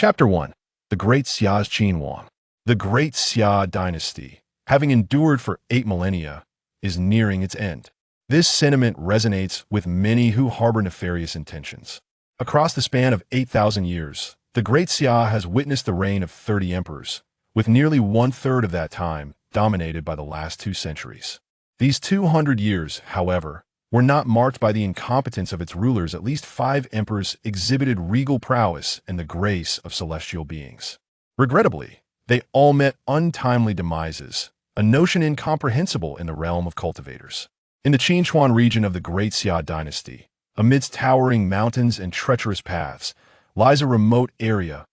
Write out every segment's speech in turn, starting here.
Chapter 1. The Great Xia's Qinhuang. The Great Xia dynasty, having endured for 8 millennia, is nearing its end. This sentiment resonates with many who harbor nefarious intentions. Across the span of 8,000 years, the Great Xia has witnessed the reign of 30 emperors, with nearly one-third of that time dominated by the last 2 centuries. These 200 years, however, were not marked by the incompetence of its rulers. At least 5 emperors exhibited regal prowess and the grace of celestial beings. Regrettably, they all met untimely demises, a notion incomprehensible in the realm of cultivators. In the Qinhuang region of the Great Xia dynasty, amidst towering mountains and treacherous paths, lies a remote area,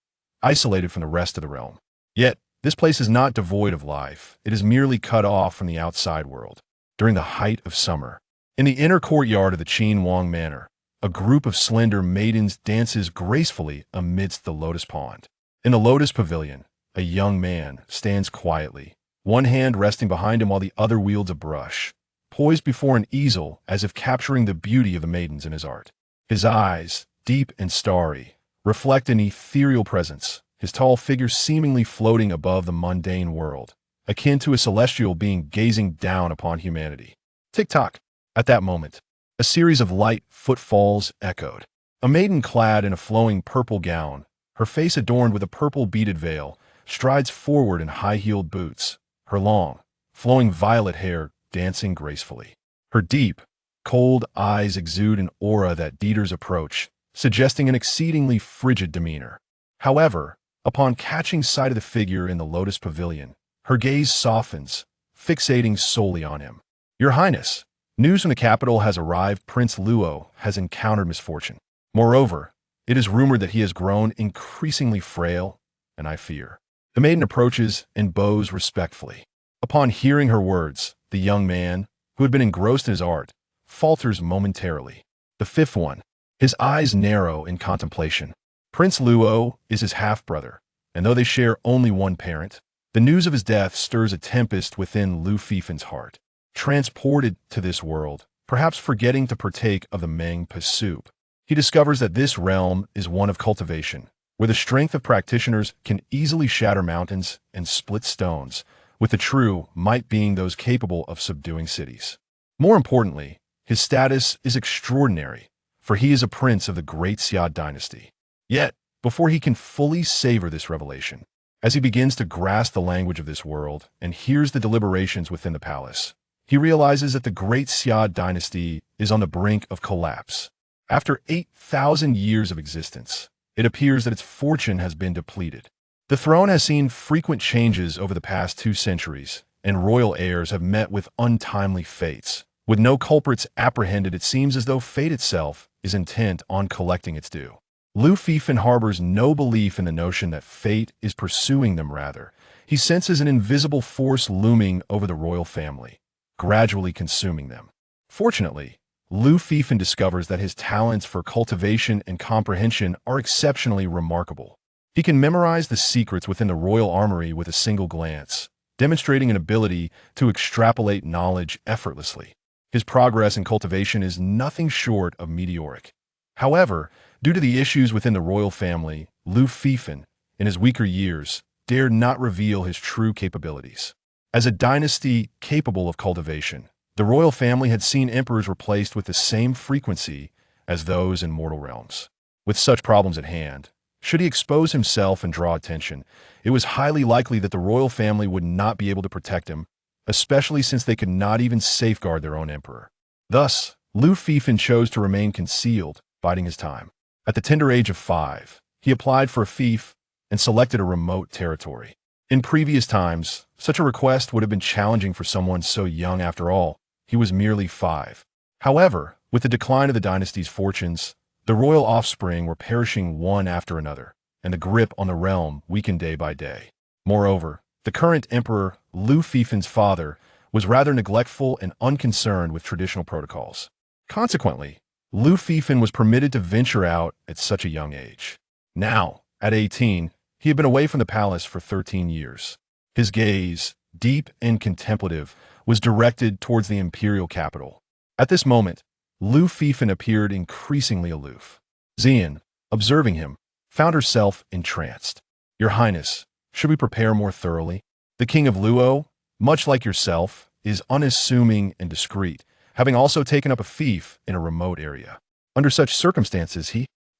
isolated from the rest of the realm. Yet, this place is not devoid of life. It is merely cut off from the outside world. During the height of summer, in the inner courtyard of the Qinhuang Manor, a group of slender maidens dances gracefully amidst the lotus pond. In the lotus pavilion, a young man stands quietly, one hand resting behind him while the other wields a brush, poised before an easel as if capturing the beauty of the maidens in his art. His eyes, deep and starry, reflect an ethereal presence, his tall figure seemingly floating above the mundane world, akin to a celestial being gazing down upon humanity. Tick-tock. At that moment, a series of light footfalls echoed. A maiden clad in a flowing purple gown, her face adorned with a purple beaded veil, strides forward in high-heeled boots, her long, flowing violet hair dancing gracefully. Her deep, cold eyes exude an aura that deter's approach, suggesting an exceedingly frigid demeanor. However, upon catching sight of the figure in the lotus pavilion, her gaze softens, fixating solely on him. "Your Highness, news from the capital has arrived. Prince Luo has encountered misfortune. Moreover, it is rumored that he has grown increasingly frail, and I fear." The maiden approaches and bows respectfully. Upon hearing her words, the young man, who had been engrossed in his art, falters momentarily. The fifth one, his eyes narrow in contemplation. Prince Luo is his half-brother, and though they share only one parent, the news of his death stirs a tempest within Lu Fifin's heart. Transported to this world, perhaps forgetting to partake of the Meng-Pa soup, he discovers that this realm is one of cultivation, where the strength of practitioners can easily shatter mountains and split stones, with the true might being those capable of subduing cities. More importantly, his status is extraordinary, for he is a prince of the Great Xia dynasty. Yet, before he can fully savor this revelation, as he begins to grasp the language of this world and hears the deliberations within the palace, he realizes that the Great Xia dynasty is on the brink of collapse. After 8,000 years of existence, it appears that its fortune has been depleted. The throne has seen frequent changes over the past 2 centuries, and royal heirs have met with untimely fates. With no culprits apprehended, it seems as though fate itself is intent on collecting its due. Lu Fifin harbors no belief in the notion that fate is pursuing them. Rather, he senses an invisible force looming over the royal family, gradually consuming them. Fortunately, Lu Fifin discovers that his talents for cultivation and comprehension are exceptionally remarkable. He can memorize the secrets within the royal armory with a single glance, demonstrating an ability to extrapolate knowledge effortlessly. His progress in cultivation is nothing short of meteoric. However, due to the issues within the royal family, Lu Fifin, in his weaker years, dared not reveal his true capabilities. As a dynasty capable of cultivation, the royal family had seen emperors replaced with the same frequency as those in mortal realms. With such problems at hand, should he expose himself and draw attention, it was highly likely that the royal family would not be able to protect him, especially since they could not even safeguard their own emperor. Thus, Lu Fifin chose to remain concealed, biding his time. At the tender age of 5, he applied for a fief and selected a remote territory. In previous times, such a request would have been challenging for someone so young. After all, he was merely 5. However, with the decline of the dynasty's fortunes, the royal offspring were perishing one after another, and the grip on the realm weakened day by day. Moreover, the current emperor, Lu Fifin's father, was rather neglectful and unconcerned with traditional protocols. Consequently, Lu Fifin was permitted to venture out at such a young age. Now, at 18, he had been away from the palace for 13 years. His gaze, deep and contemplative, was directed towards the imperial capital. At this moment, Lu Fifin appeared increasingly aloof. Xian, observing him, found herself entranced. "Your Highness, should we prepare more thoroughly? The King of Luo, much like yourself, is unassuming and discreet, having also taken up a fief in a remote area. Under such circumstances,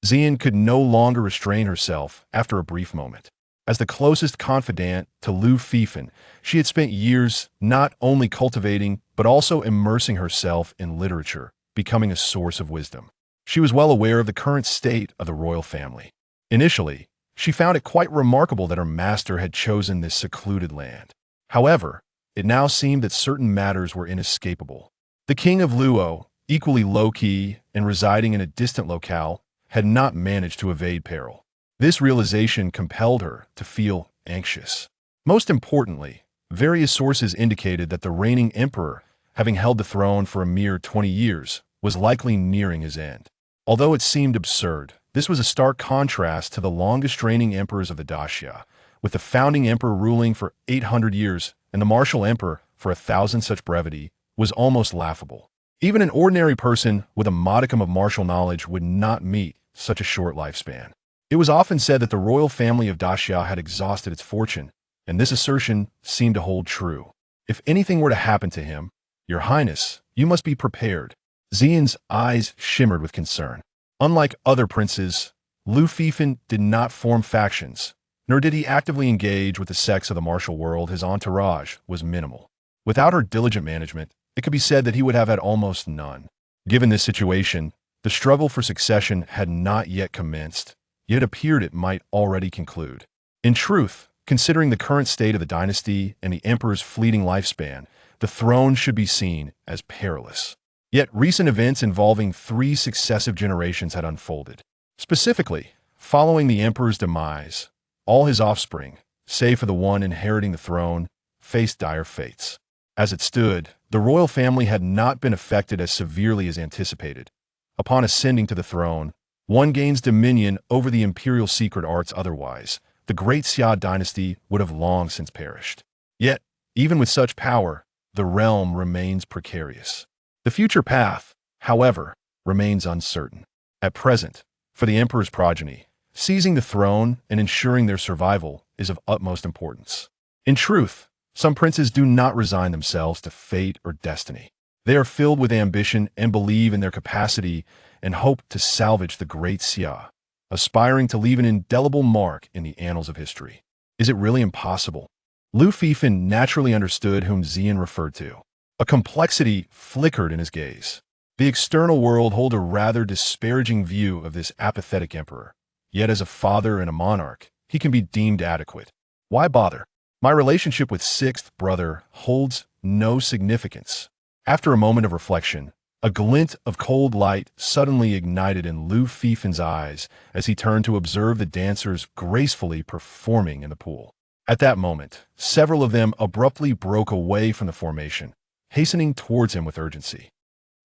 Xian could no longer restrain herself after a brief moment. As the closest confidant to Lu Fifan, she had spent years not only cultivating but also immersing herself in literature, becoming a source of wisdom. She was well aware of the current state of the royal family. Initially, she found it quite remarkable that her master had chosen this secluded land. However, it now seemed that certain matters were inescapable. The King of Luo, equally low-key and residing in a distant locale, had not managed to evade peril. This realization compelled her to feel anxious. Most importantly, various sources indicated that the reigning emperor, having held the throne for a mere 20 years, was likely nearing his end. Although it seemed absurd, this was a stark contrast to the longest reigning emperors of the Daxia, with the founding emperor ruling for 800 years and the martial emperor for 1,000. Such brevity was almost laughable. Even an ordinary person with a modicum of martial knowledge would not meet such a short lifespan. It was often said that the royal family of Daxia had exhausted its fortune, and this assertion seemed to hold true. If anything were to happen to him, "Your Highness, you must be prepared." Xian's eyes shimmered with concern. Unlike other princes, Lu Fifan did not form factions, nor did he actively engage with the sects of the martial world. His entourage was minimal. Without her diligent management, it could be said that he would have had almost none. Given this situation, the struggle for succession had not yet commenced, yet it appeared it might already conclude. In truth, considering the current state of the dynasty and the emperor's fleeting lifespan, the throne should be seen as perilous. Yet recent events involving 3 successive generations had unfolded. Specifically, following the emperor's demise, all his offspring, save for the one inheriting the throne, faced dire fates. As it stood, the royal family had not been affected as severely as anticipated. Upon ascending to the throne, one gains dominion over the imperial secret arts. Otherwise, the great Xia dynasty would have long since perished. Yet, even with such power, the realm remains precarious. The future path, however, remains uncertain. At present, for the emperor's progeny, seizing the throne and ensuring their survival is of utmost importance. In truth, some princes do not resign themselves to fate or destiny. They are filled with ambition and believe in their capacity and hope to salvage the great Xia, aspiring to leave an indelible mark in the annals of history. Is it really impossible? Lu Fifan naturally understood whom Xian referred to. A complexity flickered in his gaze. The external world held a rather disparaging view of this apathetic emperor. Yet as a father and a monarch, he can be deemed adequate. Why bother? My relationship with 6th brother holds no significance. After a moment of reflection, a glint of cold light suddenly ignited in Lu Fifan's eyes as he turned to observe the dancers gracefully performing in the pool. At that moment, several of them abruptly broke away from the formation, hastening towards him with urgency.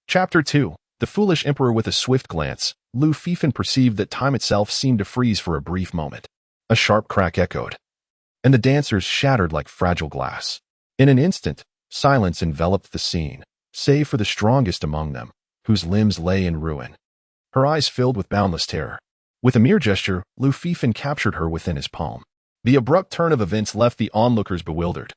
Chapter 2. The Foolish Emperor. With a swift glance, Lu Fifan perceived that time itself seemed to freeze for a brief moment. A sharp crack echoed, and the dancers shattered like fragile glass. In an instant, silence enveloped the scene, save for the strongest among them, whose limbs lay in ruin. Her eyes filled with boundless terror. With a mere gesture, Lu Fifan captured her within his palm. The abrupt turn of events left the onlookers bewildered,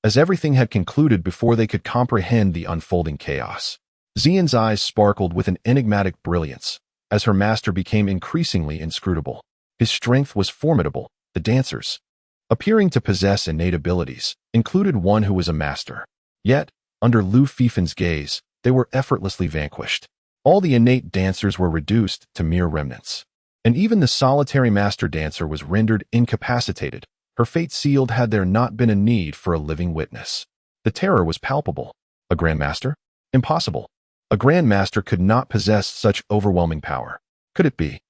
as everything had concluded before they could comprehend the unfolding chaos. Xian's eyes sparkled with an enigmatic brilliance, as her master became increasingly inscrutable. His strength was formidable. The dancers, appearing to possess innate abilities, included one who was a master. Yet, under Lu Fifan's gaze, they were effortlessly vanquished. All the innate dancers were reduced to mere remnants. And even the solitary master dancer was rendered incapacitated, her fate sealed had there not been a need for a living witness. The terror was palpable. A grandmaster? Impossible. A grandmaster could not possess such overwhelming power. Could it be?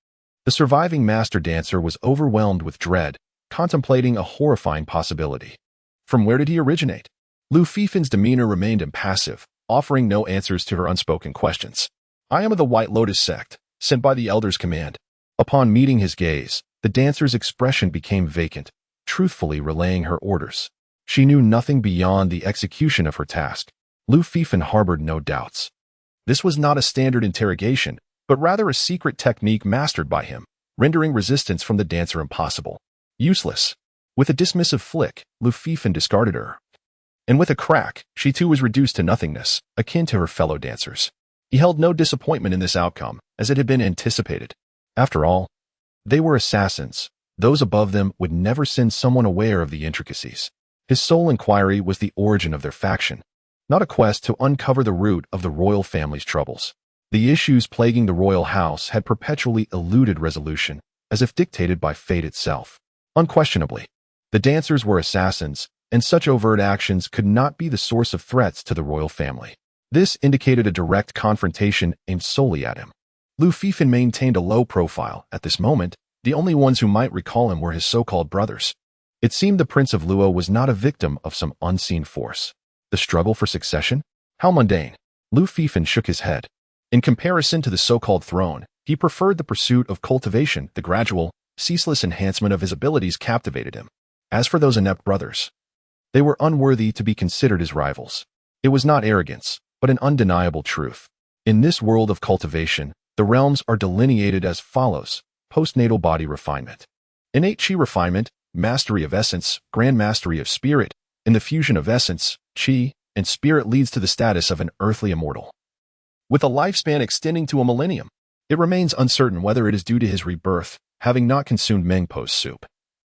The surviving master dancer was overwhelmed with dread, contemplating a horrifying possibility. From where did he originate? Lu Fifan's demeanor remained impassive, offering no answers to her unspoken questions. I am of the White Lotus sect, sent by the Elder's command. Upon meeting his gaze, the dancer's expression became vacant, truthfully relaying her orders. She knew nothing beyond the execution of her task. Lu Fifan harbored no doubts. This was not a standard interrogation, but rather a secret technique mastered by him. rendering resistance from the dancer impossible. Useless. With a dismissive flick, Lu Fifan discarded her. And with a crack, she too was reduced to nothingness, akin to her fellow dancers. He held no disappointment in this outcome, as it had been anticipated. After all, they were assassins. Those above them would never send someone aware of the intricacies. His sole inquiry was the origin of their faction, not a quest to uncover the root of the royal family's troubles. The issues plaguing the royal house had perpetually eluded resolution, as if dictated by fate itself. Unquestionably, the dancers were assassins, and such overt actions could not be the source of threats to the royal family. This indicated a direct confrontation aimed solely at him. Lu Fifan maintained a low profile. At this moment, the only ones who might recall him were his so-called brothers. It seemed the Prince of Luo was not a victim of some unseen force. The struggle for succession? How mundane. Lu Fifan shook his head. In comparison to the so-called throne, he preferred the pursuit of cultivation. The gradual, ceaseless enhancement of his abilities captivated him. As for those inept brothers, they were unworthy to be considered his rivals. It was not arrogance, but an undeniable truth. In this world of cultivation, the realms are delineated as follows: postnatal body refinement, innate chi refinement, mastery of essence, grand mastery of spirit. In the fusion of essence, chi, and spirit leads to the status of an earthly immortal, with a lifespan extending to a millennium. It remains uncertain whether it is due to his rebirth, having not consumed Mengpo's soup,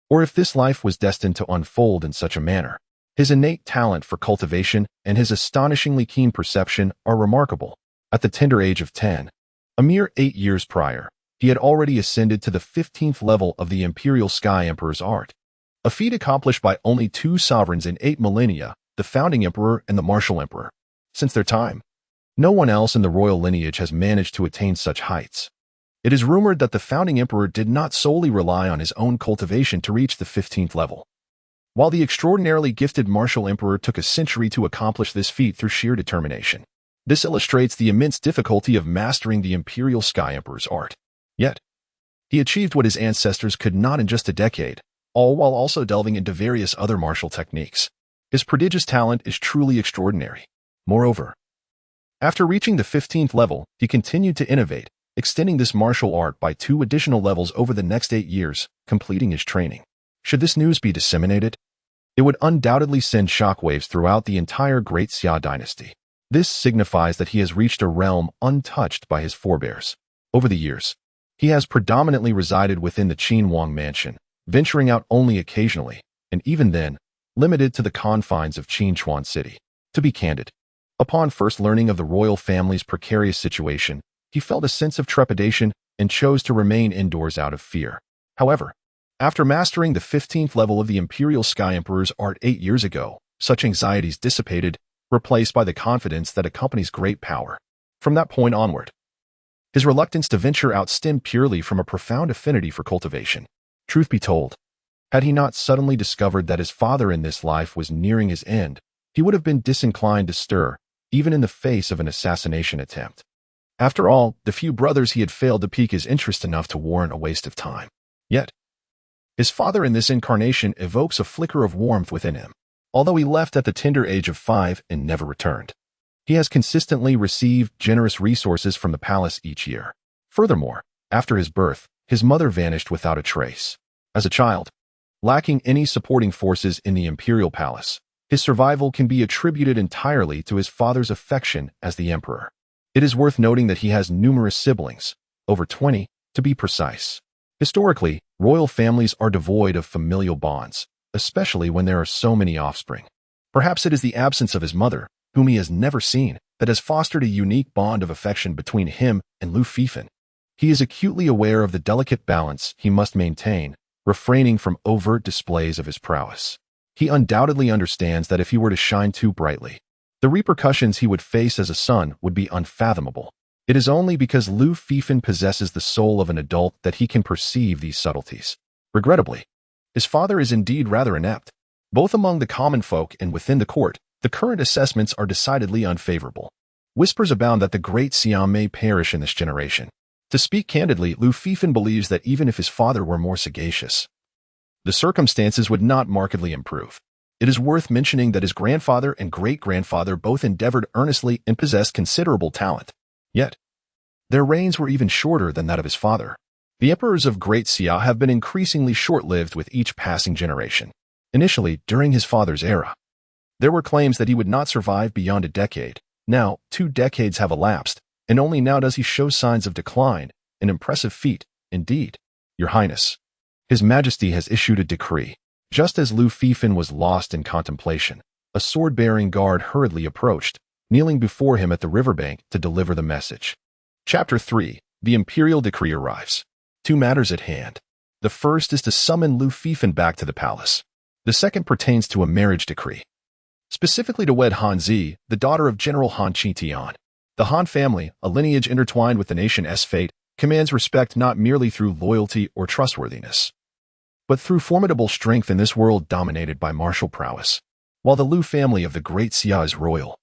or if this life was destined to unfold in such a manner. His innate talent for cultivation and his astonishingly keen perception are remarkable. At the tender age of 10, a mere 8 years prior, he had already ascended to the 15th level of the Imperial Sky Emperor's art, a feat accomplished by only 2 sovereigns in 8 millennia, the Founding Emperor and the Martial Emperor. Since their time, no one else in the royal lineage has managed to attain such heights. It is rumored that the Founding Emperor did not solely rely on his own cultivation to reach the 15th level, while the extraordinarily gifted Martial Emperor took a century to accomplish this feat through sheer determination. This illustrates the immense difficulty of mastering the Imperial Sky Emperor's art. Yet, he achieved what his ancestors could not in just a decade, all while also delving into various other martial techniques. His prodigious talent is truly extraordinary. Moreover, after reaching the 15th level, he continued to innovate, extending this martial art by 2 additional levels over the next 8 years, completing his training. Should this news be disseminated, it would undoubtedly send shockwaves throughout the entire Great Xia dynasty. This signifies that he has reached a realm untouched by his forebears. Over the years, he has predominantly resided within the Qinhuang mansion, venturing out only occasionally, and even then, limited to the confines of Qinchuan City. To be candid, upon first learning of the royal family's precarious situation, he felt a sense of trepidation and chose to remain indoors out of fear. However, after mastering the 15th level of the Imperial Sky Emperor's art 8 years ago, such anxieties dissipated, replaced by the confidence that accompanies great power. From that point onward, his reluctance to venture out stemmed purely from a profound affinity for cultivation. Truth be told, had he not suddenly discovered that his father in this life was nearing his end, he would have been disinclined to stir, even in the face of an assassination attempt. After all, the few brothers he had failed to pique his interest enough to warrant a waste of time. Yet, his father in this incarnation evokes a flicker of warmth within him. Although he left at the tender age of 5 and never returned, he has consistently received generous resources from the palace each year. Furthermore, after his birth, his mother vanished without a trace. As a child, lacking any supporting forces in the imperial palace, his survival can be attributed entirely to his father's affection as the emperor. It is worth noting that he has numerous siblings, over 20, to be precise. Historically, royal families are devoid of familial bonds, especially when there are so many offspring. Perhaps it is the absence of his mother, whom he has never seen, that has fostered a unique bond of affection between him and Lu Fifan. He is acutely aware of the delicate balance he must maintain, refraining from overt displays of his prowess. He undoubtedly understands that if he were to shine too brightly, the repercussions he would face as a son would be unfathomable. It is only because Lu Fifan possesses the soul of an adult that he can perceive these subtleties. Regrettably, his father is indeed rather inept. Both among the common folk and within the court, the current assessments are decidedly unfavorable. Whispers abound that the great Siam may perish in this generation. To speak candidly, Lu Fifan believes that even if his father were more sagacious, the circumstances would not markedly improve. It is worth mentioning that his grandfather and great-grandfather both endeavored earnestly and possessed considerable talent. Yet, their reigns were even shorter than that of his father. The emperors of Great Xia have been increasingly short-lived with each passing generation. Initially, during his father's era, there were claims that he would not survive beyond a decade. Now, 2 decades have elapsed, and only now does he show signs of decline, an impressive feat, indeed. Your Highness, His Majesty has issued a decree. Just as Lu Fifan was lost in contemplation, a sword-bearing guard hurriedly approached, kneeling before him at the riverbank to deliver the message. Chapter 3. The Imperial Decree arrives. 2 matters at hand. The first is to summon Lu Fifan back to the palace. The second pertains to a marriage decree, specifically to wed Han Zi, the daughter of General Han Qitian. The Han family, a lineage intertwined with the nation's fate, commands respect not merely through loyalty or trustworthiness, but through formidable strength in this world dominated by martial prowess. While the Lu family of the Great Xia is royal,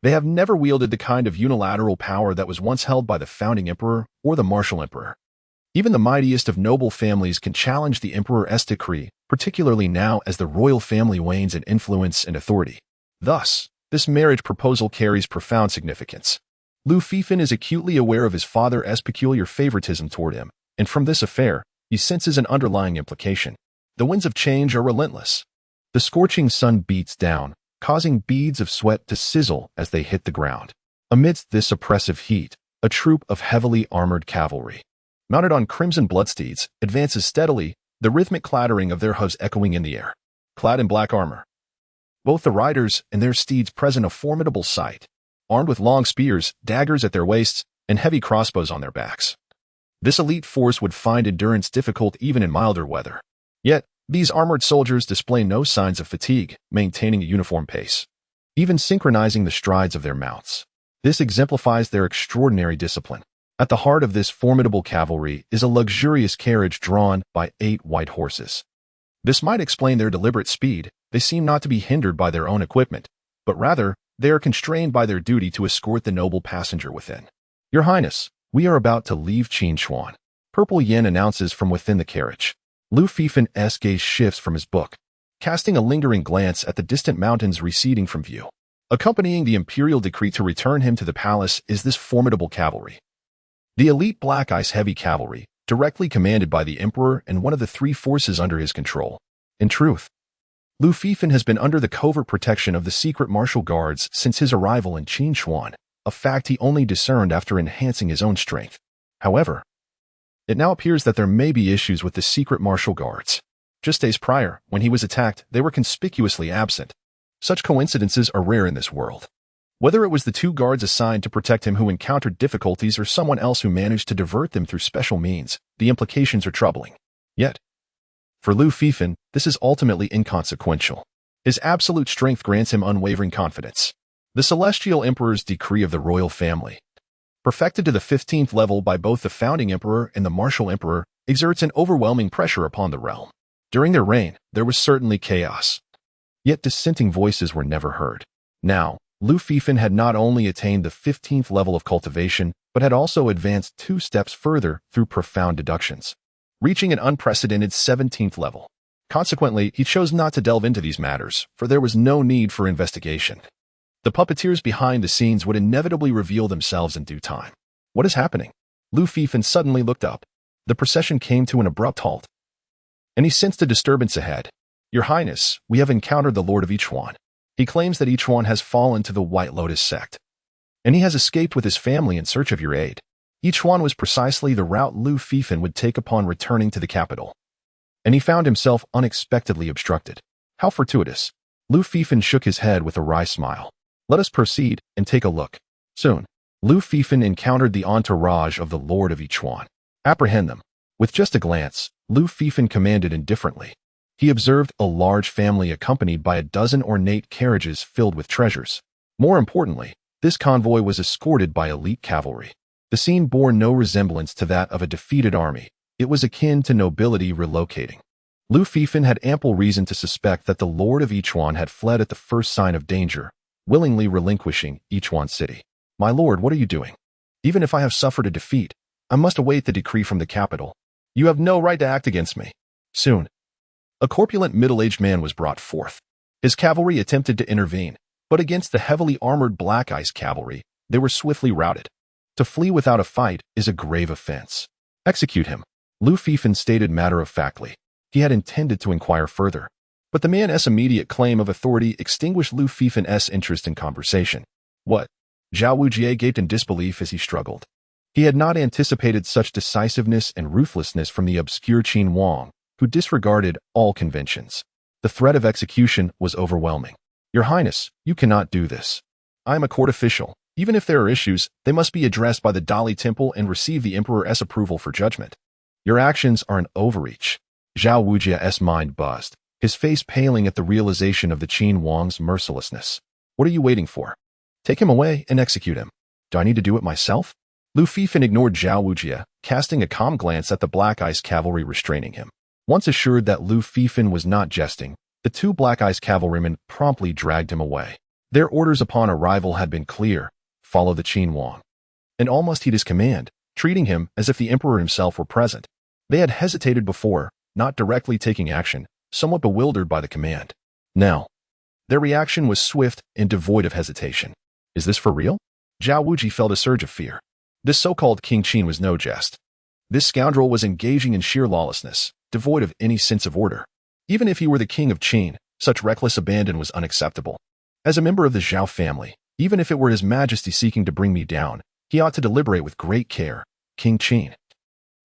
they have never wielded the kind of unilateral power that was once held by the founding emperor or the martial emperor. Even the mightiest of noble families can challenge the emperor's decree, particularly now as the royal family wanes in influence and authority. Thus, this marriage proposal carries profound significance. Lu Fifan is acutely aware of his father's peculiar favoritism toward him, and from this affair, he senses an underlying implication. The winds of change are relentless. The scorching sun beats down, causing beads of sweat to sizzle as they hit the ground. Amidst this oppressive heat, a troop of heavily armored cavalry, mounted on crimson bloodsteeds, advances steadily, the rhythmic clattering of their hooves echoing in the air. Clad in black armor, both the riders and their steeds present a formidable sight, armed with long spears, daggers at their waists, and heavy crossbows on their backs. This elite force would find endurance difficult even in milder weather. Yet, these armored soldiers display no signs of fatigue, maintaining a uniform pace, even synchronizing the strides of their mounts. This exemplifies their extraordinary discipline. At the heart of this formidable cavalry is a luxurious carriage drawn by 8 white horses. This might explain their deliberate speed. They seem not to be hindered by their own equipment, but rather, they are constrained by their duty to escort the noble passenger within. Your Highness, we are about to leave Qinchuan. Purple Yin announces from within the carriage. Lu Fifan's gaze shifts from his book, casting a lingering glance at the distant mountains receding from view. Accompanying the imperial decree to return him to the palace is this formidable cavalry. The elite Black Ice Heavy Cavalry, directly commanded by the Emperor and one of the 3 forces under his control. In truth, Lu Fifan has been under the covert protection of the secret martial guards since his arrival in Qinchuan, a fact he only discerned after enhancing his own strength. However, it now appears that there may be issues with the secret martial guards. Just days prior, when he was attacked, they were conspicuously absent. Such coincidences are rare in this world. Whether it was the 2 guards assigned to protect him who encountered difficulties or someone else who managed to divert them through special means, the implications are troubling. Yet, for Lu Fifan, this is ultimately inconsequential. His absolute strength grants him unwavering confidence. The Celestial Emperor's decree of the royal family, perfected to the 15th level by both the founding emperor and the martial emperor, exerts an overwhelming pressure upon the realm. During their reign, there was certainly chaos. Yet dissenting voices were never heard. Now, Lu Fifan had not only attained the 15th level of cultivation, but had also advanced 2 steps further through profound deductions, reaching an unprecedented 17th level. Consequently, he chose not to delve into these matters, for there was no need for investigation. The puppeteers behind the scenes would inevitably reveal themselves in due time. What is happening? Lu Fifan suddenly looked up. The procession came to an abrupt halt, and he sensed a disturbance ahead. Your Highness, we have encountered the Lord of Yichuan. He claims that Yichuan has fallen to the White Lotus sect, and he has escaped with his family in search of your aid. Yichuan was precisely the route Lu Fifan would take upon returning to the capital, and he found himself unexpectedly obstructed. How fortuitous. Lu Fifan shook his head with a wry smile. Let us proceed and take a look. Soon, Lu Fifan encountered the entourage of the Lord of Yichuan. Apprehend them. With just a glance, Lu Fifan commanded indifferently. He observed a large family accompanied by a dozen ornate carriages filled with treasures. More importantly, this convoy was escorted by elite cavalry. The scene bore no resemblance to that of a defeated army. It was akin to nobility relocating. Lu Fifan had ample reason to suspect that the Lord of Yichuan had fled at the first sign of danger, willingly relinquishing Yichuan City. My lord, what are you doing? Even if I have suffered a defeat, I must await the decree from the capital. You have no right to act against me. Soon, a corpulent middle-aged man was brought forth. His cavalry attempted to intervene, but against the heavily armored Black Ice cavalry, they were swiftly routed. To flee without a fight is a grave offense. Execute him. Lu Fifan stated matter-of-factly. He had intended to inquire further, but the man's immediate claim of authority extinguished Lu Fifan's interest in conversation. What? Zhao Wujie gaped in disbelief as he struggled. He had not anticipated such decisiveness and ruthlessness from the obscure Qin Wang, who disregarded all conventions. The threat of execution was overwhelming. Your Highness, you cannot do this. I am a court official. Even if there are issues, they must be addressed by the Dali Temple and receive the Emperor's approval for judgment. Your actions are an overreach. Zhao Wujie's mind buzzed, his face paling at the realization of the Qin Wang's mercilessness. What are you waiting for? Take him away and execute him. Do I need to do it myself? Lu Fifan ignored Zhao Wujie, casting a calm glance at the Black Ice Cavalry restraining him. Once assured that Lu Fifan was not jesting, the two Black Ice Cavalrymen promptly dragged him away. Their orders upon arrival had been clear: follow the Qin Wang. And almost heed his command, treating him as if the Emperor himself were present. They had hesitated before, not directly taking action, somewhat bewildered by the command. Now, their reaction was swift and devoid of hesitation. Is this for real? Zhao Wujie felt a surge of fear. This so-called King Qin was no jest. This scoundrel was engaging in sheer lawlessness, devoid of any sense of order. Even if he were the king of Qin, such reckless abandon was unacceptable. As a member of the Zhao family, even if it were His Majesty seeking to bring me down, he ought to deliberate with great care. King Qin,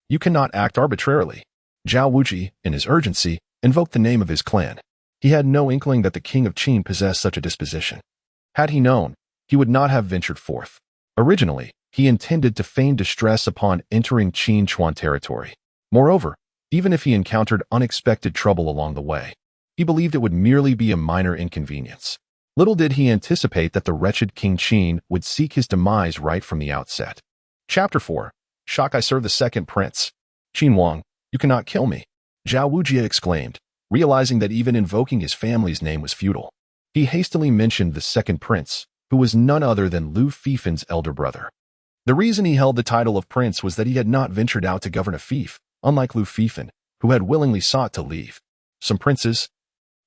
you cannot act arbitrarily. Zhao Wujie, in his urgency, invoked the name of his clan. He had no inkling that the king of Qin possessed such a disposition. Had he known, he would not have ventured forth. Originally, he intended to feign distress upon entering Qin Chuan territory. Moreover, even if he encountered unexpected trouble along the way, he believed it would merely be a minor inconvenience. Little did he anticipate that the wretched King Qin would seek his demise right from the outset. Chapter 4. Shock! I serve the second prince. Qin Wang, you cannot kill me, Zhao Wujie exclaimed, realizing that even invoking his family's name was futile. He hastily mentioned the second prince, who was none other than Lu Fifan's elder brother. The reason he held the title of prince was that he had not ventured out to govern a fief, unlike Lu Fifan, who had willingly sought to leave. Some princes,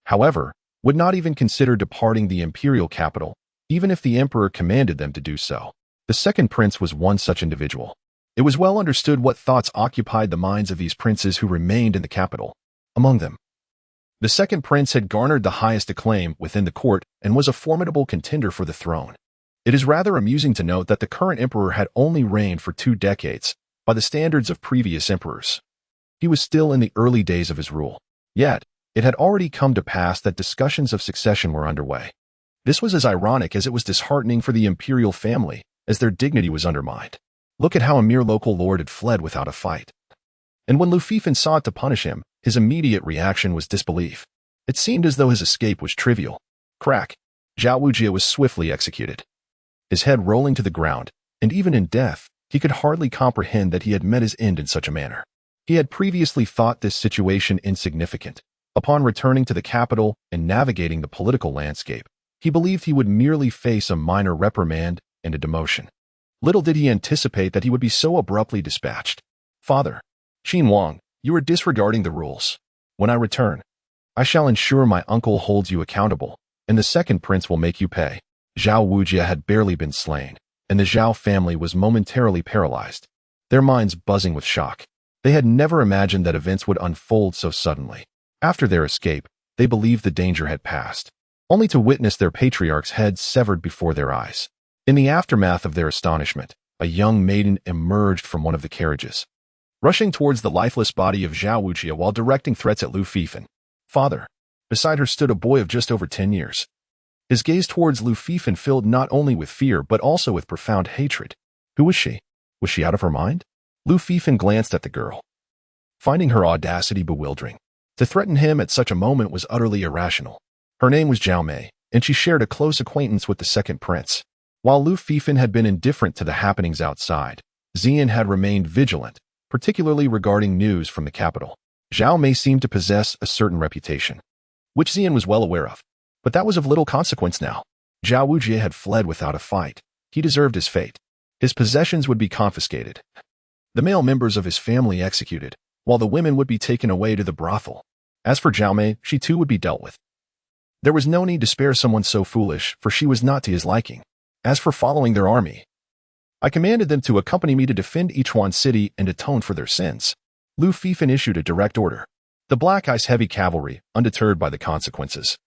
however, would not even consider departing the imperial capital, even if the emperor commanded them to do so. The second prince was one such individual. It was well understood what thoughts occupied the minds of these princes who remained in the capital. Among them, the second prince had garnered the highest acclaim within the court and was a formidable contender for the throne. It is rather amusing to note that the current emperor had only reigned for 2 decades, by the standards of previous emperors. He was still in the early days of his rule. Yet, it had already come to pass that discussions of succession were underway. This was as ironic as it was disheartening for the imperial family, as their dignity was undermined. Look at how a mere local lord had fled without a fight. And when Lu Fifan sought to punish him, his immediate reaction was disbelief. It seemed as though his escape was trivial. Crack! Zhao Wujie was swiftly executed. His head rolling to the ground, and even in death, he could hardly comprehend that he had met his end in such a manner. He had previously thought this situation insignificant. Upon returning to the capital and navigating the political landscape, he believed he would merely face a minor reprimand and a demotion. Little did he anticipate that he would be so abruptly dispatched. Father, Qin Wang, you are disregarding the rules. When I return, I shall ensure my uncle holds you accountable, and the second prince will make you pay. Zhao Wujie had barely been slain, and the Zhao family was momentarily paralyzed, their minds buzzing with shock. They had never imagined that events would unfold so suddenly. After their escape, they believed the danger had passed, only to witness their patriarch's head severed before their eyes. In the aftermath of their astonishment, a young maiden emerged from one of the carriages, rushing towards the lifeless body of Zhao Wujie while directing threats at Lu Fifan. Father, beside her stood a boy of just over 10 years. His gaze towards Lu Fifan filled not only with fear but also with profound hatred. Who was she? Was she out of her mind? Lu Fifan glanced at the girl, finding her audacity bewildering. To threaten him at such a moment was utterly irrational. Her name was Zhao Mei, and she shared a close acquaintance with the second prince. While Lu Fifan had been indifferent to the happenings outside, Xian had remained vigilant, particularly regarding news from the capital. Zhao Mei seemed to possess a certain reputation, which Xian was well aware of. But that was of little consequence now. Zhao Wujie had fled without a fight. He deserved his fate. His possessions would be confiscated, the male members of his family executed, while the women would be taken away to the brothel. As for Zhao Mei, she too would be dealt with. There was no need to spare someone so foolish, for she was not to his liking. As for following their army, I commanded them to accompany me to defend Yichuan City and atone for their sins. Lu Fifan issued a direct order. The Black Ice Heavy Cavalry, undeterred by the consequences,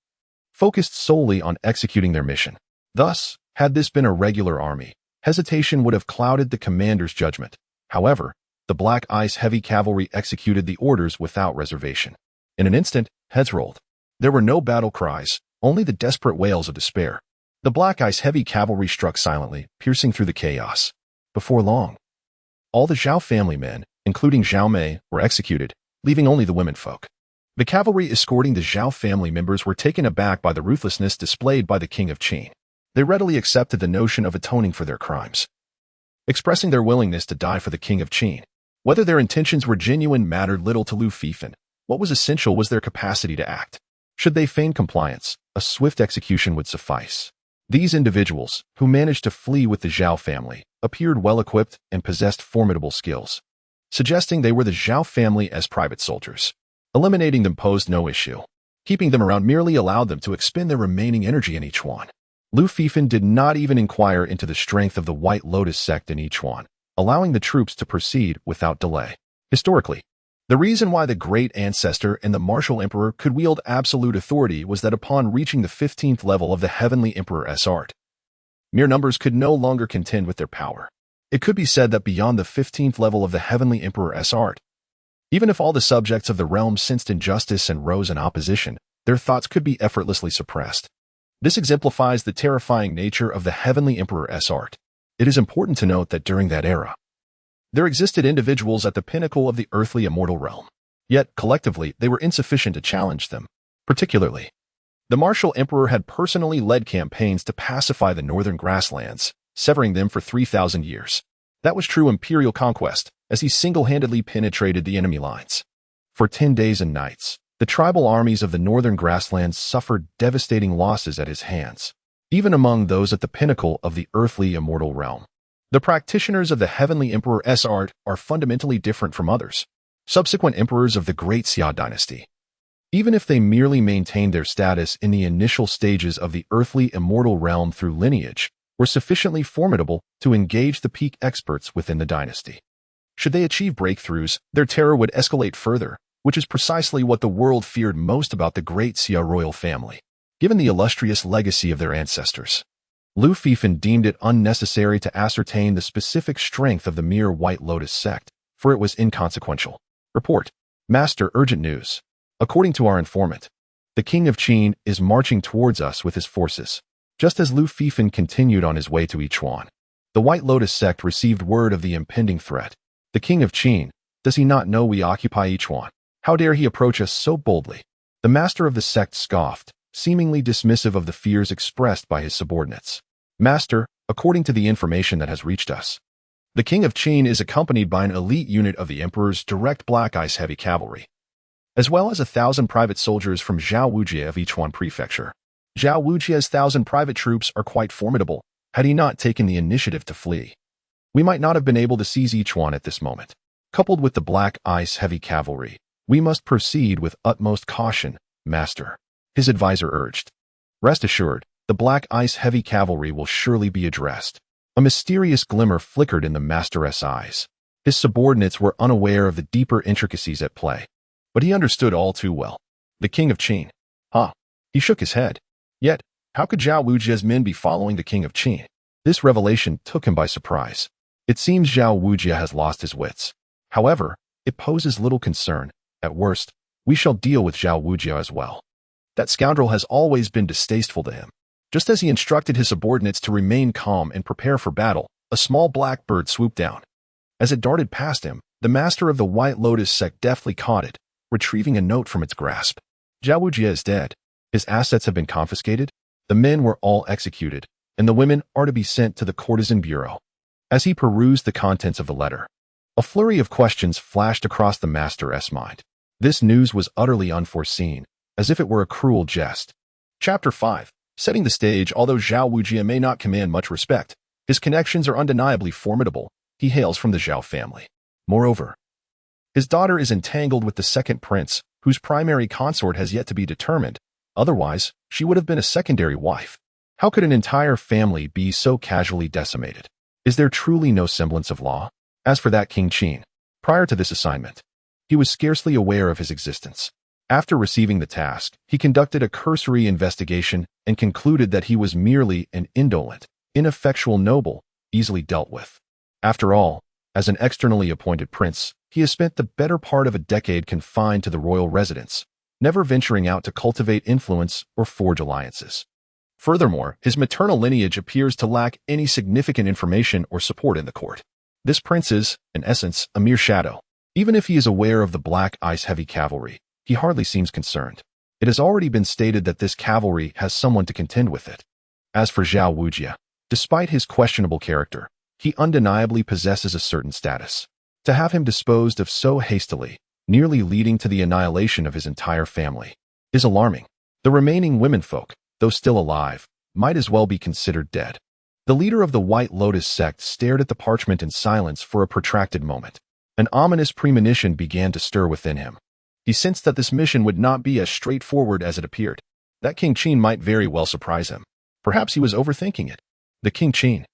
focused solely on executing their mission. Thus, had this been a regular army, hesitation would have clouded the commander's judgment. However, the Black Ice Heavy Cavalry executed the orders without reservation. In an instant, heads rolled. There were no battle cries, only the desperate wails of despair. The Black Ice Heavy Cavalry struck silently, piercing through the chaos. Before long, all the Zhao family men, including Zhao Mei, were executed, leaving only the womenfolk. The cavalry escorting the Zhao family members were taken aback by the ruthlessness displayed by the king of Qin. They readily accepted the notion of atoning for their crimes, expressing their willingness to die for the king of Qin. Whether their intentions were genuine mattered little to Lu Fifan. What was essential was their capacity to act. Should they feign compliance, a swift execution would suffice. These individuals, who managed to flee with the Zhao family, appeared well-equipped and possessed formidable skills, suggesting they were the Zhao family as private soldiers. Eliminating them posed no issue. Keeping them around merely allowed them to expend their remaining energy in Yichuan. Lu Fifan did not even inquire into the strength of the White Lotus sect in Yichuan, allowing the troops to proceed without delay. Historically, the reason why the Great Ancestor and the Martial Emperor could wield absolute authority was that upon reaching the 15th level of the Heavenly Emperor's art, mere numbers could no longer contend with their power. It could be said that beyond the 15th level of the Heavenly Emperor's art, even if all the subjects of the realm sensed injustice and rose in opposition, their thoughts could be effortlessly suppressed. This exemplifies the terrifying nature of the Heavenly Emperor's art. It is important to note that during that era, there existed individuals at the pinnacle of the earthly immortal realm. Yet, collectively, they were insufficient to challenge them. Particularly, the Martial Emperor had personally led campaigns to pacify the northern grasslands, severing them for 3,000 years. That was true imperial conquest, as he single-handedly penetrated the enemy lines. For 10 days and nights, the tribal armies of the northern grasslands suffered devastating losses at his hands, even among those at the pinnacle of the earthly immortal realm. The practitioners of the Heavenly Emperor's art are fundamentally different from others, subsequent emperors of the Great Xia dynasty. Even if they merely maintained their status in the initial stages of the earthly immortal realm through lineage, were sufficiently formidable to engage the peak experts within the dynasty. Should they achieve breakthroughs, their terror would escalate further, which is precisely what the world feared most about the Great Xia royal family, given the illustrious legacy of their ancestors. Lu Fifan deemed it unnecessary to ascertain the specific strength of the mere White Lotus sect, for it was inconsequential. Report. Master, urgent news. According to our informant, the king of Qin is marching towards us with his forces. Just as Lu Fifan continued on his way to Yichuan, the White Lotus sect received word of the impending threat. The king of Qin, does he not know we occupy Yichuan? How dare he approach us so boldly? The master of the sect scoffed, seemingly dismissive of the fears expressed by his subordinates. Master, according to the information that has reached us, the king of Qin is accompanied by an elite unit of the emperor's direct Black Ice Heavy Cavalry, as well as 1,000 private soldiers from Zhao Wujie of Yichuan Prefecture. Zhao Wujie's 1,000 private troops are quite formidable, had he not taken the initiative to flee. We might not have been able to seize Yichuan at this moment. Coupled with the Black Ice Heavy Cavalry, we must proceed with utmost caution, Master, his advisor urged. Rest assured, the Black Ice Heavy Cavalry will surely be addressed. A mysterious glimmer flickered in the Master's eyes. His subordinates were unaware of the deeper intricacies at play, but he understood all too well. The king of Qin. He shook his head. Yet, how could Zhao Wujie's men be following the king of Qin? This revelation took him by surprise. It seems Zhao Wujie has lost his wits. However, it poses little concern. At worst, we shall deal with Zhao Wujie as well. That scoundrel has always been distasteful to him. Just as he instructed his subordinates to remain calm and prepare for battle, a small black bird swooped down. As it darted past him, the master of the White Lotus sect deftly caught it, retrieving a note from its grasp. Zhao Wujie is dead. His assets have been confiscated, the men were all executed, and the women are to be sent to the courtesan bureau. As he perused the contents of the letter, a flurry of questions flashed across the master's mind. This news was utterly unforeseen, as if it were a cruel jest. Chapter 5. Setting the stage. Although Zhao Wujie may not command much respect, his connections are undeniably formidable. He hails from the Zhao family. Moreover, his daughter is entangled with the second prince, whose primary consort has yet to be determined. Otherwise, she would have been a secondary wife. How could an entire family be so casually decimated? Is there truly no semblance of law? As for that King Qin, prior to this assignment, he was scarcely aware of his existence. After receiving the task, he conducted a cursory investigation and concluded that he was merely an indolent, ineffectual noble, easily dealt with. After all, as an externally appointed prince, he has spent the better part of a decade confined to the royal residence, never venturing out to cultivate influence or forge alliances. Furthermore, his maternal lineage appears to lack any significant information or support in the court. This prince is, in essence, a mere shadow. Even if he is aware of the black ice-heavy cavalry, he hardly seems concerned. It has already been stated that this cavalry has someone to contend with it. As for Zhao Wujia, despite his questionable character, he undeniably possesses a certain status. To have him disposed of so hastily, nearly leading to the annihilation of his entire family, is alarming. The remaining womenfolk, though still alive, might as well be considered dead. The leader of the White Lotus sect stared at the parchment in silence for a protracted moment. An ominous premonition began to stir within him. He sensed that this mission would not be as straightforward as it appeared. That King Qin might very well surprise him. Perhaps he was overthinking it. The King Qin,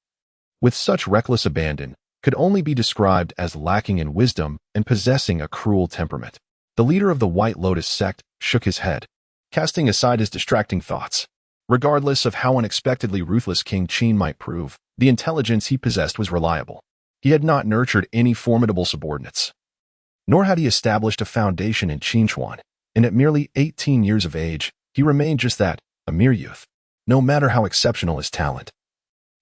with such reckless abandon, could only be described as lacking in wisdom and possessing a cruel temperament. The leader of the White Lotus sect shook his head, casting aside his distracting thoughts. Regardless of how unexpectedly ruthless King Qin might prove, the intelligence he possessed was reliable. He had not nurtured any formidable subordinates, nor had he established a foundation in Qinchuan, and at merely 18 years of age, he remained just that, a mere youth. No matter how exceptional his talent,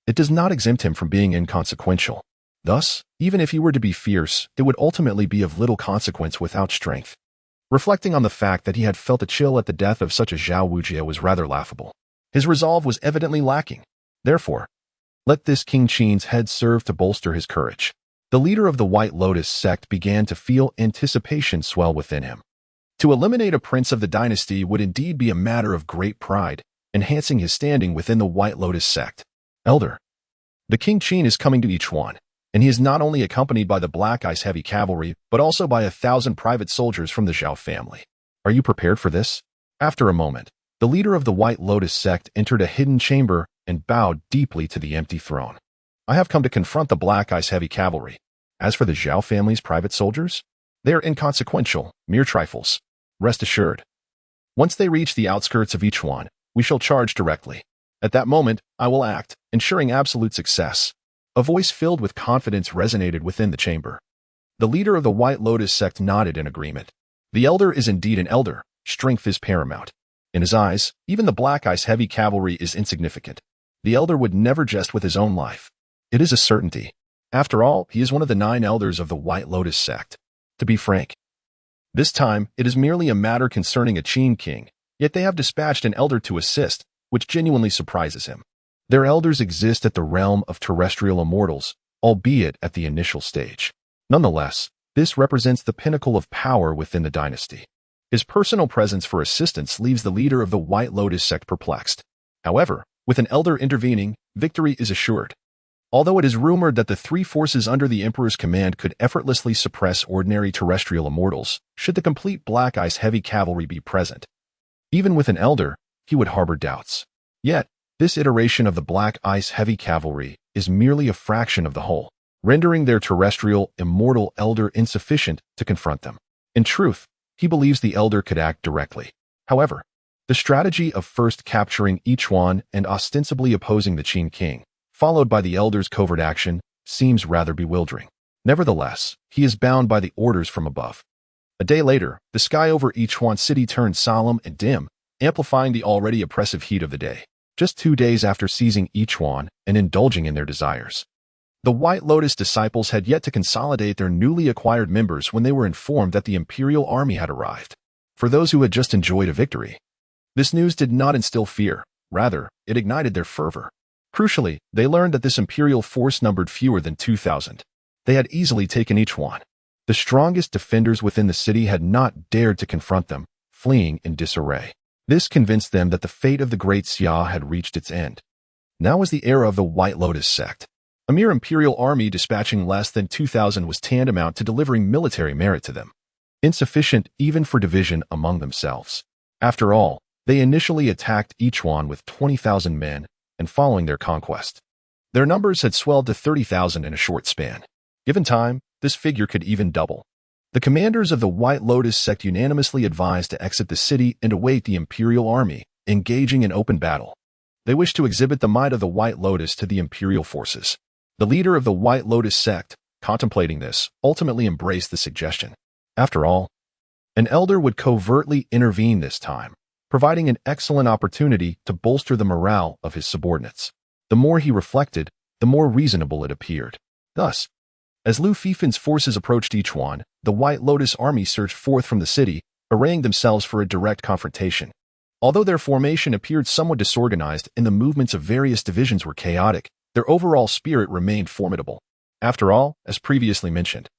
it does not exempt him from being inconsequential. Thus, even if he were to be fierce, it would ultimately be of little consequence without strength. Reflecting on the fact that he had felt a chill at the death of such a Zhao Wujia was rather laughable. His resolve was evidently lacking. Therefore, let this King Qin's head serve to bolster his courage. The leader of the White Lotus sect began to feel anticipation swell within him. To eliminate a prince of the dynasty would indeed be a matter of great pride, enhancing his standing within the White Lotus sect. Elder, the King Qin is coming to Yichuan, and he is not only accompanied by the Black Ice-heavy cavalry, but also by 1,000 private soldiers from the Zhao family. Are you prepared for this? After a moment, the leader of the White Lotus sect entered a hidden chamber and bowed deeply to the empty throne. I have come to confront the Black Ice-heavy cavalry. As for the Zhao family's private soldiers, they are inconsequential, mere trifles. Rest assured. Once they reach the outskirts of Yichuan, we shall charge directly. At that moment, I will act, ensuring absolute success. A voice filled with confidence resonated within the chamber. The leader of the White Lotus sect nodded in agreement. The elder is indeed an elder. Strength is paramount. In his eyes, even the Black Ice-heavy cavalry is insignificant. The elder would never jest with his own life. It is a certainty. After all, he is one of the 9 elders of the White Lotus sect. To be frank, this time it is merely a matter concerning a Qin king, yet they have dispatched an elder to assist, which genuinely surprises him. Their elders exist at the realm of terrestrial immortals, albeit at the initial stage. Nonetheless, this represents the pinnacle of power within the dynasty. His personal presence for assistance leaves the leader of the White Lotus sect perplexed. However, with an elder intervening, victory is assured. Although it is rumored that the 3 forces under the Emperor's command could effortlessly suppress ordinary terrestrial immortals, should the complete Black Ice-heavy cavalry be present. Even with an elder, he would harbor doubts. Yet, this iteration of the Black Ice-heavy cavalry is merely a fraction of the whole, rendering their terrestrial, immortal elder insufficient to confront them. In truth, he believes the elder could act directly. However, the strategy of first capturing Yichuan and ostensibly opposing the Qin king, followed by the elder's covert action, seems rather bewildering. Nevertheless, he is bound by the orders from above. A day later, the sky over Yichuan city turned solemn and dim, amplifying the already oppressive heat of the day. Just 2 days after seizing Yichuan and indulging in their desires, the White Lotus disciples had yet to consolidate their newly acquired members when they were informed that the imperial army had arrived. For those who had just enjoyed a victory, this news did not instill fear. Rather, it ignited their fervor. Crucially, they learned that this imperial force numbered fewer than 2,000. They had easily taken Yichuan. The strongest defenders within the city had not dared to confront them, fleeing in disarray. This convinced them that the fate of the Great Xia had reached its end. Now was the era of the White Lotus sect. A mere imperial army dispatching less than 2,000 was tantamount to delivering military merit to them, insufficient even for division among themselves. After all, they initially attacked Yichuan with 20,000 men, and following their conquest, their numbers had swelled to 30,000 in a short span. Given time, this figure could even double. The commanders of the White Lotus sect unanimously advised to exit the city and await the Imperial army, engaging in open battle. They wished to exhibit the might of the White Lotus to the Imperial forces. The leader of the White Lotus sect, contemplating this, ultimately embraced the suggestion. After all, an elder would covertly intervene this time, providing an excellent opportunity to bolster the morale of his subordinates. The more he reflected, the more reasonable it appeared. Thus, as Lu Fifin's forces approached Ichuan, the White Lotus army surged forth from the city, arraying themselves for a direct confrontation. Although their formation appeared somewhat disorganized and the movements of various divisions were chaotic, their overall spirit remained formidable. After all, as previously mentioned,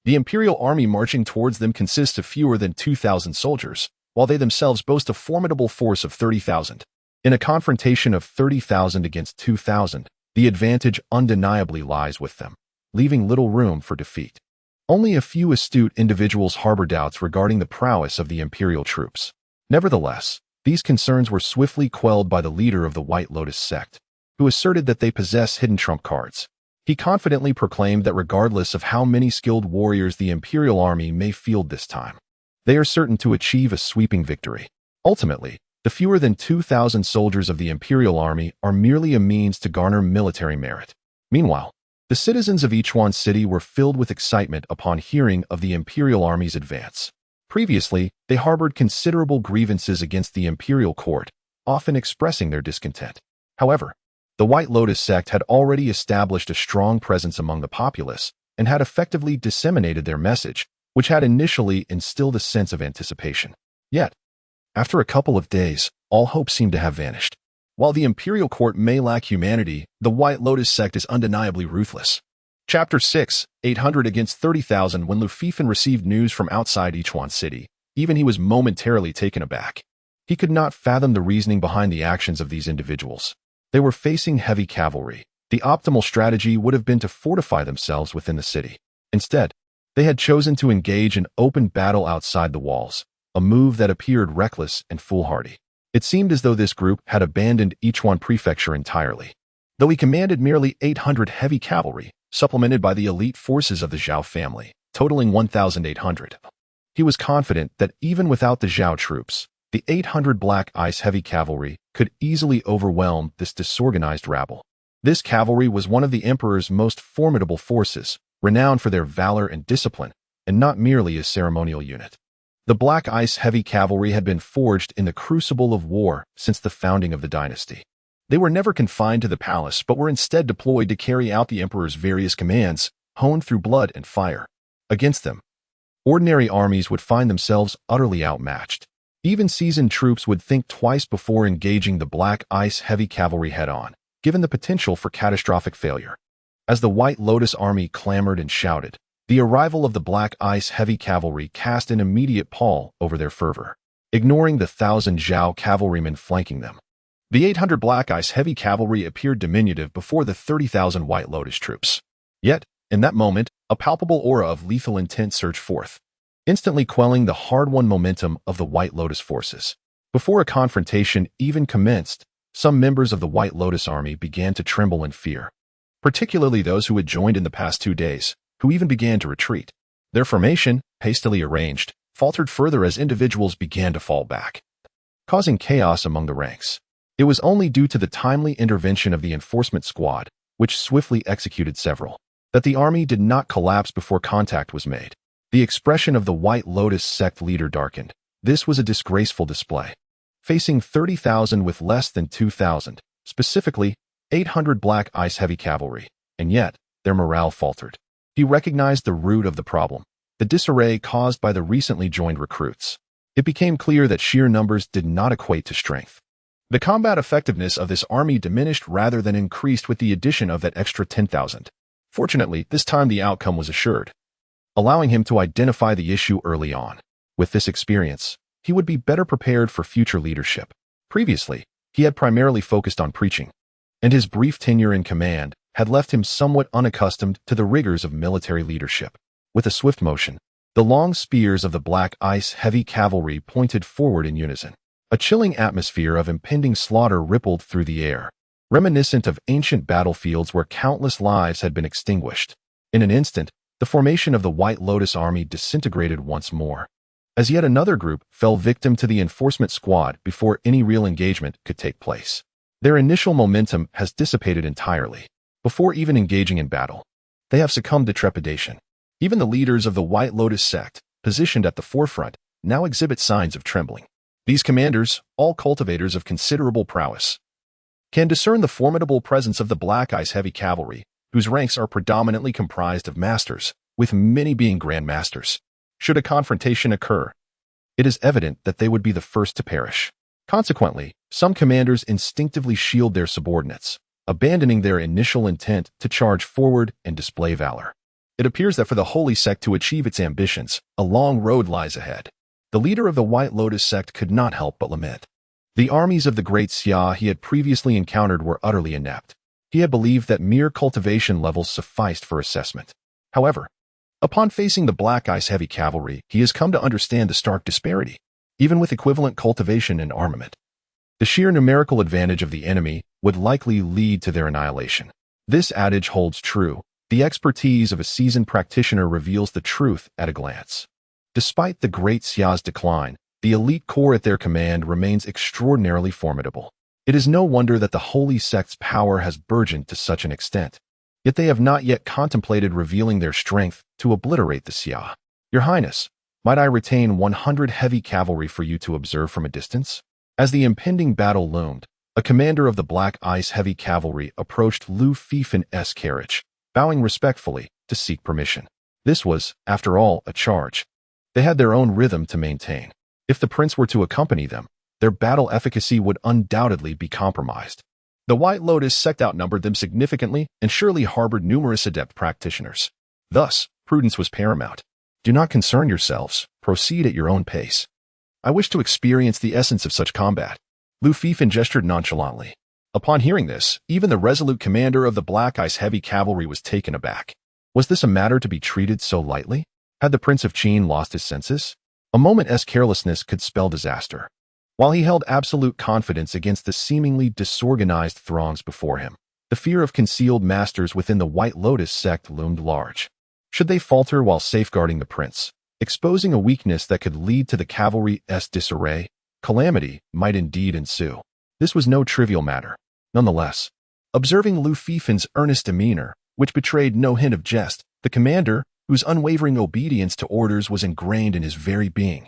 the Imperial army marching towards them consists of fewer than 2,000 soldiers, while they themselves boast a formidable force of 30,000. In a confrontation of 30,000 against 2,000, the advantage undeniably lies with them, leaving little room for defeat. Only a few astute individuals harbor doubts regarding the prowess of the Imperial troops. Nevertheless, these concerns were swiftly quelled by the leader of the White Lotus sect, who asserted that they possess hidden trump cards. He confidently proclaimed that regardless of how many skilled warriors the Imperial army may field this time, they are certain to achieve a sweeping victory. Ultimately, the fewer than 2,000 soldiers of the Imperial army are merely a means to garner military merit. Meanwhile, the citizens of Ichuan City were filled with excitement upon hearing of the Imperial army's advance. Previously, they harbored considerable grievances against the Imperial court, often expressing their discontent. However, the White Lotus sect had already established a strong presence among the populace and had effectively disseminated their message, which had initially instilled a sense of anticipation. Yet, after a couple of days, all hope seemed to have vanished. While the Imperial court may lack humanity, the White Lotus sect is undeniably ruthless. Chapter 6, 800 against 30,000. When Lu Fifin received news from outside Ichuan City, even he was momentarily taken aback. He could not fathom the reasoning behind the actions of these individuals. They were facing heavy cavalry. The optimal strategy would have been to fortify themselves within the city. Instead, they had chosen to engage in open battle outside the walls, a move that appeared reckless and foolhardy. It seemed as though this group had abandoned Ichuan Prefecture entirely. Though he commanded merely 800 heavy cavalry, supplemented by the elite forces of the Zhao family, totaling 1,800, he was confident that even without the Zhao troops, the 800 Black Ice heavy cavalry could easily overwhelm this disorganized rabble. This cavalry was one of the Emperor's most formidable forces, renowned for their valor and discipline, and not merely a ceremonial unit. The Black Ice heavy cavalry had been forged in the crucible of war since the founding of the dynasty. They were never confined to the palace but were instead deployed to carry out the Emperor's various commands, honed through blood and fire. Against them, ordinary armies would find themselves utterly outmatched. Even seasoned troops would think twice before engaging the Black Ice heavy cavalry head-on, given the potential for catastrophic failure. As the White Lotus army clamored and shouted, the arrival of the Black Ice heavy cavalry cast an immediate pall over their fervor, ignoring the 1,000 Zhao cavalrymen flanking them. The 800 Black Ice heavy cavalry appeared diminutive before the 30,000 White Lotus troops. Yet, in that moment, a palpable aura of lethal intent surged forth, instantly quelling the hard-won momentum of the White Lotus forces. Before a confrontation even commenced, some members of the White Lotus army began to tremble in fear, particularly those who had joined in the past 2 days, who even began to retreat. Their formation, hastily arranged, faltered further as individuals began to fall back, causing chaos among the ranks. It was only due to the timely intervention of the enforcement squad, which swiftly executed several, that the army did not collapse before contact was made. The expression of the White Lotus sect leader darkened. This was a disgraceful display. Facing 30,000 with less than 2,000, specifically 800 Black Ice heavy cavalry, and yet their morale faltered. He recognized the root of the problem, the disarray caused by the recently joined recruits. It became clear that sheer numbers did not equate to strength. The combat effectiveness of this army diminished rather than increased with the addition of that extra 10,000. Fortunately, this time the outcome was assured, allowing him to identify the issue early on. With this experience, he would be better prepared for future leadership. Previously, he had primarily focused on preaching, and his brief tenure in command had left him somewhat unaccustomed to the rigors of military leadership. With a swift motion, the long spears of the Black Ice heavy cavalry pointed forward in unison. A chilling atmosphere of impending slaughter rippled through the air, reminiscent of ancient battlefields where countless lives had been extinguished. In an instant, The formation of the White Lotus Army disintegrated once more, as yet another group fell victim to the enforcement squad before any real engagement could take place. Their initial momentum has dissipated entirely. Before even engaging in battle, they have succumbed to trepidation. Even the leaders of the White Lotus sect, positioned at the forefront, now exhibit signs of trembling. These commanders, all cultivators of considerable prowess, can discern the formidable presence of the Black Ice Heavy Cavalry, whose ranks are predominantly comprised of masters, with many being Grand Masters. Should a confrontation occur, it is evident that they would be the first to perish. Consequently, some commanders instinctively shield their subordinates, abandoning their initial intent to charge forward and display valor. It appears that for the Holy Sect to achieve its ambitions, a long road lies ahead. The leader of the White Lotus sect could not help but lament. The armies of the Great Xia he had previously encountered were utterly inept. He had believed that mere cultivation levels sufficed for assessment. However, upon facing the Black Ice Heavy Cavalry, he has come to understand the stark disparity, even with equivalent cultivation and armament. The sheer numerical advantage of the enemy would likely lead to their annihilation. This adage holds true. The expertise of a seasoned practitioner reveals the truth at a glance. Despite the Great Xia's decline, the elite corps at their command remains extraordinarily formidable. It is no wonder that the Holy Sect's power has burgeoned to such an extent. Yet they have not yet contemplated revealing their strength to obliterate the Xia. Your Highness, might I retain 100 heavy cavalry for you to observe from a distance? As the impending battle loomed, a commander of the Black Ice Heavy Cavalry approached Lu Fifin's carriage, bowing respectfully to seek permission. This was, after all, a charge. They had their own rhythm to maintain. If the prince were to accompany them, their battle efficacy would undoubtedly be compromised. The White Lotus sect outnumbered them significantly and surely harbored numerous adept practitioners. Thus, prudence was paramount. Do not concern yourselves. Proceed at your own pace. I wish to experience the essence of such combat. Lu Fifin gestured nonchalantly. Upon hearing this, even the resolute commander of the Black Ice Heavy Cavalry was taken aback. Was this a matter to be treated so lightly? Had the Prince of Qin lost his senses? A moment's carelessness could spell disaster. While he held absolute confidence against the seemingly disorganized throngs before him, the fear of concealed masters within the White Lotus sect loomed large. Should they falter while safeguarding the prince, exposing a weakness that could lead to the cavalry's disarray, calamity might indeed ensue. This was no trivial matter. Nonetheless, observing Lu Fifin's earnest demeanor, which betrayed no hint of jest, the commander, whose unwavering obedience to orders was ingrained in his very being,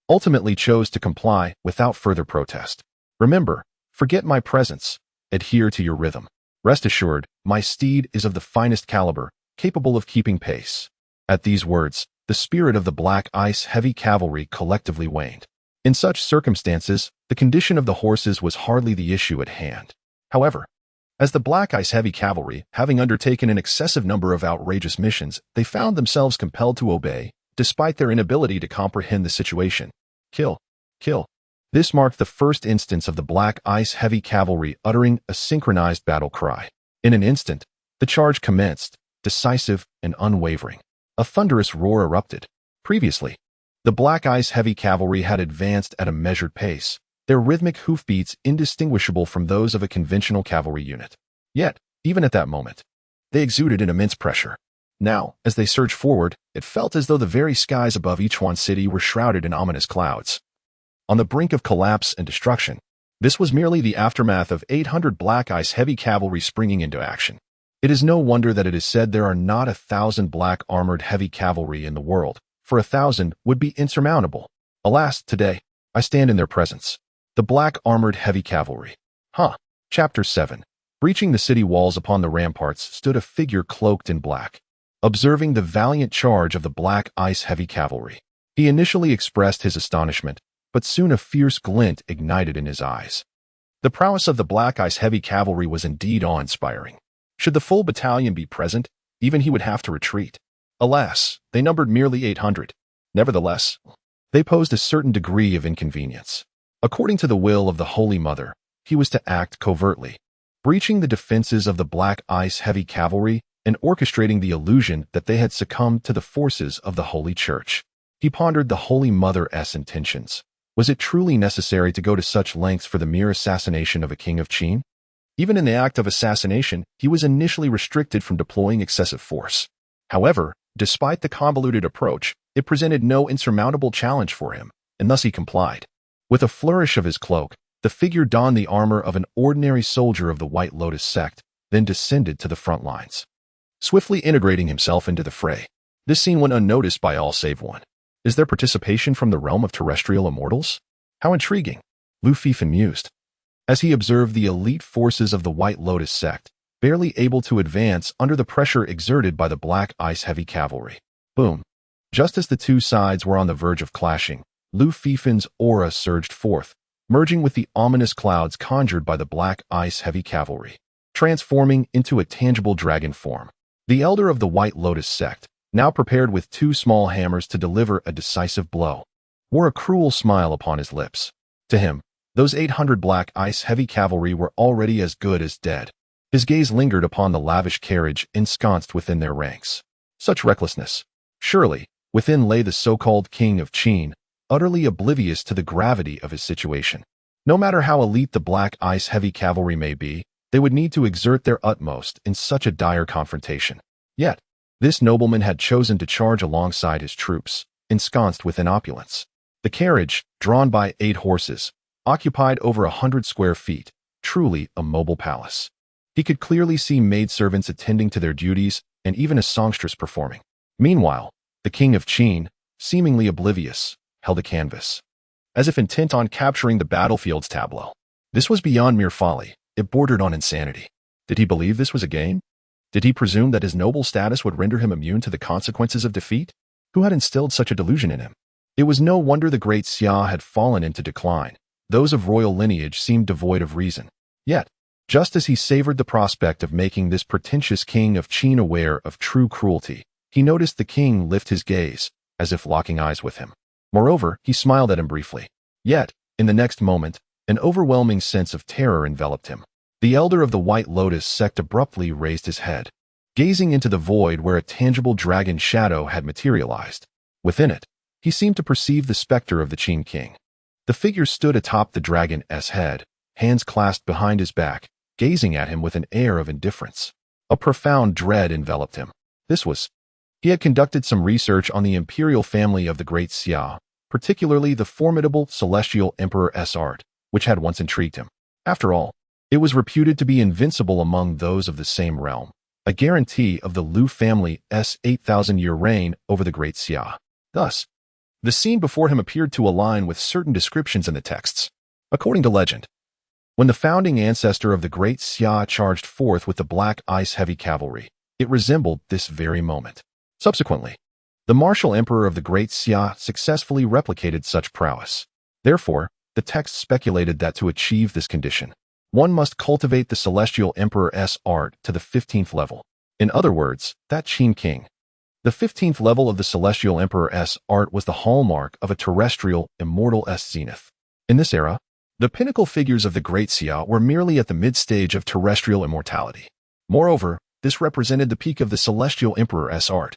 ultimately chose to comply without further protest. Remember, forget my presence, adhere to your rhythm. Rest assured, my steed is of the finest caliber, capable of keeping pace. At these words, the spirit of the Black Ice Heavy Cavalry collectively waned. In such circumstances, the condition of the horses was hardly the issue at hand. However, as the Black Ice Heavy Cavalry, having undertaken an excessive number of outrageous missions, they found themselves compelled to obey, despite their inability to comprehend the situation. Kill. Kill. This marked the first instance of the Black Ice Heavy Cavalry uttering a synchronized battle cry. In an instant, the charge commenced, decisive and unwavering. A thunderous roar erupted. Previously, the Black Ice Heavy Cavalry had advanced at a measured pace, their rhythmic hoofbeats indistinguishable from those of a conventional cavalry unit. Yet, even at that moment, they exuded an immense pressure. Now, as they surged forward, it felt as though the very skies above Ichuan City were shrouded in ominous clouds. On the brink of collapse and destruction, this was merely the aftermath of 800 Black Ice Heavy Cavalry springing into action. It is no wonder that it is said there are not 1,000 black armored heavy cavalry in the world, for 1,000 would be insurmountable. Alas, today, I stand in their presence. The Black Armored Heavy Cavalry. Chapter 7. Breaching the city walls upon the ramparts stood a figure cloaked in black. Observing the valiant charge of the Black Ice Heavy Cavalry, he initially expressed his astonishment, but soon a fierce glint ignited in his eyes. The prowess of the Black Ice Heavy Cavalry was indeed awe-inspiring. Should the full battalion be present, even he would have to retreat. Alas, they numbered merely 800. Nevertheless, they posed a certain degree of inconvenience. According to the will of the Holy Mother, he was to act covertly, breaching the defenses of the Black Ice Heavy Cavalry and orchestrating the illusion that they had succumbed to the forces of the Holy Church. He pondered the Holy Mother's intentions. Was it truly necessary to go to such lengths for the mere assassination of a king of Qin? Even in the act of assassination, he was initially restricted from deploying excessive force. However, Despite the convoluted approach, it presented no insurmountable challenge for him, and thus he complied. With a flourish of his cloak, the figure donned the armor of an ordinary soldier of the White Lotus sect, then descended to the front lines, swiftly integrating himself into the fray. This scene went unnoticed by all save one. Is there participation from the realm of terrestrial immortals? How intriguing, Lu Fifan mused, as he observed the elite forces of the White Lotus sect, barely able to advance under the pressure exerted by the Black Ice heavy cavalry. Boom. Just as the two sides were on the verge of clashing, Lu Fifan's aura surged forth, merging with the ominous clouds conjured by the Black Ice heavy cavalry, transforming into a tangible dragon form. The elder of the White Lotus sect, now prepared with two small hammers to deliver a decisive blow, wore a cruel smile upon his lips. To him, those 800 Black Ice heavy cavalry were already as good as dead. His gaze lingered upon the lavish carriage ensconced within their ranks. Such recklessness. Surely, within lay the so-called King of Qin, utterly oblivious to the gravity of his situation. No matter how elite the Black Ice heavy cavalry may be, they would need to exert their utmost in such a dire confrontation. Yet, this nobleman had chosen to charge alongside his troops, ensconced within opulence. The carriage, drawn by 8 horses, occupied over 100 square feet, truly a mobile palace. He could clearly see maidservants attending to their duties and even a songstress performing. Meanwhile, the King of Qin, seemingly oblivious, held a canvas, as if intent on capturing the battlefield's tableau. This was beyond mere folly. It bordered on insanity. Did he believe this was a game? Did he presume that his noble status would render him immune to the consequences of defeat? Who had instilled such a delusion in him? It was no wonder the great Xia had fallen into decline. Those of royal lineage seemed devoid of reason. Yet, just as he savored the prospect of making this pretentious King of Qin aware of true cruelty, he noticed the king lift his gaze, as if locking eyes with him. Moreover, he smiled at him briefly. Yet, in the next moment, an overwhelming sense of terror enveloped him. The elder of the White Lotus sect abruptly raised his head, gazing into the void where a tangible dragon shadow had materialized. Within it, he seemed to perceive the specter of the Qin king. The figure stood atop the dragon's head, hands clasped behind his back, gazing at him with an air of indifference. A profound dread enveloped him. He had conducted some research on the imperial family of the Great Xia, particularly the formidable celestial Emperor Sart, which had once intrigued him. After all, it was reputed to be invincible among those of the same realm, a guarantee of the Lu family's 8,000-year reign over the Great Xia. Thus, the scene before him appeared to align with certain descriptions in the texts. According to legend, when the founding ancestor of the Great Xia charged forth with the Black Ice heavy cavalry, it resembled this very moment. Subsequently, the martial emperor of the Great Xia successfully replicated such prowess. Therefore, the text speculated that to achieve this condition, one must cultivate the celestial emperor's art to the 15th level. In other words, that Qin king. The 15th level of the celestial emperor's art was the hallmark of a terrestrial, immortal-esque zenith. In this era, the pinnacle figures of the Great Xia were merely at the mid-stage of terrestrial immortality. Moreover, this represented the peak of the celestial emperor's art.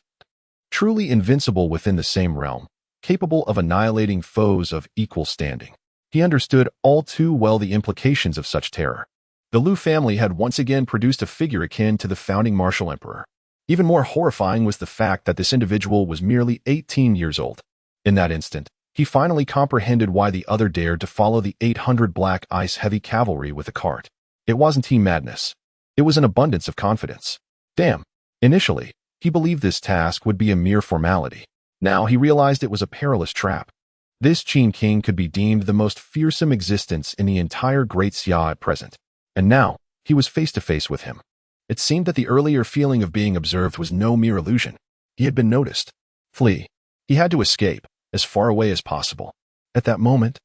Truly invincible within the same realm, capable of annihilating foes of equal standing. He understood all too well the implications of such terror. The Lu family had once again produced a figure akin to the founding martial emperor. Even more horrifying was the fact that this individual was merely 18 years old. In that instant, he finally comprehended why the other dared to follow the 800 Black Ice heavy cavalry with a cart. It wasn't team madness. It was an abundance of confidence. Damn. Initially, he believed this task would be a mere formality. Now he realized it was a perilous trap. This Qin king could be deemed the most fearsome existence in the entire Great Xia at present. And now, he was face to face with him. It seemed that the earlier feeling of being observed was no mere illusion. He had been noticed. Flee. He had to escape, as far away as possible. At that moment,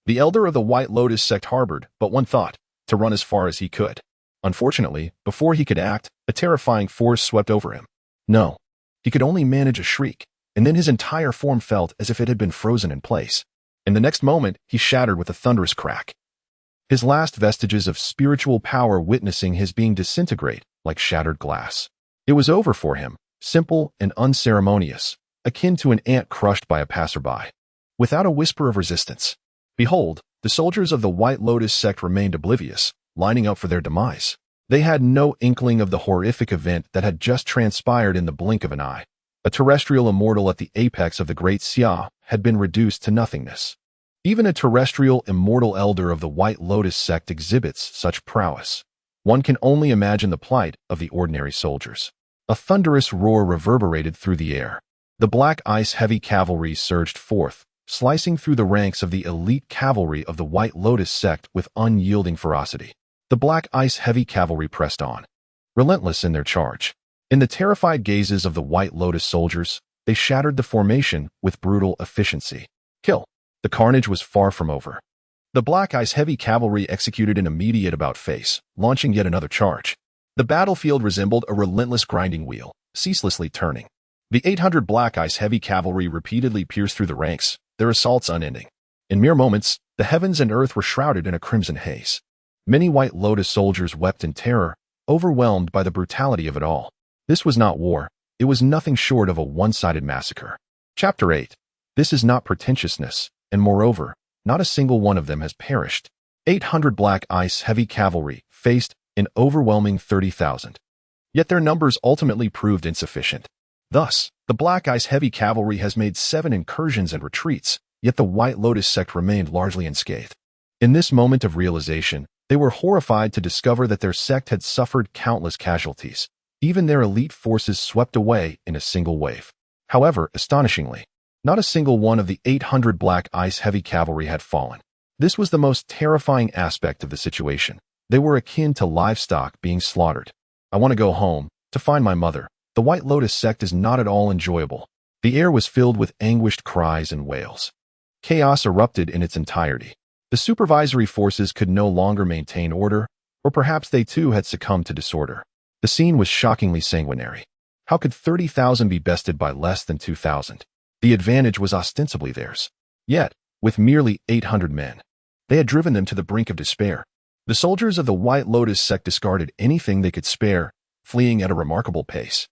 the elder of the White Lotus sect harbored but one thought, to run as far as he could. Unfortunately, before he could act, a terrifying force swept over him. No, he could only manage a shriek, and then his entire form felt as if it had been frozen in place. In the next moment, he shattered with a thunderous crack, his last vestiges of spiritual power witnessing his being disintegrate like shattered glass. It was over for him, simple and unceremonious, akin to an ant crushed by a passerby, without a whisper of resistance. Behold, the soldiers of the White Lotus sect remained oblivious, lining up for their demise. They had no inkling of the horrific event that had just transpired in the blink of an eye. A terrestrial immortal at the apex of the Great Xia had been reduced to nothingness. Even a terrestrial immortal elder of the White Lotus sect exhibits such prowess. One can only imagine the plight of the ordinary soldiers. A thunderous roar reverberated through the air. The Black Ice heavy cavalry surged forth, slicing through the ranks of the elite cavalry of the White Lotus sect with unyielding ferocity. The Black Ice heavy cavalry pressed on, relentless in their charge. In the terrified gazes of the White Lotus soldiers, they shattered the formation with brutal efficiency. Kill. The carnage was far from over. The Black Ice heavy cavalry executed an immediate about-face, launching yet another charge. The battlefield resembled a relentless grinding wheel, ceaselessly turning. The 800 Black Ice heavy cavalry repeatedly pierced through the ranks, their assaults unending. In mere moments, the heavens and earth were shrouded in a crimson haze. Many White Lotus soldiers wept in terror, overwhelmed by the brutality of it all. This was not war, it was nothing short of a one-sided massacre. Chapter 8. This is not pretentiousness, and moreover, not a single one of them has perished. 800 Black Ice heavy cavalry faced an overwhelming 30,000. Yet their numbers ultimately proved insufficient. Thus, the Black Ice heavy cavalry has made 7 incursions and retreats, yet the White Lotus sect remained largely unscathed. In this moment of realization, they were horrified to discover that their sect had suffered countless casualties, even their elite forces swept away in a single wave. However, astonishingly, not a single one of the 800 Black Ice heavy cavalry had fallen. This was the most terrifying aspect of the situation. They were akin to livestock being slaughtered. I want to go home, to find my mother. The White Lotus sect is not at all enjoyable. The air was filled with anguished cries and wails. Chaos erupted in its entirety. The supervisory forces could no longer maintain order, or perhaps they too had succumbed to disorder. The scene was shockingly sanguinary. How could 30,000 be bested by less than 2,000? The advantage was ostensibly theirs. Yet, with merely 800 men, they had driven them to the brink of despair. The soldiers of the White Lotus sect discarded anything they could spare, fleeing at a remarkable pace,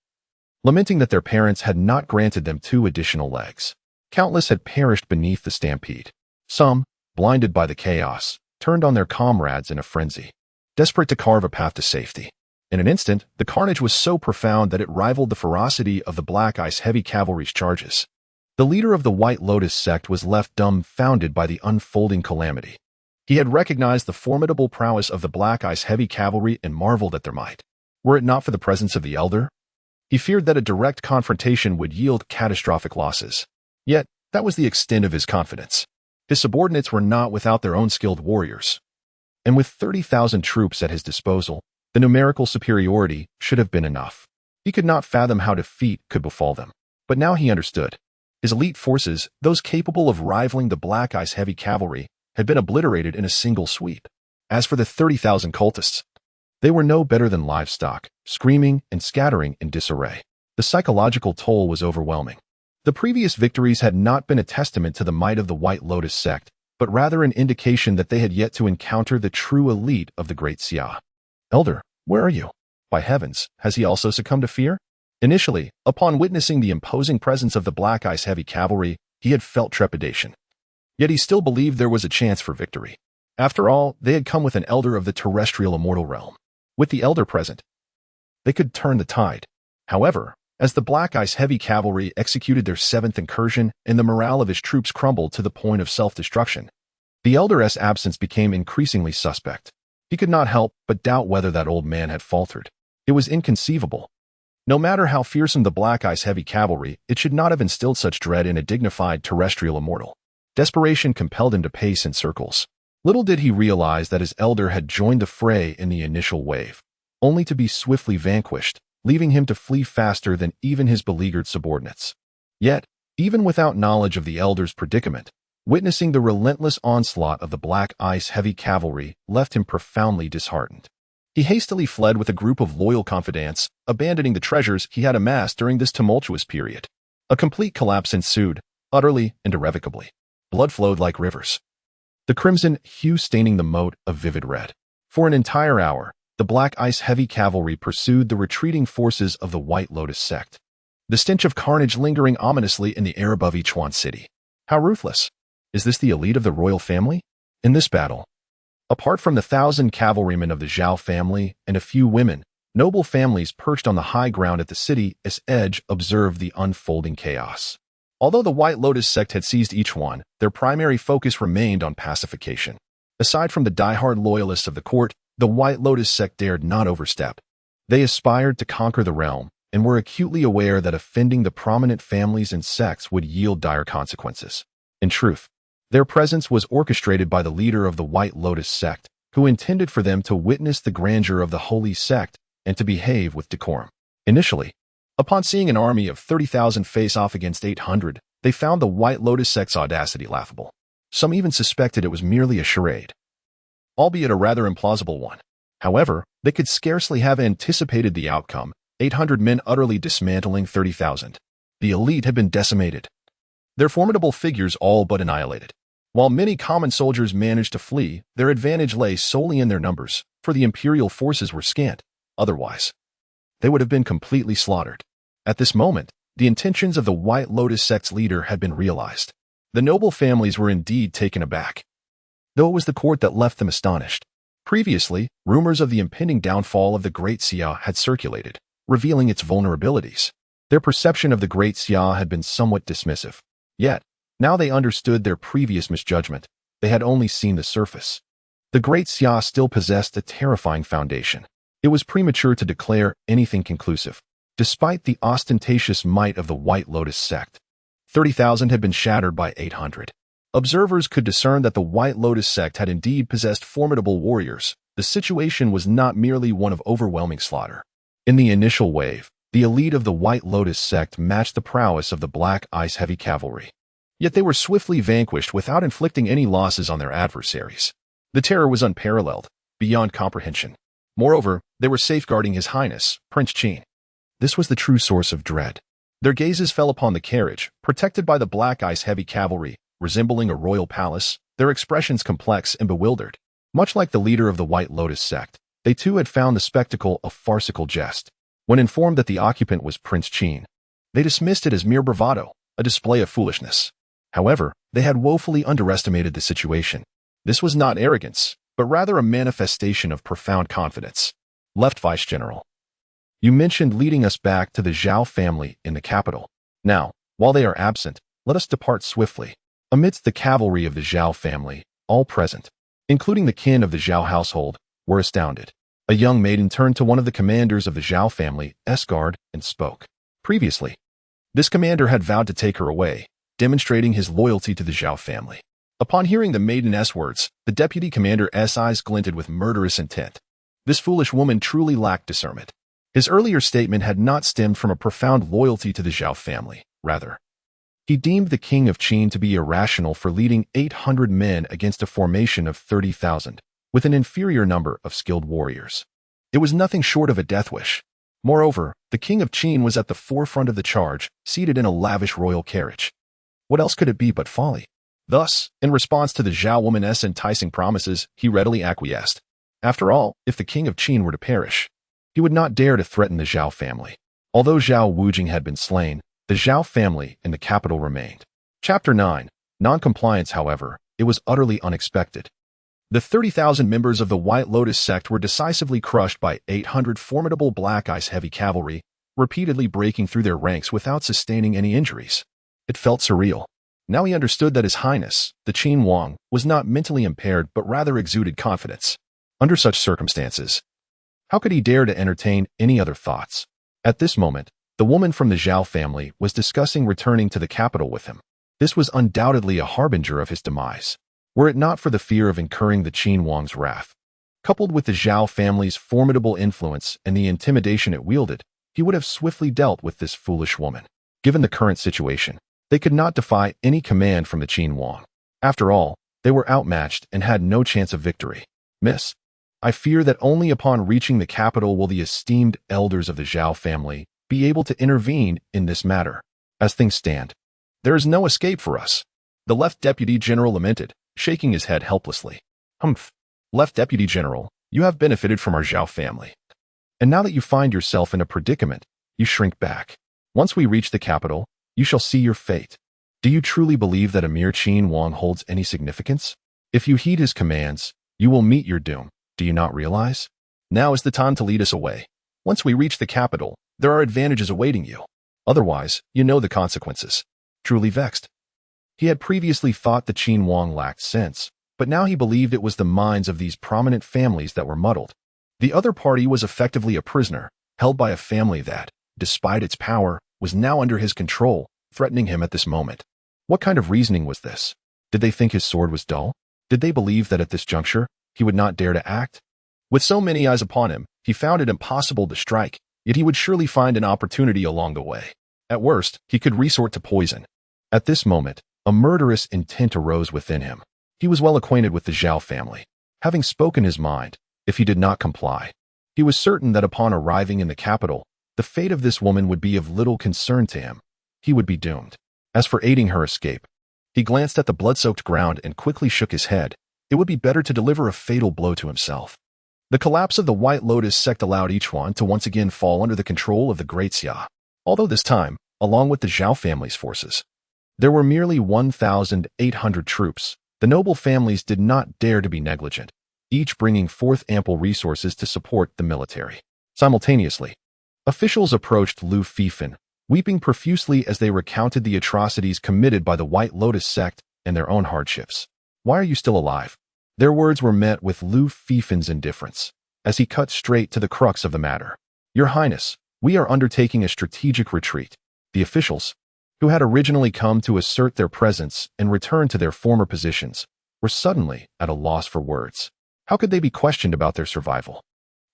lamenting that their parents had not granted them 2 additional legs. Countless had perished beneath the stampede. Some, blinded by the chaos, turned on their comrades in a frenzy, desperate to carve a path to safety. In an instant, the carnage was so profound that it rivaled the ferocity of the Black Ice heavy cavalry's charges. The leader of the White Lotus sect was left dumbfounded by the unfolding calamity. He had recognized the formidable prowess of the Black Ice heavy cavalry and marveled at their might. Were it not for the presence of the elder, he feared that a direct confrontation would yield catastrophic losses. Yet, that was the extent of his confidence. His subordinates were not without their own skilled warriors. And with 30,000 troops at his disposal, the numerical superiority should have been enough. He could not fathom how defeat could befall them. But now he understood. His elite forces, those capable of rivaling the Black Ice heavy cavalry, had been obliterated in a single sweep. As for the 30,000 cultists, they were no better than livestock, screaming and scattering in disarray. The psychological toll was overwhelming. The previous victories had not been a testament to the might of the White Lotus sect, but rather an indication that they had yet to encounter the true elite of the Great Xia. Elder, where are you? By heavens, has he also succumbed to fear? Initially, upon witnessing the imposing presence of the Black Ice heavy cavalry, he had felt trepidation. Yet he still believed there was a chance for victory. After all, they had come with an elder of the terrestrial immortal realm. With the elder present, they could turn the tide. However, as the Black Ice heavy cavalry executed their 7th incursion and the morale of his troops crumbled to the point of self-destruction, the elder's absence became increasingly suspect. He could not help but doubt whether that old man had faltered. It was inconceivable. No matter how fearsome the Black Ice heavy cavalry, it should not have instilled such dread in a dignified terrestrial immortal. Desperation compelled him to pace in circles. Little did he realize that his elder had joined the fray in the initial wave, only to be swiftly vanquished, leaving him to flee faster than even his beleaguered subordinates. Yet, even without knowledge of the elder's predicament, witnessing the relentless onslaught of the Black Ice heavy cavalry left him profoundly disheartened. He hastily fled with a group of loyal confidants, abandoning the treasures he had amassed during this tumultuous period. A complete collapse ensued, utterly and irrevocably. Blood flowed like rivers, the crimson hue staining the moat a vivid red. For an entire hour, the Black Ice heavy cavalry pursued the retreating forces of the White Lotus sect, the stench of carnage lingering ominously in the air above Yichuan City. How ruthless! Is this the elite of the royal family? In this battle, apart from the 1,000 cavalrymen of the Zhao family and a few women, Noble families perched on the high ground at the city's edge observed the unfolding chaos. Although the White Lotus sect had seized each one, their primary focus remained on pacification. Aside from the die-hard loyalists of the court, the White Lotus sect dared not overstep. They aspired to conquer the realm and were acutely aware that offending the prominent families and sects would yield dire consequences. In truth, their presence was orchestrated by the leader of the White Lotus sect, who intended for them to witness the grandeur of the holy sect and to behave with decorum. Initially, upon seeing an army of 30,000 face off against 800, they found the White Lotus sect's audacity laughable. Some even suspected it was merely a charade, albeit a rather implausible one. However, they could scarcely have anticipated the outcome, 800 men utterly dismantling 30,000. The elite had been decimated, their formidable figures all but annihilated. While many common soldiers managed to flee, their advantage lay solely in their numbers, for the imperial forces were scant. Otherwise, they would have been completely slaughtered. At this moment, the intentions of the White Lotus sect's leader had been realized. The noble families were indeed taken aback, though it was the court that left them astonished. Previously, rumors of the impending downfall of the Great Xia had circulated, revealing its vulnerabilities. Their perception of the Great Xia had been somewhat dismissive. Yet, now they understood their previous misjudgment. They had only seen the surface. The Great Xia still possessed a terrifying foundation. It was premature to declare anything conclusive. Despite the ostentatious might of the White Lotus sect, 30,000 had been shattered by 800. Observers could discern that the White Lotus sect had indeed possessed formidable warriors. The situation was not merely one of overwhelming slaughter. In the initial wave, the elite of the White Lotus sect matched the prowess of the Black Ice Heavy Cavalry. Yet they were swiftly vanquished without inflicting any losses on their adversaries. The terror was unparalleled, beyond comprehension. Moreover, they were safeguarding His Highness, Prince Qin. This was the true source of dread. Their gazes fell upon the carriage, protected by the Black Ice Heavy Cavalry, resembling a royal palace, their expressions complex and bewildered. Much like the leader of the White Lotus sect, they too had found the spectacle a farcical jest. When informed that the occupant was Prince Qin, they dismissed it as mere bravado, a display of foolishness. However, they had woefully underestimated the situation. This was not arrogance, but rather a manifestation of profound confidence. Left Vice General, you mentioned leading us back to the Zhao family in the capital. Now, while they are absent, let us depart swiftly. Amidst the cavalry of the Zhao family, all present, including the kin of the Zhao household, were astounded. A young maiden turned to one of the commanders of the Zhao family, Esgard, and spoke. Previously, this commander had vowed to take her away, demonstrating his loyalty to the Zhao family. Upon hearing the maiden's words, the deputy commander's eyes glinted with murderous intent. This foolish woman truly lacked discernment. His earlier statement had not stemmed from a profound loyalty to the Zhao family. Rather, he deemed the king of Qin to be irrational for leading 800 men against a formation of 30,000, with an inferior number of skilled warriors. It was nothing short of a death wish. Moreover, the king of Qin was at the forefront of the charge, seated in a lavish royal carriage. What else could it be but folly? Thus, in response to the Zhao woman's enticing promises, he readily acquiesced. After all, if the king of Qin were to perish, he would not dare to threaten the Zhao family. Although Zhao Wujing had been slain, the Zhao family in the capital remained. Chapter 9. Non-compliance, however, it was utterly unexpected. The 30,000 members of the White Lotus sect were decisively crushed by 800 formidable Black Ice Heavy Cavalry, repeatedly breaking through their ranks without sustaining any injuries. It felt surreal. Now he understood that His Highness, the Qin Wang, was not mentally impaired but rather exuded confidence. Under such circumstances, how could he dare to entertain any other thoughts? At this moment, the woman from the Zhao family was discussing returning to the capital with him. This was undoubtedly a harbinger of his demise, were it not for the fear of incurring the Qin Wang's wrath. Coupled with the Zhao family's formidable influence and the intimidation it wielded, he would have swiftly dealt with this foolish woman. Given the current situation, they could not defy any command from the Qin Wang. After all, they were outmatched and had no chance of victory. Miss, I fear that only upon reaching the capital will the esteemed elders of the Zhao family be able to intervene in this matter. As things stand, there is no escape for us. The Left Deputy General lamented, shaking his head helplessly. Humph. Left Deputy General, you have benefited from our Zhao family. And now that you find yourself in a predicament, you shrink back. Once we reach the capital, you shall see your fate. Do you truly believe that Emir Qin Wang holds any significance? If you heed his commands, you will meet your doom. Do you not realize? Now is the time to lead us away. Once we reach the capital, there are advantages awaiting you. Otherwise, you know the consequences. Truly vexed. He had previously thought the Qin Huang lacked sense, but now he believed it was the minds of these prominent families that were muddled. The other party was effectively a prisoner, held by a family that, despite its power, was now under his control, threatening him at this moment. What kind of reasoning was this? Did they think his sword was dull? Did they believe that at this juncture, he would not dare to act? With so many eyes upon him, he found it impossible to strike, yet he would surely find an opportunity along the way. At worst, he could resort to poison. At this moment, a murderous intent arose within him. He was well acquainted with the Zhao family. Having spoken his mind, if he did not comply, he was certain that upon arriving in the capital, the fate of this woman would be of little concern to him. He would be doomed. As for aiding her escape, he glanced at the blood-soaked ground and quickly shook his head. It would be better to deliver a fatal blow to himself. The collapse of the White Lotus sect allowed Ichuan to once again fall under the control of the Great Xia. Although this time, along with the Zhao family's forces, there were merely 1,800 troops. The noble families did not dare to be negligent, each bringing forth ample resources to support the military. Simultaneously, officials approached Lu Fifan, weeping profusely as they recounted the atrocities committed by the White Lotus sect and their own hardships. Why are you still alive? Their words were met with Lu Fifan's indifference, as he cut straight to the crux of the matter. Your Highness, we are undertaking a strategic retreat. The officials, who had originally come to assert their presence and return to their former positions, were suddenly at a loss for words. How could they be questioned about their survival?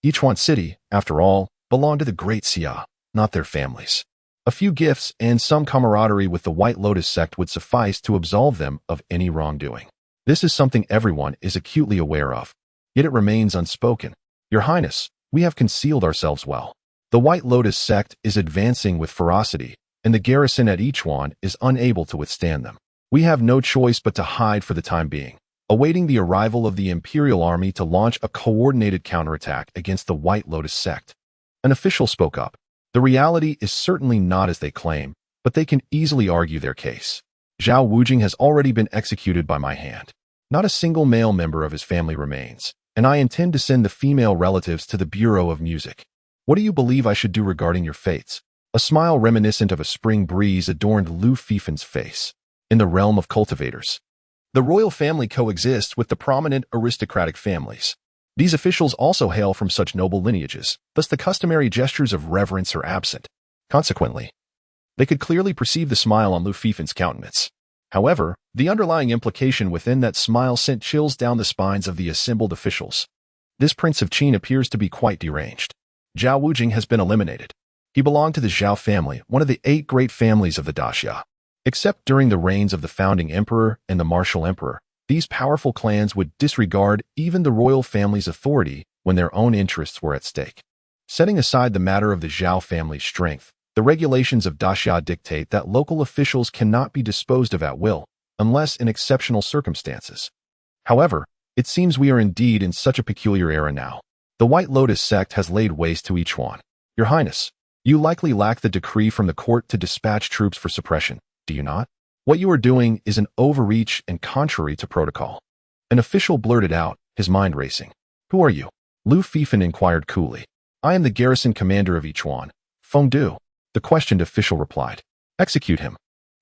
Ichuan City, after all, belonged to the Great Xia, not their families. A few gifts and some camaraderie with the White Lotus sect would suffice to absolve them of any wrongdoing. This is something everyone is acutely aware of, yet it remains unspoken. Your Highness, we have concealed ourselves well. The White Lotus sect is advancing with ferocity, and the garrison at Ichuan is unable to withstand them. We have no choice but to hide for the time being, awaiting the arrival of the Imperial Army to launch a coordinated counterattack against the White Lotus sect. An official spoke up. The reality is certainly not as they claim, but they can easily argue their case. Zhao Wujing has already been executed by my hand. Not a single male member of his family remains, and I intend to send the female relatives to the Bureau of Music. What do you believe I should do regarding your fates? A smile reminiscent of a spring breeze adorned Lu Fifan's face. In the realm of cultivators, the royal family coexists with the prominent aristocratic families. These officials also hail from such noble lineages, thus the customary gestures of reverence are absent. Consequently, they could clearly perceive the smile on Lu Fifan's countenance. However, the underlying implication within that smile sent chills down the spines of the assembled officials. This Prince of Qin appears to be quite deranged. Zhao Wujing has been eliminated. He belonged to the Zhao family, one of the 8 great families of the Daxia. Except during the reigns of the founding emperor and the martial emperor, these powerful clans would disregard even the royal family's authority when their own interests were at stake. Setting aside the matter of the Zhao family's strength, the regulations of Daxia dictate that local officials cannot be disposed of at will, unless in exceptional circumstances. However, it seems we are indeed in such a peculiar era now. The White Lotus sect has laid waste to Ichuan. Your Highness, you likely lack the decree from the court to dispatch troops for suppression, do you not? What you are doing is an overreach and contrary to protocol. An official blurted out, his mind racing. Who are you? Lu Fifan inquired coolly. I am the garrison commander of Ichuan, Fengdu. The questioned official replied. Execute him.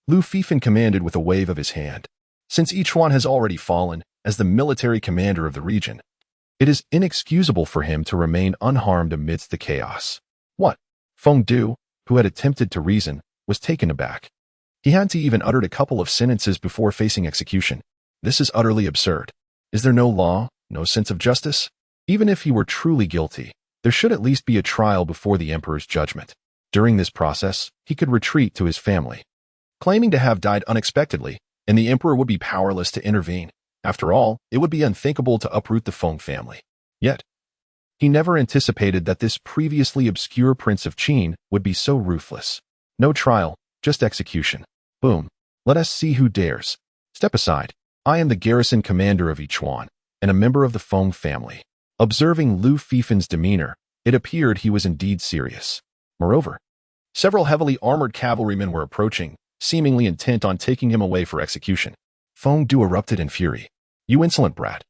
Lu Fifan commanded with a wave of his hand. Since Ichuan has already fallen as the military commander of the region, it is inexcusable for him to remain unharmed amidst the chaos. What? Fengdu, who had attempted to reason, was taken aback. He hadn't even uttered a couple of sentences before facing execution. This is utterly absurd. Is there no law, no sense of justice? Even if he were truly guilty, there should at least be a trial before the emperor's judgment. During this process, he could retreat to his family, claiming to have died unexpectedly, and the emperor would be powerless to intervene. After all, it would be unthinkable to uproot the Feng family. Yet, he never anticipated that this previously obscure Prince of Qin would be so ruthless. No trial, just execution. Boom. Let us see who dares. Step aside. I am the garrison commander of Ichuan, and a member of the Feng family. Observing Lu Fifan's demeanor, it appeared he was indeed serious. Moreover, several heavily armored cavalrymen were approaching, seemingly intent on taking him away for execution. Fengdu erupted in fury. You insolent brat.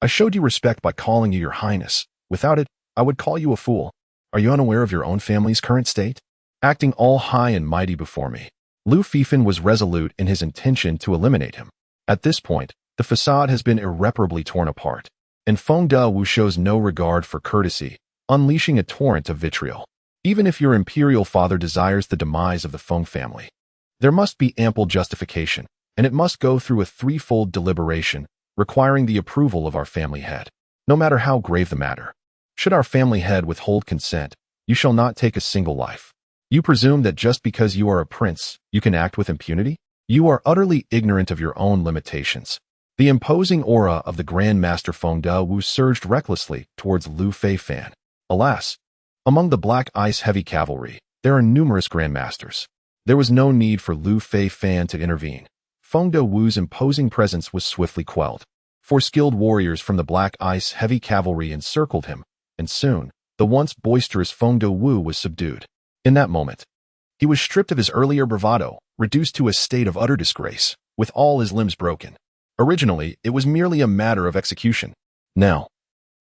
I showed you respect by calling you your highness. Without it, I would call you a fool. Are you unaware of your own family's current state? Acting all high and mighty before me, Lu Fifan was resolute in his intention to eliminate him. At this point, the facade has been irreparably torn apart, and Feng Dewu shows no regard for courtesy, unleashing a torrent of vitriol. Even if your imperial father desires the demise of the Feng family, there must be ample justification, and it must go through a threefold deliberation, requiring the approval of our family head, no matter how grave the matter. Should our family head withhold consent, you shall not take a single life. You presume that just because you are a prince, you can act with impunity? You are utterly ignorant of your own limitations. The imposing aura of the Grand Master Feng Dewu surged recklessly towards Lu Feifan. Alas, among the Black Ice Heavy Cavalry, there are numerous Grandmasters. There was no need for Lu Feifan to intervene. Feng Dewu's imposing presence was swiftly quelled. 4 skilled warriors from the Black Ice Heavy Cavalry encircled him, and soon, the once boisterous Feng Dewu was subdued. In that moment, he was stripped of his earlier bravado, reduced to a state of utter disgrace, with all his limbs broken. Originally, it was merely a matter of execution. Now,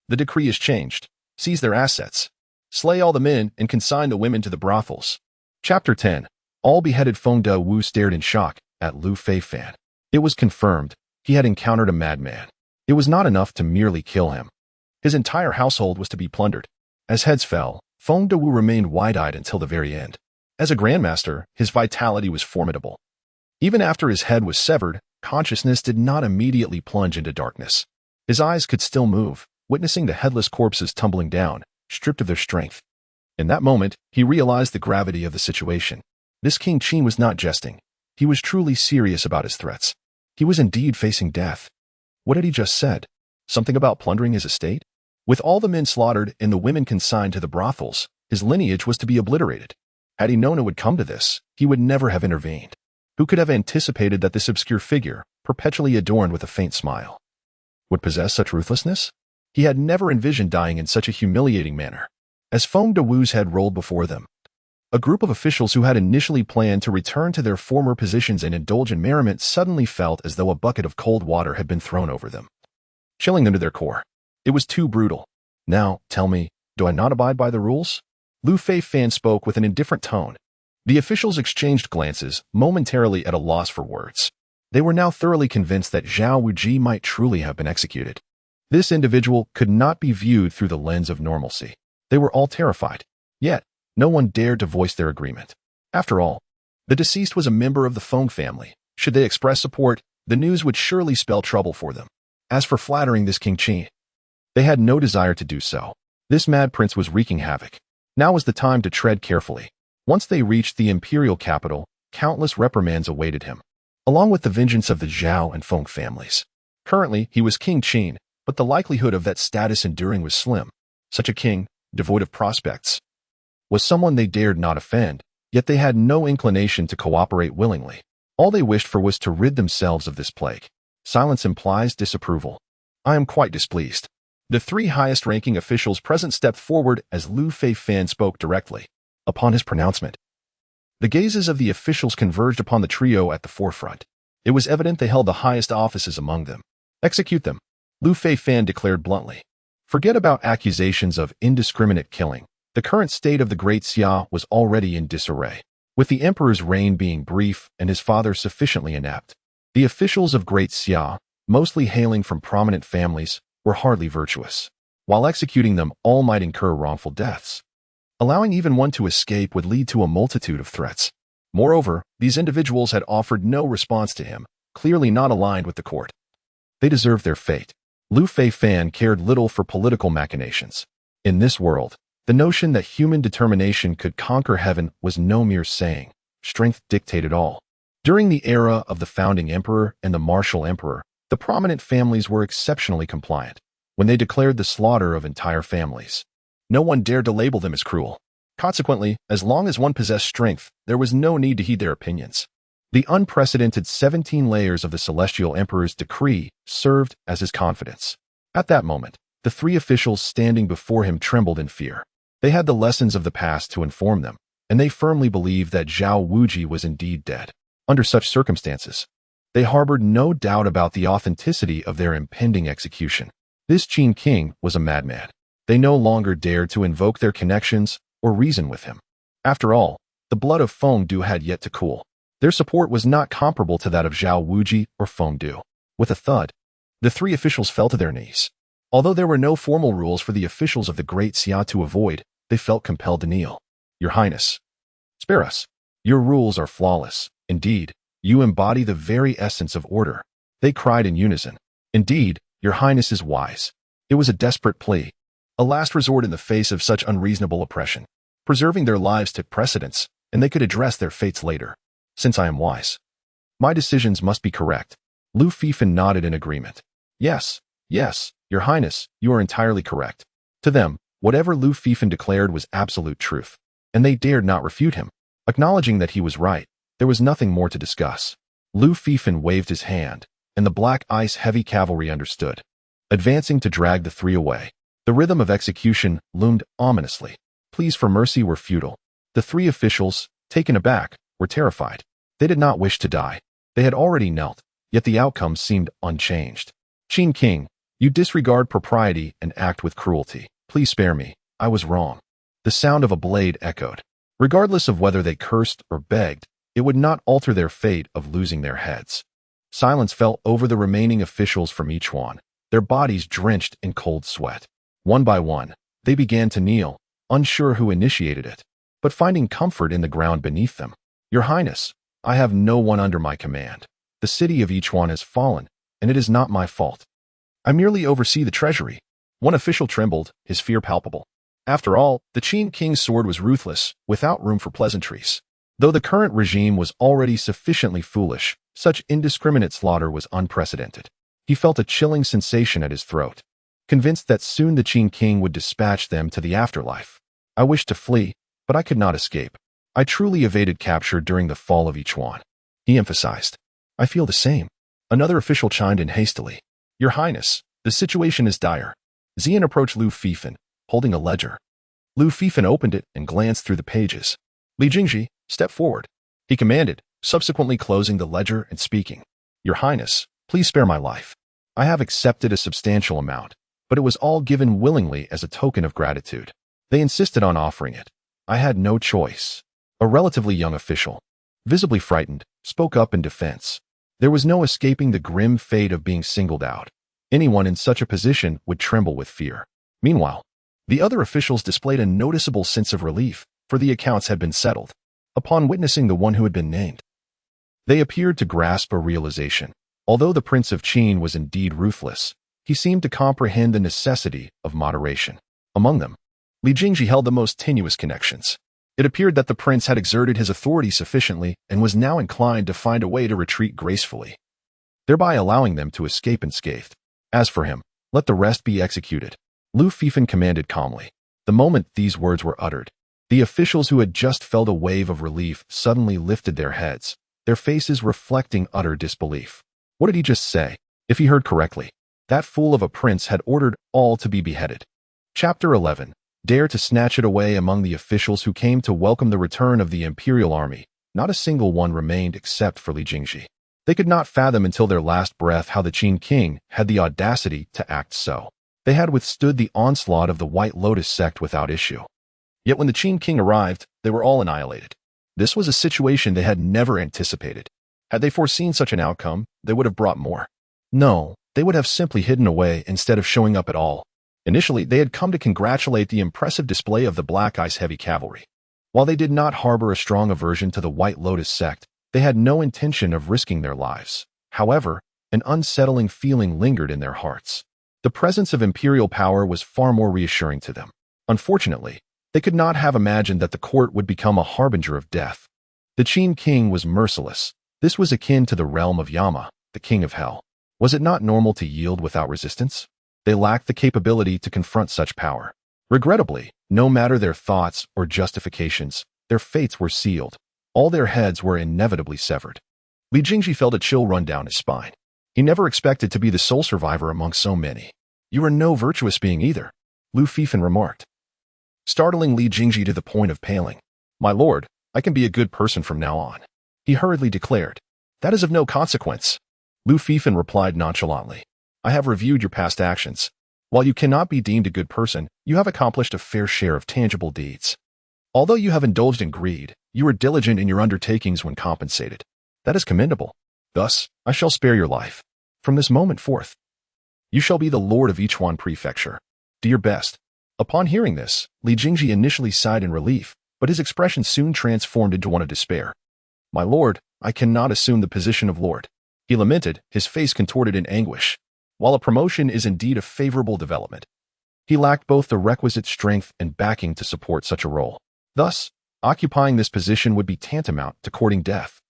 the decree is changed. Seize their assets. Slay all the men and consign the women to the brothels. Chapter 10. All beheaded Feng Dewu stared in shock at Lu Feifan. It was confirmed he had encountered a madman. It was not enough to merely kill him. His entire household was to be plundered. As heads fell, Feng Dewu remained wide-eyed until the very end. As a grandmaster, his vitality was formidable. Even after his head was severed, consciousness did not immediately plunge into darkness. His eyes could still move, witnessing the headless corpses tumbling down, stripped of their strength. In that moment, he realized the gravity of the situation. This King Qin was not jesting. He was truly serious about his threats. He was indeed facing death. What had he just said? Something about plundering his estate? With all the men slaughtered and the women consigned to the brothels, his lineage was to be obliterated. Had he known it would come to this, he would never have intervened. Who could have anticipated that this obscure figure, perpetually adorned with a faint smile, would possess such ruthlessness? He had never envisioned dying in such a humiliating manner. As Feng Dewu's head rolled before them, a group of officials who had initially planned to return to their former positions and indulge in merriment suddenly felt as though a bucket of cold water had been thrown over them, chilling them to their core. It was too brutal. Now, tell me, do I not abide by the rules? Lu Feifan spoke with an indifferent tone. The officials exchanged glances, momentarily at a loss for words. They were now thoroughly convinced that Zhao Wuji might truly have been executed. This individual could not be viewed through the lens of normalcy. They were all terrified. Yet, no one dared to voice their agreement. After all, the deceased was a member of the Feng family. Should they express support, the news would surely spell trouble for them. As for flattering this King Qin, they had no desire to do so. This mad prince was wreaking havoc. Now was the time to tread carefully. Once they reached the imperial capital, countless reprimands awaited him, along with the vengeance of the Zhao and Feng families. Currently, he was King Qin, but the likelihood of that status enduring was slim. Such a king, devoid of prospects, was someone they dared not offend, yet they had no inclination to cooperate willingly. All they wished for was to rid themselves of this plague. Silence implies disapproval. I am quite displeased. The 3 highest-ranking officials present stepped forward as Lu Feifan spoke directly. Upon his pronouncement, the gazes of the officials converged upon the trio at the forefront. It was evident they held the highest offices among them. Execute them, Lu Feifan declared bluntly. Forget about accusations of indiscriminate killing. The current state of the Great Xia was already in disarray, with the emperor's reign being brief and his father sufficiently inept. The officials of Great Xia, mostly hailing from prominent families, were hardly virtuous. While executing them, all might incur wrongful deaths. Allowing even one to escape would lead to a multitude of threats. Moreover, these individuals had offered no response to him, clearly not aligned with the court. They deserved their fate. Lu Feifan cared little for political machinations. In this world, the notion that human determination could conquer heaven was no mere saying. Strength dictated all. During the era of the founding emperor and the martial emperor, the prominent families were exceptionally compliant. When they declared the slaughter of entire families, no one dared to label them as cruel. Consequently, as long as one possessed strength, there was no need to heed their opinions. The unprecedented 17 layers of the Celestial Emperor's decree served as his confidence. At that moment, the 3 officials standing before him trembled in fear. They had the lessons of the past to inform them, and they firmly believed that Zhao Wuji was indeed dead. Under such circumstances, they harbored no doubt about the authenticity of their impending execution. This Qin king was a madman. They no longer dared to invoke their connections or reason with him. After all, the blood of Fengdu had yet to cool. Their support was not comparable to that of Zhao Wuji or Fengdu. With a thud, the three officials fell to their knees. Although there were no formal rules for the officials of the Great Xia to avoid, they felt compelled to kneel. Your Highness, spare us. Your rules are flawless. Indeed, you embody the very essence of order. They cried in unison. Indeed, Your Highness is wise. It was a desperate plea, a last resort in the face of such unreasonable oppression. Preserving their lives took precedence, and they could address their fates later. Since I am wise, my decisions must be correct. Lu Fifan nodded in agreement. Yes, Your Highness, you are entirely correct. To them, whatever Lu Fifan declared was absolute truth, and they dared not refute him. Acknowledging that he was right, there was nothing more to discuss. Lu Fifan waved his hand, and the black ice heavy cavalry understood, advancing to drag the three away. The rhythm of execution loomed ominously. Pleas for mercy were futile. The three officials, taken aback, were terrified. They did not wish to die. They had already knelt, yet the outcome seemed unchanged. Qin King, you disregard propriety and act with cruelty. Please spare me. I was wrong. The sound of a blade echoed. Regardless of whether they cursed or begged, it would not alter their fate of losing their heads. Silence fell over the remaining officials from Yichuan, their bodies drenched in cold sweat. One by one, they began to kneel, unsure who initiated it, but finding comfort in the ground beneath them. Your Highness, I have no one under my command. The city of Yichuan has fallen, and it is not my fault. I merely oversee the treasury. One official trembled, his fear palpable. After all, the Qin King's sword was ruthless, without room for pleasantries. Though the current regime was already sufficiently foolish, such indiscriminate slaughter was unprecedented. He felt a chilling sensation at his throat, convinced that soon the Qin King would dispatch them to the afterlife. I wished to flee, but I could not escape. I truly evaded capture during the fall of Yichuan. He emphasized. I feel the same. Another official chimed in hastily. Your Highness, the situation is dire. Xian approached Lu Fifan, holding a ledger. Lu Fifan opened it and glanced through the pages. Li Jingji, step forward, he commanded, subsequently closing the ledger and speaking. Your Highness, please spare my life. I have accepted a substantial amount, but it was all given willingly as a token of gratitude. They insisted on offering it. I had no choice. A relatively young official, visibly frightened, spoke up in defense. There was no escaping the grim fate of being singled out. Anyone in such a position would tremble with fear. Meanwhile, the other officials displayed a noticeable sense of relief, for the accounts had been settled. Upon witnessing the one who had been named, they appeared to grasp a realization. Although the Prince of Qin was indeed ruthless, he seemed to comprehend the necessity of moderation. Among them, Li Jingji held the most tenuous connections. It appeared that the prince had exerted his authority sufficiently and was now inclined to find a way to retreat gracefully, thereby allowing them to escape unscathed. As for him, let the rest be executed. Lu Fifan commanded calmly. The moment these words were uttered, the officials who had just felt a wave of relief suddenly lifted their heads, their faces reflecting utter disbelief. What did he just say? If he heard correctly, that fool of a prince had ordered all to be beheaded. Chapter 11. Dare to snatch it away. Among the officials who came to welcome the return of the imperial army, not a single one remained except for Li Jingji. They could not fathom until their last breath how the Qin King had the audacity to act so. They had withstood the onslaught of the White Lotus sect without issue. Yet when the Qin King arrived, they were all annihilated. This was a situation they had never anticipated. Had they foreseen such an outcome, they would have brought more. No, they would have simply hidden away instead of showing up at all. Initially, they had come to congratulate the impressive display of the Black Ice Heavy Cavalry. While they did not harbor a strong aversion to the White Lotus sect, they had no intention of risking their lives. However, an unsettling feeling lingered in their hearts. The presence of imperial power was far more reassuring to them. Unfortunately, they could not have imagined that the court would become a harbinger of death. The Qin King was merciless. This was akin to the realm of Yama, the king of hell. Was it not normal to yield without resistance? They lacked the capability to confront such power. Regrettably, no matter their thoughts or justifications, their fates were sealed. All their heads were inevitably severed. Li Jingji felt a chill run down his spine. He never expected to be the sole survivor among so many. You are no virtuous being either, Lu Fifan remarked, startling Li Jingji to the point of paling. My lord, I can be a good person from now on, he hurriedly declared. That is of no consequence, Lu Fifan replied nonchalantly. I have reviewed your past actions. While you cannot be deemed a good person, you have accomplished a fair share of tangible deeds. Although you have indulged in greed, you are diligent in your undertakings when compensated. That is commendable. Thus, I shall spare your life. From this moment forth, you shall be the lord of Yichuan Prefecture. Do your best." Upon hearing this, Li Jingji initially sighed in relief, but his expression soon transformed into one of despair. "My lord, I cannot assume the position of lord," he lamented, his face contorted in anguish. While a promotion is indeed a favorable development, he lacked both the requisite strength and backing to support such a role. Thus, occupying this position would be tantamount to courting death.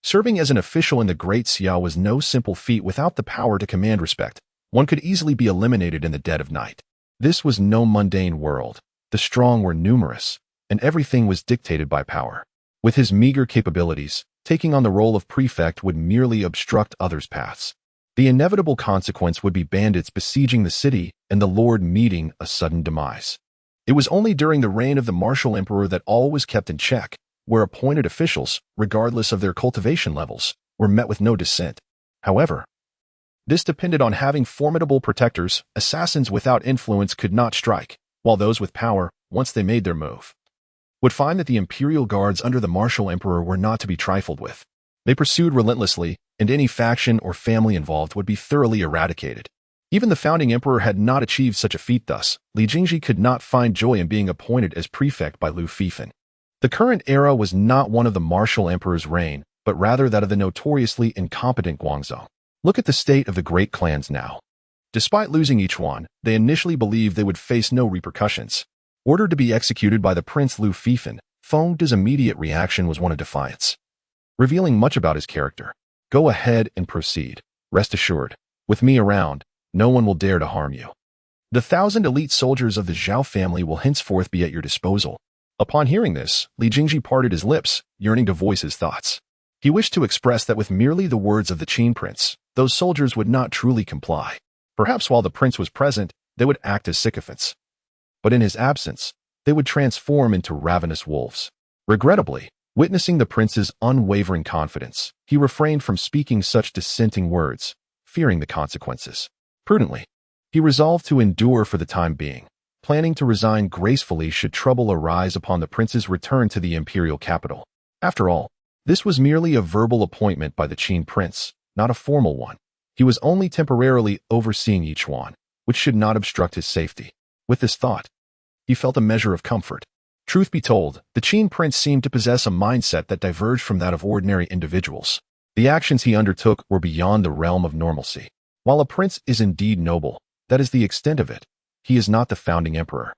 Serving as an official in the Great Xia was no simple feat without the power to command respect. One could easily be eliminated in the dead of night. This was no mundane world. The strong were numerous, and everything was dictated by power. With his meager capabilities, taking on the role of prefect would merely obstruct others' paths. The inevitable consequence would be bandits besieging the city and the lord meeting a sudden demise. It was only during the reign of the martial emperor that all was kept in check, where appointed officials, regardless of their cultivation levels, were met with no dissent. However, this depended on having formidable protectors. Assassins without influence could not strike, while those with power, once they made their move, would find that the imperial guards under the martial emperor were not to be trifled with. They pursued relentlessly, and any faction or family involved would be thoroughly eradicated. Even the founding emperor had not achieved such a feat. Thus, Li Jingji could not find joy in being appointed as prefect by Lu Fifan. The current era was not one of the martial emperor's reign, but rather that of the notoriously incompetent Guangzhou. Look at the state of the great clans now. Despite losing each one, they initially believed they would face no repercussions. Ordered to be executed by the Prince Lu Fifan, Feng De's immediate reaction was one of defiance, revealing much about his character. "Go ahead and proceed. Rest assured, with me around, no one will dare to harm you. The 1,000 elite soldiers of the Zhao family will henceforth be at your disposal." Upon hearing this, Li Jingji parted his lips, yearning to voice his thoughts. He wished to express that with merely the words of the Qin prince, those soldiers would not truly comply. Perhaps while the prince was present, they would act as sycophants. But in his absence, they would transform into ravenous wolves. Regrettably, witnessing the prince's unwavering confidence, he refrained from speaking such dissenting words, fearing the consequences. Prudently, he resolved to endure for the time being, planning to resign gracefully should trouble arise upon the prince's return to the imperial capital. After all, this was merely a verbal appointment by the Qin prince, not a formal one. He was only temporarily overseeing Yichuan, which should not obstruct his safety. With this thought, he felt a measure of comfort. Truth be told, the Qin prince seemed to possess a mindset that diverged from that of ordinary individuals. The actions he undertook were beyond the realm of normalcy. While a prince is indeed noble, that is the extent of it. He is not the founding emperor,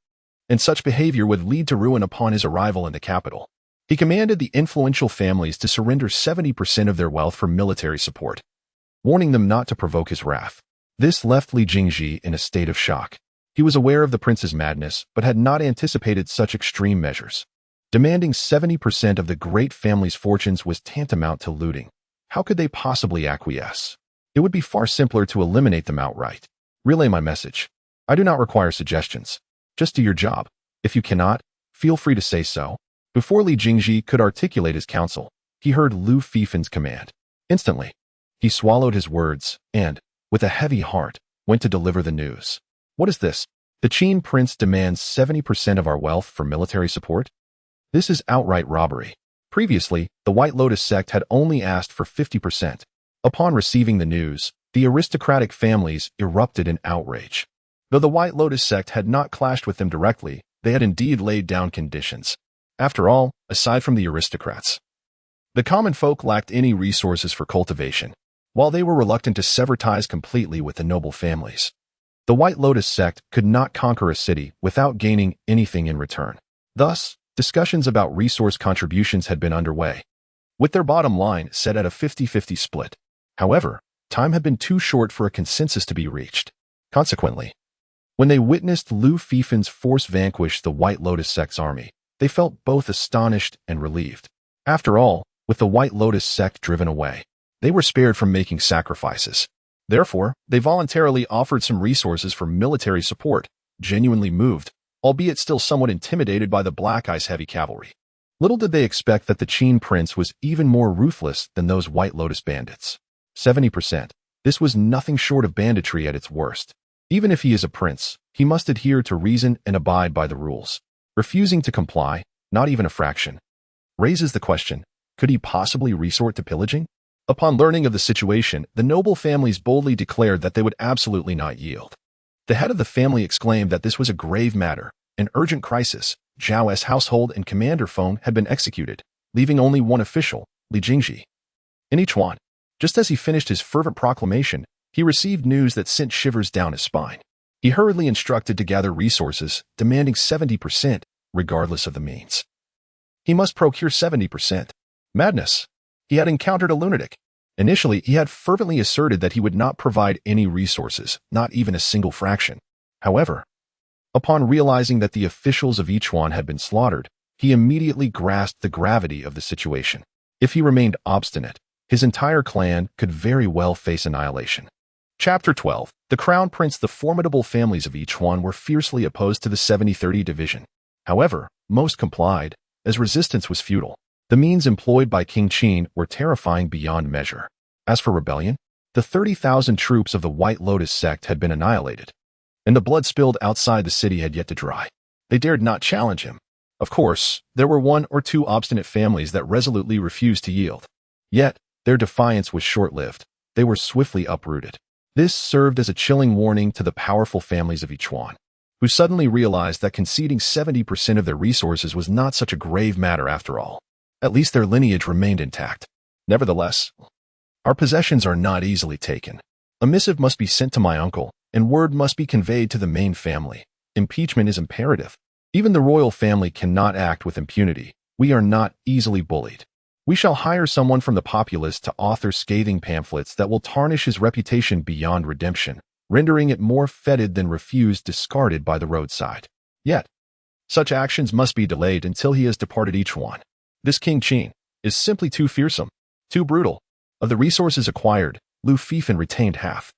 and such behavior would lead to ruin upon his arrival in the capital. He commanded the influential families to surrender 70% of their wealth for military support, warning them not to provoke his wrath. This left Li Jingji in a state of shock. He was aware of the prince's madness, but had not anticipated such extreme measures. Demanding 70% of the great family's fortunes was tantamount to looting. How could they possibly acquiesce? It would be far simpler to eliminate them outright. Relay my message. I do not require suggestions. Just do your job. If you cannot, feel free to say so. Before Li Jingji could articulate his counsel, he heard Lu Fifan's command. Instantly, he swallowed his words and, with a heavy heart, went to deliver the news. What is this? The Qin prince demands 70% of our wealth for military support? This is outright robbery. Previously, the White Lotus sect had only asked for 50%. Upon receiving the news, the aristocratic families erupted in outrage. Though the White Lotus sect had not clashed with them directly, they had indeed laid down conditions. After all, aside from the aristocrats, the common folk lacked any resources for cultivation, while they were reluctant to sever ties completely with the noble families. The White Lotus sect could not conquer a city without gaining anything in return. Thus, discussions about resource contributions had been underway, with their bottom line set at a 50-50 split. However, time had been too short for a consensus to be reached. Consequently, when they witnessed Lu Fifan's force vanquish the White Lotus sect's army, they felt both astonished and relieved. After all, with the White Lotus sect driven away, they were spared from making sacrifices. Therefore, they voluntarily offered some resources for military support, genuinely moved, albeit still somewhat intimidated by the Black Ice heavy cavalry. Little did they expect that the Qin prince was even more ruthless than those White Lotus bandits. 70%. This was nothing short of banditry at its worst. Even if he is a prince, he must adhere to reason and abide by the rules. Refusing to comply, not even a fraction, raises the question, could he possibly resort to pillaging? Upon learning of the situation, the noble families boldly declared that they would absolutely not yield. The head of the family exclaimed that this was a grave matter, an urgent crisis. Zhao's household and commander phone had been executed, leaving only one official, Li Jingji. In Yichuan, just as he finished his fervent proclamation, he received news that sent shivers down his spine. He hurriedly instructed to gather resources, demanding 70%, regardless of the means. He must procure 70%. Madness. He had encountered a lunatic. Initially, he had fervently asserted that he would not provide any resources, not even a single fraction. However, upon realizing that the officials of Yichuan had been slaughtered, he immediately grasped the gravity of the situation. If he remained obstinate, his entire clan could very well face annihilation. Chapter 12. The Crown Prince. The formidable families of Yichuan were fiercely opposed to the 70-30 division. However, most complied, as resistance was futile. The means employed by King Qin were terrifying beyond measure. As for rebellion, the 30,000 troops of the White Lotus sect had been annihilated, and the blood spilled outside the city had yet to dry. They dared not challenge him. Of course, there were one or two obstinate families that resolutely refused to yield. Yet, their defiance was short-lived. They were swiftly uprooted. This served as a chilling warning to the powerful families of Yichuan, who suddenly realized that conceding 70% of their resources was not such a grave matter after all. At least their lineage remained intact. Nevertheless, our possessions are not easily taken. A missive must be sent to my uncle, and word must be conveyed to the main family. Impeachment is imperative. Even the royal family cannot act with impunity. We are not easily bullied. We shall hire someone from the populace to author scathing pamphlets that will tarnish his reputation beyond redemption, rendering it more fetid than refused, discarded by the roadside. Yet, such actions must be delayed until he has departed Yichuan. This King Qin is simply too fearsome, too brutal. Of the resources acquired, Lu Fifan retained half,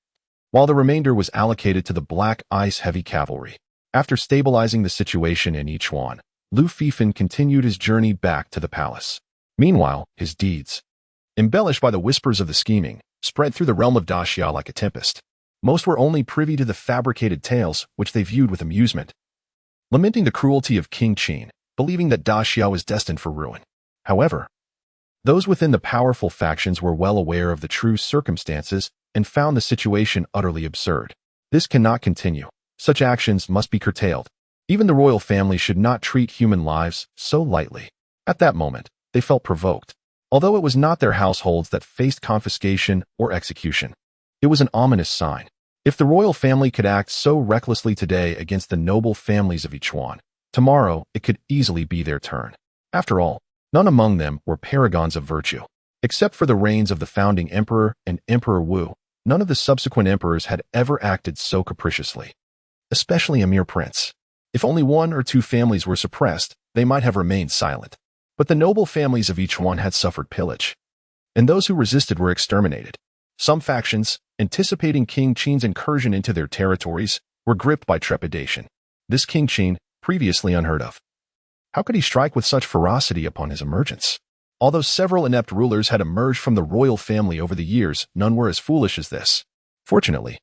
while the remainder was allocated to the Black Ice Heavy Cavalry. After stabilizing the situation in Yichuan, Lu Fifan continued his journey back to the palace. Meanwhile, his deeds, embellished by the whispers of the scheming, spread through the realm of Daxia like a tempest. Most were only privy to the fabricated tales, which they viewed with amusement, lamenting the cruelty of King Qin, believing that Daxia was destined for ruin. However, those within the powerful factions were well aware of the true circumstances and found the situation utterly absurd. This cannot continue. Such actions must be curtailed. Even the royal family should not treat human lives so lightly. At that moment, they felt provoked. Although it was not their households that faced confiscation or execution, it was an ominous sign. If the royal family could act so recklessly today against the noble families of Yichuan, tomorrow it could easily be their turn. After all, none among them were paragons of virtue. Except for the reigns of the founding emperor and Emperor Wu, none of the subsequent emperors had ever acted so capriciously. Especially a mere prince. If only one or two families were suppressed, they might have remained silent. But the noble families of Yichuan had suffered pillage, and those who resisted were exterminated. Some factions, anticipating King Qin's incursion into their territories, were gripped by trepidation. This King Qin, previously unheard of. How could he strike with such ferocity upon his emergence? Although several inept rulers had emerged from the royal family over the years, none were as foolish as this. Fortunately,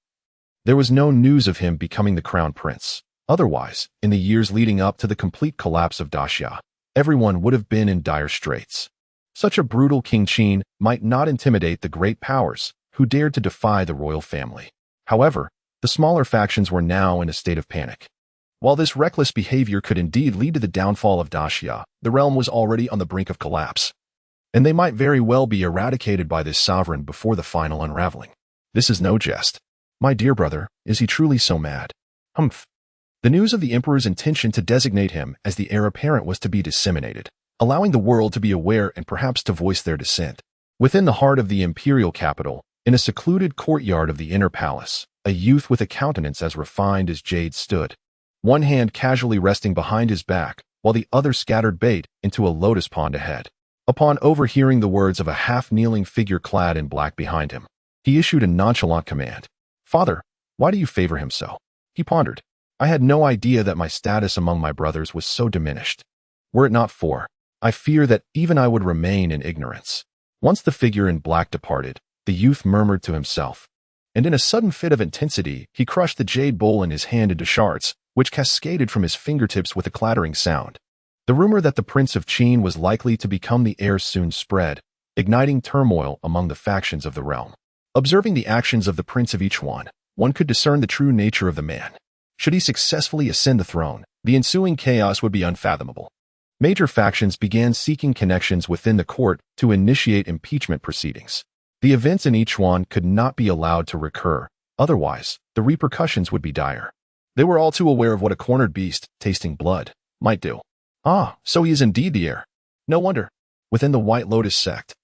there was no news of him becoming the crown prince. Otherwise, in the years leading up to the complete collapse of Daxia, everyone would have been in dire straits. Such a brutal King Qin might not intimidate the great powers who dared to defy the royal family. However, the smaller factions were now in a state of panic. While this reckless behavior could indeed lead to the downfall of Daxia, the realm was already on the brink of collapse, and they might very well be eradicated by this sovereign before the final unraveling. This is no jest. My dear brother, is he truly so mad? Humph. The news of the emperor's intention to designate him as the heir apparent was to be disseminated, allowing the world to be aware and perhaps to voice their dissent. Within the heart of the imperial capital, in a secluded courtyard of the inner palace, a youth with a countenance as refined as jade stood, one hand casually resting behind his back, while the other scattered bait into a lotus pond ahead. Upon overhearing the words of a half-kneeling figure clad in black behind him, he issued a nonchalant command. "Father, why do you favor him so?" He pondered. "I had no idea that my status among my brothers was so diminished. Were it not for, I fear that even I would remain in ignorance." Once the figure in black departed, the youth murmured to himself, and in a sudden fit of intensity, he crushed the jade bowl in his hand into shards, which cascaded from his fingertips with a clattering sound. The rumor that the Prince of Qin was likely to become the heir soon spread, igniting turmoil among the factions of the realm. Observing the actions of the prince of each one could discern the true nature of the man. Should he successfully ascend the throne, the ensuing chaos would be unfathomable. Major factions began seeking connections within the court to initiate impeachment proceedings. The events in each one could not be allowed to recur, otherwise, the repercussions would be dire. They were all too aware of what a cornered beast, tasting blood, might do. Ah, so he is indeed the heir. No wonder. Within the White Lotus sect,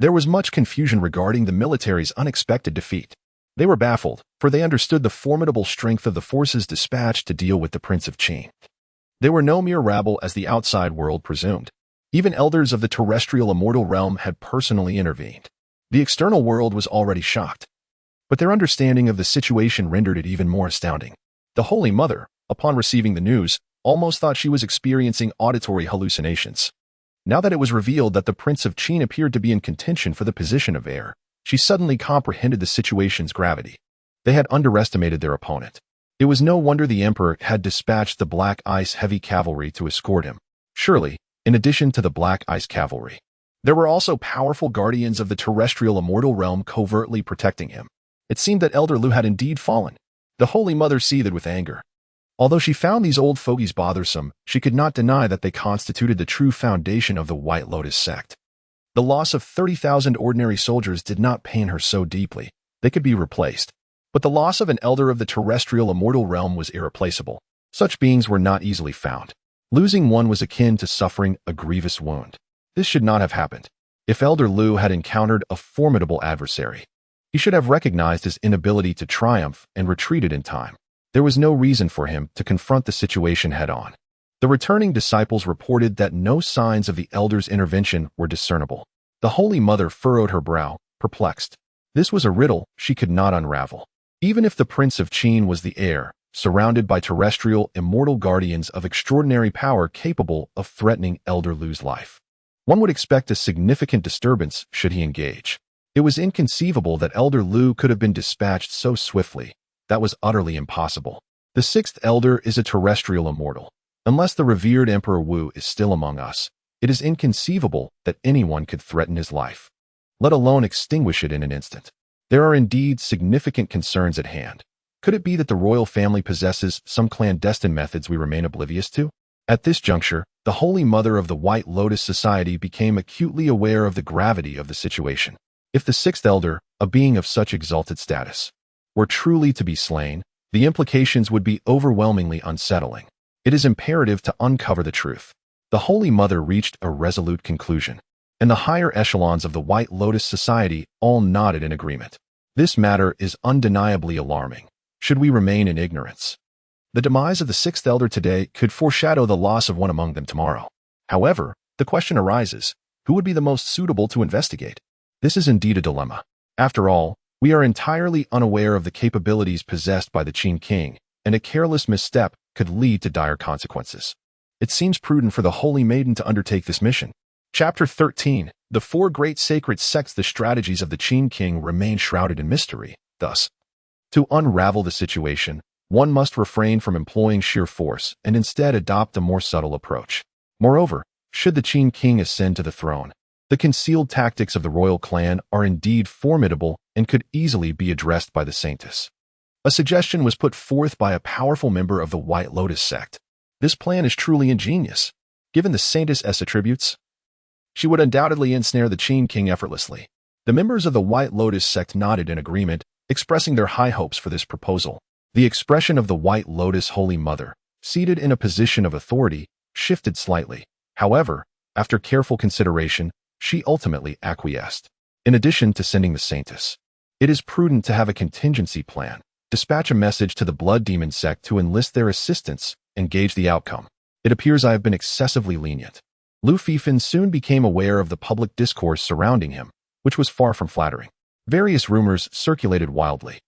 there was much confusion regarding the military's unexpected defeat. They were baffled, for they understood the formidable strength of the forces dispatched to deal with the Prince of Qin. They were no mere rabble as the outside world presumed. Even elders of the terrestrial immortal realm had personally intervened. The external world was already shocked, but their understanding of the situation rendered it even more astounding. The Holy Mother, upon receiving the news, almost thought she was experiencing auditory hallucinations. Now that it was revealed that the Prince of Qin appeared to be in contention for the position of heir, she suddenly comprehended the situation's gravity. They had underestimated their opponent. It was no wonder the Emperor had dispatched the Black Ice Heavy Cavalry to escort him. Surely, in addition to the Black Ice Cavalry, there were also powerful guardians of the terrestrial immortal realm covertly protecting him. It seemed that Elder Lu had indeed fallen. The Holy Mother seethed with anger. Although she found these old fogies bothersome, she could not deny that they constituted the true foundation of the White Lotus sect. The loss of 30,000 ordinary soldiers did not pain her so deeply. They could be replaced. But the loss of an elder of the terrestrial immortal realm was irreplaceable. Such beings were not easily found. Losing one was akin to suffering a grievous wound. This should not have happened. If Elder Lu had encountered a formidable adversary, he should have recognized his inability to triumph and retreated in time. There was no reason for him to confront the situation head-on. The returning disciples reported that no signs of the elder's intervention were discernible. The Holy Mother furrowed her brow, perplexed. This was a riddle she could not unravel. Even if the Prince of Qin was the heir, surrounded by terrestrial immortal guardians of extraordinary power capable of threatening Elder Lu's life, one would expect a significant disturbance should he engage. It was inconceivable that Elder Lu could have been dispatched so swiftly. That was utterly impossible. The sixth elder is a terrestrial immortal. Unless the revered Emperor Wu is still among us, it is inconceivable that anyone could threaten his life, let alone extinguish it in an instant. There are indeed significant concerns at hand. Could it be that the royal family possesses some clandestine methods we remain oblivious to? At this juncture, the Holy Mother of the White Lotus Society became acutely aware of the gravity of the situation. If the sixth elder, a being of such exalted status, were truly to be slain, the implications would be overwhelmingly unsettling. It is imperative to uncover the truth. The Holy Mother reached a resolute conclusion, and the higher echelons of the White Lotus Society all nodded in agreement. This matter is undeniably alarming. Should we remain in ignorance? The demise of the sixth elder today could foreshadow the loss of one among them tomorrow. However, the question arises, who would be the most suitable to investigate? This is indeed a dilemma. After all, we are entirely unaware of the capabilities possessed by the Qin King, and a careless misstep could lead to dire consequences. It seems prudent for the Holy Maiden to undertake this mission. Chapter 13. The four great sacred sects. The strategies of the Qin King remain shrouded in mystery. Thus, to unravel the situation, one must refrain from employing sheer force and instead adopt a more subtle approach. Moreover, should the Qin King ascend to the throne, the concealed tactics of the royal clan are indeed formidable and could easily be addressed by the Saintess. A suggestion was put forth by a powerful member of the White Lotus sect. This plan is truly ingenious. Given the Saintess' attributes, she would undoubtedly ensnare the Qin King effortlessly. The members of the White Lotus sect nodded in agreement, expressing their high hopes for this proposal. The expression of the White Lotus Holy Mother, seated in a position of authority, shifted slightly. However, after careful consideration, she ultimately acquiesced. In addition to sending the Saintess, it is prudent to have a contingency plan. Dispatch a message to the Blood Demon sect to enlist their assistance and gauge the outcome. It appears I have been excessively lenient. Lu Fifan soon became aware of the public discourse surrounding him, which was far from flattering. Various rumors circulated wildly.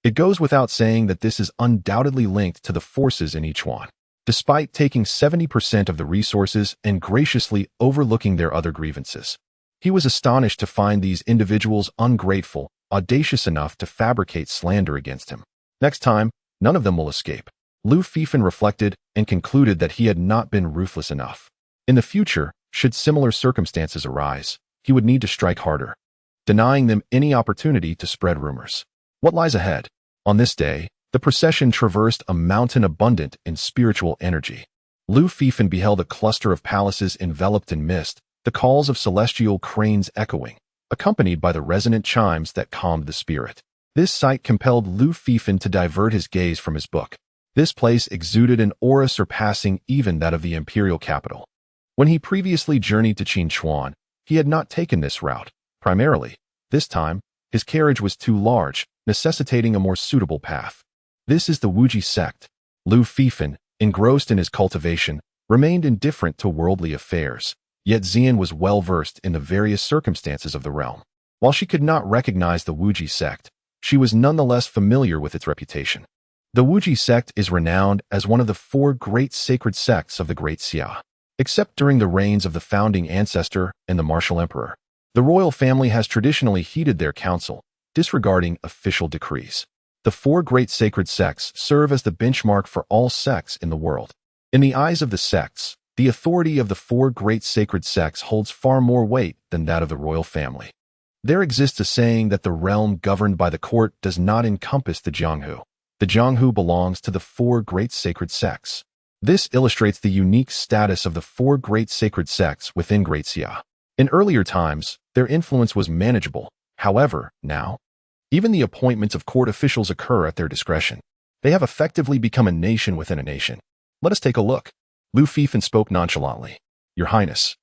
It goes without saying that this is undoubtedly linked to the forces in each one, despite taking 70% of the resources and graciously overlooking their other grievances. He was astonished to find these individuals ungrateful, audacious enough to fabricate slander against him. Next time, none of them will escape. Lu Fifan reflected and concluded that he had not been ruthless enough. In the future, should similar circumstances arise, he would need to strike harder, denying them any opportunity to spread rumors. What lies ahead? On this day, the procession traversed a mountain abundant in spiritual energy. Lu Fifan beheld a cluster of palaces enveloped in mist, the calls of celestial cranes echoing, accompanied by the resonant chimes that calmed the spirit. This sight compelled Lu Fifan to divert his gaze from his book. This place exuded an aura surpassing even that of the imperial capital. When he previously journeyed to Qinchuan, he had not taken this route. Primarily, this time, his carriage was too large, necessitating a more suitable path. This is the Wuji sect. Lu Fifan, engrossed in his cultivation, remained indifferent to worldly affairs, yet Xian was well versed in the various circumstances of the realm. While she could not recognize the Wuji sect, she was nonetheless familiar with its reputation. The Wuji sect is renowned as one of the 4 great sacred sects of the Great Xia. Except during the reigns of the founding ancestor and the martial emperor, the royal family has traditionally heeded their counsel, disregarding official decrees. The 4 great sacred sects serve as the benchmark for all sects in the world. In the eyes of the sects, the authority of the 4 great sacred sects holds far more weight than that of the royal family. There exists a saying that the realm governed by the court does not encompass the Jianghu. The Jianghu belongs to the 4 great sacred sects. This illustrates the unique status of the 4 great sacred sects within Great Xia. In earlier times, their influence was manageable. However, now, even the appointments of court officials occur at their discretion. They have effectively become a nation within a nation. Let us take a look. Lu Fifan spoke nonchalantly. Your Highness,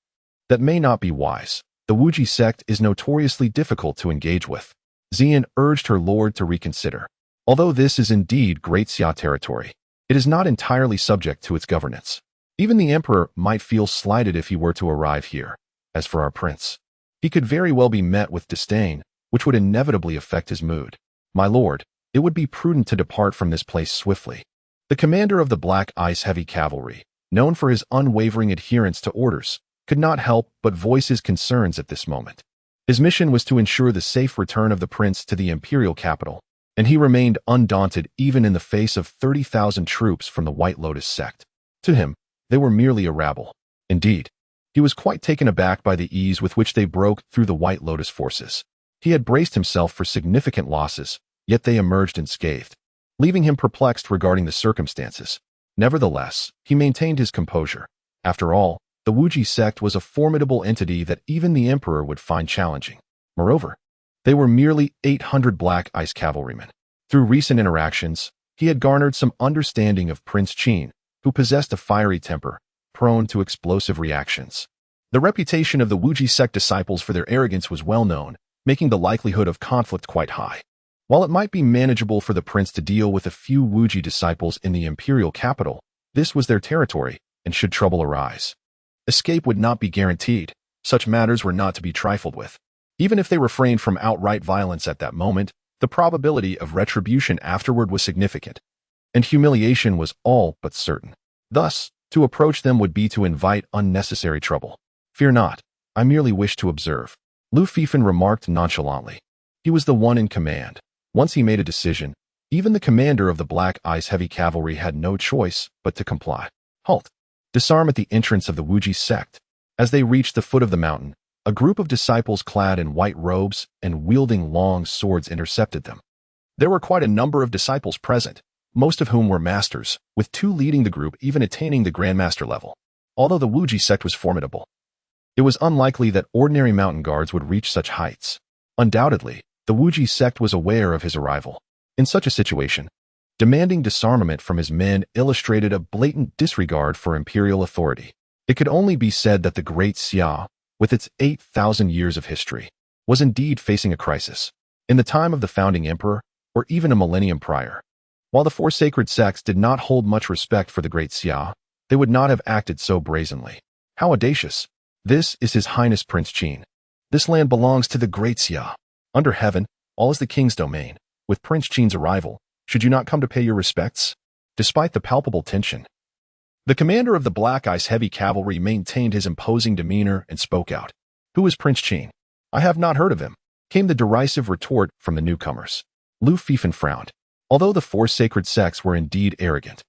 that may not be wise. The Wuji sect is notoriously difficult to engage with. Xian urged her lord to reconsider. Although this is indeed Great Xia territory, it is not entirely subject to its governance. Even the emperor might feel slighted if he were to arrive here. As for our prince, he could very well be met with disdain, which would inevitably affect his mood. My lord, it would be prudent to depart from this place swiftly. The commander of the Black Ice Heavy Cavalry, known for his unwavering adherence to orders, could not help but voice his concerns at this moment. His mission was to ensure the safe return of the prince to the imperial capital, and he remained undaunted even in the face of 30,000 troops from the White Lotus sect. To him, they were merely a rabble. Indeed, he was quite taken aback by the ease with which they broke through the White Lotus forces. He had braced himself for significant losses, yet they emerged unscathed, leaving him perplexed regarding the circumstances. Nevertheless, he maintained his composure. After all, the Wuji sect was a formidable entity that even the emperor would find challenging. Moreover, they were merely 800 Black Ice cavalrymen. Through recent interactions, he had garnered some understanding of Prince Qin, who possessed a fiery temper, prone to explosive reactions. The reputation of the Wuji sect disciples for their arrogance was well known, making the likelihood of conflict quite high. While it might be manageable for the prince to deal with a few Wuji disciples in the imperial capital, this was their territory, and should trouble arise, escape would not be guaranteed. Such matters were not to be trifled with. Even if they refrained from outright violence at that moment, the probability of retribution afterward was significant, and humiliation was all but certain. Thus, to approach them would be to invite unnecessary trouble. Fear not, I merely wish to observe. Lu Fifan remarked nonchalantly. He was the one in command. Once he made a decision, even the commander of the Black Ice Heavy Cavalry had no choice but to comply. Halt! Disarm at the entrance of the Wuji sect. As they reached the foot of the mountain, a group of disciples clad in white robes and wielding long swords intercepted them. There were quite a number of disciples present, most of whom were masters, with 2 leading the group even attaining the Grandmaster level. Although the Wuji sect was formidable, it was unlikely that ordinary mountain guards would reach such heights. Undoubtedly, the Wuji sect was aware of his arrival. In such a situation, demanding disarmament from his men illustrated a blatant disregard for imperial authority. It could only be said that the Great Xia, with its 8,000 years of history, was indeed facing a crisis. In the time of the founding emperor, or even a millennium prior, while the 4 sacred sects did not hold much respect for the Great Xia, they would not have acted so brazenly. How audacious! This is His Highness Prince Qin. This land belongs to the Great Xia. Under heaven, all is the king's domain. With Prince Qin's arrival, should you not come to pay your respects? Despite the palpable tension, the commander of the Black Ice Heavy Cavalry maintained his imposing demeanor and spoke out. Who is Prince Qin? I have not heard of him, came the derisive retort from the newcomers. Lu Fifan frowned. Although the 4 sacred sects were indeed arrogant,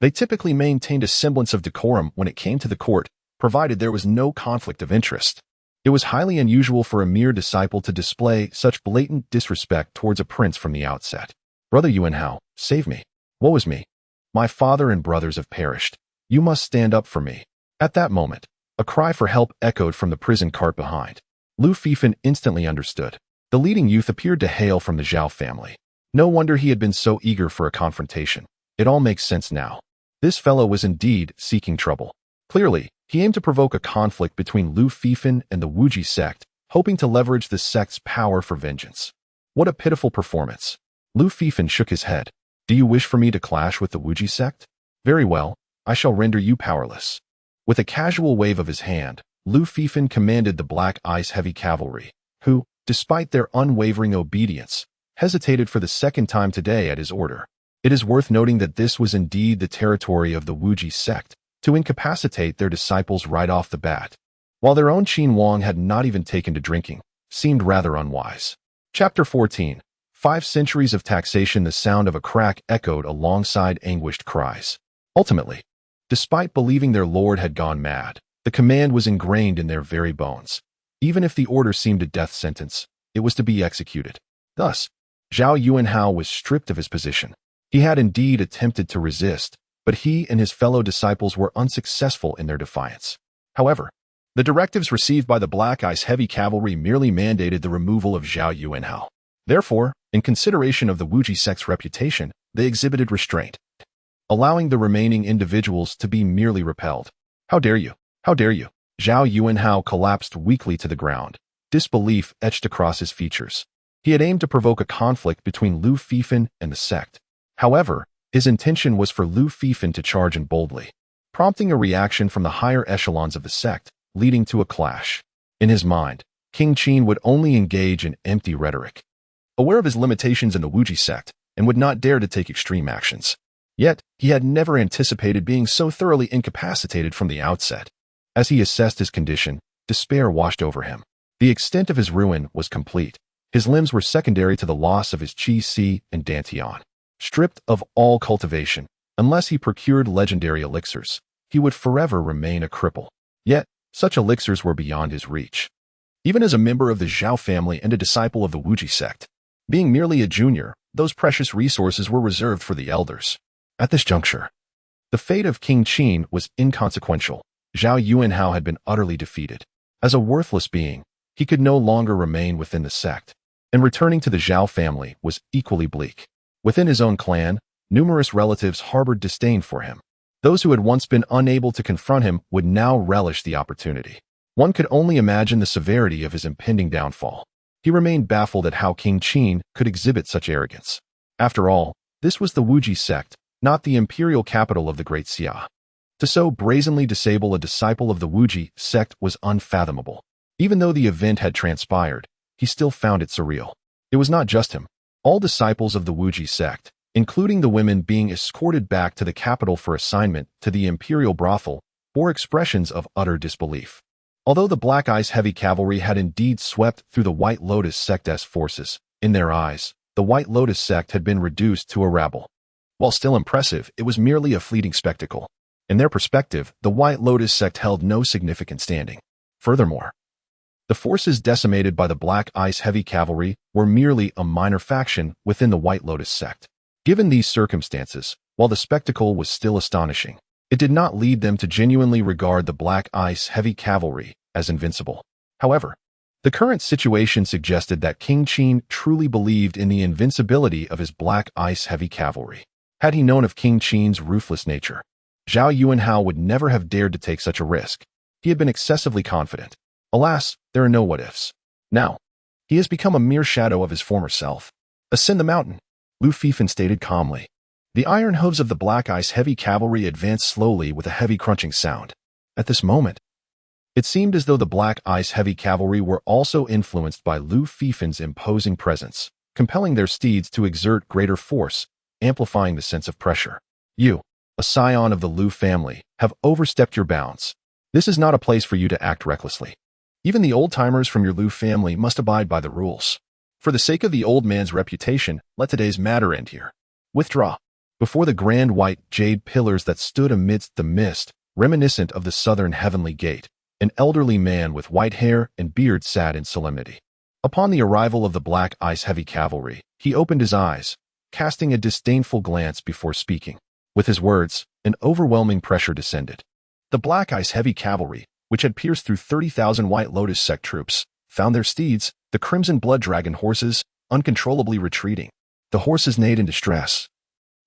they typically maintained a semblance of decorum when it came to the court, provided there was no conflict of interest. It was highly unusual for a mere disciple to display such blatant disrespect towards a prince from the outset. Brother Yuanhao, save me. Woe is me. My father and brothers have perished. You must stand up for me. At that moment, a cry for help echoed from the prison cart behind. Lu Fifan instantly understood. The leading youth appeared to hail from the Zhao family. No wonder he had been so eager for a confrontation. It all makes sense now. This fellow was indeed seeking trouble. Clearly, he aimed to provoke a conflict between Lu Fifan and the Wuji sect, hoping to leverage the sect's power for vengeance. What a pitiful performance. Lu Fifan shook his head. Do you wish for me to clash with the Wuji sect? Very well, I shall render you powerless. With a casual wave of his hand, Lu Fifan commanded the Black Ice Heavy Cavalry, who, despite their unwavering obedience, hesitated for the second time today at his order. It is worth noting that this was indeed the territory of the Wuji sect, to incapacitate their disciples right off the bat, while their own Qin Wang had not even taken to drinking, seemed rather unwise. Chapter 14. 5 centuries of taxation. The sound of a crack echoed alongside anguished cries. Ultimately, despite believing their lord had gone mad, the command was ingrained in their very bones. Even if the order seemed a death sentence, it was to be executed. Thus, Zhao Yuanhao was stripped of his position. He had indeed attempted to resist, but he and his fellow disciples were unsuccessful in their defiance. However, the directives received by the Black Ice Heavy Cavalry merely mandated the removal of Zhao Yuanhao. Therefore, in consideration of the Wuji sect's reputation, they exhibited restraint, allowing the remaining individuals to be merely repelled. How dare you? How dare you? Zhao Yuanhao collapsed weakly to the ground, disbelief etched across his features. He had aimed to provoke a conflict between Lu Fifan and the sect. However, his intention was for Lu Fifan to charge in boldly, prompting a reaction from the higher echelons of the sect, leading to a clash. In his mind, King Qin would only engage in empty rhetoric, aware of his limitations in the Wuji sect, and would not dare to take extreme actions. Yet, he had never anticipated being so thoroughly incapacitated from the outset. As he assessed his condition, despair washed over him. The extent of his ruin was complete. His limbs were secondary to the loss of his Qi Si and Dantian. Stripped of all cultivation, unless he procured legendary elixirs, he would forever remain a cripple. Yet, such elixirs were beyond his reach. Even as a member of the Zhao family and a disciple of the Wuji sect, being merely a junior, those precious resources were reserved for the elders. At this juncture, the fate of King Qin was inconsequential. Zhao Yuanhao had been utterly defeated. As a worthless being, he could no longer remain within the sect, and returning to the Zhao family was equally bleak. Within his own clan, numerous relatives harbored disdain for him. Those who had once been unable to confront him would now relish the opportunity. One could only imagine the severity of his impending downfall. He remained baffled at how King Qin could exhibit such arrogance. After all, this was the Wuji sect, not the imperial capital of the Great Xia. To so brazenly disable a disciple of the Wuji sect was unfathomable. Even though the event had transpired, he still found it surreal. It was not just him. All disciples of the Wuji sect, including the women being escorted back to the capital for assignment to the imperial brothel, bore expressions of utter disbelief. Although the Black Ice Heavy Cavalry had indeed swept through the White Lotus sect's forces, in their eyes, the White Lotus sect had been reduced to a rabble. While still impressive, it was merely a fleeting spectacle. In their perspective, the White Lotus sect held no significant standing. Furthermore, the forces decimated by the Black Ice Heavy Cavalry were merely a minor faction within the White Lotus sect. Given these circumstances, while the spectacle was still astonishing, it did not lead them to genuinely regard the Black Ice Heavy Cavalry as invincible. However, the current situation suggested that King Qin truly believed in the invincibility of his Black Ice Heavy Cavalry. Had he known of King Qin's ruthless nature, Zhao Yuanhao would never have dared to take such a risk. He had been excessively confident. Alas, there are no what-ifs. Now, he has become a mere shadow of his former self. Ascend the mountain, Lu Fifan stated calmly. The iron hooves of the Black Ice Heavy Cavalry advanced slowly with a heavy crunching sound. At this moment, it seemed as though the Black Ice Heavy Cavalry were also influenced by Lu Fifan's imposing presence, compelling their steeds to exert greater force, amplifying the sense of pressure. You, a scion of the Lu family, have overstepped your bounds. This is not a place for you to act recklessly. Even the old-timers from your Lu family must abide by the rules. For the sake of the old man's reputation, let today's matter end here. Withdraw. Before the grand white jade pillars that stood amidst the mist, reminiscent of the southern heavenly gate. An elderly man with white hair and beard sat in solemnity. Upon the arrival of the black ice heavy cavalry, he opened his eyes, casting a disdainful glance before speaking. With his words, an overwhelming pressure descended. The black ice heavy cavalry, which had pierced through 30,000 White Lotus sect troops, found their steeds, the crimson blood dragon horses, uncontrollably retreating. The horses neighed in distress.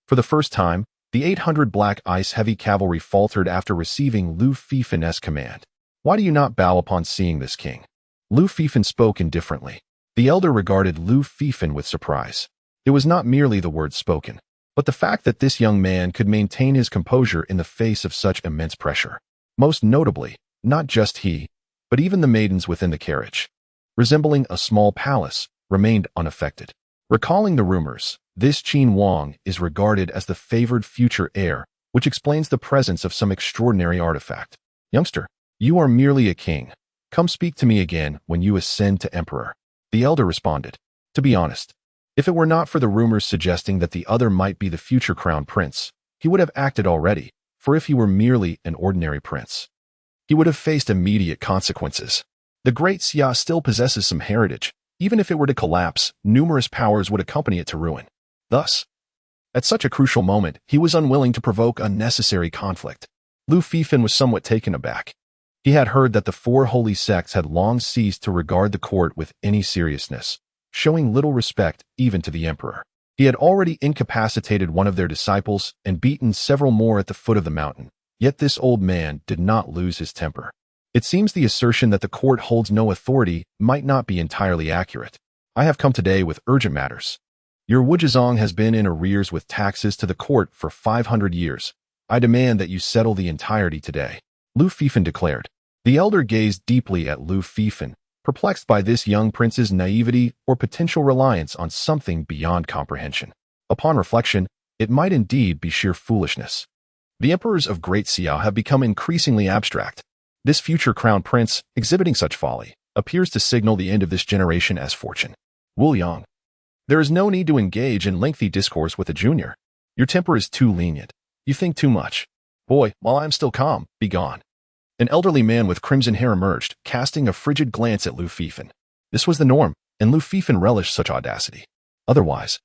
For the first time, the 800 black ice heavy cavalry faltered after receiving Lu Fifin's command. "Why do you not bow upon seeing this, king?" Lu Fifin spoke indifferently. The elder regarded Lu Fifin with surprise. It was not merely the words spoken, but the fact that this young man could maintain his composure in the face of such immense pressure. Most notably, not just he, but even the maidens within the carriage, resembling a small palace, remained unaffected. Recalling the rumors, this Qin Wang is regarded as the favored future heir, which explains the presence of some extraordinary artifact. "Youngster, you are merely a king. Come speak to me again when you ascend to emperor." The elder responded. To be honest, if it were not for the rumors suggesting that the other might be the future crown prince, he would have acted already, for if he were merely an ordinary prince, he would have faced immediate consequences. The Great Xia still possesses some heritage. Even if it were to collapse, numerous powers would accompany it to ruin. Thus, at such a crucial moment, he was unwilling to provoke unnecessary conflict. Lu Fifin was somewhat taken aback. He had heard that the four holy sects had long ceased to regard the court with any seriousness, showing little respect even to the emperor. He had already incapacitated one of their disciples and beaten several more at the foot of the mountain. Yet this old man did not lose his temper. It seems the assertion that the court holds no authority might not be entirely accurate. "I have come today with urgent matters. Your Wujizong has been in arrears with taxes to the court for 500 years. I demand that you settle the entirety today," Lu Fifin declared. The elder gazed deeply at Lu Fifin, perplexed by this young prince's naivety or potential reliance on something beyond comprehension. Upon reflection, it might indeed be sheer foolishness. The emperors of Great Xia have become increasingly abstract. This future crown prince, exhibiting such folly, appears to signal the end of this generation as fortune. Wu Yang, there is no need to engage in lengthy discourse with a junior. Your temper is too lenient. You think too much. Boy, while I am still calm, be gone. An elderly man with crimson hair emerged, casting a frigid glance at Lu Fifin. This was the norm, and Lu Fifin relished such audacity. Otherwise,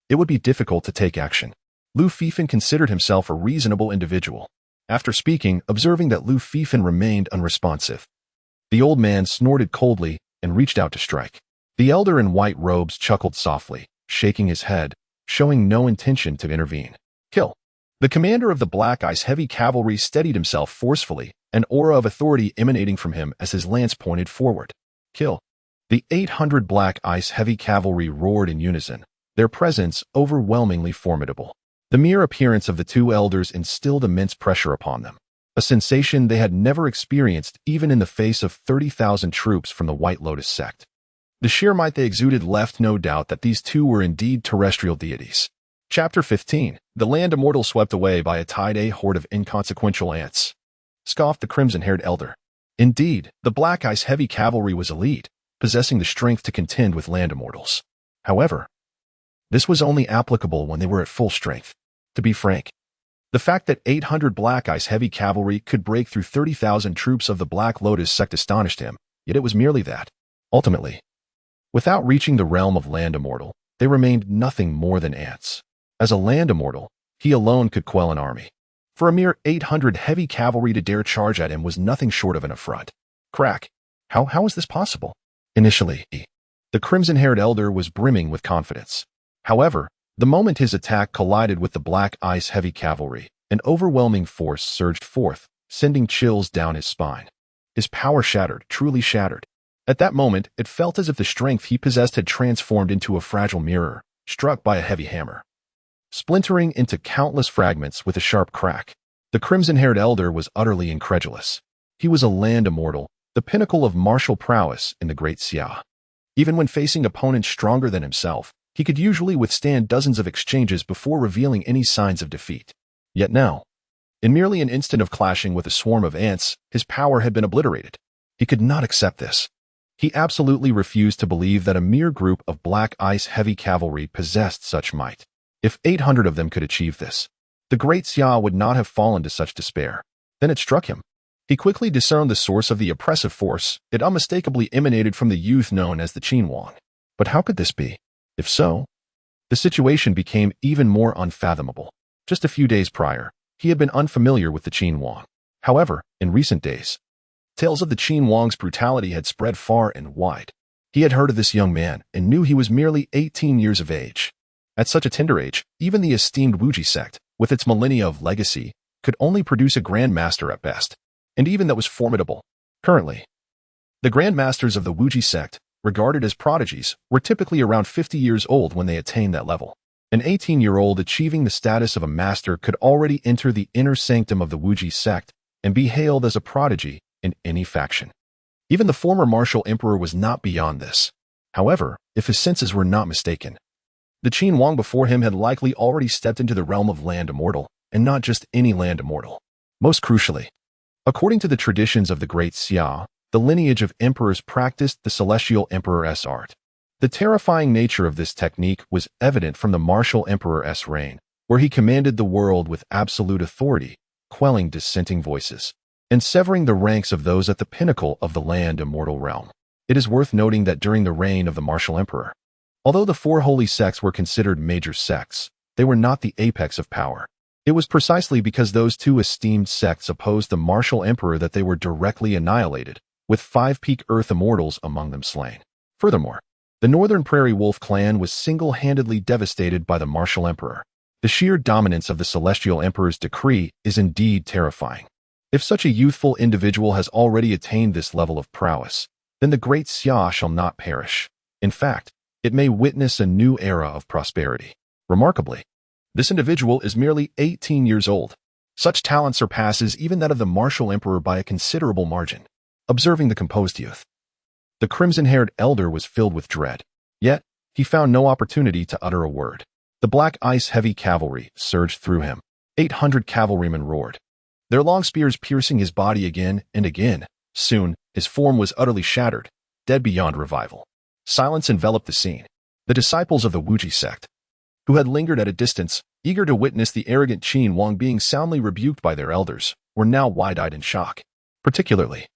it would be difficult to take action. Lu Fifin considered himself a reasonable individual. After speaking, observing that Lu Fifin remained unresponsive, the old man snorted coldly and reached out to strike. The elder in white robes chuckled softly, shaking his head, showing no intention to intervene. "Kill." The commander of the Black Ice Heavy Cavalry steadied himself forcefully, an aura of authority emanating from him as his lance pointed forward. "Kill." The 800 Black Ice Heavy Cavalry roared in unison, their presence overwhelmingly formidable. The mere appearance of the two elders instilled immense pressure upon them, a sensation they had never experienced even in the face of 30,000 troops from the White Lotus sect. The sheer might they exuded left no doubt that these two were indeed terrestrial deities. Chapter 15. The land immortal swept away by a tide horde of inconsequential ants, scoffed the crimson-haired elder. Indeed, the Black Ice Heavy Cavalry was elite, possessing the strength to contend with land immortals. However, this was only applicable when they were at full strength. To be frank, the fact that 800 Black Ice Heavy Cavalry could break through 30,000 troops of the Black Lotus sect astonished him, yet it was merely that. Ultimately, without reaching the realm of land immortal, they remained nothing more than ants. As a land immortal, he alone could quell an army. For a mere 800 heavy cavalry to dare charge at him was nothing short of an affront. Crack. How is this possible? Initially, the crimson-haired elder was brimming with confidence. However, the moment his attack collided with the Black Ice Heavy Cavalry, an overwhelming force surged forth, sending chills down his spine. His power shattered, truly shattered. At that moment, it felt as if the strength he possessed had transformed into a fragile mirror, struck by a heavy hammer, splintering into countless fragments with a sharp crack. The crimson-haired elder was utterly incredulous. He was a land immortal, the pinnacle of martial prowess in the Great Xia. Even when facing opponents stronger than himself, he could usually withstand dozens of exchanges before revealing any signs of defeat. Yet now, in merely an instant of clashing with a swarm of ants, his power had been obliterated. He could not accept this. He absolutely refused to believe that a mere group of Black Ice Heavy Cavalry possessed such might. If 800 of them could achieve this, the Great Xia would not have fallen to such despair. Then it struck him. He quickly discerned the source of the oppressive force. It unmistakably emanated from the youth known as the Qinhuang. But how could this be? If so, the situation became even more unfathomable. Just a few days prior, he had been unfamiliar with the Qinhuang. However, in recent days, tales of the Qinhuang's brutality had spread far and wide. He had heard of this young man and knew he was merely 18 years of age. At such a tender age, even the esteemed Wuji sect, with its millennia of legacy, could only produce a grandmaster at best, and even that was formidable. Currently, the grandmasters of the Wuji sect, regarded as prodigies, were typically around 50 years old when they attained that level. An 18-year-old achieving the status of a master could already enter the inner sanctum of the Wuji sect and be hailed as a prodigy in any faction. Even the former martial emperor was not beyond this. However, if his senses were not mistaken, the Qinhuang before him had likely already stepped into the realm of land immortal, and not just any land immortal. Most crucially, according to the traditions of the Great Xia, the lineage of emperors practiced the celestial emperor's art. The terrifying nature of this technique was evident from the martial emperor's reign, where he commanded the world with absolute authority, quelling dissenting voices, and severing the ranks of those at the pinnacle of the land immortal realm. It is worth noting that during the reign of the martial emperor, although the four holy sects were considered major sects, they were not the apex of power. It was precisely because those two esteemed sects opposed the martial emperor that they were directly annihilated, with 5 peak earth immortals among them slain. Furthermore, the Northern Prairie Wolf clan was single-handedly devastated by the martial emperor. The sheer dominance of the celestial emperor's decree is indeed terrifying. If such a youthful individual has already attained this level of prowess, then the Great Xia shall not perish. In fact, it may witness a new era of prosperity. Remarkably, this individual is merely 18 years old. Such talent surpasses even that of the martial emperor by a considerable margin. Observing the composed youth, the crimson-haired elder was filled with dread. Yet, he found no opportunity to utter a word. The black ice heavy cavalry surged through him. 800 cavalrymen roared, their long spears piercing his body again and again. Soon, his form was utterly shattered, dead beyond revival. Silence enveloped the scene. The disciples of the Wuji sect, who had lingered at a distance, eager to witness the arrogant Qinhuang being soundly rebuked by their elders, were now wide-eyed in shock. Particularly,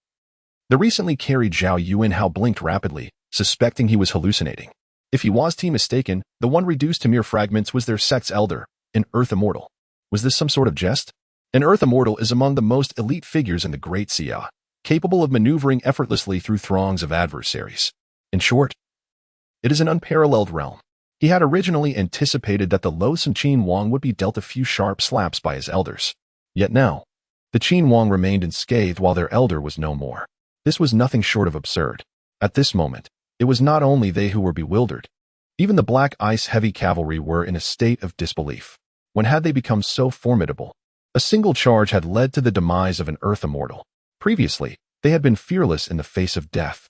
the recently carried Zhao Yuanhao blinked rapidly, suspecting he was hallucinating. If he was mistaken, the one reduced to mere fragments was their sect's elder, an Earth Immortal. Was this some sort of jest? An Earth Immortal is among the most elite figures in the Great Xia, capable of maneuvering effortlessly through throngs of adversaries. In short, it is an unparalleled realm. He had originally anticipated that the loathsome Qinhuang would be dealt a few sharp slaps by his elders. Yet now, the Qinhuang remained unscathed while their elder was no more. This was nothing short of absurd. At this moment, it was not only they who were bewildered. Even the black ice heavy cavalry were in a state of disbelief. When had they become so formidable? A single charge had led to the demise of an Earth Immortal. Previously, they had been fearless in the face of death.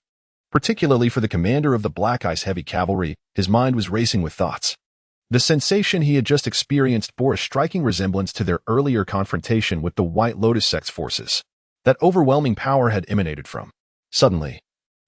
Particularly for the commander of the black ice heavy cavalry, his mind was racing with thoughts. The sensation he had just experienced bore a striking resemblance to their earlier confrontation with the White Lotus sect's forces. That overwhelming power had emanated from. Suddenly,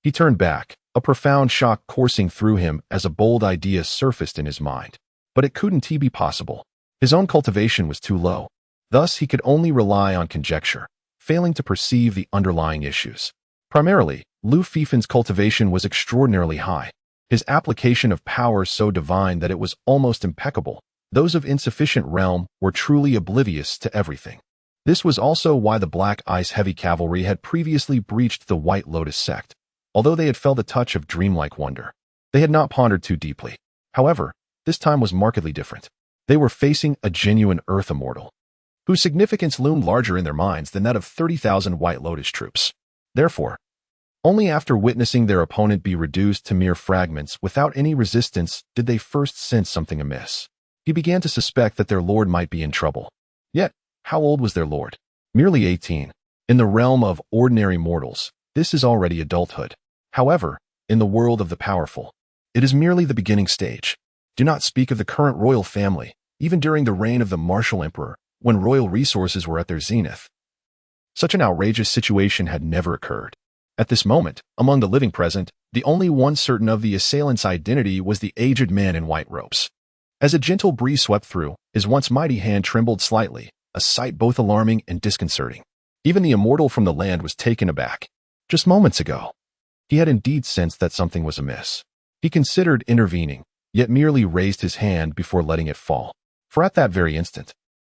he turned back, a profound shock coursing through him as a bold idea surfaced in his mind. But it couldn't be possible. His own cultivation was too low. Thus, he could only rely on conjecture, failing to perceive the underlying issues. Primarily, Lu Fifen's cultivation was extraordinarily high. His application of power so divine that it was almost impeccable. Those of insufficient realm were truly oblivious to everything. This was also why the Black Ice Heavy Cavalry had previously breached the White Lotus sect. Although they had felt a touch of dreamlike wonder, they had not pondered too deeply. However, this time was markedly different. They were facing a genuine Earth Immortal, whose significance loomed larger in their minds than that of 30,000 White Lotus troops. Therefore, only after witnessing their opponent be reduced to mere fragments without any resistance did they first sense something amiss. He began to suspect that their lord might be in trouble. Yet, how old was their lord? Merely 18. In the realm of ordinary mortals, this is already adulthood. However, in the world of the powerful, it is merely the beginning stage. Do not speak of the current royal family, even during the reign of the martial emperor, when royal resources were at their zenith. Such an outrageous situation had never occurred. At this moment, among the living present, the only one certain of the assailant's identity was the aged man in white robes. As a gentle breeze swept through, his once mighty hand trembled slightly, a sight both alarming and disconcerting. Even the immortal from the land was taken aback. Just moments ago, he had indeed sensed that something was amiss. He considered intervening, yet merely raised his hand before letting it fall. For at that very instant,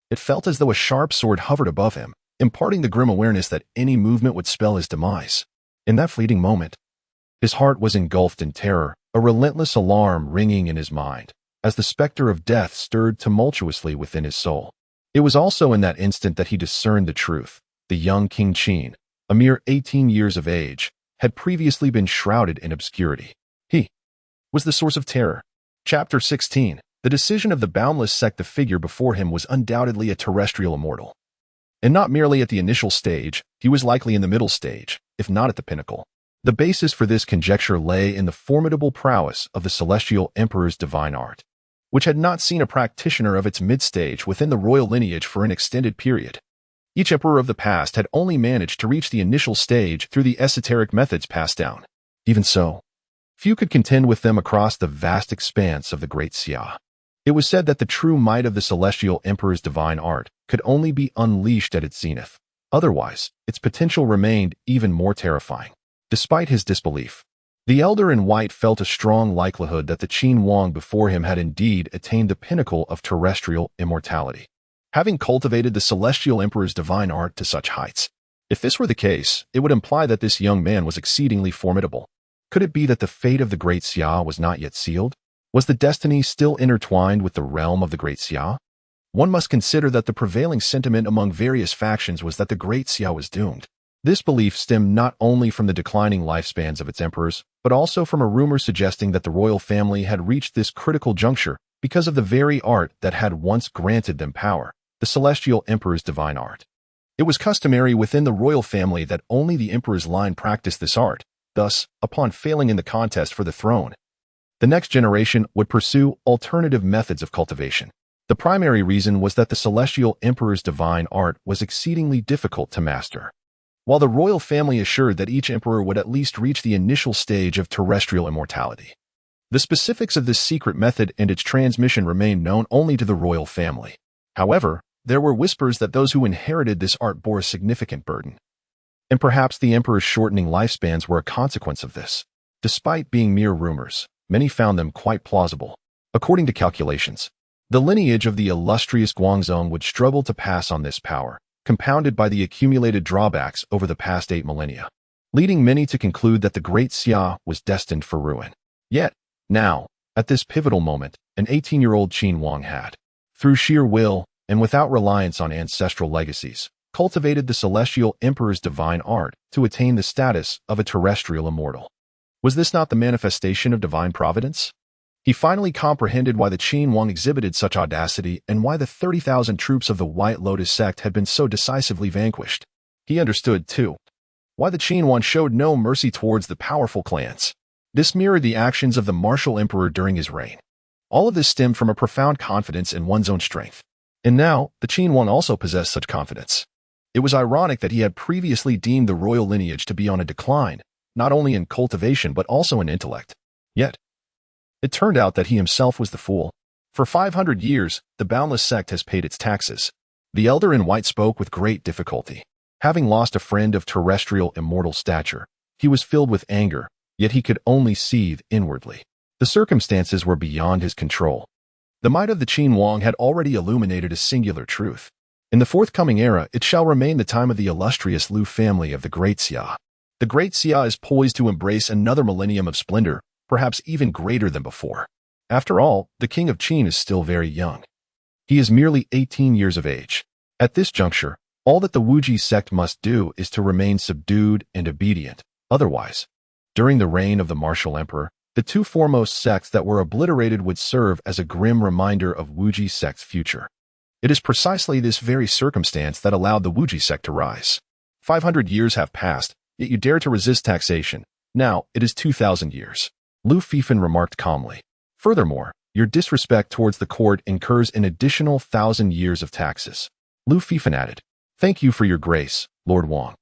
it felt as though a sharp sword hovered above him, imparting the grim awareness that any movement would spell his demise. In that fleeting moment, his heart was engulfed in terror, a relentless alarm ringing in his mind, as the specter of death stirred tumultuously within his soul. It was also in that instant that he discerned the truth. The young King Qin, a mere 18 years of age, had previously been shrouded in obscurity. He was the source of terror. Chapter 16. The decision of the boundless sect. The figure before him was undoubtedly a terrestrial immortal. And not merely at the initial stage, he was likely in the middle stage, if not at the pinnacle. The basis for this conjecture lay in the formidable prowess of the Celestial Emperor's divine art, which had not seen a practitioner of its mid-stage within the royal lineage for an extended period. Each emperor of the past had only managed to reach the initial stage through the esoteric methods passed down. Even so, few could contend with them across the vast expanse of the Great Xia. It was said that the true might of the Celestial Emperor's divine art could only be unleashed at its zenith. Otherwise, its potential remained even more terrifying. Despite his disbelief, the elder in white felt a strong likelihood that the Qin Huang before him had indeed attained the pinnacle of terrestrial immortality, having cultivated the Celestial Emperor's divine art to such heights. If this were the case, it would imply that this young man was exceedingly formidable. Could it be that the fate of the Great Xia was not yet sealed? Was the destiny still intertwined with the realm of the Great Xia? One must consider that the prevailing sentiment among various factions was that the Great Xia was doomed. This belief stemmed not only from the declining lifespans of its emperors, but also from a rumor suggesting that the royal family had reached this critical juncture because of the very art that had once granted them power, the Celestial Emperor's divine art. It was customary within the royal family that only the emperor's line practiced this art. Thus, upon failing in the contest for the throne, the next generation would pursue alternative methods of cultivation. The primary reason was that the Celestial Emperor's divine art was exceedingly difficult to master. While the royal family assured that each emperor would at least reach the initial stage of terrestrial immortality, the specifics of this secret method and its transmission remained known only to the royal family. However, there were whispers that those who inherited this art bore a significant burden. And perhaps the emperor's shortening lifespans were a consequence of this. Despite being mere rumors, many found them quite plausible. According to calculations, the lineage of the illustrious Guangzong would struggle to pass on this power, compounded by the accumulated drawbacks over the past 8 millennia, leading many to conclude that the Great Xia was destined for ruin. Yet, now, at this pivotal moment, an 18-year-old Qin Huang had, through sheer will and without reliance on ancestral legacies, cultivated the Celestial Emperor's divine art to attain the status of a terrestrial immortal. Was this not the manifestation of divine providence? He finally comprehended why the Qin Huang exhibited such audacity and why the 30,000 troops of the White Lotus sect had been so decisively vanquished. He understood, too, why the Qin Huang showed no mercy towards the powerful clans. This mirrored the actions of the martial emperor during his reign. All of this stemmed from a profound confidence in one's own strength. And now, the Qin Huang also possessed such confidence. It was ironic that he had previously deemed the royal lineage to be on a decline, not only in cultivation but also in intellect. Yet, it turned out that he himself was the fool. For 500 years, the boundless sect has paid its taxes. The elder in white spoke with great difficulty. Having lost a friend of terrestrial immortal stature, he was filled with anger, yet he could only seethe inwardly. The circumstances were beyond his control. The might of the Qin Huang had already illuminated a singular truth. In the forthcoming era, it shall remain the time of the illustrious Lu family of the Great Xia. The Great Xia is poised to embrace another millennium of splendor, perhaps even greater than before. After all, the King of Qin is still very young. He is merely 18 years of age. At this juncture, all that the Wuji sect must do is to remain subdued and obedient. Otherwise, during the reign of the martial emperor, the two foremost sects that were obliterated would serve as a grim reminder of Wuji sect's future. It is precisely this very circumstance that allowed the Wuji sect to rise. 500 years have passed, yet you dare to resist taxation. Now, it is 2,000 years. Lu Fifan remarked calmly. Furthermore, your disrespect towards the court incurs an additional 1,000 years of taxes. Lu Fifan added. Thank you for your grace, Lord Wang.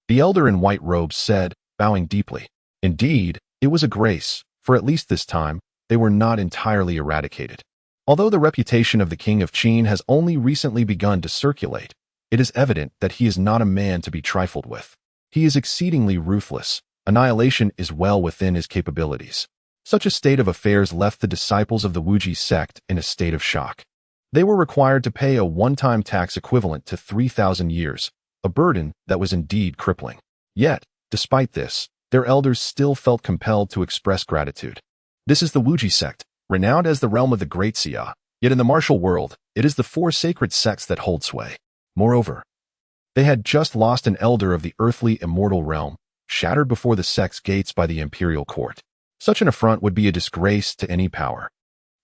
The elder in white robes said, bowing deeply. Indeed, it was a grace, for at least this time, they were not entirely eradicated. Although the reputation of the King of Qin has only recently begun to circulate, it is evident that he is not a man to be trifled with. He is exceedingly ruthless. Annihilation is well within his capabilities. Such a state of affairs left the disciples of the Wuji sect in a state of shock. They were required to pay a one-time tax equivalent to 3,000 years, a burden that was indeed crippling. Yet, despite this, their elders still felt compelled to express gratitude. This is the Wuji sect, renowned as the realm of the great Xia, yet in the martial world, it is the four sacred sects that hold sway. Moreover, they had just lost an elder of the earthly immortal realm, shattered before the sect's gates by the imperial court. Such an affront would be a disgrace to any power.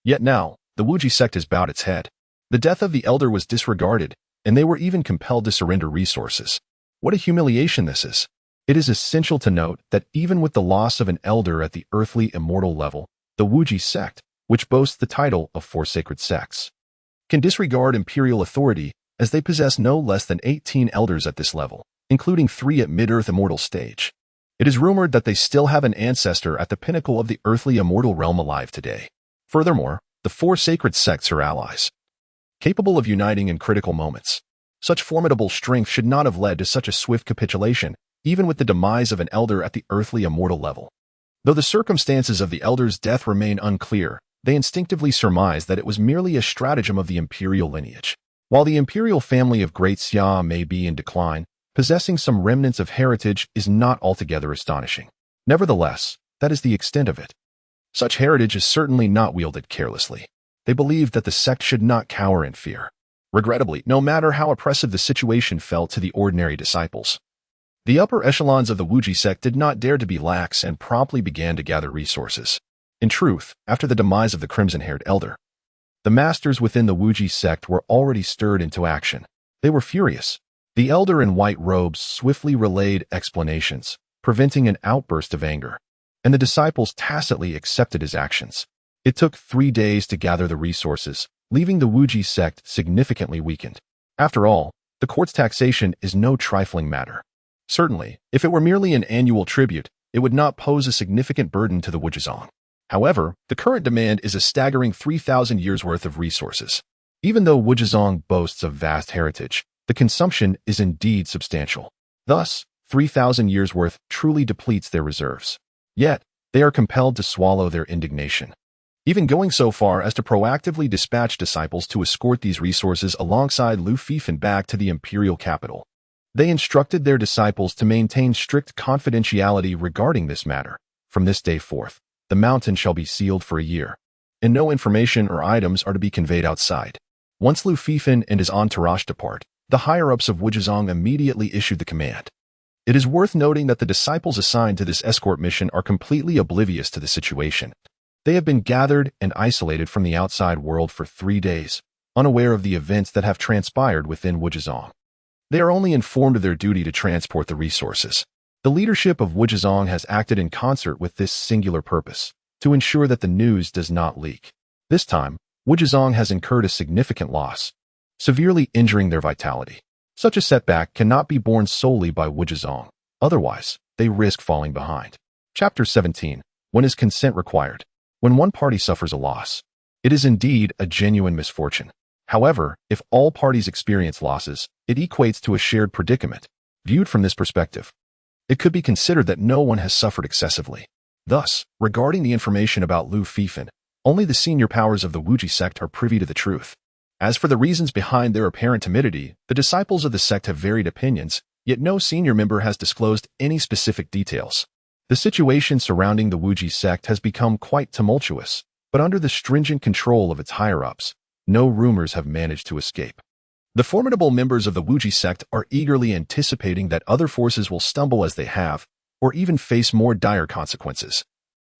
Yet now, the Wuji sect has bowed its head. The death of the elder was disregarded, and they were even compelled to surrender resources. What a humiliation this is! It is essential to note that even with the loss of an elder at the earthly immortal level, the Wuji sect, which boasts the title of four sacred sects, can disregard imperial authority as they possess no less than 18 elders at this level, including 3 at mid-earth immortal stage. It is rumored that they still have an ancestor at the pinnacle of the earthly immortal realm alive today. Furthermore, the four sacred sects are allies, capable of uniting in critical moments. Such formidable strength should not have led to such a swift capitulation, even with the demise of an elder at the earthly immortal level. Though the circumstances of the elder's death remain unclear, they instinctively surmise that it was merely a stratagem of the imperial lineage. While the imperial family of Great Xia may be in decline, possessing some remnants of heritage is not altogether astonishing. Nevertheless, that is the extent of it. Such heritage is certainly not wielded carelessly. They believed that the sect should not cower in fear. Regrettably, no matter how oppressive the situation felt to the ordinary disciples, the upper echelons of the Wuji sect did not dare to be lax and promptly began to gather resources. In truth, after the demise of the crimson-haired elder, the masters within the Wuji sect were already stirred into action. They were furious. The elder in white robes swiftly relayed explanations, preventing an outburst of anger, and the disciples tacitly accepted his actions. It took 3 days to gather the resources, leaving the Wuji sect significantly weakened. After all, the court's taxation is no trifling matter. Certainly, if it were merely an annual tribute, it would not pose a significant burden to the Wujizong. However, the current demand is a staggering 3,000 years' worth of resources. Even though Wujizong boasts of vast heritage, the consumption is indeed substantial. Thus, 3,000 years' worth truly depletes their reserves. Yet, they are compelled to swallow their indignation, even going so far as to proactively dispatch disciples to escort these resources alongside Lu Fifan back to the imperial capital. They instructed their disciples to maintain strict confidentiality regarding this matter. From this day forth, the mountain shall be sealed for a year, and no information or items are to be conveyed outside. Once Lu Fifan and his entourage depart, the higher-ups of Wujizong immediately issued the command. It is worth noting that the disciples assigned to this escort mission are completely oblivious to the situation. They have been gathered and isolated from the outside world for 3 days, unaware of the events that have transpired within Wujizong. They are only informed of their duty to transport the resources. The leadership of Wujizong has acted in concert with this singular purpose, to ensure that the news does not leak. This time, Wujizong has incurred a significant loss, severely injuring their vitality. Such a setback cannot be borne solely by Wujizong, otherwise, they risk falling behind. Chapter 17. When is consent required? When one party suffers a loss, it is indeed a genuine misfortune. However, if all parties experience losses, it equates to a shared predicament. Viewed from this perspective, it could be considered that no one has suffered excessively. Thus, regarding the information about Lu Fifan, only the senior powers of the Wuji sect are privy to the truth. As for the reasons behind their apparent timidity, the disciples of the sect have varied opinions, yet no senior member has disclosed any specific details. The situation surrounding the Wuji sect has become quite tumultuous, but under the stringent control of its higher-ups, no rumors have managed to escape. The formidable members of the Wuji sect are eagerly anticipating that other forces will stumble as they have, or even face more dire consequences,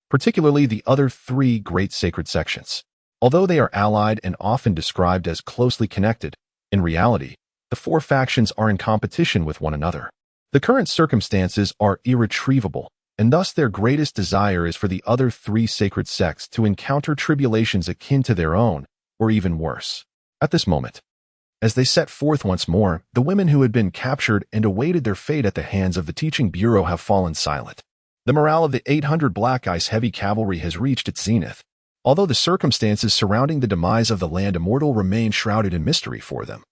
particularly the other 3 great sacred sections. Although they are allied and often described as closely connected, in reality, the 4 factions are in competition with one another. The current circumstances are irretrievable, and thus their greatest desire is for the other 3 sacred sects to encounter tribulations akin to their own, or even worse. At this moment, as they set forth once more, the women who had been captured and awaited their fate at the hands of the teaching bureau have fallen silent. The morale of the 800 Black Ice heavy cavalry has reached its zenith, although the circumstances surrounding the demise of the land immortal remain shrouded in mystery for them.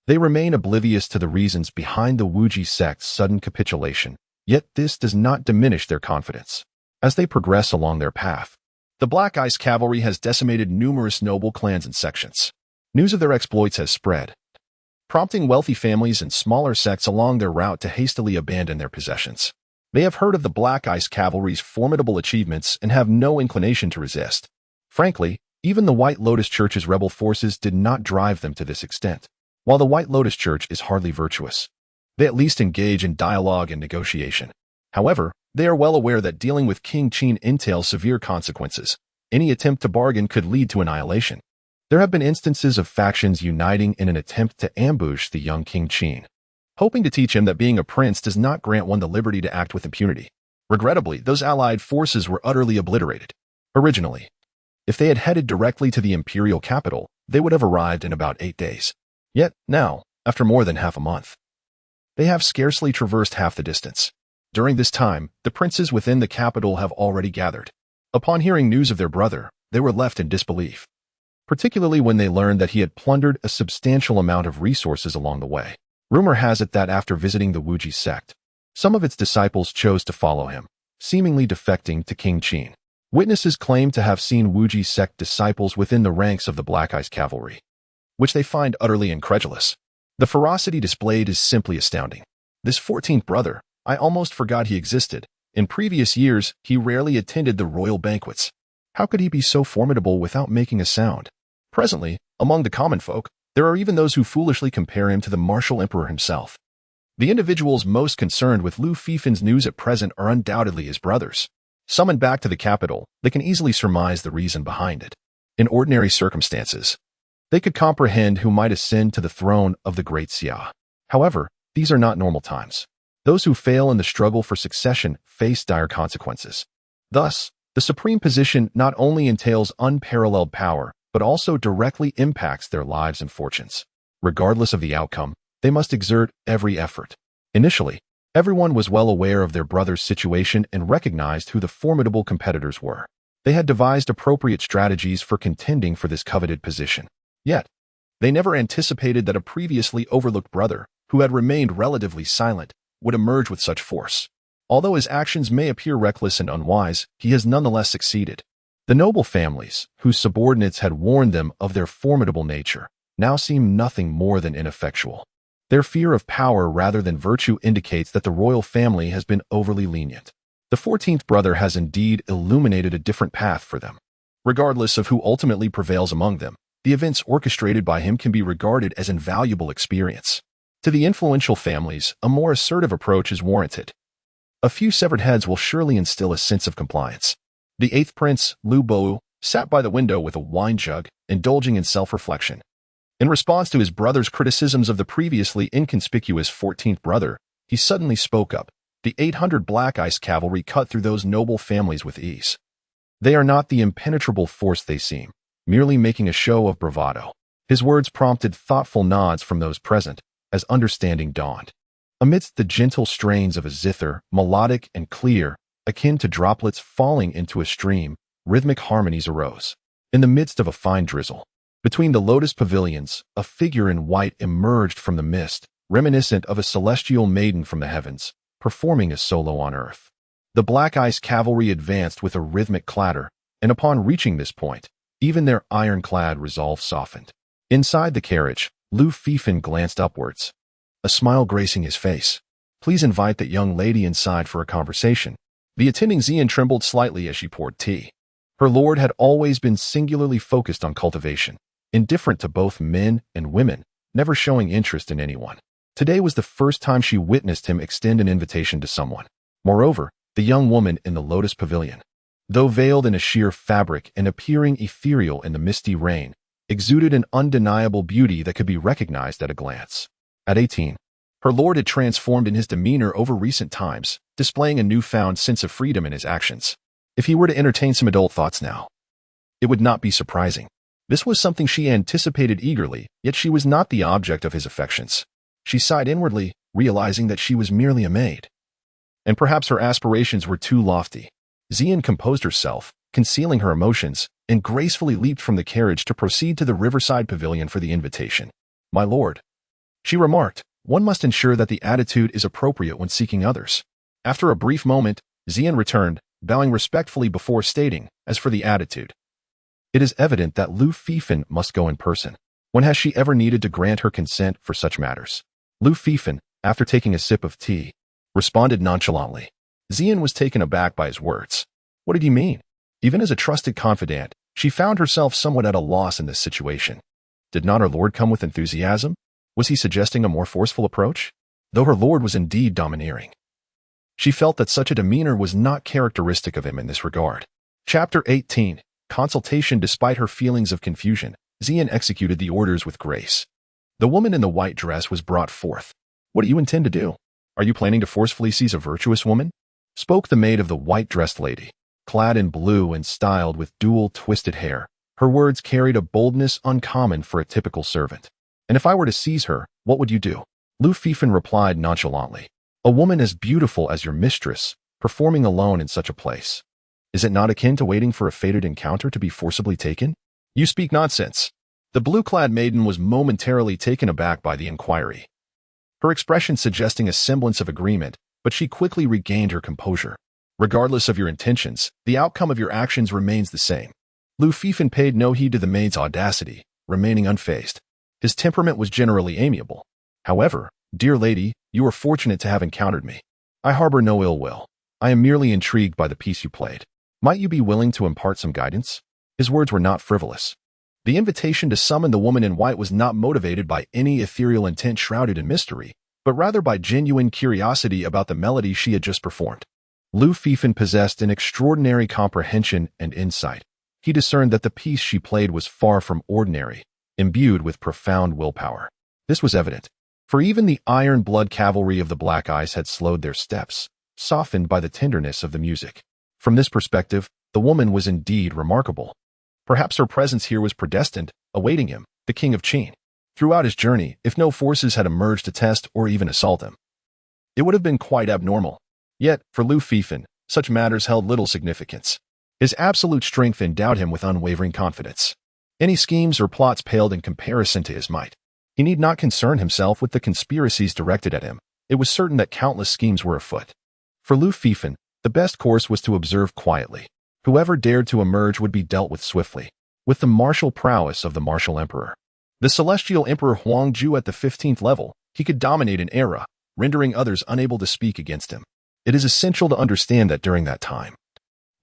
They remain oblivious to the reasons behind the Wuji sect's sudden capitulation, yet this does not diminish their confidence. As they progress along their path, the Black Ice Cavalry has decimated numerous noble clans and sections. News of their exploits has spread, prompting wealthy families and smaller sects along their route to hastily abandon their possessions. They have heard of the Black Ice Cavalry's formidable achievements and have no inclination to resist. Frankly, even the White Lotus Church's rebel forces did not drive them to this extent. While the White Lotus Church is hardly virtuous, they at least engage in dialogue and negotiation. However, they are well aware that dealing with King Qin entails severe consequences. Any attempt to bargain could lead to annihilation. There have been instances of factions uniting in an attempt to ambush the young King Qin, hoping to teach him that being a prince does not grant one the liberty to act with impunity. Regrettably, those allied forces were utterly obliterated. Originally, if they had headed directly to the imperial capital, they would have arrived in about 8 days. Yet now, after more than half a month, they have scarcely traversed half the distance. During this time, the princes within the capital have already gathered. Upon hearing news of their brother, they were left in disbelief, particularly when they learned that he had plundered a substantial amount of resources along the way. Rumor has it that after visiting the Wuji sect, some of its disciples chose to follow him, seemingly defecting to King Qin. Witnesses claim to have seen Wuji sect disciples within the ranks of the Black Ice Cavalry, which they find utterly incredulous. The ferocity displayed is simply astounding. This 14th brother, I almost forgot he existed. In previous years, he rarely attended the royal banquets. How could he be so formidable without making a sound? Presently, among the common folk, there are even those who foolishly compare him to the martial emperor himself. The individuals most concerned with Lu Fifin's news at present are undoubtedly his brothers. Summoned back to the capital, they can easily surmise the reason behind it. In ordinary circumstances, they could comprehend who might ascend to the throne of the Great Xia. However, these are not normal times. Those who fail in the struggle for succession face dire consequences. Thus, the supreme position not only entails unparalleled power, but also directly impacts their lives and fortunes. Regardless of the outcome, they must exert every effort. Initially, everyone was well aware of their brother's situation and recognized who the formidable competitors were. They had devised appropriate strategies for contending for this coveted position. Yet, they never anticipated that a previously overlooked brother, who had remained relatively silent, would emerge with such force. Although his actions may appear reckless and unwise, he has nonetheless succeeded. The noble families, whose subordinates had warned them of their formidable nature, now seem nothing more than ineffectual. Their fear of power rather than virtue indicates that the royal family has been overly lenient. The 14th brother has indeed illuminated a different path for them. Regardless of who ultimately prevails among them, the events orchestrated by him can be regarded as invaluable experience. To the influential families, a more assertive approach is warranted. A few severed heads will surely instill a sense of compliance. The 8th prince, Lu Bo, sat by the window with a wine jug, indulging in self-reflection. In response to his brother's criticisms of the previously inconspicuous 14th brother, he suddenly spoke up. The 800 Black Ice Cavalry cut through those noble families with ease. They are not the impenetrable force they seem, merely making a show of bravado. His words prompted thoughtful nods from those present, as understanding dawned. Amidst the gentle strains of a zither, melodic and clear, akin to droplets falling into a stream, rhythmic harmonies arose. In the midst of a fine drizzle, between the lotus pavilions, a figure in white emerged from the mist, reminiscent of a celestial maiden from the heavens, performing a solo on earth. The Black Ice Cavalry advanced with a rhythmic clatter, and upon reaching this point, even their ironclad resolve softened. Inside the carriage, Lu Fifin glanced upwards, a smile gracing his face. Please invite that young lady inside for a conversation. The attending Xian trembled slightly as she poured tea. Her lord had always been singularly focused on cultivation, indifferent to both men and women, never showing interest in anyone. Today was the first time she witnessed him extend an invitation to someone. Moreover, the young woman in the lotus pavilion, though veiled in a sheer fabric and appearing ethereal in the misty rain, exuded an undeniable beauty that could be recognized at a glance. At 18, her lord had transformed in his demeanor over recent times, displaying a newfound sense of freedom in his actions. If he were to entertain some adult thoughts now, it would not be surprising. This was something she anticipated eagerly, yet she was not the object of his affections. She sighed inwardly, realizing that she was merely a maid. And perhaps her aspirations were too lofty. Xian composed herself, concealing her emotions, and gracefully leaped from the carriage to proceed to the riverside pavilion for the invitation. My lord, She remarked, "One must ensure that the attitude is appropriate when seeking others." After a brief moment, Xian returned, bowing respectfully before stating, "As for the attitude, it is evident that Lu Fifan must go in person. When has she ever needed to grant her consent for such matters?" Lu Fifan, after taking a sip of tea, responded nonchalantly. Xian was taken aback by his words. What did he mean? Even as a trusted confidant, she found herself somewhat at a loss in this situation. Did not her lord come with enthusiasm? Was he suggesting a more forceful approach? Though her lord was indeed domineering, she felt that such a demeanor was not characteristic of him in this regard. Chapter 18. Consultation. Despite her feelings of confusion, Xian executed the orders with grace. The woman in the white dress was brought forth. "What do you intend to do? Are you planning to forcefully seize a virtuous woman?" spoke the maid of the white-dressed lady. Clad in blue and styled with dual twisted hair, her words carried a boldness uncommon for a typical servant. "And if I were to seize her, what would you do?" Lu Fifan replied nonchalantly. "A woman as beautiful as your mistress, performing alone in such a place. Is it not akin to waiting for a fated encounter to be forcibly taken?" "You speak nonsense." The blue-clad maiden was momentarily taken aback by the inquiry, her expression suggesting a semblance of agreement, but she quickly regained her composure. "Regardless of your intentions, the outcome of your actions remains the same." Lu Fifan paid no heed to the maid's audacity, remaining unfazed. His temperament was generally amiable. "However, dear lady, you are fortunate to have encountered me. I harbor no ill will. I am merely intrigued by the piece you played. Might you be willing to impart some guidance?" His words were not frivolous. The invitation to summon the woman in white was not motivated by any ethereal intent shrouded in mystery, but rather by genuine curiosity about the melody she had just performed. Lu Fifan possessed an extraordinary comprehension and insight. He discerned that the piece she played was far from ordinary, imbued with profound willpower. This was evident, for even the iron-blood cavalry of the Black Eyes had slowed their steps, softened by the tenderness of the music. From this perspective, the woman was indeed remarkable. Perhaps her presence here was predestined, awaiting him, the king of Qin, throughout his journey, if no forces had emerged to test or even assault him. It would have been quite abnormal. Yet, for Lu Fifan, such matters held little significance. His absolute strength endowed him with unwavering confidence. Any schemes or plots paled in comparison to his might. He need not concern himself with the conspiracies directed at him. It was certain that countless schemes were afoot. For Lu Fifan, the best course was to observe quietly. Whoever dared to emerge would be dealt with swiftly, with the martial prowess of the martial emperor. The celestial emperor Huangju at the 15th level, he could dominate an era, rendering others unable to speak against him. It is essential to understand that during that time,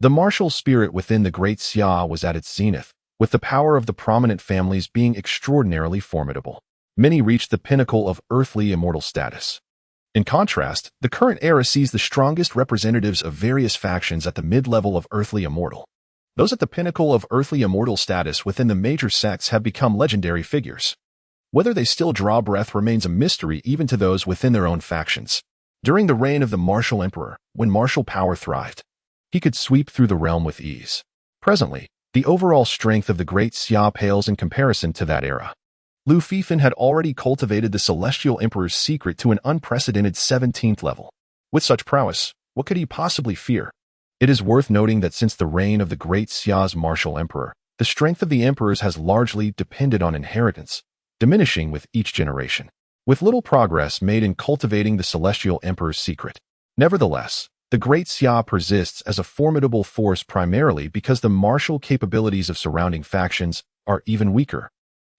the martial spirit within the Great Xia was at its zenith, with the power of the prominent families being extraordinarily formidable. Many reached the pinnacle of earthly immortal status. In contrast, the current era sees the strongest representatives of various factions at the mid-level of earthly immortal. Those at the pinnacle of earthly immortal status within the major sects have become legendary figures. Whether they still draw breath remains a mystery even to those within their own factions. During the reign of the martial emperor, when martial power thrived, he could sweep through the realm with ease. Presently, the overall strength of the Great Xia pales in comparison to that era. Lu Fifan had already cultivated the Celestial Emperor's secret to an unprecedented 17th level. With such prowess, what could he possibly fear? It is worth noting that since the reign of the Great Xia's martial emperor, the strength of the emperors has largely depended on inheritance, diminishing with each generation, with little progress made in cultivating the Celestial Emperor's secret. Nevertheless, the Great Xia persists as a formidable force primarily because the martial capabilities of surrounding factions are even weaker,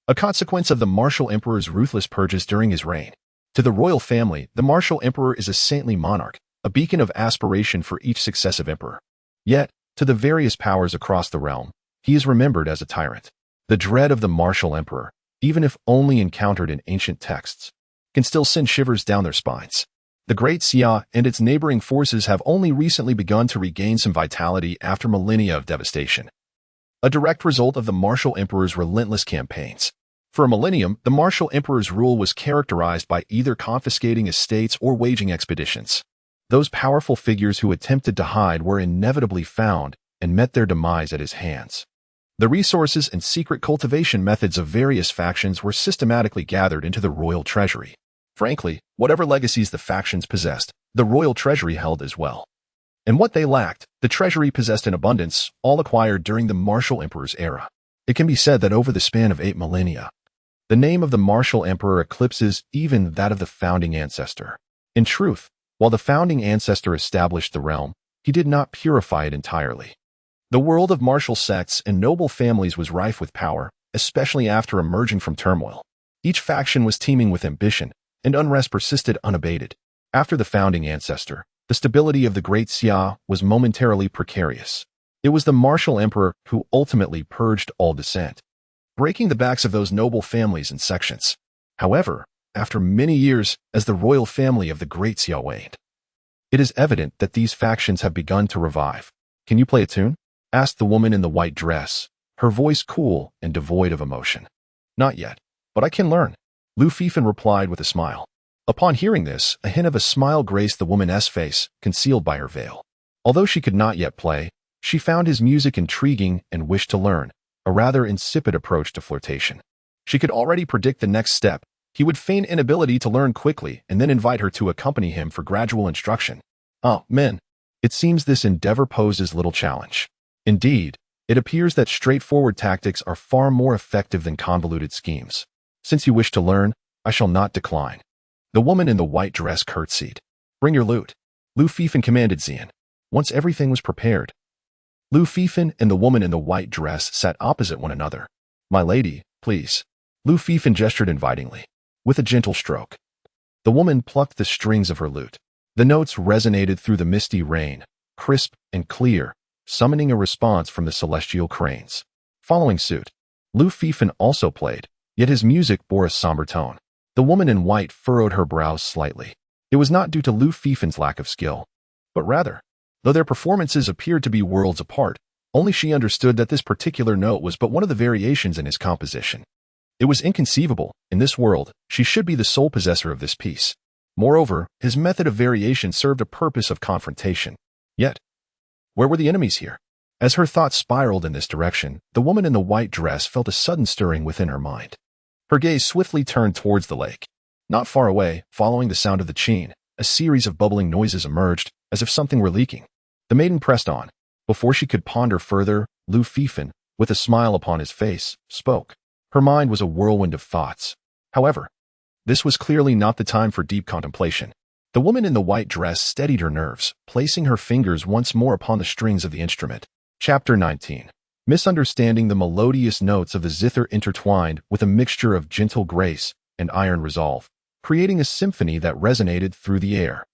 a consequence of the martial emperor's ruthless purges during his reign. To the royal family, the martial emperor is a saintly monarch, a beacon of aspiration for each successive emperor. Yet, to the various powers across the realm, he is remembered as a tyrant. The dread of the martial emperor, even if only encountered in ancient texts, can still send shivers down their spines. The Great Xia and its neighboring forces have only recently begun to regain some vitality after millennia of devastation, a direct result of the martial emperor's relentless campaigns. For a millennium, the martial emperor's rule was characterized by either confiscating estates or waging expeditions. Those powerful figures who attempted to hide were inevitably found and met their demise at his hands. The resources and secret cultivation methods of various factions were systematically gathered into the royal treasury. Frankly, whatever legacies the factions possessed, the royal treasury held as well. And what they lacked, the treasury possessed in abundance, all acquired during the martial emperor's era. It can be said that over the span of 8 millennia, The name of the martial emperor eclipses even that of the founding ancestor. In truth, while the founding ancestor established the realm, he did not purify it entirely. The world of martial sects and noble families was rife with power, especially after emerging from turmoil. Each faction was teeming with ambition, and unrest persisted unabated. After the founding ancestor, the stability of the Great Xia was momentarily precarious. It was the martial emperor who ultimately purged all dissent, breaking the backs of those noble families and sections. However, after many years as the royal family of the Great Xia waned, it is evident that these factions have begun to revive. "Can you play a tune?" asked the woman in the white dress, her voice cool and devoid of emotion. "Not yet, but I can learn," Lu Fifan replied with a smile. Upon hearing this, a hint of a smile graced the woman's face, concealed by her veil. Although she could not yet play, she found his music intriguing and wished to learn, a rather insipid approach to flirtation. She could already predict the next step. He would feign inability to learn quickly and then invite her to accompany him for gradual instruction. "Oh, men." It seems this endeavor poses little challenge. Indeed, it appears that straightforward tactics are far more effective than convoluted schemes. "Since you wish to learn, I shall not decline." The woman in the white dress curtsied. "Bring your lute," Lu Fifan commanded Xian. Once everything was prepared, Lu Fifan and the woman in the white dress sat opposite one another. "My lady, please." Lu Fifan gestured invitingly. With a gentle stroke, the woman plucked the strings of her lute. The notes resonated through the misty rain, crisp and clear, summoning a response from the celestial cranes. Following suit, Lu Fifan also played, yet his music bore a somber tone. The woman in white furrowed her brows slightly. It was not due to Lu Fifan's lack of skill, but rather, though their performances appeared to be worlds apart, only she understood that this particular note was but one of the variations in his composition. It was inconceivable, in this world, she should be the sole possessor of this piece. Moreover, his method of variation served a purpose of confrontation. Yet, where were the enemies here? As her thoughts spiraled in this direction, the woman in the white dress felt a sudden stirring within her mind. Her gaze swiftly turned towards the lake. Not far away, following the sound of the chain, a series of bubbling noises emerged, as if something were leaking. The maiden pressed on. Before she could ponder further, Lu Fifan, with a smile upon his face, spoke. Her mind was a whirlwind of thoughts. However, this was clearly not the time for deep contemplation. The woman in the white dress steadied her nerves, placing her fingers once more upon the strings of the instrument. Chapter 19. Misunderstanding. The melodious notes of the zither intertwined with a mixture of gentle grace and iron resolve, creating a symphony that resonated through the air,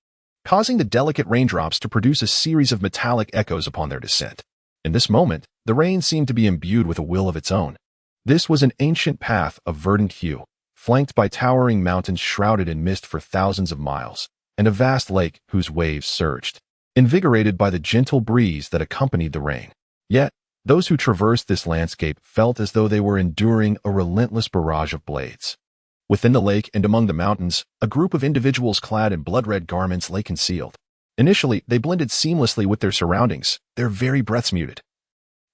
causing the delicate raindrops to produce a series of metallic echoes upon their descent. In this moment, the rain seemed to be imbued with a will of its own. This was an ancient path of verdant hue, flanked by towering mountains shrouded in mist for thousands of miles, and a vast lake whose waves surged, invigorated by the gentle breeze that accompanied the rain. Yet, those who traversed this landscape felt as though they were enduring a relentless barrage of blades. Within the lake and among the mountains, a group of individuals clad in blood-red garments lay concealed. Initially, they blended seamlessly with their surroundings, their very breaths muted,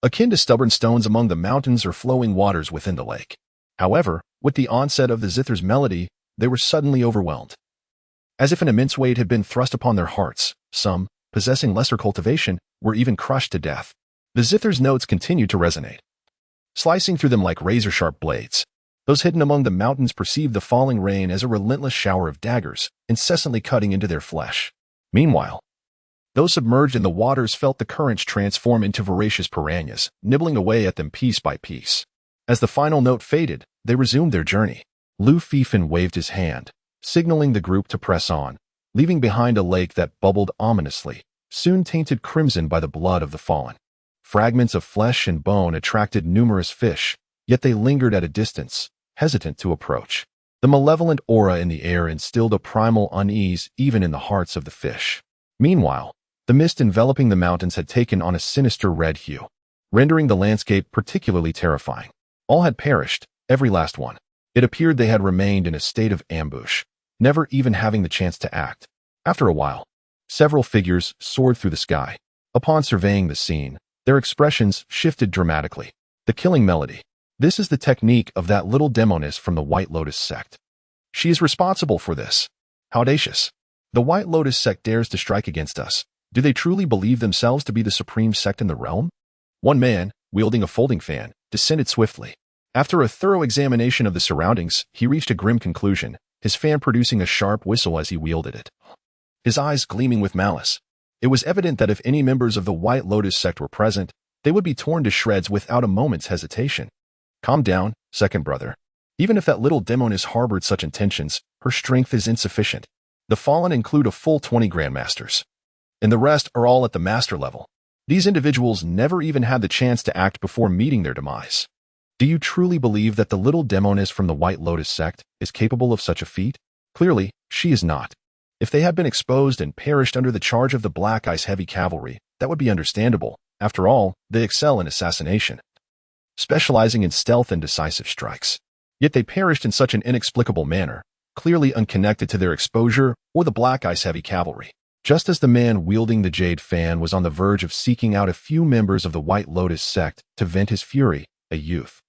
akin to stubborn stones among the mountains or flowing waters within the lake. However, with the onset of the zither's melody, they were suddenly overwhelmed. As if an immense weight had been thrust upon their hearts, some, possessing lesser cultivation, were even crushed to death. The zither's notes continued to resonate, slicing through them like razor-sharp blades. Those hidden among the mountains perceived the falling rain as a relentless shower of daggers, incessantly cutting into their flesh. Meanwhile, those submerged in the waters felt the currents transform into voracious piranhas, nibbling away at them piece by piece. As the final note faded, they resumed their journey. Lu Fifan waved his hand, signaling the group to press on, leaving behind a lake that bubbled ominously, soon tainted crimson by the blood of the fallen. Fragments of flesh and bone attracted numerous fish, yet they lingered at a distance, hesitant to approach. The malevolent aura in the air instilled a primal unease even in the hearts of the fish. Meanwhile, the mist enveloping the mountains had taken on a sinister red hue, rendering the landscape particularly terrifying. All had perished, every last one. It appeared they had remained in a state of ambush, never even having the chance to act. After a while, several figures soared through the sky. Upon surveying the scene, their expressions shifted dramatically. The killing melody. This is the technique of that little demoness from the White Lotus sect. She is responsible for this. How audacious. The White Lotus sect dares to strike against us. Do they truly believe themselves to be the supreme sect in the realm? One man, wielding a folding fan, descended swiftly. After a thorough examination of the surroundings, he reached a grim conclusion, his fan producing a sharp whistle as he wielded it, his eyes gleaming with malice. It was evident that if any members of the White Lotus sect were present, they would be torn to shreds without a moment's hesitation. Calm down, second brother. Even if that little demoness harbored such intentions, her strength is insufficient. The fallen include a full 20 grandmasters, and the rest are all at the master level. These individuals never even had the chance to act before meeting their demise. Do you truly believe that the little demoness from the White Lotus sect is capable of such a feat? Clearly, she is not. If they had been exposed and perished under the charge of the Black Ice Heavy Cavalry, that would be understandable. After all, they excel in assassination, specializing in stealth and decisive strikes. Yet they perished in such an inexplicable manner, clearly unconnected to their exposure or the Black Ice Heavy Cavalry. Just as the man wielding the jade fan was on the verge of seeking out a few members of the White Lotus sect to vent his fury, a youth,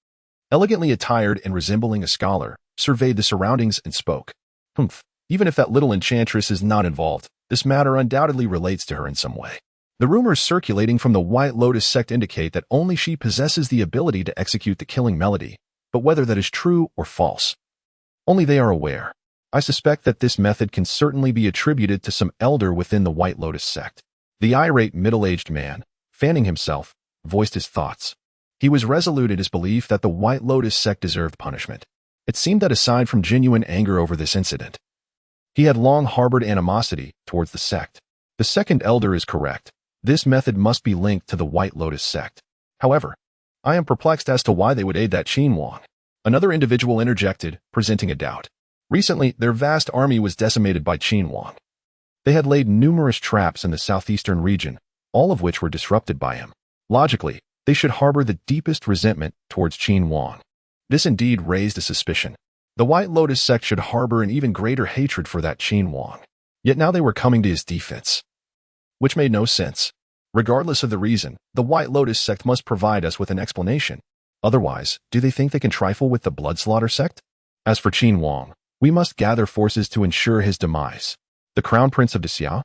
elegantly attired and resembling a scholar, surveyed the surroundings and spoke. Even if that little enchantress is not involved, this matter undoubtedly relates to her in some way. The rumors circulating from the White Lotus sect indicate that only she possesses the ability to execute the killing melody, but whether that is true or false, only they are aware. I suspect that this method can certainly be attributed to some elder within the White Lotus sect. The irate middle-aged man, fanning himself, voiced his thoughts. He was resolute in his belief that the White Lotus sect deserved punishment. It seemed that aside from genuine anger over this incident, he had long harbored animosity towards the sect. The second elder is correct. This method must be linked to the White Lotus sect. However, I am perplexed as to why they would aid that Qin Wang. Another individual interjected, presenting a doubt. Recently, their vast army was decimated by Qin Wang. They had laid numerous traps in the southeastern region, all of which were disrupted by him. Logically, they should harbor the deepest resentment towards Qin Wang. This indeed raised a suspicion. The White Lotus sect should harbor an even greater hatred for that Qin Wang. Yet now they were coming to his defense, which made no sense. Regardless of the reason, the White Lotus sect must provide us with an explanation. Otherwise, do they think they can trifle with the Bloodslaughter sect? As for Qin Wang, we must gather forces to ensure his demise. The Crown Prince of Xia?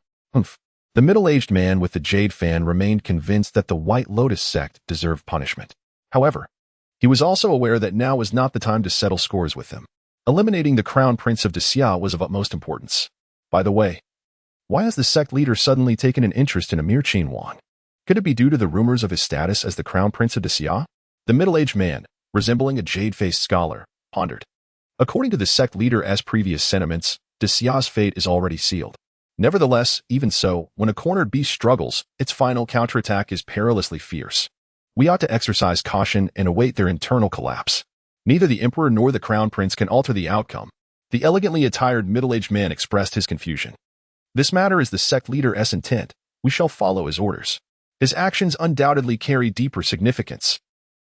The middle-aged man with the jade fan remained convinced that the White Lotus sect deserved punishment. However, he was also aware that now was not the time to settle scores with them. Eliminating the Crown Prince of Xia was of utmost importance. By the way, why has the sect leader suddenly taken an interest in Emir Qin Wang? Could it be due to the rumors of his status as the Crown Prince of Xia? The middle-aged man, resembling a jade-faced scholar, pondered. According to the sect leader's previous sentiments, Xia's fate is already sealed. Nevertheless, even so, when a cornered beast struggles, its final counterattack is perilously fierce. We ought to exercise caution and await their internal collapse. Neither the Emperor nor the Crown Prince can alter the outcome. The elegantly attired middle-aged man expressed his confusion. This matter is the sect leader's intent. We shall follow his orders. His actions undoubtedly carry deeper significance.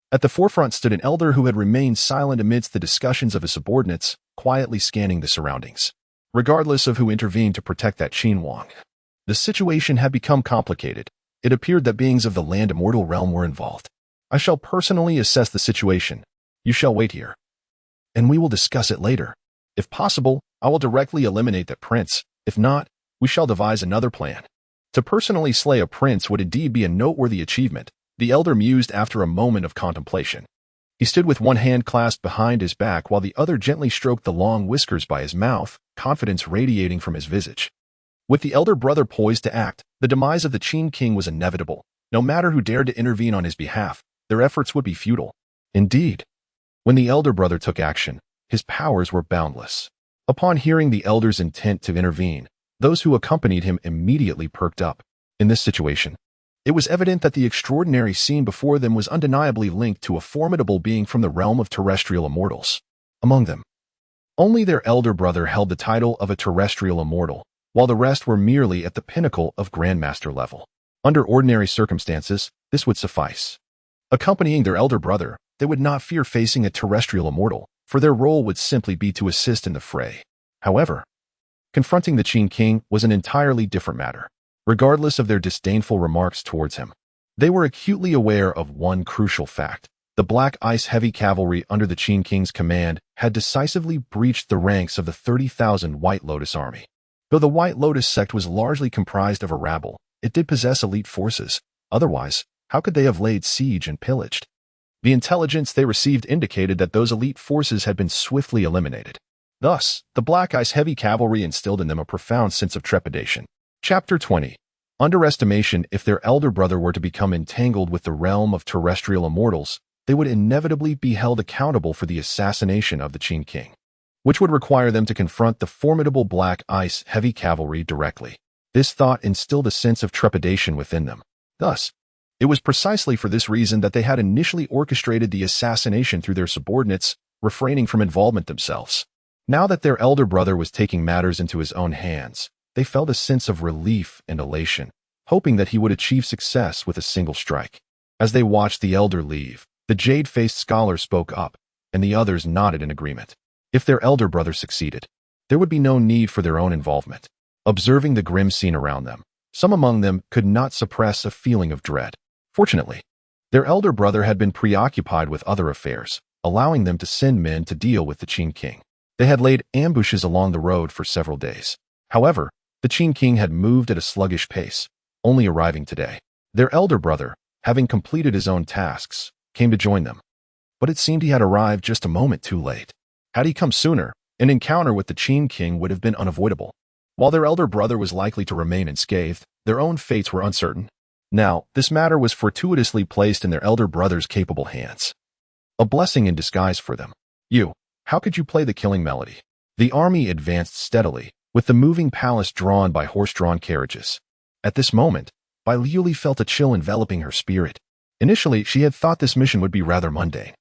At the forefront stood an elder who had remained silent amidst the discussions of his subordinates, quietly scanning the surroundings. Regardless of who intervened to protect that Qin Wang, the situation had become complicated. It appeared that beings of the land immortal realm were involved. I shall personally assess the situation. You shall wait here, and we will discuss it later. If possible, I will directly eliminate that prince. If not, we shall devise another plan. To personally slay a prince would indeed be a noteworthy achievement, the elder mused after a moment of contemplation. He stood with one hand clasped behind his back while the other gently stroked the long whiskers by his mouth, confidence radiating from his visage. With the elder brother poised to act, the demise of the Qin king was inevitable. No matter who dared to intervene on his behalf, their efforts would be futile. Indeed, when the elder brother took action, his powers were boundless. Upon hearing the elder's intent to intervene, those who accompanied him immediately perked up. In this situation, it was evident that the extraordinary scene before them was undeniably linked to a formidable being from the realm of terrestrial immortals. Among them, only their elder brother held the title of a terrestrial immortal, while the rest were merely at the pinnacle of Grandmaster level. Under ordinary circumstances, this would suffice. Accompanying their elder brother, they would not fear facing a terrestrial immortal, for their role would simply be to assist in the fray. However, confronting the Qin king was an entirely different matter. Regardless of their disdainful remarks towards him, they were acutely aware of one crucial fact. The Black Ice Heavy Cavalry under the Qin king's command had decisively breached the ranks of the 30,000 White Lotus army. Though the White Lotus sect was largely comprised of a rabble, it did possess elite forces. Otherwise, how could they have laid siege and pillaged? The intelligence they received indicated that those elite forces had been swiftly eliminated. Thus, the Black Ice heavy cavalry instilled in them a profound sense of trepidation. Chapter 20. Underestimation. If their elder brother were to become entangled with the realm of terrestrial immortals, they would inevitably be held accountable for the assassination of the Qin King, which would require them to confront the formidable Black Ice heavy cavalry directly. This thought instilled a sense of trepidation within them. Thus, it was precisely for this reason that they had initially orchestrated the assassination through their subordinates, refraining from involvement themselves. Now that their elder brother was taking matters into his own hands, they felt a sense of relief and elation, hoping that he would achieve success with a single strike. As they watched the elder leave, the jade-faced scholar spoke up, and the others nodded in agreement. If their elder brother succeeded, there would be no need for their own involvement. Observing the grim scene around them, some among them could not suppress a feeling of dread. Fortunately, their elder brother had been preoccupied with other affairs, allowing them to send men to deal with the Qin King. They had laid ambushes along the road for several days. However, the Qin King had moved at a sluggish pace, only arriving today. Their elder brother, having completed his own tasks, came to join them. But it seemed he had arrived just a moment too late. Had he come sooner, an encounter with the Qin King would have been unavoidable. While their elder brother was likely to remain unscathed, their own fates were uncertain. Now, this matter was fortuitously placed in their elder brother's capable hands. A blessing in disguise for them. How could you play the killing melody? The army advanced steadily, with the moving palace drawn by horse-drawn carriages. At this moment, Bai Liuli felt a chill enveloping her spirit. Initially, she had thought this mission would be rather mundane,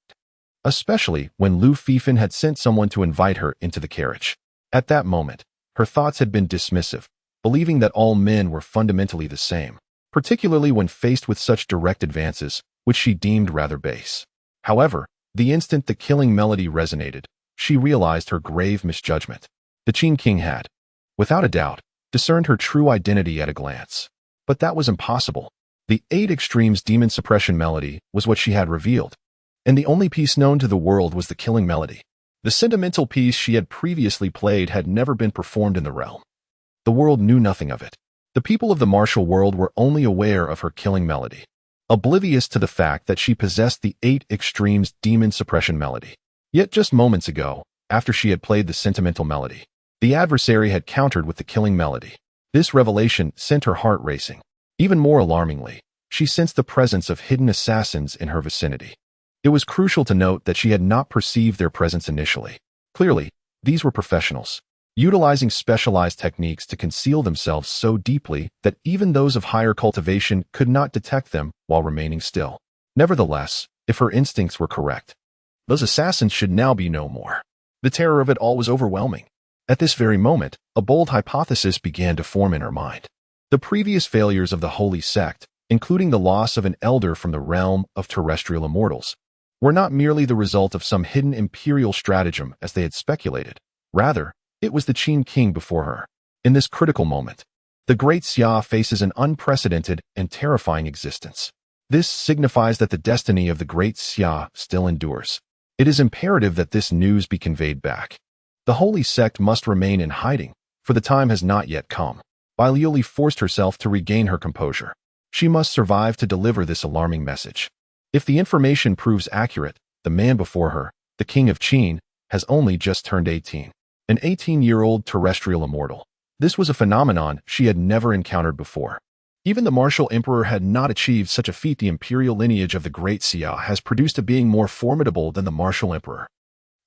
especially when Lu Fifan had sent someone to invite her into the carriage. At that moment, her thoughts had been dismissive, believing that all men were fundamentally the same, particularly when faced with such direct advances, which she deemed rather base. However, the instant the killing melody resonated, she realized her grave misjudgment. The Qin King had, without a doubt, discerned her true identity at a glance. But that was impossible. The 8 Extremes demon suppression melody was what she had revealed, and the only piece known to the world was the killing melody. The sentimental piece she had previously played had never been performed in the realm. The world knew nothing of it. The people of the martial world were only aware of her killing melody, oblivious to the fact that she possessed the 8 Extremes demon suppression melody. Yet just moments ago, after she had played the sentimental melody, the adversary had countered with the killing melody. This revelation sent her heart racing. Even more alarmingly, she sensed the presence of hidden assassins in her vicinity. It was crucial to note that she had not perceived their presence initially. Clearly, these were professionals, utilizing specialized techniques to conceal themselves so deeply that even those of higher cultivation could not detect them while remaining still. Nevertheless, if her instincts were correct, those assassins should now be no more. The terror of it all was overwhelming. At this very moment, a bold hypothesis began to form in her mind. The previous failures of the Holy Sect, including the loss of an elder from the realm of terrestrial immortals, were not merely the result of some hidden imperial stratagem as they had speculated. Rather, it was the Qin King before her. In this critical moment, the Great Xia faces an unprecedented and terrifying existence. This signifies that the destiny of the Great Xia still endures. It is imperative that this news be conveyed back. The Holy Sect must remain in hiding, for the time has not yet come. Bai Liuli forced herself to regain her composure. She must survive to deliver this alarming message. If the information proves accurate, the man before her, the King of Qin, has only just turned 18. An 18-year-old terrestrial immortal. This was a phenomenon she had never encountered before. Even the martial emperor had not achieved such a feat. The imperial lineage of the Great Xia has produced a being more formidable than the martial emperor.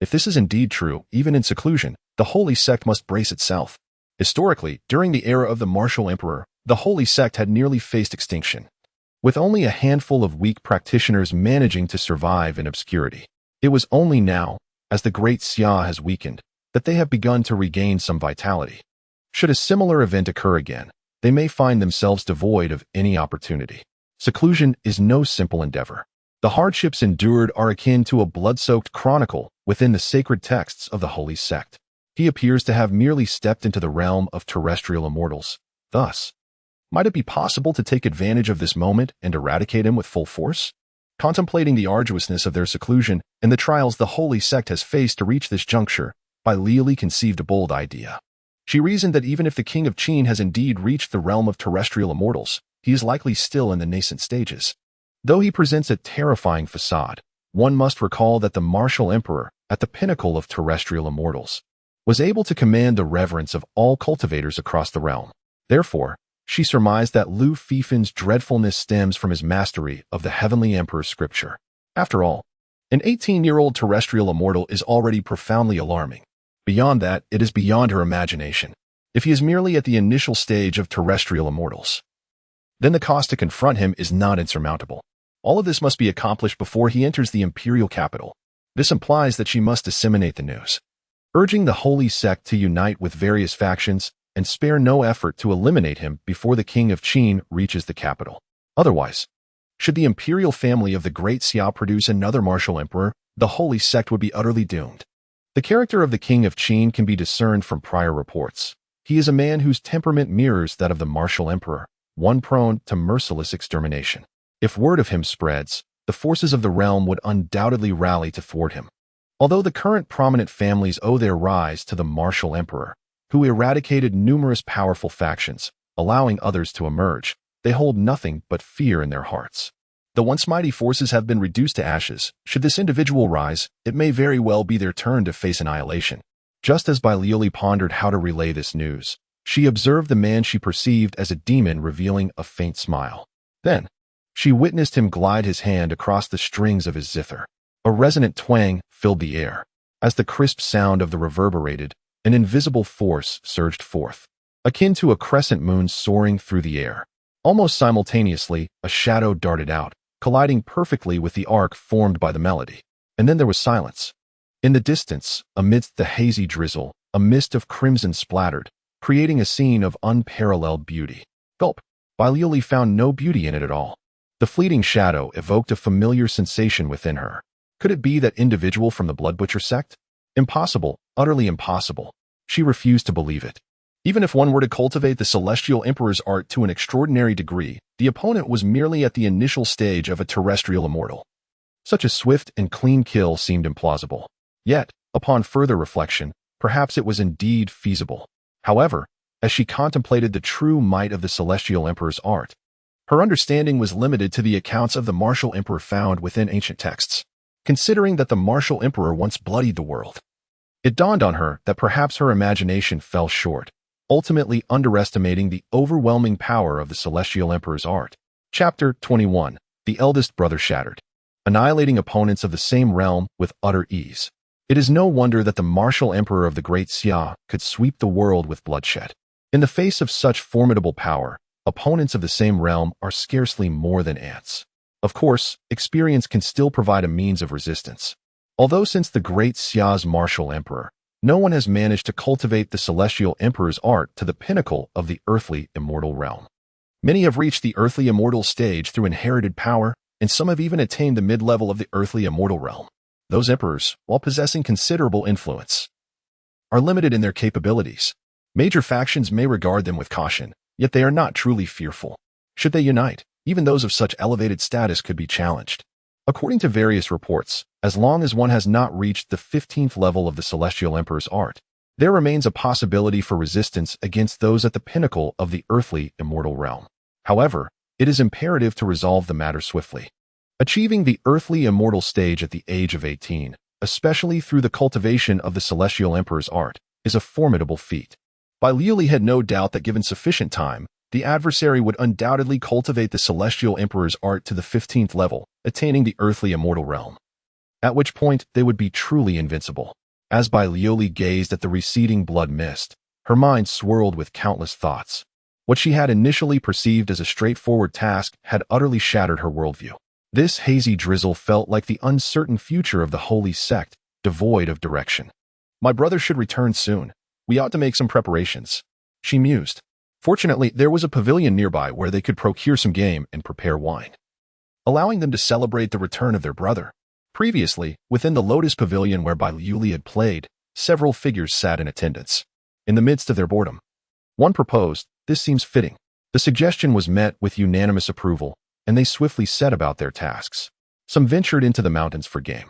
If this is indeed true, even in seclusion, the Holy Sect must brace itself. Historically, during the era of the martial emperor, the Holy Sect had nearly faced extinction, with only a handful of weak practitioners managing to survive in obscurity. It was only now, as the Great Xia has weakened, that they have begun to regain some vitality. Should a similar event occur again, they may find themselves devoid of any opportunity. Seclusion is no simple endeavor. The hardships endured are akin to a blood-soaked chronicle within the sacred texts of the Holy Sect. He appears to have merely stepped into the realm of terrestrial immortals. Thus, might it be possible to take advantage of this moment and eradicate him with full force? Contemplating the arduousness of their seclusion and the trials the Holy Sect has faced to reach this juncture, Bai Liuli conceived a bold idea. She reasoned that even if the King of Qin has indeed reached the realm of terrestrial immortals, he is likely still in the nascent stages. Though he presents a terrifying facade, one must recall that the martial emperor, at the pinnacle of terrestrial immortals, was able to command the reverence of all cultivators across the realm. Therefore, she surmised that Lu Fifin's dreadfulness stems from his mastery of the heavenly emperor's scripture. After all, an 18-year-old terrestrial immortal is already profoundly alarming. Beyond that, it is beyond her imagination. If he is merely at the initial stage of terrestrial immortals, then the cost to confront him is not insurmountable. All of this must be accomplished before he enters the imperial capital. This implies that she must disseminate the news, urging the holy sect to unite with various factions and spare no effort to eliminate him before the king of Qin reaches the capital. Otherwise, should the imperial family of the Great Xia produce another martial emperor, the holy sect would be utterly doomed. The character of the king of Qin can be discerned from prior reports. He is a man whose temperament mirrors that of the martial emperor, one prone to merciless extermination. If word of him spreads, the forces of the realm would undoubtedly rally to thwart him. Although the current prominent families owe their rise to the martial emperor, who eradicated numerous powerful factions, allowing others to emerge, they hold nothing but fear in their hearts. The once mighty forces have been reduced to ashes. Should this individual rise, it may very well be their turn to face annihilation. Just as Bai Liuli pondered how to relay this news, she observed the man she perceived as a demon revealing a faint smile. Then, she witnessed him glide his hand across the strings of his zither. A resonant twang filled the air. As the crisp sound of the reverberated, an invisible force surged forth, akin to a crescent moon soaring through the air. Almost simultaneously, a shadow darted out, colliding perfectly with the arc formed by the melody. And then there was silence. In the distance, amidst the hazy drizzle, a mist of crimson splattered, creating a scene of unparalleled beauty. Gulp. Bai Liuli found no beauty in it at all. The fleeting shadow evoked a familiar sensation within her. Could it be that individual from the Blood Butcher sect? Impossible, utterly impossible. She refused to believe it. Even if one were to cultivate the Celestial Emperor's art to an extraordinary degree, the opponent was merely at the initial stage of a terrestrial immortal. Such a swift and clean kill seemed implausible. Yet, upon further reflection, perhaps it was indeed feasible. However, as she contemplated the true might of the Celestial Emperor's art, her understanding was limited to the accounts of the martial emperor found within ancient texts. Considering that the martial emperor once bloodied the world, it dawned on her that perhaps her imagination fell short, ultimately underestimating the overwhelming power of the Celestial Emperor's art. Chapter 21. The Eldest Brother Shattered. Annihilating opponents of the same realm with utter ease. It is no wonder that the martial emperor of the Great Xia could sweep the world with bloodshed. In the face of such formidable power, opponents of the same realm are scarcely more than ants. Of course, experience can still provide a means of resistance. Although since the Great Xia's martial emperor, no one has managed to cultivate the Celestial Emperor's art to the pinnacle of the earthly immortal realm. Many have reached the earthly immortal stage through inherited power, and some have even attained the mid-level of the earthly immortal realm. Those emperors, while possessing considerable influence, are limited in their capabilities. Major factions may regard them with caution, yet they are not truly fearful. Should they unite, even those of such elevated status could be challenged. According to various reports, as long as one has not reached the 15th level of the Celestial Emperor's art, there remains a possibility for resistance against those at the pinnacle of the earthly immortal realm. However, it is imperative to resolve the matter swiftly. Achieving the earthly immortal stage at the age of 18, especially through the cultivation of the Celestial Emperor's art, is a formidable feat. Bai Liuli had no doubt that given sufficient time, the adversary would undoubtedly cultivate the Celestial Emperor's art to the 15th level, attaining the earthly immortal realm. At which point, they would be truly invincible. As Bai Liuli gazed at the receding blood mist, her mind swirled with countless thoughts. What she had initially perceived as a straightforward task had utterly shattered her worldview. This hazy drizzle felt like the uncertain future of the holy sect, devoid of direction. My brother should return soon. We ought to make some preparations, she mused. Fortunately, there was a pavilion nearby where they could procure some game and prepare wine, allowing them to celebrate the return of their brother. Previously, within the Lotus Pavilion where Bai Liuli had played, several figures sat in attendance. In the midst of their boredom, one proposed, "This seems fitting." The suggestion was met with unanimous approval, and they swiftly set about their tasks. Some ventured into the mountains for game.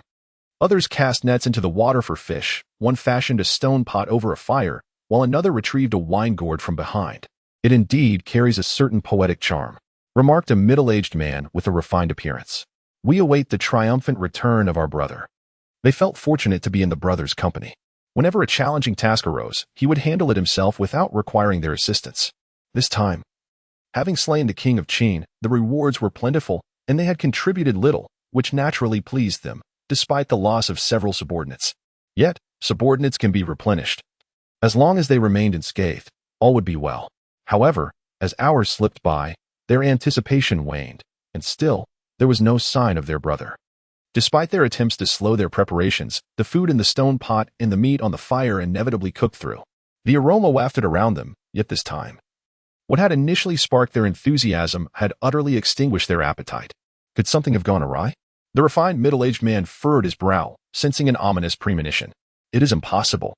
Others cast nets into the water for fish. One fashioned a stone pot over a fire, while another retrieved a wine gourd from behind. "It indeed carries a certain poetic charm," remarked a middle-aged man with a refined appearance. We await the triumphant return of our brother. They felt fortunate to be in the brother's company. Whenever a challenging task arose, he would handle it himself without requiring their assistance. This time, having slain the king of Qin, the rewards were plentiful, and they had contributed little, which naturally pleased them, despite the loss of several subordinates. Yet, subordinates can be replenished. As long as they remained unscathed, all would be well. However, as hours slipped by, their anticipation waned, and still, there was no sign of their brother. Despite their attempts to slow their preparations, the food in the stone pot and the meat on the fire inevitably cooked through. The aroma wafted around them, yet this time, what had initially sparked their enthusiasm had utterly extinguished their appetite. Could something have gone awry? The refined middle-aged man furrowed his brow, sensing an ominous premonition. It is impossible.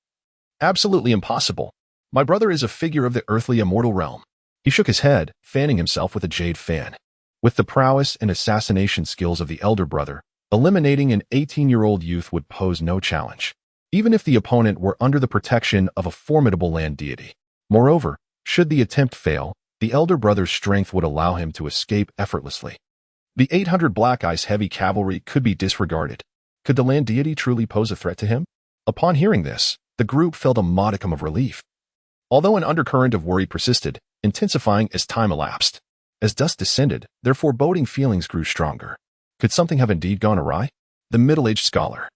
Absolutely impossible. My brother is a figure of the earthly immortal realm. He shook his head, fanning himself with a jade fan. With the prowess and assassination skills of the elder brother, eliminating an 18-year-old youth would pose no challenge, even if the opponent were under the protection of a formidable land deity. Moreover, should the attempt fail, the elder brother's strength would allow him to escape effortlessly. The 800 Black Ice heavy cavalry could be disregarded. Could the land deity truly pose a threat to him? Upon hearing this, the group felt a modicum of relief. Although an undercurrent of worry persisted, intensifying as time elapsed. As dusk descended, their foreboding feelings grew stronger. Could something have indeed gone awry? The middle-aged scholar,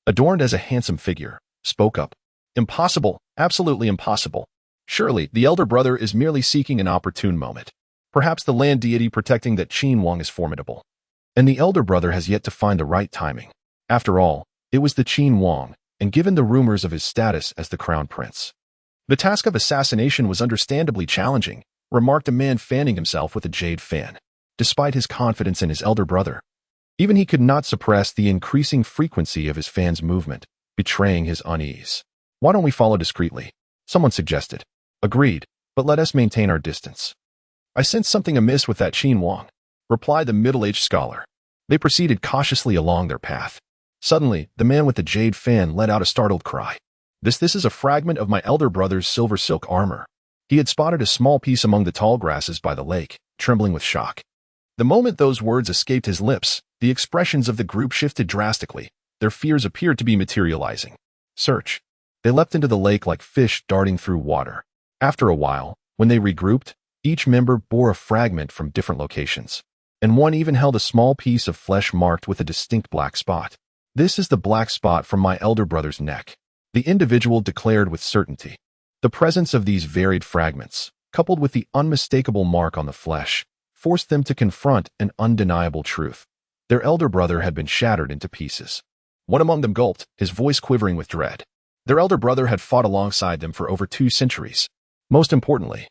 adorned as a handsome figure, spoke up. Impossible, absolutely impossible. Surely, the elder brother is merely seeking an opportune moment. Perhaps the land deity protecting that Qin Wang is formidable. And the elder brother has yet to find the right timing. After all, it was the Qin Wang, and given the rumors of his status as the crown prince, the task of assassination was understandably challenging, remarked a man fanning himself with a jade fan. Despite his confidence in his elder brother, even he could not suppress the increasing frequency of his fan's movement, betraying his unease. Why don't we follow discreetly? Someone suggested. Agreed, but let us maintain our distance. I sense something amiss with that Qin Wang, replied the middle-aged scholar. They proceeded cautiously along their path. Suddenly, the man with the jade fan let out a startled cry. This is a fragment of my elder brother's silver silk armor. He had spotted a small piece among the tall grasses by the lake, trembling with shock. The moment those words escaped his lips, the expressions of the group shifted drastically. Their fears appeared to be materializing. Search. They leapt into the lake like fish darting through water. After a while, when they regrouped, each member bore a fragment from different locations, and one even held a small piece of flesh marked with a distinct black spot. This is the black spot from my elder brother's neck, the individual declared with certainty. The presence of these varied fragments, coupled with the unmistakable mark on the flesh, forced them to confront an undeniable truth. Their elder brother had been shattered into pieces. One among them gulped, his voice quivering with dread. Their elder brother had fought alongside them for over 2 centuries. Most importantly,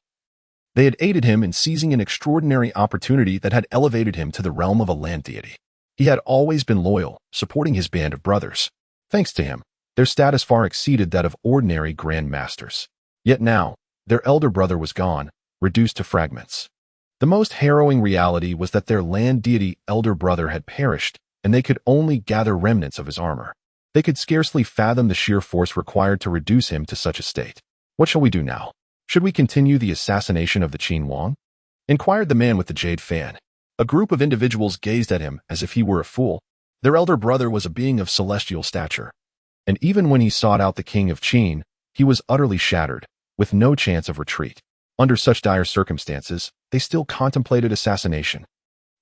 they had aided him in seizing an extraordinary opportunity that had elevated him to the realm of a land deity. He had always been loyal, supporting his band of brothers. Thanks to him, their status far exceeded that of ordinary grand masters. Yet now, their elder brother was gone, reduced to fragments. The most harrowing reality was that their land deity elder brother had perished, and they could only gather remnants of his armor. They could scarcely fathom the sheer force required to reduce him to such a state. What shall we do now? Should we continue the assassination of the Qin Wang? Inquired the man with the jade fan. A group of individuals gazed at him as if he were a fool. Their elder brother was a being of celestial stature. And even when he sought out the king of Qin, he was utterly shattered, with no chance of retreat. Under such dire circumstances, they still contemplated assassination.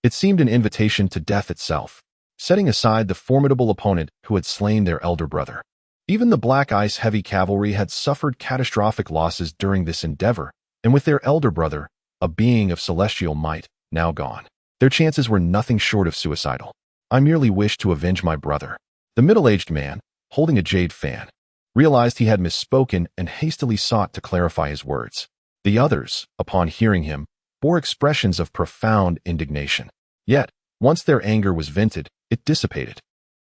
It seemed an invitation to death itself, setting aside the formidable opponent who had slain their elder brother. Even the Black Ice heavy cavalry had suffered catastrophic losses during this endeavor, and with their elder brother, a being of celestial might, now gone, their chances were nothing short of suicidal. I merely wished to avenge my brother. The middle-aged man, holding a jade fan, realized he had misspoken and hastily sought to clarify his words. The others, upon hearing him, bore expressions of profound indignation. Yet, once their anger was vented, it dissipated.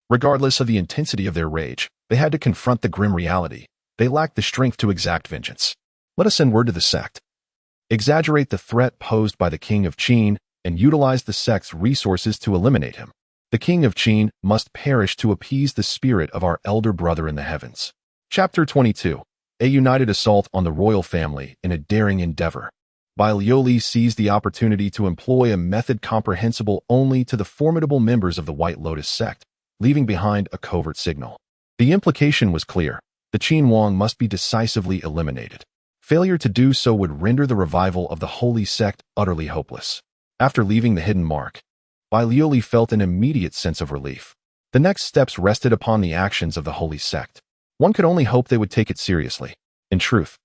Regardless of the intensity of their rage, they had to confront the grim reality. They lacked the strength to exact vengeance. Let us send word to the sect. Exaggerate the threat posed by the king of Qin and utilize the sect's resources to eliminate him. The king of Qin must perish to appease the spirit of our elder brother in the heavens. Chapter 22. A united assault on the royal family in a daring endeavor. Bai Liuli seized the opportunity to employ a method comprehensible only to the formidable members of the White Lotus sect, leaving behind a covert signal. The implication was clear. The Qin Huang must be decisively eliminated. Failure to do so would render the revival of the holy sect utterly hopeless. After leaving the hidden mark, Bai Liuli felt an immediate sense of relief. The next steps rested upon the actions of the holy sect. One could only hope they would take it seriously. In truth,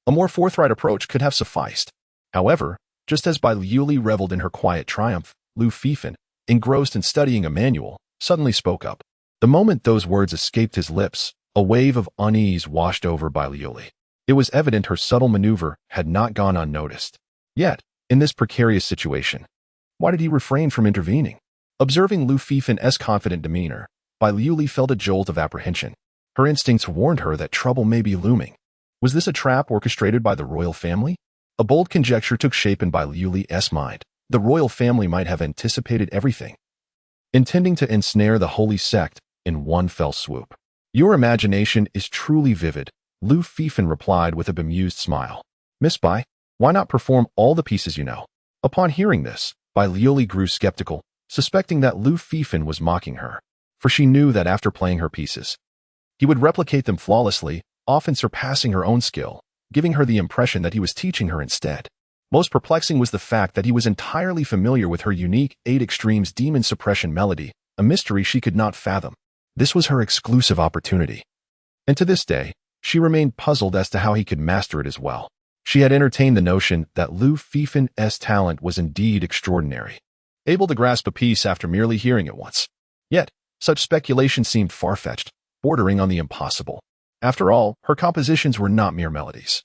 a more forthright approach could have sufficed. However, just as Bai Liuli reveled in her quiet triumph, Lu Fifan, engrossed in studying a manual, suddenly spoke up. The moment those words escaped his lips, a wave of unease washed over Bai Liuli. It was evident her subtle maneuver had not gone unnoticed. Yet, in this precarious situation, why did he refrain from intervening? Observing Lu Fifan's confident demeanor, Bai Liuli felt a jolt of apprehension. Her instincts warned her that trouble may be looming. Was this a trap orchestrated by the royal family? A bold conjecture took shape in Bai Liuli's mind. The royal family might have anticipated everything, intending to ensnare the holy sect in one fell swoop. Your imagination is truly vivid, Lu Fifan replied with a bemused smile. Miss Bai, why not perform all the pieces you know? Upon hearing this, Bai Liuli grew skeptical, suspecting that Lu Fifan was mocking her. For she knew that after playing her pieces, he would replicate them flawlessly, often surpassing her own skill, giving her the impression that he was teaching her instead. Most perplexing was the fact that he was entirely familiar with her unique 8 Extremes demon suppression melody, a mystery she could not fathom. This was her exclusive opportunity. And to this day, she remained puzzled as to how he could master it as well. She had entertained the notion that Lu Fifan's talent was indeed extraordinary, able to grasp a piece after merely hearing it once. Yet, such speculation seemed far-fetched, bordering on the impossible. After all, her compositions were not mere melodies.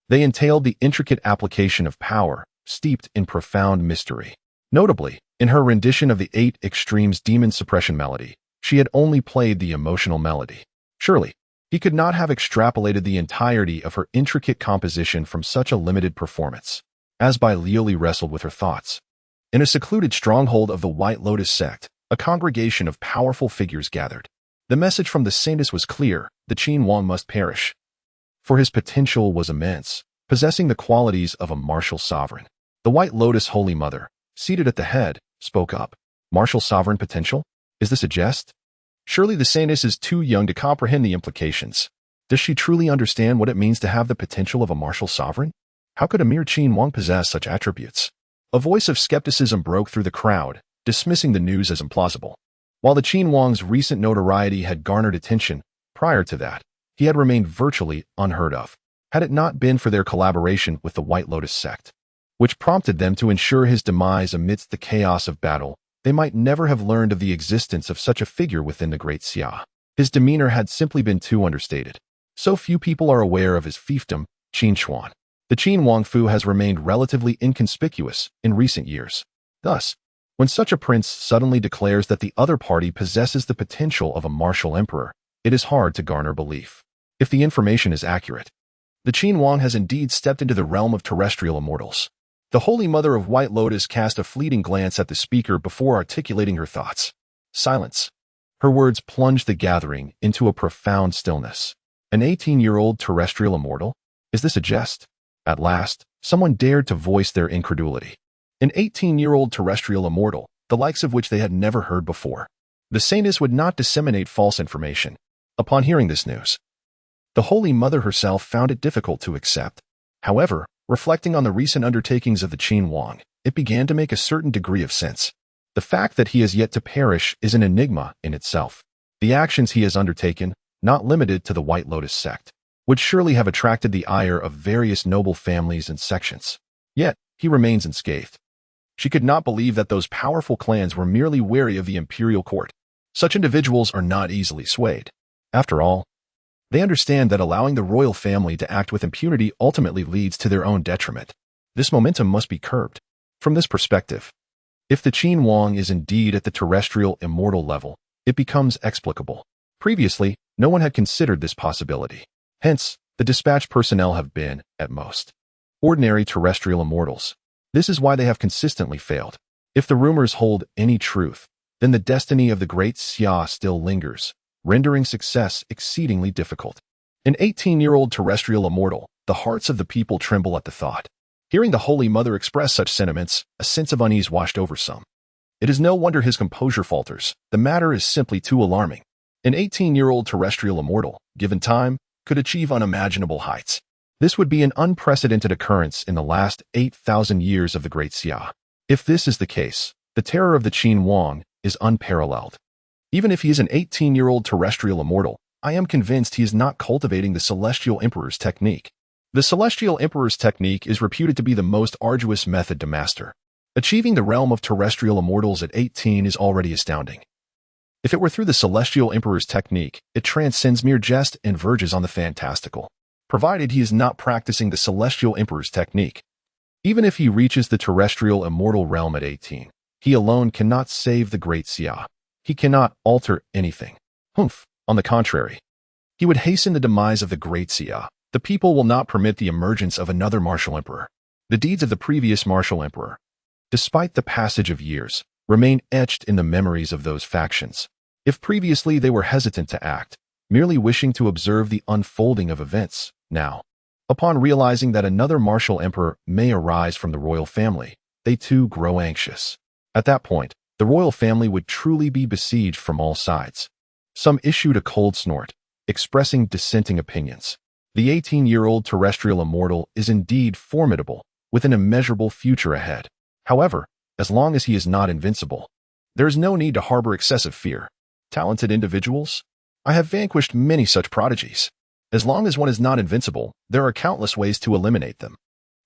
They entailed the intricate application of power, steeped in profound mystery. Notably, in her rendition of the 8 Extremes demon suppression melody, she had only played the emotional melody. Surely, he could not have extrapolated the entirety of her intricate composition from such a limited performance. As Bai Liuli wrestled with her thoughts, in a secluded stronghold of the White Lotus sect, a congregation of powerful figures gathered. The message from the saintess was clear: the Qin Huang must perish. For his potential was immense, possessing the qualities of a martial sovereign. The White Lotus Holy Mother, seated at the head, spoke up. Martial sovereign potential? Is this a jest? Surely the saintess is too young to comprehend the implications. Does she truly understand what it means to have the potential of a martial sovereign? How could a mere Qin Huang possess such attributes? A voice of skepticism broke through the crowd, dismissing the news as implausible. While the Qin Huang's recent notoriety had garnered attention, prior to that, he had remained virtually unheard of. Had it not been for their collaboration with the White Lotus sect, which prompted them to ensure his demise amidst the chaos of battle, they might never have learned of the existence of such a figure within the great Xia. His demeanor had simply been too understated. So few people are aware of his fiefdom, Qin Xuan. The Qin Huang Fu has remained relatively inconspicuous in recent years. Thus, when such a prince suddenly declares that the other party possesses the potential of a martial emperor, it is hard to garner belief. If the information is accurate, the Qin Huang has indeed stepped into the realm of terrestrial immortals. The Holy Mother of White Lotus cast a fleeting glance at the speaker before articulating her thoughts. Silence. Her words plunged the gathering into a profound stillness. An 18-year-old terrestrial immortal? Is this a jest? At last, someone dared to voice their incredulity. An 18-year-old terrestrial immortal, the likes of which they had never heard before. The saintess would not disseminate false information. Upon hearing this news, the Holy Mother herself found it difficult to accept. However, reflecting on the recent undertakings of the Qin Huang, it began to make a certain degree of sense. The fact that he has yet to perish is an enigma in itself. The actions he has undertaken, not limited to the White Lotus sect, would surely have attracted the ire of various noble families and sections. Yet, he remains unscathed. She could not believe that those powerful clans were merely wary of the imperial court. Such individuals are not easily swayed. After all, they understand that allowing the royal family to act with impunity ultimately leads to their own detriment. This momentum must be curbed. From this perspective, if the Qin Huang is indeed at the terrestrial immortal level, it becomes explicable. Previously, no one had considered this possibility. Hence, the dispatch personnel have been, at most, ordinary terrestrial immortals. This is why they have consistently failed. If the rumors hold any truth, then the destiny of the great Xia still lingers, rendering success exceedingly difficult. An 18-year-old terrestrial immortal, the hearts of the people tremble at the thought. Hearing the Holy Mother express such sentiments, a sense of unease washed over some. It is no wonder his composure falters. The matter is simply too alarming. An 18-year-old terrestrial immortal, given time, could achieve unimaginable heights. This would be an unprecedented occurrence in the last 8,000 years of the Great Xia. If this is the case, the terror of the Qin Huang is unparalleled. Even if he is an 18-year-old terrestrial immortal, I am convinced he is not cultivating the Celestial Emperor's technique. The Celestial Emperor's technique is reputed to be the most arduous method to master. Achieving the realm of terrestrial immortals at 18 is already astounding. If it were through the Celestial Emperor's technique, it transcends mere jest and verges on the fantastical, provided he is not practicing the Celestial Emperor's technique. Even if he reaches the terrestrial immortal realm at 18, he alone cannot save the Great Xia. He cannot alter anything. Humph. On the contrary, he would hasten the demise of the Great Xia. The people will not permit the emergence of another martial emperor. The deeds of the previous martial emperor, despite the passage of years, remain etched in the memories of those factions. If previously they were hesitant to act, merely wishing to observe the unfolding of events, now, upon realizing that another martial emperor may arise from the royal family, they too grow anxious. At that point, the royal family would truly be besieged from all sides. Some issued a cold snort, expressing dissenting opinions. The 18-year-old terrestrial immortal is indeed formidable, with an immeasurable future ahead. However, as long as he is not invincible, there is no need to harbor excessive fear. Talented individuals? I have vanquished many such prodigies. As long as one is not invincible, there are countless ways to eliminate them.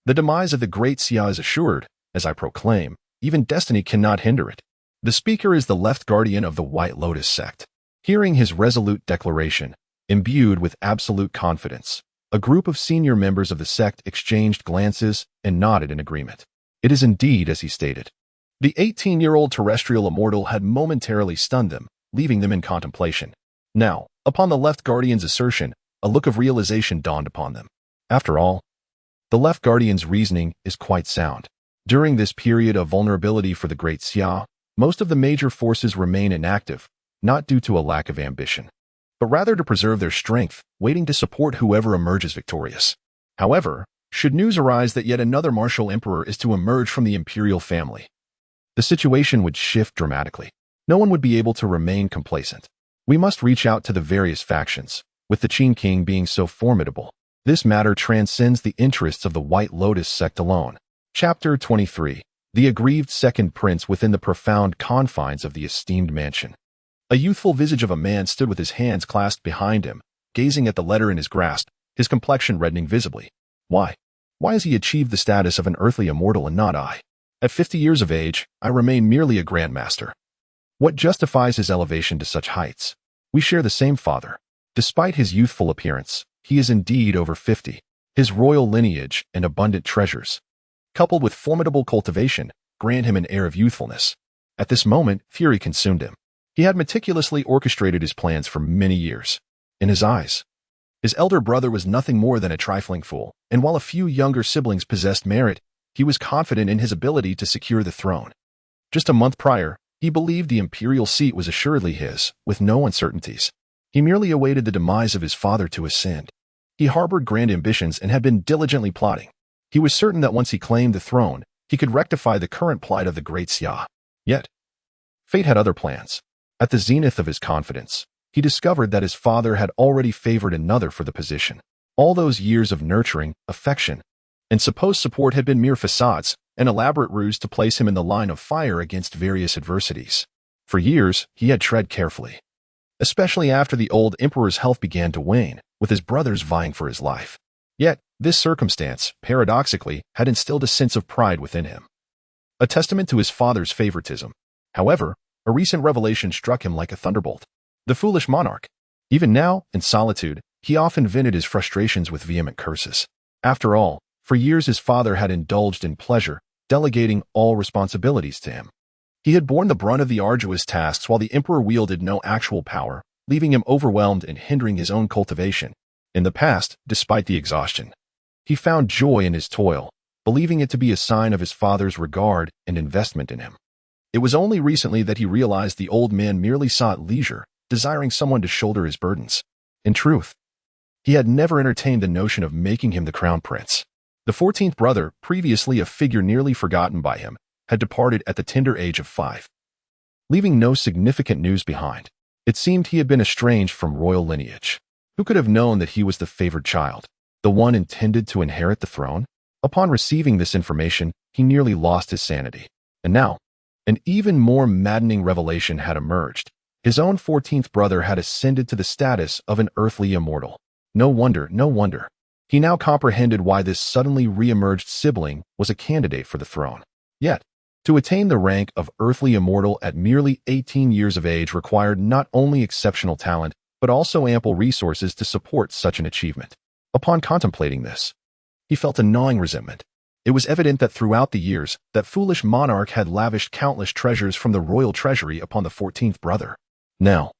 The demise of the Great Xia is assured, as I proclaim. Even destiny cannot hinder it. The speaker is the left guardian of the White Lotus sect. Hearing his resolute declaration, imbued with absolute confidence, a group of senior members of the sect exchanged glances and nodded in agreement. It is indeed as he stated. The 18-year-old terrestrial immortal had momentarily stunned them, leaving them in contemplation. Now, upon the left guardian's assertion, a look of realization dawned upon them. After all, the left guardian's reasoning is quite sound. During this period of vulnerability for the Great Xia, most of the major forces remain inactive, not due to a lack of ambition, but rather to preserve their strength, waiting to support whoever emerges victorious. However, should news arise that yet another martial emperor is to emerge from the imperial family, the situation would shift dramatically. No one would be able to remain complacent. We must reach out to the various factions, with the Qin King being so formidable. This matter transcends the interests of the White Lotus sect alone. Chapter 23. The aggrieved second prince within the profound confines of the esteemed mansion. A youthful visage of a man stood with his hands clasped behind him, gazing at the letter in his grasp, his complexion reddening visibly. Why? Why has he achieved the status of an earthly immortal and not I? At 50 years of age, I remain merely a grandmaster. What justifies his elevation to such heights? We share the same father. Despite his youthful appearance, he is indeed over 50. His royal lineage and abundant treasures, coupled with formidable cultivation, grant him an air of youthfulness. At this moment, fury consumed him. He had meticulously orchestrated his plans for many years. In his eyes, his elder brother was nothing more than a trifling fool, and while a few younger siblings possessed merit, he was confident in his ability to secure the throne. Just a month prior, he believed the imperial seat was assuredly his, with no uncertainties. He merely awaited the demise of his father to ascend. He harbored grand ambitions and had been diligently plotting. He was certain that once he claimed the throne, he could rectify the current plight of the Great Xia. Yet, fate had other plans. At the zenith of his confidence, he discovered that his father had already favored another for the position. All those years of nurturing, affection, and supposed support had been mere facades, an elaborate ruse to place him in the line of fire against various adversities. For years, he had tread carefully, especially after the old emperor's health began to wane, with his brothers vying for his life. Yet, this circumstance, paradoxically, had instilled a sense of pride within him, a testament to his father's favoritism. However, a recent revelation struck him like a thunderbolt. The foolish monarch. Even now, in solitude, he often vented his frustrations with vehement curses. After all, for years his father had indulged in pleasure, delegating all responsibilities to him. He had borne the brunt of the arduous tasks while the emperor wielded no actual power, leaving him overwhelmed and hindering his own cultivation. In the past, despite the exhaustion, he found joy in his toil, believing it to be a sign of his father's regard and investment in him. It was only recently that he realized the old man merely sought leisure, desiring someone to shoulder his burdens. In truth, he had never entertained the notion of making him the crown prince. The 14th brother, previously a figure nearly forgotten by him, had departed at the tender age of 5, leaving no significant news behind. It seemed he had been estranged from royal lineage. Who could have known that he was the favored child, the one intended to inherit the throne? Upon receiving this information, he nearly lost his sanity. And now, an even more maddening revelation had emerged. His own 14th brother had ascended to the status of an earthly immortal. No wonder. He now comprehended why this suddenly re-emerged sibling was a candidate for the throne. Yet, to attain the rank of earthly immortal at merely 18 years of age required not only exceptional talent, but also ample resources to support such an achievement. Upon contemplating this, he felt a gnawing resentment. It was evident that throughout the years, that foolish monarch had lavished countless treasures from the royal treasury upon the 14th brother. Now,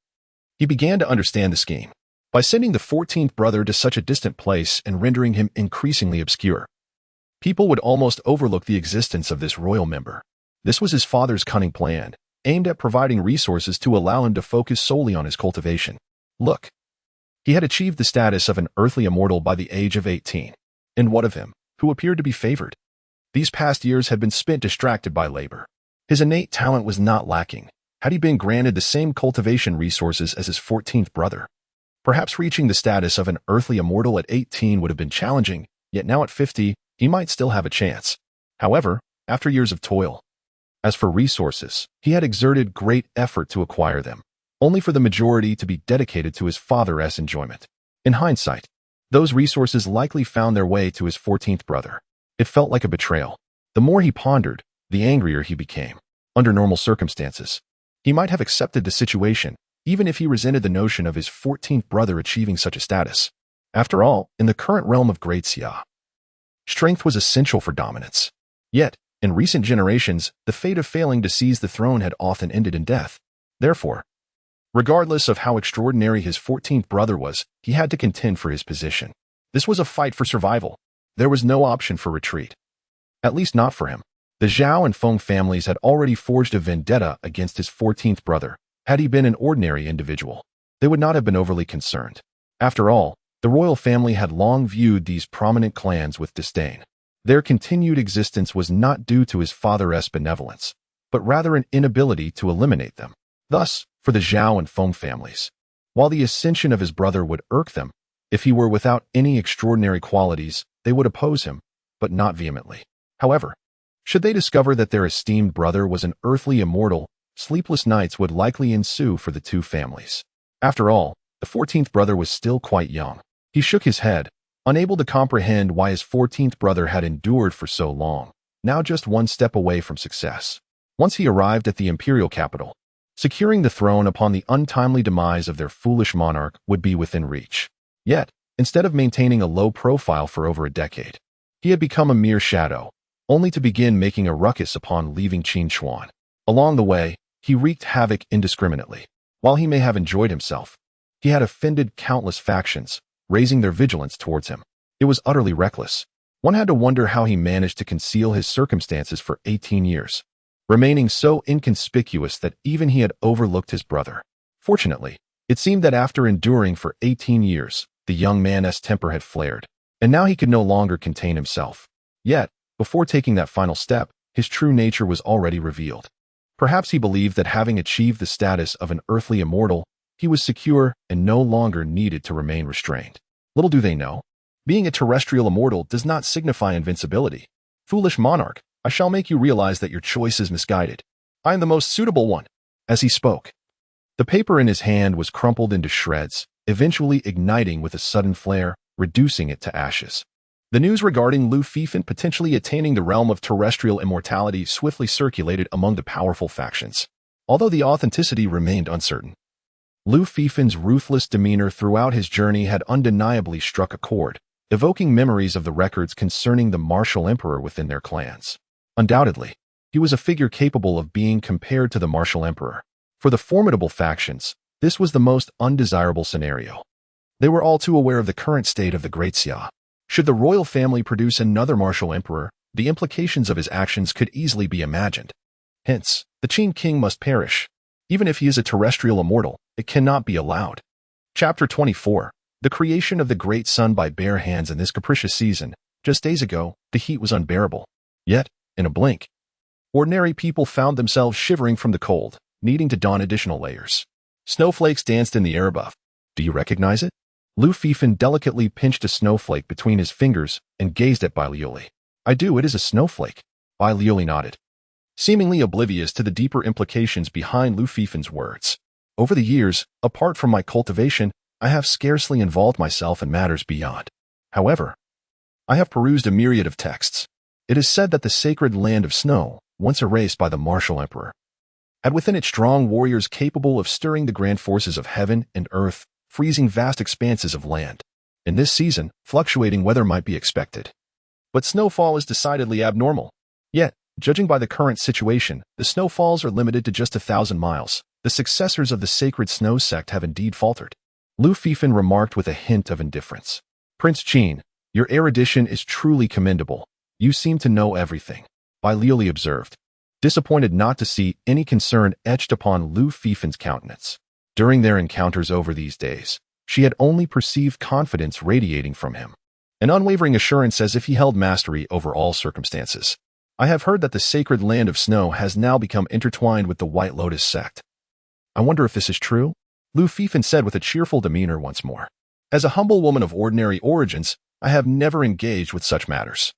he began to understand the scheme. By sending the 14th brother to such a distant place and rendering him increasingly obscure, people would almost overlook the existence of this royal member. This was his father's cunning plan, aimed at providing resources to allow him to focus solely on his cultivation. Look, he had achieved the status of an earthly immortal by the age of 18. And what of him, who appeared to be favored? These past years had been spent distracted by labor. His innate talent was not lacking. Had he been granted the same cultivation resources as his 14th brother, perhaps reaching the status of an earthly immortal at 18 would have been challenging, yet now at 50, he might still have a chance. However, after years of toil, as for resources, he had exerted great effort to acquire them, only for the majority to be dedicated to his father's enjoyment. In hindsight, those resources likely found their way to his 14th brother. It felt like a betrayal. The more he pondered, the angrier he became. Under normal circumstances, he might have accepted the situation, even if he resented the notion of his 14th brother achieving such a status. After all, in the current realm of Great Xia, strength was essential for dominance. Yet, in recent generations, the fate of failing to seize the throne had often ended in death. Therefore, regardless of how extraordinary his 14th brother was, he had to contend for his position. This was a fight for survival. There was no option for retreat. At least not for him. The Zhao and Feng families had already forged a vendetta against his 14th brother. Had he been an ordinary individual, they would not have been overly concerned. After all, the royal family had long viewed these prominent clans with disdain. Their continued existence was not due to his father's benevolence, but rather an inability to eliminate them. Thus, for the Zhao and Feng families, while the ascension of his brother would irk them, if he were without any extraordinary qualities, they would oppose him, but not vehemently. However, should they discover that their esteemed brother was an earthly immortal, sleepless nights would likely ensue for the two families. After all, the 14th brother was still quite young. He shook his head, unable to comprehend why his 14th brother had endured for so long, now just one step away from success. Once he arrived at the imperial capital, securing the throne upon the untimely demise of their foolish monarch would be within reach. Yet, instead of maintaining a low profile for over a decade, he had become a mere shadow, only to begin making a ruckus upon leaving Qinchuan. Along the way, he wreaked havoc indiscriminately. While he may have enjoyed himself, he had offended countless factions, raising their vigilance towards him. It was utterly reckless. One had to wonder how he managed to conceal his circumstances for 18 years, remaining so inconspicuous that even he had overlooked his brother. Fortunately, it seemed that after enduring for 18 years, the young man's temper had flared, and now he could no longer contain himself. Yet, before taking that final step, his true nature was already revealed. Perhaps he believed that having achieved the status of an earthly immortal, he was secure and no longer needed to remain restrained. Little do they know, being a terrestrial immortal does not signify invincibility. Foolish monarch, I shall make you realize that your choice is misguided. I am the most suitable one. As he spoke, the paper in his hand was crumpled into shreds, eventually igniting with a sudden flare, reducing it to ashes. The news regarding Lu Fifan potentially attaining the realm of terrestrial immortality swiftly circulated among the powerful factions, although the authenticity remained uncertain. Lu Fifan's ruthless demeanor throughout his journey had undeniably struck a chord, evoking memories of the records concerning the martial emperor within their clans. Undoubtedly, he was a figure capable of being compared to the martial emperor. For the formidable factions, this was the most undesirable scenario. They were all too aware of the current state of the Great Xia. Should the royal family produce another martial emperor, the implications of his actions could easily be imagined. Hence, the Qin king must perish. Even if he is a terrestrial immortal, it cannot be allowed. Chapter 24. The creation of the great sun by bare hands in this capricious season. Just days ago, the heat was unbearable. Yet, in a blink, ordinary people found themselves shivering from the cold, needing to don additional layers. Snowflakes danced in the air above. Do you recognize it? Lu Fifan delicately pinched a snowflake between his fingers and gazed at Bai Liuli. I do, it is a snowflake. Bai Liuli nodded, seemingly oblivious to the deeper implications behind Lu Fifan's words. Over the years, apart from my cultivation, I have scarcely involved myself in matters beyond. However, I have perused a myriad of texts. It is said that the sacred land of snow, once erased by the martial emperor, had within it strong warriors capable of stirring the grand forces of heaven and earth, freezing vast expanses of land. In this season, fluctuating weather might be expected. But snowfall is decidedly abnormal. Yet, judging by the current situation, the snowfalls are limited to just 1,000 miles. The successors of the sacred snow sect have indeed faltered. Lu Fifan remarked with a hint of indifference. Prince Qin, your erudition is truly commendable. You seem to know everything. Bai Liuli observed, disappointed not to see any concern etched upon Lu Fifan's countenance. During their encounters over these days, she had only perceived confidence radiating from him, an unwavering assurance as if he held mastery over all circumstances. I have heard that the sacred land of snow has now become intertwined with the White Lotus sect. I wonder if this is true? Lu Fifan said with a cheerful demeanor once more. As a humble woman of ordinary origins, I have never engaged with such matters.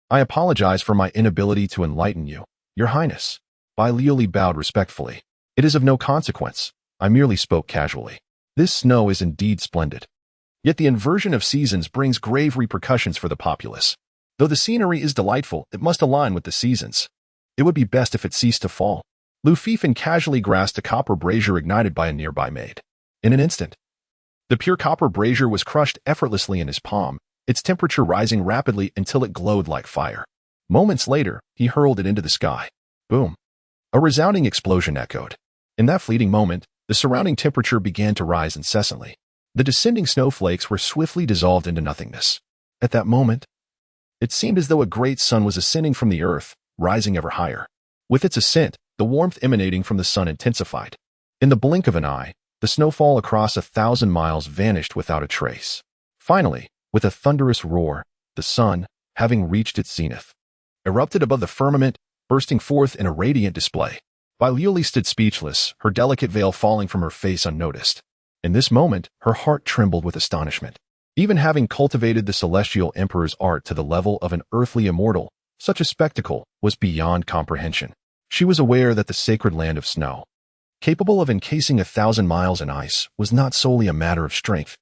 I apologize for my inability to enlighten you, Your Highness. Bai Liuli bowed respectfully. It is of no consequence. I merely spoke casually. This snow is indeed splendid. Yet the inversion of seasons brings grave repercussions for the populace. Though the scenery is delightful, it must align with the seasons. It would be best if it ceased to fall. Lu Fifan casually grasped a copper brazier ignited by a nearby maid. In an instant, the pure copper brazier was crushed effortlessly in his palm, its temperature rising rapidly until it glowed like fire. Moments later, he hurled it into the sky. Boom! A resounding explosion echoed. In that fleeting moment, the surrounding temperature began to rise incessantly. The descending snowflakes were swiftly dissolved into nothingness. At that moment, it seemed as though a great sun was ascending from the earth, rising ever higher. With its ascent, the warmth emanating from the sun intensified. In the blink of an eye, the snowfall across 1,000 miles vanished without a trace. Finally, with a thunderous roar, the sun, having reached its zenith, erupted above the firmament, bursting forth in a radiant display. Bai Liuli stood speechless, her delicate veil falling from her face unnoticed. In this moment, her heart trembled with astonishment. Even having cultivated the celestial emperor's art to the level of an earthly immortal, such a spectacle was beyond comprehension. She was aware that the sacred land of snow, capable of encasing 1,000 miles in ice, was not solely a matter of strength.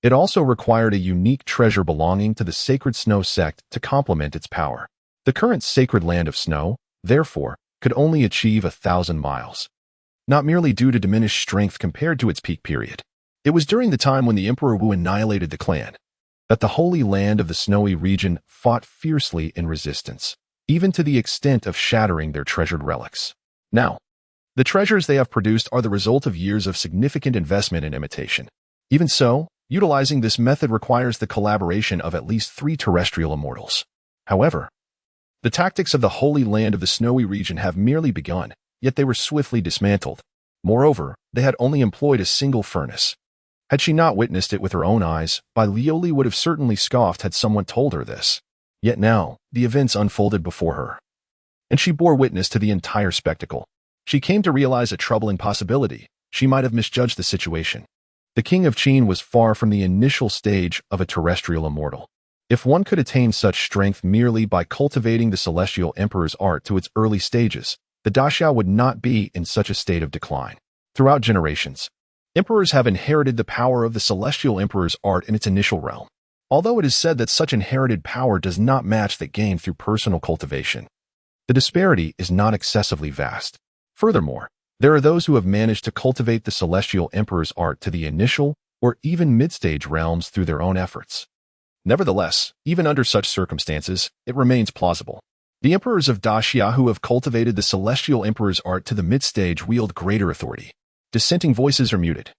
It also required a unique treasure belonging to the sacred snow sect to complement its power. The current sacred land of snow, therefore, could only achieve 1,000 miles, not merely due to diminished strength compared to its peak period. It was during the time when the Emperor Wu annihilated the clan that the holy land of the snowy region fought fiercely in resistance, even to the extent of shattering their treasured relics. Now, the treasures they have produced are the result of years of significant investment and imitation. Even so, utilizing this method requires the collaboration of at least 3 terrestrial immortals. However, the tactics of the holy land of the snowy region have merely begun, yet they were swiftly dismantled. Moreover, they had only employed a single furnace. Had she not witnessed it with her own eyes, Bai Liuli would have certainly scoffed had someone told her this. Yet now, the events unfolded before her, and she bore witness to the entire spectacle. She came to realize a troubling possibility. She might have misjudged the situation. The King of Qin was far from the initial stage of a terrestrial immortal. If one could attain such strength merely by cultivating the celestial emperor's art to its early stages, the Daxia would not be in such a state of decline. Throughout generations, emperors have inherited the power of the celestial emperor's art in its initial realm. Although it is said that such inherited power does not match that gained through personal cultivation, the disparity is not excessively vast. Furthermore, there are those who have managed to cultivate the celestial emperor's art to the initial or even mid-stage realms through their own efforts. Nevertheless, even under such circumstances, it remains plausible. The emperors of Daxia who have cultivated the celestial emperor's art to the mid-stage wield greater authority. Dissenting voices are muted,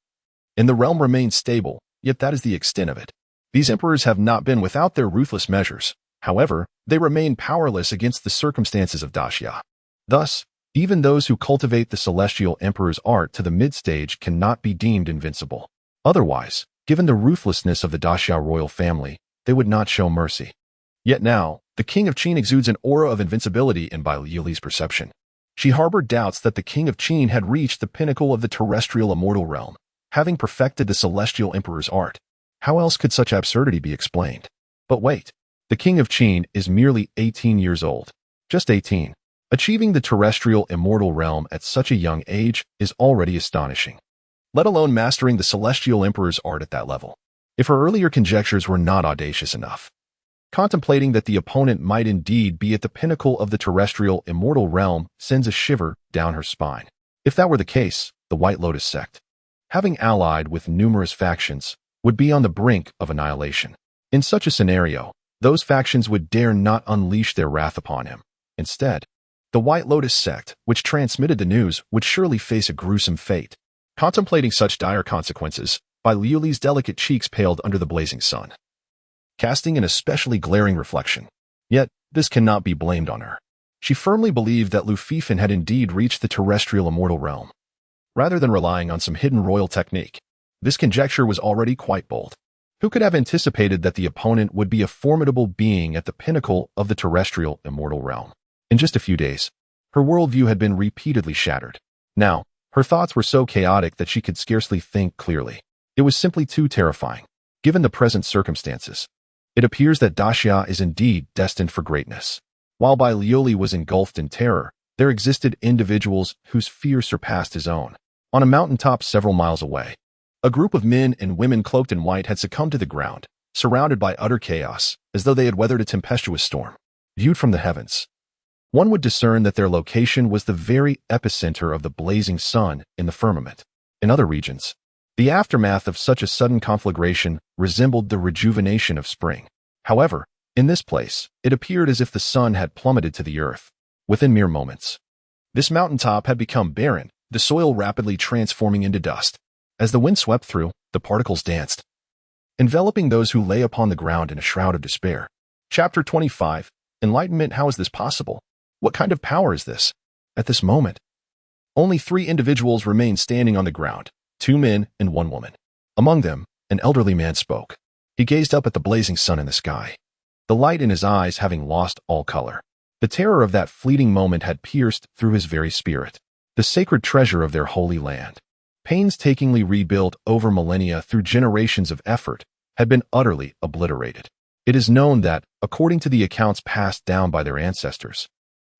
and the realm remains stable, yet that is the extent of it. These emperors have not been without their ruthless measures. However, they remain powerless against the circumstances of Daxia. Thus, even those who cultivate the celestial emperor's art to the mid-stage cannot be deemed invincible. Otherwise, given the ruthlessness of the Daxia royal family, they would not show mercy. Yet now, the King of Qin exudes an aura of invincibility in Bai Liuli's perception. She harbored doubts that the King of Qin had reached the pinnacle of the terrestrial immortal realm, having perfected the celestial emperor's art. How else could such absurdity be explained? But wait, the King of Qin is merely 18 years old. Just 18. Achieving the terrestrial immortal realm at such a young age is already astonishing, let alone mastering the celestial emperor's art at that level. If her earlier conjectures were not audacious enough, contemplating that the opponent might indeed be at the pinnacle of the terrestrial immortal realm sends a shiver down her spine. If that were the case, the White Lotus sect, having allied with numerous factions, would be on the brink of annihilation. In such a scenario, those factions would dare not unleash their wrath upon him. Instead, the White Lotus sect, which transmitted the news, would surely face a gruesome fate. Contemplating such dire consequences, Bai Liuli's delicate cheeks paled under the blazing sun, casting an especially glaring reflection. Yet, this cannot be blamed on her. She firmly believed that Lu Fifan had indeed reached the terrestrial immortal realm. Rather than relying on some hidden royal technique, this conjecture was already quite bold. Who could have anticipated that the opponent would be a formidable being at the pinnacle of the terrestrial immortal realm? In just a few days, her worldview had been repeatedly shattered. Now, her thoughts were so chaotic that she could scarcely think clearly. It was simply too terrifying. Given the present circumstances, it appears that Daxia is indeed destined for greatness. While Bai Liuli was engulfed in terror, there existed individuals whose fear surpassed his own. On a mountaintop several miles away, a group of men and women cloaked in white had succumbed to the ground, surrounded by utter chaos, as though they had weathered a tempestuous storm. Viewed from the heavens, one would discern that their location was the very epicenter of the blazing sun in the firmament. In other regions, the aftermath of such a sudden conflagration resembled the rejuvenation of spring. However, in this place, it appeared as if the sun had plummeted to the earth within mere moments. This mountaintop had become barren, the soil rapidly transforming into dust. As the wind swept through, the particles danced, enveloping those who lay upon the ground in a shroud of despair. Chapter 25. Enlightenment. How is this possible? What kind of power is this? At this moment, only 3 individuals remained standing on the ground, 2 men and 1 woman. Among them, an elderly man spoke. He gazed up at the blazing sun in the sky, the light in his eyes having lost all color. The terror of that fleeting moment had pierced through his very spirit. The sacred treasure of their holy land, painstakingly rebuilt over millennia through generations of effort, had been utterly obliterated. It is known that, according to the accounts passed down by their ancestors,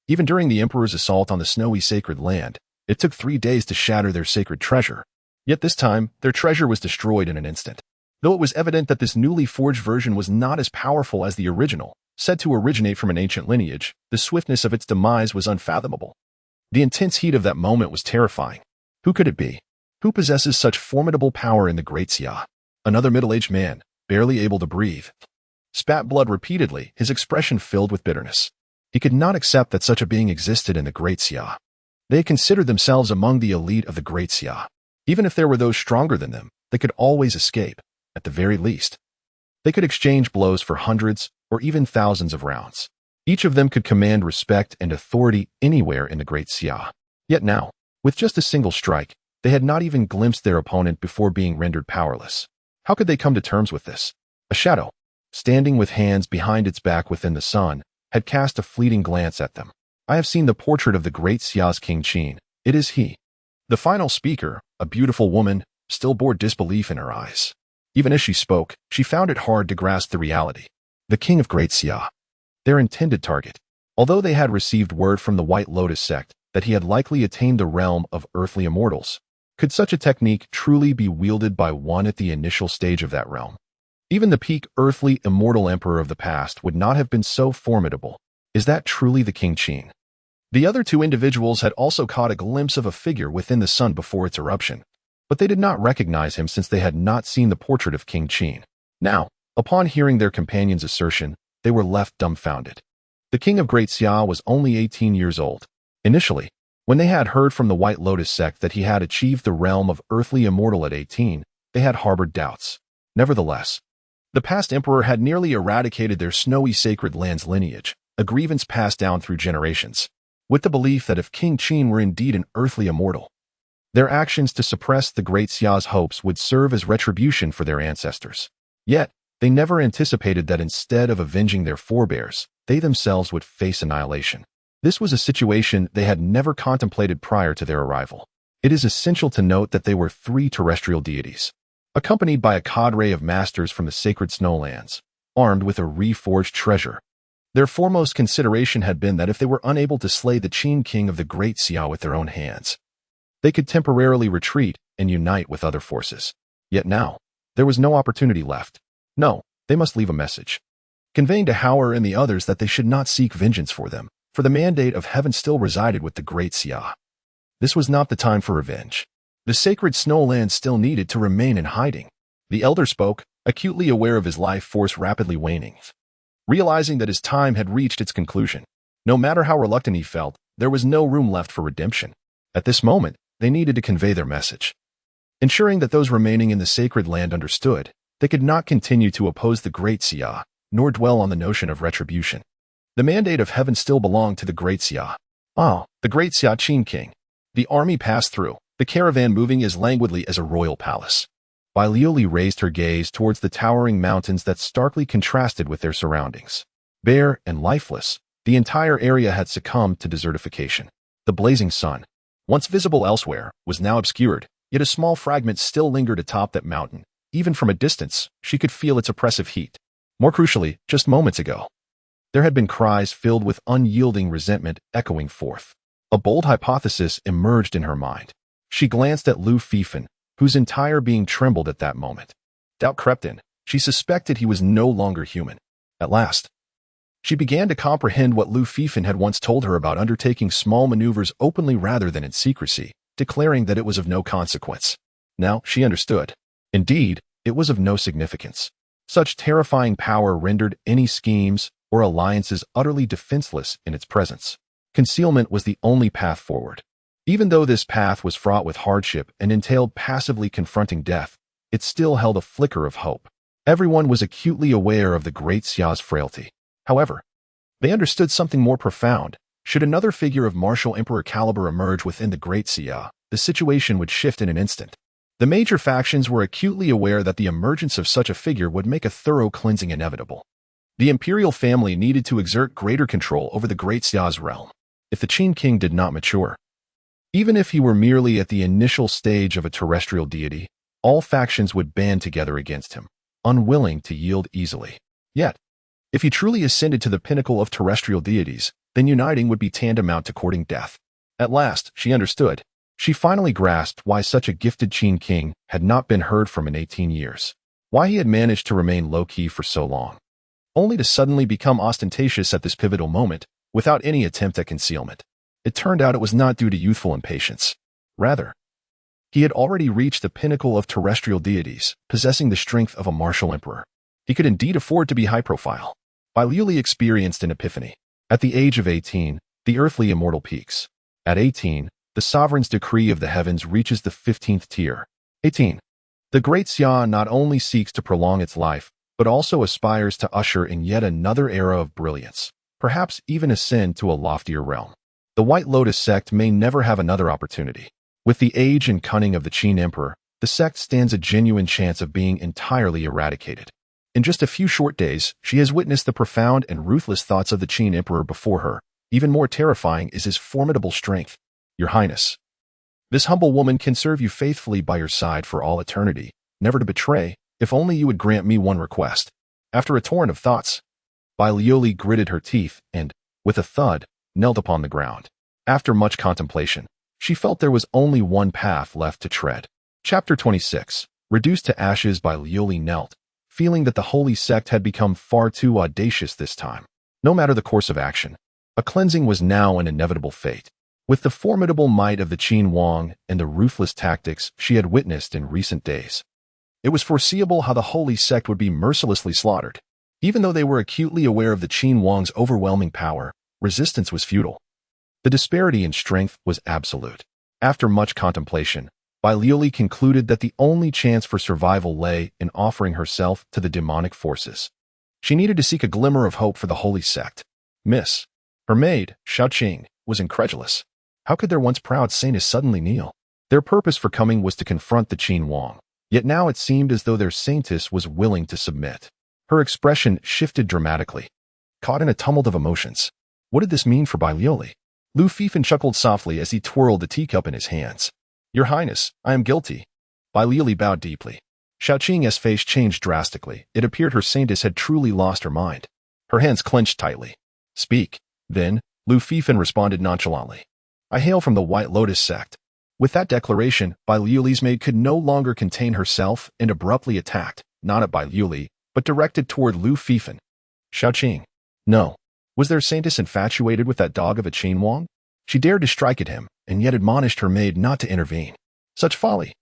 even during the emperor's assault on the snowy sacred land, it took 3 days to shatter their sacred treasure. Yet this time, their treasure was destroyed in an instant. Though it was evident that this newly forged version was not as powerful as the original, said to originate from an ancient lineage, the swiftness of its demise was unfathomable. The intense heat of that moment was terrifying. Who could it be? Who possesses such formidable power in the Great Xia? Another middle-aged man, barely able to breathe, spat blood repeatedly, his expression filled with bitterness. He could not accept that such a being existed in the Great Xia. They considered themselves among the elite of the Great Xia. Even if there were those stronger than them, they could always escape. At the very least, they could exchange blows for hundreds or even thousands of rounds. Each of them could command respect and authority anywhere in the Great Xia. Yet now, with just a single strike, they had not even glimpsed their opponent before being rendered powerless. How could they come to terms with this? A shadow, standing with hands behind its back within the sun, had cast a fleeting glance at them. I have seen the portrait of the Great Xia's King Qin. It is he. The final speaker, a beautiful woman, still bore disbelief in her eyes. Even as she spoke, she found it hard to grasp the reality. The King of Great Xia, their intended target. Although they had received word from the White Lotus sect that he had likely attained the realm of earthly immortals, could such a technique truly be wielded by one at the initial stage of that realm? Even the peak earthly immortal emperor of the past would not have been so formidable. Is that truly the King Qin? The other 2 individuals had also caught a glimpse of a figure within the sun before its eruption, but they did not recognize him since they had not seen the portrait of King Qin. Now, upon hearing their companion's assertion, they were left dumbfounded. The King of Great Xia was only 18 years old. Initially, when they had heard from the White Lotus sect that he had achieved the realm of earthly immortal at 18, they had harbored doubts. Nevertheless, the past emperor had nearly eradicated their snowy sacred land's lineage, a grievance passed down through generations, with the belief that if King Qin were indeed an earthly immortal, their actions to suppress the Great Xia's hopes would serve as retribution for their ancestors. Yet, They never anticipated that instead of avenging their forebears, they themselves would face annihilation. This was a situation they had never contemplated prior to their arrival. It is essential to note that they were 3 terrestrial deities, accompanied by a cadre of masters from the sacred snowlands, armed with a reforged treasure. Their foremost consideration had been that if they were unable to slay the Qin king of the Great Xia with their own hands, they could temporarily retreat and unite with other forces. Yet now, there was no opportunity left. No, they must leave a message, conveying to Howard and the others that they should not seek vengeance for them, for the mandate of heaven still resided with the Great Xia. This was not the time for revenge. The sacred snowlands still needed to remain in hiding. The elder spoke, acutely aware of his life force rapidly waning. Realizing that his time had reached its conclusion, no matter how reluctant he felt, there was no room left for redemption. At this moment, they needed to convey their message, ensuring that those remaining in the sacred land understood they could not continue to oppose the Great Xia, nor dwell on the notion of retribution. The mandate of heaven still belonged to the Great Xia. The Great Xia Qin king. The army passed through, the caravan moving as languidly as a royal palace. Bai Liuli raised her gaze towards the towering mountains that starkly contrasted with their surroundings. Bare and lifeless, the entire area had succumbed to desertification. The blazing sun, once visible elsewhere, was now obscured, yet a small fragment still lingered atop that mountain. Even from a distance, she could feel its oppressive heat. More crucially, just moments ago, there had been cries filled with unyielding resentment echoing forth. A bold hypothesis emerged in her mind. She glanced at Lu Fifan, whose entire being trembled at that moment. Doubt crept in. She suspected he was no longer human. At last, she began to comprehend what Lu Fifan had once told her about undertaking small maneuvers openly rather than in secrecy, declaring that it was of no consequence. Now she understood. Indeed, it was of no significance. Such terrifying power rendered any schemes or alliances utterly defenseless in its presence. Concealment was the only path forward. Even though this path was fraught with hardship and entailed passively confronting death, it still held a flicker of hope. Everyone was acutely aware of the Great Xia's frailty. However, they understood something more profound. Should another figure of martial emperor caliber emerge within the Great Xia, the situation would shift in an instant. The major factions were acutely aware that the emergence of such a figure would make a thorough cleansing inevitable. The imperial family needed to exert greater control over the Great Xia's realm. If the Qin king did not mature, even if he were merely at the initial stage of a terrestrial deity, all factions would band together against him, unwilling to yield easily. Yet, if he truly ascended to the pinnacle of terrestrial deities, then uniting would be tantamount to courting death. At last, she understood. She finally grasped why such a gifted Qin king had not been heard from in 18 years. Why he had managed to remain low-key for so long, only to suddenly become ostentatious at this pivotal moment, without any attempt at concealment. It turned out it was not due to youthful impatience. Rather, he had already reached the pinnacle of terrestrial deities, possessing the strength of a martial emperor. He could indeed afford to be high-profile. Bai Liuli experienced an epiphany. At the age of 18, the earthly immortal peaks. At 18, the sovereign's decree of the heavens reaches the 15th tier. 18. The Great Xia not only seeks to prolong its life, but also aspires to usher in yet another era of brilliance, perhaps even ascend to a loftier realm. The White Lotus sect may never have another opportunity. With the age and cunning of the Qin emperor, the sect stands a genuine chance of being entirely eradicated. In just a few short days, she has witnessed the profound and ruthless thoughts of the Qin emperor before her. Even more terrifying is his formidable strength. Your Highness, this humble woman can serve you faithfully by your side for all eternity, never to betray, if only you would grant me one request. After a torrent of thoughts, Bai Liuli gritted her teeth and, with a thud, knelt upon the ground. After much contemplation, she felt there was only one path left to tread. Chapter 26. Reduced to ashes, Bai Liuli knelt, feeling that the holy sect had become far too audacious this time. No matter the course of action, a cleansing was now an inevitable fate. With the formidable might of the Qin Wang and the ruthless tactics she had witnessed in recent days, it was foreseeable how the holy sect would be mercilessly slaughtered. Even though they were acutely aware of the Qin Wang's overwhelming power, resistance was futile. The disparity in strength was absolute. After much contemplation, Bai Liuli concluded that the only chance for survival lay in offering herself to the demonic forces. She needed to seek a glimmer of hope for the holy sect. Miss, her maid, Shaoqing, was incredulous. How could their once proud saintess suddenly kneel? Their purpose for coming was to confront the Qin Wang, yet now it seemed as though their saintess was willing to submit. Her expression shifted dramatically, caught in a tumult of emotions. What did this mean for Bai Liuli? Lu Fifan chuckled softly as he twirled the teacup in his hands. Your Highness, I am guilty. Bai Liuli bowed deeply. Xiao Qing's face changed drastically. It appeared her saintess had truly lost her mind. Her hands clenched tightly. Speak. Then, Lu Fifan responded nonchalantly. I hail from the White Lotus sect. With that declaration, Bai Liuli's maid could no longer contain herself and abruptly attacked, not at Bai Liuli, but directed toward Lu Fifan. Xiao Qing. No. Was their saintess infatuated with that dog of a Qin Wang? She dared to strike at him, and yet admonished her maid not to intervene. Such folly!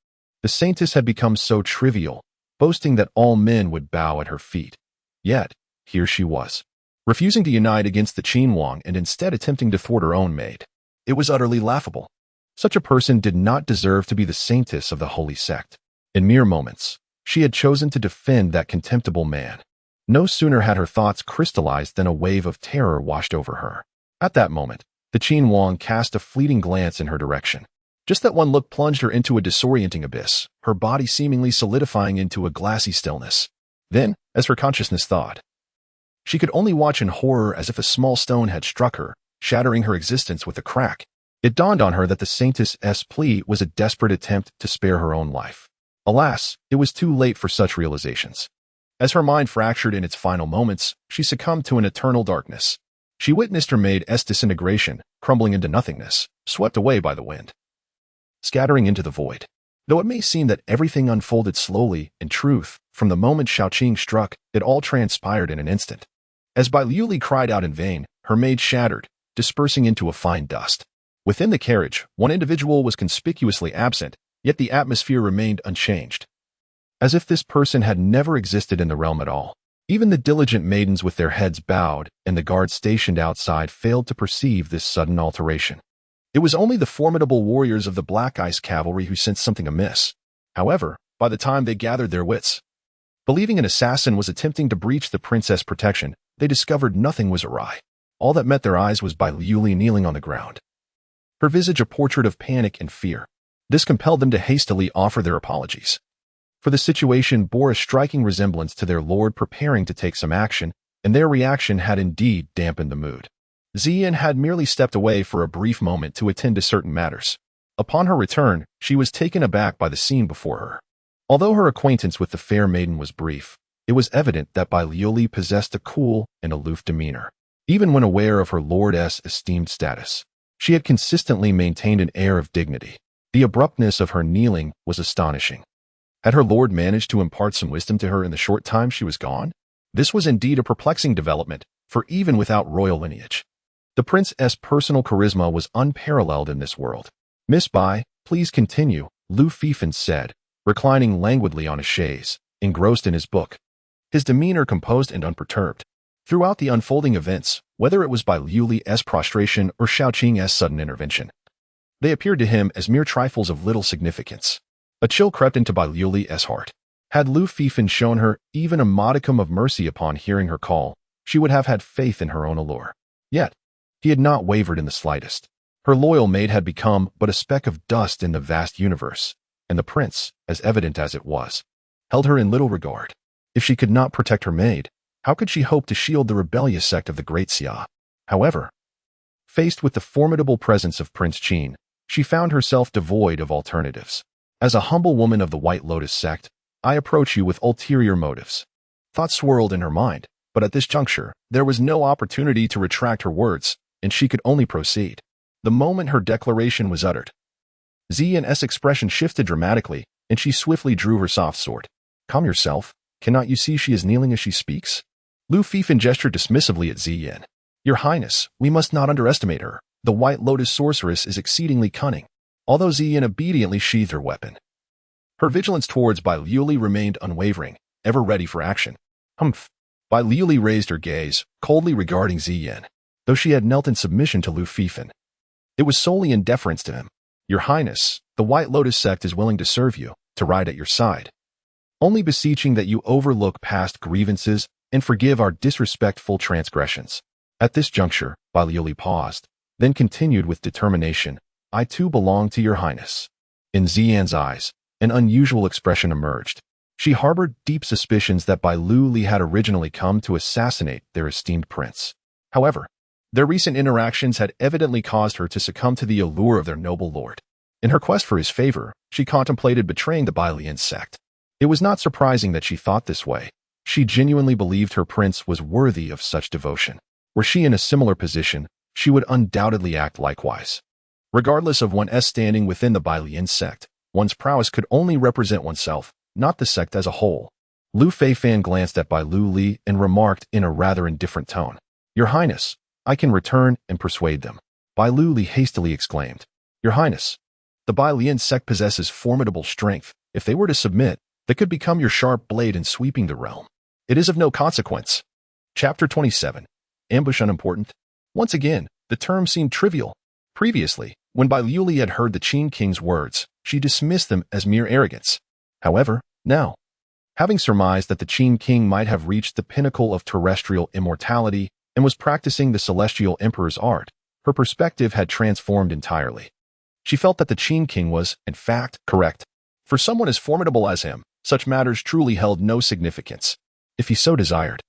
The saintess had become so trivial, boasting that all men would bow at her feet. Yet, here she was, refusing to unite against the Qin Wang and instead attempting to thwart her own maid. It was utterly laughable. Such a person did not deserve to be the saintess of the holy sect. In mere moments, she had chosen to defend that contemptible man. No sooner had her thoughts crystallized than a wave of terror washed over her. At that moment, the Qin Wang cast a fleeting glance in her direction. Just that one look plunged her into a disorienting abyss, her body seemingly solidifying into a glassy stillness. Then, as her consciousness thawed, she could only watch in horror as if a small stone had struck her, shattering her existence with a crack. It dawned on her that the saintess's plea was a desperate attempt to spare her own life. Alas, it was too late for such realizations. As her mind fractured in its final moments, she succumbed to an eternal darkness. She witnessed her maid's disintegration, crumbling into nothingness, swept away by the wind, scattering into the void. Though it may seem that everything unfolded slowly, in truth, from the moment Xiao Qing struck, it all transpired in an instant. As Bai Liuli cried out in vain, her maid shattered, dispersing into a fine dust. Within the carriage, one individual was conspicuously absent, yet the atmosphere remained unchanged, as if this person had never existed in the realm at all. Even the diligent maidens with their heads bowed and the guards stationed outside failed to perceive this sudden alteration. It was only the formidable warriors of the Black Ice Cavalry who sensed something amiss. However, by the time they gathered their wits, believing an assassin was attempting to breach the princess' protection, they discovered nothing was awry. All that met their eyes was Bai Liuli kneeling on the ground, her visage a portrait of panic and fear. This compelled them to hastily offer their apologies, for the situation bore a striking resemblance to their lord preparing to take some action, and their reaction had indeed dampened the mood. Ziyin had merely stepped away for a brief moment to attend to certain matters. Upon her return, she was taken aback by the scene before her. Although her acquaintance with the fair maiden was brief, it was evident that Bai Liuli possessed a cool and aloof demeanor. Even when aware of her lord's esteemed status, she had consistently maintained an air of dignity. The abruptness of her kneeling was astonishing. Had her lord managed to impart some wisdom to her in the short time she was gone? This was indeed a perplexing development, for even without royal lineage, the prince's personal charisma was unparalleled in this world. Miss Bai, please continue, Lu Fifan said, reclining languidly on a chaise, engrossed in his book, his demeanor composed and unperturbed. Throughout the unfolding events, whether it was Bai Liuli's prostration or Xiao Qing's sudden intervention, they appeared to him as mere trifles of little significance. A chill crept into Bai Liuli's heart. Had Lu Fifan shown her even a modicum of mercy upon hearing her call, she would have had faith in her own allure. Yet, he had not wavered in the slightest. Her loyal maid had become but a speck of dust in the vast universe, and the prince, as evident as it was, held her in little regard. If she could not protect her maid, how could she hope to shield the rebellious sect of the Great Xia? However, faced with the formidable presence of Prince Qin, she found herself devoid of alternatives. As a humble woman of the White Lotus sect, I approach you with ulterior motives. Thoughts swirled in her mind, but at this juncture, there was no opportunity to retract her words, and she could only proceed. The moment her declaration was uttered, Ziyin's expression shifted dramatically, and she swiftly drew her soft sword. Calm yourself. Cannot you see she is kneeling as she speaks? Lu Fifan gestured dismissively at Ziyin. Your Highness, we must not underestimate her. The White Lotus sorceress is exceedingly cunning. Although Ziyin obediently sheathed her weapon, her vigilance towards Bai Liuli remained unwavering, ever ready for action. Humph. Bai Liuli raised her gaze, coldly regarding Ziyin, though she had knelt in submission to Lu Fifan. It was solely in deference to him. Your Highness, the White Lotus sect is willing to serve you, to ride at your side, only beseeching that you overlook past grievances and forgive our disrespectful transgressions. At this juncture, Bai Liuli paused, then continued with determination, I too belong to your Highness. In Ziyin's eyes, an unusual expression emerged, She harbored deep suspicions that Bai Li had originally come to assassinate their esteemed prince. However, their recent interactions had evidently caused her to succumb to the allure of their noble lord. In her quest for his favor, she contemplated betraying the Bai Li sect. It was not surprising that she thought this way. She genuinely believed her prince was worthy of such devotion. Were she in a similar position, she would undoubtedly act likewise. Regardless of one's standing within the Bai Li sect, one's prowess could only represent oneself, not the sect as a whole. Lu Feifan glanced at Bai Li and remarked in a rather indifferent tone, "Your Highness, I can return and persuade them." Bai Li hastily exclaimed, "Your Highness, the Bai Li sect possesses formidable strength. If they were to submit, they could become your sharp blade in sweeping the realm. It is of no consequence." Chapter 27. Ambush unimportant. Once again, the term seemed trivial. Previously, when Bai Li had heard the Qin King's words, she dismissed them as mere arrogance. However, now, having surmised that the Qin King might have reached the pinnacle of terrestrial immortality and was practicing the Celestial Emperor's art, her perspective had transformed entirely. She felt that the Qin King was, in fact, correct. For someone as formidable as him, such matters truly held no significance. If he so desired,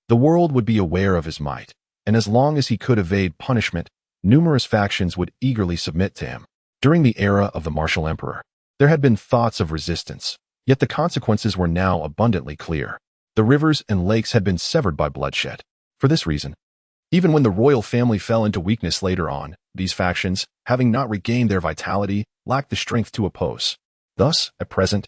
the world would be aware of his might, and as long as he could evade punishment, numerous factions would eagerly submit to him. During the era of the martial emperor, there had been thoughts of resistance, yet the consequences were now abundantly clear. The rivers and lakes had been severed by bloodshed. For this reason, even when the royal family fell into weakness later on, these factions, having not regained their vitality, lacked the strength to oppose. Thus, at present,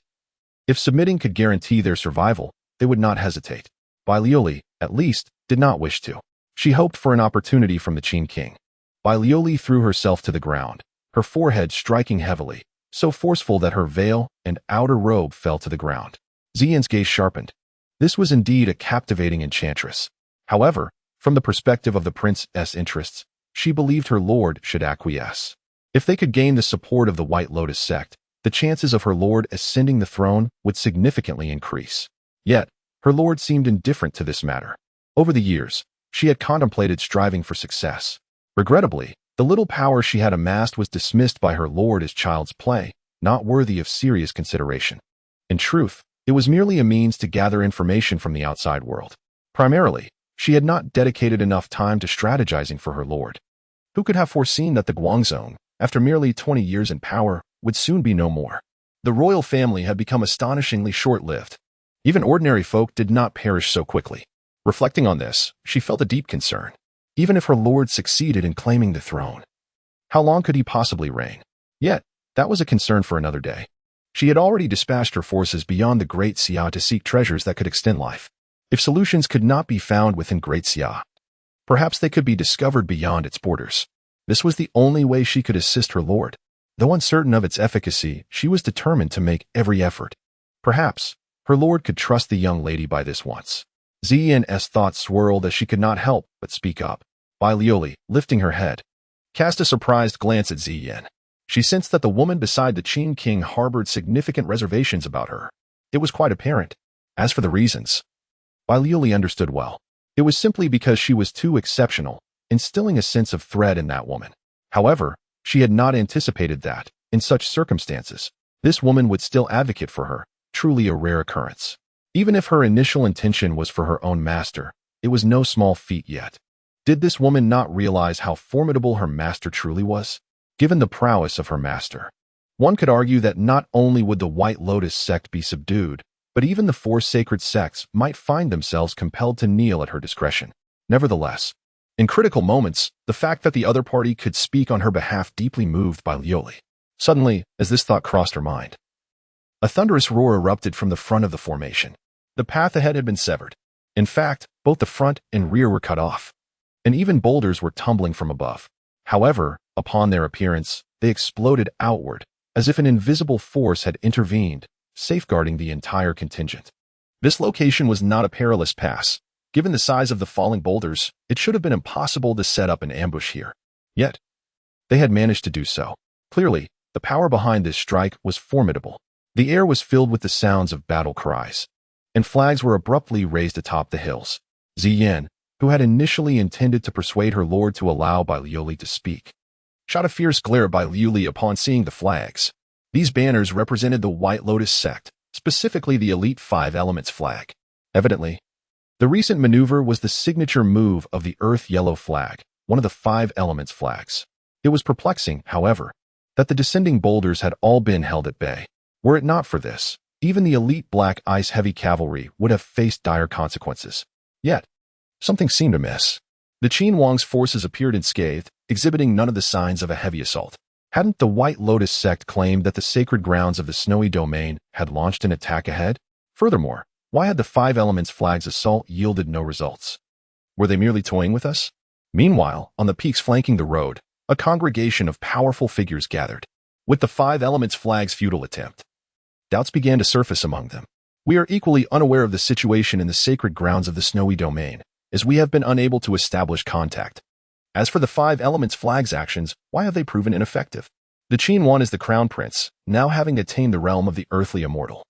if submitting could guarantee their survival, they would not hesitate. Bai Li, at least, did not wish to. She hoped for an opportunity from the Qin King. Bai Li threw herself to the ground, her forehead striking heavily, so forceful that her veil and outer robe fell to the ground. Ziyan's gaze sharpened. This was indeed a captivating enchantress. However, from the perspective of the prince's interests, she believed her lord should acquiesce. If they could gain the support of the White Lotus sect, the chances of her lord ascending the throne would significantly increase. Yet, her lord seemed indifferent to this matter. Over the years, she had contemplated striving for success. Regrettably, the little power she had amassed was dismissed by her lord as child's play, not worthy of serious consideration. In truth, it was merely a means to gather information from the outside world. Primarily, she had not dedicated enough time to strategizing for her lord. Who could have foreseen that the Guangzhong, after merely 20 years in power, would soon be no more? The royal family had become astonishingly short-lived. Even ordinary folk did not perish so quickly. Reflecting on this, she felt a deep concern. Even if her lord succeeded in claiming the throne, how long could he possibly reign? Yet, that was a concern for another day. She had already dispatched her forces beyond the Great Xia to seek treasures that could extend life. If solutions could not be found within Great Xia, perhaps they could be discovered beyond its borders. This was the only way she could assist her lord. Though uncertain of its efficacy, she was determined to make every effort. Perhaps, her lord could trust the young lady by this once. Ziyan's thoughts swirled as she could not help but speak up. Bai Li, lifting her head, cast a surprised glance at Ziyan. She sensed that the woman beside the Qin King harbored significant reservations about her. It was quite apparent. As for the reasons, Bai Li understood well. It was simply because she was too exceptional, instilling a sense of threat in that woman. However, she had not anticipated that, in such circumstances, this woman would still advocate for her, truly a rare occurrence. Even if her initial intention was for her own master, it was no small feat yet. Did this woman not realize how formidable her master truly was? Given the prowess of her master, one could argue that not only would the White Lotus sect be subdued, but even the four sacred sects might find themselves compelled to kneel at her discretion. Nevertheless, in critical moments, the fact that the other party could speak on her behalf deeply moved Bai Li. Suddenly, as this thought crossed her mind, a thunderous roar erupted from the front of the formation. The path ahead had been severed. In fact, both the front and rear were cut off, and even boulders were tumbling from above. However, upon their appearance, they exploded outward, as if an invisible force had intervened, safeguarding the entire contingent. This location was not a perilous pass. Given the size of the falling boulders, it should have been impossible to set up an ambush here. Yet, they had managed to do so. Clearly, the power behind this strike was formidable. The air was filled with the sounds of battle cries, and flags were abruptly raised atop the hills. Ziyan, who had initially intended to persuade her lord to allow Bai Li to speak, shot a fierce glare at Bai Li upon seeing the flags. These banners represented the White Lotus sect, specifically the elite 5 elements flag. Evidently, the recent maneuver was the signature move of the Earth Yellow flag, one of the 5 elements flags. It was perplexing, however, that the descending boulders had all been held at bay. Were it not for this, even the elite Black Ice Heavy Cavalry would have faced dire consequences. Yet, something seemed amiss. The Qin Wang's forces appeared unscathed, exhibiting none of the signs of a heavy assault. Hadn't the White Lotus sect claimed that the sacred grounds of the Snowy Domain had launched an attack ahead? Furthermore, why had the 5 elements flag's assault yielded no results? Were they merely toying with us? Meanwhile, on the peaks flanking the road, a congregation of powerful figures gathered. With the 5 elements flag's futile attempt, doubts began to surface among them. We are equally unaware of the situation in the sacred grounds of the Snowy Domain, as we have been unable to establish contact. As for the 5 elements flag's actions, why have they proven ineffective? The Qin Wan is the crown prince, now having attained the realm of the earthly immortal.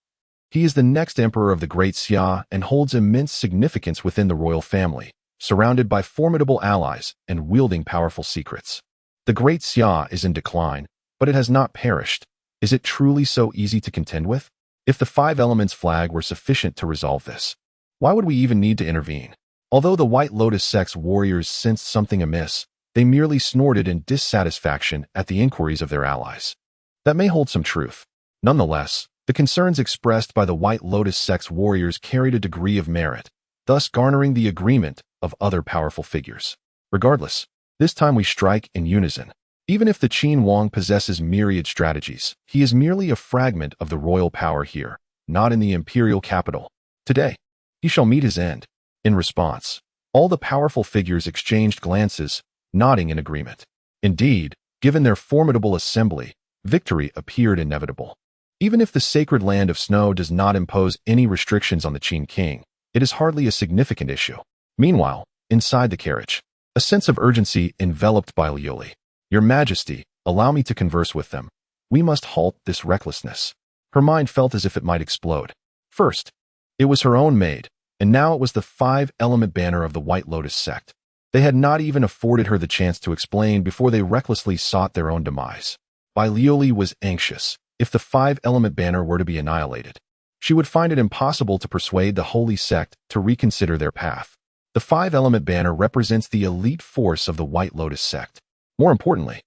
He is the next emperor of the Great Xia and holds immense significance within the royal family, surrounded by formidable allies and wielding powerful secrets. The Great Xia is in decline, but it has not perished. Is it truly so easy to contend with? If the 5 elements flag were sufficient to resolve this, why would we even need to intervene? Although the White Lotus sect's warriors sensed something amiss, they merely snorted in dissatisfaction at the inquiries of their allies. That may hold some truth. Nonetheless, the concerns expressed by the White Lotus sect's warriors carried a degree of merit, thus garnering the agreement of other powerful figures. Regardless, this time we strike in unison. Even if the Qin Wang possesses myriad strategies, he is merely a fragment of the royal power here, not in the imperial capital. Today, he shall meet his end. In response, all the powerful figures exchanged glances, nodding in agreement. Indeed, given their formidable assembly, victory appeared inevitable. Even if the sacred land of snow does not impose any restrictions on the Qin king, it is hardly a significant issue. Meanwhile, inside the carriage, a sense of urgency enveloped Bai Liuli. Your Majesty, allow me to converse with them. We must halt this recklessness. Her mind felt as if it might explode. First, it was her own maid, and now it was the 5-element banner of the White Lotus sect. They had not even afforded her the chance to explain before they recklessly sought their own demise. Bai Liuli was anxious. If the 5-element banner were to be annihilated, she would find it impossible to persuade the holy sect to reconsider their path. The 5-element banner represents the elite force of the White Lotus sect. More importantly,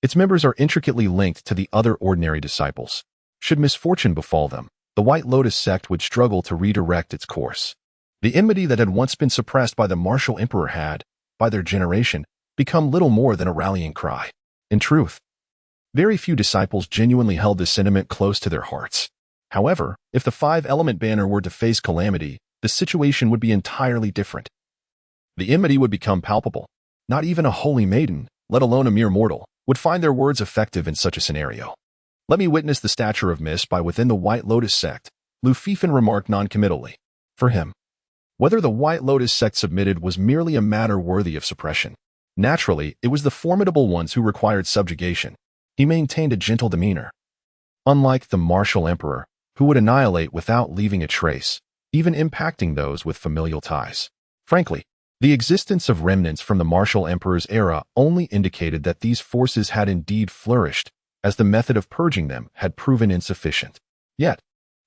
its members are intricately linked to the other ordinary disciples. Should misfortune befall them, the White Lotus sect would struggle to redirect its course. The enmity that had once been suppressed by the martial emperor had, by their generation, become little more than a rallying cry. In truth, very few disciples genuinely held this sentiment close to their hearts. However, if the 5-element banner were to face calamity, the situation would be entirely different. The enmity would become palpable. Not even a holy maiden, let alone a mere mortal, would find their words effective in such a scenario. Let me witness the stature of mist by within the White Lotus sect, Lu Fifan remarked noncommittally. For him, whether the White Lotus sect submitted was merely a matter worthy of suppression. Naturally, it was the formidable ones who required subjugation. He maintained a gentle demeanor. Unlike the martial emperor, who would annihilate without leaving a trace, even impacting those with familial ties. Frankly, the existence of remnants from the martial emperor's era only indicated that these forces had indeed flourished, as the method of purging them had proven insufficient. Yet,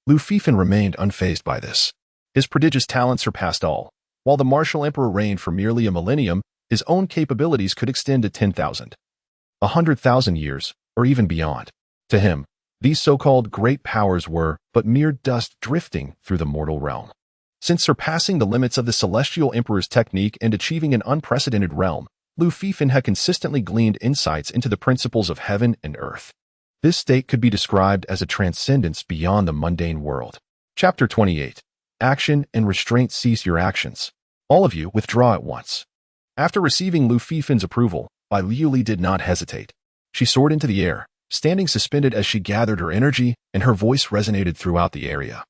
Lu Fifan remained unfazed by this. His prodigious talent surpassed all. While the martial emperor reigned for merely a millennium, his own capabilities could extend to 10,000, 100,000 years, or even beyond. To him, these so-called great powers were but mere dust drifting through the mortal realm. Since surpassing the limits of the celestial emperor's technique and achieving an unprecedented realm, Lu Fifan had consistently gleaned insights into the principles of heaven and earth. This state could be described as a transcendence beyond the mundane world. Chapter 28. Action and restraint. Cease your actions. All of you withdraw at once. After receiving Lu Fifan's approval, Bai Liuli did not hesitate. She soared into the air, standing suspended as she gathered her energy, and her voice resonated throughout the area,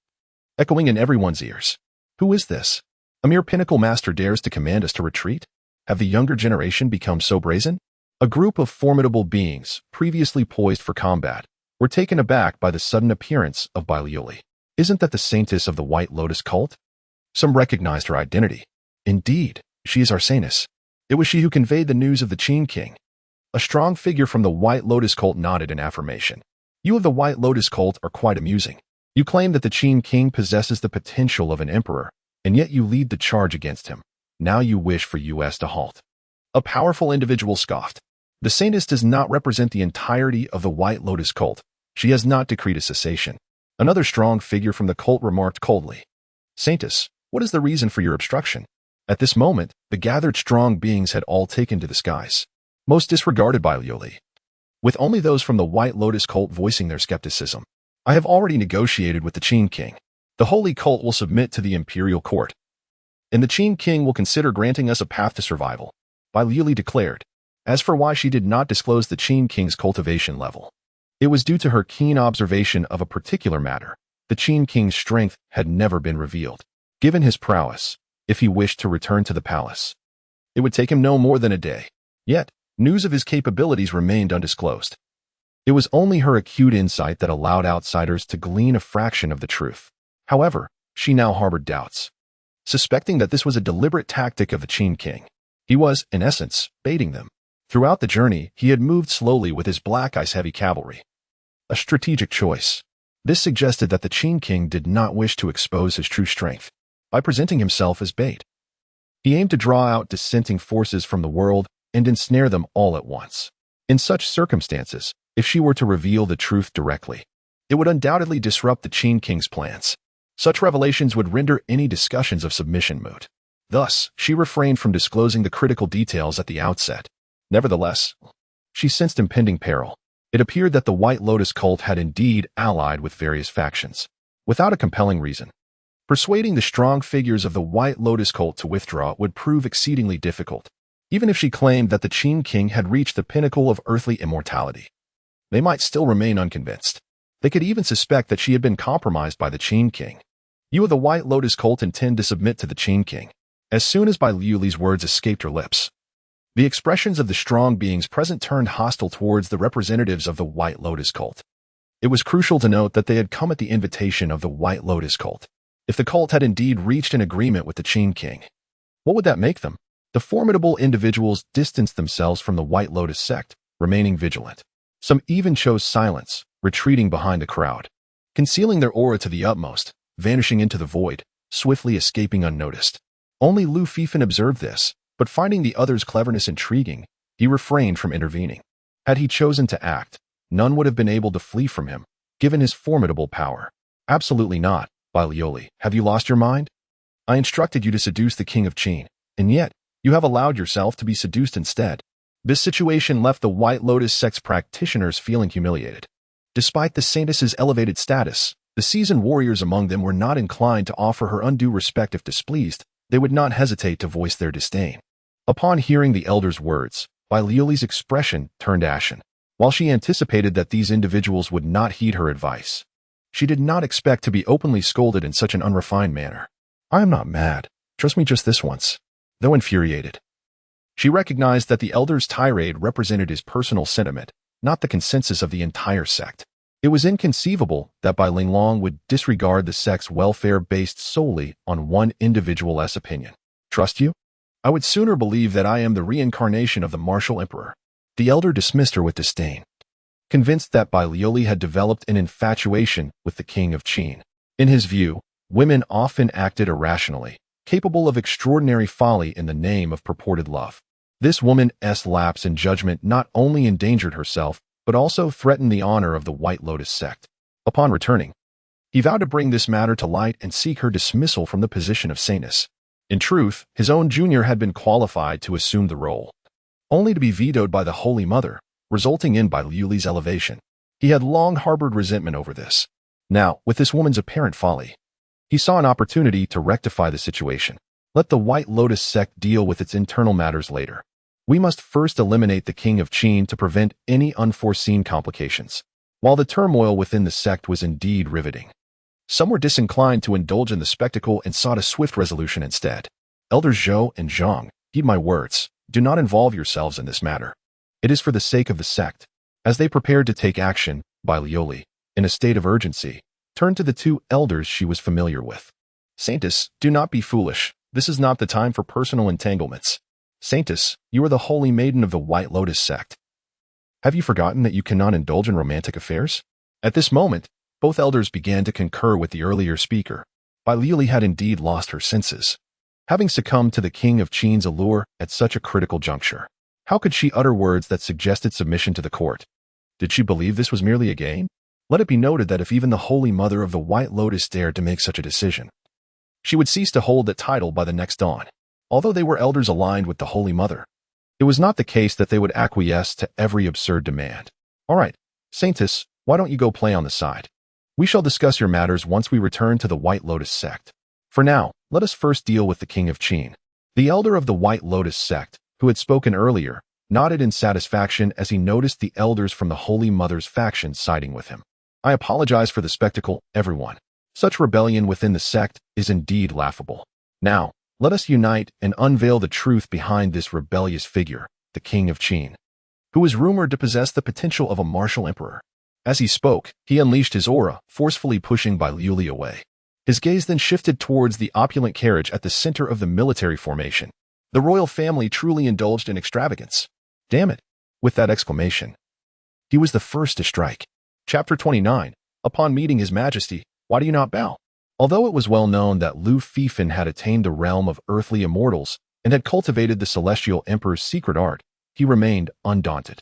echoing in everyone's ears. Who is this? A mere pinnacle master dares to command us to retreat? Have the younger generation become so brazen? A group of formidable beings, previously poised for combat, were taken aback by the sudden appearance of Bai Liuli. Isn't that the saintess of the White Lotus cult? Some recognized her identity. Indeed, she is Arsanis. It was she who conveyed the news of the Qin king. A strong figure from the White Lotus cult nodded in affirmation. You of the White Lotus cult are quite amusing. You claim that the Qin king possesses the potential of an emperor, and yet you lead the charge against him. Now you wish for us to halt. A powerful individual scoffed. The saintess does not represent the entirety of the White Lotus cult. She has not decreed a cessation. Another strong figure from the cult remarked coldly. Saintess, what is the reason for your obstruction? At this moment, the gathered strong beings had all taken to the skies, most disregarded by Liu Li, with only those from the White Lotus cult voicing their skepticism. I have already negotiated with the Qin king. The holy cult will submit to the imperial court, and the Qin king will consider granting us a path to survival, Bai Liuli declared. As for why she did not disclose the Qin king's cultivation level, it was due to her keen observation of a particular matter. The Qin king's strength had never been revealed. Given his prowess, if he wished to return to the palace, it would take him no more than a day. Yet, news of his capabilities remained undisclosed. It was only her acute insight that allowed outsiders to glean a fraction of the truth. However, she now harbored doubts, suspecting that this was a deliberate tactic of the Qin king. He was, in essence, baiting them. Throughout the journey, he had moved slowly with his black ice-heavy cavalry. A strategic choice. This suggested that the Qin king did not wish to expose his true strength by presenting himself as bait. He aimed to draw out dissenting forces from the world and ensnare them all at once. In such circumstances, if she were to reveal the truth directly, it would undoubtedly disrupt the Qin king's plans. Such revelations would render any discussions of submission moot. Thus, she refrained from disclosing the critical details at the outset. Nevertheless, she sensed impending peril. It appeared that the White Lotus cult had indeed allied with various factions, without a compelling reason. Persuading the strong figures of the White Lotus cult to withdraw would prove exceedingly difficult, even if she claimed that the Qin king had reached the pinnacle of earthly immortality. They might still remain unconvinced. They could even suspect that she had been compromised by the Qin king. You of the White Lotus cult intend to submit to the Qin king. As soon as Bai Liuli's words escaped her lips, the expressions of the strong beings present turned hostile towards the representatives of the White Lotus cult. It was crucial to note that they had come at the invitation of the White Lotus cult. If the cult had indeed reached an agreement with the Qin king, what would that make them? The formidable individuals distanced themselves from the White Lotus sect, remaining vigilant. Some even chose silence, retreating behind the crowd, concealing their aura to the utmost, vanishing into the void, swiftly escaping unnoticed. Only Lu Fifan observed this, but finding the others' cleverness intriguing, he refrained from intervening. Had he chosen to act, none would have been able to flee from him, given his formidable power. Absolutely not, Bai Liuli. Have you lost your mind? I instructed you to seduce the king of Qin, and yet, you have allowed yourself to be seduced instead. This situation left the White Lotus sect's practitioners feeling humiliated. Despite the saintess's elevated status, the seasoned warriors among them were not inclined to offer her undue respect. If displeased, they would not hesitate to voice their disdain. Upon hearing the elder's words, Bai Liuli's expression turned ashen. While she anticipated that these individuals would not heed her advice, she did not expect to be openly scolded in such an unrefined manner. I am not mad. Trust me just this once. Though infuriated, she recognized that the elder's tirade represented his personal sentiment, not the consensus of the entire sect. It was inconceivable that Bai Linglong would disregard the sect's welfare based solely on one individual's opinion. Trust you? I would sooner believe that I am the reincarnation of the martial emperor. The elder dismissed her with disdain, convinced that Bai Liuli had developed an infatuation with the king of Qin. In his view, women often acted irrationally, capable of extraordinary folly in the name of purported love. This woman's lapse in judgment not only endangered herself, but also threatened the honor of the White Lotus sect. Upon returning, he vowed to bring this matter to light and seek her dismissal from the position of saintess. In truth, his own junior had been qualified to assume the role, only to be vetoed by the Holy Mother, resulting in Bai Liuli's elevation. He had long harbored resentment over this. Now, with this woman's apparent folly, he saw an opportunity to rectify the situation. Let the White Lotus sect deal with its internal matters later. We must first eliminate the king of Qin to prevent any unforeseen complications. While the turmoil within the sect was indeed riveting, some were disinclined to indulge in the spectacle and sought a swift resolution instead. Elders Zhou and Zhang, heed my words. Do not involve yourselves in this matter. It is for the sake of the sect. As they prepared to take action, Bai Liuli, in a state of urgency, turned to the two elders she was familiar with. Saintess, do not be foolish. This is not the time for personal entanglements. Saintess, you are the holy maiden of the White Lotus sect. Have you forgotten that you cannot indulge in romantic affairs? At this moment, Both elders began to concur with the earlier speaker. Bai Liuli had indeed lost her senses, having succumbed to the king of Qin's allure at such a critical juncture. How could she utter words that suggested submission to the court? Did she believe this was merely a game? Let it be noted that if even the Holy Mother of the White Lotus dared to make such a decision, she would cease to hold that title by the next dawn. Although they were elders aligned with the Holy Mother, it was not the case that they would acquiesce to every absurd demand. All right, Saintess, why don't you go play on the side? We shall discuss your matters once we return to the White Lotus sect. For now, let us first deal with the King of Qin. The elder of the White Lotus sect, who had spoken earlier, nodded in satisfaction as he noticed the elders from the Holy Mother's faction siding with him. I apologize for the spectacle, everyone. Such rebellion within the sect is indeed laughable. Now, let us unite and unveil the truth behind this rebellious figure, the King of Qin, who is rumored to possess the potential of a martial emperor. As he spoke, he unleashed his aura, forcefully pushing Bai Liuli away. His gaze then shifted towards the opulent carriage at the center of the military formation. The royal family truly indulged in extravagance. Damn it! With that exclamation, he was the first to strike. Chapter 29. Upon meeting His Majesty, why do you not bow? Although it was well known that Lu Fifan had attained the realm of earthly immortals and had cultivated the celestial emperor's secret art, he remained undaunted,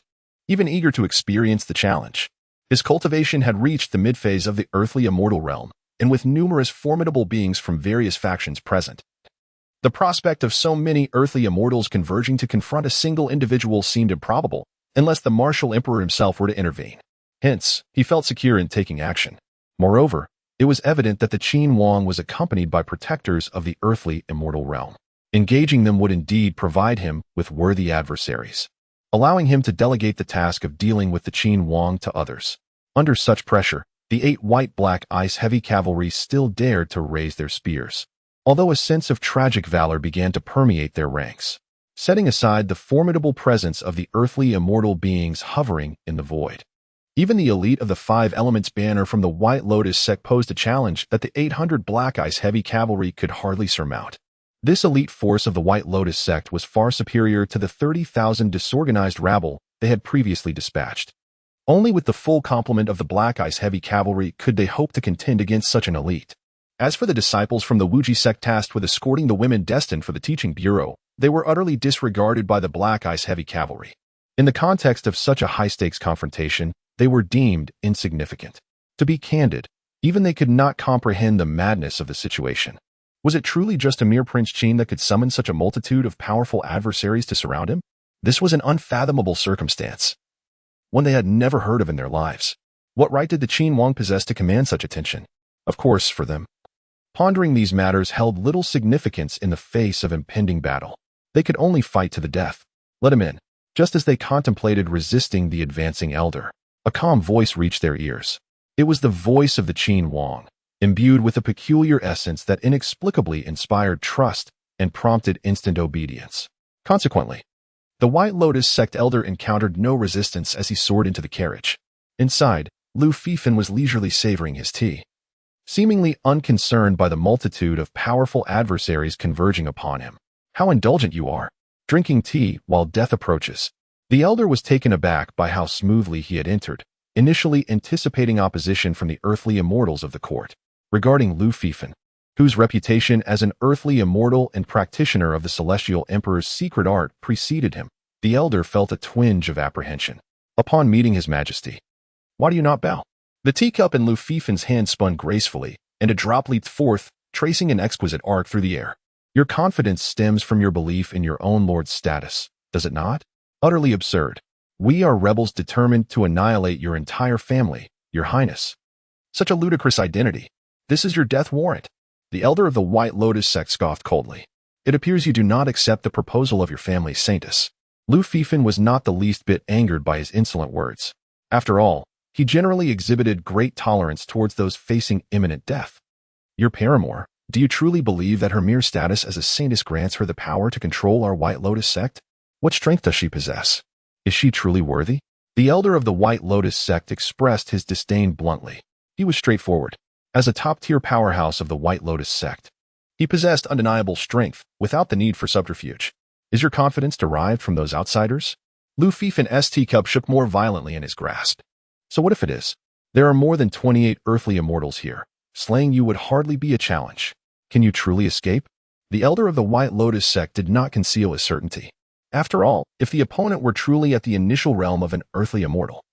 even eager to experience the challenge. His cultivation had reached the mid-phase of the earthly immortal realm, and with numerous formidable beings from various factions present, the prospect of so many earthly immortals converging to confront a single individual seemed improbable, unless the martial emperor himself were to intervene. Hence, he felt secure in taking action. Moreover, it was evident that the Qin Wang was accompanied by protectors of the earthly immortal realm. Engaging them would indeed provide him with worthy adversaries, allowing him to delegate the task of dealing with the Qin Wang to others. Under such pressure, the 8 white-black ice heavy cavalry still dared to raise their spears, although a sense of tragic valor began to permeate their ranks, setting aside the formidable presence of the earthly immortal beings hovering in the void. Even the elite of the 5 Elements banner from the White Lotus sect posed a challenge that the 800 black ice heavy cavalry could hardly surmount. This elite force of the White Lotus sect was far superior to the 30,000 disorganized rabble they had previously dispatched. Only with the full complement of the Black Ice Heavy Cavalry could they hope to contend against such an elite. As for the disciples from the Wuji sect tasked with escorting the women destined for the teaching bureau, they were utterly disregarded by the Black Ice Heavy Cavalry. In the context of such a high-stakes confrontation, they were deemed insignificant. To be candid, even they could not comprehend the madness of the situation. Was it truly just a mere Prince Qin that could summon such a multitude of powerful adversaries to surround him? This was an unfathomable circumstance, one they had never heard of in their lives. What right did the Qin Wang possess to command such attention? Of course, for them, pondering these matters held little significance in the face of impending battle. They could only fight to the death. Let him in. Just as they contemplated resisting the advancing elder, a calm voice reached their ears. It was the voice of the Qin Wang, imbued with a peculiar essence that inexplicably inspired trust and prompted instant obedience. Consequently, the White Lotus sect elder encountered no resistance as he soared into the carriage. Inside, Lu Fifan was leisurely savoring his tea, seemingly unconcerned by the multitude of powerful adversaries converging upon him. How indulgent you are, drinking tea while death approaches. The elder was taken aback by how smoothly he had entered, initially anticipating opposition from the earthly immortals of the court. Regarding Lu Fifan, whose reputation as an earthly immortal and practitioner of the celestial emperor's secret art preceded him, the elder felt a twinge of apprehension. Upon meeting His Majesty, why do you not bow? The teacup in Lu Fifan's hand spun gracefully, and a drop leaped forth, tracing an exquisite arc through the air. Your confidence stems from your belief in your own lord's status, does it not? Utterly absurd. We are rebels determined to annihilate your entire family, Your Highness. Such a ludicrous identity. This is your death warrant. The elder of the White Lotus sect scoffed coldly. It appears you do not accept the proposal of your family's saintess. Lu Fifan was not the least bit angered by his insolent words. After all, he generally exhibited great tolerance towards those facing imminent death. Your paramour, do you truly believe that her mere status as a saintess grants her the power to control our White Lotus sect? What strength does she possess? Is she truly worthy? The elder of the White Lotus sect expressed his disdain bluntly. He was straightforward. As a top-tier powerhouse of the White Lotus sect, he possessed undeniable strength without the need for subterfuge. Is your confidence derived from those outsiders? Lu Fifan's teacup shook more violently in his grasp. So what if it is? There are more than 28 earthly immortals here. Slaying you would hardly be a challenge. Can you truly escape? The elder of the White Lotus sect did not conceal his certainty. After all, if the opponent were truly at the initial realm of an earthly immortal,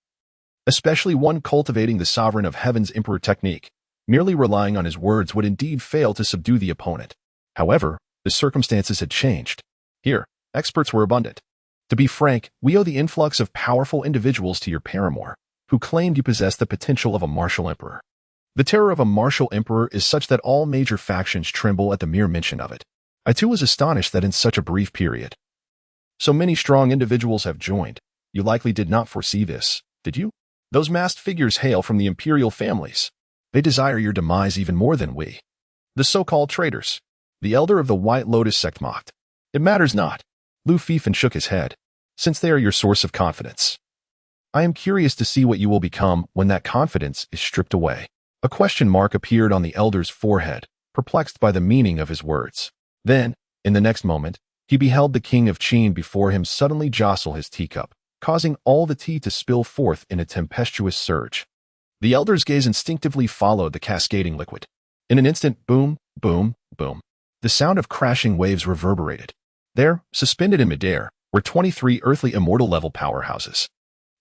especially one cultivating the sovereign of heaven's emperor technique, merely relying on his words would indeed fail to subdue the opponent. However, the circumstances had changed. Here, experts were abundant. To be frank, we owe the influx of powerful individuals to your paramour, who claimed you possess the potential of a martial emperor. The terror of a martial emperor is such that all major factions tremble at the mere mention of it. I too was astonished that in such a brief period, so many strong individuals have joined. You likely did not foresee this, did you? Those masked figures hail from the imperial families. They desire your demise even more than we. The so-called traitors. The elder of the White Lotus sect mocked. It matters not. Lu Fifan shook his head. Since they are your source of confidence, I am curious to see what you will become when that confidence is stripped away. A question mark appeared on the elder's forehead, perplexed by the meaning of his words. Then, in the next moment, he beheld the king of Qin before him suddenly jostle his teacup, causing all the tea to spill forth in a tempestuous surge. The elder's gaze instinctively followed the cascading liquid. In an instant, boom, boom, boom. The sound of crashing waves reverberated. There, suspended in midair, were 23 earthly immortal-level powerhouses.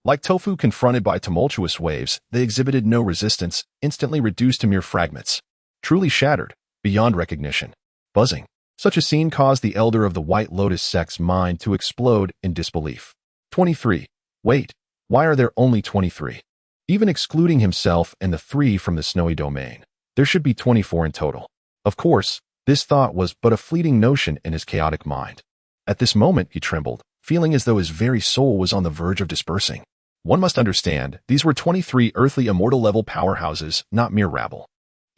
Like tofu confronted by tumultuous waves, they exhibited no resistance, instantly reduced to mere fragments. Truly shattered, beyond recognition. Buzzing. Such a scene caused the elder of the White Lotus sect's mind to explode in disbelief. 23. Wait, why are there only 23? Even excluding himself and the 3 from the snowy domain, there should be 24 in total. Of course, this thought was but a fleeting notion in his chaotic mind. At this moment, he trembled, feeling as though his very soul was on the verge of dispersing. One must understand, these were 23 earthly immortal-level powerhouses, not mere rabble.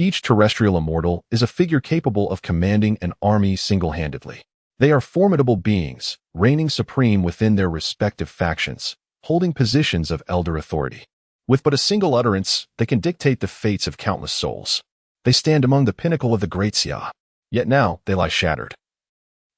Each terrestrial immortal is a figure capable of commanding an army single-handedly. They are formidable beings, reigning supreme within their respective factions, holding positions of elder authority. With but a single utterance, they can dictate the fates of countless souls. They stand among the pinnacle of the great Xia. Yet now they lie shattered.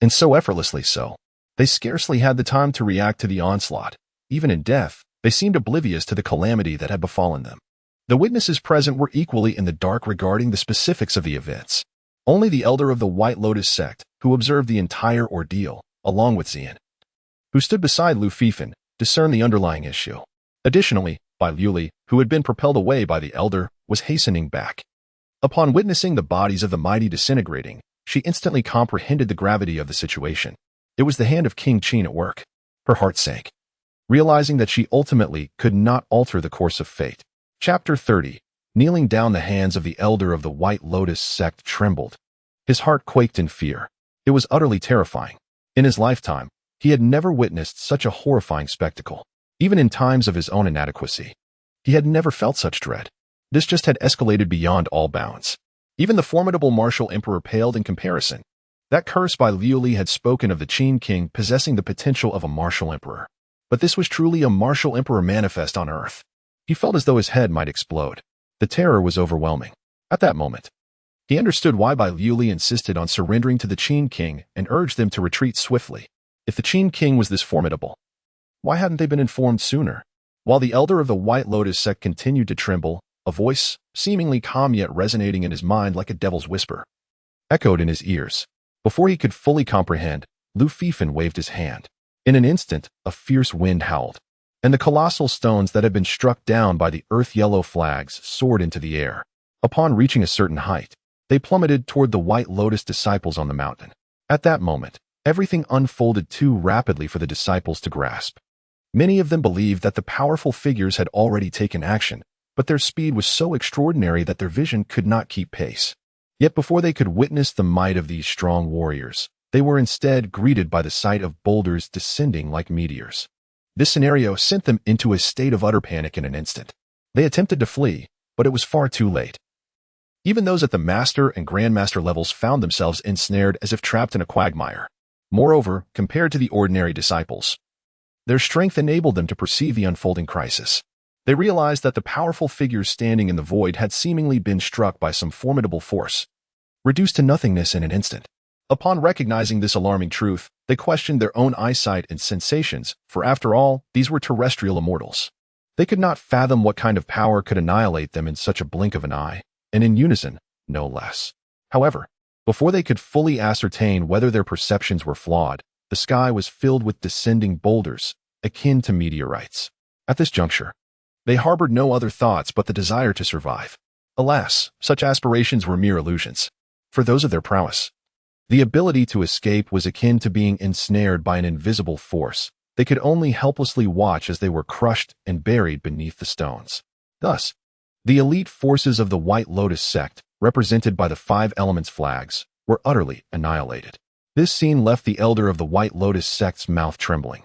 And so effortlessly so. They scarcely had the time to react to the onslaught. Even in death, they seemed oblivious to the calamity that had befallen them. The witnesses present were equally in the dark regarding the specifics of the events. Only the elder of the White Lotus sect, who observed the entire ordeal, along with Xian, who stood beside Lu Fifan, discerned the underlying issue. Additionally, Bai Liuli, who had been propelled away by the elder, was hastening back. Upon witnessing the bodies of the mighty disintegrating, she instantly comprehended the gravity of the situation. It was the hand of King Qin at work. Her heart sank, realizing that she ultimately could not alter the course of fate. Chapter 30. Kneeling down, the hands of the elder of the White Lotus sect trembled. His heart quaked in fear. It was utterly terrifying. In his lifetime, he had never witnessed such a horrifying spectacle. Even in times of his own inadequacy, he had never felt such dread. This just had escalated beyond all bounds. Even the formidable martial emperor paled in comparison. That curse by Liuli had spoken of the Qin king possessing the potential of a martial emperor. But this was truly a martial emperor manifest on earth. He felt as though his head might explode. The terror was overwhelming. At that moment, he understood why Bai Liuli insisted on surrendering to the Qin king and urged them to retreat swiftly. If the Qin king was this formidable, why hadn't they been informed sooner? While the elder of the White Lotus sect continued to tremble, a voice, seemingly calm yet resonating in his mind like a devil's whisper, echoed in his ears. Before he could fully comprehend, Lu Fifan waved his hand. In an instant, a fierce wind howled, and the colossal stones that had been struck down by the earth-yellow flags soared into the air. Upon reaching a certain height, they plummeted toward the White Lotus disciples on the mountain. At that moment, everything unfolded too rapidly for the disciples to grasp. Many of them believed that the powerful figures had already taken action, but their speed was so extraordinary that their vision could not keep pace. Yet before they could witness the might of these strong warriors, they were instead greeted by the sight of boulders descending like meteors. This scenario sent them into a state of utter panic in an instant. They attempted to flee, but it was far too late. Even those at the master and grandmaster levels found themselves ensnared as if trapped in a quagmire. Moreover, compared to the ordinary disciples, their strength enabled them to perceive the unfolding crisis. They realized that the powerful figures standing in the void had seemingly been struck by some formidable force, reduced to nothingness in an instant. Upon recognizing this alarming truth, they questioned their own eyesight and sensations, for after all, these were terrestrial immortals. They could not fathom what kind of power could annihilate them in such a blink of an eye, and in unison, no less. However, before they could fully ascertain whether their perceptions were flawed, the sky was filled with descending boulders, akin to meteorites. At this juncture, they harbored no other thoughts but the desire to survive. Alas, such aspirations were mere illusions. For those of their prowess, the ability to escape was akin to being ensnared by an invisible force. They could only helplessly watch as they were crushed and buried beneath the stones. Thus, the elite forces of the White Lotus sect, represented by the 5 Elements flags, were utterly annihilated. This scene left the elder of the White Lotus sect's mouth trembling.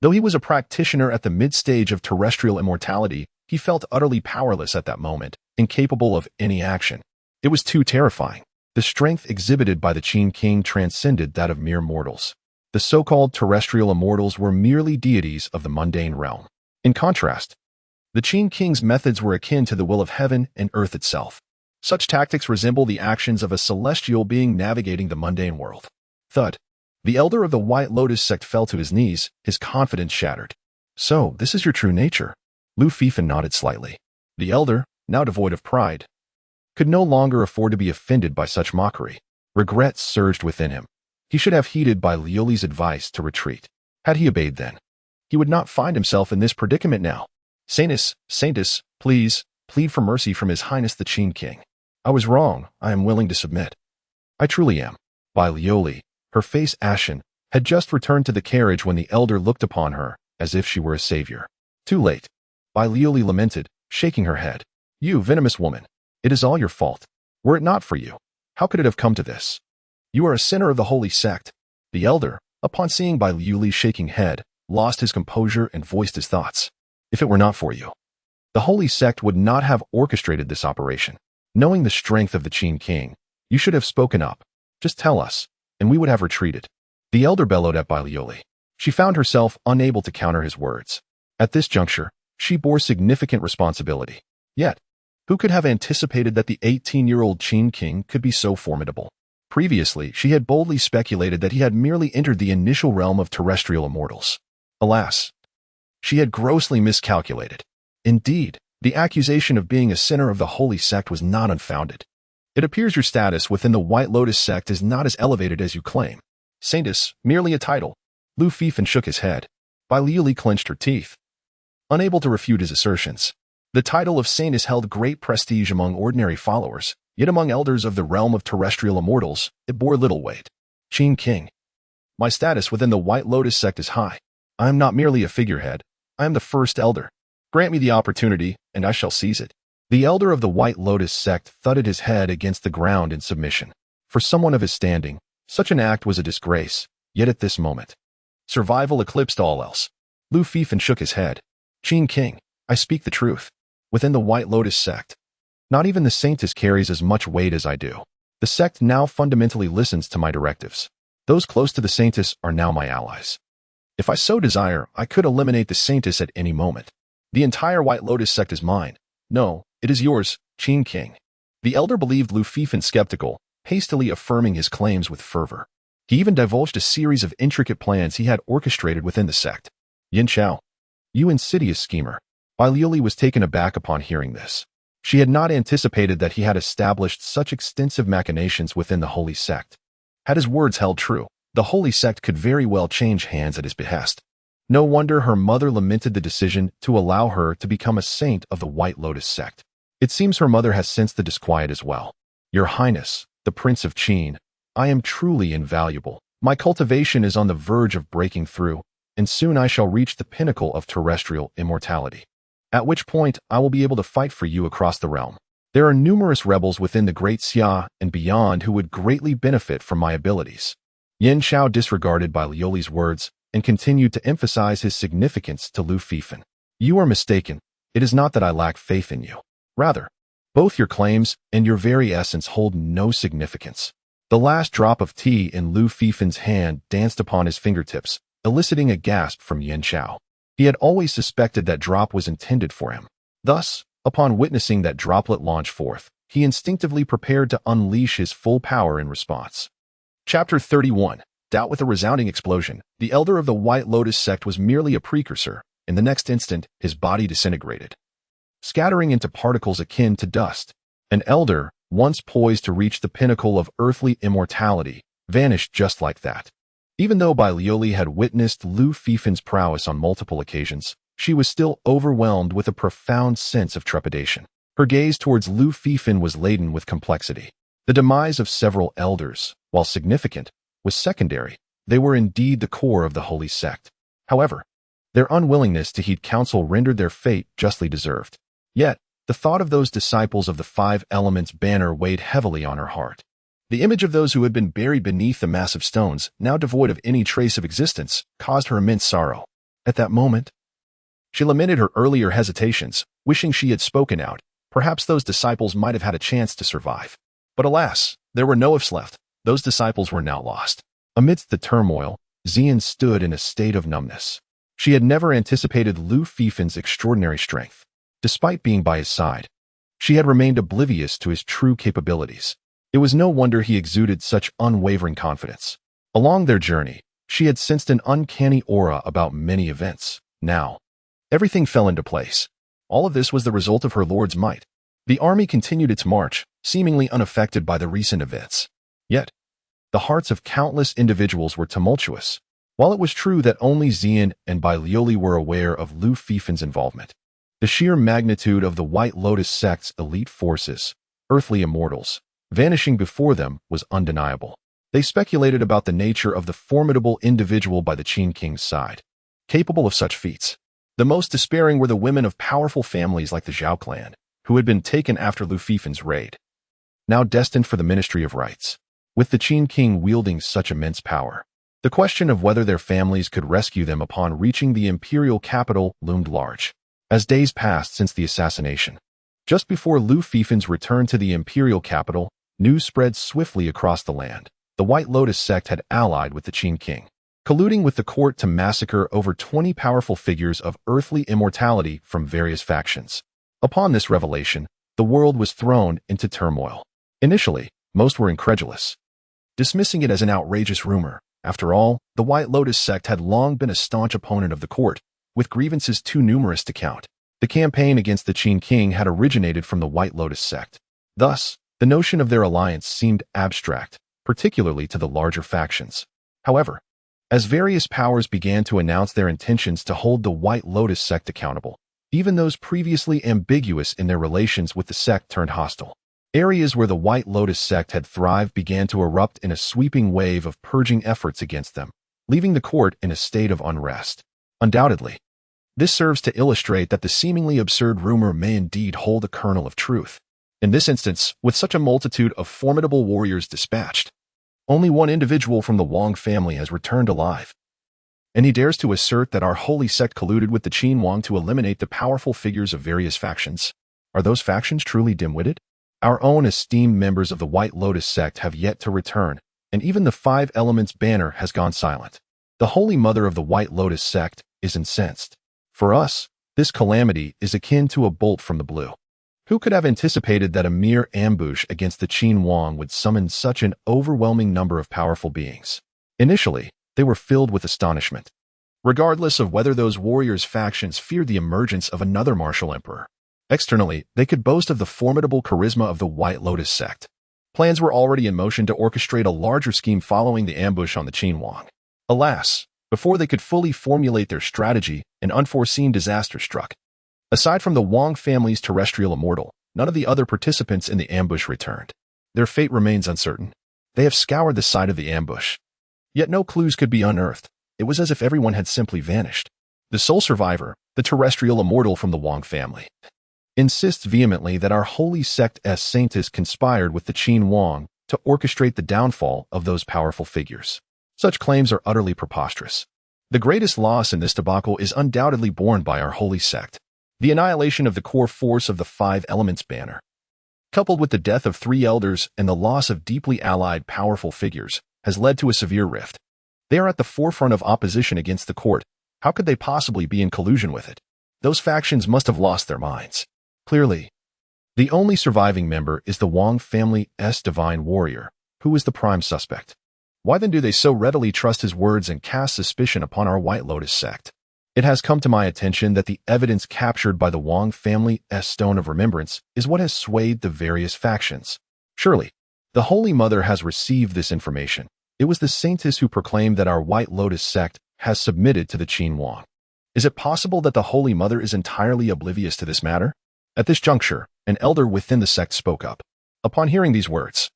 Though he was a practitioner at the mid-stage of terrestrial immortality, he felt utterly powerless at that moment, incapable of any action. It was too terrifying. The strength exhibited by the Qin King transcended that of mere mortals. The so-called terrestrial immortals were merely deities of the mundane realm. In contrast, the Qin King's methods were akin to the will of heaven and earth itself. Such tactics resemble the actions of a celestial being navigating the mundane world. Thud. The elder of the White Lotus sect fell to his knees, his confidence shattered. So, this is your true nature? Lu Fifan nodded slightly. The elder, now devoid of pride, could no longer afford to be offended by such mockery. Regret surged within him. He should have heeded Bai Liuli's advice to retreat. Had he obeyed then, he would not find himself in this predicament now. Saintus, please, plead for mercy from His Highness the Qin King. I was wrong. I am willing to submit. I truly am. Bai Liuli, her face ashen, had just returned to the carriage when the elder looked upon her, as if she were a savior. Too late. Bai Liuli lamented, shaking her head. You venomous woman, it is all your fault. Were it not for you, how could it have come to this? You are a sinner of the holy sect. The elder, upon seeing Bai Liuli's shaking head, lost his composure and voiced his thoughts. If it were not for you, the holy sect would not have orchestrated this operation. Knowing the strength of the Qin King, you should have spoken up. Just tell us, and we would have retreated. The elder bellowed at Bai Liuli. She found herself unable to counter his words. At this juncture, she bore significant responsibility. Yet, who could have anticipated that the 18-year-old Qin King could be so formidable? Previously, she had boldly speculated that he had merely entered the initial realm of terrestrial immortals. Alas, she had grossly miscalculated. Indeed, the accusation of being a sinner of the holy sect was not unfounded. It appears your status within the White Lotus sect is not as elevated as you claim. Saintus, merely a title. Lu Fifan shook his head. Bai Liuli clenched her teeth, unable to refute his assertions. The title of Saintus held great prestige among ordinary followers, yet among elders of the realm of terrestrial immortals, it bore little weight. Qin King. My status within the White Lotus sect is high. I am not merely a figurehead. I am the first elder. Grant me the opportunity, and I shall seize it. The elder of the White Lotus sect thudded his head against the ground in submission. For someone of his standing, such an act was a disgrace, yet at this moment, survival eclipsed all else. Lu Fifan shook his head. Qin King, I speak the truth. Within the White Lotus sect, not even the Saintus carries as much weight as I do. The sect now fundamentally listens to my directives. Those close to the Saintus are now my allies. If I so desire, I could eliminate the Saintus at any moment. The entire White Lotus sect is mine. No, it is yours, Qin King. The elder believed Lu Fifan skeptical, hastily affirming his claims with fervor. He even divulged a series of intricate plans he had orchestrated within the sect. Yin Chao, you insidious schemer. Bai Liuli was taken aback upon hearing this. She had not anticipated that he had established such extensive machinations within the holy sect. Had his words held true, the holy sect could very well change hands at his behest. No wonder her mother lamented the decision to allow her to become a saint of the White Lotus sect. It seems her mother has sensed the disquiet as well. Your Highness, the Prince of Qin, I am truly invaluable. My cultivation is on the verge of breaking through, and soon I shall reach the pinnacle of terrestrial immortality. At which point I will be able to fight for you across the realm. There are numerous rebels within the Great Xia and beyond who would greatly benefit from my abilities. Yin Chao disregarded Bai Liuli's words and continued to emphasize his significance to Lu Fifan. You are mistaken. It is not that I lack faith in you. Rather, both your claims and your very essence hold no significance. The last drop of tea in Lu Fifan's hand danced upon his fingertips, eliciting a gasp from Yin Chao. He had always suspected that drop was intended for him. Thus, upon witnessing that droplet launch forth, he instinctively prepared to unleash his full power in response. Chapter 31. Doubt with a resounding explosion. The elder of the White Lotus sect was merely a precursor, In the next instant, his body disintegrated, scattering into particles akin to dust. An elder, once poised to reach the pinnacle of earthly immortality, vanished just like that. Even though Bai Lioli had witnessed Lu Fifin's prowess on multiple occasions, she was still overwhelmed with a profound sense of trepidation. Her gaze towards Lu Fifin was laden with complexity. The demise of several elders, while significant, was secondary. They were indeed the core of the holy sect. However, their unwillingness to heed counsel rendered their fate justly deserved. Yet, the thought of those disciples of the Five Elements banner weighed heavily on her heart. The image of those who had been buried beneath the massive stones, now devoid of any trace of existence, caused her immense sorrow. At that moment, she lamented her earlier hesitations, wishing she had spoken out. Perhaps those disciples might have had a chance to survive. But alas, there were no ifs left. Those disciples were now lost. Amidst the turmoil, Xian stood in a state of numbness. She had never anticipated Lu Fifin's extraordinary strength. Despite being by his side, she had remained oblivious to his true capabilities. It was no wonder he exuded such unwavering confidence. Along their journey, she had sensed an uncanny aura about many events. Now, everything fell into place. All of this was the result of her lord's might. The army continued its march, seemingly unaffected by the recent events. Yet, the hearts of countless individuals were tumultuous. While it was true that only Xian and Bai Lioli were aware of Lu Fifin's involvement, the sheer magnitude of the White Lotus sect's elite forces, earthly immortals, vanishing before them was undeniable. They speculated about the nature of the formidable individual by the Qin King's side, capable of such feats. The most despairing were the women of powerful families like the Zhao clan, who had been taken after Lu Fifin's raid, now destined for the Ministry of Rights. With the Qin King wielding such immense power, the question of whether their families could rescue them upon reaching the imperial capital loomed large. As days passed since the assassination, just before Lu Fifin's return to the imperial capital, news spread swiftly across the land. The White Lotus sect had allied with the Qin King, colluding with the court to massacre over 20 powerful figures of earthly immortality from various factions. Upon this revelation, the world was thrown into turmoil. Initially, most were incredulous, dismissing it as an outrageous rumor. After all, the White Lotus sect had long been a staunch opponent of the court, with grievances too numerous to count. The campaign against the Qin King had originated from the White Lotus sect. Thus, the notion of their alliance seemed abstract, particularly to the larger factions. However, as various powers began to announce their intentions to hold the White Lotus sect accountable, even those previously ambiguous in their relations with the sect turned hostile. Areas where the White Lotus sect had thrived began to erupt in a sweeping wave of purging efforts against them, leaving the court in a state of unrest. Undoubtedly, this serves to illustrate that the seemingly absurd rumor may indeed hold a kernel of truth. In this instance, with such a multitude of formidable warriors dispatched, only one individual from the Wang family has returned alive. And he dares to assert that our holy sect colluded with the Qin Wang to eliminate the powerful figures of various factions. Are those factions truly dim-witted? Our own esteemed members of the White Lotus sect have yet to return, and even the Five Elements banner has gone silent. The Holy Mother of the White Lotus sect is incensed. For us, this calamity is akin to a bolt from the blue. Who could have anticipated that a mere ambush against the Qin Wang would summon such an overwhelming number of powerful beings? Initially, they were filled with astonishment, regardless of whether those warriors' factions feared the emergence of another martial emperor. Externally, they could boast of the formidable charisma of the White Lotus sect. Plans were already in motion to orchestrate a larger scheme following the ambush on the Qin Wang. Alas, before they could fully formulate their strategy, an unforeseen disaster struck. Aside from the Wang family's terrestrial immortal, none of the other participants in the ambush returned. Their fate remains uncertain. They have scoured the site of the ambush, yet no clues could be unearthed. It was as if everyone had simply vanished. The sole survivor, the terrestrial immortal from the Wang family, insists vehemently that our holy sect's saints conspired with the Qin Wang to orchestrate the downfall of those powerful figures. Such claims are utterly preposterous. The greatest loss in this debacle is undoubtedly borne by our holy sect. The annihilation of the core force of the Five Elements banner, coupled with the death of 3 elders and the loss of deeply allied powerful figures, has led to a severe rift. They are at the forefront of opposition against the court. How could they possibly be in collusion with it? Those factions must have lost their minds. Clearly, the only surviving member is the Wang family's divine warrior, who is the prime suspect. Why then do they so readily trust his words and cast suspicion upon our White Lotus sect? It has come to my attention that the evidence captured by the Wang family's Stone of Remembrance is what has swayed the various factions. Surely, the Holy Mother has received this information. It was the saintess who proclaimed that our White Lotus sect has submitted to the Qin Wang. Is it possible that the Holy Mother is entirely oblivious to this matter? At this juncture, an elder within the sect spoke up. Upon hearing these words,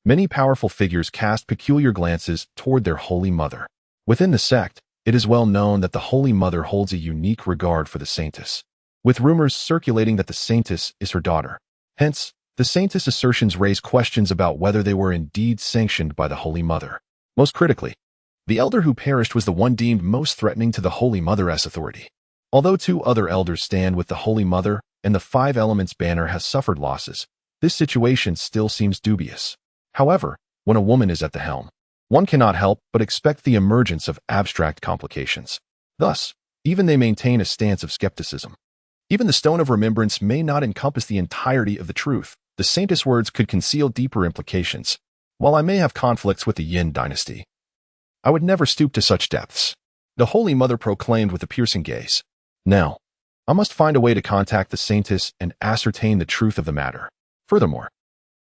many powerful figures cast peculiar glances toward their Holy Mother. Within the sect, it is well known that the Holy Mother holds a unique regard for the saintess, with rumors circulating that the saintess is her daughter. Hence, the saintess' assertions raise questions about whether they were indeed sanctioned by the Holy Mother. Most critically, the elder who perished was the one deemed most threatening to the Holy Mother's authority. Although 2 other elders stand with the Holy Mother and the 5 Elements banner has suffered losses, this situation still seems dubious. However, when a woman is at the helm, one cannot help but expect the emergence of abstract complications. Thus, even they maintain a stance of skepticism. Even the Stone of Remembrance may not encompass the entirety of the truth. The saintess' words could conceal deeper implications. While I may have conflicts with the Yin dynasty, I would never stoop to such depths. The Holy Mother proclaimed with a piercing gaze. Now, I must find a way to contact the saintess and ascertain the truth of the matter. Furthermore,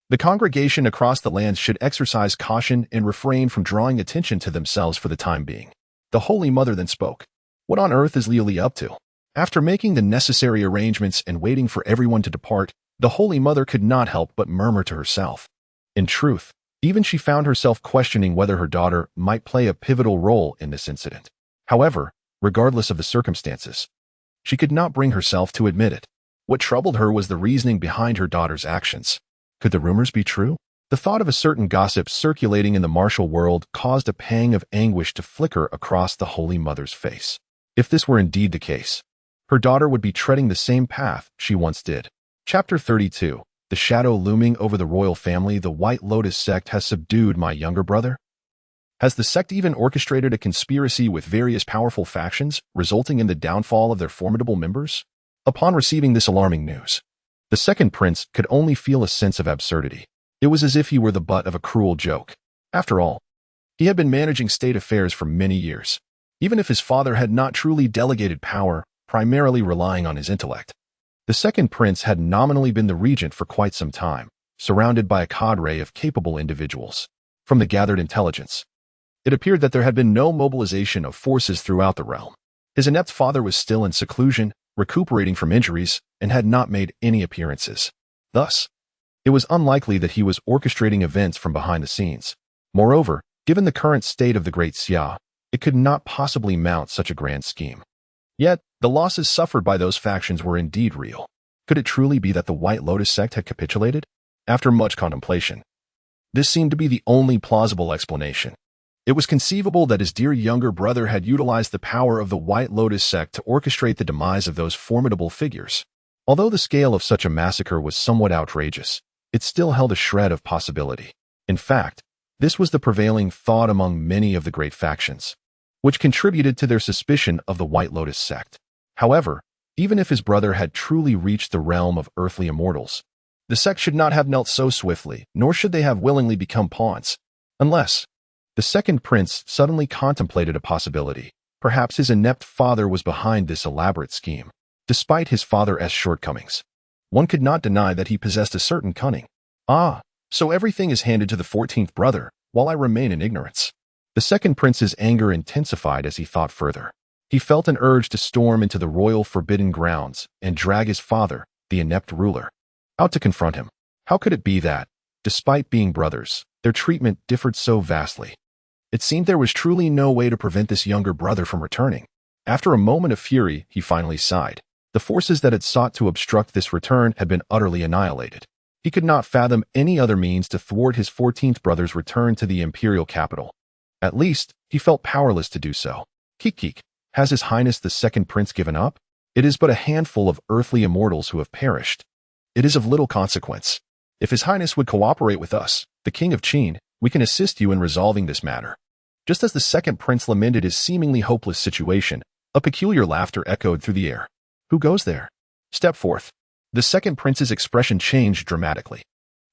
the congregation across the lands should exercise caution and refrain from drawing attention to themselves for the time being. The Holy Mother then spoke. What on earth is Li Li up to? After making the necessary arrangements and waiting for everyone to depart, the Holy Mother could not help but murmur to herself. In truth, even she found herself questioning whether her daughter might play a pivotal role in this incident. However, regardless of the circumstances, she could not bring herself to admit it. What troubled her was the reasoning behind her daughter's actions. Could the rumors be true? The thought of a certain gossip circulating in the martial world caused a pang of anguish to flicker across the Holy Mother's face. If this were indeed the case, her daughter would be treading the same path she once did. Chapter 32. The shadow looming over the royal family. The White Lotus sect has subdued my younger brother? Has the sect even orchestrated a conspiracy with various powerful factions, resulting in the downfall of their formidable members? Upon receiving this alarming news, the second prince could only feel a sense of absurdity. It was as if he were the butt of a cruel joke. After all, he had been managing state affairs for many years, even if his father had not truly delegated power, primarily relying on his intellect. The second prince had nominally been the regent for quite some time, surrounded by a cadre of capable individuals. From the gathered intelligence, it appeared that there had been no mobilization of forces throughout the realm. His inept father was still in seclusion, recuperating from injuries, and had not made any appearances. Thus, it was unlikely that he was orchestrating events from behind the scenes. Moreover, given the current state of the Great Xia, it could not possibly mount such a grand scheme. Yet, the losses suffered by those factions were indeed real. Could it truly be that the White Lotus sect had capitulated? After much contemplation, this seemed to be the only plausible explanation. It was conceivable that his dear younger brother had utilized the power of the White Lotus sect to orchestrate the demise of those formidable figures. Although the scale of such a massacre was somewhat outrageous, it still held a shred of possibility. In fact, this was the prevailing thought among many of the great factions, which contributed to their suspicion of the White Lotus sect. However, even if his brother had truly reached the realm of earthly immortals, the sect should not have knelt so swiftly, nor should they have willingly become pawns, unless the second prince suddenly contemplated a possibility. Perhaps his inept father was behind this elaborate scheme. Despite his father's shortcomings, one could not deny that he possessed a certain cunning. Ah, so everything is handed to the 14th brother, while I remain in ignorance. The second prince's anger intensified as he thought further. He felt an urge to storm into the royal forbidden grounds and drag his father, the inept ruler, out to confront him. How could it be that, despite being brothers, their treatment differed so vastly? It seemed there was truly no way to prevent this younger brother from returning. After a moment of fury, he finally sighed. The forces that had sought to obstruct this return had been utterly annihilated. He could not fathom any other means to thwart his 14th brother's return to the imperial capital. At least, he felt powerless to do so. Keek, has His Highness the second prince given up? It is but a handful of earthly immortals who have perished. It is of little consequence. If His Highness would cooperate with us, the King of Qin, we can assist you in resolving this matter. Just as the second prince lamented his seemingly hopeless situation, a peculiar laughter echoed through the air. Who goes there? Step forth. The second prince's expression changed dramatically.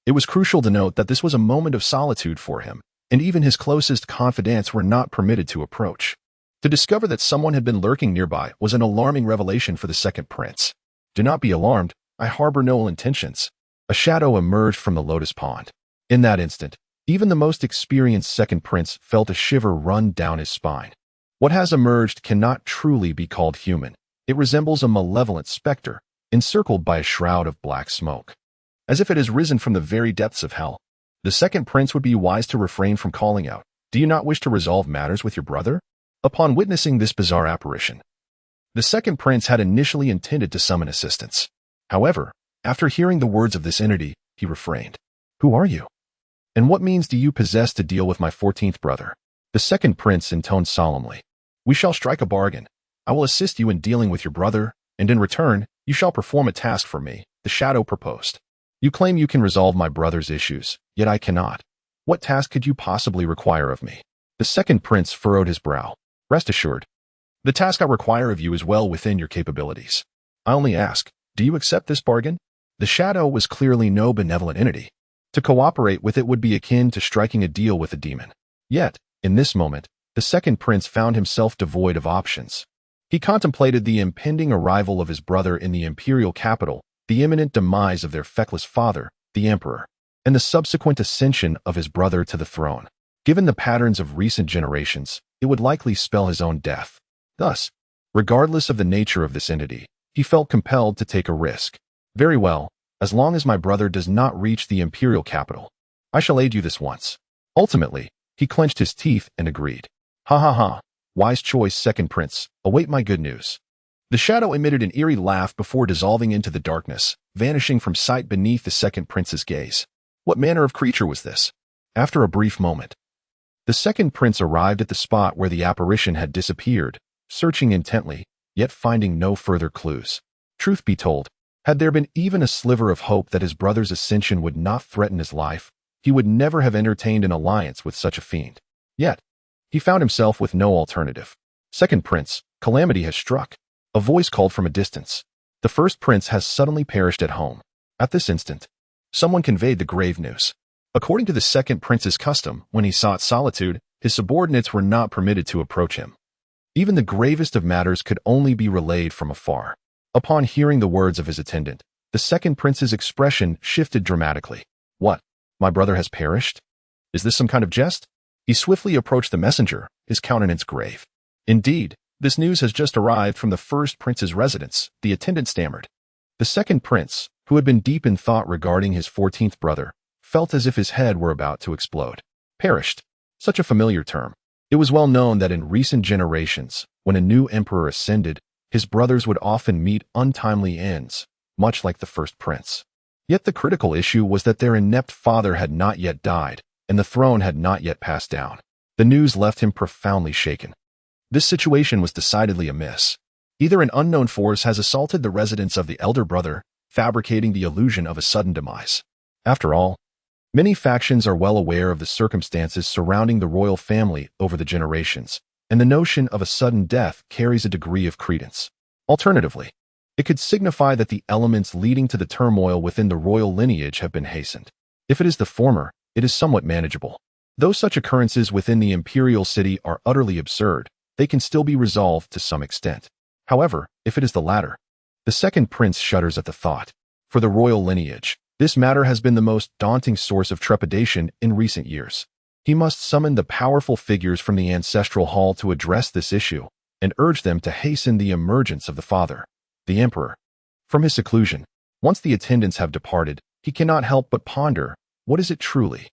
It was crucial to note that this was a moment of solitude for him, and even his closest confidants were not permitted to approach. To discover that someone had been lurking nearby was an alarming revelation for the second prince. Do not be alarmed, I harbor no ill intentions. A shadow emerged from the lotus pond. In that instant, even the most experienced second prince felt a shiver run down his spine. What has emerged cannot truly be called human. It resembles a malevolent specter, encircled by a shroud of black smoke. As if it has risen from the very depths of hell. The second prince would be wise to refrain from calling out, "Do you not wish to resolve matters with your brother?" Upon witnessing this bizarre apparition, the second prince had initially intended to summon assistance. However, after hearing the words of this entity, he refrained. "Who are you? And what means do you possess to deal with my 14th brother?" The second prince intoned solemnly. "We shall strike a bargain. I will assist you in dealing with your brother, and in return, you shall perform a task for me," the shadow proposed. "You claim you can resolve my brother's issues, yet I cannot. What task could you possibly require of me?" The second prince furrowed his brow. "Rest assured, the task I require of you is well within your capabilities. I only ask, do you accept this bargain?" The shadow was clearly no benevolent entity. To cooperate with it would be akin to striking a deal with a demon. Yet, in this moment, the second prince found himself devoid of options. He contemplated the impending arrival of his brother in the imperial capital, the imminent demise of their feckless father, the emperor, and the subsequent ascension of his brother to the throne. Given the patterns of recent generations, it would likely spell his own death. Thus, regardless of the nature of this entity, he felt compelled to take a risk. "Very well, as long as my brother does not reach the imperial capital, I shall aid you this once." Ultimately, he clenched his teeth and agreed. "Ha ha ha, wise choice, second prince, await my good news." The shadow emitted an eerie laugh before dissolving into the darkness, vanishing from sight beneath the second prince's gaze. What manner of creature was this? After a brief moment, the second prince arrived at the spot where the apparition had disappeared, searching intently, yet finding no further clues. Truth be told, had there been even a sliver of hope that his brother's ascension would not threaten his life, he would never have entertained an alliance with such a fiend. Yet, he found himself with no alternative. "Second prince, calamity has struck." A voice called from a distance. "The first prince has suddenly perished at home." At this instant, someone conveyed the grave news. According to the second prince's custom, when he sought solitude, his subordinates were not permitted to approach him. Even the gravest of matters could only be relayed from afar. Upon hearing the words of his attendant, the second prince's expression shifted dramatically. "What? My brother has perished? Is this some kind of jest?" He swiftly approached the messenger, his countenance grave. "Indeed, this news has just arrived from the first prince's residence," the attendant stammered. The second prince, who had been deep in thought regarding his 14th brother, felt as if his head were about to explode. Perished. Such a familiar term. It was well known that in recent generations, when a new emperor ascended, his brothers would often meet untimely ends, much like the first prince. Yet the critical issue was that their inept father had not yet died, and the throne had not yet passed down. The news left him profoundly shaken. This situation was decidedly amiss. Either an unknown force has assaulted the residence of the elder brother, fabricating the illusion of a sudden demise. After all, many factions are well aware of the circumstances surrounding the royal family over the generations, and the notion of a sudden death carries a degree of credence. Alternatively, it could signify that the elements leading to the turmoil within the royal lineage have been hastened. If it is the former, it is somewhat manageable. Though such occurrences within the imperial city are utterly absurd, they can still be resolved to some extent. However, if it is the latter, the second prince shudders at the thought. For the royal lineage, this matter has been the most daunting source of trepidation in recent years. He must summon the powerful figures from the ancestral hall to address this issue and urge them to hasten the emergence of the father, the emperor, from his seclusion. Once the attendants have departed, he cannot help but ponder, what is it truly?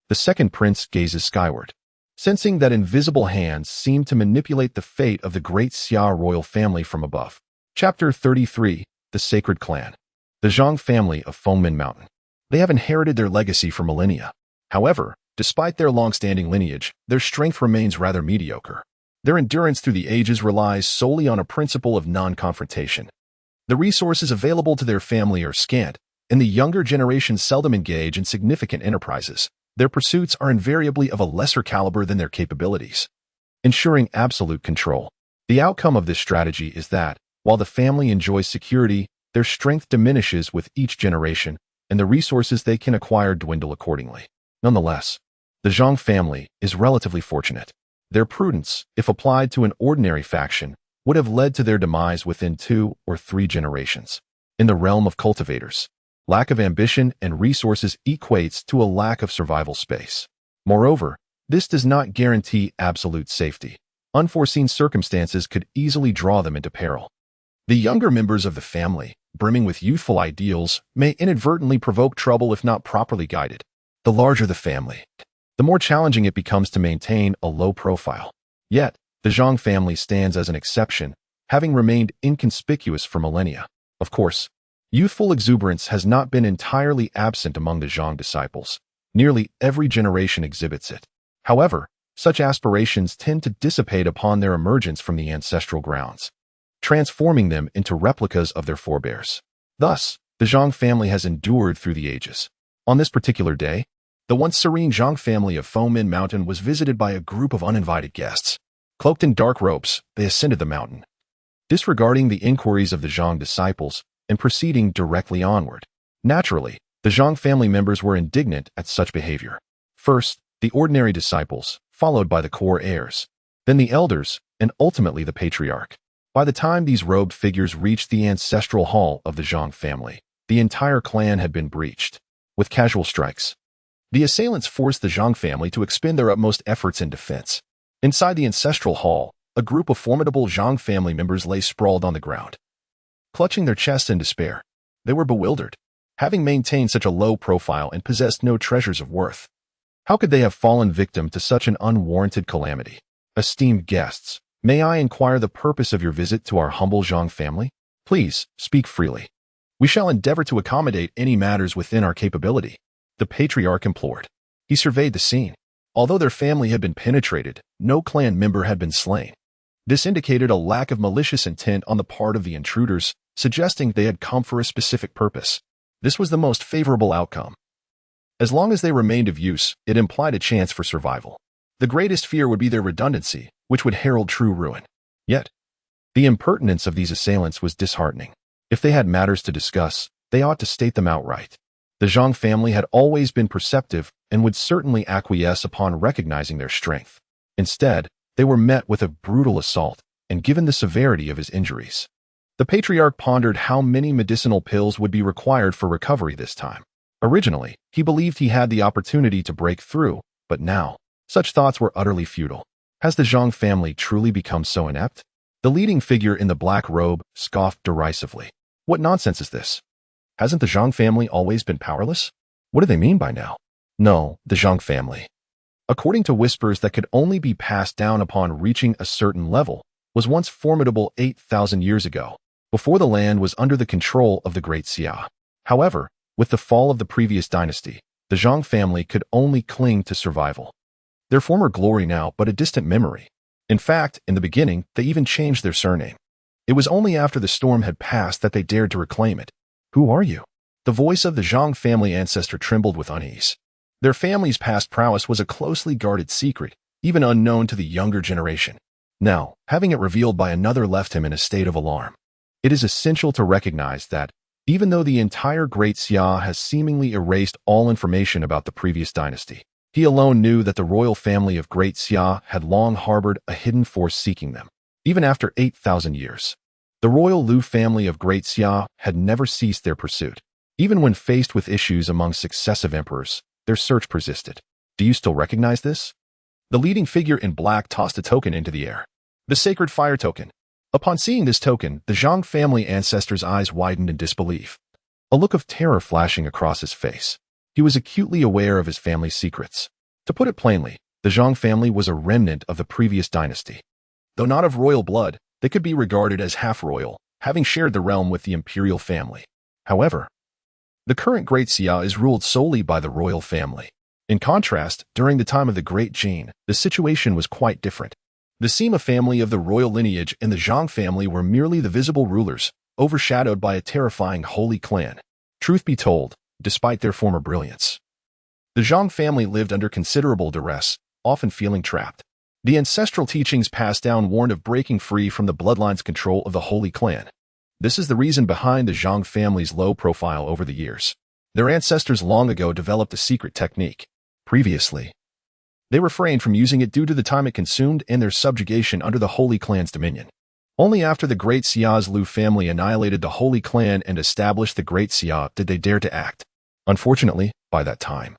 The second prince gazes skyward, sensing that invisible hands seem to manipulate the fate of the great Xia royal family from above. Chapter 33, The Sacred Clan. The Zhang family of Fengmen Mountain. They have inherited their legacy for millennia. However, despite their long-standing lineage, their strength remains rather mediocre. Their endurance through the ages relies solely on a principle of non-confrontation. The resources available to their family are scant, and the younger generation seldom engage in significant enterprises. Their pursuits are invariably of a lesser caliber than their capabilities. Ensuring absolute control. The outcome of this strategy is that, while the family enjoys security, their strength diminishes with each generation, and the resources they can acquire dwindle accordingly. Nonetheless, the Zhang family is relatively fortunate. Their prudence, if applied to an ordinary faction, would have led to their demise within 2 or 3 generations. In the realm of cultivators, lack of ambition and resources equates to a lack of survival space. Moreover, this does not guarantee absolute safety. Unforeseen circumstances could easily draw them into peril. The younger members of the family, brimming with youthful ideals, may inadvertently provoke trouble if not properly guided. The larger the family, the more challenging it becomes to maintain a low profile. Yet, the Zhang family stands as an exception, having remained inconspicuous for millennia. Of course, youthful exuberance has not been entirely absent among the Zhang disciples. Nearly every generation exhibits it. However, such aspirations tend to dissipate upon their emergence from the ancestral grounds, transforming them into replicas of their forebears. Thus, the Zhang family has endured through the ages. On this particular day, the once serene Zhang family of Fomin Mountain was visited by a group of uninvited guests. Cloaked in dark robes, they ascended the mountain, disregarding the inquiries of the Zhang disciples and proceeding directly onward. Naturally, the Zhang family members were indignant at such behavior. First, the ordinary disciples, followed by the core heirs, then the elders, and ultimately the patriarch. By the time these robed figures reached the ancestral hall of the Zhang family, the entire clan had been breached. With casual strikes, the assailants forced the Zhang family to expend their utmost efforts in defense. Inside the ancestral hall, a group of formidable Zhang family members lay sprawled on the ground, clutching their chests in despair. They were bewildered. Having maintained such a low profile and possessed no treasures of worth, how could they have fallen victim to such an unwarranted calamity? Esteemed guests, may I inquire the purpose of your visit to our humble Zhang family? Please, speak freely. We shall endeavor to accommodate any matters within our capability, the patriarch implored. He surveyed the scene. Although their family had been penetrated, no clan member had been slain. This indicated a lack of malicious intent on the part of the intruders, suggesting they had come for a specific purpose. This was the most favorable outcome. As long as they remained of use, it implied a chance for survival. The greatest fear would be their redundancy, which would herald true ruin. Yet, the impertinence of these assailants was disheartening. If they had matters to discuss, they ought to state them outright. The Zhang family had always been perceptive and would certainly acquiesce upon recognizing their strength. Instead, they were met with a brutal assault, and given the severity of his injuries, the patriarch pondered how many medicinal pills would be required for recovery this time. Originally, he believed he had the opportunity to break through, but now, such thoughts were utterly futile. Has the Zhang family truly become so inept? The leading figure in the black robe scoffed derisively. What nonsense is this? Hasn't the Zhang family always been powerless? What do they mean by now? No, the Zhang family, according to whispers that could only be passed down upon reaching a certain level, was once formidable 8,000 years ago, before the land was under the control of the Great Xia. However, with the fall of the previous dynasty, the Zhang family could only cling to survival. Their former glory now but a distant memory. In fact, in the beginning, they even changed their surname. It was only after the storm had passed that they dared to reclaim it. Who are you? The voice of the Zhang family ancestor trembled with unease. Their family's past prowess was a closely guarded secret, even unknown to the younger generation. Now, having it revealed by another left him in a state of alarm. It is essential to recognize that, even though the entire Great Xia has seemingly erased all information about the previous dynasty, he alone knew that the royal family of Great Xia had long harbored a hidden force seeking them. Even after 8,000 years, the royal Lu family of Great Xia had never ceased their pursuit. Even when faced with issues among successive emperors, their search persisted. Do you still recognize this? The leading figure in black tossed a token into the air. The sacred fire token. Upon seeing this token, the Zhang family ancestor's eyes widened in disbelief, a look of terror flashing across his face. He was acutely aware of his family's secrets. To put it plainly, the Zhang family was a remnant of the previous dynasty. Though not of royal blood, they could be regarded as half-royal, having shared the realm with the imperial family. However, the current Great Xia is ruled solely by the royal family. In contrast, during the time of the Great Jin, the situation was quite different. The Sima family of the royal lineage and the Zhang family were merely the visible rulers, overshadowed by a terrifying holy clan. Truth be told, despite their former brilliance, the Zhang family lived under considerable duress, often feeling trapped. The ancestral teachings passed down warned of breaking free from the bloodline's control of the holy clan. This is the reason behind the Zhang family's low profile over the years. Their ancestors long ago developed a secret technique. Previously, They refrained from using it due to the time it consumed and their subjugation under the Holy Clan's dominion. Only after the Great Xia's Lu family annihilated the Holy Clan and established the Great Xia did they dare to act. Unfortunately, by that time,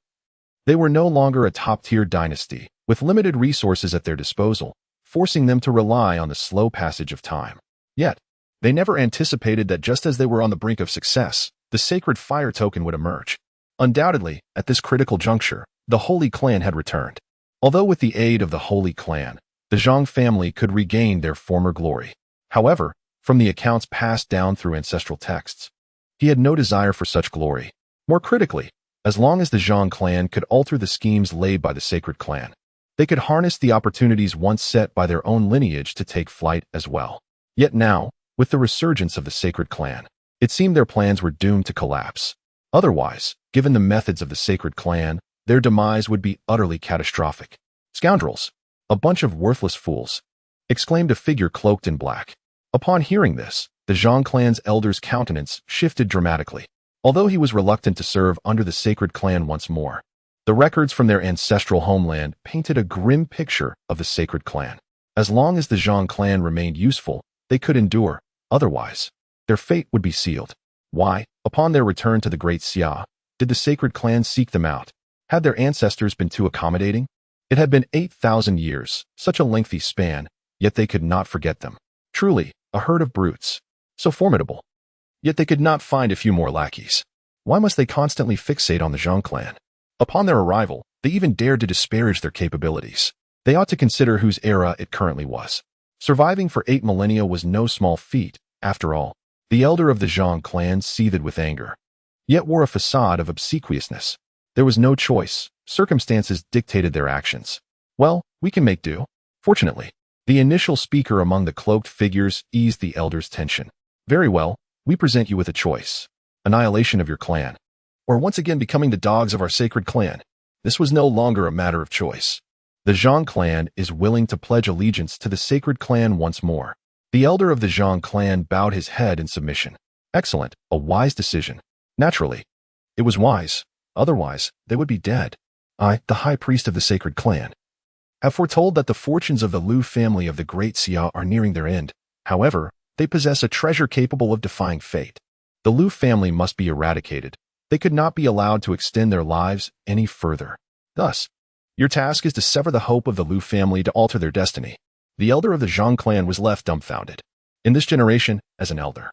they were no longer a top-tier dynasty, with limited resources at their disposal, forcing them to rely on the slow passage of time. Yet, they never anticipated that just as they were on the brink of success, the sacred fire token would emerge. Undoubtedly, at this critical juncture, the Holy Clan had returned. Although with the aid of the Holy Clan, the Zhang family could regain their former glory. However, from the accounts passed down through ancestral texts, he had no desire for such glory. More critically, as long as the Zhang clan could alter the schemes laid by the sacred clan, they could harness the opportunities once set by their own lineage to take flight as well. Yet now, with the resurgence of the sacred clan, it seemed their plans were doomed to collapse. Otherwise, given the methods of the sacred clan, their demise would be utterly catastrophic. "Scoundrels! A bunch of worthless fools!" exclaimed a figure cloaked in black. Upon hearing this, the Zhang clan's elder's countenance shifted dramatically. Although he was reluctant to serve under the sacred clan once more, the records from their ancestral homeland painted a grim picture of the sacred clan. As long as the Zhang clan remained useful, they could endure. Otherwise, their fate would be sealed. Why, upon their return to the Great Xia, did the sacred clan seek them out? Had their ancestors been too accommodating? It had been 8,000 years, such a lengthy span, yet they could not forget them. Truly, a herd of brutes. So formidable. Yet they could not find a few more lackeys. Why must they constantly fixate on the Zhang clan? Upon their arrival, they even dared to disparage their capabilities. They ought to consider whose era it currently was. Surviving for 8 millennia was no small feat, after all. The elder of the Zhang clan seethed with anger, yet wore a facade of obsequiousness. There was no choice. Circumstances dictated their actions. Well, we can make do. Fortunately, the initial speaker among the cloaked figures eased the elder's tension. Very well, we present you with a choice. Annihilation of your clan, or once again becoming the dogs of our sacred clan. This was no longer a matter of choice. The Zhang clan is willing to pledge allegiance to the sacred clan once more. The elder of the Zhang clan bowed his head in submission. Excellent, a wise decision. Naturally, it was wise. Otherwise, they would be dead. I, the high priest of the sacred clan, have foretold that the fortunes of the Lu family of the Great Xia are nearing their end. However, they possess a treasure capable of defying fate. The Lu family must be eradicated. They could not be allowed to extend their lives any further. Thus, your task is to sever the hope of the Lu family to alter their destiny. The elder of the Zhang clan was left dumbfounded. In this generation, as an elder,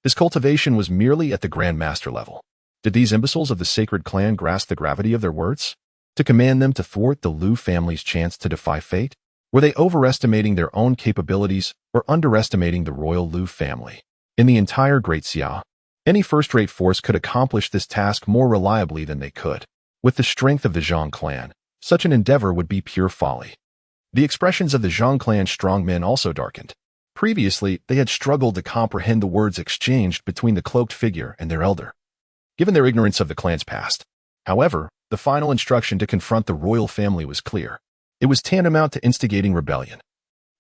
his cultivation was merely at the Grand Master level. Did these imbeciles of the sacred clan grasp the gravity of their words? To command them to thwart the Lu family's chance to defy fate? Were they overestimating their own capabilities or underestimating the royal Lu family? In the entire Great Xia, any first-rate force could accomplish this task more reliably than they could. With the strength of the Zhang clan, such an endeavor would be pure folly. The expressions of the Zhang clan's strongmen also darkened. Previously, they had struggled to comprehend the words exchanged between the cloaked figure and their elder, given their ignorance of the clan's past. However, the final instruction to confront the royal family was clear. It was tantamount to instigating rebellion,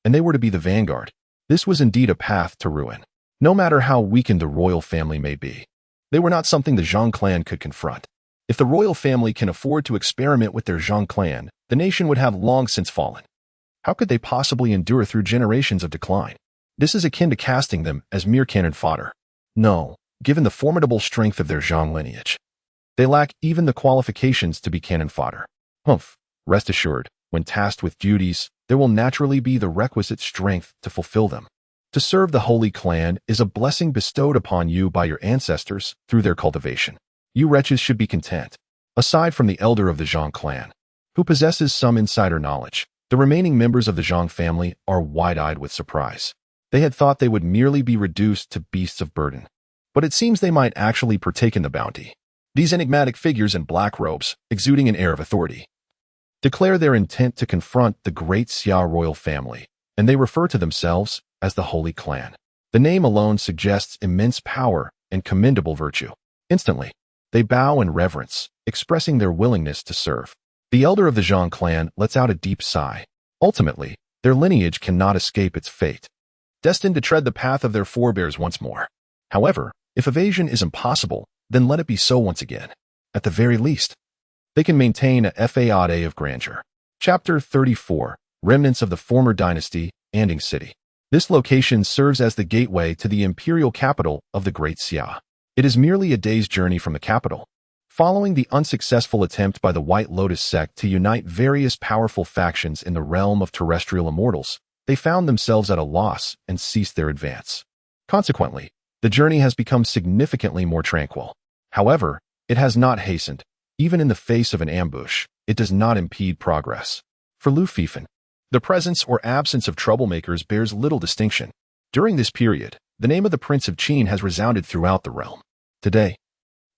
and they were to be the vanguard. This was indeed a path to ruin. No matter how weakened the royal family may be, they were not something the Zhang clan could confront. If the royal family can afford to experiment with their Zhang clan, the nation would have long since fallen. How could they possibly endure through generations of decline? This is akin to casting them as mere cannon fodder. No, given the formidable strength of their Zhang lineage, they lack even the qualifications to be cannon fodder. Humph, rest assured, when tasked with duties, there will naturally be the requisite strength to fulfill them. To serve the Holy Clan is a blessing bestowed upon you by your ancestors through their cultivation. You wretches should be content. Aside from the elder of the Zhang clan, who possesses some insider knowledge, the remaining members of the Zhang family are wide-eyed with surprise. They had thought they would merely be reduced to beasts of burden, but it seems they might actually partake in the bounty. These enigmatic figures in black robes, exuding an air of authority, declare their intent to confront the Great Xia royal family, and they refer to themselves as the Holy Clan. The name alone suggests immense power and commendable virtue. Instantly, they bow in reverence, expressing their willingness to serve. The elder of the Zhang clan lets out a deep sigh. Ultimately, their lineage cannot escape its fate, destined to tread the path of their forebears once more. However, if evasion is impossible, then let it be so once again. At the very least, they can maintain a facade of grandeur. Chapter 34. Remnants of the Former Dynasty, Anding City. This location serves as the gateway to the imperial capital of the Great Xia. It is merely a day's journey from the capital. Following the unsuccessful attempt by the White Lotus sect to unite various powerful factions in the realm of terrestrial immortals, they found themselves at a loss and ceased their advance. Consequently, the journey has become significantly more tranquil. However, it has not hastened. Even in the face of an ambush, it does not impede progress. For Lu Fifan, the presence or absence of troublemakers bears little distinction. During this period, the name of the Prince of Qin has resounded throughout the realm. Today,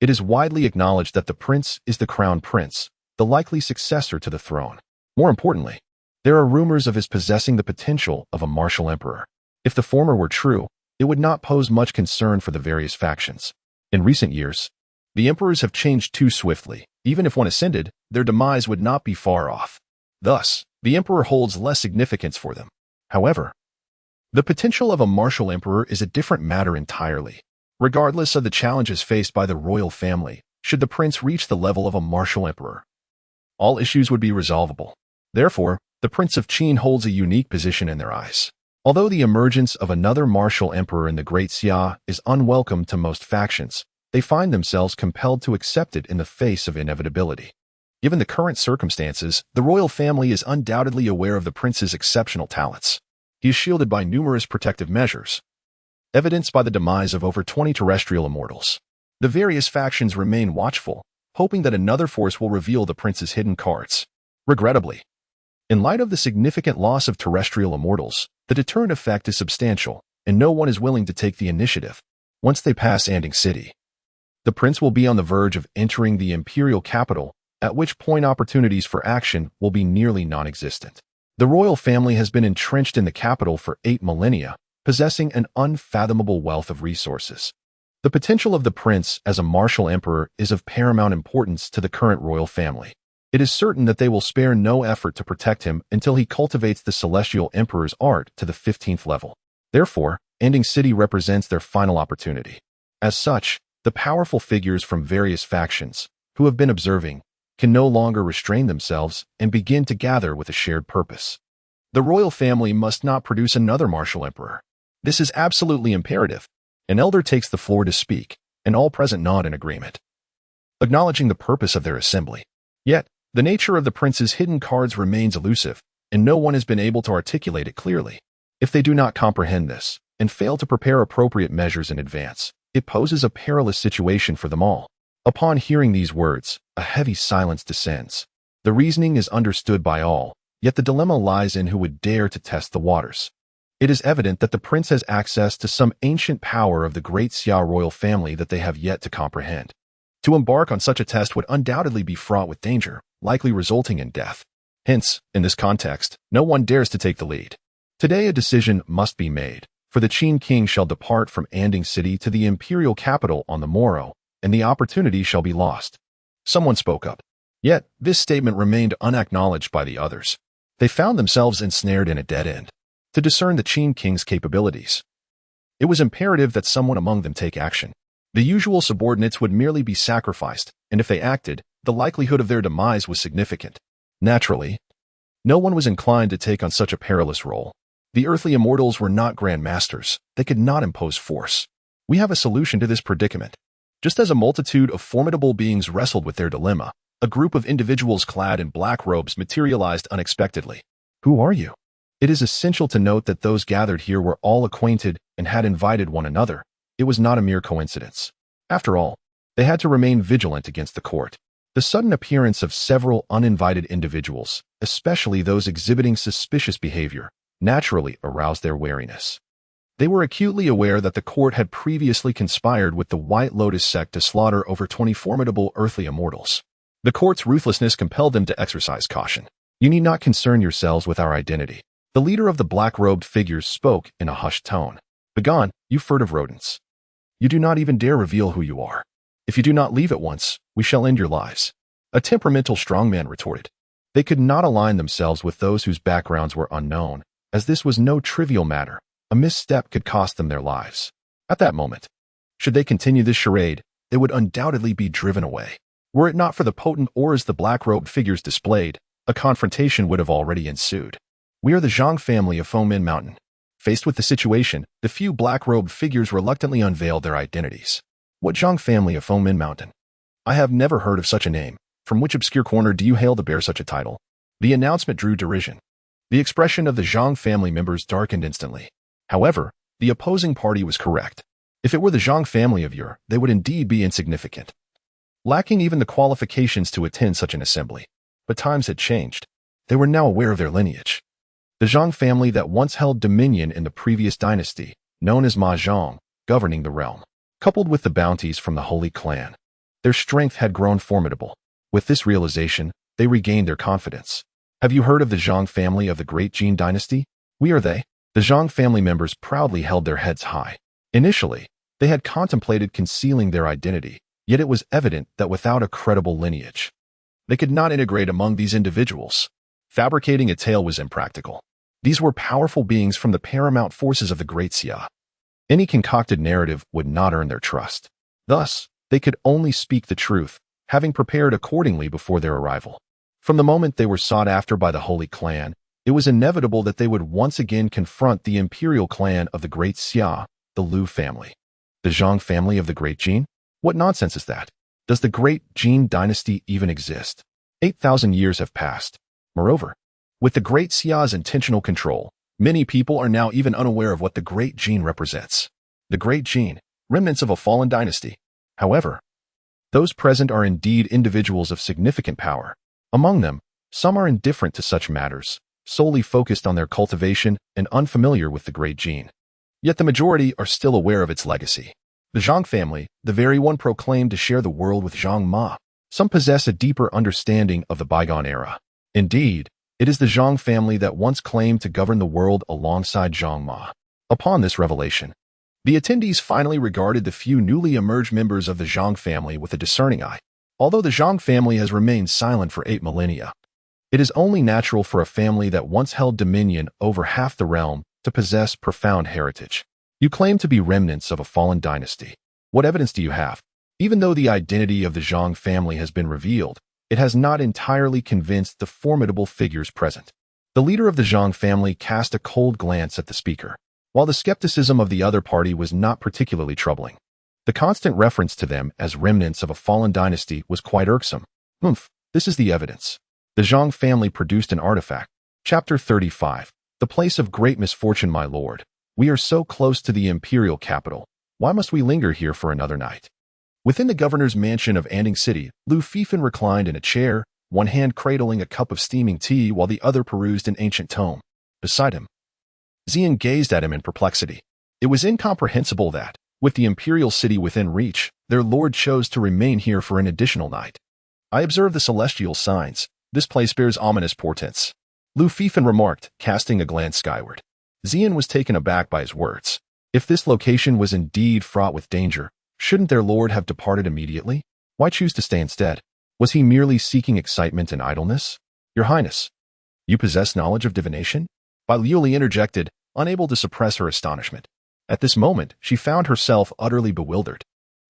it is widely acknowledged that the prince is the crown prince, the likely successor to the throne. More importantly, there are rumors of his possessing the potential of a martial emperor. If the former were true, it would not pose much concern for the various factions. In recent years, the emperors have changed too swiftly. Even if one ascended, their demise would not be far off. Thus, the emperor holds less significance for them. However, the potential of a martial emperor is a different matter entirely. Regardless of the challenges faced by the royal family, should the prince reach the level of a martial emperor, all issues would be resolvable. Therefore, the Prince of Qin holds a unique position in their eyes. Although the emergence of another martial emperor in the Great Xia is unwelcome to most factions, they find themselves compelled to accept it in the face of inevitability. Given the current circumstances, the royal family is undoubtedly aware of the prince's exceptional talents. He is shielded by numerous protective measures, evidenced by the demise of over 20 terrestrial immortals. The various factions remain watchful, hoping that another force will reveal the prince's hidden cards. Regrettably, in light of the significant loss of terrestrial immortals, the deterrent effect is substantial, and no one is willing to take the initiative. Once they pass Anding City, the prince will be on the verge of entering the imperial capital, at which point opportunities for action will be nearly non-existent. The royal family has been entrenched in the capital for 8 millennia, possessing an unfathomable wealth of resources. The potential of the prince as a martial emperor is of paramount importance to the current royal family. It is certain that they will spare no effort to protect him until he cultivates the celestial emperor's art to the 15th level. Therefore, Anding City represents their final opportunity. As such, the powerful figures from various factions, who have been observing, can no longer restrain themselves and begin to gather with a shared purpose. The royal family must not produce another martial emperor. This is absolutely imperative. An elder takes the floor to speak, and all present nod in agreement, acknowledging the purpose of their assembly. Yet, the nature of the prince's hidden cards remains elusive, and no one has been able to articulate it clearly. If they do not comprehend this, and fail to prepare appropriate measures in advance, it poses a perilous situation for them all. Upon hearing these words, a heavy silence descends. The reasoning is understood by all, yet the dilemma lies in who would dare to test the waters. It is evident that the prince has access to some ancient power of the Great Xia royal family that they have yet to comprehend. To embark on such a test would undoubtedly be fraught with danger, likely resulting in death. Hence, in this context, no one dares to take the lead. Today a decision must be made, for the Qin king shall depart from Anding City to the imperial capital on the morrow, and the opportunity shall be lost. Someone spoke up. Yet, this statement remained unacknowledged by the others. They found themselves ensnared in a dead end. To discern the Qin king's capabilities, it was imperative that someone among them take action. The usual subordinates would merely be sacrificed, and if they acted, the likelihood of their demise was significant. Naturally, no one was inclined to take on such a perilous role. The earthly immortals were not grand masters. They could not impose force. We have a solution to this predicament. Just as a multitude of formidable beings wrestled with their dilemma, a group of individuals clad in black robes materialized unexpectedly. Who are you? It is essential to note that those gathered here were all acquainted and had invited one another. It was not a mere coincidence. After all, they had to remain vigilant against the court. The sudden appearance of several uninvited individuals, especially those exhibiting suspicious behavior, naturally aroused their wariness. They were acutely aware that the court had previously conspired with the White Lotus sect to slaughter over 20 formidable earthly immortals. The court's ruthlessness compelled them to exercise caution. You need not concern yourselves with our identity. The leader of the black-robed figures spoke in a hushed tone. Begone, you furtive rodents. You do not even dare reveal who you are. If you do not leave at once, we shall end your lives. A temperamental strongman retorted. They could not align themselves with those whose backgrounds were unknown, as this was no trivial matter. A misstep could cost them their lives. At that moment, should they continue this charade, they would undoubtedly be driven away. Were it not for the potent auras the black-robed figures displayed, a confrontation would have already ensued. We are the Zhang family of Fomin Mountain. Faced with the situation, the few black-robed figures reluctantly unveiled their identities. What Zhang family of Fomin Mountain? I have never heard of such a name. From which obscure corner do you hail to bear such a title? The announcement drew derision. The expression of the Zhang family members darkened instantly. However, the opposing party was correct. If it were the Zhang family of Ur, they would indeed be insignificant, lacking even the qualifications to attend such an assembly. But times had changed. They were now aware of their lineage. The Zhang family that once held dominion in the previous dynasty, known as Ma Zhang, governing the realm, coupled with the bounties from the Holy Clan. Their strength had grown formidable. With this realization, they regained their confidence. Have you heard of the Zhang family of the Great Jin dynasty? We are they. The Zhang family members proudly held their heads high. Initially, they had contemplated concealing their identity, yet it was evident that without a credible lineage, they could not integrate among these individuals. Fabricating a tale was impractical. These were powerful beings from the paramount forces of the Great Xia. Any concocted narrative would not earn their trust. Thus, they could only speak the truth, having prepared accordingly before their arrival. From the moment they were sought after by the Holy Clan, it was inevitable that they would once again confront the imperial clan of the Great Xia, the Lu family. The Zhang family of the Great Jin? What nonsense is that? Does the Great Jin dynasty even exist? 8,000 years have passed. Moreover, with the Great Xia's intentional control, many people are now even unaware of what the Great Jin represents. The Great Jin, remnants of a fallen dynasty. However, those present are indeed individuals of significant power. Among them, some are indifferent to such matters, solely focused on their cultivation and unfamiliar with the Great Jin. Yet the majority are still aware of its legacy. The Zhang family, the very one proclaimed to share the world with Zhang Ma. Some possess a deeper understanding of the bygone era. Indeed, it is the Zhang family that once claimed to govern the world alongside Zhang Ma. Upon this revelation, the attendees finally regarded the few newly emerged members of the Zhang family with a discerning eye. Although the Zhang family has remained silent for 8 millennia, it is only natural for a family that once held dominion over half the realm to possess profound heritage. You claim to be remnants of a fallen dynasty. What evidence do you have? Even though the identity of the Zhang family has been revealed, it has not entirely convinced the formidable figures present. The leader of the Zhang family cast a cold glance at the speaker, while the skepticism of the other party was not particularly troubling. The constant reference to them as remnants of a fallen dynasty was quite irksome. This is the evidence. The Zhang family produced an artifact. Chapter 35. The place of great misfortune, my lord. We are so close to the imperial capital. Why must we linger here for another night? Within the governor's mansion of Anding City, Lu Fifan reclined in a chair, one hand cradling a cup of steaming tea while the other perused an ancient tome. Beside him, Xian gazed at him in perplexity. It was incomprehensible that, with the imperial city within reach, their lord chose to remain here for an additional night. I observe the celestial signs. This place bears ominous portents. Lu Fifan remarked, casting a glance skyward. Xian was taken aback by his words. If this location was indeed fraught with danger, shouldn't their lord have departed immediately? Why choose to stay instead? Was he merely seeking excitement and idleness? Your Highness, you possess knowledge of divination? Liuli interjected, unable to suppress her astonishment. At this moment, she found herself utterly bewildered.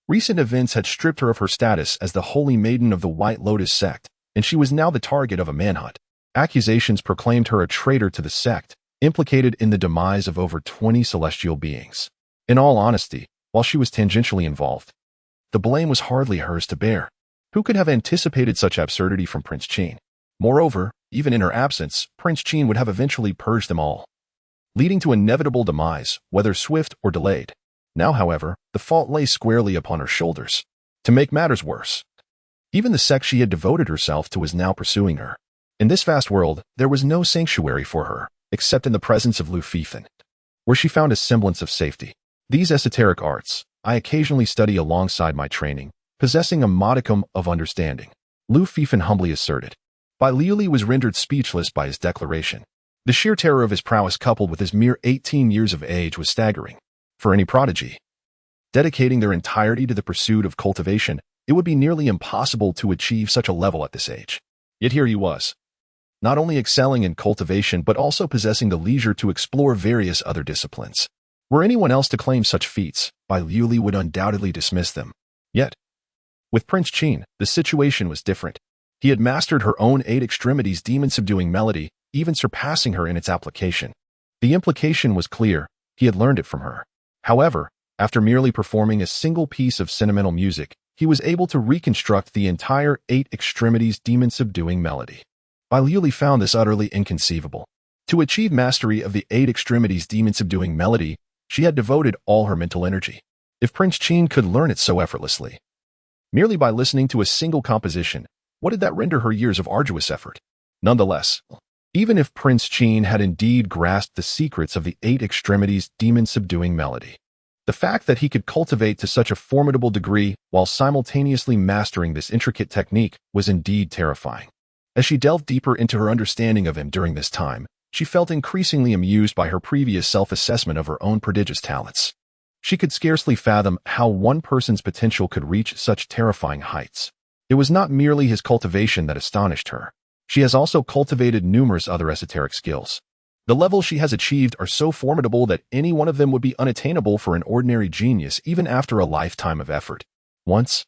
Recent events had stripped her of her status as the holy maiden of the White Lotus sect, and she was now the target of a manhunt. Accusations proclaimed her a traitor to the sect, implicated in the demise of over 20 celestial beings. In all honesty, while she was tangentially involved, the blame was hardly hers to bear. Who could have anticipated such absurdity from Prince Qin? Moreover, even in her absence, Prince Qin would have eventually purged them all, leading to inevitable demise, whether swift or delayed. Now, however, the fault lay squarely upon her shoulders. To make matters worse, even the sect she had devoted herself to was now pursuing her. In this vast world, there was no sanctuary for her, except in the presence of Lu Fifan, where she found a semblance of safety. These esoteric arts, I occasionally study alongside my training, possessing a modicum of understanding, Lu Fifan humbly asserted. Liuli was rendered speechless by his declaration. The sheer terror of his prowess coupled with his mere 18 years of age was staggering. For any prodigy dedicating their entirety to the pursuit of cultivation, it would be nearly impossible to achieve such a level at this age. Yet here he was, not only excelling in cultivation but also possessing the leisure to explore various other disciplines. Were anyone else to claim such feats, Liuli would undoubtedly dismiss them. Yet, with Prince Qin, the situation was different. He had mastered her own 8 extremities demon-subduing melody, even surpassing her in its application. The implication was clear. He had learned it from her. However, after merely performing a single piece of sentimental music, he was able to reconstruct the entire 8 extremities demon-subduing melody. Liuli found this utterly inconceivable. To achieve mastery of the 8 extremities demon-subduing melody, she had devoted all her mental energy. If Prince Qin could learn it so effortlessly, merely by listening to a single composition, what did that render her years of arduous effort? Nonetheless, even if Prince Qin had indeed grasped the secrets of the 8 extremities demon-subduing melody, the fact that he could cultivate to such a formidable degree while simultaneously mastering this intricate technique was indeed terrifying. As she delved deeper into her understanding of him during this time, she felt increasingly amused by her previous self-assessment of her own prodigious talents. She could scarcely fathom how one person's potential could reach such terrifying heights. It was not merely his cultivation that astonished her. She has also cultivated numerous other esoteric skills. The levels she has achieved are so formidable that any one of them would be unattainable for an ordinary genius even after a lifetime of effort. Once,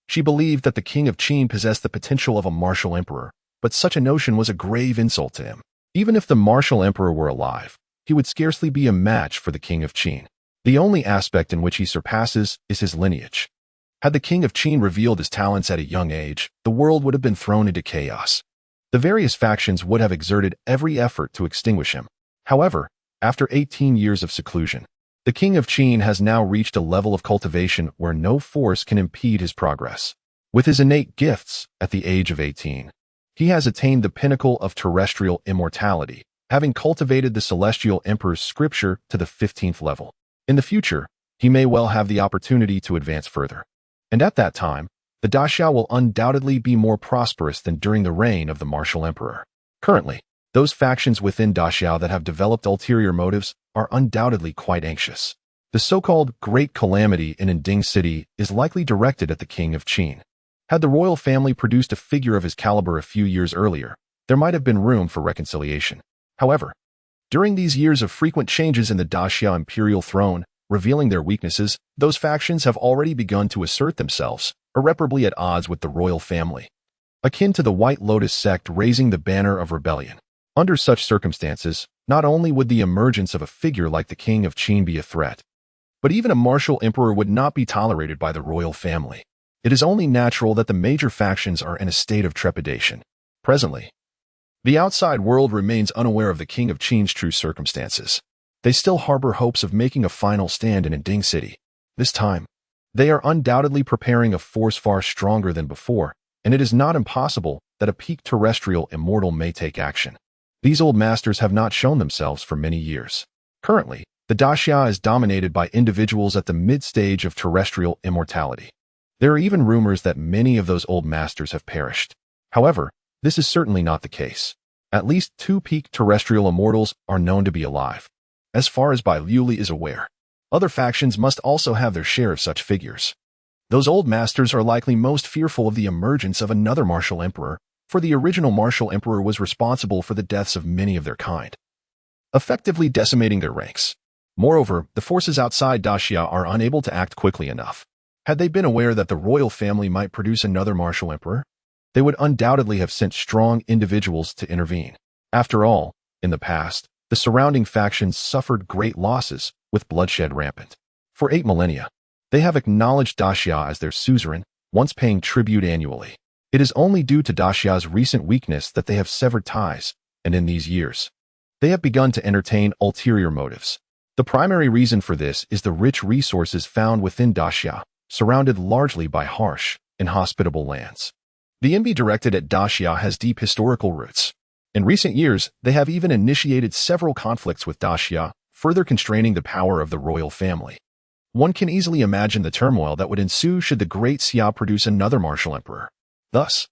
she believed that the king of Qin possessed the potential of a martial emperor, but such a notion was a grave insult to him. Even if the martial emperor were alive, he would scarcely be a match for the king of Qin. The only aspect in which he surpasses is his lineage. Had the king of Qin revealed his talents at a young age, the world would have been thrown into chaos. The various factions would have exerted every effort to extinguish him. However, after 18 years of seclusion, the king of Qin has now reached a level of cultivation where no force can impede his progress. With his innate gifts, at the age of 18, he has attained the pinnacle of terrestrial immortality, having cultivated the celestial emperor's scripture to the 15th level. In the future, he may well have the opportunity to advance further. And at that time, the Daxia will undoubtedly be more prosperous than during the reign of the martial emperor. Currently, those factions within Daxia that have developed ulterior motives are undoubtedly quite anxious. The so-called Great Calamity in Inding City is likely directed at the king of Qin. Had the royal family produced a figure of his caliber a few years earlier, there might have been room for reconciliation. However, during these years of frequent changes in the Daxia imperial throne, revealing their weaknesses, those factions have already begun to assert themselves, irreparably at odds with the royal family, akin to the White Lotus sect raising the banner of rebellion. Under such circumstances, not only would the emergence of a figure like the king of Qin be a threat, but even a martial emperor would not be tolerated by the royal family. It is only natural that the major factions are in a state of trepidation. Presently, the outside world remains unaware of the king of Qin's true circumstances. They still harbor hopes of making a final stand in Inding City. This time, they are undoubtedly preparing a force far stronger than before, and it is not impossible that a peak terrestrial immortal may take action. These old masters have not shown themselves for many years. Currently, the Daxia is dominated by individuals at the mid-stage of terrestrial immortality. There are even rumors that many of those old masters have perished. However, this is certainly not the case. At least 2 peak terrestrial immortals are known to be alive. As far as Liuli is aware, other factions must also have their share of such figures. Those old masters are likely most fearful of the emergence of another martial emperor, for the original martial emperor was responsible for the deaths of many of their kind, effectively decimating their ranks. Moreover, the forces outside Daxia are unable to act quickly enough. Had they been aware that the royal family might produce another martial emperor, they would undoubtedly have sent strong individuals to intervene. After all, in the past, the surrounding factions suffered great losses, with bloodshed rampant. For 8 millennia, they have acknowledged Daxia as their suzerain, once paying tribute annually. It is only due to Daxia's recent weakness that they have severed ties, and in these years, they have begun to entertain ulterior motives. The primary reason for this is the rich resources found within Daxia, surrounded largely by harsh, inhospitable lands. The envy directed at Daxia has deep historical roots. In recent years, they have even initiated several conflicts with Daxia, further constraining the power of the royal family. One can easily imagine the turmoil that would ensue should the Great Xia produce another martial emperor. Thus,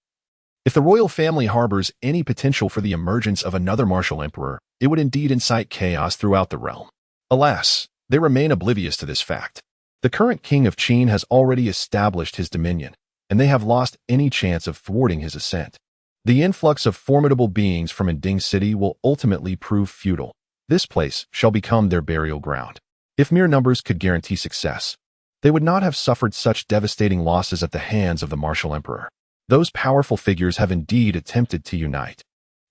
if the royal family harbors any potential for the emergence of another martial emperor, it would indeed incite chaos throughout the realm. Alas, they remain oblivious to this fact. The current king of Qin has already established his dominion, and they have lost any chance of thwarting his ascent. The influx of formidable beings from Inding City will ultimately prove futile. This place shall become their burial ground. If mere numbers could guarantee success, they would not have suffered such devastating losses at the hands of the martial emperor. Those powerful figures have indeed attempted to unite.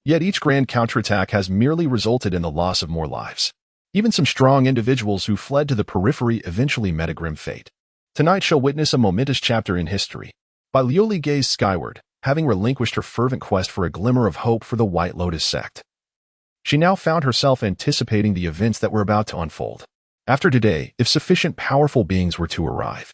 Yet each grand counterattack has merely resulted in the loss of more lives. Even some strong individuals who fled to the periphery eventually met a grim fate. Tonight shall witness a momentous chapter in history. By Lioli gazed skyward, having relinquished her fervent quest for a glimmer of hope for the White Lotus sect. She now found herself anticipating the events that were about to unfold. After today, if sufficient powerful beings were to arrive,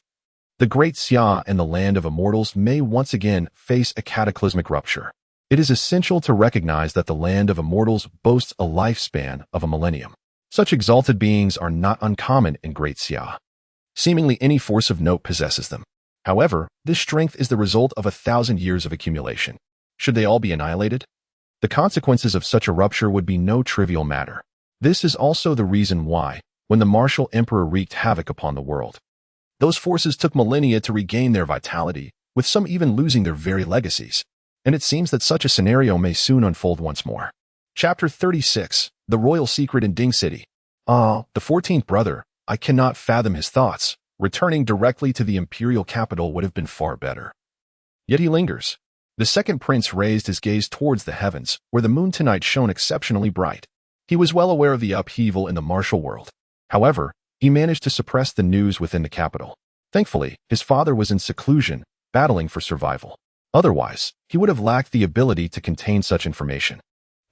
the Great Xia and the land of immortals may once again face a cataclysmic rupture. It is essential to recognize that the land of immortals boasts a lifespan of a millennium. Such exalted beings are not uncommon in Great Xia. Seemingly any force of note possesses them. However, this strength is the result of 1,000 years of accumulation. Should they all be annihilated? The consequences of such a rupture would be no trivial matter. This is also the reason why, when the martial emperor wreaked havoc upon the world, those forces took millennia to regain their vitality, with some even losing their very legacies. And it seems that such a scenario may soon unfold once more. Chapter 36, The Royal Secret in Ding City. The 14th brother, I cannot fathom his thoughts. Returning directly to the imperial capital would have been far better. Yet he lingers. The second prince raised his gaze towards the heavens, where the moon tonight shone exceptionally bright. He was well aware of the upheaval in the martial world. However, he managed to suppress the news within the capital. Thankfully, his father was in seclusion, battling for survival. Otherwise, he would have lacked the ability to contain such information.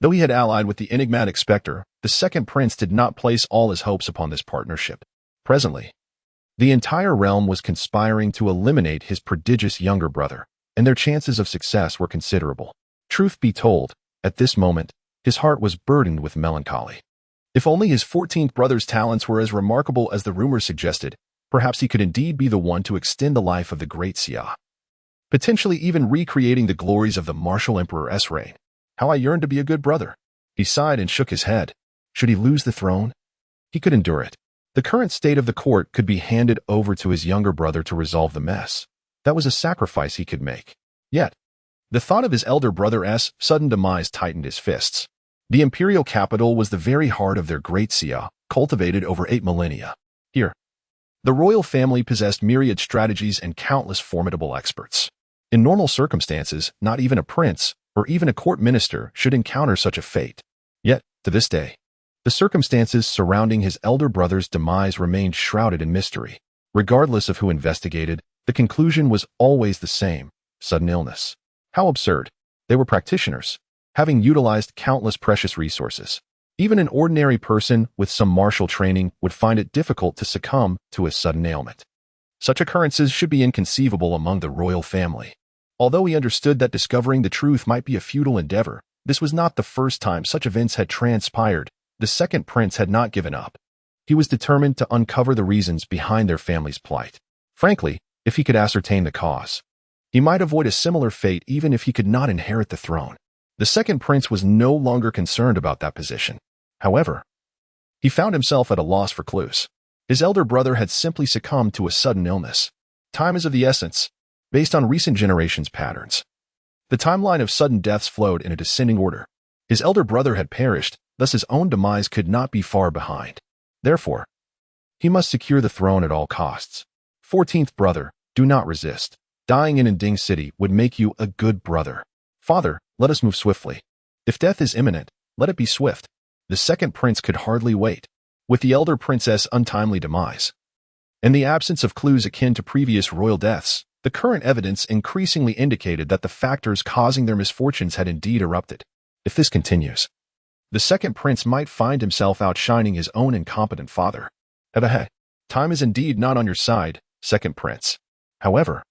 Though he had allied with the enigmatic specter, the second prince did not place all his hopes upon this partnership. Presently, the entire realm was conspiring to eliminate his prodigious younger brother, and their chances of success were considerable. Truth be told, at this moment, his heart was burdened with melancholy. If only his 14th brother's talents were as remarkable as the rumors suggested, perhaps he could indeed be the one to extend the life of the Great Xia, potentially even recreating the glories of the martial emperor's reign. How I yearned to be a good brother. He sighed and shook his head. Should he lose the throne? He could endure it. The current state of the court could be handed over to his younger brother to resolve the mess. That was a sacrifice he could make. Yet, the thought of his elder brother's sudden demise tightened his fists. The imperial capital was the very heart of their Great Xia, cultivated over 8 millennia. Here, the royal family possessed myriad strategies and countless formidable experts. In normal circumstances, not even a prince, or even a court minister, should encounter such a fate. Yet, to this day, the circumstances surrounding his elder brother's demise remained shrouded in mystery. Regardless of who investigated, the conclusion was always the same: sudden illness. How absurd. They were practitioners, having utilized countless precious resources. Even an ordinary person with some martial training would find it difficult to succumb to a sudden ailment. Such occurrences should be inconceivable among the royal family. Although he understood that discovering the truth might be a futile endeavor, this was not the first time such events had transpired. The second prince had not given up. He was determined to uncover the reasons behind their family's plight. Frankly, if he could ascertain the cause, he might avoid a similar fate even if he could not inherit the throne. The second prince was no longer concerned about that position. However, he found himself at a loss for clues. His elder brother had simply succumbed to a sudden illness. Time is of the essence, based on recent generations' patterns. The timeline of sudden deaths flowed in a descending order. His elder brother had perished, thus his own demise could not be far behind. Therefore, he must secure the throne at all costs. 14th brother, do not resist. Dying in Ding City would make you a good brother. Father, let us move swiftly. If death is imminent, let it be swift. The second prince could hardly wait. With the elder princess' untimely demise, and the absence of clues akin to previous royal deaths, the current evidence increasingly indicated that the factors causing their misfortunes had indeed erupted. If this continues, the second prince might find himself outshining his own incompetent father. Time is indeed not on your side, second prince. However,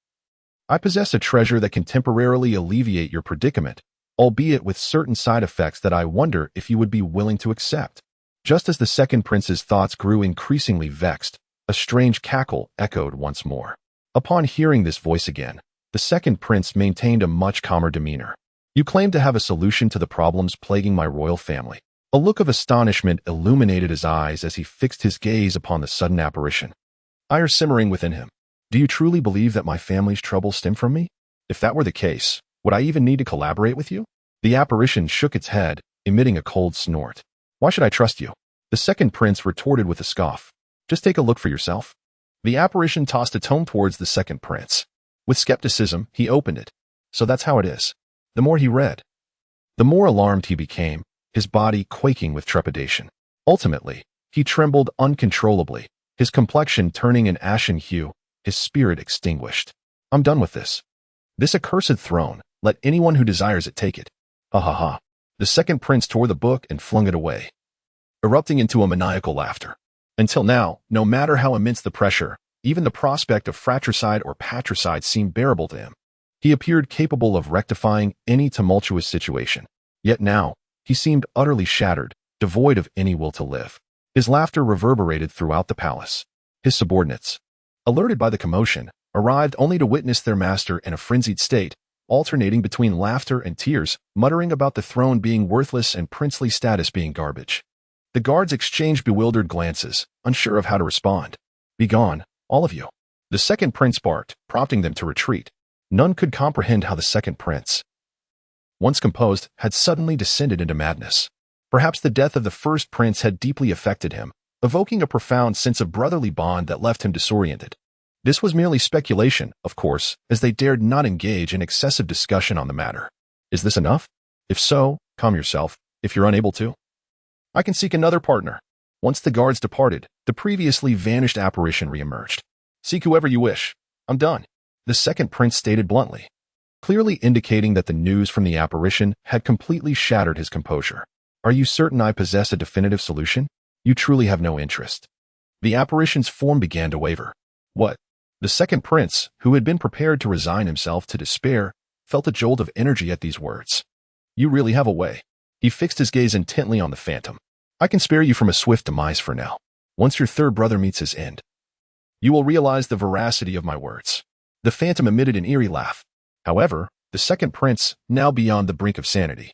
I possess a treasure that can temporarily alleviate your predicament, albeit with certain side effects that I wonder if you would be willing to accept. Just as the second prince's thoughts grew increasingly vexed, a strange cackle echoed once more. Upon hearing this voice again, the second prince maintained a much calmer demeanor. You claim to have a solution to the problems plaguing my royal family. A look of astonishment illuminated his eyes as he fixed his gaze upon the sudden apparition. Ire simmering within him. Do you truly believe that my family's troubles stem from me? If that were the case, would I even need to collaborate with you? The apparition shook its head, emitting a cold snort. Why should I trust you? The second prince retorted with a scoff. Just take a look for yourself. The apparition tossed a tome towards the second prince. With skepticism, he opened it. So that's how it is. The more he read, the more alarmed he became, his body quaking with trepidation. Ultimately, he trembled uncontrollably, his complexion turning an ashen hue, his spirit extinguished. I'm done with this. This accursed throne, let anyone who desires it take it. Ha ha ha. The second prince tore the book and flung it away, erupting into a maniacal laughter. Until now, no matter how immense the pressure, even the prospect of fratricide or patricide seemed bearable to him. He appeared capable of rectifying any tumultuous situation. Yet now, he seemed utterly shattered, devoid of any will to live. His laughter reverberated throughout the palace. His subordinates, alerted by the commotion, arrived only to witness their master in a frenzied state, alternating between laughter and tears, muttering about the throne being worthless and princely status being garbage. The guards exchanged bewildered glances, unsure of how to respond. "Begone, all of you." The second prince barked, prompting them to retreat. None could comprehend how the second prince, once composed, had suddenly descended into madness. Perhaps the death of the first prince had deeply affected him, evoking a profound sense of brotherly bond that left him disoriented. This was merely speculation, of course, as they dared not engage in excessive discussion on the matter. Is this enough? If so, calm yourself, if you're unable to. I can seek another partner. Once the guards departed, the previously vanished apparition reemerged. Seek whoever you wish. I'm done. The second prince stated bluntly, clearly indicating that the news from the apparition had completely shattered his composure. Are you certain I possess a definitive solution? You truly have no interest. The apparition's form began to waver. What? The second prince, who had been prepared to resign himself to despair, felt a jolt of energy at these words. You really have a way. He fixed his gaze intently on the phantom. I can spare you from a swift demise for now. Once your third brother meets his end, you will realize the veracity of my words. The phantom emitted an eerie laugh. However, the second prince, now beyond the brink of sanity,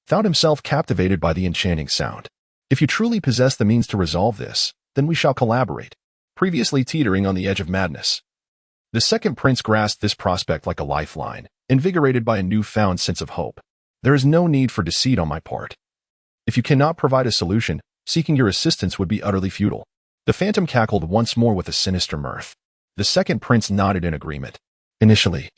found himself captivated by the enchanting sound. If you truly possess the means to resolve this, then we shall collaborate. Previously teetering on the edge of madness, the second prince grasped this prospect like a lifeline, invigorated by a newfound sense of hope. There is no need for deceit on my part. If you cannot provide a solution, seeking your assistance would be utterly futile. The phantom cackled once more with a sinister mirth. The second prince nodded in agreement. Initially,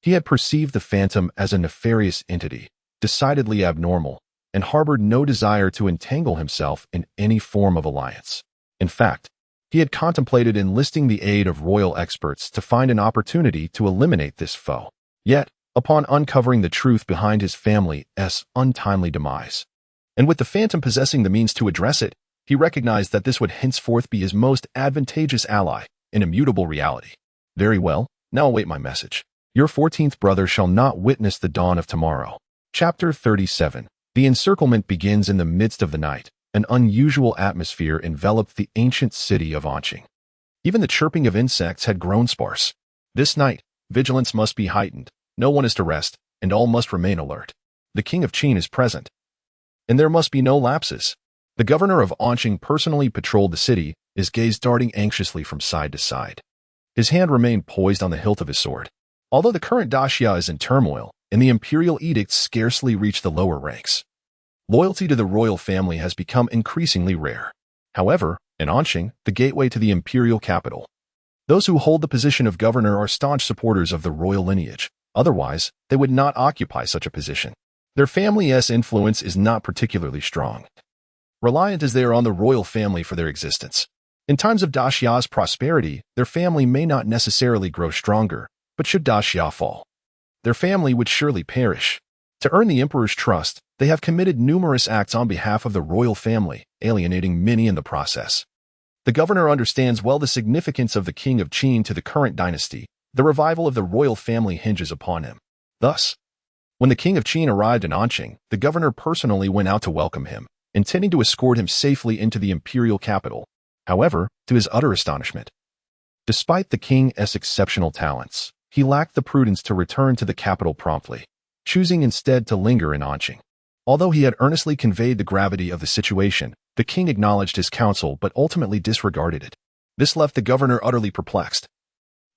he had perceived the phantom as a nefarious entity, decidedly abnormal, and harbored no desire to entangle himself in any form of alliance. In fact, he had contemplated enlisting the aid of royal experts to find an opportunity to eliminate this foe. Yet, upon uncovering the truth behind his family's untimely demise, and with the phantom possessing the means to address it, he recognized that this would henceforth be his most advantageous ally, an immutable reality. Very well, now await my message. Your 14th brother shall not witness the dawn of tomorrow. Chapter 37. The encirclement begins in the midst of the night. An unusual atmosphere enveloped the ancient city of Anqing. Even the chirping of insects had grown sparse. This night, vigilance must be heightened, no one is to rest, and all must remain alert. The king of Qin is present, and there must be no lapses. The governor of Anqing personally patrolled the city, his gaze darting anxiously from side to side. His hand remained poised on the hilt of his sword. Although the current daxia is in turmoil, and the imperial edicts scarcely reach the lower ranks, loyalty to the royal family has become increasingly rare. However, in Anqing, the gateway to the imperial capital, those who hold the position of governor are staunch supporters of the royal lineage. Otherwise, they would not occupy such a position. Their family's influence is not particularly strong, reliant as they are on the royal family for their existence. In times of daxia's prosperity, their family may not necessarily grow stronger, but should daxia fall, their family would surely perish. To earn the emperor's trust, they have committed numerous acts on behalf of the royal family, alienating many in the process. The governor understands well the significance of the king of Qin to the current dynasty. The revival of the royal family hinges upon him. Thus, when the king of Qin arrived in Anqing, the governor personally went out to welcome him, intending to escort him safely into the imperial capital. However, to his utter astonishment, despite the king's exceptional talents, he lacked the prudence to return to the capital promptly, choosing instead to linger in Anqing. Although he had earnestly conveyed the gravity of the situation, the king acknowledged his counsel but ultimately disregarded it. This left the governor utterly perplexed,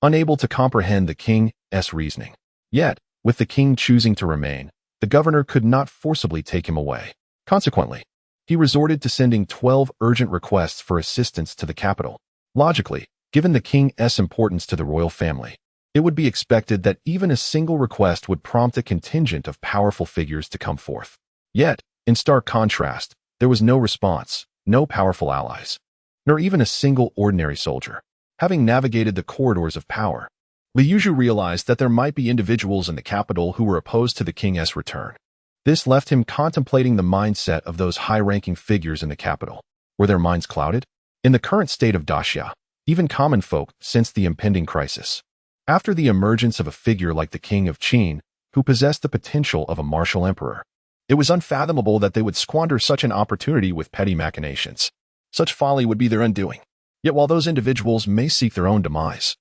unable to comprehend the king's reasoning. Yet, with the king choosing to remain, the governor could not forcibly take him away. Consequently, he resorted to sending 12 urgent requests for assistance to the capital. Logically, given the king's importance to the royal family, It would be expected that even a single request would prompt a contingent of powerful figures to come forth. Yet, in stark contrast, there was no response, no powerful allies, nor even a single ordinary soldier. Having navigated the corridors of power, Li Yuzhu realized that there might be individuals in the capital who were opposed to the king's return. This left him contemplating the mindset of those high-ranking figures in the capital. Were their minds clouded? In the current state of Daxia, even common folk sensed the impending crisis. After the emergence of a figure like the king of Qin, who possessed the potential of a martial emperor, it was unfathomable that they would squander such an opportunity with petty machinations. Such folly would be their undoing. Yet while those individuals may seek their own demise,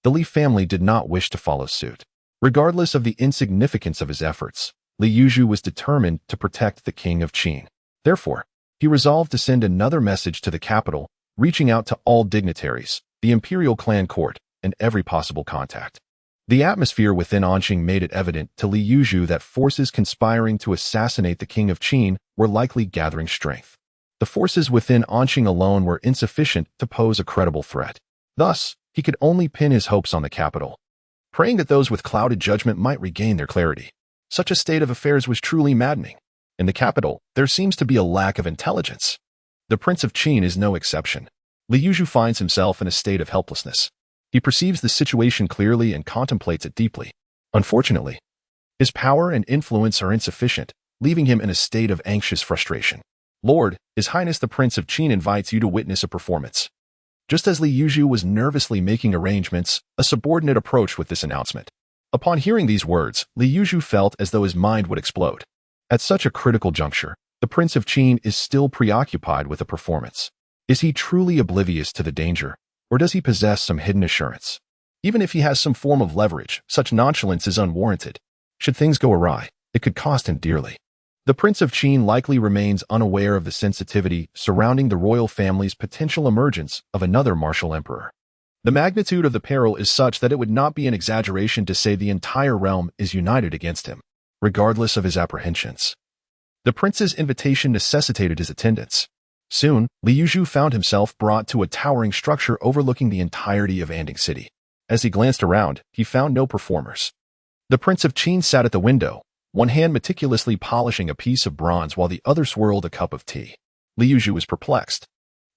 the Li family did not wish to follow suit. Regardless of the insignificance of his efforts, Li Yuzhu was determined to protect the king of Qin. Therefore, he resolved to send another message to the capital, reaching out to all dignitaries, the imperial clan court, and every possible contact. The atmosphere within Anqing made it evident to Li Yuzhu that forces conspiring to assassinate the king of Qin were likely gathering strength. The forces within Anqing alone were insufficient to pose a credible threat. Thus, he could only pin his hopes on the capital, praying that those with clouded judgment might regain their clarity. Such a state of affairs was truly maddening. In the capital, there seems to be a lack of intelligence. The Prince of Qin is no exception. Li Yuzhu finds himself in a state of helplessness. He perceives the situation clearly and contemplates it deeply. Unfortunately, his power and influence are insufficient, leaving him in a state of anxious frustration. Lord, His Highness the Prince of Qin invites you to witness a performance. Just as Li Yuzhu was nervously making arrangements, a subordinate approached with this announcement. Upon hearing these words, Li Yuzhu felt as though his mind would explode. At such a critical juncture, the Prince of Qin is still preoccupied with a performance. Is he truly oblivious to the danger, or does he possess some hidden assurance? Even if he has some form of leverage, such nonchalance is unwarranted. Should things go awry, it could cost him dearly. The Prince of Qin likely remains unaware of the sensitivity surrounding the royal family's potential emergence of another martial emperor. The magnitude of the peril is such that it would not be an exaggeration to say the entire realm is united against him, regardless of his apprehensions. The prince's invitation necessitated his attendance. Soon, Li Yuzhu found himself brought to a towering structure overlooking the entirety of Anding City. As he glanced around, he found no performers. The Prince of Qin sat at the window, one hand meticulously polishing a piece of bronze while the other swirled a cup of tea. Li Yuzhu was perplexed.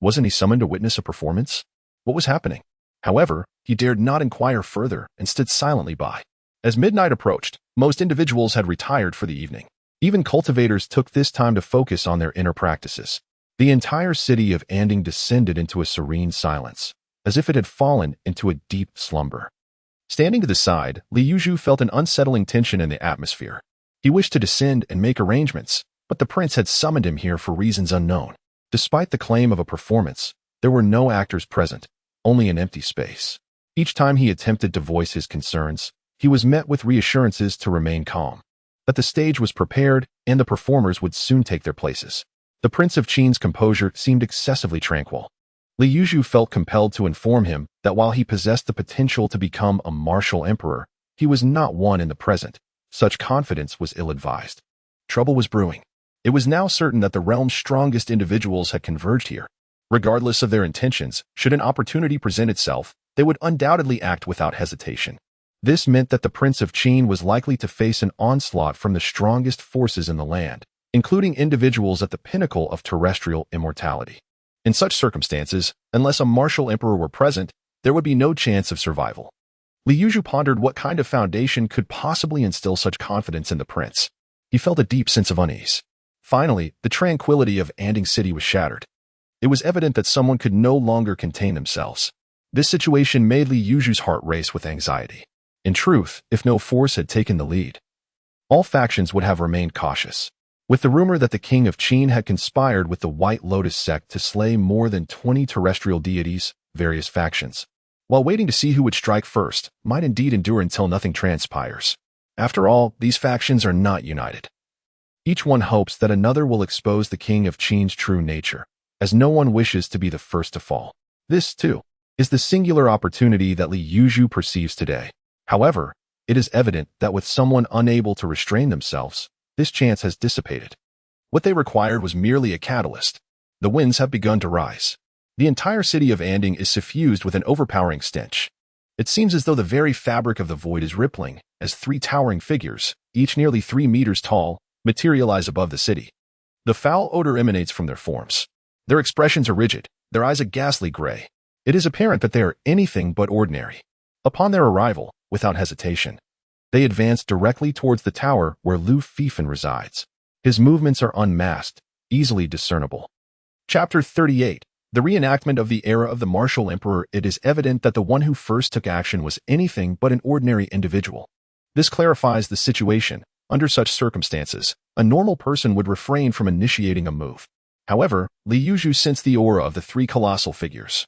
Wasn't he summoned to witness a performance? What was happening? However, he dared not inquire further and stood silently by. As midnight approached, most individuals had retired for the evening. Even cultivators took this time to focus on their inner practices. The entire city of Anding descended into a serene silence, as if it had fallen into a deep slumber. Standing to the side, Li Yuzhu felt an unsettling tension in the atmosphere. He wished to descend and make arrangements, but the prince had summoned him here for reasons unknown. Despite the claim of a performance, there were no actors present, only an empty space. Each time he attempted to voice his concerns, he was met with reassurances to remain calm, that the stage was prepared and the performers would soon take their places. The Prince of Qin's composure seemed excessively tranquil. Li Yuzhu felt compelled to inform him that while he possessed the potential to become a martial emperor, he was not one in the present. Such confidence was ill-advised. Trouble was brewing. It was now certain that the realm's strongest individuals had converged here. Regardless of their intentions, should an opportunity present itself, they would undoubtedly act without hesitation. This meant that the Prince of Qin was likely to face an onslaught from the strongest forces in the land, including individuals at the pinnacle of terrestrial immortality. In such circumstances, unless a martial emperor were present, there would be no chance of survival. Li Yuzhu pondered what kind of foundation could possibly instill such confidence in the prince. He felt a deep sense of unease. Finally, the tranquility of Anding City was shattered. It was evident that someone could no longer contain themselves. This situation made Li Yuzhu's heart race with anxiety. In truth, if no force had taken the lead, all factions would have remained cautious. With the rumor that the king of Qin had conspired with the White Lotus sect to slay more than 20 terrestrial deities, various factions, while waiting to see who would strike first, might indeed endure until nothing transpires. After all, these factions are not united. Each one hopes that another will expose the king of Qin's true nature, as no one wishes to be the first to fall. This, too, is the singular opportunity that Li Yuzhu perceives today. However, it is evident that with someone unable to restrain themselves, this chance has dissipated. What they required was merely a catalyst. The winds have begun to rise. The entire city of Anding is suffused with an overpowering stench. It seems as though the very fabric of the void is rippling, as three towering figures, each nearly 3 meters tall, materialize above the city. The foul odor emanates from their forms. Their expressions are rigid, their eyes a ghastly gray. It is apparent that they are anything but ordinary. Upon their arrival, without hesitation, they advance directly towards the tower where Lu Fifan resides. His movements are unmasked, easily discernible. Chapter 38. The reenactment of the era of the martial emperor. It is evident that the one who first took action was anything but an ordinary individual. This clarifies the situation. Under such circumstances, a normal person would refrain from initiating a move. However, Li Yuzhu sensed the aura of the three colossal figures,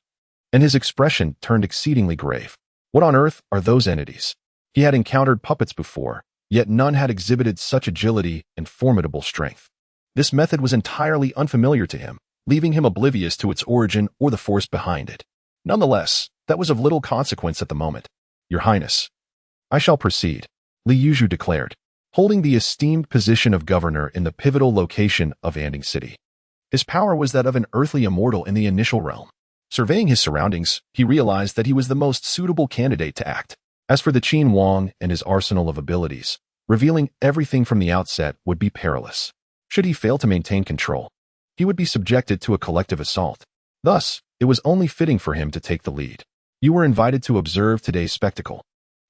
and his expression turned exceedingly grave. What on earth are those entities? He had encountered puppets before, yet none had exhibited such agility and formidable strength. This method was entirely unfamiliar to him, leaving him oblivious to its origin or the force behind it. Nonetheless, that was of little consequence at the moment. Your Highness, I shall proceed, Li Yuzhu declared, holding the esteemed position of governor in the pivotal location of Anding City. His power was that of an earthly immortal in the initial realm. Surveying his surroundings, he realized that he was the most suitable candidate to act. As for the Qin Wang and his arsenal of abilities, revealing everything from the outset would be perilous. Should he fail to maintain control, he would be subjected to a collective assault. Thus, it was only fitting for him to take the lead. You were invited to observe today's spectacle.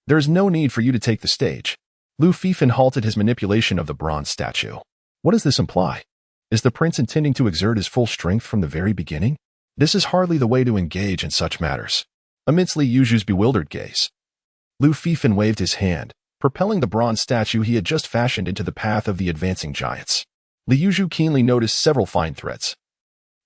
There is no need for you to take the stage. Lu Fifan halted his manipulation of the bronze statue. What does this imply? Is the prince intending to exert his full strength from the very beginning? This is hardly the way to engage in such matters. Amidst Li Yuzhu's bewildered gaze, Lu Fifan waved his hand, propelling the bronze statue he had just fashioned into the path of the advancing giants. Li Yuzhu keenly noticed several fine threads,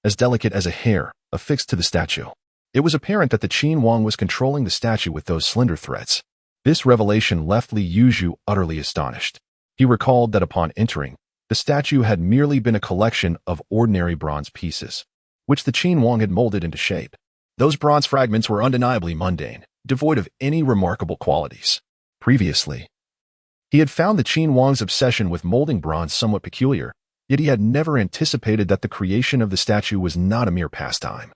as delicate as a hair, affixed to the statue. It was apparent that the Qin Wang was controlling the statue with those slender threads. This revelation left Li Yuzhu utterly astonished. He recalled that upon entering, the statue had merely been a collection of ordinary bronze pieces, which the Qin Wang had molded into shape. Those bronze fragments were undeniably mundane, devoid of any remarkable qualities. Previously, he had found the Qin Wang's obsession with molding bronze somewhat peculiar, yet he had never anticipated that the creation of the statue was not a mere pastime,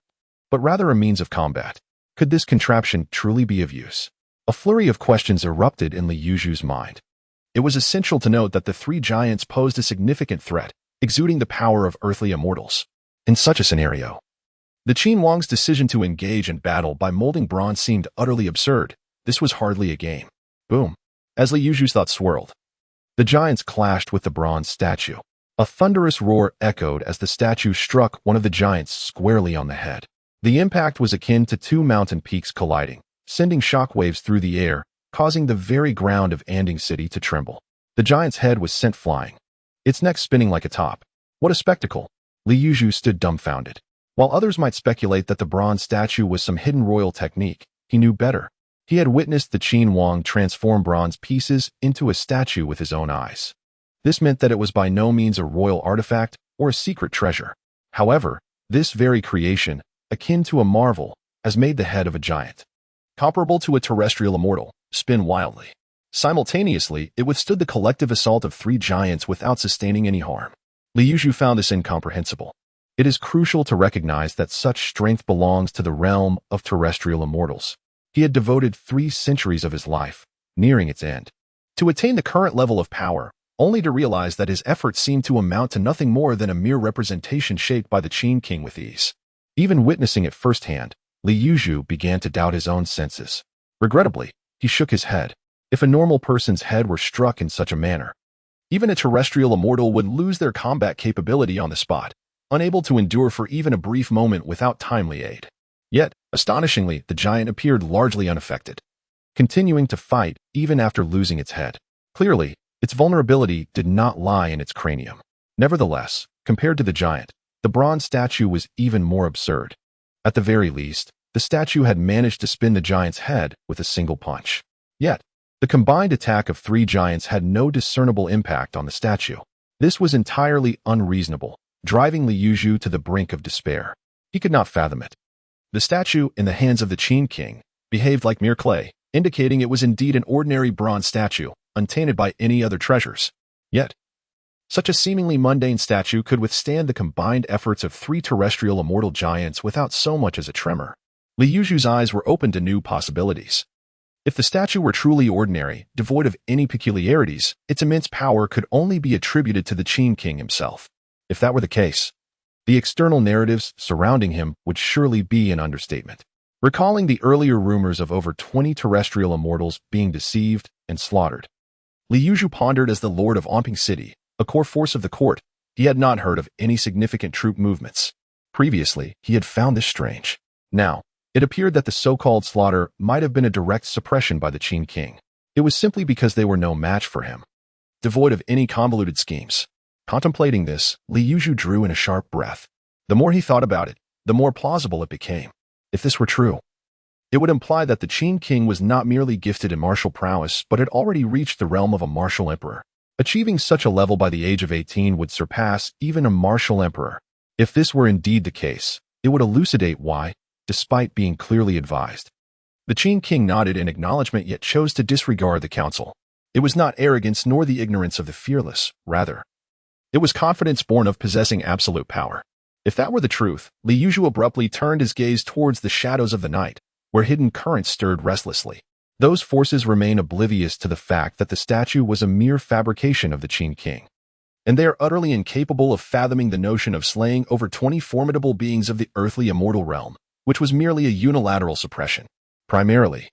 but rather a means of combat. Could this contraption truly be of use? A flurry of questions erupted in Li Yuzhu's mind. It was essential to note that the three giants posed a significant threat, exuding the power of earthly immortals. In such a scenario, the Qin Wang's decision to engage in battle by molding bronze seemed utterly absurd. This was hardly a game. Boom. As Li Yuzhu's thoughts swirled, the giants clashed with the bronze statue. A thunderous roar echoed as the statue struck one of the giants squarely on the head. The impact was akin to two mountain peaks colliding, sending shockwaves through the air, causing the very ground of Anding City to tremble. The giant's head was sent flying, its neck spinning like a top. What a spectacle! Li Yuzhu stood dumbfounded. While others might speculate that the bronze statue was some hidden royal technique, he knew better. He had witnessed the Qin Wang transform bronze pieces into a statue with his own eyes. This meant that it was by no means a royal artifact or a secret treasure. However, this very creation, akin to a marvel, has made the head of a giant, comparable to a terrestrial immortal, spin wildly. Simultaneously, it withstood the collective assault of three giants without sustaining any harm. Li Yuzhu found this incomprehensible. It is crucial to recognize that such strength belongs to the realm of terrestrial immortals. He had devoted 3 centuries of his life, nearing its end, to attain the current level of power, only to realize that his efforts seemed to amount to nothing more than a mere representation shaped by the Qin king with ease. Even witnessing it firsthand, Li Yuzhu began to doubt his own senses. Regrettably, he shook his head. If a normal person's head were struck in such a manner, even a terrestrial immortal would lose their combat capability on the spot, unable to endure for even a brief moment without timely aid. Yet, astonishingly, the giant appeared largely unaffected, continuing to fight even after losing its head. Clearly, its vulnerability did not lie in its cranium. Nevertheless, compared to the giant, the bronze statue was even more absurd. At the very least, the statue had managed to spin the giant's head with a single punch. Yet, the combined attack of 3 giants had no discernible impact on the statue. This was entirely unreasonable, driving Li Yuzhu to the brink of despair. He could not fathom it. The statue, in the hands of the Qin king, behaved like mere clay, indicating it was indeed an ordinary bronze statue, untainted by any other treasures. Yet, such a seemingly mundane statue could withstand the combined efforts of 3 terrestrial immortal giants without so much as a tremor. Li Yuzhu's eyes were open to new possibilities. If the statue were truly ordinary, devoid of any peculiarities, its immense power could only be attributed to the Qin King himself. If that were the case, the external narratives surrounding him would surely be an understatement. Recalling the earlier rumors of over 20 terrestrial immortals being deceived and slaughtered, Li Yuzhu pondered as the lord of Anping City, a core force of the court. He had not heard of any significant troop movements. Previously, he had found this strange. Now, it appeared that the so-called slaughter might have been a direct suppression by the Qin King. It was simply because they were no match for him, devoid of any convoluted schemes. Contemplating this, Li Yuzhu drew in a sharp breath. The more he thought about it, the more plausible it became. If this were true, it would imply that the Qin King was not merely gifted in martial prowess, but had already reached the realm of a martial emperor. Achieving such a level by the age of 18 would surpass even a martial emperor. If this were indeed the case, it would elucidate why, despite being clearly advised, the Qin King nodded in acknowledgement yet chose to disregard the counsel. It was not arrogance nor the ignorance of the fearless, rather, it was confidence born of possessing absolute power. If that were the truth, Li Yuzhu abruptly turned his gaze towards the shadows of the night, where hidden currents stirred restlessly. Those forces remain oblivious to the fact that the statue was a mere fabrication of the Qin King, and they are utterly incapable of fathoming the notion of slaying over 20 formidable beings of the earthly immortal realm, which was merely a unilateral suppression. Primarily,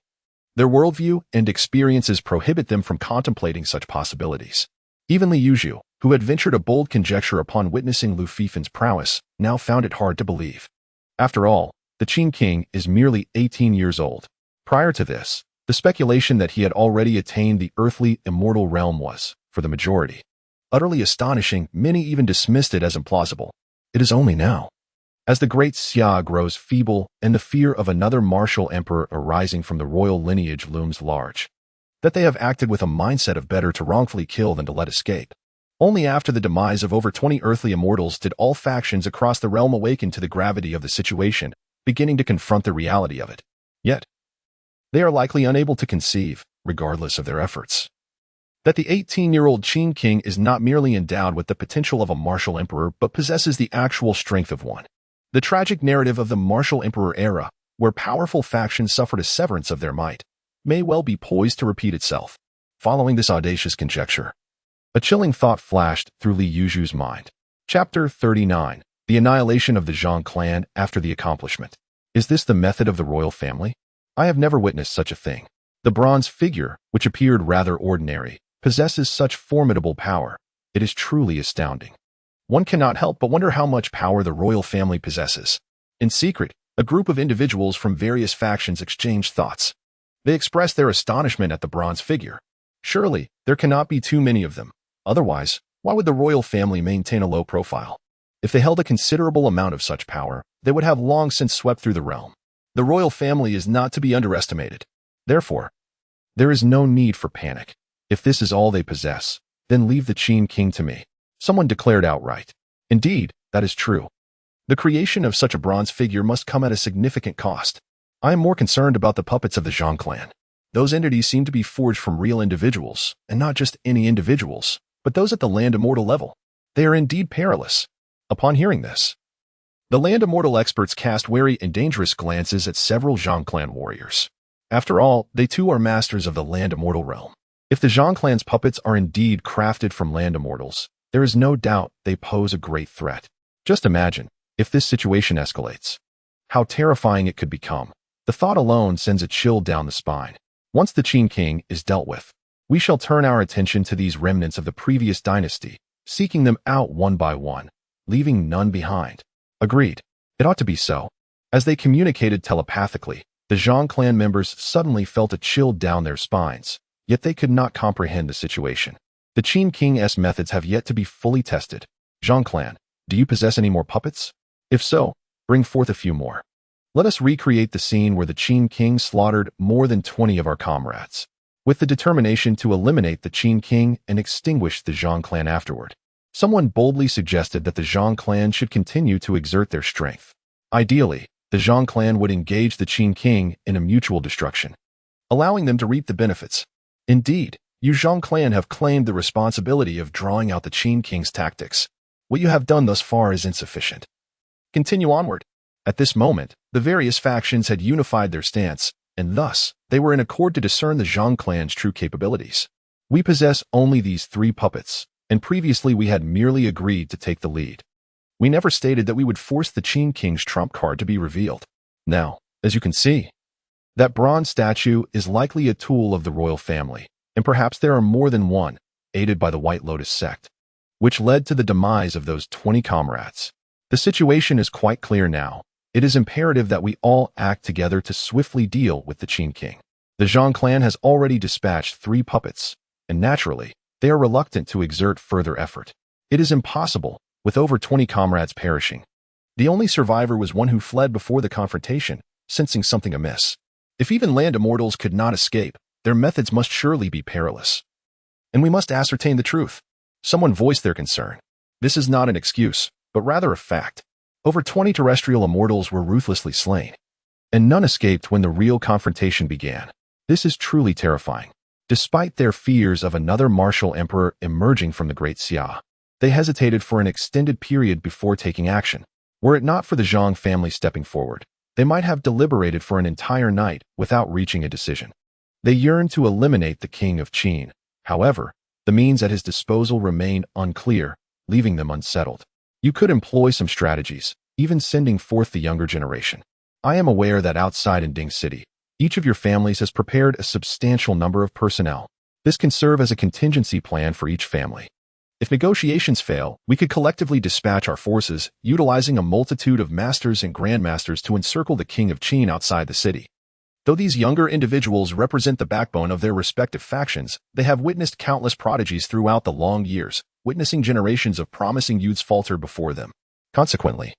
their worldview and experiences prohibit them from contemplating such possibilities. Even Li Yuzhu, who had ventured a bold conjecture upon witnessing Lu Fifan's prowess, now found it hard to believe. After all, the Qin King is merely 18 years old. Prior to this, the speculation that he had already attained the earthly immortal realm was, for the majority, utterly astonishing. Many even dismissed it as implausible. It is only now, as the great Xia grows feeble and the fear of another martial emperor arising from the royal lineage looms large, that they have acted with a mindset of better to wrongfully kill than to let escape. Only after the demise of over 20 earthly immortals did all factions across the realm awaken to the gravity of the situation, beginning to confront the reality of it. Yet, they are likely unable to conceive, regardless of their efforts, that the 18-year-old Qin King is not merely endowed with the potential of a martial emperor but possesses the actual strength of one. The tragic narrative of the martial emperor era, where powerful factions suffered a severance of their might, may well be poised to repeat itself. Following this audacious conjecture, a chilling thought flashed through Li Yuzhu's mind. Chapter 39. The Annihilation of the Zhang clan after the accomplishment. Is this the method of the royal family? I have never witnessed such a thing. The bronze figure, which appeared rather ordinary, possesses such formidable power. It is truly astounding. One cannot help but wonder how much power the royal family possesses. In secret, a group of individuals from various factions exchanged thoughts. They expressed their astonishment at the bronze figure. Surely, there cannot be too many of them. Otherwise, why would the royal family maintain a low profile? If they held a considerable amount of such power, they would have long since swept through the realm. The royal family is not to be underestimated. Therefore, there is no need for panic. If this is all they possess, then leave the Qin King to me. Someone declared outright. Indeed, that is true. The creation of such a bronze figure must come at a significant cost. I am more concerned about the puppets of the Zhang clan. Those entities seem to be forged from real individuals, and not just any individuals, but those at the land immortal level. They are indeed perilous. Upon hearing this, the land immortal experts cast wary and dangerous glances at several Zhang clan warriors. After all, they too are masters of the land immortal realm. If the Zhang clan's puppets are indeed crafted from land immortals, there is no doubt they pose a great threat. Just imagine, if this situation escalates, how terrifying it could become. The thought alone sends a chill down the spine. Once the Qin King is dealt with, we shall turn our attention to these remnants of the previous dynasty, seeking them out one by one, leaving none behind. Agreed. It ought to be so. As they communicated telepathically, the Zhang clan members suddenly felt a chill down their spines, yet they could not comprehend the situation. The Qin King's methods have yet to be fully tested. Zhang clan, do you possess any more puppets? If so, bring forth a few more. Let us recreate the scene where the Qin King slaughtered more than 20 of our comrades, with the determination to eliminate the Qin King and extinguish the Zhang clan afterward. Someone boldly suggested that the Zhang clan should continue to exert their strength. Ideally, the Zhang clan would engage the Qin King in a mutual destruction, allowing them to reap the benefits. Indeed, you Zhang clan have claimed the responsibility of drawing out the Qin King's tactics. What you have done thus far is insufficient. Continue onward. At this moment, the various factions had unified their stance, and thus they were in accord to discern the Zhang clan's true capabilities. We possess only these 3 puppets, and previously we had merely agreed to take the lead. We never stated that we would force the Qin King's trump card to be revealed. Now, as you can see, that bronze statue is likely a tool of the royal family, and perhaps there are more than one, aided by the White Lotus sect, which led to the demise of those 20 comrades. The situation is quite clear now. It is imperative that we all act together to swiftly deal with the Qin King. The Zhang clan has already dispatched 3 puppets, and naturally, they are reluctant to exert further effort. It is impossible, with over 20 comrades perishing. The only survivor was one who fled before the confrontation, sensing something amiss. If even land immortals could not escape, their methods must surely be perilous. And we must ascertain the truth. Someone voiced their concern. This is not an excuse, but rather a fact. Over 20 terrestrial immortals were ruthlessly slain, and none escaped when the real confrontation began. This is truly terrifying. Despite their fears of another martial emperor emerging from the Great Xia, they hesitated for an extended period before taking action. Were it not for the Zhang family stepping forward, they might have deliberated for an entire night without reaching a decision. They yearned to eliminate the king of Qin. However, the means at his disposal remained unclear, leaving them unsettled. You could employ some strategies, even sending forth the younger generation. I am aware that outside in Ding City, each of your families has prepared a substantial number of personnel. This can serve as a contingency plan for each family. If negotiations fail, we could collectively dispatch our forces, utilizing a multitude of masters and grandmasters to encircle the king of Qin outside the city. Though these younger individuals represent the backbone of their respective factions, they have witnessed countless prodigies throughout the long years, witnessing generations of promising youths falter before them. Consequently,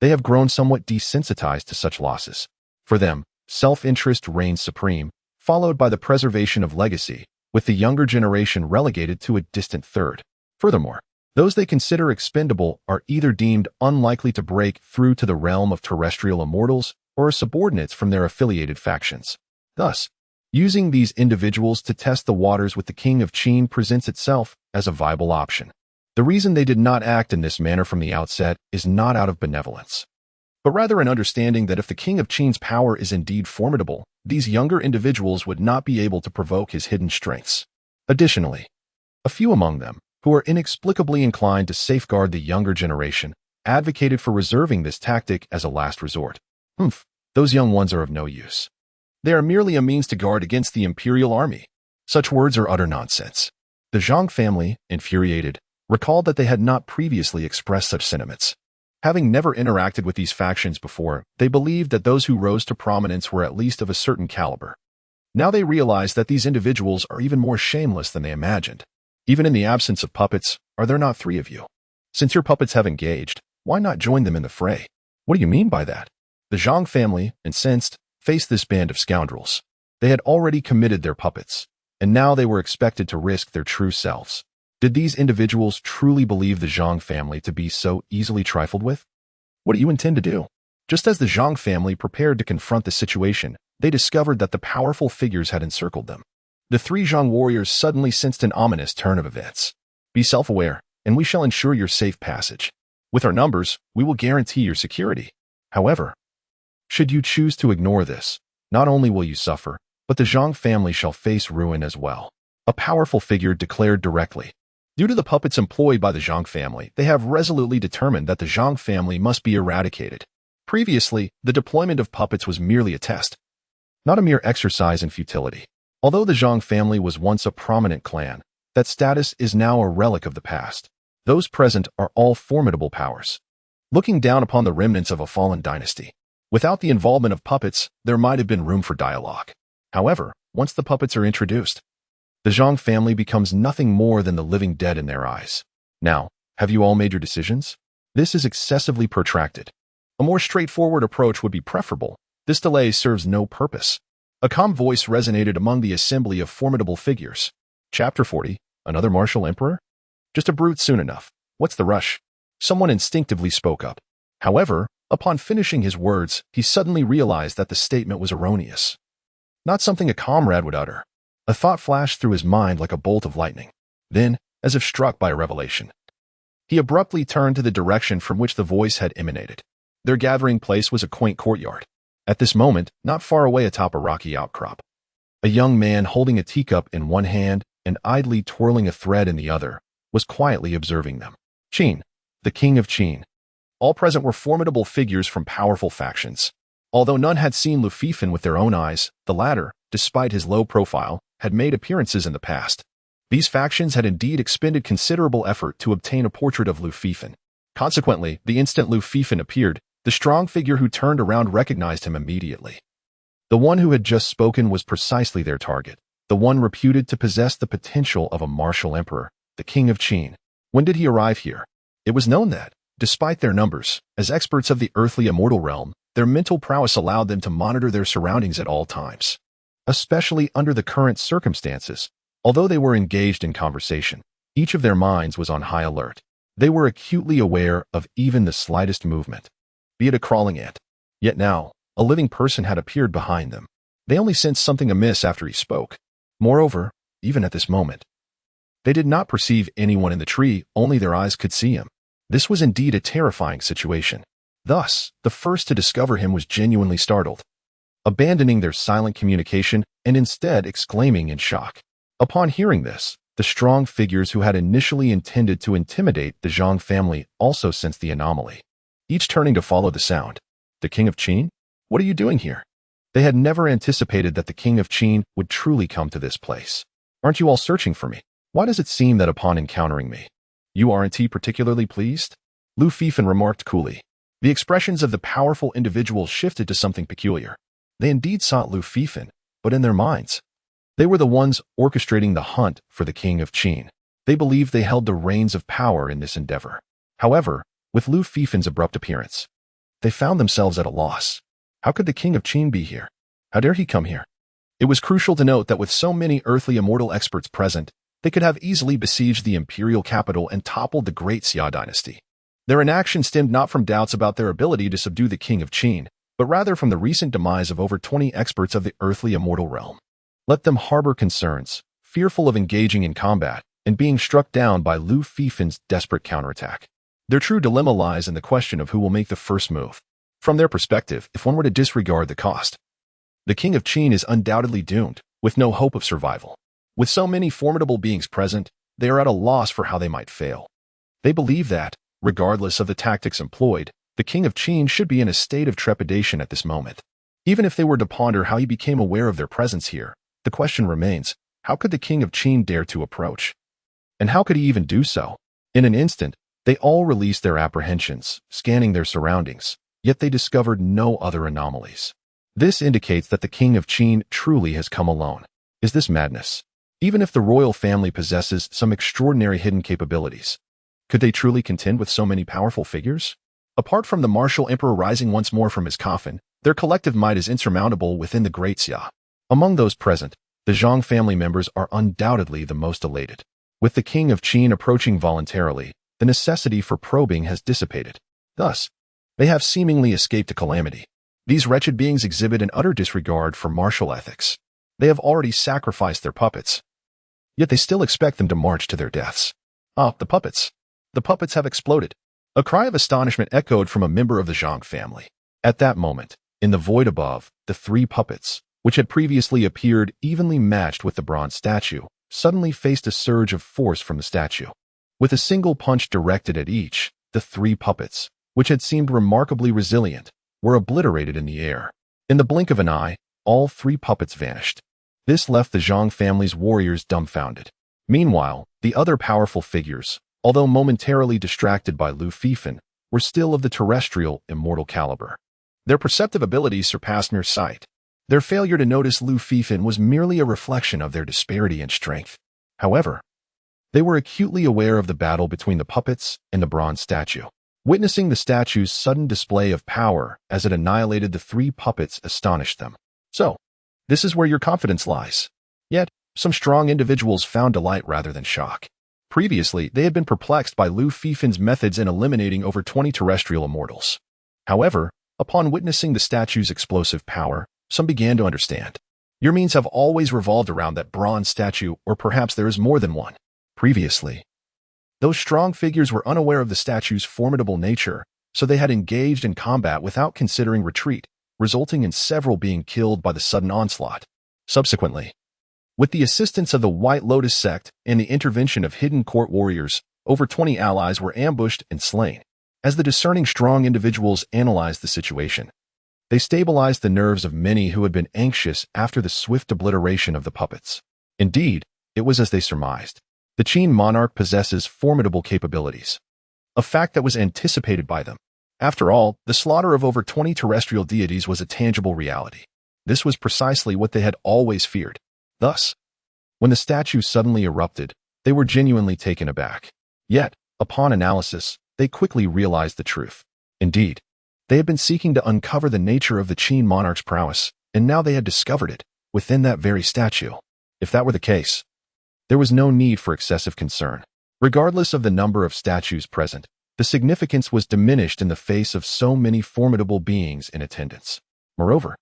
they have grown somewhat desensitized to such losses. For them, self-interest reigns supreme, followed by the preservation of legacy, with the younger generation relegated to a distant third. Furthermore, those they consider expendable are either deemed unlikely to break through to the realm of terrestrial immortals or are subordinates from their affiliated factions. Thus, using these individuals to test the waters with the king of Qin presents itself as a viable option. The reason they did not act in this manner from the outset is not out of benevolence, but rather an understanding that if the king of Qin's power is indeed formidable, these younger individuals would not be able to provoke his hidden strengths. Additionally, a few among them, who are inexplicably inclined to safeguard the younger generation, advocated for reserving this tactic as a last resort. Those young ones are of no use. They are merely a means to guard against the imperial army. Such words are utter nonsense. The Zhang family, infuriated, recalled that they had not previously expressed such sentiments. Having never interacted with these factions before, they believed that those who rose to prominence were at least of a certain caliber. Now they realized that these individuals are even more shameless than they imagined. Even in the absence of puppets, are there not 3 of you? Since your puppets have engaged, why not join them in the fray? What do you mean by that? The Zhang family, incensed, faced this band of scoundrels. They had already committed their puppets, and now they were expected to risk their true selves. Did these individuals truly believe the Zhang family to be so easily trifled with? What do you intend to do? Just as the Zhang family prepared to confront the situation, they discovered that the powerful figures had encircled them. The 3 Zhang warriors suddenly sensed an ominous turn of events. Be self-aware, and we shall ensure your safe passage. With our numbers, we will guarantee your security. However, should you choose to ignore this, not only will you suffer, but the Zhang family shall face ruin as well. A powerful figure declared directly. Due to the puppets employed by the Zhang family, they have resolutely determined that the Zhang family must be eradicated. Previously, the deployment of puppets was merely a test, not a mere exercise in futility. Although the Zhang family was once a prominent clan, that status is now a relic of the past. Those present are all formidable powers, looking down upon the remnants of a fallen dynasty. Without the involvement of puppets, there might have been room for dialogue. However, once the puppets are introduced, the Zhang family becomes nothing more than the living dead in their eyes. Now, have you all made your decisions? This is excessively protracted. A more straightforward approach would be preferable. This delay serves no purpose. A calm voice resonated among the assembly of formidable figures. Chapter 40, Another Martial Emperor? Just a brute soon enough. What's the rush? Someone instinctively spoke up. However, upon finishing his words, he suddenly realized that the statement was erroneous. Not something a comrade would utter. A thought flashed through his mind like a bolt of lightning. Then, as if struck by a revelation, he abruptly turned to the direction from which the voice had emanated. Their gathering place was a quaint courtyard. At this moment, not far away atop a rocky outcrop, a young man holding a teacup in one hand and idly twirling a thread in the other was quietly observing them. Qin, the king of Qin. All present were formidable figures from powerful factions. Although none had seen Lu Fifan with their own eyes, the latter, despite his low profile, had made appearances in the past. These factions had indeed expended considerable effort to obtain a portrait of Lu Fifan. Consequently, the instant Lu Fifan appeared, the strong figure who turned around recognized him immediately. The one who had just spoken was precisely their target, the one reputed to possess the potential of a martial emperor, the king of Qin. When did he arrive here? It was known that, despite their numbers, as experts of the earthly immortal realm, their mental prowess allowed them to monitor their surroundings at all times. Especially under the current circumstances, although they were engaged in conversation, each of their minds was on high alert. They were acutely aware of even the slightest movement, be it a crawling ant. Yet now, a living person had appeared behind them. They only sensed something amiss after he spoke. Moreover, even at this moment, they did not perceive anyone in the tree, only their eyes could see him. This was indeed a terrifying situation. Thus, the first to discover him was genuinely startled, abandoning their silent communication and instead exclaiming in shock. Upon hearing this, the strong figures who had initially intended to intimidate the Zhang family also sensed the anomaly, each turning to follow the sound. The king of Qin? What are you doing here? They had never anticipated that the king of Qin would truly come to this place. Aren't you all searching for me? Why does it seem that upon encountering me, you aren't particularly pleased? Lu Fifan remarked coolly. The expressions of the powerful individuals shifted to something peculiar. They indeed sought Lu Fifan, but in their minds, they were the ones orchestrating the hunt for the king of Qin. They believed they held the reins of power in this endeavor. However, with Lu Fifan's abrupt appearance, they found themselves at a loss. How could the king of Qin be here? How dare he come here? It was crucial to note that with so many earthly immortal experts present, they could have easily besieged the imperial capital and toppled the great Xia dynasty. Their inaction stemmed not from doubts about their ability to subdue the king of Qin, but rather from the recent demise of over 20 experts of the earthly immortal realm. Let them harbor concerns, fearful of engaging in combat and being struck down by Lu Fifan's desperate counterattack. Their true dilemma lies in the question of who will make the first move. From their perspective, if one were to disregard the cost, the king of Qin is undoubtedly doomed, with no hope of survival. With so many formidable beings present, they are at a loss for how they might fail. They believe that, regardless of the tactics employed, the king of Qin should be in a state of trepidation at this moment. Even if they were to ponder how he became aware of their presence here, the question remains, how could the king of Qin dare to approach? And how could he even do so? In an instant, they all released their apprehensions, scanning their surroundings, yet they discovered no other anomalies. This indicates that the king of Qin truly has come alone. Is this madness? Even if the royal family possesses some extraordinary hidden capabilities, could they truly contend with so many powerful figures? Apart from the martial emperor rising once more from his coffin, their collective might is insurmountable within the Great Xia. Among those present, the Zhang family members are undoubtedly the most elated. With the king of Qin approaching voluntarily, the necessity for probing has dissipated. Thus, they have seemingly escaped a calamity. These wretched beings exhibit an utter disregard for martial ethics. They have already sacrificed their puppets, yet they still expect them to march to their deaths. Ah, the puppets. The puppets have exploded. A cry of astonishment echoed from a member of the Zhang family. At that moment, in the void above, the three puppets, which had previously appeared evenly matched with the bronze statue, suddenly faced a surge of force from the statue. With a single punch directed at each, the three puppets, which had seemed remarkably resilient, were obliterated in the air. In the blink of an eye, all three puppets vanished. This left the Zhang family's warriors dumbfounded. Meanwhile, the other powerful figures, although momentarily distracted by Lu Fifan, were still of the terrestrial, immortal caliber. Their perceptive abilities surpassed mere sight. Their failure to notice Lu Fifan was merely a reflection of their disparity in strength. However, they were acutely aware of the battle between the puppets and the bronze statue. Witnessing the statue's sudden display of power as it annihilated the three puppets astonished them. So, this is where your confidence lies. Yet, some strong individuals found delight rather than shock. Previously, they had been perplexed by Lu Fifan's methods in eliminating over 20 terrestrial immortals. However, upon witnessing the statue's explosive power, some began to understand. Your means have always revolved around that bronze statue, or perhaps there is more than one. Previously, those strong figures were unaware of the statue's formidable nature, so they had engaged in combat without considering retreat, resulting in several being killed by the sudden onslaught. Subsequently, with the assistance of the White Lotus sect and the intervention of hidden court warriors, over 20 allies were ambushed and slain. As the discerning strong individuals analyzed the situation, they stabilized the nerves of many who had been anxious after the swift obliteration of the puppets. Indeed, it was as they surmised. The Qin monarch possesses formidable capabilities, a fact that was anticipated by them. After all, the slaughter of over 20 terrestrial deities was a tangible reality. This was precisely what they had always feared. Thus, when the statue suddenly erupted, they were genuinely taken aback. Yet, upon analysis, they quickly realized the truth. Indeed, they had been seeking to uncover the nature of the Qin monarch's prowess, and now they had discovered it within that very statue. If that were the case, there was no need for excessive concern. Regardless of the number of statues present, the significance was diminished in the face of so many formidable beings in attendance. Moreover,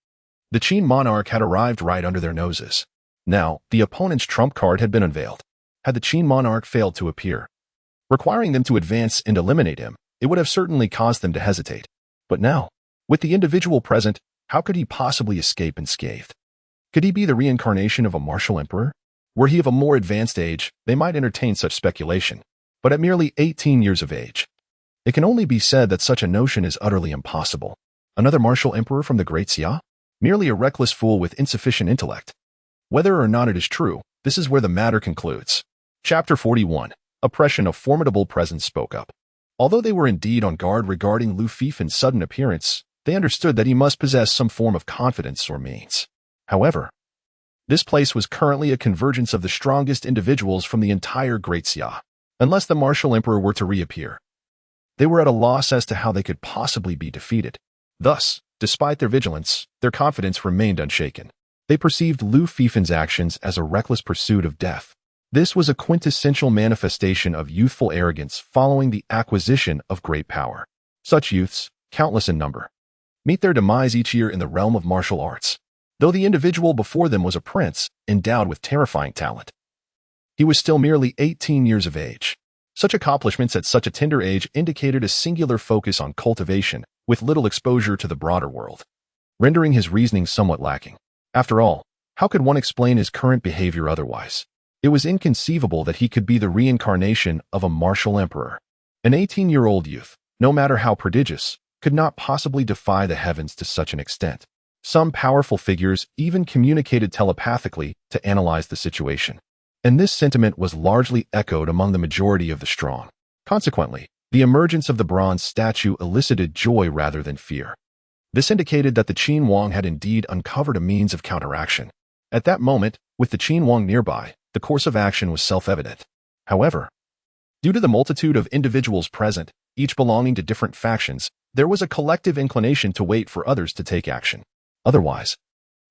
the Qin monarch had arrived right under their noses. Now, the opponent's trump card had been unveiled. Had the Qin monarch failed to appear, requiring them to advance and eliminate him, it would have certainly caused them to hesitate. But now, with the individual present, how could he possibly escape unscathed? Could he be the reincarnation of a martial emperor? Were he of a more advanced age, they might entertain such speculation. But at merely 18 years of age, it can only be said that such a notion is utterly impossible. Another martial emperor from the Great Xia? Merely a reckless fool with insufficient intellect. Whether or not it is true, this is where the matter concludes. Chapter 41. Oppression. A formidable presence spoke up. Although they were indeed on guard regarding Lu Fifin's sudden appearance, they understood that he must possess some form of confidence or means. However, this place was currently a convergence of the strongest individuals from the entire Great Xia. Unless the martial emperor were to reappear, they were at a loss as to how they could possibly be defeated. Thus, despite their vigilance, their confidence remained unshaken. They perceived Lu Fifin's actions as a reckless pursuit of death. This was a quintessential manifestation of youthful arrogance following the acquisition of great power. Such youths, countless in number, meet their demise each year in the realm of martial arts. Though the individual before them was a prince, endowed with terrifying talent, he was still merely 18 years of age. Such accomplishments at such a tender age indicated a singular focus on cultivation, with little exposure to the broader world, rendering his reasoning somewhat lacking. After all, how could one explain his current behavior otherwise? It was inconceivable that he could be the reincarnation of a martial emperor. An 18-year-old youth, no matter how prodigious, could not possibly defy the heavens to such an extent. Some powerful figures even communicated telepathically to analyze the situation. And this sentiment was largely echoed among the majority of the strong. Consequently, the emergence of the bronze statue elicited joy rather than fear. This indicated that the Qin Wang had indeed uncovered a means of counteraction. At that moment, with the Qin Wang nearby, the course of action was self-evident. However, due to the multitude of individuals present, each belonging to different factions, there was a collective inclination to wait for others to take action. Otherwise,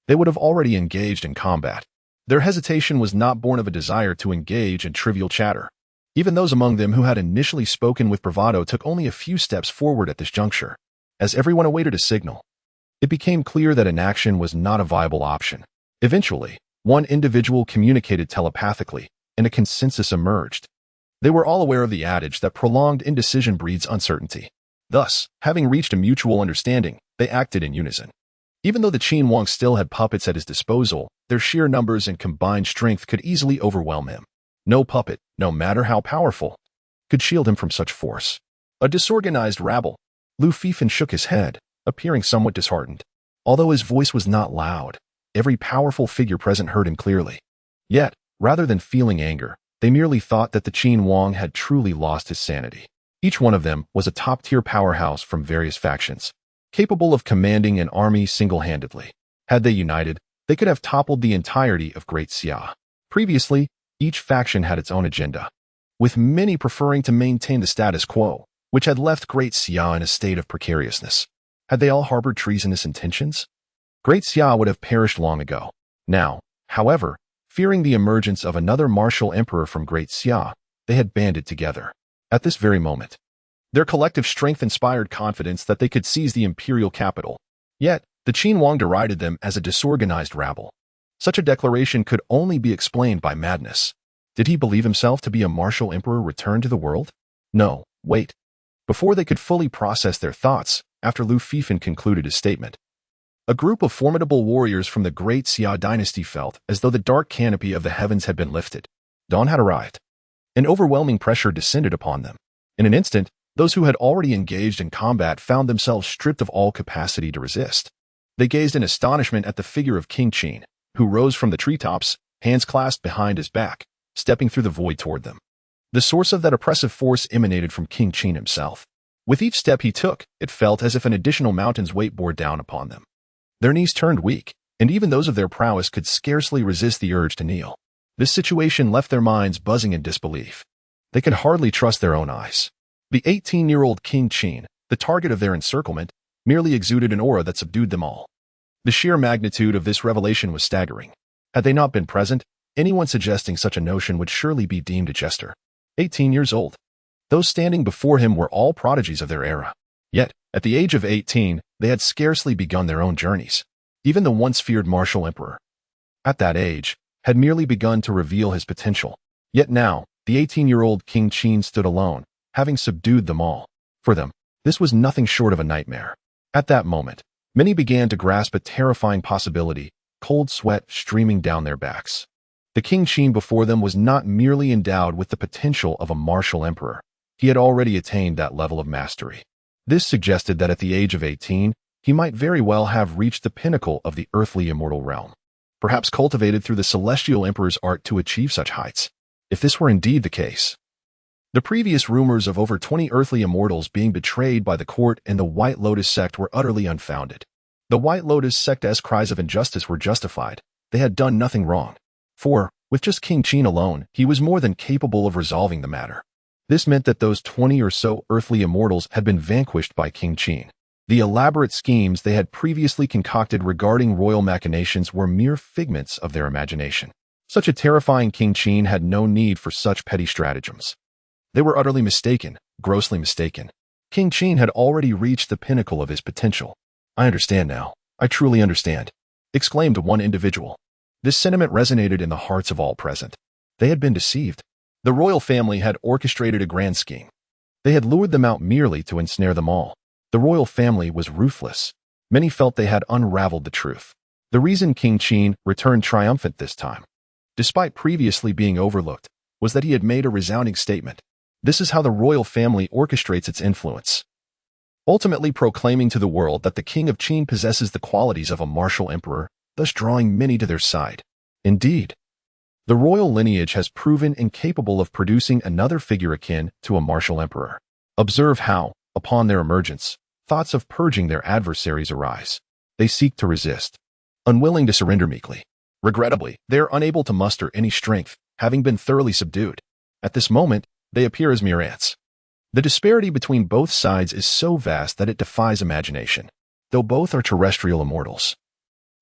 they would have already engaged in combat. Their hesitation was not born of a desire to engage in trivial chatter. Even those among them who had initially spoken with bravado took only a few steps forward at this juncture. As everyone awaited a signal, it became clear that inaction was not a viable option. Eventually, one individual communicated telepathically, and a consensus emerged. They were all aware of the adage that prolonged indecision breeds uncertainty. Thus, having reached a mutual understanding, they acted in unison. Even though the Qin Wang still had puppets at his disposal, their sheer numbers and combined strength could easily overwhelm him. No puppet, no matter how powerful, could shield him from such force. A disorganized rabble. Lu Fifin shook his head, appearing somewhat disheartened. Although his voice was not loud, every powerful figure present heard him clearly. Yet, rather than feeling anger, they merely thought that the Qin Wang had truly lost his sanity. Each one of them was a top-tier powerhouse from various factions, capable of commanding an army single-handedly. Had they united, they could have toppled the entirety of Great Xia. Previously, each faction had its own agenda, with many preferring to maintain the status quo, which had left Great Xia in a state of precariousness. Had they all harbored treasonous intentions? Great Xia would have perished long ago. Now, however, fearing the emergence of another martial emperor from Great Xia, they had banded together. At this very moment, their collective strength inspired confidence that they could seize the imperial capital. Yet, the Qin Wang derided them as a disorganized rabble. Such a declaration could only be explained by madness. Did he believe himself to be a martial emperor returned to the world? No, wait. Before they could fully process their thoughts, after Lu Fifin concluded his statement, A group of formidable warriors from the great Xia dynasty felt as though the dark canopy of the heavens had been lifted. Dawn had arrived. An overwhelming pressure descended upon them. In an instant, those who had already engaged in combat found themselves stripped of all capacity to resist. They gazed in astonishment at the figure of King Qin, who rose from the treetops, hands clasped behind his back, stepping through the void toward them. The source of that oppressive force emanated from King Qin himself. With each step he took, it felt as if an additional mountain's weight bore down upon them. Their knees turned weak, and even those of their prowess could scarcely resist the urge to kneel. This situation left their minds buzzing in disbelief. They could hardly trust their own eyes. The 18-year-old King Qin, the target of their encirclement, merely exuded an aura that subdued them all. The sheer magnitude of this revelation was staggering. Had they not been present, anyone suggesting such a notion would surely be deemed a jester. 18 years old. Those standing before him were all prodigies of their era. Yet, at the age of 18, they had scarcely begun their own journeys. Even the once feared martial emperor, at that age, had merely begun to reveal his potential. Yet now, the 18-year-old King Qin stood alone, having subdued them all. For them, this was nothing short of a nightmare. At that moment, many began to grasp a terrifying possibility, cold sweat streaming down their backs. The King Qin before them was not merely endowed with the potential of a martial emperor. He had already attained that level of mastery. This suggested that at the age of 18, he might very well have reached the pinnacle of the earthly immortal realm, perhaps cultivated through the celestial emperor's art to achieve such heights. If this were indeed the case, the previous rumors of over 20 earthly immortals being betrayed by the court and the White Lotus sect were utterly unfounded. The White Lotus sect's cries of injustice were justified. They had done nothing wrong. For, with just King Qin alone, he was more than capable of resolving the matter. This meant that those 20 or so earthly immortals had been vanquished by King Qin. The elaborate schemes they had previously concocted regarding royal machinations were mere figments of their imagination. Such a terrifying King Qin had no need for such petty stratagems. They were utterly mistaken, grossly mistaken. King Qin had already reached the pinnacle of his potential. "I understand now. I truly understand," exclaimed one individual. This sentiment resonated in the hearts of all present. They had been deceived. The royal family had orchestrated a grand scheme. They had lured them out merely to ensnare them all. The royal family was ruthless. Many felt they had unraveled the truth. The reason King Qin returned triumphant this time, despite previously being overlooked, was that he had made a resounding statement. This is how the royal family orchestrates its influence, ultimately proclaiming to the world that the King of Qin possesses the qualities of a martial emperor, thus drawing many to their side. Indeed, the royal lineage has proven incapable of producing another figure akin to a martial emperor. Observe how, upon their emergence, thoughts of purging their adversaries arise. They seek to resist, unwilling to surrender meekly. Regrettably, they are unable to muster any strength, having been thoroughly subdued. At this moment, they appear as mere ants. The disparity between both sides is so vast that it defies imagination, though both are terrestrial immortals.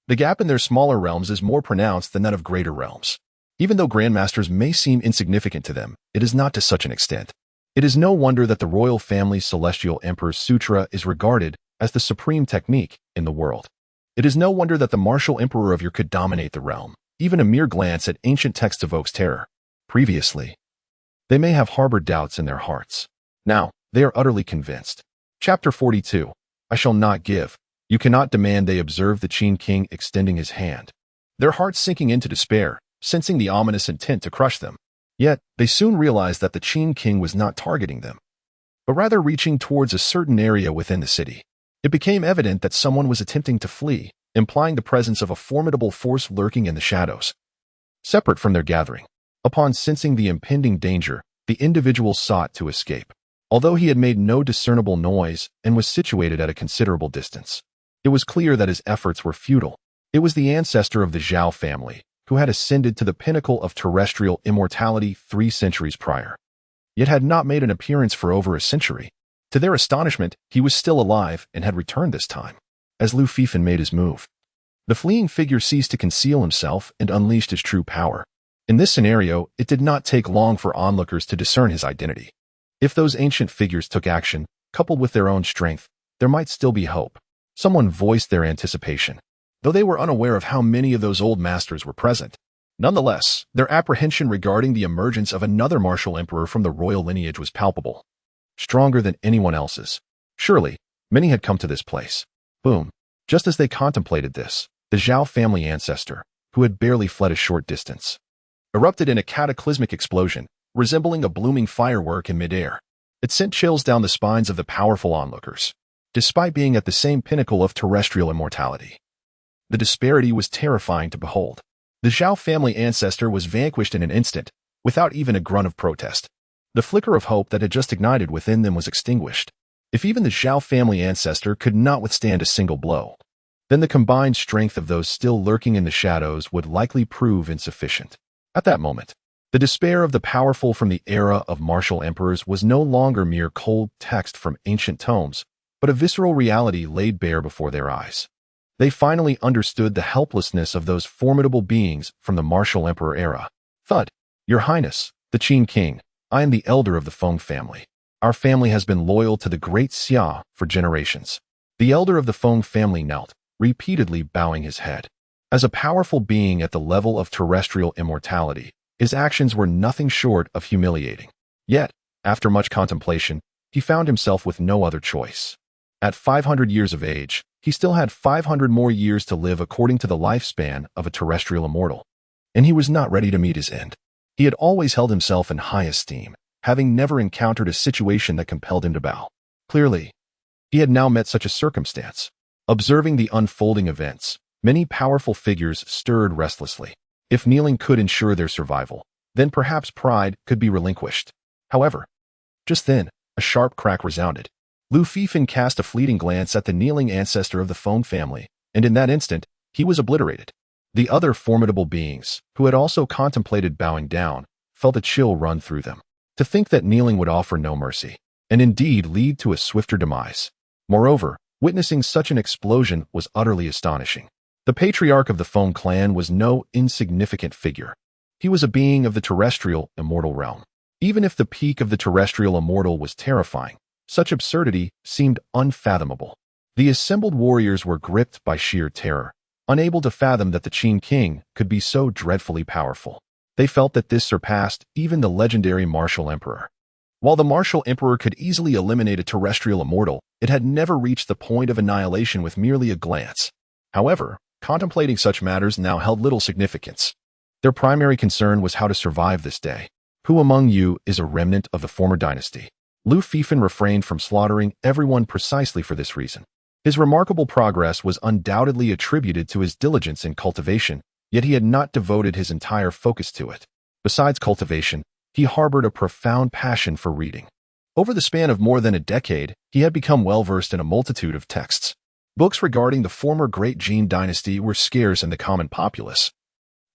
The gap in their smaller realms is more pronounced than that of greater realms. Even though grandmasters may seem insignificant to them, it is not to such an extent. It is no wonder that the royal family's celestial emperor sutra is regarded as the supreme technique in the world. It is no wonder that the martial emperor of your could dominate the realm. Even a mere glance at ancient texts evokes terror. Previously, they may have harbored doubts in their hearts. Now, they are utterly convinced. Chapter 42. I shall not give. You cannot demand they observe the Qin king extending his hand. Their hearts sinking into despair, sensing the ominous intent to crush them. Yet, they soon realized that the Qin king was not targeting them, but rather reaching towards a certain area within the city. It became evident that someone was attempting to flee, implying the presence of a formidable force lurking in the shadows, separate from their gathering. Upon sensing the impending danger, the individual sought to escape. Although he had made no discernible noise and was situated at a considerable distance, it was clear that his efforts were futile. It was the ancestor of the Zhao family, who had ascended to the pinnacle of terrestrial immortality 3 centuries prior, yet had not made an appearance for over a century. To their astonishment, he was still alive and had returned this time. As Lu Fifan made his move, the fleeing figure ceased to conceal himself and unleashed his true power. In this scenario, it did not take long for onlookers to discern his identity. If those ancient figures took action, coupled with their own strength, there might still be hope. Someone voiced their anticipation, though they were unaware of how many of those old masters were present. Nonetheless, their apprehension regarding the emergence of another martial emperor from the royal lineage was palpable, stronger than anyone else's. Surely, many had come to this place. Boom. Just as they contemplated this, the Zhao family ancestor, who had barely fled a short distance, erupted in a cataclysmic explosion, resembling a blooming firework in midair. It sent chills down the spines of the powerful onlookers, despite being at the same pinnacle of terrestrial immortality. The disparity was terrifying to behold. The Zhao family ancestor was vanquished in an instant, without even a grunt of protest. The flicker of hope that had just ignited within them was extinguished. If even the Zhao family ancestor could not withstand a single blow, then the combined strength of those still lurking in the shadows would likely prove insufficient. At that moment, the despair of the powerful from the era of martial emperors was no longer mere cold text from ancient tomes, but a visceral reality laid bare before their eyes. They finally understood the helplessness of those formidable beings from the martial emperor era. Thud, Your Highness, the Qin King, I am the elder of the Feng family. Our family has been loyal to the great Xia for generations. The elder of the Feng family knelt, repeatedly bowing his head. As a powerful being at the level of terrestrial immortality, his actions were nothing short of humiliating. Yet, after much contemplation, he found himself with no other choice. At 500 years of age, he still had 500 more years to live according to the lifespan of a terrestrial immortal, and he was not ready to meet his end. He had always held himself in high esteem, having never encountered a situation that compelled him to bow. Clearly, he had now met such a circumstance. Observing the unfolding events, many powerful figures stirred restlessly. If kneeling could ensure their survival, then perhaps pride could be relinquished. However, just then, a sharp crack resounded. Lu Fifan cast a fleeting glance at the kneeling ancestor of the Feng family, and in that instant, he was obliterated. The other formidable beings, who had also contemplated bowing down, felt a chill run through them. To think that kneeling would offer no mercy, and indeed lead to a swifter demise. Moreover, witnessing such an explosion was utterly astonishing. The patriarch of the Feng clan was no insignificant figure. He was a being of the terrestrial, immortal realm. Even if the peak of the terrestrial immortal was terrifying, such absurdity seemed unfathomable. The assembled warriors were gripped by sheer terror, unable to fathom that the Qin King could be so dreadfully powerful. They felt that this surpassed even the legendary martial emperor. While the martial emperor could easily eliminate a terrestrial immortal, it had never reached the point of annihilation with merely a glance. However, contemplating such matters now held little significance. Their primary concern was how to survive this day. Who among you is a remnant of the former dynasty? Lu Fifan refrained from slaughtering everyone precisely for this reason. His remarkable progress was undoubtedly attributed to his diligence in cultivation, yet he had not devoted his entire focus to it. Besides cultivation, he harbored a profound passion for reading. Over the span of more than a decade, he had become well-versed in a multitude of texts. Books regarding the former Great Jin dynasty were scarce in the common populace,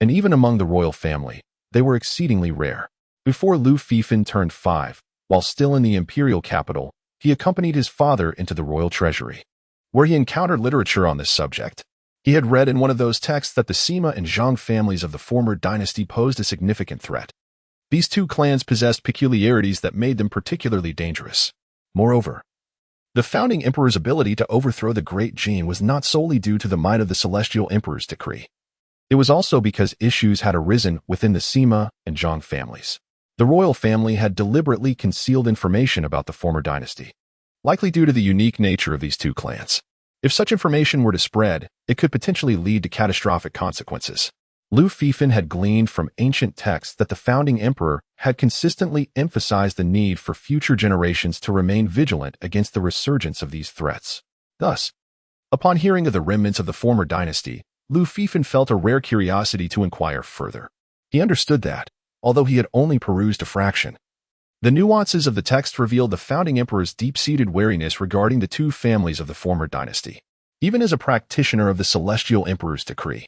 and even among the royal family, they were exceedingly rare. Before Lu Fifan turned 5, while still in the imperial capital, he accompanied his father into the royal treasury, where he encountered literature on this subject. He had read in one of those texts that the Sima and Zhang families of the former dynasty posed a significant threat. These two clans possessed peculiarities that made them particularly dangerous. Moreover, the founding emperor's ability to overthrow the Great Jin was not solely due to the might of the celestial emperor's decree. It was also because issues had arisen within the Sima and Zhang families. The royal family had deliberately concealed information about the former dynasty, likely due to the unique nature of these two clans. If such information were to spread, it could potentially lead to catastrophic consequences. Lu Fifan had gleaned from ancient texts that the founding emperor had consistently emphasized the need for future generations to remain vigilant against the resurgence of these threats. Thus, upon hearing of the remnants of the former dynasty, Lu Fifan felt a rare curiosity to inquire further. He understood that, although he had only perused a fraction, the nuances of the text revealed the founding emperor's deep-seated wariness regarding the two families of the former dynasty. Even as a practitioner of the celestial emperor's decree,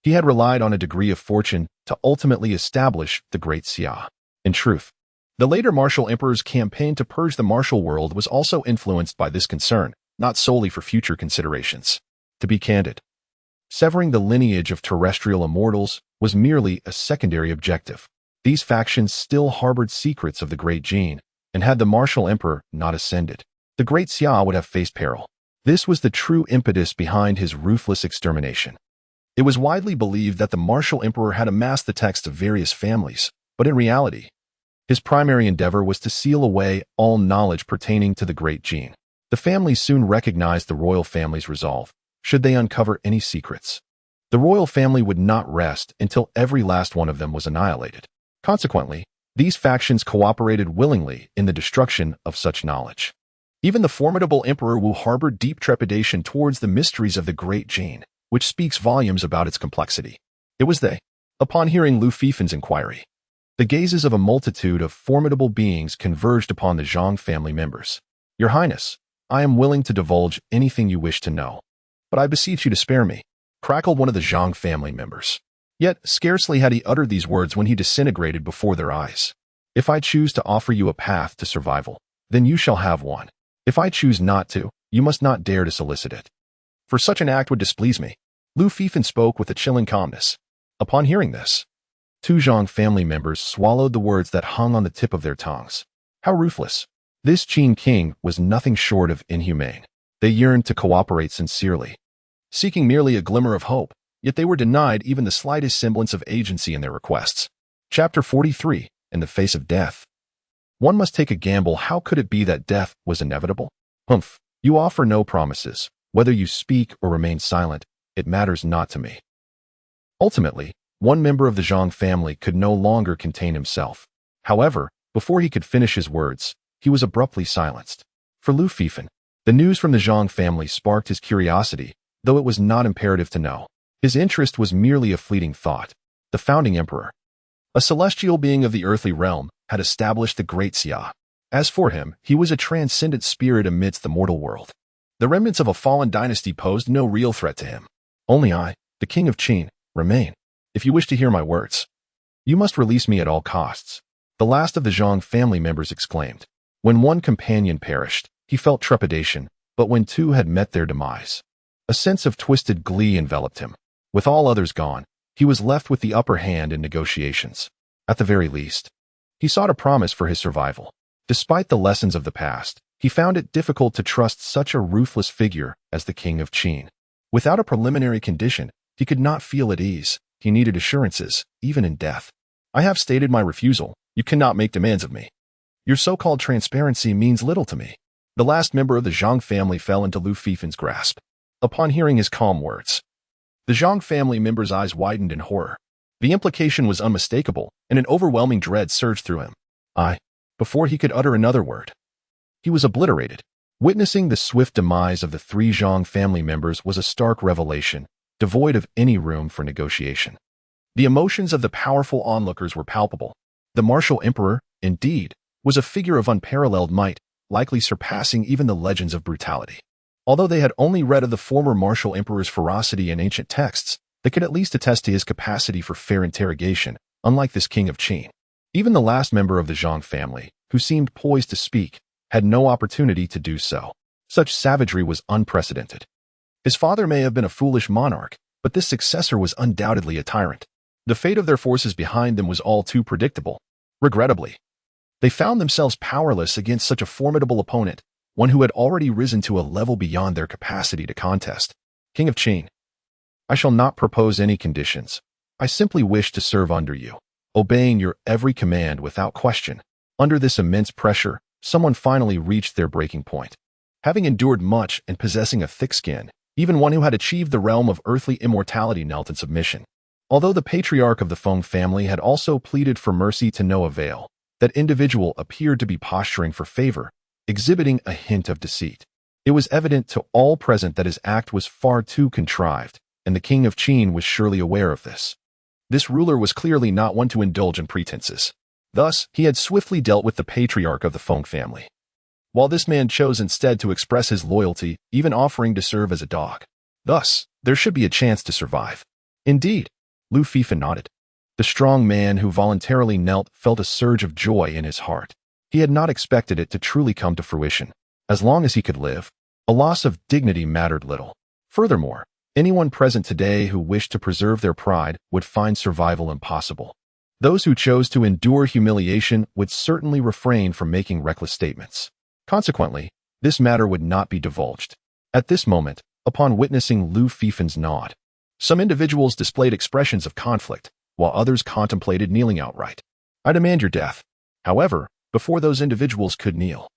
he had relied on a degree of fortune to ultimately establish the Great Xia. In truth, the later martial emperor's campaign to purge the martial world was also influenced by this concern, not solely for future considerations. To be candid, severing the lineage of terrestrial immortals was merely a secondary objective. These factions still harbored secrets of the Great Jin, and had the martial emperor not ascended, the Great Xia would have faced peril. This was the true impetus behind his ruthless extermination. It was widely believed that the martial emperor had amassed the texts of various families, but in reality, his primary endeavor was to seal away all knowledge pertaining to the Great Jin. The family soon recognized the royal family's resolve, should they uncover any secrets. The royal family would not rest until every last one of them was annihilated. Consequently, these factions cooperated willingly in the destruction of such knowledge. Even the formidable Emperor Wu harbored deep trepidation towards the mysteries of the Great Jin, which speaks volumes about its complexity. It was they. Upon hearing Lu Fifen's inquiry, the gazes of a multitude of formidable beings converged upon the Zhang family members. Your Highness, I am willing to divulge anything you wish to know, but I beseech you to spare me, crackled one of the Zhang family members. Yet scarcely had he uttered these words when he disintegrated before their eyes. If I choose to offer you a path to survival, then you shall have one. If I choose not to, you must not dare to solicit it. For such an act would displease me. Lu Fifen spoke with a chilling calmness. Upon hearing this, two Zhang family members swallowed the words that hung on the tip of their tongues. How ruthless! This Qin king was nothing short of inhumane. They yearned to cooperate sincerely, seeking merely a glimmer of hope, yet they were denied even the slightest semblance of agency in their requests. Chapter 43. In the face of death. One must take a gamble. How could it be that death was inevitable? Humph, you offer no promises. Whether you speak or remain silent, it matters not to me. Ultimately, one member of the Zhang family could no longer contain himself. However, before he could finish his words, he was abruptly silenced. For Lu Fifen, the news from the Zhang family sparked his curiosity, though it was not imperative to know. His interest was merely a fleeting thought. The founding emperor, a celestial being of the earthly realm, had established the Great Xia. As for him, he was a transcendent spirit amidst the mortal world. The remnants of a fallen dynasty posed no real threat to him. Only I, the king of Qin, remain. If you wish to hear my words, you must release me at all costs. The last of the Zhang family members exclaimed. When one companion perished, he felt trepidation, but when two had met their demise, a sense of twisted glee enveloped him. With all others gone, he was left with the upper hand in negotiations. At the very least, he sought a promise for his survival. Despite the lessons of the past, he found it difficult to trust such a ruthless figure as the king of Qin. Without a preliminary condition, he could not feel at ease. He needed assurances, even in death. I have stated my refusal. You cannot make demands of me. Your so-called transparency means little to me. The last member of the Zhang family fell into Lu Fifen's grasp. Upon hearing his calm words, the Zhang family member's eyes widened in horror. The implication was unmistakable, and an overwhelming dread surged through him. Before he could utter another word, he was obliterated. Witnessing the swift demise of the three Zhang family members was a stark revelation, devoid of any room for negotiation. The emotions of the powerful onlookers were palpable. The martial emperor, indeed, was a figure of unparalleled might, likely surpassing even the legends of brutality. Although they had only read of the former martial emperor's ferocity in ancient texts, they could at least attest to his capacity for fair interrogation, unlike this king of Qin. Even the last member of the Zhang family, who seemed poised to speak, had no opportunity to do so. Such savagery was unprecedented. His father may have been a foolish monarch, but this successor was undoubtedly a tyrant. The fate of their forces behind them was all too predictable. Regrettably, they found themselves powerless against such a formidable opponent, one who had already risen to a level beyond their capacity to contest. King of Qin, I shall not propose any conditions. I simply wish to serve under you, obeying your every command without question. Under this immense pressure, someone finally reached their breaking point. Having endured much and possessing a thick skin, even one who had achieved the realm of earthly immortality knelt in submission. Although the patriarch of the Feng family had also pleaded for mercy to no avail, that individual appeared to be posturing for favor, exhibiting a hint of deceit. It was evident to all present that his act was far too contrived, and the king of Qin was surely aware of this. This ruler was clearly not one to indulge in pretenses. Thus, he had swiftly dealt with the patriarch of the Feng family, while this man chose instead to express his loyalty, even offering to serve as a dog. Thus, there should be a chance to survive. Indeed, Lu Fifen nodded. The strong man who voluntarily knelt felt a surge of joy in his heart. He had not expected it to truly come to fruition. As long as he could live, a loss of dignity mattered little. Furthermore, anyone present today who wished to preserve their pride would find survival impossible. Those who chose to endure humiliation would certainly refrain from making reckless statements. Consequently, this matter would not be divulged. At this moment, upon witnessing Lu Fifen's nod, some individuals displayed expressions of conflict, while others contemplated kneeling outright. I demand your death. However, before those individuals could kneel,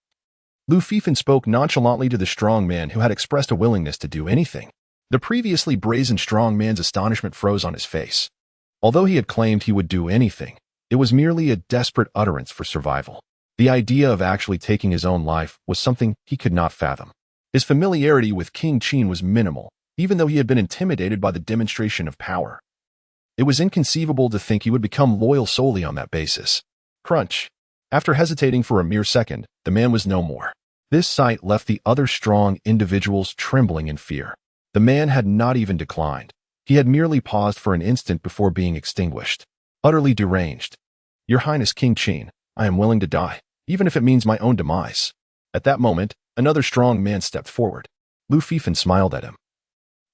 Lu Fifen spoke nonchalantly to the strong man who had expressed a willingness to do anything. The previously brazen strong man's astonishment froze on his face. Although he had claimed he would do anything, it was merely a desperate utterance for survival. The idea of actually taking his own life was something he could not fathom. His familiarity with King Qin was minimal, even though he had been intimidated by the demonstration of power. It was inconceivable to think he would become loyal solely on that basis. Crunch. After hesitating for a mere second, the man was no more. This sight left the other strong individuals trembling in fear. The man had not even declined. He had merely paused for an instant before being extinguished. Utterly deranged. Your Highness King Qin, I am willing to die, even if it means my own demise. At that moment, another strong man stepped forward. Lu Fifan smiled at him.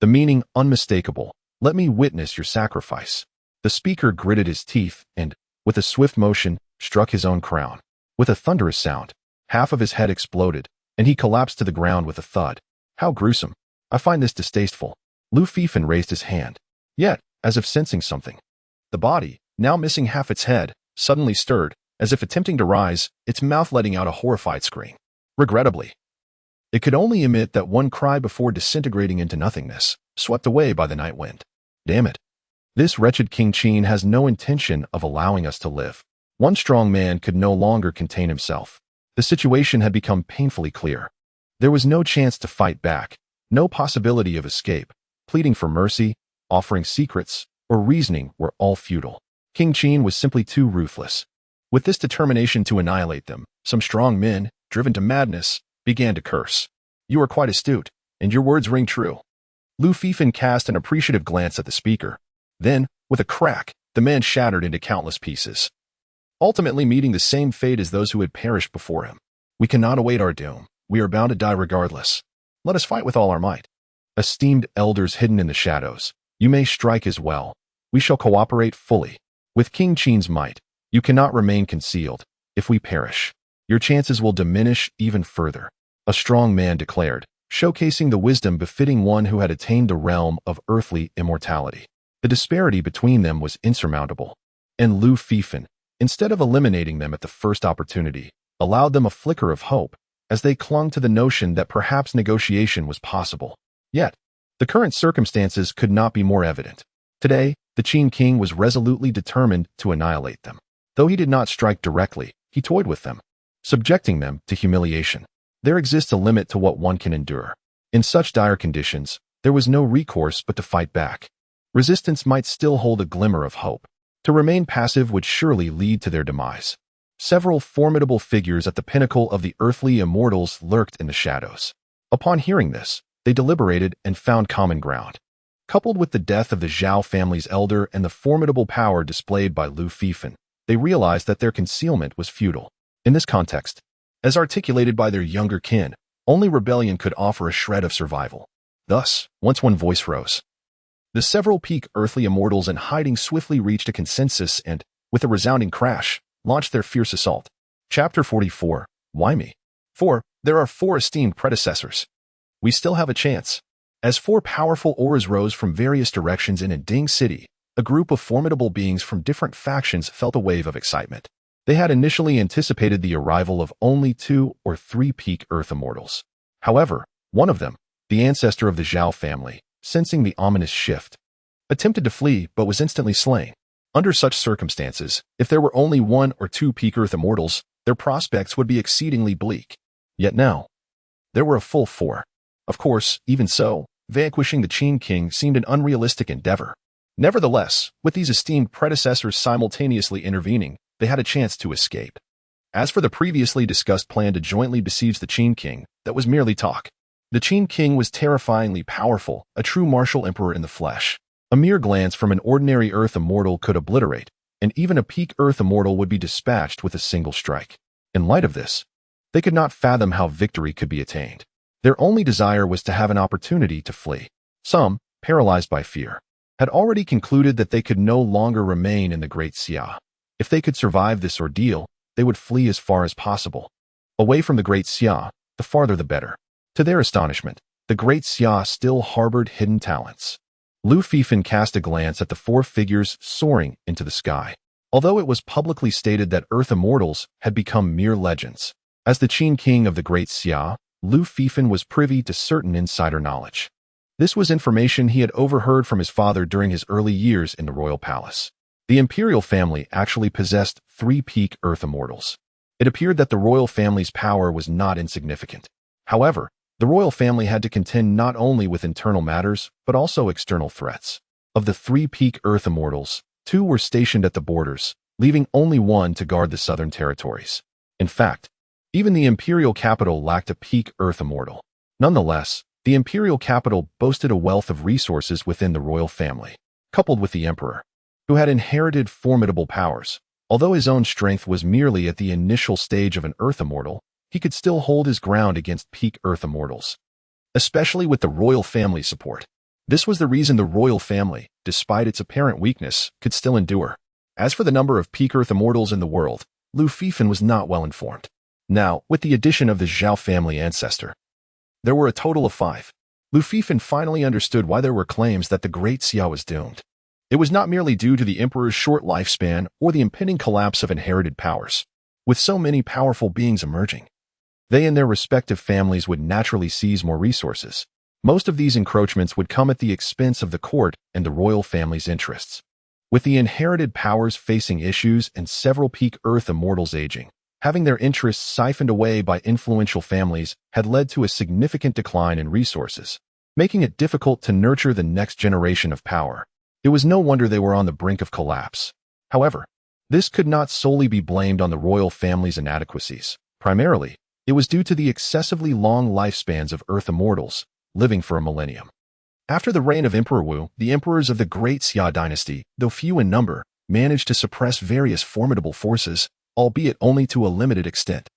The meaning unmistakable. Let me witness your sacrifice. The speaker gritted his teeth and, with a swift motion, struck his own crown. With a thunderous sound, half of his head exploded, and he collapsed to the ground with a thud. How gruesome. I find this distasteful. Lu Fifan raised his hand. Yet, as if sensing something, the body, now missing half its head, suddenly stirred, as if attempting to rise, its mouth letting out a horrified scream. Regrettably, it could only emit that one cry before disintegrating into nothingness, swept away by the night wind. Damn it. This wretched King Qin has no intention of allowing us to live. One strong man could no longer contain himself. The situation had become painfully clear. There was no chance to fight back, no possibility of escape. Pleading for mercy, offering secrets, or reasoning were all futile. King Qin was simply too ruthless. With this determination to annihilate them, some strong men, driven to madness, began to curse. You are quite astute, and your words ring true. Lu Fifan cast an appreciative glance at the speaker. Then, with a crack, the man shattered into countless pieces, ultimately meeting the same fate as those who had perished before him. We cannot await our doom. We are bound to die regardless. Let us fight with all our might. Esteemed elders hidden in the shadows, you may strike as well. We shall cooperate fully. With King Qin's might, you cannot remain concealed. If we perish, your chances will diminish even further. A strong man declared, showcasing the wisdom befitting one who had attained the realm of earthly immortality. The disparity between them was insurmountable. And Lu Fifan, instead of eliminating them at the first opportunity, allowed them a flicker of hope, as they clung to the notion that perhaps negotiation was possible. Yet, the current circumstances could not be more evident. Today, the Qin King was resolutely determined to annihilate them. Though he did not strike directly, he toyed with them, subjecting them to humiliation. There exists a limit to what one can endure. In such dire conditions, there was no recourse but to fight back. Resistance might still hold a glimmer of hope. To remain passive would surely lead to their demise. Several formidable figures at the pinnacle of the earthly immortals lurked in the shadows. Upon hearing this, they deliberated and found common ground. Coupled with the death of the Zhao family's elder and the formidable power displayed by Lu Fifan, they realized that their concealment was futile. In this context, as articulated by their younger kin, only rebellion could offer a shred of survival. Thus, once one voice rose, the several peak earthly immortals in hiding swiftly reached a consensus and, with a resounding crash, launched their fierce assault. Chapter 44. Why me? 4. There are 4 esteemed predecessors. We still have a chance. As 4 powerful auras rose from various directions in a Ding city, a group of formidable beings from different factions felt a wave of excitement. They had initially anticipated the arrival of only 2 or 3 peak Earth immortals. However, one of them, the ancestor of the Zhao family, sensing the ominous shift, attempted to flee but was instantly slain. Under such circumstances, if there were only 1 or 2 peak Earth immortals, their prospects would be exceedingly bleak. Yet now, there were a full 4. Of course, even so, vanquishing the Qin King seemed an unrealistic endeavor. Nevertheless, with these esteemed predecessors simultaneously intervening, they had a chance to escape. As for the previously discussed plan to jointly besiege the Qin King, that was merely talk. The Qin King was terrifyingly powerful, a true martial emperor in the flesh. A mere glance from an ordinary Earth immortal could obliterate, and even a peak Earth immortal would be dispatched with a single strike. In light of this, they could not fathom how victory could be attained. Their only desire was to have an opportunity to flee. Some, paralyzed by fear, had already concluded that they could no longer remain in the Great Xia. If they could survive this ordeal, they would flee as far as possible. Away from the Great Xia, the farther the better. To their astonishment, the Great Xia still harbored hidden talents. Lu Fifan cast a glance at the 4 figures soaring into the sky. Although it was publicly stated that Earth immortals had become mere legends, as the Qin King of the Great Xia, Lu Fifan was privy to certain insider knowledge. This was information he had overheard from his father during his early years in the royal palace. The imperial family actually possessed 3 peak Earth immortals. It appeared that the royal family's power was not insignificant. However, the royal family had to contend not only with internal matters, but also external threats. Of the 3 peak Earth immortals, 2 were stationed at the borders, leaving only 1 to guard the southern territories. In fact, even the imperial capital lacked a peak Earth immortal. Nonetheless, the imperial capital boasted a wealth of resources within the royal family, coupled with the emperor, who had inherited formidable powers. Although his own strength was merely at the initial stage of an Earth immortal, he could still hold his ground against peak Earth immortals, especially with the royal family's support. This was the reason the royal family, despite its apparent weakness, could still endure. As for the number of peak Earth immortals in the world, Lu Fifan was not well informed. Now, with the addition of the Zhao family ancestor, there were a total of 5. Lu Fifan finally understood why there were claims that the Great Xia was doomed. It was not merely due to the emperor's short lifespan or the impending collapse of inherited powers. With so many powerful beings emerging, they and their respective families would naturally seize more resources. Most of these encroachments would come at the expense of the court and the royal family's interests. With the inherited powers facing issues and several peak Earth immortals aging, having their interests siphoned away by influential families had led to a significant decline in resources, making it difficult to nurture the next generation of power. It was no wonder they were on the brink of collapse. However, this could not solely be blamed on the royal family's inadequacies. Primarily, it was due to the excessively long lifespans of Earth immortals, living for a millennium. After the reign of Emperor Wu, the emperors of the Great Xia dynasty, though few in number, managed to suppress various formidable forces, albeit only to a limited extent.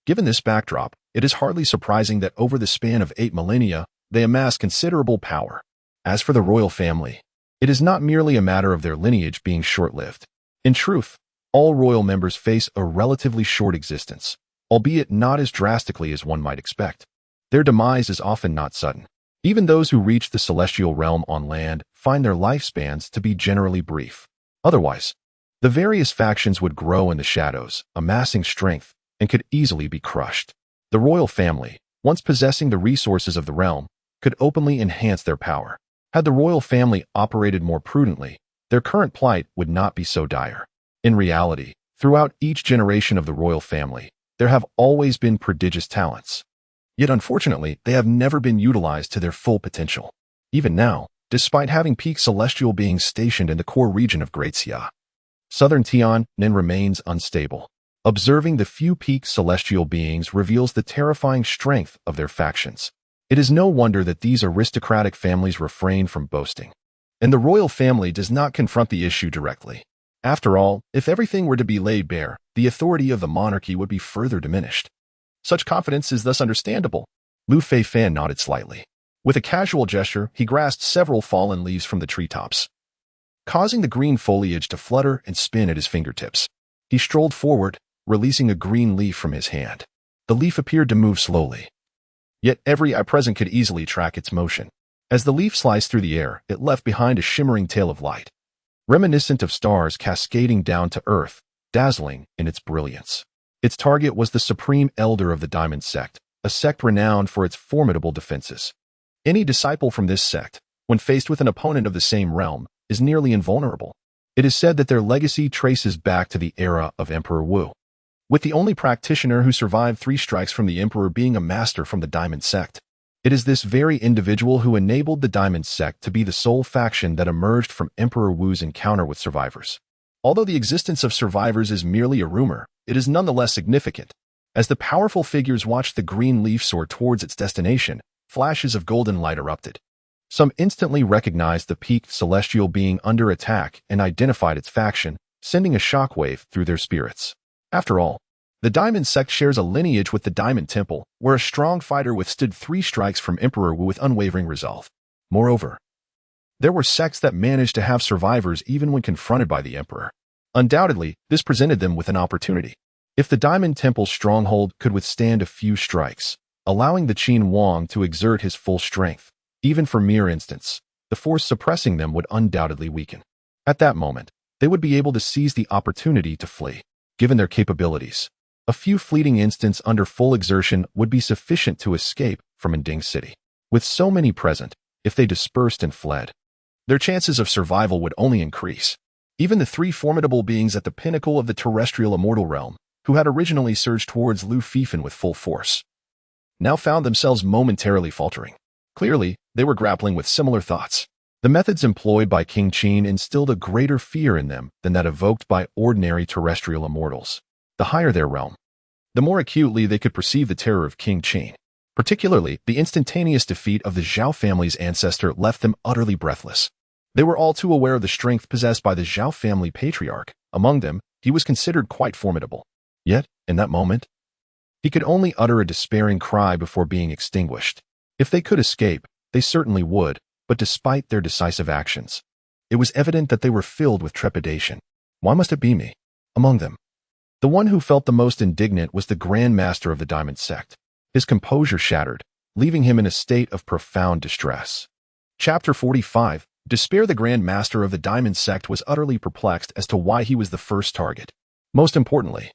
Given this backdrop, it is hardly surprising that over the span of 8 millennia, they amassed considerable power. As for the royal family, it is not merely a matter of their lineage being short-lived. In truth, all royal members face a relatively short existence, albeit not as drastically as one might expect. Their demise is often not sudden. Even those who reach the celestial realm on land find their lifespans to be generally brief. Otherwise, the various factions would grow in the shadows, amassing strength, and could easily be crushed. The royal family, once possessing the resources of the realm, could openly enhance their power. Had the royal family operated more prudently, their current plight would not be so dire. In reality, throughout each generation of the royal family, there have always been prodigious talents. Yet unfortunately, they have never been utilized to their full potential. Even now, despite having peak celestial beings stationed in the core region of Great Xia, southern Tiannan remains unstable. Observing the few peak celestial beings reveals the terrifying strength of their factions. It is no wonder that these aristocratic families refrain from boasting, and the royal family does not confront the issue directly. After all, if everything were to be laid bare, the authority of the monarchy would be further diminished. Such confidence is thus understandable. Lu Fifan nodded slightly. With a casual gesture, he grasped several fallen leaves from the treetops, causing the green foliage to flutter and spin at his fingertips. He strolled forward, releasing a green leaf from his hand. The leaf appeared to move slowly, yet every eye present could easily track its motion. As the leaf sliced through the air, it left behind a shimmering tail of light, reminiscent of stars cascading down to earth, dazzling in its brilliance. Its target was the supreme elder of the Diamond Sect, a sect renowned for its formidable defenses. Any disciple from this sect, when faced with an opponent of the same realm, is nearly invulnerable. It is said that their legacy traces back to the era of Emperor Wu, with the only practitioner who survived 3 strikes from the emperor being a master from the Diamond Sect. It is this very individual who enabled the Diamond Sect to be the sole faction that emerged from Emperor Wu's encounter with survivors. Although the existence of survivors is merely a rumor, it is nonetheless significant. As the powerful figures watched the green leaf soar towards its destination, flashes of golden light erupted. Some instantly recognized the peaked celestial being under attack and identified its faction, sending a shockwave through their spirits. After all, the Diamond Sect shares a lineage with the Diamond Temple, where a strong fighter withstood 3 strikes from Emperor Wu with unwavering resolve. Moreover, there were sects that managed to have survivors even when confronted by the emperor. Undoubtedly, this presented them with an opportunity. If the Diamond Temple's stronghold could withstand a few strikes, allowing the Qin Wang to exert his full strength, even for mere instance, the force suppressing them would undoubtedly weaken. At that moment, they would be able to seize the opportunity to flee. Given their capabilities, a few fleeting instants under full exertion would be sufficient to escape from Ending City. With so many present, If they dispersed and fled, their chances of survival would only increase. Even the three formidable beings at the pinnacle of the terrestrial immortal realm, who had originally surged towards Lu Fifan with full force, now found themselves momentarily faltering. Clearly, they were grappling with similar thoughts. The methods employed by King Qin instilled a greater fear in them than that evoked by ordinary terrestrial immortals. The higher their realm, the more acutely they could perceive the terror of King Qin. Particularly, the instantaneous defeat of the Zhao family's ancestor left them utterly breathless. They were all too aware of the strength possessed by the Zhao family patriarch. Among them, he was considered quite formidable. Yet, in that moment, he could only utter a despairing cry before being extinguished. If they could escape, they certainly would, but despite their decisive actions, it was evident that they were filled with trepidation. Why must it be me? Among them, the one who felt the most indignant was the Grand Master of the Diamond Sect. His composure shattered, leaving him in a state of profound distress. Chapter 45. Despair. The Grand Master of the Diamond Sect was utterly perplexed as to why he was the first target. Most importantly,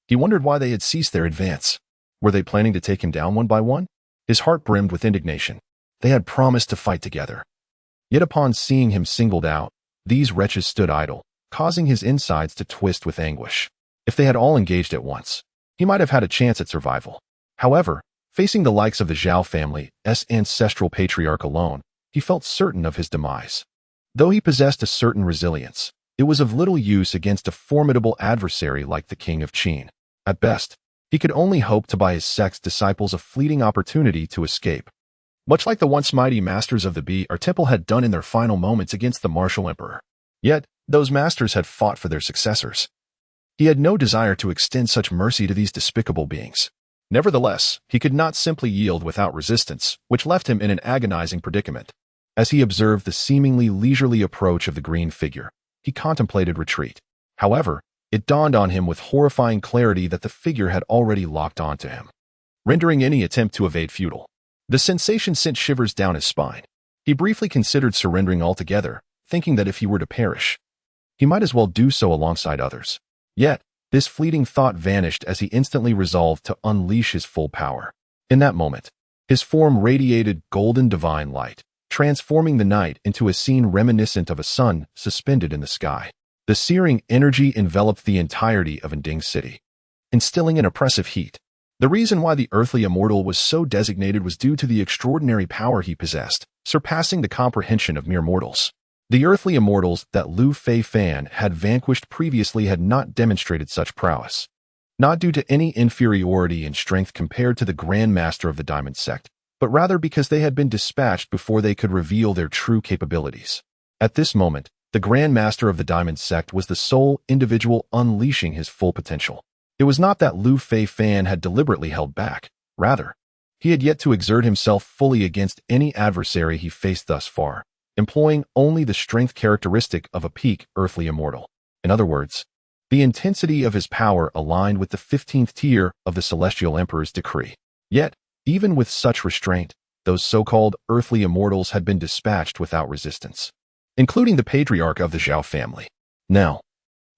he wondered why they had ceased their advance. Were they planning to take him down one by one? His heart brimmed with indignation. They had promised to fight together. Yet upon seeing him singled out, these wretches stood idle, causing his insides to twist with anguish. If they had all engaged at once, he might have had a chance at survival. However, facing the likes of the Zhao family's ancestral patriarch alone, he felt certain of his demise. Though he possessed a certain resilience, it was of little use against a formidable adversary like the King of Qin. At best, he could only hope to buy his sect's disciples a fleeting opportunity to escape. Much like the once mighty masters of the Bi Temple had done in their final moments against the martial emperor. Yet, those masters had fought for their successors. He had no desire to extend such mercy to these despicable beings. Nevertheless, he could not simply yield without resistance, which left him in an agonizing predicament. As he observed the seemingly leisurely approach of the green figure, he contemplated retreat. However, it dawned on him with horrifying clarity that the figure had already locked onto him, rendering any attempt to evade futile. The sensation sent shivers down his spine. He briefly considered surrendering altogether, thinking that if he were to perish, he might as well do so alongside others. Yet, this fleeting thought vanished as he instantly resolved to unleash his full power. In that moment, his form radiated golden divine light, transforming the night into a scene reminiscent of a sun suspended in the sky. The searing energy enveloped the entirety of Ending City, instilling an oppressive heat. The reason why the earthly immortal was so designated was due to the extraordinary power he possessed, surpassing the comprehension of mere mortals. The earthly immortals that Lu Fifan had vanquished previously had not demonstrated such prowess, not due to any inferiority in strength compared to the Grand Master of the Diamond Sect, but rather because they had been dispatched before they could reveal their true capabilities. At this moment, the Grand Master of the Diamond Sect was the sole individual unleashing his full potential. It was not that Lu Fifan had deliberately held back. Rather, he had yet to exert himself fully against any adversary he faced thus far, employing only the strength characteristic of a peak earthly immortal. In other words, the intensity of his power aligned with the 15th tier of the Celestial Emperor's decree. Yet, even with such restraint, those so-called earthly immortals had been dispatched without resistance, including the patriarch of the Zhao family. Now,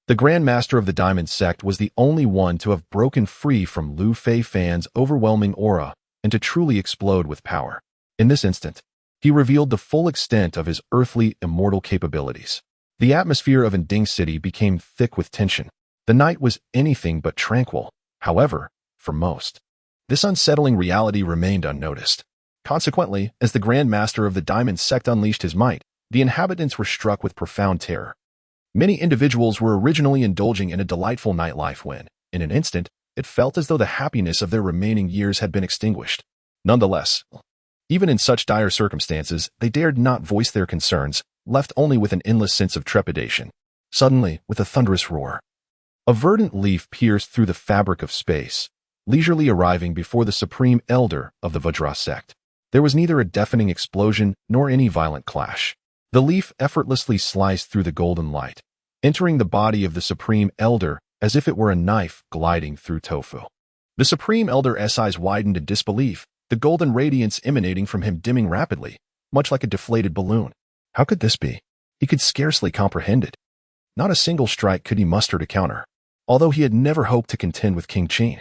the Grand Master of the Diamond Sect was the only one to have broken free from Lu Fifan's overwhelming aura and to truly explode with power. In this instant, he revealed the full extent of his earthly immortal capabilities. The atmosphere of Ending City became thick with tension. The night was anything but tranquil. However, for most, this unsettling reality remained unnoticed. Consequently, as the Grand Master of the Diamond Sect unleashed his might, the inhabitants were struck with profound terror. Many individuals were originally indulging in a delightful nightlife when, in an instant, it felt as though the happiness of their remaining years had been extinguished. Nonetheless, even in such dire circumstances, they dared not voice their concerns, left only with an endless sense of trepidation. Suddenly, with a thunderous roar, a verdant leaf pierced through the fabric of space, leisurely arriving before the supreme elder of the Vajra sect. There was neither a deafening explosion nor any violent clash. The leaf effortlessly sliced through the golden light, entering the body of the Supreme Elder as if it were a knife gliding through tofu. The Supreme Elder's eyes widened in disbelief, the golden radiance emanating from him dimming rapidly, much like a deflated balloon. How could this be? He could scarcely comprehend it. Not a single strike could he muster to counter, although he had never hoped to contend with King Qin.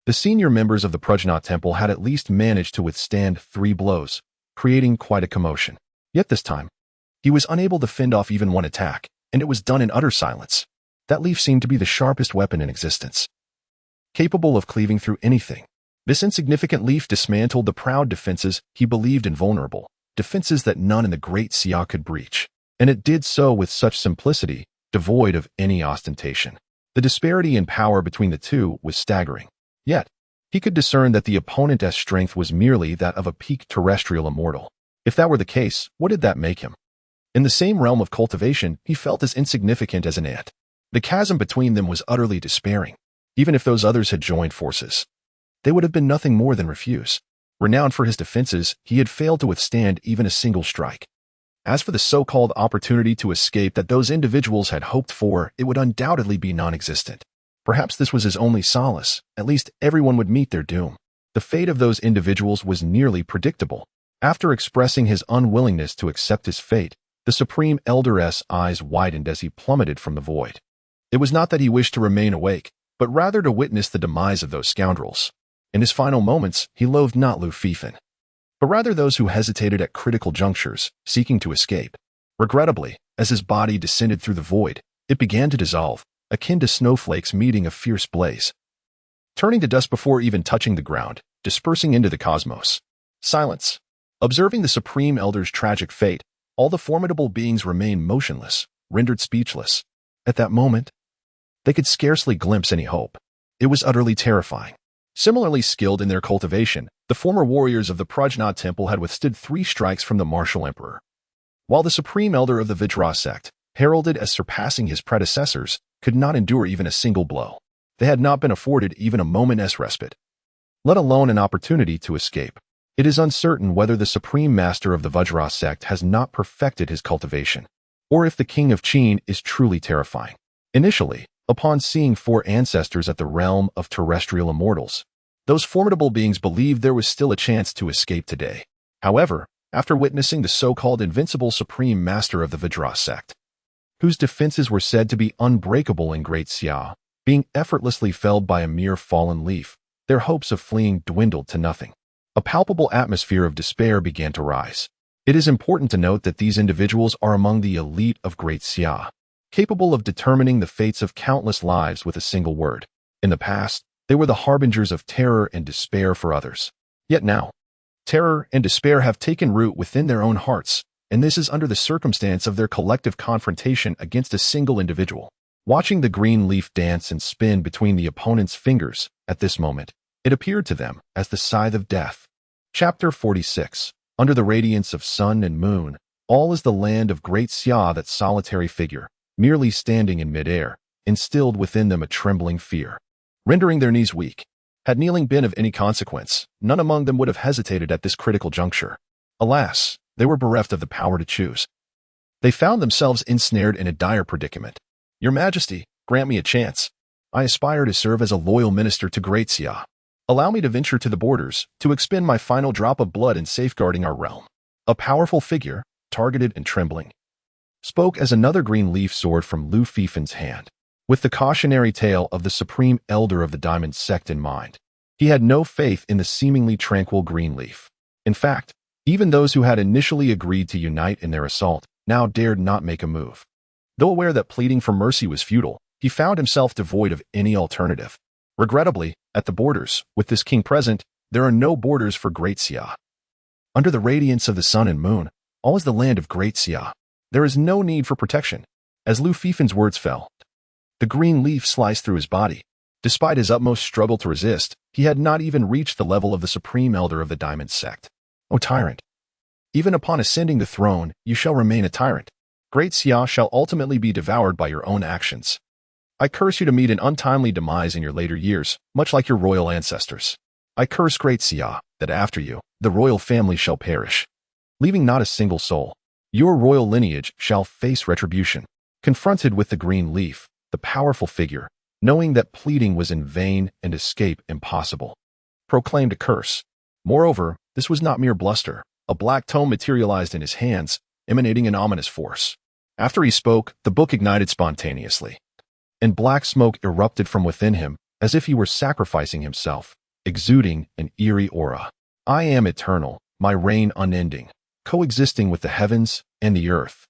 The senior members of the Prajna Temple had at least managed to withstand 3 blows, creating quite a commotion. Yet this time, he was unable to fend off even one attack, and it was done in utter silence. That leaf seemed to be the sharpest weapon in existence, capable of cleaving through anything. This insignificant leaf dismantled the proud defenses he believed invulnerable, defenses that none in the great Xia could breach. And it did so with such simplicity, devoid of any ostentation. The disparity in power between the two was staggering. Yet, he could discern that the opponent's strength was merely that of a peak terrestrial immortal. If that were the case, what did that make him? In the same realm of cultivation, he felt as insignificant as an ant. The chasm between them was utterly despairing. Even if those others had joined forces, they would have been nothing more than refuse. Renowned for his defenses, he had failed to withstand even a single strike. As for the so-called opportunity to escape that those individuals had hoped for, it would undoubtedly be non-existent. Perhaps this was his only solace. At least everyone would meet their doom. The fate of those individuals was nearly predictable. After expressing his unwillingness to accept his fate, the Supreme Elder's eyes widened as he plummeted from the void. It was not that he wished to remain awake, but rather to witness the demise of those scoundrels. In his final moments, he loathed not Lu Fifan, but rather those who hesitated at critical junctures, seeking to escape. Regrettably, as his body descended through the void, it began to dissolve, akin to snowflakes meeting a fierce blaze, turning to dust before even touching the ground, dispersing into the cosmos. Silence. Observing the Supreme Elder's tragic fate, all the formidable beings remained motionless, rendered speechless. At that moment, they could scarcely glimpse any hope. It was utterly terrifying. Similarly skilled in their cultivation, the former warriors of the Prajna Temple had withstood 3 strikes from the martial emperor, while the Supreme Elder of the Vajra sect, heralded as surpassing his predecessors, could not endure even a single blow. They had not been afforded even a moment's respite, let alone an opportunity to escape. It is uncertain whether the Supreme Master of the Vajra sect has not perfected his cultivation, or if the King of Qin is truly terrifying. Initially, upon seeing 4 ancestors at the realm of terrestrial immortals, those formidable beings believed there was still a chance to escape today. However, after witnessing the so-called invincible Supreme Master of the Vajra sect, whose defenses were said to be unbreakable in Great Xia, being effortlessly felled by a mere fallen leaf, their hopes of fleeing dwindled to nothing. A palpable atmosphere of despair began to rise. It is important to note that these individuals are among the elite of Great Xia, capable of determining the fates of countless lives with a single word. In the past, they were the harbingers of terror and despair for others. Yet now, terror and despair have taken root within their own hearts, and this is under the circumstance of their collective confrontation against a single individual. Watching the green leaf dance and spin between the opponent's fingers, at this moment, it appeared to them as the scythe of death. Chapter 46. Under the radiance of sun and moon, all is the land of Great Xia. That solitary figure, merely standing in midair, instilled within them a trembling fear, rendering their knees weak. Had kneeling been of any consequence, none among them would have hesitated at this critical juncture. Alas, they were bereft of the power to choose. They found themselves ensnared in a dire predicament. Your Majesty, grant me a chance. I aspire to serve as a loyal minister to Great Xia. Allow me to venture to the borders, to expend my final drop of blood in safeguarding our realm. A powerful figure, targeted and trembling, spoke as another green leaf soared from Lu Fifan's hand, with the cautionary tale of the Supreme Elder of the Diamond Sect in mind. He had no faith in the seemingly tranquil green leaf. In fact, even those who had initially agreed to unite in their assault now dared not make a move. Though aware that pleading for mercy was futile, he found himself devoid of any alternative. Regrettably, at the borders, with this king present, there are no borders for Great Xia. Under the radiance of the sun and moon, all is the land of Great Xia. There is no need for protection. As Lu Fifan's words fell, the green leaf sliced through his body. Despite his utmost struggle to resist, he had not even reached the level of the Supreme Elder of the Diamond Sect. O tyrant! Even upon ascending the throne, you shall remain a tyrant. Great Xia shall ultimately be devoured by your own actions. I curse you to meet an untimely demise in your later years, much like your royal ancestors. I curse Great Xia, that after you, the royal family shall perish, leaving not a single soul. Your royal lineage shall face retribution. Confronted with the green leaf, the powerful figure, knowing that pleading was in vain and escape impossible, proclaimed a curse. Moreover, this was not mere bluster. A black tome materialized in his hands, emanating an ominous force. After he spoke, the book ignited spontaneously, and black smoke erupted from within him, as if he were sacrificing himself, exuding an eerie aura. I am eternal, my reign unending, coexisting with the heavens and the earth.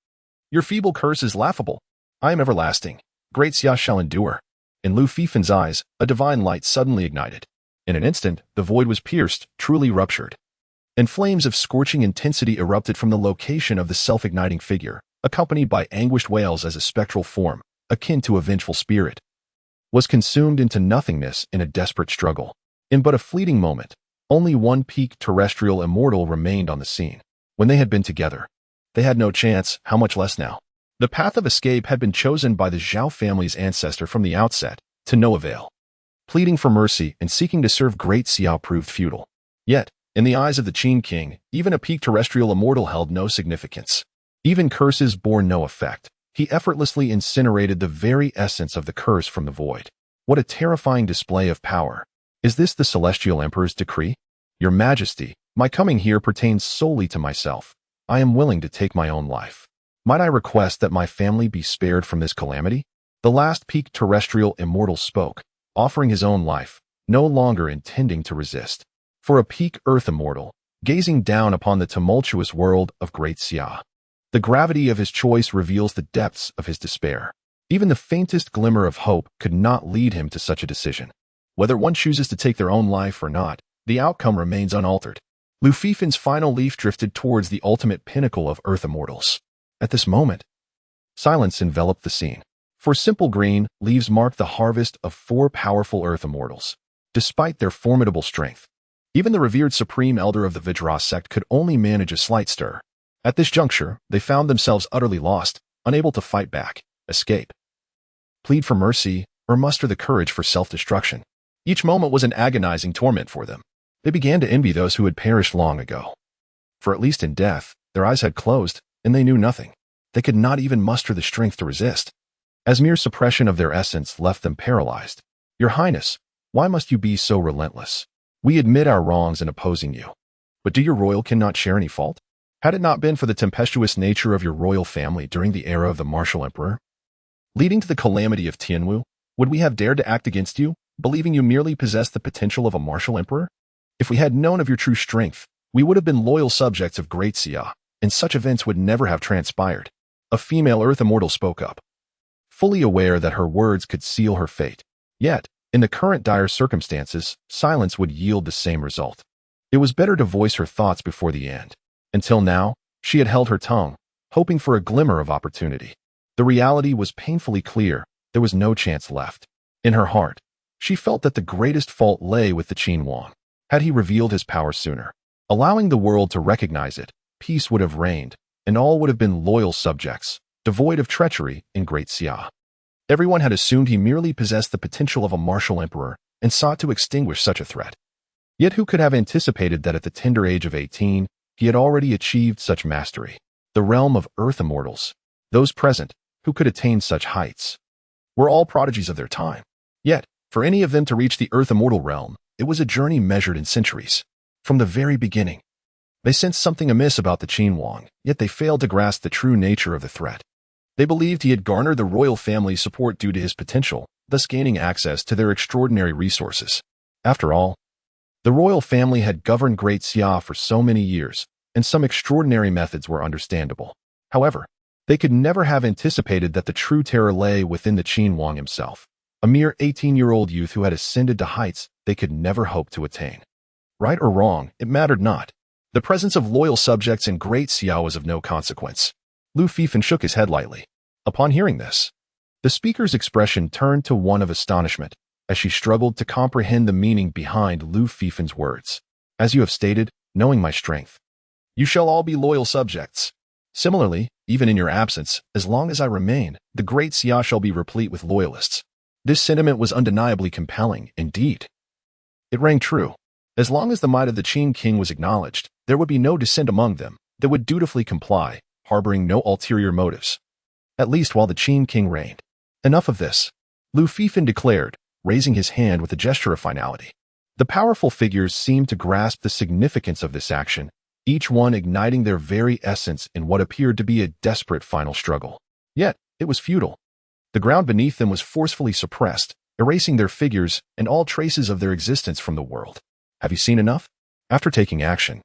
Your feeble curse is laughable. I am everlasting. Great Xia shall endure. In Lu Fifan's eyes, a divine light suddenly ignited. In an instant, the void was pierced, truly ruptured. And flames of scorching intensity erupted from the location of the self-igniting figure, accompanied by anguished wails as a spectral form, akin to a vengeful spirit, was consumed into nothingness in a desperate struggle. In but a fleeting moment, only one peak terrestrial immortal remained on the scene. When they had been together, they had no chance, how much less now. The path of escape had been chosen by the Zhao family's ancestor from the outset, to no avail. Pleading for mercy and seeking to serve Great Xia proved futile. Yet, in the eyes of the Qin king, even a peak terrestrial immortal held no significance. Even curses bore no effect. He effortlessly incinerated the very essence of the curse from the void. What a terrifying display of power. Is this the Celestial Emperor's decree? Your Majesty, my coming here pertains solely to myself. I am willing to take my own life. Might I request that my family be spared from this calamity? The last peak terrestrial immortal spoke, offering his own life, no longer intending to resist. For a peak earth immortal, gazing down upon the tumultuous world of Great Xia, the gravity of his choice reveals the depths of his despair. Even the faintest glimmer of hope could not lead him to such a decision. Whether one chooses to take their own life or not, the outcome remains unaltered. Lu Fifan's final leaf drifted towards the ultimate pinnacle of earth immortals. At this moment, silence enveloped the scene. For simple green, leaves marked the harvest of 4 powerful earth immortals. Despite their formidable strength, even the revered supreme elder of the Vajra sect could only manage a slight stir. At this juncture, they found themselves utterly lost, unable to fight back, escape, plead for mercy, or muster the courage for self-destruction. Each moment was an agonizing torment for them. They began to envy those who had perished long ago. For at least in death, their eyes had closed, and they knew nothing. They could not even muster the strength to resist, as mere suppression of their essence left them paralyzed. Your Highness, why must you be so relentless? We admit our wrongs in opposing you. But do your royal kin not share any fault? Had it not been for the tempestuous nature of your royal family during the era of the martial emperor, leading to the calamity of Tianwu, would we have dared to act against you, believing you merely possessed the potential of a martial emperor? If we had known of your true strength, we would have been loyal subjects of Great Xia, and such events would never have transpired. A female earth immortal spoke up, fully aware that her words could seal her fate. Yet, in the current dire circumstances, silence would yield the same result. It was better to voice her thoughts before the end. Until now, she had held her tongue, hoping for a glimmer of opportunity. The reality was painfully clear. There was no chance left. In her heart, she felt that the greatest fault lay with the Qin Wang. Had he revealed his power sooner, allowing the world to recognize it, peace would have reigned, and all would have been loyal subjects, devoid of treachery in Great Xia. Everyone had assumed he merely possessed the potential of a martial emperor and sought to extinguish such a threat. Yet who could have anticipated that at the tender age of 18, he had already achieved such mastery? The realm of earth immortals, those present who could attain such heights, were all prodigies of their time. Yet, for any of them to reach the earth immortal realm, it was a journey measured in centuries. From the very beginning, they sensed something amiss about the Qin Wang, yet they failed to grasp the true nature of the threat. They believed he had garnered the royal family's support due to his potential, thus gaining access to their extraordinary resources. After all, the royal family had governed Great Xia for so many years, and some extraordinary methods were understandable. However, they could never have anticipated that the true terror lay within the Qin Wang himself, a mere 18-year-old youth who had ascended to heights they could never hope to attain. Right or wrong, it mattered not. The presence of loyal subjects in Great Xia was of no consequence. Lu Fifan shook his head lightly. Upon hearing this, the speaker's expression turned to one of astonishment, as she struggled to comprehend the meaning behind Lu Fifan's words. As you have stated, knowing my strength, you shall all be loyal subjects. Similarly, even in your absence, as long as I remain, the Great Xia shall be replete with loyalists. This sentiment was undeniably compelling, indeed. It rang true. As long as the might of the Qin king was acknowledged, there would be no dissent among them. They would dutifully comply, harboring no ulterior motives. At least while the Qin king reigned. Enough of this, Lu Fifan declared, raising his hand with a gesture of finality. The powerful figures seemed to grasp the significance of this action, each one igniting their very essence in what appeared to be a desperate final struggle. Yet, it was futile. The ground beneath them was forcefully suppressed, erasing their figures and all traces of their existence from the world. Have you seen enough? After taking action,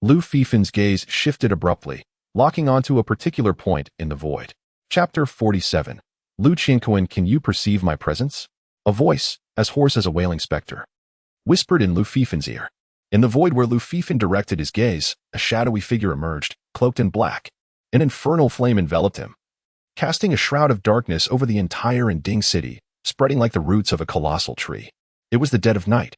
Lu Fifan's gaze shifted abruptly, locking onto a particular point in the void. Chapter 47. Lu Qianquan, can you perceive my presence? A voice, as hoarse as a wailing specter, whispered in Lu Fifan's ear. In the void where Lu Fifan directed his gaze, a shadowy figure emerged, cloaked in black. An infernal flame enveloped him, casting a shroud of darkness over the entire Yinding city, spreading like the roots of a colossal tree. It was the dead of night.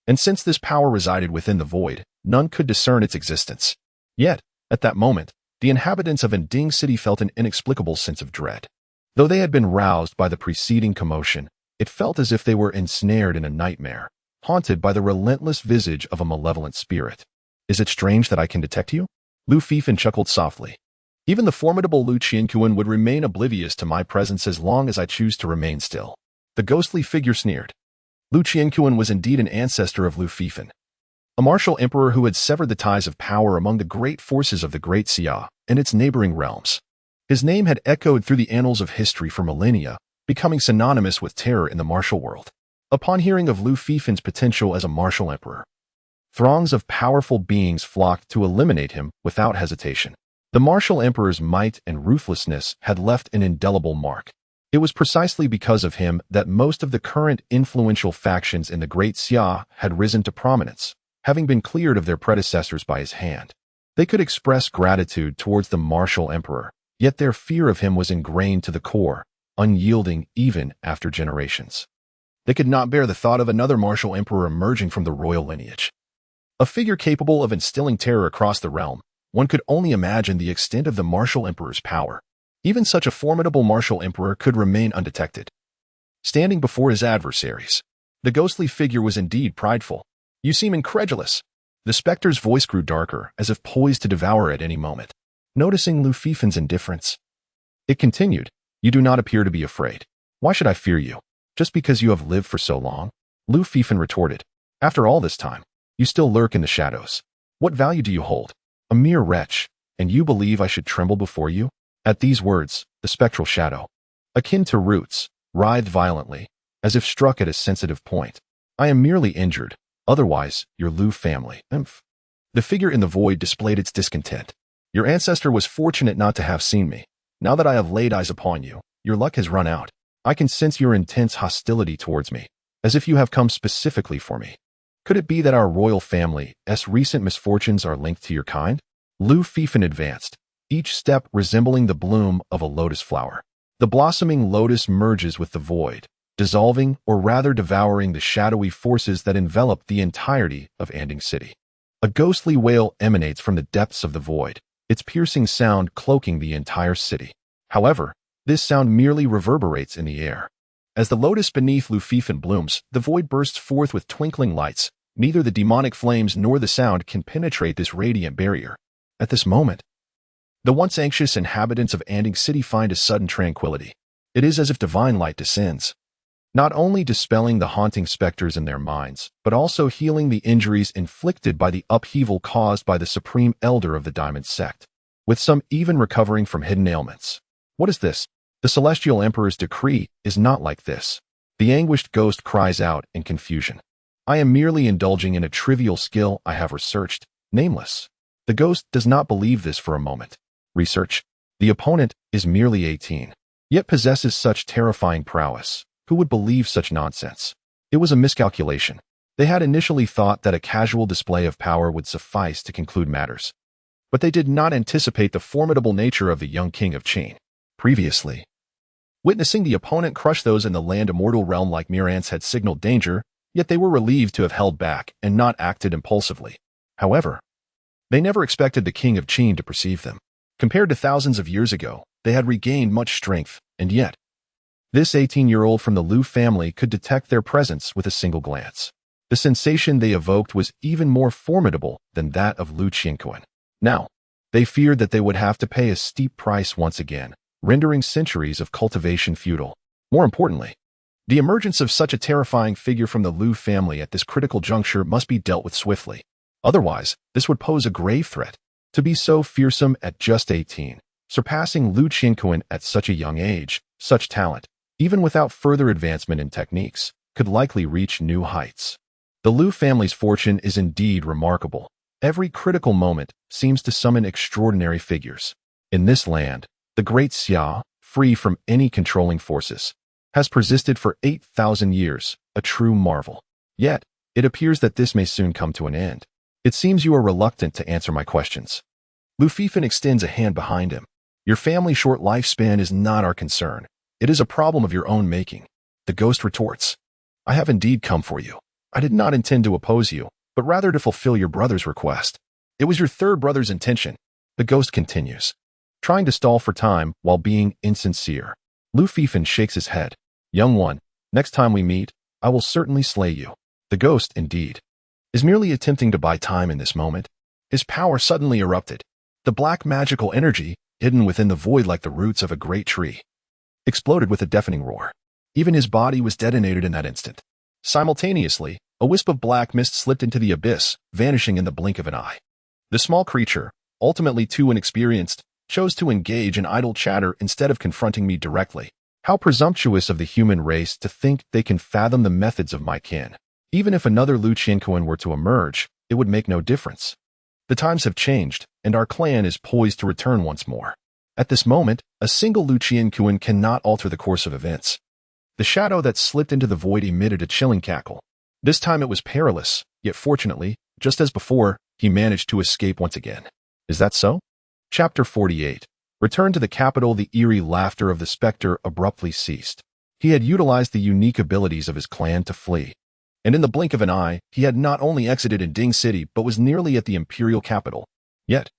And since this power resided within the void, none could discern its existence. Yet, at that moment, the inhabitants of Yinding city felt an inexplicable sense of dread. Though they had been roused by the preceding commotion, it felt as if they were ensnared in a nightmare, haunted by the relentless visage of a malevolent spirit. Is it strange that I can detect you? Lu Fifan chuckled softly. Even the formidable Lu Qianquan would remain oblivious to my presence as long as I choose to remain still. The ghostly figure sneered. Lu Qianquan was indeed an ancestor of Lu Fifan, a martial emperor who had severed the ties of power among the great forces of the Great Xia and its neighboring realms. His name had echoed through the annals of history for millennia, becoming synonymous with terror in the martial world. Upon hearing of Lu Fifan's potential as a martial emperor, throngs of powerful beings flocked to eliminate him without hesitation. The martial emperor's might and ruthlessness had left an indelible mark. It was precisely because of him that most of the current influential factions in the Great Xia had risen to prominence, having been cleared of their predecessors by his hand. They could express gratitude towards the martial emperor, yet their fear of him was ingrained to the core, unyielding even after generations. They could not bear the thought of another martial emperor emerging from the royal lineage. A figure capable of instilling terror across the realm, one could only imagine the extent of the martial emperor's power. Even such a formidable martial emperor could remain undetected, standing before his adversaries. The ghostly figure was indeed prideful. You seem incredulous. The specter's voice grew darker, as if poised to devour at any moment. Noticing Lu Fifan's indifference, it continued, you do not appear to be afraid. Why should I fear you? Just because you have lived for so long? Lu Fifan retorted. After all this time, you still lurk in the shadows. What value do you hold? A mere wretch, and you believe I should tremble before you? At these words, the spectral shadow, akin to roots, writhed violently, as if struck at a sensitive point. I am merely injured. Otherwise, your Lu family. The figure in the void displayed its discontent. Your ancestor was fortunate not to have seen me. Now that I have laid eyes upon you, your luck has run out. I can sense your intense hostility towards me, as if you have come specifically for me. Could it be that our royal family's recent misfortunes are linked to your kind? Lu Fifan advanced, each step resembling the bloom of a lotus flower. The blossoming lotus merges with the void, dissolving or rather devouring the shadowy forces that envelop the entirety of Yinding City. A ghostly wail emanates from the depths of the void, its piercing sound cloaking the entire city. However, this sound merely reverberates in the air. As the lotus beneath Lu Fifan blooms, the void bursts forth with twinkling lights. Neither the demonic flames nor the sound can penetrate this radiant barrier. At this moment, the once anxious inhabitants of Yinding City find a sudden tranquility. It is as if divine light descends, not only dispelling the haunting specters in their minds, but also healing the injuries inflicted by the upheaval caused by the supreme elder of the Diamond Sect, with some even recovering from hidden ailments. What is this? The Celestial Emperor's decree is not like this. The anguished ghost cries out in confusion. I am merely indulging in a trivial skill I have researched, nameless. The ghost does not believe this for a moment. Research. The opponent is merely 18, yet possesses such terrifying prowess. Who would believe such nonsense? It was a miscalculation. They had initially thought that a casual display of power would suffice to conclude matters. But they did not anticipate the formidable nature of the young king of Qin. Previously, witnessing the opponent crush those in the land immortal realm like mere ants had signaled danger, yet they were relieved to have held back and not acted impulsively. However, they never expected the king of Qin to perceive them. Compared to thousands of years ago, they had regained much strength, and yet, this 18-year-old from the Lu family could detect their presence with a single glance. The sensation they evoked was even more formidable than that of Lu Qianquan. Now, they feared that they would have to pay a steep price once again, rendering centuries of cultivation futile. More importantly, the emergence of such a terrifying figure from the Lu family at this critical juncture must be dealt with swiftly. Otherwise, this would pose a grave threat. To be so fearsome at just 18, surpassing Lu Qianquan at such a young age, such talent, even without further advancement in techniques, could likely reach new heights. The Lu family's fortune is indeed remarkable. Every critical moment seems to summon extraordinary figures. In this land, the Great Xia, free from any controlling forces, has persisted for 8,000 years, a true marvel. Yet, it appears that this may soon come to an end. It seems you are reluctant to answer my questions. Lu Fifan extends a hand behind him. Your family's short lifespan is not our concern. It is a problem of your own making. The ghost retorts. I have indeed come for you. I did not intend to oppose you, but rather to fulfill your brother's request. It was your third brother's intention. The ghost continues, trying to stall for time while being insincere. Lu Fifan shakes his head. Young one, next time we meet, I will certainly slay you. The ghost, indeed, is merely attempting to buy time in this moment. His power suddenly erupted. The black magical energy, hidden within the void like the roots of a great tree, exploded with a deafening roar. Even his body was detonated in that instant. Simultaneously, a wisp of black mist slipped into the abyss, vanishing in the blink of an eye. The small creature, ultimately too inexperienced, chose to engage in idle chatter instead of confronting me directly. How presumptuous of the human race to think they can fathom the methods of my kin. Even if another Lu Qianquan were to emerge, it would make no difference. The times have changed, and our clan is poised to return once more. At this moment, a single Lu Qianquan cannot alter the course of events. The shadow that slipped into the void emitted a chilling cackle. This time it was perilous, yet fortunately, just as before, he managed to escape once again. Is that so? Chapter 48. Returned to the capital, the eerie laughter of the specter abruptly ceased. He had utilized the unique abilities of his clan to flee. And in the blink of an eye, he had not only exited Inding City but was nearly at the imperial capital. Yet,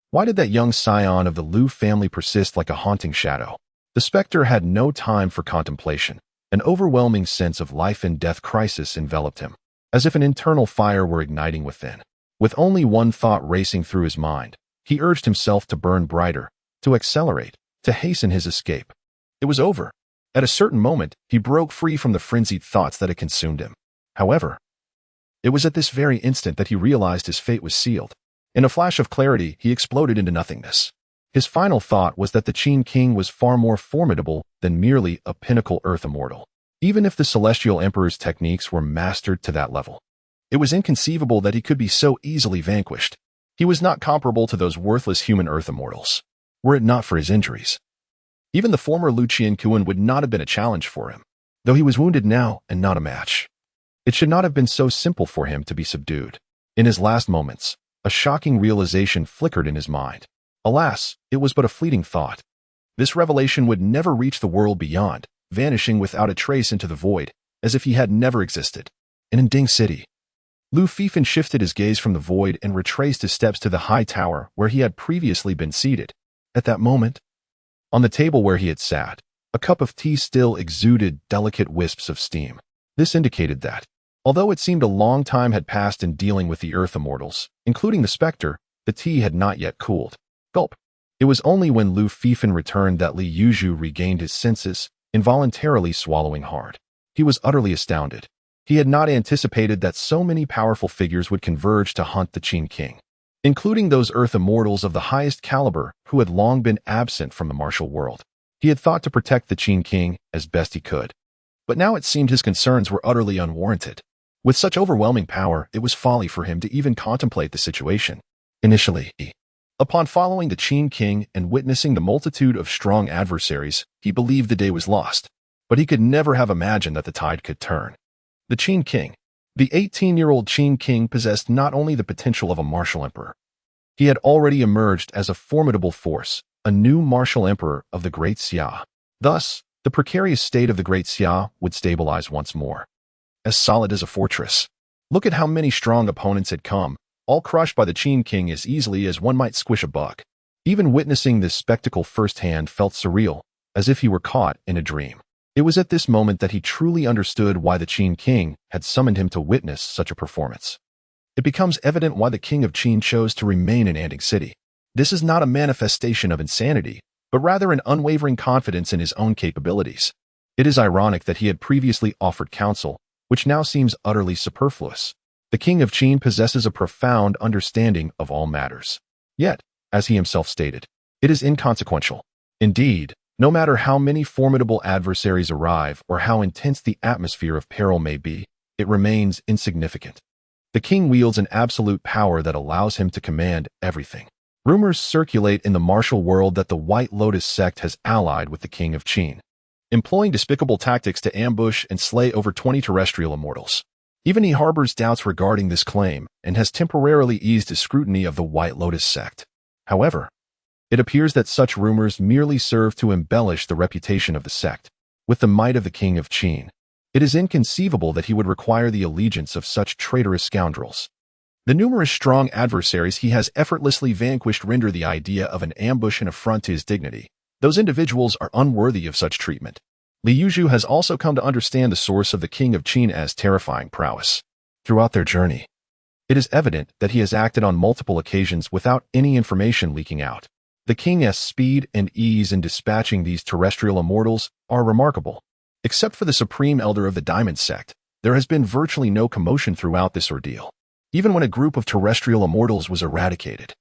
why did that young scion of the Lu family persist like a haunting shadow? The specter had no time for contemplation. An overwhelming sense of life and death crisis enveloped him, as if an internal fire were igniting within. With only one thought racing through his mind, he urged himself to burn brighter, to accelerate, to hasten his escape. It was over. At a certain moment, he broke free from the frenzied thoughts that had consumed him. However, it was at this very instant that he realized his fate was sealed. In a flash of clarity, he exploded into nothingness. His final thought was that the Qin King was far more formidable than merely a pinnacle Earth immortal. Even if the Celestial Emperor's techniques were mastered to that level, it was inconceivable that he could be so easily vanquished. He was not comparable to those worthless human Earth immortals, were it not for his injuries. Even the former Lu Qianquan would not have been a challenge for him, though he was wounded now and not a match. It should not have been so simple for him to be subdued. In his last moments, a shocking realization flickered in his mind. Alas, it was but a fleeting thought. This revelation would never reach the world beyond, vanishing without a trace into the void, as if he had never existed. In Inding City, Lu Fifan shifted his gaze from the void and retraced his steps to the high tower where he had previously been seated. At that moment, on the table where he had sat, a cup of tea still exuded delicate wisps of steam. This indicated that, although it seemed a long time had passed in dealing with the Earth immortals, including the specter, the tea had not yet cooled. Gulp. It was only when Lu Fifan returned that Li Yuzhu regained his senses, involuntarily swallowing hard. He was utterly astounded. He had not anticipated that so many powerful figures would converge to hunt the Qin King, including those Earth immortals of the highest caliber who had long been absent from the martial world. He had thought to protect the Qin King as best he could, but now it seemed his concerns were utterly unwarranted. With such overwhelming power, it was folly for him to even contemplate the situation. Initially, upon following the Qin King and witnessing the multitude of strong adversaries, he believed the day was lost, but he could never have imagined that the tide could turn. The Qin King. The 18-year-old Qin King possessed not only the potential of a martial emperor. He had already emerged as a formidable force, a new martial emperor of the Great Xia. Thus, the precarious state of the Great Xia would stabilize once more. As solid as a fortress. Look at how many strong opponents had come, all crushed by the Qin King as easily as one might squish a bug. Even witnessing this spectacle firsthand felt surreal, as if he were caught in a dream. It was at this moment that he truly understood why the Qin King had summoned him to witness such a performance. It becomes evident why the King of Qin chose to remain in Inding City. This is not a manifestation of insanity, but rather an unwavering confidence in his own capabilities. It is ironic that he had previously offered counsel, which now seems utterly superfluous. The King of Qin possesses a profound understanding of all matters. Yet, as he himself stated, it is inconsequential. Indeed, no matter how many formidable adversaries arrive or how intense the atmosphere of peril may be, it remains insignificant. The king wields an absolute power that allows him to command everything. Rumors circulate in the martial world that the White Lotus sect has allied with the king of Qin, employing despicable tactics to ambush and slay over 20 terrestrial immortals. Even he harbors doubts regarding this claim and has temporarily eased his scrutiny of the White Lotus sect. However, it appears that such rumors merely serve to embellish the reputation of the sect. With the might of the king of Qin, it is inconceivable that he would require the allegiance of such traitorous scoundrels. The numerous strong adversaries he has effortlessly vanquished render the idea of an ambush an affront to his dignity. Those individuals are unworthy of such treatment. Li Yuzhu has also come to understand the source of the king of Qin as terrifying prowess. Throughout their journey, it is evident that he has acted on multiple occasions without any information leaking out. The king's speed and ease in dispatching these terrestrial immortals are remarkable. Except for the supreme elder of the Diamond sect, there has been virtually no commotion throughout this ordeal, even when a group of terrestrial immortals was eradicated.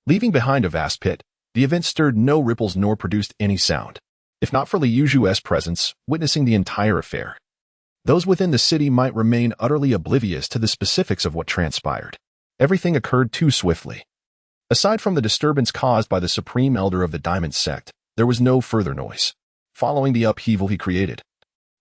Leaving behind a vast pit, the event stirred no ripples nor produced any sound. If not for Li Yuzhu's presence, witnessing the entire affair, those within the city might remain utterly oblivious to the specifics of what transpired. Everything occurred too swiftly. Aside from the disturbance caused by the supreme elder of the Diamond sect, there was no further noise. Following the upheaval he created,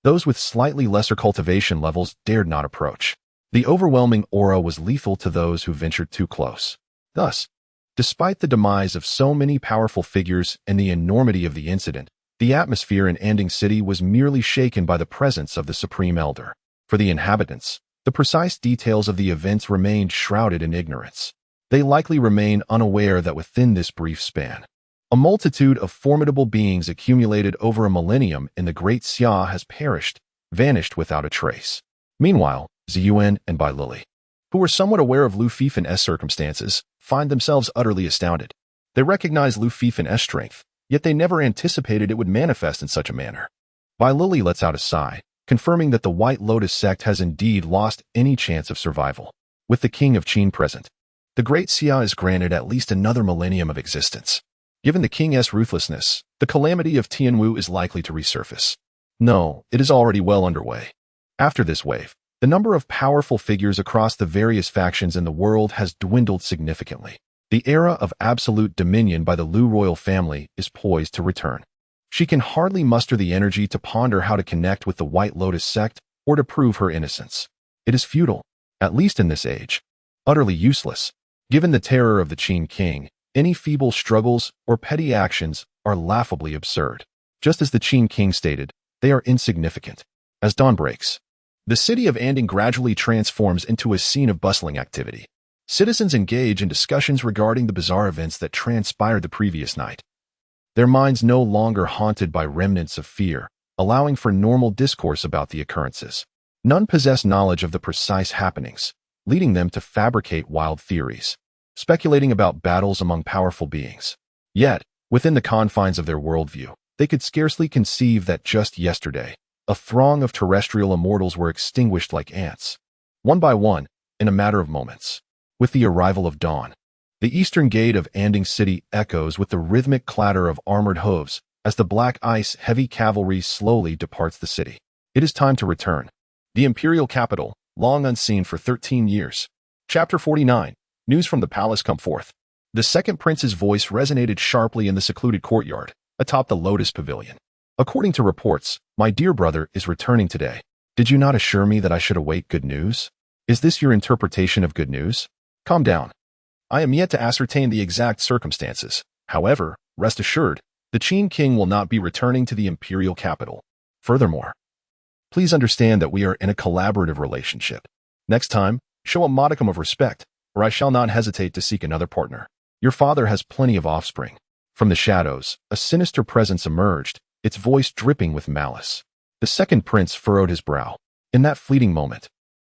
those with slightly lesser cultivation levels dared not approach. The overwhelming aura was lethal to those who ventured too close. Thus, despite the demise of so many powerful figures and the enormity of the incident, the atmosphere in Anding City was merely shaken by the presence of the Supreme Elder. For the inhabitants, the precise details of the events remained shrouded in ignorance. They likely remain unaware that within this brief span, a multitude of formidable beings accumulated over a millennium in the Great Xia has perished, vanished without a trace. Meanwhile, Ziyuan and Bai Lili, who were somewhat aware of Lu Fifen's circumstances, find themselves utterly astounded. They recognize Lu Fifen's strength, yet they never anticipated it would manifest in such a manner. Bai Lili lets out a sigh, confirming that the White Lotus sect has indeed lost any chance of survival. With the king of Qin present, the Great Xia is granted at least another millennium of existence. Given the king's ruthlessness, the calamity of Tianwu is likely to resurface. No, it is already well underway. After this wave, the number of powerful figures across the various factions in the world has dwindled significantly. The era of absolute dominion by the Lu royal family is poised to return. She can hardly muster the energy to ponder how to connect with the White Lotus sect or to prove her innocence. It is futile, at least in this age, utterly useless. Given the terror of the Qin king, any feeble struggles or petty actions are laughably absurd. Just as the Qin king stated, they are insignificant. As dawn breaks, the city of Anding gradually transforms into a scene of bustling activity. Citizens engage in discussions regarding the bizarre events that transpired the previous night. Their minds no longer haunted by remnants of fear, allowing for normal discourse about the occurrences. None possess knowledge of the precise happenings, leading them to fabricate wild theories, speculating about battles among powerful beings. Yet, within the confines of their worldview, they could scarcely conceive that just yesterday, a throng of terrestrial immortals were extinguished like ants, one by one, in a matter of moments. With the arrival of dawn, the eastern gate of Anding City echoes with the rhythmic clatter of armored hooves as the black ice heavy cavalry slowly departs the city. It is time to return. The imperial capital, long unseen for 13 years. Chapter 49. News from the palace come forth. The second prince's voice resonated sharply in the secluded courtyard, atop the Lotus Pavilion. According to reports, my dear brother is returning today. Did you not assure me that I should await good news? Is this your interpretation of good news? Calm down. I am yet to ascertain the exact circumstances. However, rest assured, the Qin king will not be returning to the imperial capital. Furthermore, please understand that we are in a collaborative relationship. Next time, show a modicum of respect, or I shall not hesitate to seek another partner. Your father has plenty of offspring. From the shadows, a sinister presence emerged, its voice dripping with malice. The second prince furrowed his brow. In that fleeting moment,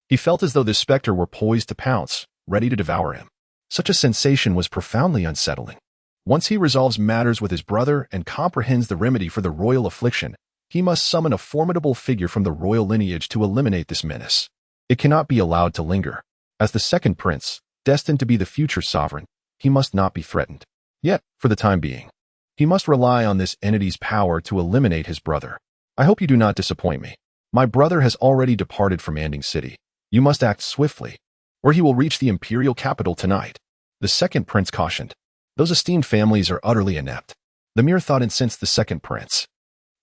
he felt as though this specter were poised to pounce, ready to devour him. Such a sensation was profoundly unsettling. Once he resolves matters with his brother and comprehends the remedy for the royal affliction, he must summon a formidable figure from the royal lineage to eliminate this menace. It cannot be allowed to linger. As the second prince, destined to be the future sovereign, he must not be threatened. Yet, for the time being, he must rely on this entity's power to eliminate his brother. I hope you do not disappoint me. My brother has already departed from Anding City. You must act swiftly. or he will reach the imperial capital tonight. The second prince cautioned. Those esteemed families are utterly inept. The mere thought incensed the second prince.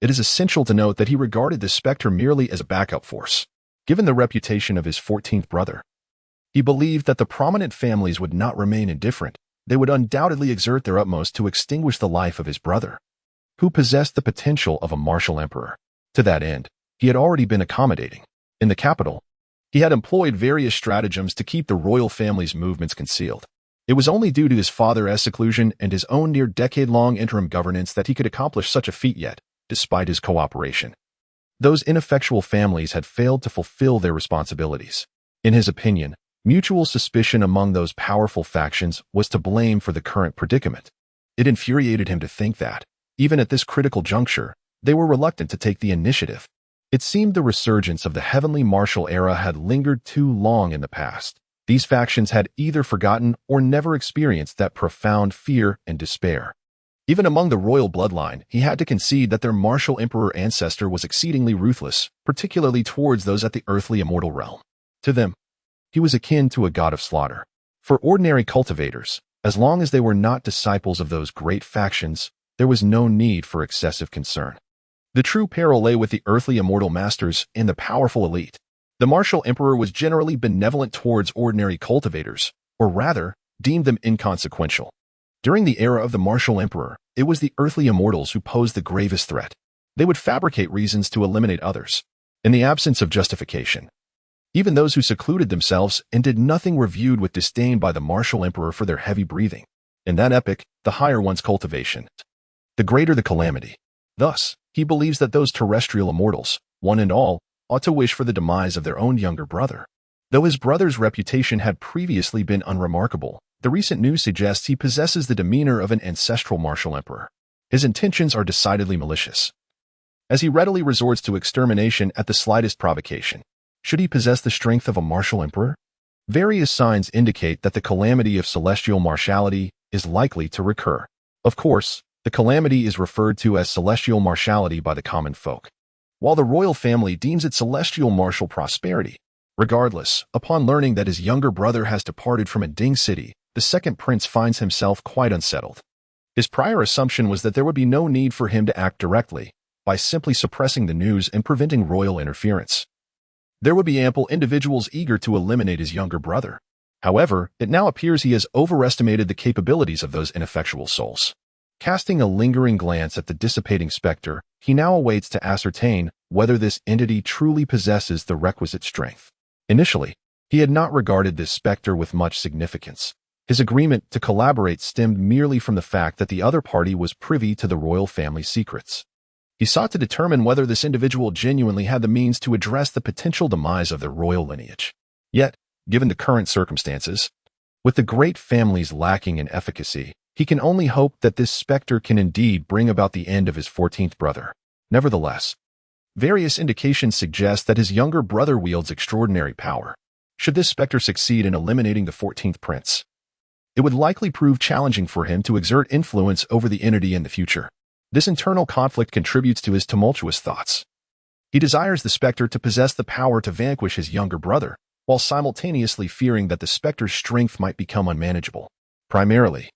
It is essential to note that he regarded the specter merely as a backup force. Given the reputation of his 14th brother, he believed that the prominent families would not remain indifferent. They would undoubtedly exert their utmost to extinguish the life of his brother, who possessed the potential of a martial emperor. To that end, he had already been accommodating. In the capital, he had employed various stratagems to keep the royal family's movements concealed. It was only due to his father's seclusion and his own near-decade-long interim governance that he could accomplish such a feat yet, despite his cooperation. Those ineffectual families had failed to fulfill their responsibilities. In his opinion, mutual suspicion among those powerful factions was to blame for the current predicament. It infuriated him to think that, even at this critical juncture, they were reluctant to take the initiative. It seemed the resurgence of the heavenly martial era had lingered too long in the past. These factions had either forgotten or never experienced that profound fear and despair. Even among the royal bloodline, he had to concede that their martial emperor ancestor was exceedingly ruthless, particularly towards those at the earthly immortal realm. To them, he was akin to a god of slaughter. For ordinary cultivators, as long as they were not disciples of those great factions, there was no need for excessive concern. The true peril lay with the earthly immortal masters and the powerful elite. The martial emperor was generally benevolent towards ordinary cultivators, or rather, deemed them inconsequential. During the era of the martial emperor, it was the earthly immortals who posed the gravest threat. They would fabricate reasons to eliminate others. In the absence of justification, even those who secluded themselves and did nothing were viewed with disdain by the martial emperor for their heavy breathing. In that epoch, the higher one's cultivation, the greater the calamity. Thus, he believes that those terrestrial immortals, one and all, ought to wish for the demise of their own younger brother. Though his brother's reputation had previously been unremarkable, the recent news suggests he possesses the demeanor of an ancestral martial emperor. His intentions are decidedly malicious, as he readily resorts to extermination at the slightest provocation. Should he possess the strength of a martial emperor? Various signs indicate that the calamity of celestial martiality is likely to recur. Of course, the calamity is referred to as celestial martiality by the common folk, while the royal family deems it celestial martial prosperity. Regardless, upon learning that his younger brother has departed from a Ding city, the second prince finds himself quite unsettled. His prior assumption was that there would be no need for him to act directly, by simply suppressing the news and preventing royal interference. There would be ample individuals eager to eliminate his younger brother. However, it now appears he has overestimated the capabilities of those ineffectual souls. Casting a lingering glance at the dissipating specter, he now awaits to ascertain whether this entity truly possesses the requisite strength. Initially, he had not regarded this specter with much significance. His agreement to collaborate stemmed merely from the fact that the other party was privy to the royal family's secrets. He sought to determine whether this individual genuinely had the means to address the potential demise of their royal lineage. Yet, given the current circumstances, with the great families lacking in efficacy, he can only hope that this specter can indeed bring about the end of his 14th brother. Nevertheless, various indications suggest that his younger brother wields extraordinary power. Should this specter succeed in eliminating the 14th prince, it would likely prove challenging for him to exert influence over the entity in the future. This internal conflict contributes to his tumultuous thoughts. He desires the specter to possess the power to vanquish his younger brother, while simultaneously fearing that the specter's strength might become unmanageable. Primarily,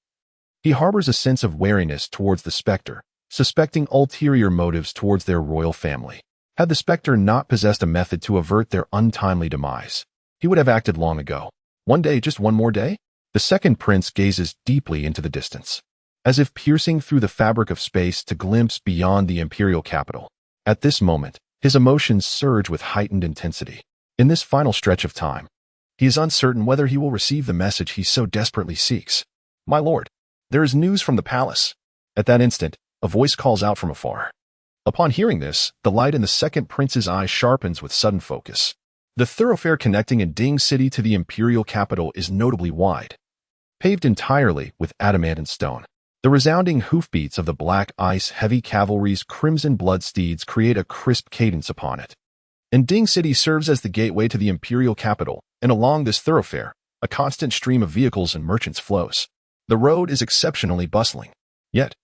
he harbors a sense of wariness towards the specter, suspecting ulterior motives towards their royal family. Had the specter not possessed a method to avert their untimely demise, he would have acted long ago. One day, just one more day? The second prince gazes deeply into the distance, as if piercing through the fabric of space to glimpse beyond the imperial capital. At this moment, his emotions surge with heightened intensity. In this final stretch of time, he is uncertain whether he will receive the message he so desperately seeks. "My lord, there is news from the palace." At that instant, a voice calls out from afar. Upon hearing this, the light in the second prince's eye sharpens with sudden focus. The thoroughfare connecting Ding City to the imperial capital is notably wide, paved entirely with adamant and stone. The resounding hoofbeats of the black ice-heavy cavalry's crimson blood steeds create a crisp cadence upon it. And Ding City serves as the gateway to the imperial capital, and along this thoroughfare, a constant stream of vehicles and merchants flows. The road is exceptionally bustling. Yet,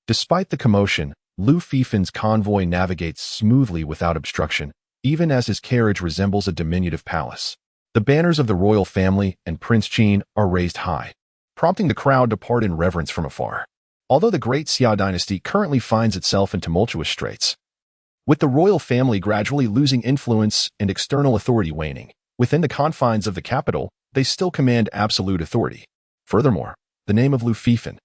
despite the commotion, Lu Fifin's convoy navigates smoothly without obstruction, even as his carriage resembles a diminutive palace. The banners of the royal family and Prince Qin are raised high, prompting the crowd to part in reverence from afar. Although the Great Xia dynasty currently finds itself in tumultuous straits, with the royal family gradually losing influence and external authority waning, within the confines of the capital, they still command absolute authority. Furthermore, the name of Lu Fifan,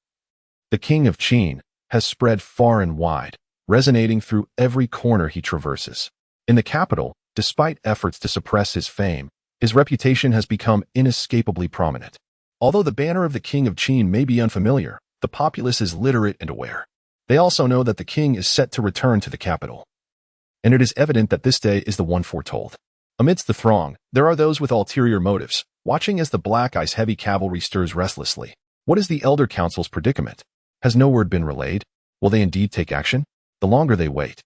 the king of Qin, has spread far and wide, resonating through every corner he traverses. In the capital, despite efforts to suppress his fame, his reputation has become inescapably prominent. Although the banner of the king of Qin may be unfamiliar, the populace is literate and aware. They also know that the king is set to return to the capital, and it is evident that this day is the one foretold. Amidst the throng, there are those with ulterior motives, watching as the Black Ice heavy cavalry stirs restlessly. What is the Elder Council's predicament? Has no word been relayed? Will they indeed take action? The longer they wait,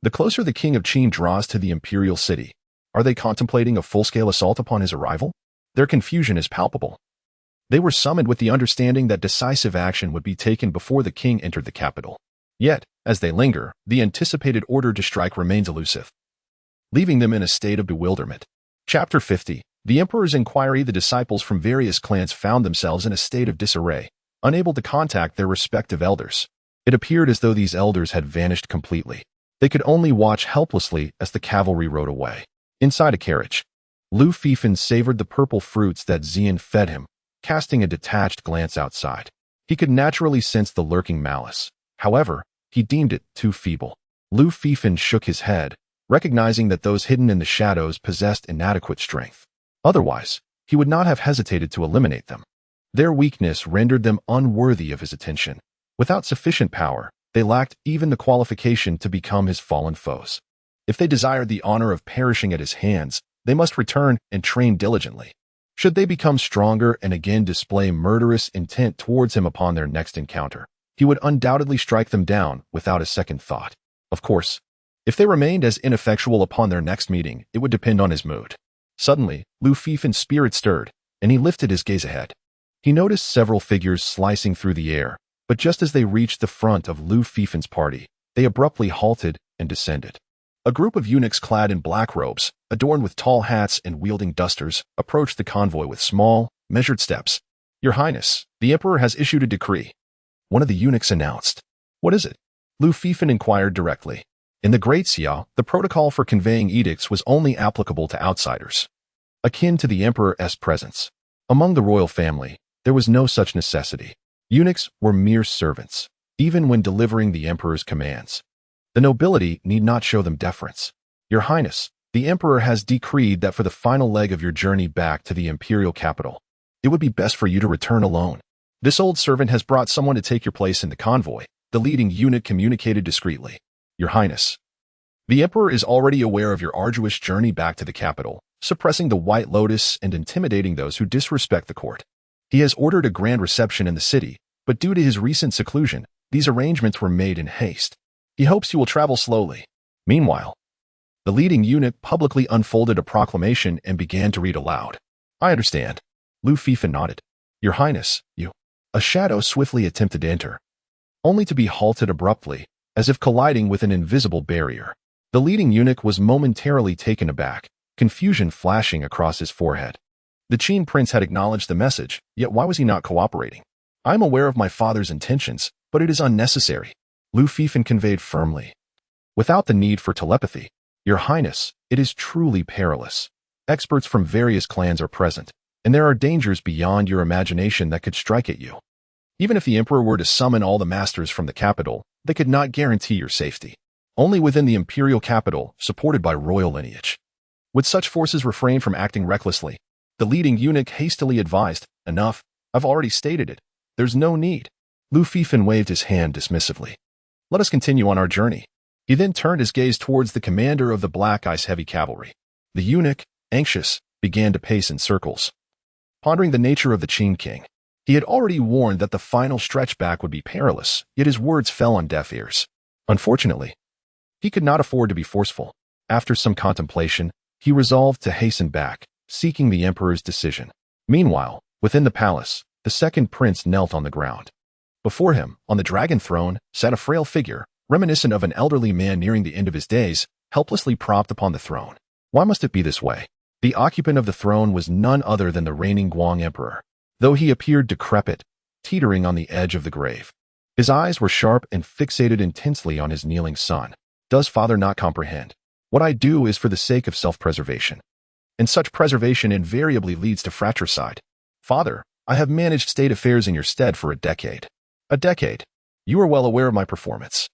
the closer the king of Qin draws to the imperial city. Are they contemplating a full-scale assault upon his arrival? Their confusion is palpable. They were summoned with the understanding that decisive action would be taken before the king entered the capital. Yet, as they linger, the anticipated order to strike remains elusive, leaving them in a state of bewilderment. Chapter 50. The Emperor's Inquiry. The disciples from various clans found themselves in a state of disarray, unable to contact their respective elders. It appeared as though these elders had vanished completely. They could only watch helplessly as the cavalry rode away. Inside a carriage, Lu Fifan savored the purple fruits that Xian fed him, casting a detached glance outside. He could naturally sense the lurking malice. However, he deemed it too feeble. Lu Fifan shook his head, recognizing that those hidden in the shadows possessed inadequate strength. Otherwise, he would not have hesitated to eliminate them. Their weakness rendered them unworthy of his attention. Without sufficient power, they lacked even the qualification to become his fallen foes. If they desired the honor of perishing at his hands, they must return and train diligently. Should they become stronger and again display murderous intent towards him upon their next encounter, he would undoubtedly strike them down without a second thought. Of course, if they remained as ineffectual upon their next meeting, it would depend on his mood. Suddenly, Lu Fifan's spirit stirred, and he lifted his gaze ahead. He noticed several figures slicing through the air, but just as they reached the front of Lu Fifan's party, they abruptly halted and descended. A group of eunuchs clad in black robes, adorned with tall hats and wielding dusters, approached the convoy with small, measured steps. "Your Highness, the Emperor has issued a decree," one of the eunuchs announced. "What is it?" Lu Fifan inquired directly. In the Great Xia, the protocol for conveying edicts was only applicable to outsiders, akin to the Emperor's presence. Among the royal family, there was no such necessity. Eunuchs were mere servants, even when delivering the Emperor's commands. The nobility need not show them deference. "Your Highness, the Emperor has decreed that for the final leg of your journey back to the imperial capital, it would be best for you to return alone. This old servant has brought someone to take your place in the convoy," the leading eunuch communicated discreetly. "Your Highness, the Emperor is already aware of your arduous journey back to the capital, suppressing the White Lotus and intimidating those who disrespect the court. He has ordered a grand reception in the city, but due to his recent seclusion, these arrangements were made in haste. He hopes you will travel slowly." Meanwhile, the leading eunuch publicly unfolded a proclamation and began to read aloud. "I understand." Lu Fifan nodded. "Your Highness, you." A shadow swiftly attempted to enter, only to be halted abruptly, as if colliding with an invisible barrier. The leading eunuch was momentarily taken aback, confusion flashing across his forehead. The Qin prince had acknowledged the message, yet why was he not cooperating? "I am aware of my father's intentions, but it is unnecessary," Lu Fifan conveyed firmly, without the need for telepathy. "Your Highness, it is truly perilous. Experts from various clans are present, and there are dangers beyond your imagination that could strike at you. Even if the Emperor were to summon all the masters from the capital, they could not guarantee your safety. Only within the imperial capital, supported by royal lineage, would such forces refrain from acting recklessly." The leading eunuch hastily advised, "Enough, I've already stated it. There's no need." Lu Fifan waved his hand dismissively. "Let us continue on our journey." He then turned his gaze towards the commander of the Black Ice heavy cavalry. The eunuch, anxious, began to pace in circles, pondering the nature of the Qin king. He had already warned that the final stretch back would be perilous, yet his words fell on deaf ears. Unfortunately, he could not afford to be forceful. After some contemplation, he resolved to hasten back, seeking the Emperor's decision. Meanwhile, within the palace, the second prince knelt on the ground. Before him, on the dragon throne, sat a frail figure, reminiscent of an elderly man nearing the end of his days, helplessly propped upon the throne. Why must it be this way? The occupant of the throne was none other than the reigning Guang emperor, though he appeared decrepit, teetering on the edge of the grave. His eyes were sharp and fixated intensely on his kneeling son. Does father not comprehend? What I do is for the sake of self-preservation, and such preservation invariably leads to fratricide. Father, I have managed state affairs in your stead for a decade. A decade. You are well aware of my performance.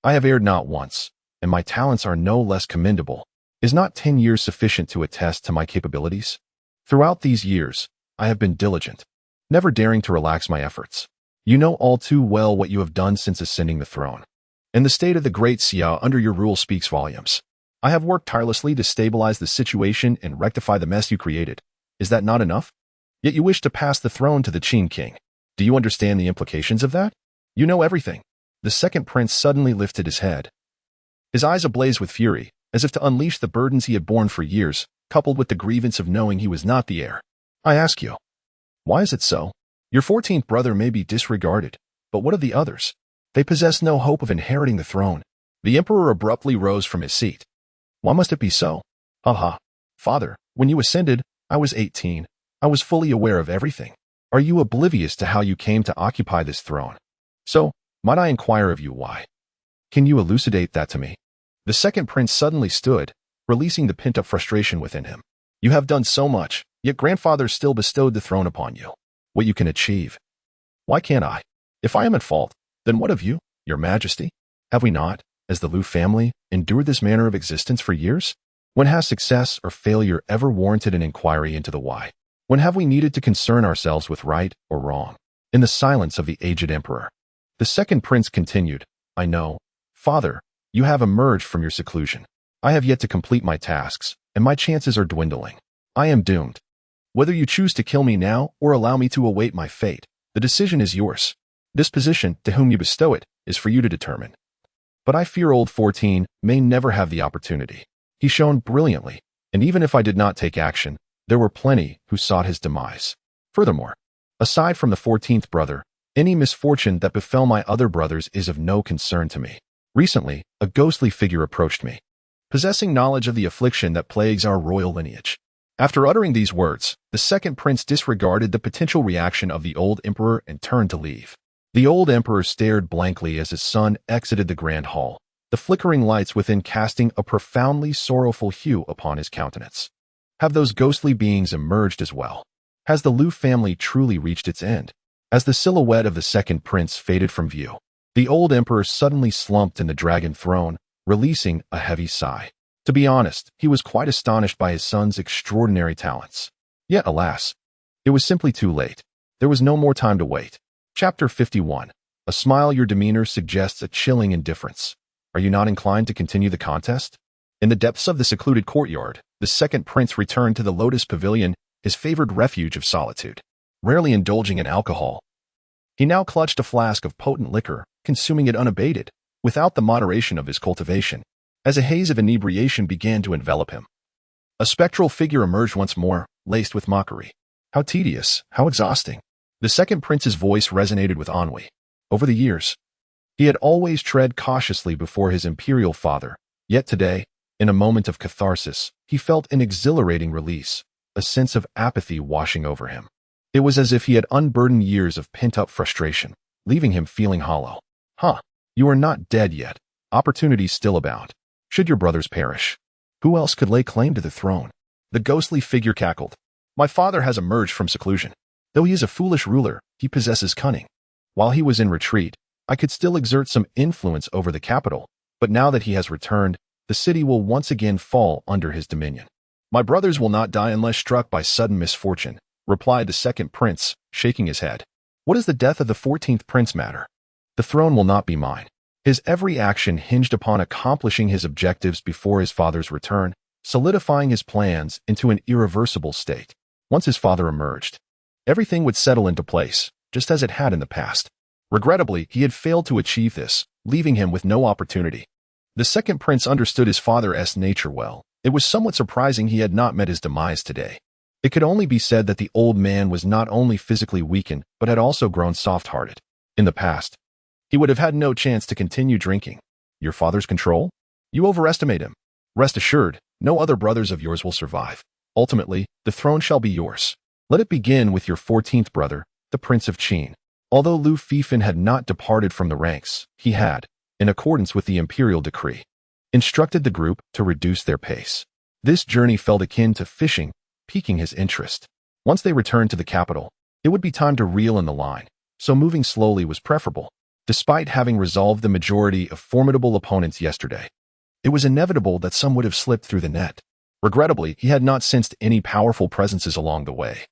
I have erred not once, and my talents are no less commendable. Is not 10 years sufficient to attest to my capabilities? Throughout these years, I have been diligent, never daring to relax my efforts. You know all too well what you have done since ascending the throne. And the state of the great Xia under your rule speaks volumes. I have worked tirelessly to stabilize the situation and rectify the mess you created. Is that not enough? Yet you wish to pass the throne to the Qin king. Do you understand the implications of that? You know everything. The second prince suddenly lifted his head, his eyes ablaze with fury, as if to unleash the burdens he had borne for years, coupled with the grievance of knowing he was not the heir. I ask you, why is it so? Your 14th brother may be disregarded, but what of the others? They possess no hope of inheriting the throne. The emperor abruptly rose from his seat. Why must it be so? Aha. Father, when you ascended, I was 18. I was fully aware of everything. Are you oblivious to how you came to occupy this throne? So, might I inquire of you why? Can you elucidate that to me? The second prince suddenly stood, releasing the pent-up frustration within him. You have done so much, yet grandfather still bestowed the throne upon you. What you can achieve. Why can't I? If I am at fault, then what of you, your majesty? Have we not, as the Liu family, endured this manner of existence for years? When has success or failure ever warranted an inquiry into the why? When have we needed to concern ourselves with right or wrong? In the silence of the aged emperor, the second prince continued, I know, father, you have emerged from your seclusion. I have yet to complete my tasks, and my chances are dwindling. I am doomed. Whether you choose to kill me now or allow me to await my fate, the decision is yours. This position, to whom you bestow it, is for you to determine. But I fear old 14 may never have the opportunity. He shone brilliantly, and even if I did not take action, there were plenty who sought his demise. Furthermore, aside from the 14th brother, any misfortune that befell my other brothers is of no concern to me. Recently, a ghostly figure approached me, possessing knowledge of the affliction that plagues our royal lineage. After uttering these words, the second prince disregarded the potential reaction of the old emperor and turned to leave. The old emperor stared blankly as his son exited the grand hall, the flickering lights within casting a profoundly sorrowful hue upon his countenance. Have those ghostly beings emerged as well? Has the Liu family truly reached its end? As the silhouette of the second prince faded from view, the old emperor suddenly slumped in the dragon throne, releasing a heavy sigh. To be honest, he was quite astonished by his son's extraordinary talents. Yet, alas, it was simply too late. There was no more time to wait. Chapter 51. A smile your demeanor suggests a chilling indifference. Are you not inclined to continue the contest? In the depths of the secluded courtyard, the second prince returned to the Lotus Pavilion, his favored refuge of solitude. Rarely indulging in alcohol, he now clutched a flask of potent liquor, consuming it unabated, without the moderation of his cultivation, as a haze of inebriation began to envelop him. A spectral figure emerged once more, laced with mockery. How tedious, how exhausting. The second prince's voice resonated with ennui. Over the years, he had always tread cautiously before his imperial father, yet today, in a moment of catharsis, he felt an exhilarating release, a sense of apathy washing over him. It was as if he had unburdened years of pent-up frustration, leaving him feeling hollow. You are not dead yet. Opportunities still abound. Should your brothers perish, who else could lay claim to the throne? The ghostly figure cackled. My father has emerged from seclusion. Though he is a foolish ruler, he possesses cunning. While he was in retreat, I could still exert some influence over the capital, but now that he has returned, the city will once again fall under his dominion. My brothers will not die unless struck by sudden misfortune, replied the second prince, shaking his head. What does the death of the 14th prince matter? The throne will not be mine. His every action hinged upon accomplishing his objectives before his father's return, solidifying his plans into an irreversible state. Once his father emerged, everything would settle into place, just as it had in the past. Regrettably, he had failed to achieve this, leaving him with no opportunity. The second prince understood his father's nature well. It was somewhat surprising he had not met his demise today. It could only be said that the old man was not only physically weakened, but had also grown soft-hearted. In the past, he would have had no chance to continue drinking. Your father's control? You overestimate him. Rest assured, no other brothers of yours will survive. Ultimately, the throne shall be yours. Let it begin with your 14th brother, the Prince of Qin. Although Lu Fifan had not departed from the ranks, he had, in accordance with the imperial decree, instructed the group to reduce their pace. This journey felt akin to fishing, piquing his interest. Once they returned to the capital, it would be time to reel in the line, so moving slowly was preferable. Despite having resolved the majority of formidable opponents yesterday, it was inevitable that some would have slipped through the net. Regrettably, he had not sensed any powerful presences along the way,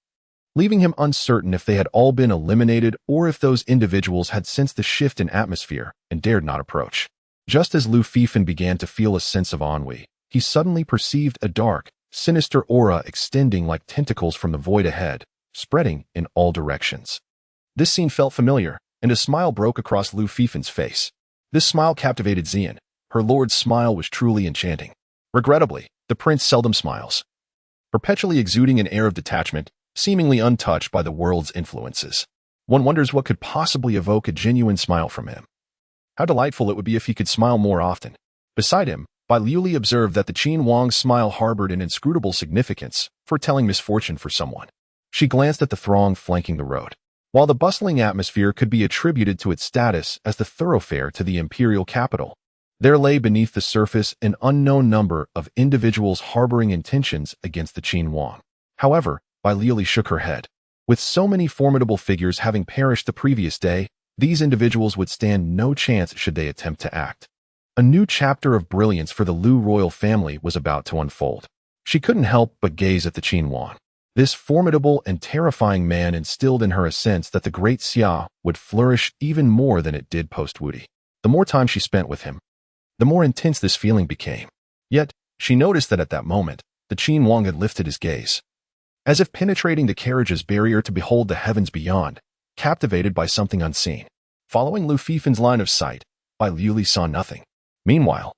leaving him uncertain if they had all been eliminated or if those individuals had sensed the shift in atmosphere and dared not approach. Just as Lu Fifan began to feel a sense of ennui, he suddenly perceived a dark, sinister aura extending like tentacles from the void ahead, spreading in all directions. This scene felt familiar, and a smile broke across Lu Fifan's face. This smile captivated Xian. Her lord's smile was truly enchanting. Regrettably, the prince seldom smiles, perpetually exuding an air of detachment, seemingly untouched by the world's influences. One wonders what could possibly evoke a genuine smile from him. How delightful it would be if he could smile more often. Beside him, Bai Liuli observed that the Qin Wang's smile harbored an inscrutable significance, foretelling misfortune for someone. She glanced at the throng flanking the road. While the bustling atmosphere could be attributed to its status as the thoroughfare to the imperial capital, there lay beneath the surface an unknown number of individuals harboring intentions against the Qin Wang. However, Bai Liuli shook her head. With so many formidable figures having perished the previous day, these individuals would stand no chance should they attempt to act. A new chapter of brilliance for the Lu royal family was about to unfold. She couldn't help but gaze at the Qin Wang. This formidable and terrifying man instilled in her a sense that the great Xia would flourish even more than it did post-Wudi. The more time she spent with him, the more intense this feeling became. Yet, she noticed that at that moment, the Qin Wang had lifted his gaze, as if penetrating the carriage's barrier to behold the heavens beyond, captivated by something unseen. Following Lu Fifan's line of sight, Bai Liuli saw nothing. Meanwhile,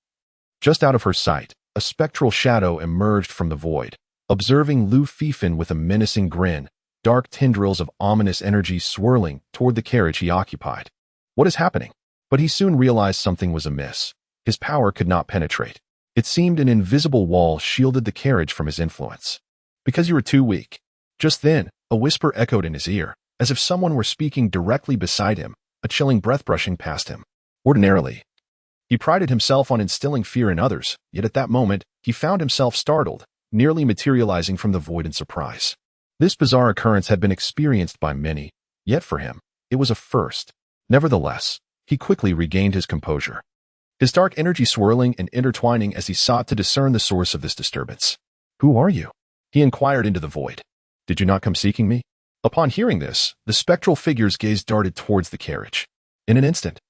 just out of her sight, a spectral shadow emerged from the void. Observing Lu Fifan with a menacing grin, dark tendrils of ominous energy swirling toward the carriage he occupied. What is happening? But he soon realized something was amiss. His power could not penetrate. It seemed an invisible wall shielded the carriage from his influence. Because you were too weak. Just then, a whisper echoed in his ear, as if someone were speaking directly beside him, a chilling breath brushing past him. Ordinarily, he prided himself on instilling fear in others, yet at that moment, he found himself startled, nearly materializing from the void in surprise. This bizarre occurrence had been experienced by many, yet for him, it was a first. Nevertheless, he quickly regained his composure, his dark energy swirling and intertwining as he sought to discern the source of this disturbance. "Who are you?" he inquired into the void. "Did you not come seeking me?" Upon hearing this, the spectral figure's gaze darted towards the carriage. In an instant,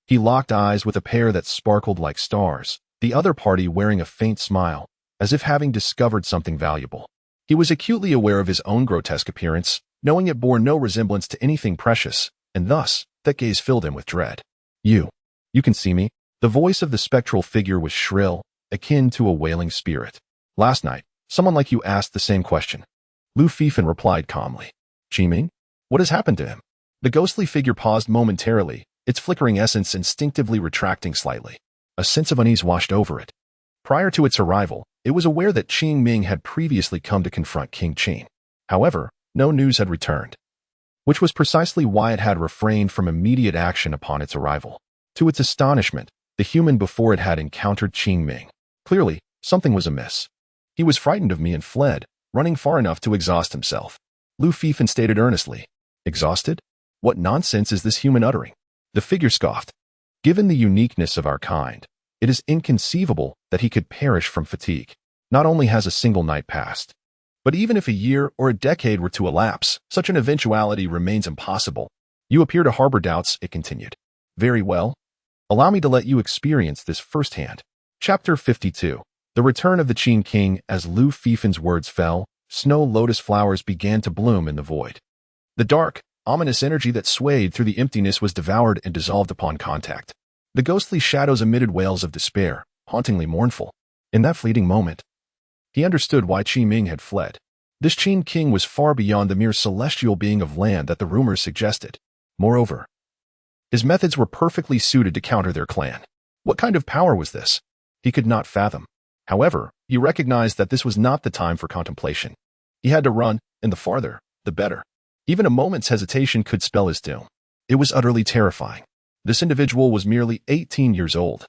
he locked eyes with a pair that sparkled like stars, the other party wearing a faint smile, as if having discovered something valuable. He was acutely aware of his own grotesque appearance, knowing it bore no resemblance to anything precious, and thus, that gaze filled him with dread. You can see me?" The voice of the spectral figure was shrill, akin to a wailing spirit. "Last night, someone like you asked the same question." Lu Fifan replied calmly. "Qiming? What has happened to him?" The ghostly figure paused momentarily, its flickering essence instinctively retracting slightly. A sense of unease washed over it. Prior to its arrival, it was aware that Qing Ming had previously come to confront King Qin. However, no news had returned, which was precisely why it had refrained from immediate action upon its arrival. To its astonishment, the human before it had encountered Qing Ming. Clearly, something was amiss. He was frightened of me and fled, running far enough to exhaust himself. Lu Fifan stated earnestly. Exhausted? What nonsense is this human uttering? The figure scoffed. Given the uniqueness of our kind, it is inconceivable that he could perish from fatigue. Not only has a single night passed, but even if a year or a decade were to elapse, such an eventuality remains impossible. You appear to harbor doubts, it continued. Very well. Allow me to let you experience this firsthand. Chapter 52. The return of the Qin King. As Lu Fifan's words fell, snow lotus flowers began to bloom in the void. The dark, ominous energy that swayed through the emptiness was devoured and dissolved upon contact. The ghostly shadows emitted wails of despair, hauntingly mournful. In that fleeting moment, he understood why Qi Ming had fled. This Qin King was far beyond the mere celestial being of land that the rumors suggested. Moreover, his methods were perfectly suited to counter their clan. What kind of power was this? He could not fathom. However, he recognized that this was not the time for contemplation. He had to run, and the farther, the better. Even a moment's hesitation could spell his doom. It was utterly terrifying. This individual was merely 18 years old,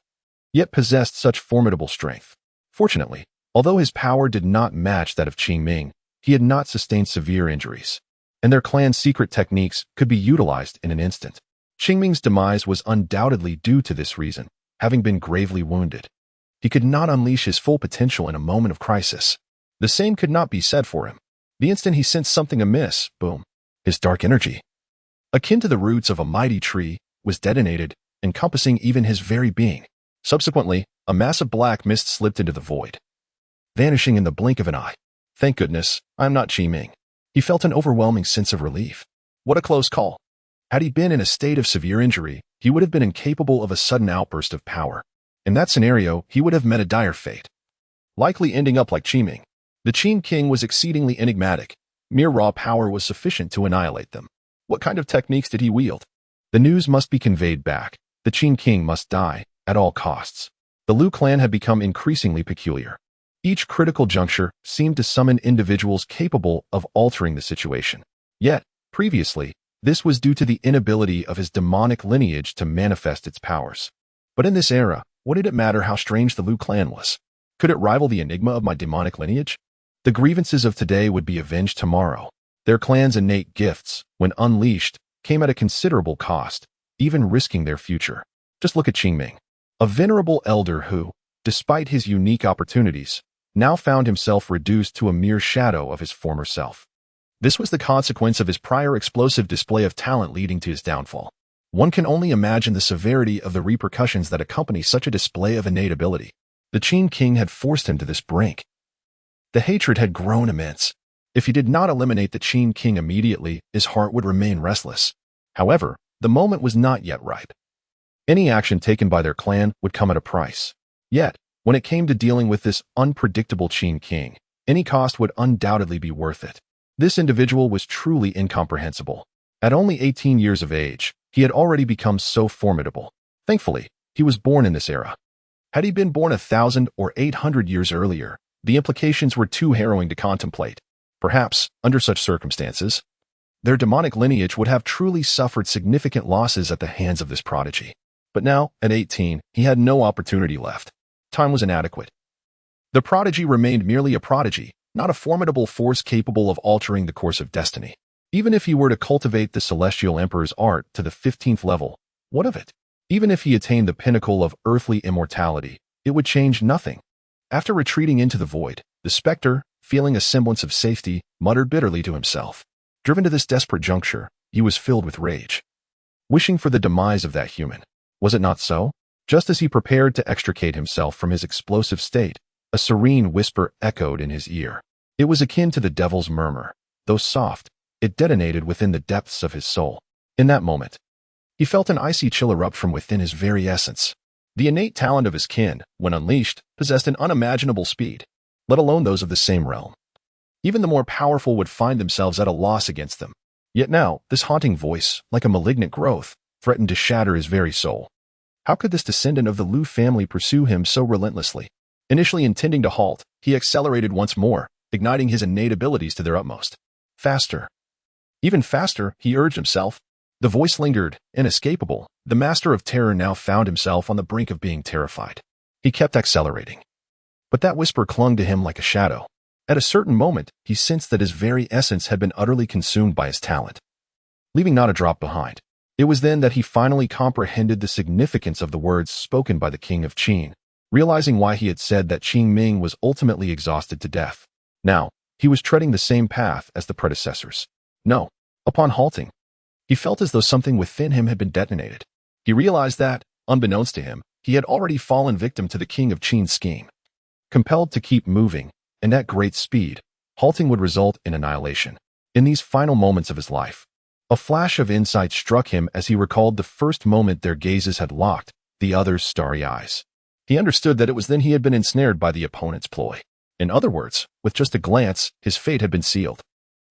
yet possessed such formidable strength. Fortunately, although his power did not match that of Qing Ming, he had not sustained severe injuries, and their clan's secret techniques could be utilized in an instant. Qing Ming's demise was undoubtedly due to this reason, having been gravely wounded. He could not unleash his full potential in a moment of crisis. The same could not be said for him. The instant he sensed something amiss, boom, his dark energy, akin to the roots of a mighty tree, was detonated, encompassing even his very being. Subsequently, a mass of black mist slipped into the void, vanishing in the blink of an eye. Thank goodness, I am not Qi Ming. He felt an overwhelming sense of relief. What a close call. Had he been in a state of severe injury, he would have been incapable of a sudden outburst of power. In that scenario, he would have met a dire fate, likely ending up like Qi Ming. The Qin king was exceedingly enigmatic. Mere raw power was sufficient to annihilate them. What kind of techniques did he wield? The news must be conveyed back. The Qin king must die, at all costs. The Liu clan had become increasingly peculiar. Each critical juncture seemed to summon individuals capable of altering the situation. Yet, previously, this was due to the inability of his demonic lineage to manifest its powers. But in this era, what did it matter how strange the Liu clan was? Could it rival the enigma of my demonic lineage? The grievances of today would be avenged tomorrow. Their clan's innate gifts, when unleashed, came at a considerable cost, even risking their future. Just look at Qing Ming, a venerable elder who, despite his unique opportunities, now found himself reduced to a mere shadow of his former self. This was the consequence of his prior explosive display of talent leading to his downfall. One can only imagine the severity of the repercussions that accompany such a display of innate ability. The Qin king had forced him to this brink. The hatred had grown immense. If he did not eliminate the Qin king immediately, his heart would remain restless. However, the moment was not yet ripe. Any action taken by their clan would come at a price. Yet, when it came to dealing with this unpredictable Qin king, any cost would undoubtedly be worth it. This individual was truly incomprehensible. At only 18 years of age, he had already become so formidable. Thankfully, he was born in this era. Had he been born 1,000 or 800 years earlier, the implications were too harrowing to contemplate. Perhaps, under such circumstances, their demonic lineage would have truly suffered significant losses at the hands of this prodigy. But now, at 18, he had no opportunity left. Time was inadequate. The prodigy remained merely a prodigy, not a formidable force capable of altering the course of destiny. Even if he were to cultivate the celestial emperor's art to the 15th level, what of it? Even if he attained the pinnacle of earthly immortality, it would change nothing. After retreating into the void, the specter, feeling a semblance of safety, muttered bitterly to himself. Driven to this desperate juncture, he was filled with rage, wishing for the demise of that human. Was it not so? Just as he prepared to extricate himself from his explosive state, a serene whisper echoed in his ear. It was akin to the devil's murmur. Though soft, it detonated within the depths of his soul. In that moment, he felt an icy chill erupt from within his very essence. The innate talent of his kin, when unleashed, possessed an unimaginable speed, let alone those of the same realm. Even the more powerful would find themselves at a loss against them. Yet now, this haunting voice, like a malignant growth, threatened to shatter his very soul. How could this descendant of the Liu family pursue him so relentlessly? Initially intending to halt, he accelerated once more, igniting his innate abilities to their utmost. Faster. Even faster, he urged himself. The voice lingered, inescapable. The master of terror now found himself on the brink of being terrified. He kept accelerating. But that whisper clung to him like a shadow. At a certain moment, he sensed that his very essence had been utterly consumed by his talent, leaving not a drop behind. It was then that he finally comprehended the significance of the words spoken by the king of Qin, realizing why he had said that Qing Ming was ultimately exhausted to death. Now, he was treading the same path as the predecessors. No, upon halting, he felt as though something within him had been detonated. He realized that, unbeknownst to him, he had already fallen victim to the king of Qin's scheme. Compelled to keep moving, and at great speed, halting would result in annihilation. In these final moments of his life, a flash of insight struck him as he recalled the first moment their gazes had locked, the other's starry eyes. He understood that it was then he had been ensnared by the opponent's ploy. In other words, with just a glance, his fate had been sealed.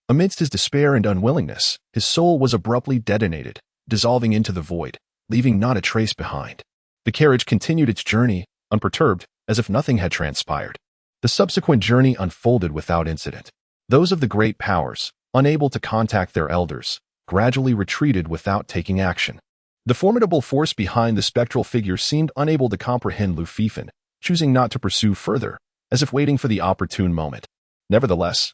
Amidst his despair and unwillingness, his soul was abruptly detonated, dissolving into the void, leaving not a trace behind. The carriage continued its journey, unperturbed, as if nothing had transpired. The subsequent journey unfolded without incident. Those of the great powers, unable to contact their elders, gradually retreated without taking action. The formidable force behind the spectral figure seemed unable to comprehend Lu Fifan, choosing not to pursue further, as if waiting for the opportune moment. Nevertheless,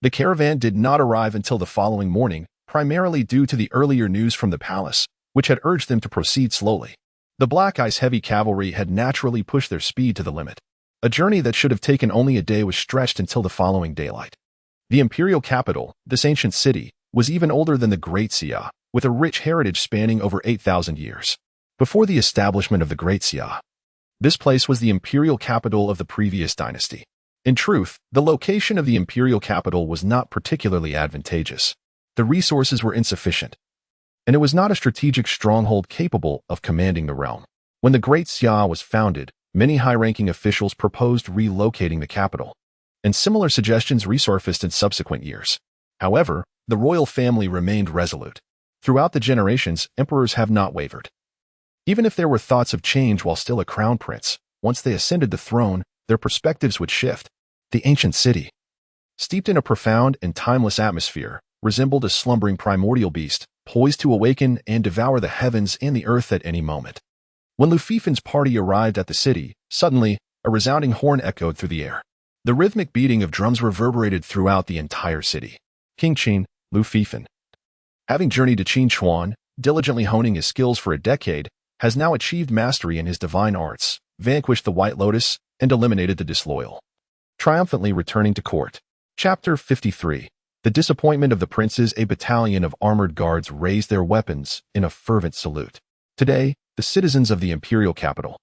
the caravan did not arrive until the following morning, primarily due to the earlier news from the palace, which had urged them to proceed slowly. The Black Eye's heavy cavalry had naturally pushed their speed to the limit. A journey that should have taken only a day was stretched until the following daylight. The imperial capital, this ancient city, was even older than the Great Xia, with a rich heritage spanning over 8,000 years. Before the establishment of the Great Xia, this place was the imperial capital of the previous dynasty. In truth, the location of the imperial capital was not particularly advantageous. The resources were insufficient, and it was not a strategic stronghold capable of commanding the realm. When the Great Xia was founded, many high-ranking officials proposed relocating the capital, and similar suggestions resurfaced in subsequent years. However, the royal family remained resolute. Throughout the generations, emperors have not wavered. Even if there were thoughts of change while still a crown prince, once they ascended the throne, their perspectives would shift. The ancient city, steeped in a profound and timeless atmosphere, resembled a slumbering primordial beast, poised to awaken and devour the heavens and the earth at any moment. When Lu Fifan's party arrived at the city, suddenly, a resounding horn echoed through the air. The rhythmic beating of drums reverberated throughout the entire city. King Qin, Lu Fifan, having journeyed to Qin Chuan, diligently honing his skills for a decade, has now achieved mastery in his divine arts, vanquished the White Lotus, and eliminated the disloyal. Triumphantly returning to court. Chapter 53. The disappointment of the princes. A battalion of armored guards raised their weapons in a fervent salute. Today, the citizens of the imperial capital,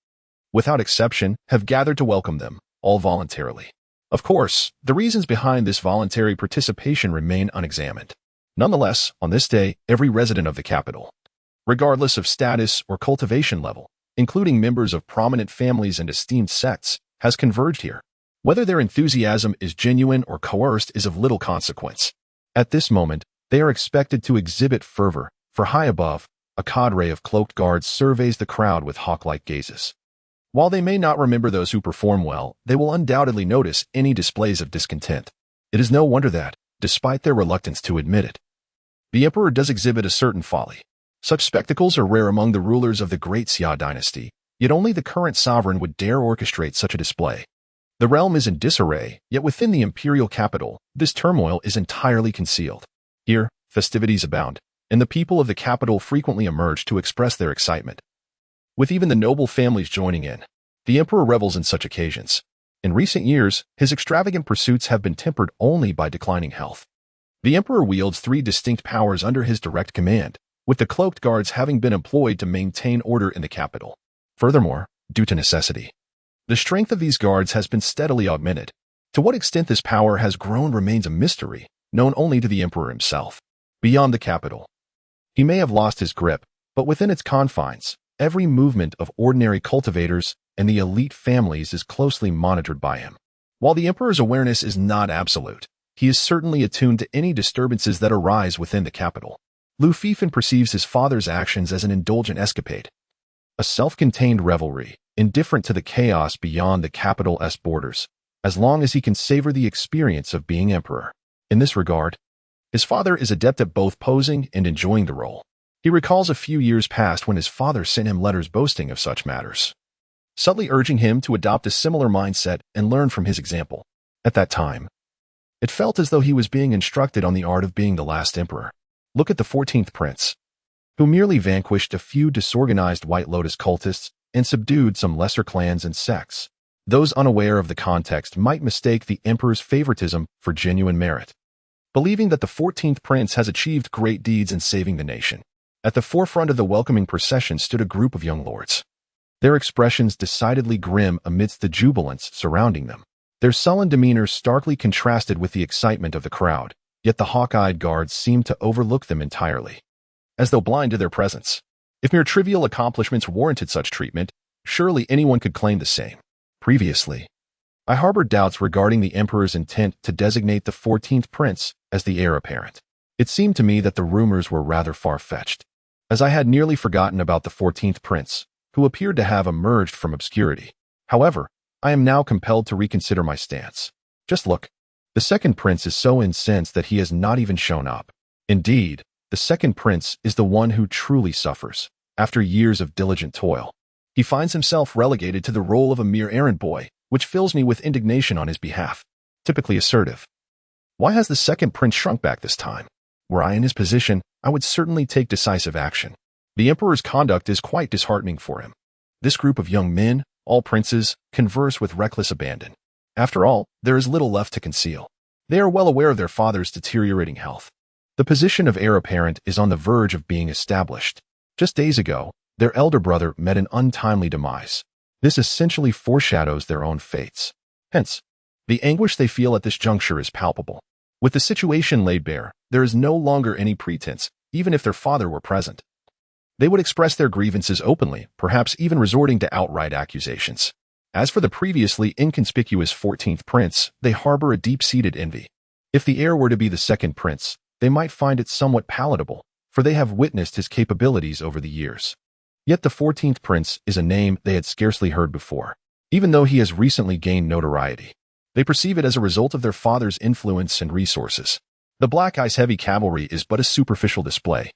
without exception, have gathered to welcome them, all voluntarily. Of course, the reasons behind this voluntary participation remain unexamined. Nonetheless, on this day, every resident of the capital, regardless of status or cultivation level, including members of prominent families and esteemed sects, has converged here. Whether their enthusiasm is genuine or coerced is of little consequence. At this moment, they are expected to exhibit fervor, for high above, a cadre of cloaked guards surveys the crowd with hawk-like gazes. While they may not remember those who perform well, they will undoubtedly notice any displays of discontent. It is no wonder that, despite their reluctance to admit it, the emperor does exhibit a certain folly. Such spectacles are rare among the rulers of the Great Xia dynasty, yet only the current sovereign would dare orchestrate such a display. The realm is in disarray, yet within the imperial capital, this turmoil is entirely concealed. Here, festivities abound, and the people of the capital frequently emerge to express their excitement, with even the noble families joining in. The emperor revels in such occasions. In recent years, his extravagant pursuits have been tempered only by declining health. The emperor wields 3 distinct powers under his direct command, with the cloaked guards having been employed to maintain order in the capital. Furthermore, due to necessity, the strength of these guards has been steadily augmented. To what extent this power has grown remains a mystery, known only to the emperor himself. Beyond the capital, he may have lost his grip, but within its confines, every movement of ordinary cultivators and the elite families is closely monitored by him. While the emperor's awareness is not absolute, he is certainly attuned to any disturbances that arise within the capital. Lu Fifan perceives his father's actions as an indulgent escapade, a self-contained revelry, indifferent to the chaos beyond the capital's borders, as long as he can savor the experience of being emperor. In this regard, his father is adept at both posing and enjoying the role. He recalls a few years past when his father sent him letters boasting of such matters, subtly urging him to adopt a similar mindset and learn from his example. At that time, it felt as though he was being instructed on the art of being the last emperor. Look at the 14th prince, who merely vanquished a few disorganized White Lotus cultists and subdued some lesser clans and sects. Those unaware of the context might mistake the emperor's favoritism for genuine merit, believing that the 14th prince has achieved great deeds in saving the nation. At the forefront of the welcoming procession stood a group of young lords, their expressions decidedly grim amidst the jubilance surrounding them. Their sullen demeanor starkly contrasted with the excitement of the crowd, yet the hawk-eyed guards seemed to overlook them entirely, as though blind to their presence. If mere trivial accomplishments warranted such treatment, surely anyone could claim the same. Previously, I harbored doubts regarding the emperor's intent to designate the 14th prince as the heir apparent. It seemed to me that the rumors were rather far-fetched, as I had nearly forgotten about the 14th prince, who appeared to have emerged from obscurity. However, I am now compelled to reconsider my stance. Just look. The second prince is so incensed that he has not even shown up. Indeed, the second prince is the one who truly suffers. After years of diligent toil, he finds himself relegated to the role of a mere errand boy, which fills me with indignation on his behalf. Typically assertive. Why has the second prince shrunk back this time? Were I in his position, I would certainly take decisive action. The emperor's conduct is quite disheartening for him. This group of young men, all princes, converse with reckless abandon. After all, there is little left to conceal. They are well aware of their father's deteriorating health. The position of heir apparent is on the verge of being established. Just days ago, their elder brother met an untimely demise. This essentially foreshadows their own fates. Hence, the anguish they feel at this juncture is palpable. With the situation laid bare, there is no longer any pretense, even if their father were present. They would express their grievances openly, perhaps even resorting to outright accusations. As for the previously inconspicuous 14th prince, they harbor a deep-seated envy. If the heir were to be the second prince, they might find it somewhat palatable, for they have witnessed his capabilities over the years. Yet the 14th prince is a name they had scarcely heard before, even though he has recently gained notoriety. They perceive it as a result of their father's influence and resources. The Black Eye's heavy cavalry is but a superficial display,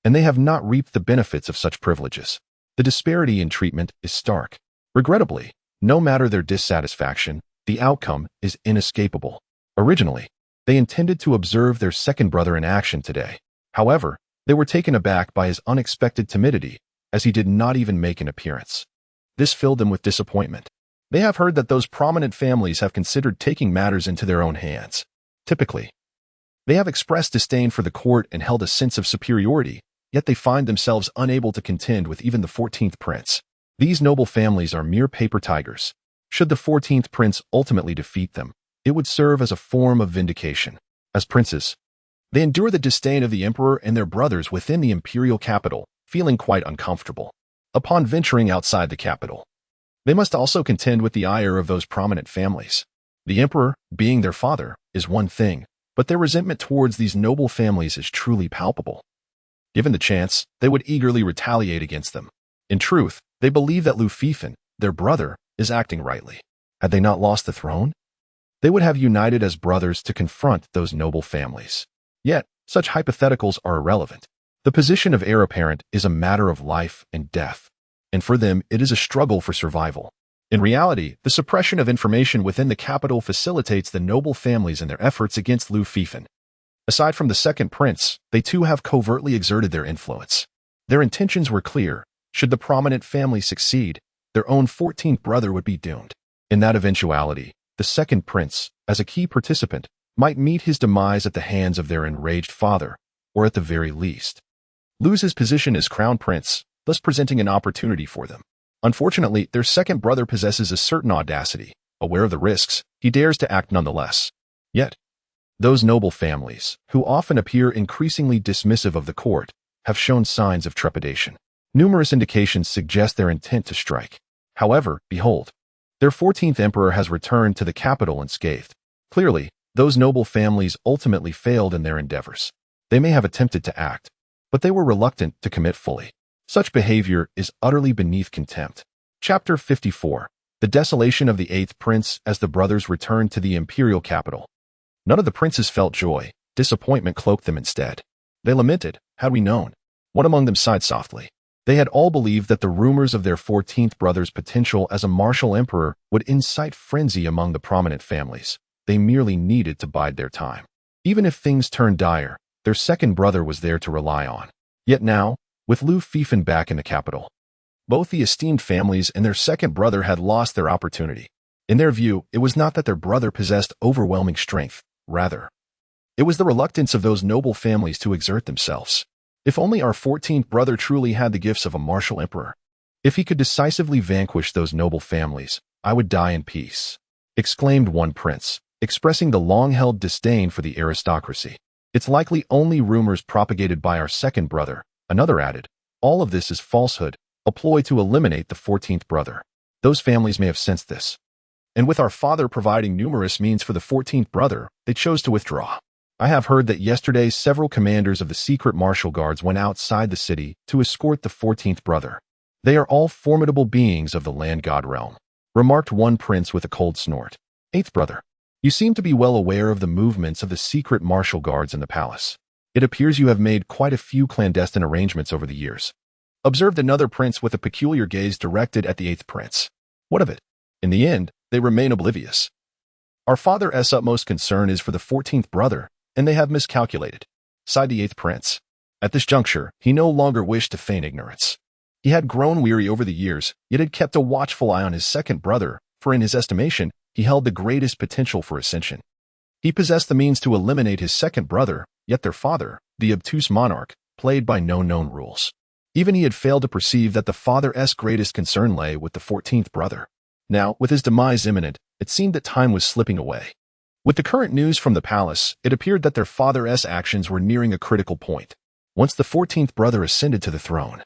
and they have not reaped the benefits of such privileges. The disparity in treatment is stark. Regrettably, no matter their dissatisfaction, the outcome is inescapable. Originally, they intended to observe their second brother in action today. However, they were taken aback by his unexpected timidity, as he did not even make an appearance. This filled them with disappointment. They have heard that those prominent families have considered taking matters into their own hands. Typically, they have expressed disdain for the court and held a sense of superiority, yet they find themselves unable to contend with even the 14th prince. These noble families are mere paper tigers. Should the 14th prince ultimately defeat them, it would serve as a form of vindication. As princes, they endure the disdain of the emperor and their brothers within the imperial capital, feeling quite uncomfortable. Upon venturing outside the capital, they must also contend with the ire of those prominent families. The emperor, being their father, is one thing, but their resentment towards these noble families is truly palpable. Given the chance, they would eagerly retaliate against them. In truth, they believe that Lufifen, their brother, is acting rightly. Had they not lost the throne, they would have united as brothers to confront those noble families. Yet, such hypotheticals are irrelevant. The position of heir apparent is a matter of life and death, and for them it is a struggle for survival. In reality, the suppression of information within the capital facilitates the noble families in their efforts against Lufifen. Aside from the second prince, they too have covertly exerted their influence. Their intentions were clear. Should the prominent family succeed, their own 14th brother would be doomed. In that eventuality, the second prince, as a key participant, might meet his demise at the hands of their enraged father, or at the very least, lose his position as crown prince, thus presenting an opportunity for them. Unfortunately, their second brother possesses a certain audacity. Aware of the risks, he dares to act nonetheless. Yet, those noble families, who often appear increasingly dismissive of the court, have shown signs of trepidation. Numerous indications suggest their intent to strike. However, behold, their 14th emperor has returned to the capital unscathed. Clearly, those noble families ultimately failed in their endeavors. They may have attempted to act, but they were reluctant to commit fully. Such behavior is utterly beneath contempt. Chapter 54. The desolation of the 8th prince as the brothers returned to the imperial capital. None of the princes felt joy. Disappointment cloaked them instead. They lamented, "Had we known." One among them sighed softly. They had all believed that the rumors of their 14th brother's potential as a martial emperor would incite frenzy among the prominent families. They merely needed to bide their time. Even if things turned dire, their second brother was there to rely on. Yet now, with Lufifen back in the capital, both the esteemed families and their second brother had lost their opportunity. In their view, it was not that their brother possessed overwhelming strength. Rather, it was the reluctance of those noble families to exert themselves. If only our 14th brother truly had the gifts of a martial emperor. If he could decisively vanquish those noble families, I would die in peace, exclaimed one prince, expressing the long-held disdain for the aristocracy. It's likely only rumors propagated by our second brother, another added. All of this is falsehood, a ploy to eliminate the 14th brother. Those families may have sensed this. And with our father providing numerous means for the 14th brother, they chose to withdraw. I have heard that yesterday several commanders of the secret martial guards went outside the city to escort the 14th brother. They are all formidable beings of the land god realm. remarked one prince with a cold snort. Eighth brother, you seem to be well aware of the movements of the secret martial guards in the palace. It appears you have made quite a few clandestine arrangements over the years. Observed another prince with a peculiar gaze directed at the eighth prince. What of it? In the end, they remain oblivious. Our father's utmost concern is for the 14th brother, and they have miscalculated, sighed the eighth prince. At this juncture, he no longer wished to feign ignorance. He had grown weary over the years, yet had kept a watchful eye on his second brother, for in his estimation, he held the greatest potential for ascension. He possessed the means to eliminate his second brother, yet their father, the obtuse monarch, played by no known rules. Even he had failed to perceive that the father's greatest concern lay with the 14th brother. Now, with his demise imminent, it seemed that time was slipping away. With the current news from the palace, it appeared that their father's actions were nearing a critical point. Once the 14th brother ascended to the throne,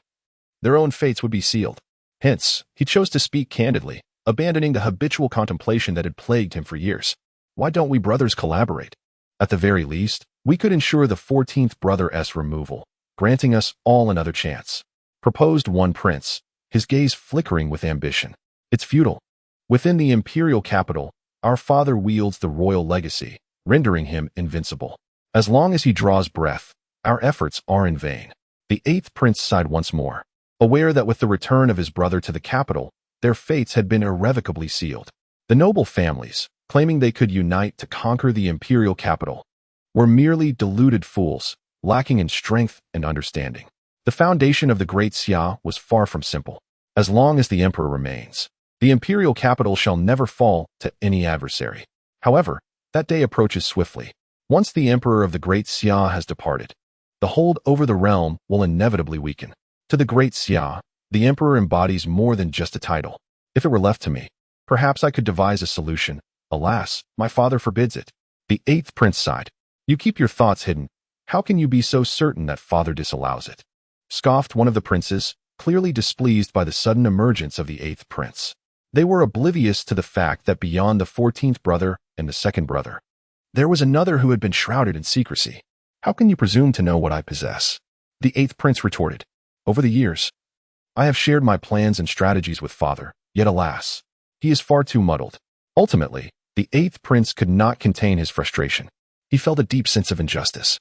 their own fates would be sealed. Hence, he chose to speak candidly, abandoning the habitual contemplation that had plagued him for years. Why don't we brothers collaborate? At the very least, we could ensure the 14th brother's removal, granting us all another chance, proposed one prince, his gaze flickering with ambition. It's futile. Within the imperial capital, our father wields the royal legacy, rendering him invincible. As long as he draws breath, our efforts are in vain. The eighth prince sighed once more, aware that with the return of his brother to the capital, their fates had been irrevocably sealed. The noble families, claiming they could unite to conquer the imperial capital, were merely deluded fools, lacking in strength and understanding. The foundation of the great Xia was far from simple. As long as the emperor remains, the imperial capital shall never fall to any adversary. However, that day approaches swiftly. Once the emperor of the great Xia has departed, the hold over the realm will inevitably weaken. To the great Xia, the emperor embodies more than just a title. If it were left to me, perhaps I could devise a solution. Alas, my father forbids it. The eighth prince sighed. You keep your thoughts hidden. How can you be so certain that father disallows it? Scoffed one of the princes, clearly displeased by the sudden emergence of the eighth prince. They were oblivious to the fact that beyond the 14th brother and the second brother, there was another who had been shrouded in secrecy. How can you presume to know what I possess? The eighth prince retorted. Over the years, I have shared my plans and strategies with father, yet alas, he is far too muddled. Ultimately, the eighth prince could not contain his frustration. He felt a deep sense of injustice.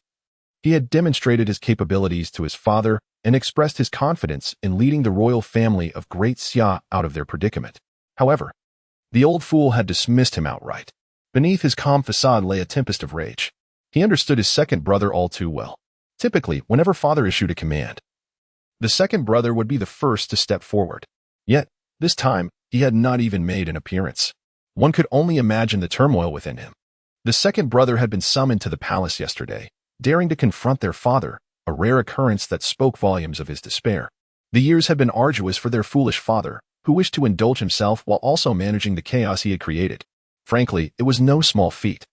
He had demonstrated his capabilities to his father and expressed his confidence in leading the royal family of Great Xia out of their predicament. However, the old fool had dismissed him outright. Beneath his calm facade lay a tempest of rage. He understood his second brother all too well. Typically, whenever father issued a command, the second brother would be the first to step forward. Yet, this time, he had not even made an appearance. One could only imagine the turmoil within him. The second brother had been summoned to the palace yesterday, daring to confront their father, a rare occurrence that spoke volumes of his despair. The years had been arduous for their foolish father, who wished to indulge himself while also managing the chaos he had created. Frankly, it was no small feat.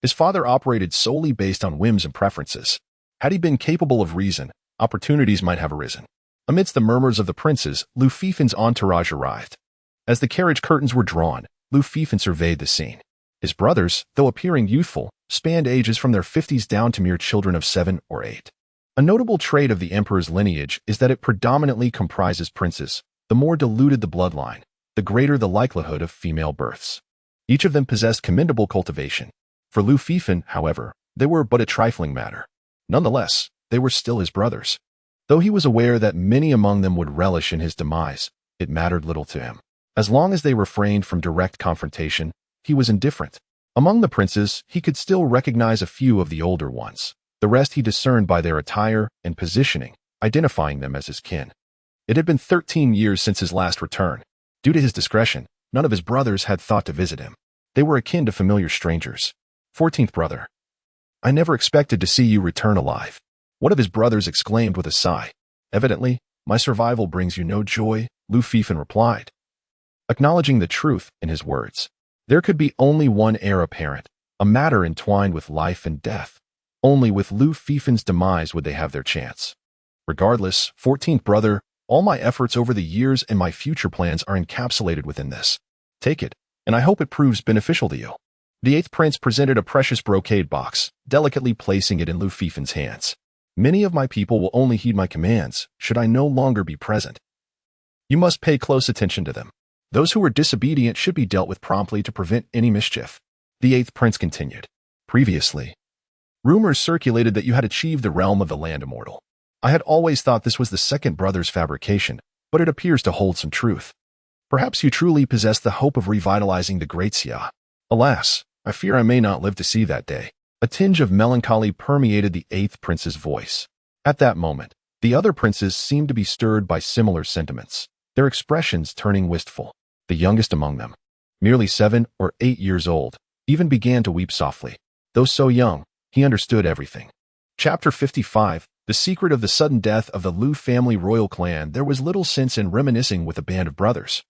His father operated solely based on whims and preferences. Had he been capable of reason, opportunities might have arisen. Amidst the murmurs of the princes, Lu Fifin's entourage arrived. As the carriage curtains were drawn, Lu Fifin surveyed the scene. His brothers, though appearing youthful, spanned ages from their 50s down to mere children of 7 or 8. A notable trait of the emperor's lineage is that it predominantly comprises princes. The more diluted the bloodline, the greater the likelihood of female births. Each of them possessed commendable cultivation. For Lu Fifin, however, they were but a trifling matter. Nonetheless, they were still his brothers. Though he was aware that many among them would relish in his demise, it mattered little to him. As long as they refrained from direct confrontation, he was indifferent. Among the princes, he could still recognize a few of the older ones. The rest he discerned by their attire and positioning, identifying them as his kin. It had been 13 years since his last return. Due to his discretion, none of his brothers had thought to visit him. They were akin to familiar strangers. 14th brother. I never expected to see you return alive. One of his brothers exclaimed with a sigh. Evidently, my survival brings you no joy, Lu Fifin replied, acknowledging the truth in his words. There could be only one heir apparent, a matter entwined with life and death. Only with Lu Fifin's demise would they have their chance. Regardless, 14th brother, all my efforts over the years and my future plans are encapsulated within this. Take it, and I hope it proves beneficial to you. The eighth prince presented a precious brocade box, delicately placing it in Lu Fifin's hands. Many of my people will only heed my commands, should I no longer be present. You must pay close attention to them. Those who were disobedient should be dealt with promptly to prevent any mischief. The eighth prince continued. Previously, rumors circulated that you had achieved the realm of the land immortal. I had always thought this was the second brother's fabrication, but it appears to hold some truth. Perhaps you truly possess the hope of revitalizing the great Xia. Alas, I fear I may not live to see that day. A tinge of melancholy permeated the eighth prince's voice. At that moment, the other princes seemed to be stirred by similar sentiments, their expressions turning wistful. The youngest among them, merely 7 or 8 years old, even began to weep softly. Though so young, he understood everything. Chapter 55, The Secret of the Sudden Death of the Lu Family Royal Clan. There was little sense in reminiscing with a band of brothers.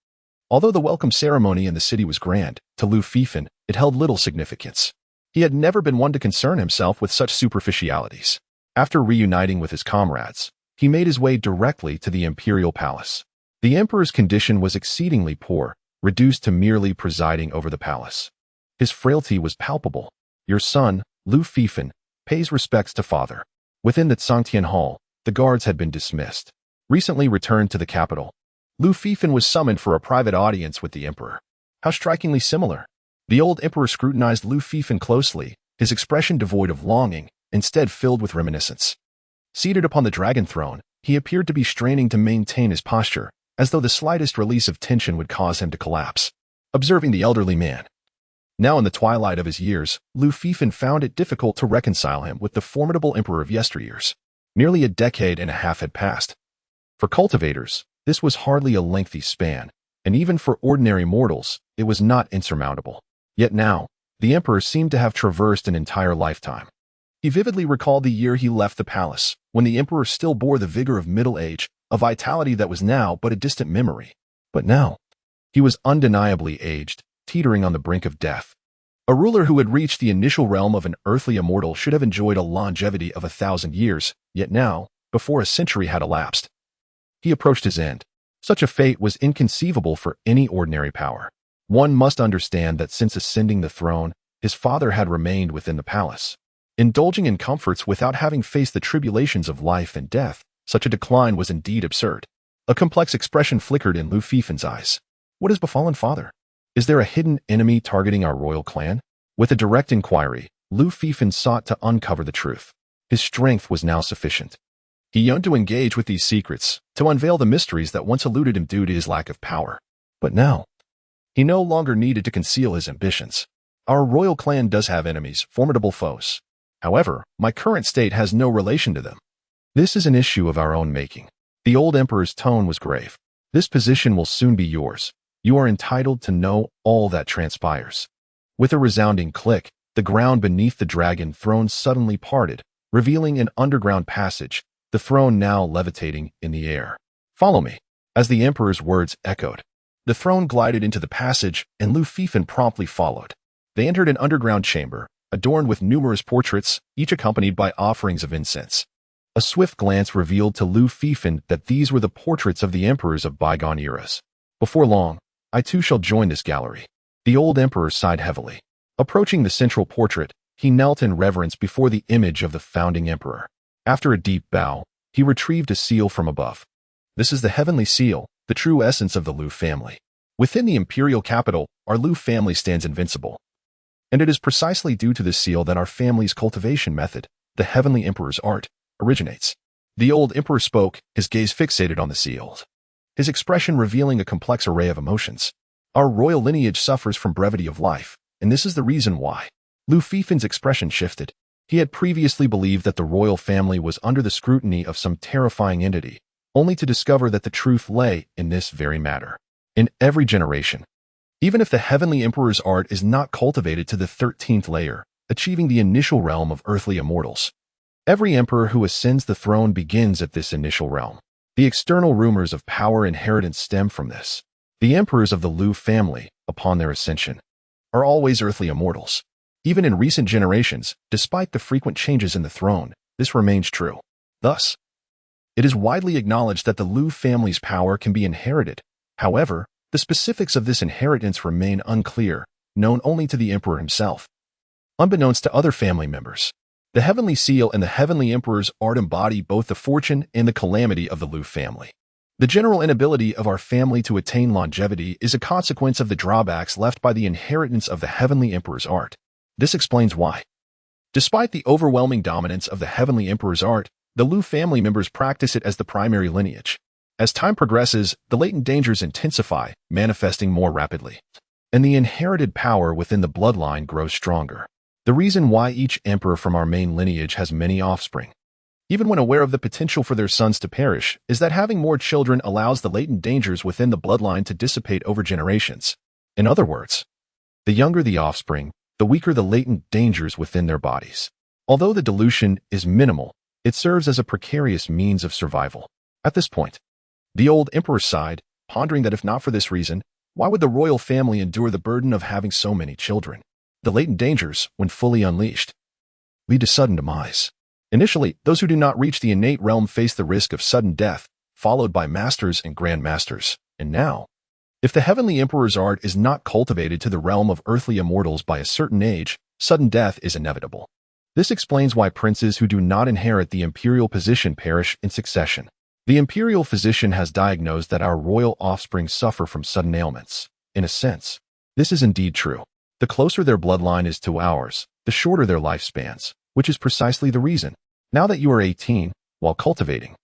Although the welcome ceremony in the city was grand, to Lu Fifan, it held little significance. He had never been one to concern himself with such superficialities. After reuniting with his comrades, he made his way directly to the imperial palace. The emperor's condition was exceedingly poor, reduced to merely presiding over the palace. His frailty was palpable. Your son, Lu Fifan, pays respects to father. Within the Tsangtian Hall, the guards had been dismissed. Recently returned to the capital, Lu Fifan was summoned for a private audience with the emperor. How strikingly similar. The old emperor scrutinized Lu Fifan closely, his expression devoid of longing, instead filled with reminiscence. Seated upon the dragon throne, he appeared to be straining to maintain his posture, as though the slightest release of tension would cause him to collapse. Observing the elderly man, now in the twilight of his years, Lu Fifan found it difficult to reconcile him with the formidable emperor of yesteryears. Nearly a decade and a half had passed. For cultivators, this was hardly a lengthy span, and even for ordinary mortals, it was not insurmountable. Yet now, the emperor seemed to have traversed an entire lifetime. He vividly recalled the year he left the palace, when the emperor still bore the vigor of middle age, a vitality that was now but a distant memory. But now, he was undeniably aged, teetering on the brink of death. A ruler who had reached the initial realm of an earthly immortal should have enjoyed a longevity of 1,000 years, yet now, before a century had elapsed, he approached his end. Such a fate was inconceivable for any ordinary power. One must understand that since ascending the throne, his father had remained within the palace, indulging in comforts without having faced the tribulations of life and death. Such a decline was indeed absurd. A complex expression flickered in Lu Fifan's eyes. What has befallen father? Is there a hidden enemy targeting our royal clan? With a direct inquiry, Lu Fifan sought to uncover the truth. His strength was now sufficient. He yearned to engage with these secrets, to unveil the mysteries that once eluded him due to his lack of power. But now, he no longer needed to conceal his ambitions. Our royal clan does have enemies, formidable foes. However, my current state has no relation to them. This is an issue of our own making. The old emperor's tone was grave. This position will soon be yours. You are entitled to know all that transpires. With a resounding click, the ground beneath the dragon throne suddenly parted, revealing an underground passage, the throne now levitating in the air. Follow me. As the emperor's words echoed, the throne glided into the passage, and Lu Fifan promptly followed. They entered an underground chamber, adorned with numerous portraits, each accompanied by offerings of incense. A swift glance revealed to Lu Fifan that these were the portraits of the emperors of bygone eras. Before long, I too shall join this gallery. The old emperor sighed heavily. Approaching the central portrait, he knelt in reverence before the image of the founding emperor. After a deep bow, he retrieved a seal from above. This is the heavenly seal, the true essence of the Lu family. Within the imperial capital, our Lu family stands invincible. And it is precisely due to this seal that our family's cultivation method, the heavenly emperor's art, originates. The old emperor spoke, his gaze fixated on the seals, his expression revealing a complex array of emotions. Our royal lineage suffers from brevity of life, and this is the reason why. Lu Fifan's expression shifted. He had previously believed that the royal family was under the scrutiny of some terrifying entity, only to discover that the truth lay in this very matter. In every generation, even if the heavenly emperor's art is not cultivated to the 13th layer, achieving the initial realm of earthly immortals, every emperor who ascends the throne begins at this initial realm. The external rumors of power inheritance stem from this. The emperors of the Lu family, upon their ascension, are always earthly immortals. Even in recent generations, despite the frequent changes in the throne, this remains true. Thus, it is widely acknowledged that the Lu family's power can be inherited. However, the specifics of this inheritance remain unclear, known only to the emperor himself. Unbeknownst to other family members, the heavenly seal and the heavenly emperor's art embody both the fortune and the calamity of the Lu family. The general inability of our family to attain longevity is a consequence of the drawbacks left by the inheritance of the Heavenly Emperor's art. This explains why. Despite the overwhelming dominance of the Heavenly Emperor's art, the Lu family members practice it as the primary lineage. As time progresses, the latent dangers intensify, manifesting more rapidly, and the inherited power within the bloodline grows stronger. The reason why each emperor from our main lineage has many offspring, even when aware of the potential for their sons to perish, is that having more children allows the latent dangers within the bloodline to dissipate over generations. In other words, the younger the offspring, the weaker the latent dangers within their bodies. Although the dilution is minimal, it serves as a precarious means of survival. At this point, the old emperor sighed, pondering that if not for this reason, why would the royal family endure the burden of having so many children? The latent dangers, when fully unleashed, lead to sudden demise. Initially, those who do not reach the innate realm face the risk of sudden death, followed by masters and grandmasters. And now, if the Heavenly Emperor's art is not cultivated to the realm of earthly immortals by a certain age, sudden death is inevitable. This explains why princes who do not inherit the imperial position perish in succession. The imperial physician has diagnosed that our royal offspring suffer from sudden ailments. In a sense, this is indeed true. The closer their bloodline is to ours, the shorter their lifespans, which is precisely the reason. Now that you are 18, while cultivating,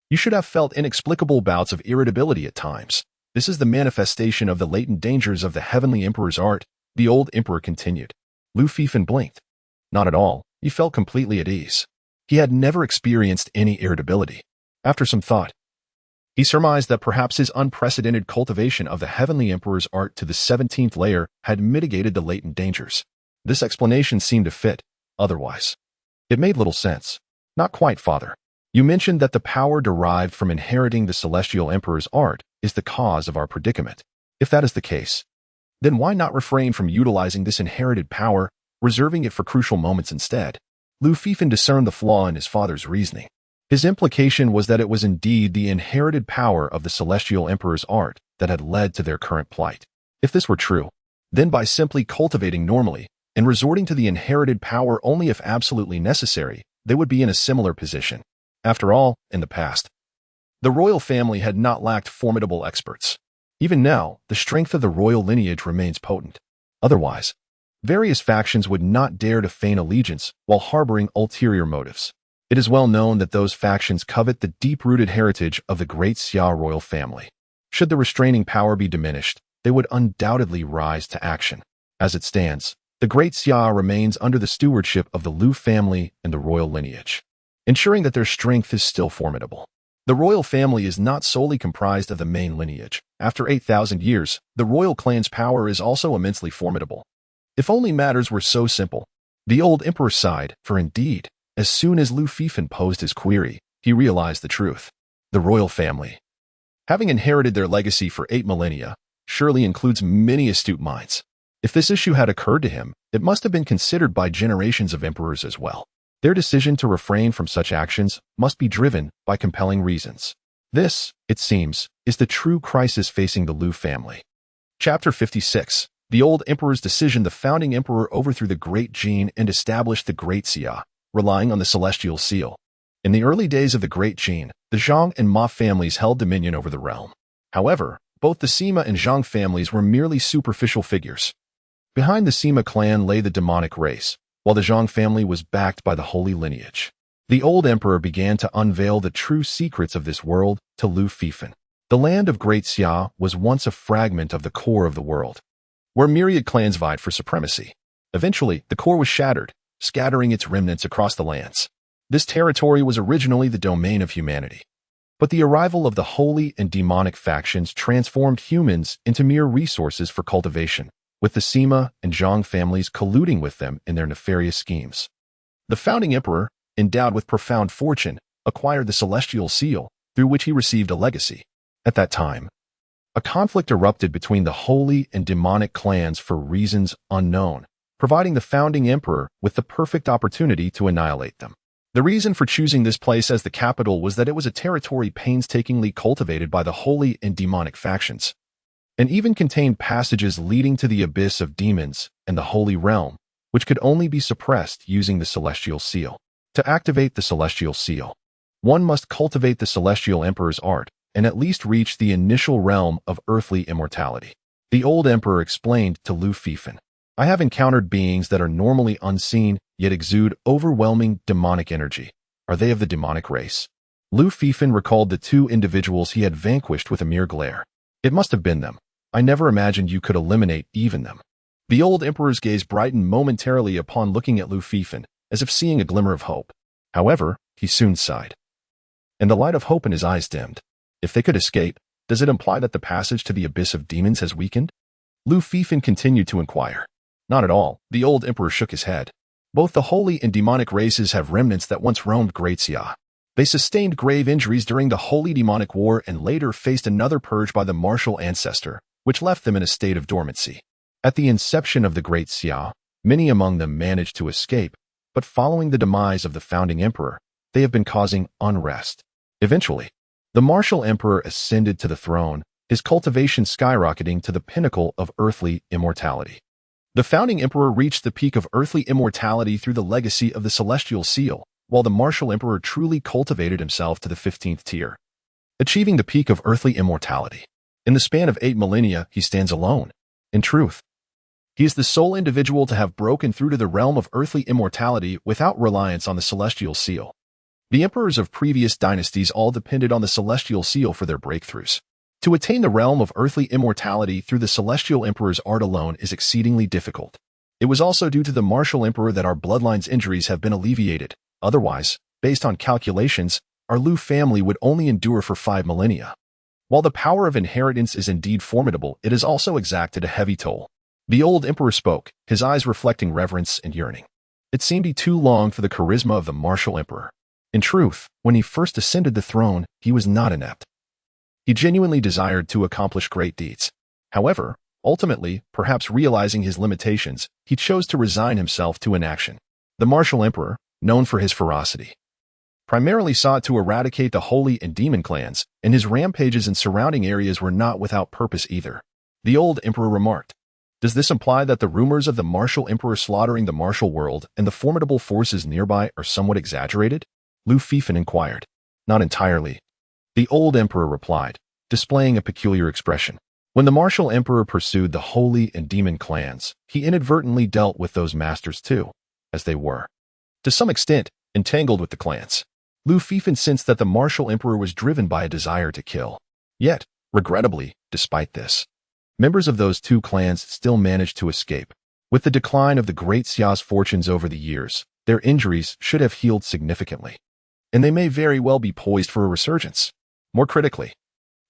you should have felt inexplicable bouts of irritability at times. This is the manifestation of the latent dangers of the Heavenly Emperor's art, the old emperor continued. Lu Fifan blinked. Not at all. He felt completely at ease. He had never experienced any irritability. After some thought, he surmised that perhaps his unprecedented cultivation of the Heavenly Emperor's art to the 17th layer had mitigated the latent dangers. This explanation seemed to fit. Otherwise, it made little sense. Not quite, Father. You mentioned that the power derived from inheriting the Celestial Emperor's art is the cause of our predicament. If that is the case, then why not refrain from utilizing this inherited power, reserving it for crucial moments instead? Lu Fifan discerned the flaw in his father's reasoning. His implication was that it was indeed the inherited power of the Celestial Emperor's art that had led to their current plight. If this were true, then by simply cultivating normally and resorting to the inherited power only if absolutely necessary, they would be in a similar position. After all, in the past, the royal family had not lacked formidable experts. Even now, the strength of the royal lineage remains potent. Otherwise, various factions would not dare to feign allegiance while harboring ulterior motives. It is well known that those factions covet the deep-rooted heritage of the great Xia royal family. Should the restraining power be diminished, they would undoubtedly rise to action. As it stands, the great Xia remains under the stewardship of the Lu family and the royal lineage, ensuring that their strength is still formidable. The royal family is not solely comprised of the main lineage. After 8,000 years, the royal clan's power is also immensely formidable. If only matters were so simple. The old emperor sighed, for indeed, as soon as Lu Fifan posed his query, he realized the truth. The royal family, having inherited their legacy for 8 millennia, surely includes many astute minds. If this issue had occurred to him, it must have been considered by generations of emperors as well. Their decision to refrain from such actions must be driven by compelling reasons. This, it seems, is the true crisis facing the Lu family. Chapter 56. The old emperor's decision. The founding emperor overthrew the great Jin and established the great Xia, relying on the celestial seal. In the early days of the great Jin, the Zhang and Ma families held dominion over the realm. However, both the Sima and Zhang families were merely superficial figures. Behind the Sima clan lay the demonic race, while the Zhang family was backed by the holy lineage. The old emperor began to unveil the true secrets of this world to Lu Fifan. The land of Great Xia was once a fragment of the core of the world, where myriad clans vied for supremacy. Eventually, the core was shattered, scattering its remnants across the lands. This territory was originally the domain of humanity. But the arrival of the holy and demonic factions transformed humans into mere resources for cultivation, with the Sima and Zhang families colluding with them in their nefarious schemes. The founding emperor, endowed with profound fortune, acquired the celestial seal, through which he received a legacy. At that time, a conflict erupted between the holy and demonic clans for reasons unknown, providing the founding emperor with the perfect opportunity to annihilate them. The reason for choosing this place as the capital was that it was a territory painstakingly cultivated by the holy and demonic factions, and even contained passages leading to the abyss of demons and the holy realm, which could only be suppressed using the celestial seal. To activate the celestial seal, one must cultivate the celestial emperor's art, and at least reach the initial realm of earthly immortality. The old emperor explained to Lu Fifan, I have encountered beings that are normally unseen, yet exude overwhelming demonic energy. Are they of the demonic race? Lu Fifan recalled the two individuals he had vanquished with a mere glare. It must have been them. I never imagined you could eliminate even them. The old emperor's gaze brightened momentarily upon looking at Lu Fifan, as if seeing a glimmer of hope. However, he soon sighed, and the light of hope in his eyes dimmed. If they could escape, does it imply that the passage to the abyss of demons has weakened? Lu Fifan continued to inquire. Not at all, the old emperor shook his head. Both the holy and demonic races have remnants that once roamed Great Xia. They sustained grave injuries during the Holy Demonic War and later faced another purge by the martial ancestor, which left them in a state of dormancy. At the inception of the Great Xia, many among them managed to escape, but following the demise of the founding emperor, they have been causing unrest. Eventually, the martial emperor ascended to the throne, his cultivation skyrocketing to the pinnacle of earthly immortality. The founding emperor reached the peak of earthly immortality through the legacy of the celestial seal, while the martial emperor truly cultivated himself to the 15th tier, achieving the peak of earthly immortality. In the span of 8 millennia, he stands alone. In truth, he is the sole individual to have broken through to the realm of earthly immortality without reliance on the celestial seal. The emperors of previous dynasties all depended on the celestial seal for their breakthroughs. To attain the realm of earthly immortality through the celestial emperor's art alone is exceedingly difficult. It was also due to the martial emperor that our bloodline's injuries have been alleviated. Otherwise, based on calculations, our Lu family would only endure for 5 millennia. While the power of inheritance is indeed formidable, it has also exacted a heavy toll. The old emperor spoke, his eyes reflecting reverence and yearning. It seemed too long for the charisma of the martial emperor. In truth, when he first ascended the throne, he was not inept. He genuinely desired to accomplish great deeds. However, ultimately, perhaps realizing his limitations, he chose to resign himself to inaction. The martial emperor, known for his ferocity, primarily sought to eradicate the holy and demon clans, and his rampages in surrounding areas were not without purpose either. The old emperor remarked, does this imply that the rumors of the martial emperor slaughtering the martial world and the formidable forces nearby are somewhat exaggerated? Lu Fifan inquired. Not entirely. The old emperor replied, displaying a peculiar expression. When the martial emperor pursued the holy and demon clans, he inadvertently dealt with those masters too, as they were, to some extent, entangled with the clans. Lu Fifan sensed that the martial emperor was driven by a desire to kill. Yet, regrettably, despite this, members of those two clans still managed to escape. With the decline of the Great Xia's fortunes over the years, their injuries should have healed significantly, and they may very well be poised for a resurgence. More critically,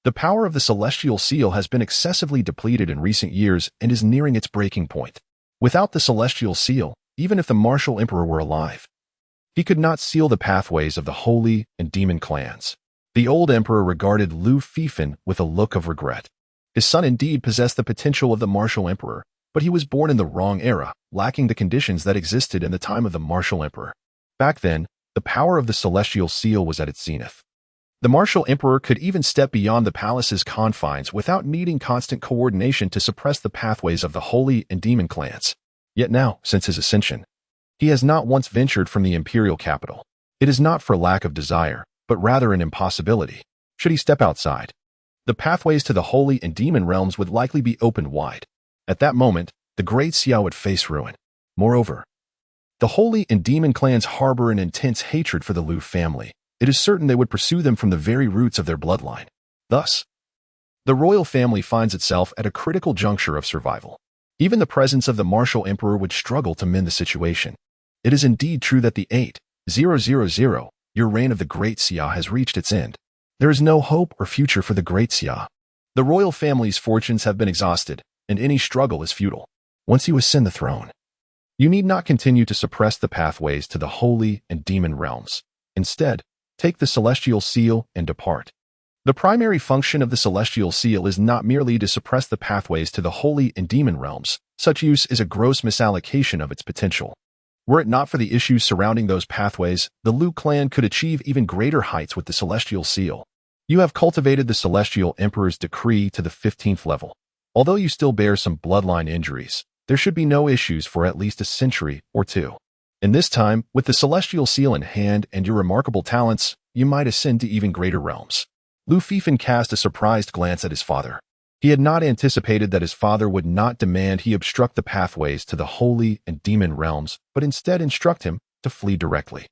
the power of the celestial seal has been excessively depleted in recent years and is nearing its breaking point. Without the celestial seal, even if the martial emperor were alive, he could not seal the pathways of the holy and demon clans. The old emperor regarded Lu Fifan with a look of regret. His son indeed possessed the potential of the martial emperor, but he was born in the wrong era, lacking the conditions that existed in the time of the martial emperor. Back then, the power of the celestial seal was at its zenith. The martial emperor could even step beyond the palace's confines without needing constant coordination to suppress the pathways of the holy and demon clans. Yet now, since his ascension, he has not once ventured from the imperial capital. It is not for lack of desire, but rather an impossibility. Should he step outside, the pathways to the holy and demon realms would likely be opened wide. At that moment, the Great Xia would face ruin. Moreover, the holy and demon clans harbor an intense hatred for the Lu family. It is certain they would pursue them from the very roots of their bloodline. Thus, the royal family finds itself at a critical juncture of survival. Even the presence of the martial emperor would struggle to mend the situation. It is indeed true that the 8,000-year reign of the Great Xia has reached its end. There is no hope or future for the Great Xia. The royal family's fortunes have been exhausted, and any struggle is futile. Once you ascend the throne, you need not continue to suppress the pathways to the holy and demon realms. Instead, take the celestial seal and depart. The primary function of the celestial seal is not merely to suppress the pathways to the holy and demon realms. Such use is a gross misallocation of its potential. Were it not for the issues surrounding those pathways, the Lu clan could achieve even greater heights with the celestial seal. You have cultivated the celestial emperor's decree to the 15th level. Although you still bear some bloodline injuries, there should be no issues for at least a century or two. In this time, with the celestial seal in hand and your remarkable talents, you might ascend to even greater realms. Lu Fifan cast a surprised glance at his father. He had not anticipated that his father would not demand he obstruct the pathways to the holy and demon realms, but instead instruct him to flee directly.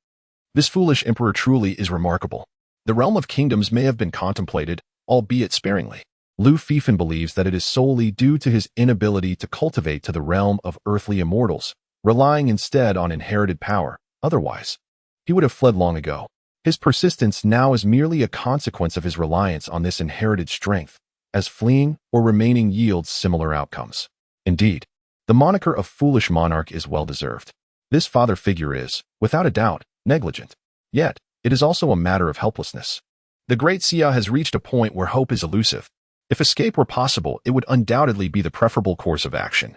This foolish emperor truly is remarkable. The realm of kingdoms may have been contemplated, albeit sparingly. Lu Fifan believes that it is solely due to his inability to cultivate to the realm of earthly immortals, relying instead on inherited power. Otherwise, he would have fled long ago. His persistence now is merely a consequence of his reliance on this inherited strength, as fleeing or remaining yields similar outcomes. Indeed, the moniker of foolish monarch is well-deserved. This father figure is, without a doubt, negligent. Yet, it is also a matter of helplessness. The great Xia has reached a point where hope is elusive. If escape were possible, it would undoubtedly be the preferable course of action.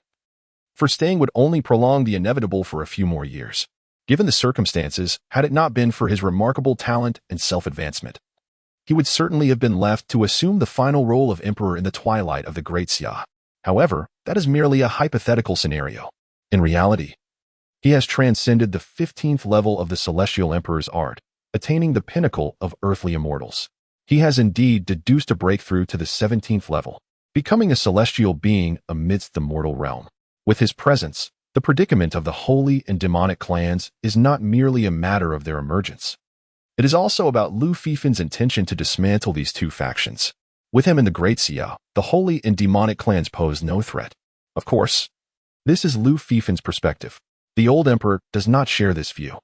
For staying would only prolong the inevitable for a few more years. Given the circumstances, had it not been for his remarkable talent and self-advancement, he would certainly have been left to assume the final role of emperor in the twilight of the great Xia. However, that is merely a hypothetical scenario. In reality, he has transcended the 15th level of the celestial emperor's art, attaining the pinnacle of earthly immortals. He has indeed deduced a breakthrough to the 17th level, becoming a celestial being amidst the mortal realm. With his presence, the predicament of the holy and demonic clans is not merely a matter of their emergence. It is also about Lu Fifan's intention to dismantle these two factions. With him in the Great Xia, the holy and demonic clans pose no threat. Of course, this is Lu Fifan's perspective. The old emperor does not share this view.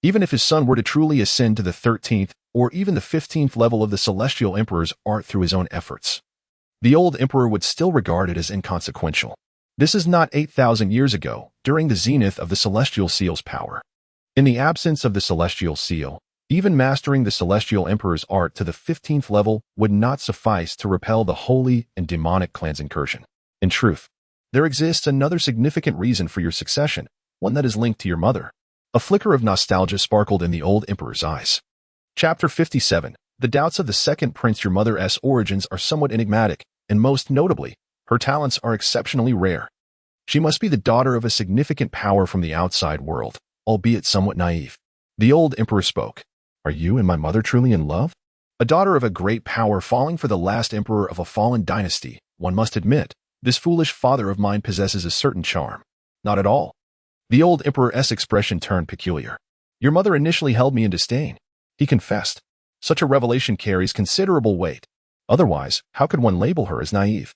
Even if his son were to truly ascend to the 13th or even the 15th level of the celestial emperor's art through his own efforts, the old emperor would still regard it as inconsequential. This is not 8,000 years ago, during the zenith of the celestial seal's power. In the absence of the celestial seal, even mastering the celestial emperor's art to the 15th level would not suffice to repel the holy and demonic clan's incursion. In truth, there exists another significant reason for your succession, one that is linked to your mother. A flicker of nostalgia sparkled in the old emperor's eyes. Chapter 57. The doubts of the second prince. Your mother's origins are somewhat enigmatic, and most notably, her talents are exceptionally rare. She must be the daughter of a significant power from the outside world, albeit somewhat naive. The old emperor spoke. Are you and my mother truly in love? A daughter of a great power falling for the last emperor of a fallen dynasty, one must admit, this foolish father of mine possesses a certain charm. Not at all. The old emperor's expression turned peculiar. Your mother initially held me in disdain, he confessed. Such a revelation carries considerable weight. Otherwise, how could one label her as naive?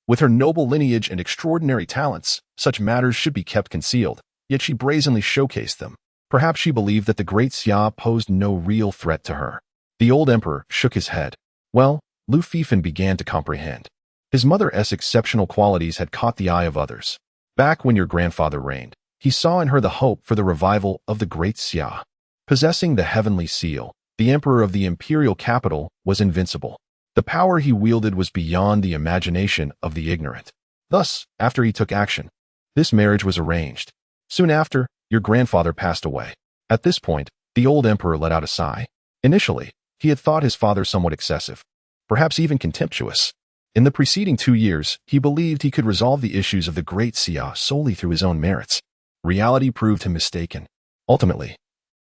With her noble lineage and extraordinary talents, such matters should be kept concealed, yet she brazenly showcased them. Perhaps she believed that the great Xia posed no real threat to her. The old emperor shook his head. Well, Lu Fifan began to comprehend. His mother's exceptional qualities had caught the eye of others. Back when your grandfather reigned, he saw in her the hope for the revival of the great Xia. Possessing the heavenly seal, the emperor of the imperial capital was invincible. The power he wielded was beyond the imagination of the ignorant. Thus, after he took action, this marriage was arranged. Soon after, your grandfather passed away. At this point, the old emperor let out a sigh. Initially, he had thought his father somewhat excessive, perhaps even contemptuous. In the preceding 2 years, he believed he could resolve the issues of the great Xia solely through his own merits. Reality proved him mistaken. Ultimately,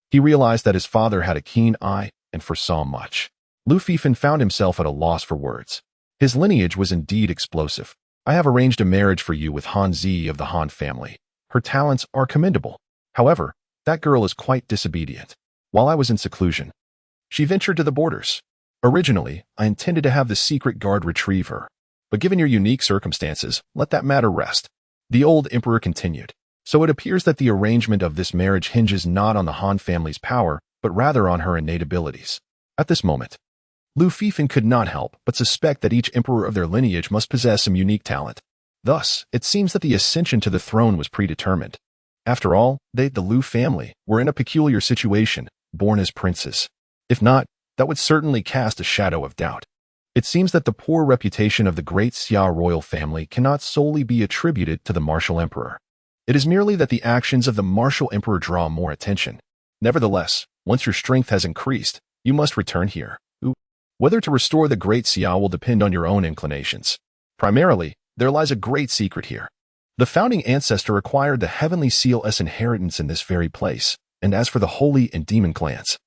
he realized that his father had a keen eye and foresaw much. Lu Fifan found himself at a loss for words. His lineage was indeed explosive. I have arranged a marriage for you with Han Zi of the Han family. Her talents are commendable. However, that girl is quite disobedient. While I was in seclusion, she ventured to the borders. Originally, I intended to have the secret guard retrieve her. But given your unique circumstances, let that matter rest. The old emperor continued. So it appears that the arrangement of this marriage hinges not on the Han family's power, but rather on her innate abilities. At this moment, Lu Fifan could not help but suspect that each emperor of their lineage must possess some unique talent. Thus, it seems that the ascension to the throne was predetermined. After all, they, the Lu family, were in a peculiar situation, born as princes. If not, that would certainly cast a shadow of doubt. It seems that the poor reputation of the great Xia royal family cannot solely be attributed to the martial emperor. It is merely that the actions of the martial emperor draw more attention. Nevertheless, once your strength has increased, you must return here. Whether to restore the great Xia will depend on your own inclinations. Primarily, there lies a great secret here. The founding ancestor acquired the heavenly seal as inheritance in this very place, and as for the holy and demon clans,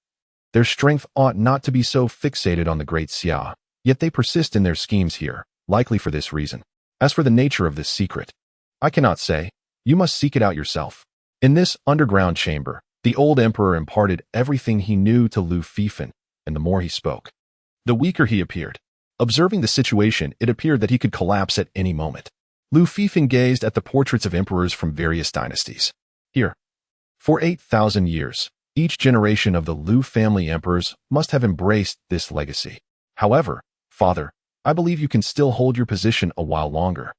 Their strength ought not to be so fixated on the great Xia, yet they persist in their schemes here, likely for this reason. As for the nature of this secret, I cannot say. You must seek it out yourself. In this underground chamber, the old emperor imparted everything he knew to Lu Fifan, and the more he spoke, the weaker he appeared. Observing the situation, it appeared that he could collapse at any moment. Lu Fifan gazed at the portraits of emperors from various dynasties. Here, for 8,000 years, each generation of the Lu family emperors must have embraced this legacy. However, father, I believe you can still hold your position a while longer.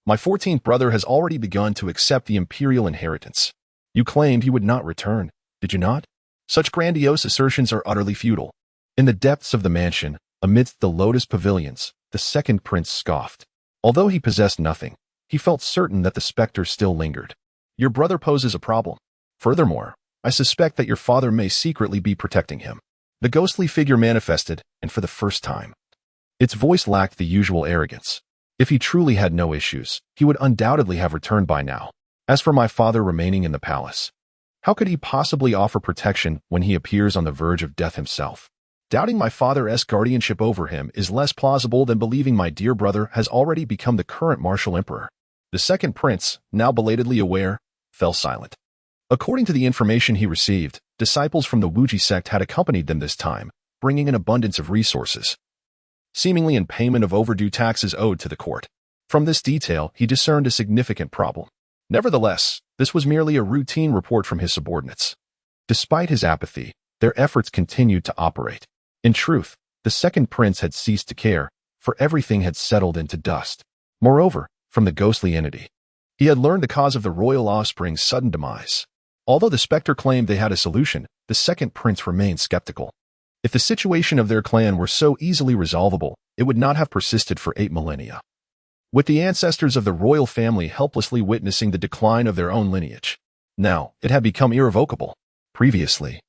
My 14th brother has already begun to accept the imperial inheritance. You claimed he would not return, did you not? Such grandiose assertions are utterly futile. In the depths of the mansion, amidst the lotus pavilions, the second prince scoffed. Although he possessed nothing, he felt certain that the specter still lingered. Your brother poses a problem. Furthermore, I suspect that your father may secretly be protecting him. The ghostly figure manifested, and for the first time, its voice lacked the usual arrogance. If he truly had no issues, he would undoubtedly have returned by now. As for my father remaining in the palace, how could he possibly offer protection when he appears on the verge of death himself? Doubting my father's guardianship over him is less plausible than believing my dear brother has already become the current martial emperor. The second prince, now belatedly aware, fell silent. According to the information he received, disciples from the Wuji sect had accompanied them this time, bringing an abundance of resources, seemingly in payment of overdue taxes owed to the court. From this detail, he discerned a significant problem. Nevertheless, this was merely a routine report from his subordinates. Despite his apathy, their efforts continued to operate. In truth, the second prince had ceased to care, for everything had settled into dust. Moreover, from the ghostly entity, he had learned the cause of the royal offspring's sudden demise. Although the specter claimed they had a solution, the second prince remained skeptical. If the situation of their clan were so easily resolvable, it would not have persisted for 8 millennia. With the ancestors of the royal family helplessly witnessing the decline of their own lineage, now it had become irrevocable. Previously,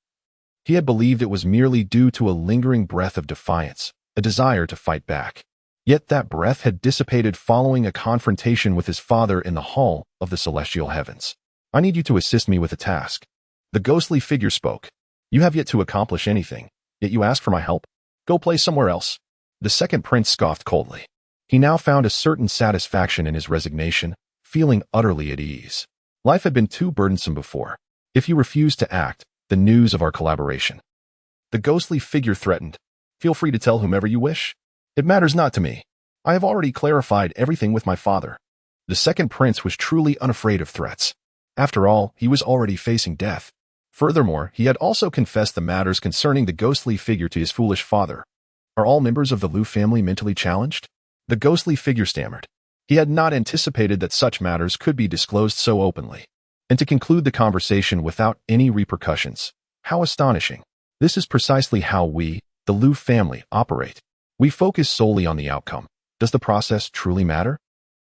he had believed it was merely due to a lingering breath of defiance, a desire to fight back. Yet that breath had dissipated following a confrontation with his father in the hall of the celestial heavens. I need you to assist me with a task. The ghostly figure spoke. You have yet to accomplish anything, yet you ask for my help. Go play somewhere else. The second prince scoffed coldly. He now found a certain satisfaction in his resignation, feeling utterly at ease. Life had been too burdensome before. If you refuse to act, the news of our collaboration. The ghostly figure threatened. Feel free to tell whomever you wish. It matters not to me. I have already clarified everything with my father. The second prince was truly unafraid of threats. After all, he was already facing death. Furthermore, he had also confessed the matters concerning the ghostly figure to his foolish father. Are all members of the Lu family mentally challenged? The ghostly figure stammered. He had not anticipated that such matters could be disclosed so openly. And to conclude the conversation without any repercussions. How astonishing. This is precisely how we, the Lu family, operate. We focus solely on the outcome. Does the process truly matter?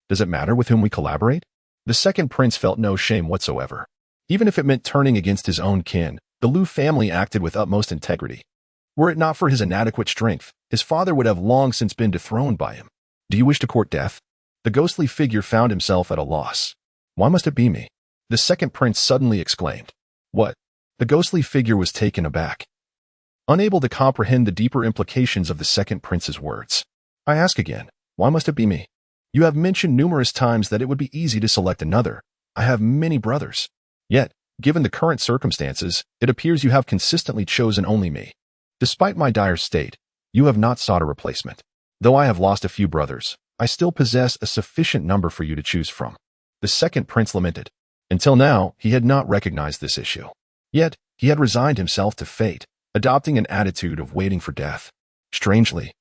Does it matter with whom we collaborate? The second prince felt no shame whatsoever. Even if it meant turning against his own kin, the Lu family acted with utmost integrity. Were it not for his inadequate strength, his father would have long since been dethroned by him. Do you wish to court death? The ghostly figure found himself at a loss. Why must it be me? The second prince suddenly exclaimed. What? The ghostly figure was taken aback, unable to comprehend the deeper implications of the second prince's words. I ask again, why must it be me? You have mentioned numerous times that it would be easy to select another. I have many brothers. Yet, given the current circumstances, it appears you have consistently chosen only me. Despite my dire state, you have not sought a replacement. Though I have lost a few brothers, I still possess a sufficient number for you to choose from. The second prince lamented. Until now, he had not recognized this issue. Yet, he had resigned himself to fate, adopting an attitude of waiting for death. Strangely,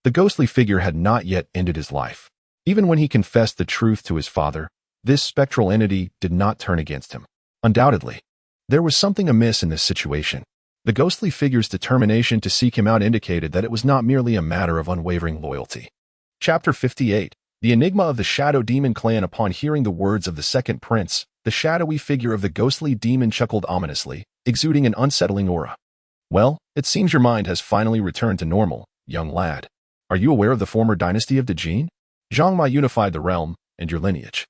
the ghostly figure had not yet ended his life. Even when he confessed the truth to his father, this spectral entity did not turn against him. Undoubtedly, there was something amiss in this situation. The ghostly figure's determination to seek him out indicated that it was not merely a matter of unwavering loyalty. Chapter 58. The Enigma of the Shadow Demon Clan. Upon hearing the words of the second prince, the shadowy figure of the ghostly demon chuckled ominously, exuding an unsettling aura. Well, it seems your mind has finally returned to normal, young lad. Are you aware of the former dynasty of Dejin? Zhangma unified the realm, and your lineage,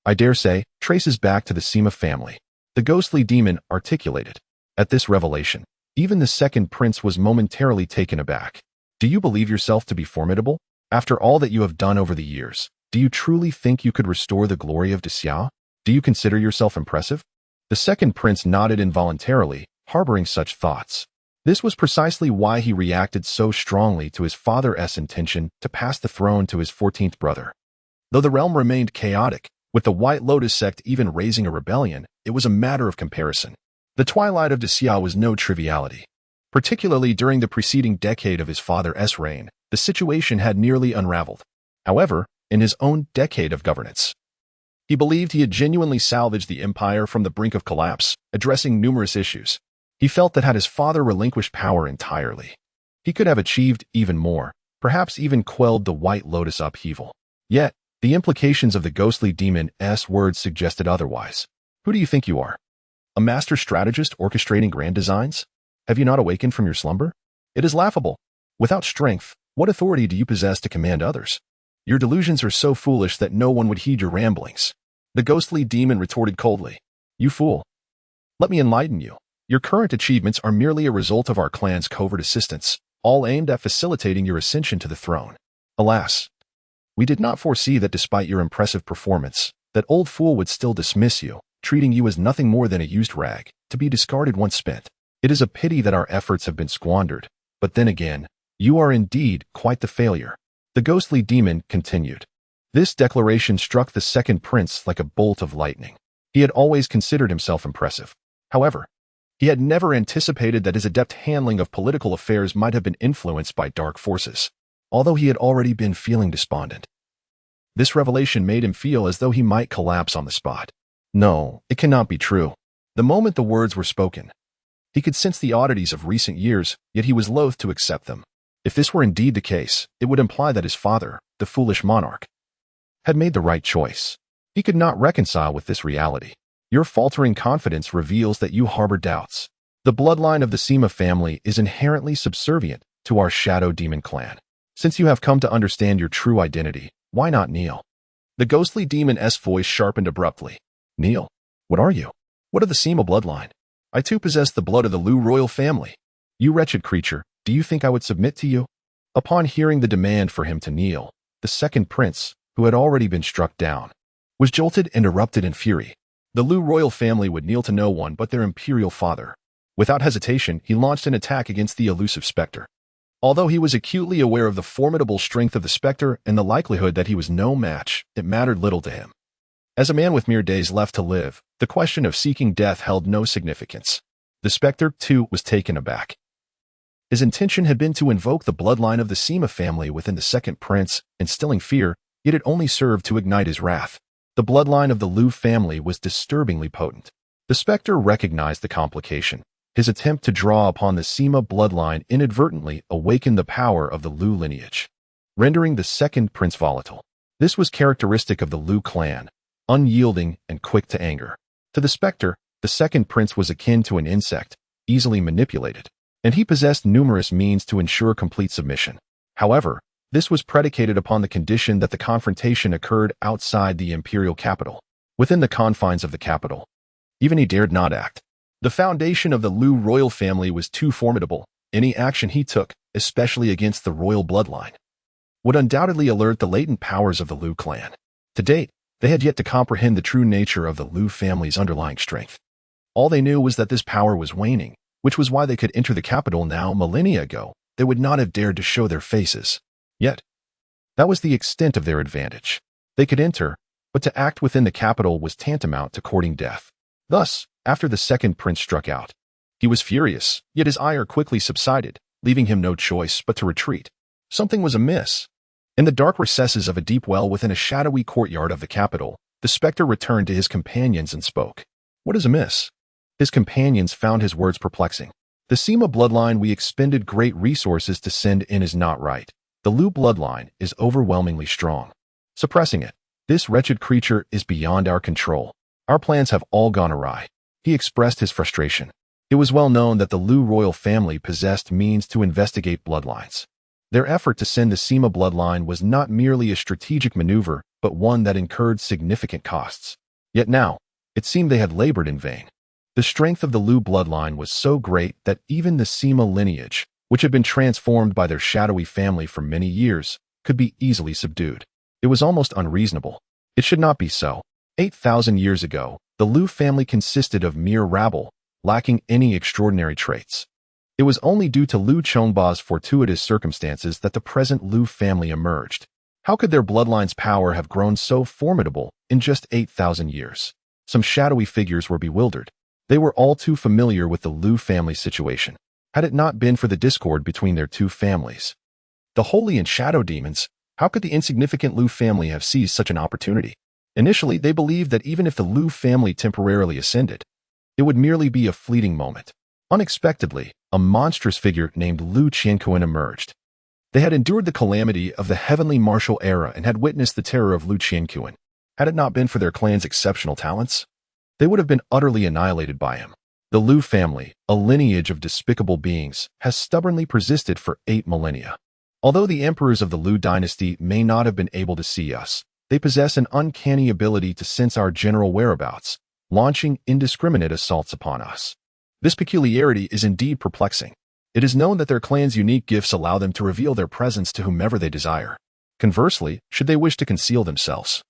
I dare say, traces back to the Sima family. The ghostly demon articulated. At this revelation, Even the second prince was momentarily taken aback. Do you believe yourself to be formidable? After all that you have done over the years, do you truly think you could restore the glory of Xia? Do you consider yourself impressive? The second prince nodded involuntarily, harboring such thoughts. This was precisely why he reacted so strongly to his father's intention to pass the throne to his 14th brother. Though the realm remained chaotic, with the White Lotus sect even raising a rebellion, it was a matter of comparison. The twilight of Xia was no triviality. Particularly during the preceding decade of his father's reign, the situation had nearly unraveled. However, in his own decade of governance, he believed he had genuinely salvaged the empire from the brink of collapse, addressing numerous issues. He felt that had his father relinquished power entirely, he could have achieved even more, perhaps even quelled the White Lotus upheaval. Yet, the implications of the ghostly demon's words suggested otherwise. Who do you think you are? A master strategist orchestrating grand designs? Have you not awakened from your slumber? It is laughable. Without strength, what authority do you possess to command others? Your delusions are so foolish that no one would heed your ramblings. The ghostly demon retorted coldly. You fool. Let me enlighten you. Your current achievements are merely a result of our clan's covert assistance, all aimed at facilitating your ascension to the throne. Alas, we did not foresee that despite your impressive performance, that old fool would still dismiss you, treating you as nothing more than a used rag, to be discarded once spent. It is a pity that our efforts have been squandered, but then again, you are indeed quite the failure. The ghostly demon continued. This declaration struck the second prince like a bolt of lightning. He had always considered himself impressive. However, he had never anticipated that his adept handling of political affairs might have been influenced by dark forces, although he had already been feeling despondent. This revelation made him feel as though he might collapse on the spot. No, it cannot be true. The moment the words were spoken, he could sense the oddities of recent years, yet he was loath to accept them. If this were indeed the case, it would imply that his father, the foolish monarch, had made the right choice. He could not reconcile with this reality. Your faltering confidence reveals that you harbor doubts. The bloodline of the Sima family is inherently subservient to our shadow demon clan. Since you have come to understand your true identity, why not kneel? The ghostly demon's voice sharpened abruptly. Kneel? What are you? What of the Sima bloodline? I too possess the blood of the Lu royal family. You wretched creature, do you think I would submit to you? Upon hearing the demand for him to kneel, the second prince, who had already been struck down, was jolted and erupted in fury. The Lu royal family would kneel to no one but their imperial father. Without hesitation, he launched an attack against the elusive specter. Although he was acutely aware of the formidable strength of the specter and the likelihood that he was no match, it mattered little to him. As a man with mere days left to live, the question of seeking death held no significance. The specter, too, was taken aback. His intention had been to invoke the bloodline of the Sima family within the second prince, instilling fear, yet it only served to ignite his wrath. The bloodline of the Lu family was disturbingly potent. The specter recognized the complication. His attempt to draw upon the Sima bloodline inadvertently awakened the power of the Lu lineage, rendering the second prince volatile. This was characteristic of the Lu clan, unyielding and quick to anger. To the specter, the second prince was akin to an insect, easily manipulated, and he possessed numerous means to ensure complete submission. However, this was predicated upon the condition that the confrontation occurred outside the imperial capital. Within the confines of the capital, even he dared not act. The foundation of the Lu royal family was too formidable. Any action he took, especially against the royal bloodline, would undoubtedly alert the latent powers of the Lu clan. To date, they had yet to comprehend the true nature of the Lu family's underlying strength. All they knew was that this power was waning, which was why they could enter the capital now. Millennia ago, they would not have dared to show their faces. Yet, that was the extent of their advantage. They could enter, but to act within the capital was tantamount to courting death. Thus, after the second prince struck out, he was furious, yet his ire quickly subsided, leaving him no choice but to retreat. Something was amiss. In the dark recesses of a deep well within a shadowy courtyard of the capital, the specter returned to his companions and spoke. What is amiss? His companions found his words perplexing. The Sima bloodline we expended great resources to send in is not right. The Lu bloodline is overwhelmingly strong. Suppressing it, this wretched creature is beyond our control. Our plans have all gone awry. He expressed his frustration. It was well known that the Lu royal family possessed means to investigate bloodlines. Their effort to send the Sima bloodline was not merely a strategic maneuver, but one that incurred significant costs. Yet now, it seemed they had labored in vain. The strength of the Lu bloodline was so great that even the Sima lineage, which had been transformed by their shadowy family for many years, could be easily subdued. It was almost unreasonable. It should not be so. 8,000 years ago, the Lu family consisted of mere rabble, lacking any extraordinary traits. It was only due to Lu Chongba's fortuitous circumstances that the present Lu family emerged. How could their bloodline's power have grown so formidable in just 8,000 years? Some shadowy figures were bewildered. They were all too familiar with the Lu family situation. Had it not been for the discord between their two families, the holy and shadow demons, how could the insignificant Lu family have seized such an opportunity? Initially, they believed that even if the Lu family temporarily ascended, it would merely be a fleeting moment. Unexpectedly, a monstrous figure named Lu Qianquan emerged. They had endured the calamity of the heavenly martial era and had witnessed the terror of Lu Qianquan. Had it not been for their clan's exceptional talents, they would have been utterly annihilated by him. The Lu family, a lineage of despicable beings, has stubbornly persisted for 8 millennia. Although the emperors of the Lu dynasty may not have been able to see us, they possess an uncanny ability to sense our general whereabouts, launching indiscriminate assaults upon us. This peculiarity is indeed perplexing. It is known that their clan's unique gifts allow them to reveal their presence to whomever they desire. Conversely, should they wish to conceal themselves,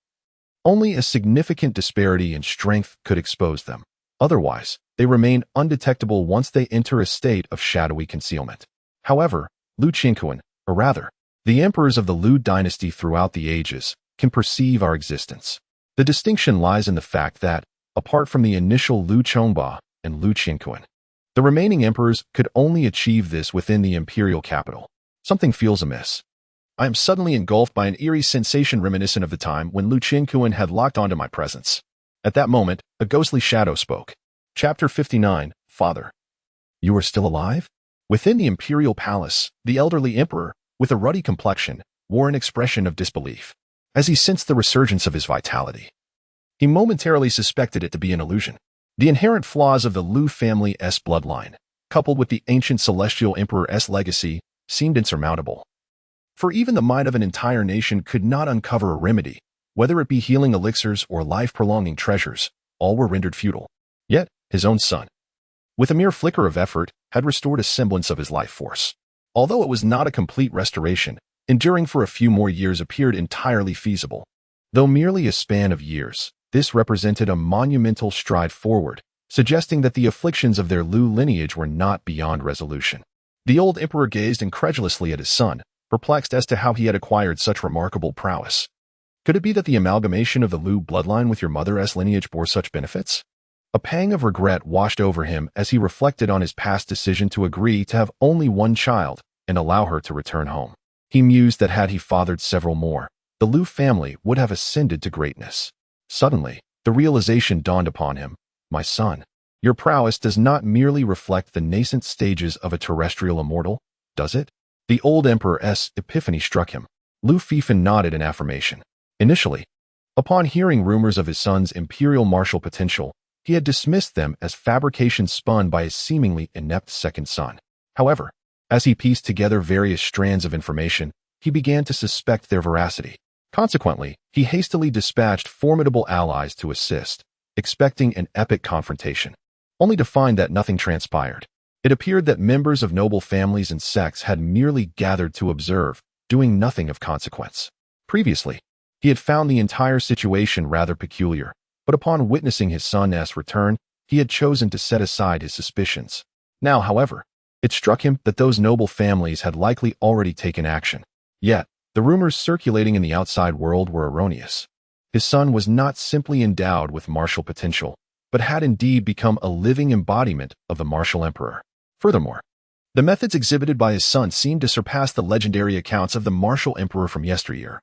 only a significant disparity in strength could expose them. Otherwise, they remain undetectable once they enter a state of shadowy concealment. However, Lu Qianquan, or rather, the emperors of the Lu dynasty throughout the ages, can perceive our existence. The distinction lies in the fact that, apart from the initial Lu Chongba and Lu Qianquan, the remaining emperors could only achieve this within the imperial capital. Something feels amiss. I am suddenly engulfed by an eerie sensation reminiscent of the time when Lu Qianquan had locked onto my presence. At that moment, a ghostly shadow spoke. Chapter 59, Father. You are still alive? Within the imperial palace, the elderly emperor, with a ruddy complexion, wore an expression of disbelief. As he sensed the resurgence of his vitality, he momentarily suspected it to be an illusion. The inherent flaws of the Lu family's bloodline, coupled with the ancient celestial emperor's legacy, seemed insurmountable. For even the might of an entire nation could not uncover a remedy, whether it be healing elixirs or life-prolonging treasures, all were rendered futile. Yet, his own son, with a mere flicker of effort, had restored a semblance of his life force. Although it was not a complete restoration, enduring for a few more years appeared entirely feasible. Though merely a span of years, this represented a monumental stride forward, suggesting that the afflictions of their Lu lineage were not beyond resolution. The old emperor gazed incredulously at his son, perplexed as to how he had acquired such remarkable prowess. Could it be that the amalgamation of the Lu bloodline with your mother's lineage bore such benefits? A pang of regret washed over him as he reflected on his past decision to agree to have only one child and allow her to return home. He mused that had he fathered several more, the Lu family would have ascended to greatness. Suddenly, the realization dawned upon him. My son, your prowess does not merely reflect the nascent stages of a terrestrial immortal, does it? The old emperor's epiphany struck him. Lu Fifan nodded in affirmation. Initially, upon hearing rumors of his son's imperial martial potential, he had dismissed them as fabrications spun by his seemingly inept second son. However, as he pieced together various strands of information, he began to suspect their veracity. Consequently, he hastily dispatched formidable allies to assist, expecting an epic confrontation, only to find that nothing transpired. It appeared that members of noble families and sects had merely gathered to observe, doing nothing of consequence. Previously, he had found the entire situation rather peculiar, but upon witnessing his son's return, he had chosen to set aside his suspicions. Now, however, it struck him that those noble families had likely already taken action. Yet, the rumors circulating in the outside world were erroneous. His son was not simply endowed with martial potential, but had indeed become a living embodiment of the martial emperor. Furthermore, the methods exhibited by his son seemed to surpass the legendary accounts of the martial emperor from yesteryear.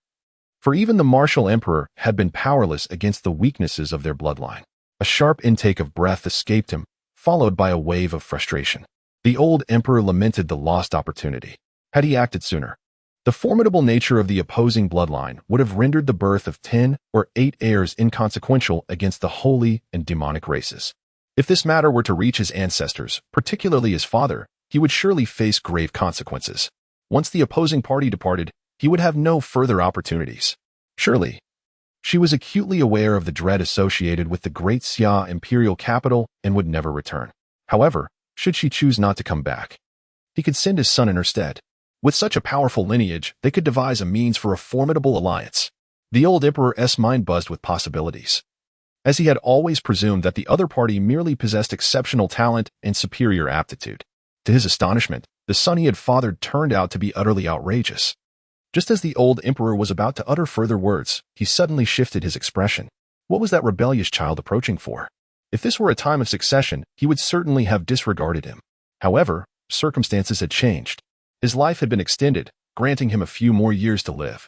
For even the martial emperor had been powerless against the weaknesses of their bloodline. A sharp intake of breath escaped him, followed by a wave of frustration. The old emperor lamented the lost opportunity. Had he acted sooner, the formidable nature of the opposing bloodline would have rendered the birth of 10 or 8 heirs inconsequential against the holy and demonic races. If this matter were to reach his ancestors, particularly his father, he would surely face grave consequences. Once the opposing party departed, he would have no further opportunities. Surely, She was acutely aware of the dread associated with the great Xia imperial capital and would never return. However, should she choose not to come back, he could send his son in her stead. With such a powerful lineage, they could devise a means for a formidable alliance. The old emperor's mind buzzed with possibilities, as he had always presumed that the other party merely possessed exceptional talent and superior aptitude. To his astonishment, the son he had fathered turned out to be utterly outrageous. Just as the old emperor was about to utter further words, he suddenly shifted his expression. What was that rebellious child approaching for? If this were a time of succession, he would certainly have disregarded him. However, circumstances had changed. His life had been extended, granting him a few more years to live.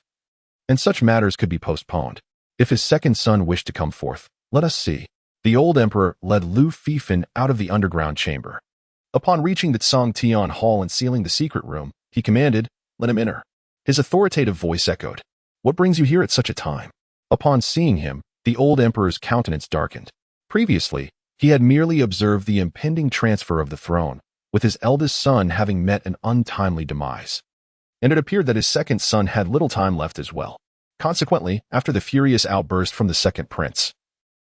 And such matters could be postponed. If his second son wished to come forth, let us see. The old emperor led Lu Fifan out of the underground chamber. Upon reaching the Tsongtian Hall and sealing the secret room, he commanded, "Let him enter." His authoritative voice echoed, "What brings you here at such a time?" Upon seeing him, the old emperor's countenance darkened. Previously, he had merely observed the impending transfer of the throne, with his eldest son having met an untimely demise. And it appeared that his second son had little time left as well. Consequently, after the furious outburst from the second prince,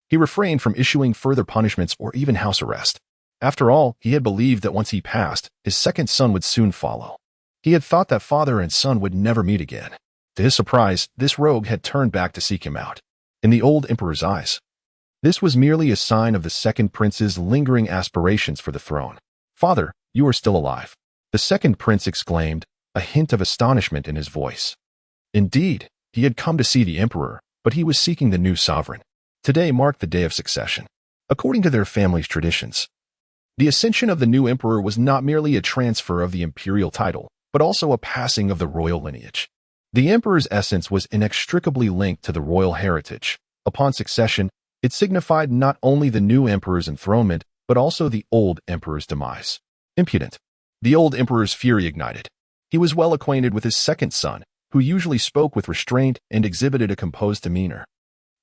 he refrained from issuing further punishments or even house arrest. After all, he had believed that once he passed, his second son would soon follow. He had thought that father and son would never meet again. To his surprise, this rogue had turned back to seek him out. In the old emperor's eyes, this was merely a sign of the second prince's lingering aspirations for the throne. "Father, you are still alive," the second prince exclaimed, a hint of astonishment in his voice. Indeed, he had come to see the emperor, but he was seeking the new sovereign. Today marked the day of succession. According to their family's traditions, the ascension of the new emperor was not merely a transfer of the imperial title, but also a passing of the royal lineage. The emperor's essence was inextricably linked to the royal heritage. Upon succession, it signified not only the new emperor's enthronement, but also the old emperor's demise. Impudent. The old emperor's fury ignited. He was well acquainted with his second son, who usually spoke with restraint and exhibited a composed demeanor.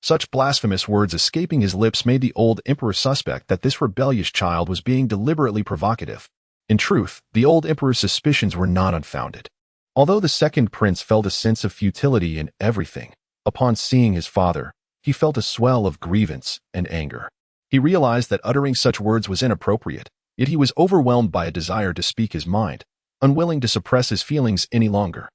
Such blasphemous words escaping his lips made the old emperor suspect that this rebellious child was being deliberately provocative. In truth, the old emperor's suspicions were not unfounded. Although the second prince felt a sense of futility in everything, upon seeing his father, he felt a swell of grievance and anger. He realized that uttering such words was inappropriate, yet he was overwhelmed by a desire to speak his mind, unwilling to suppress his feelings any longer.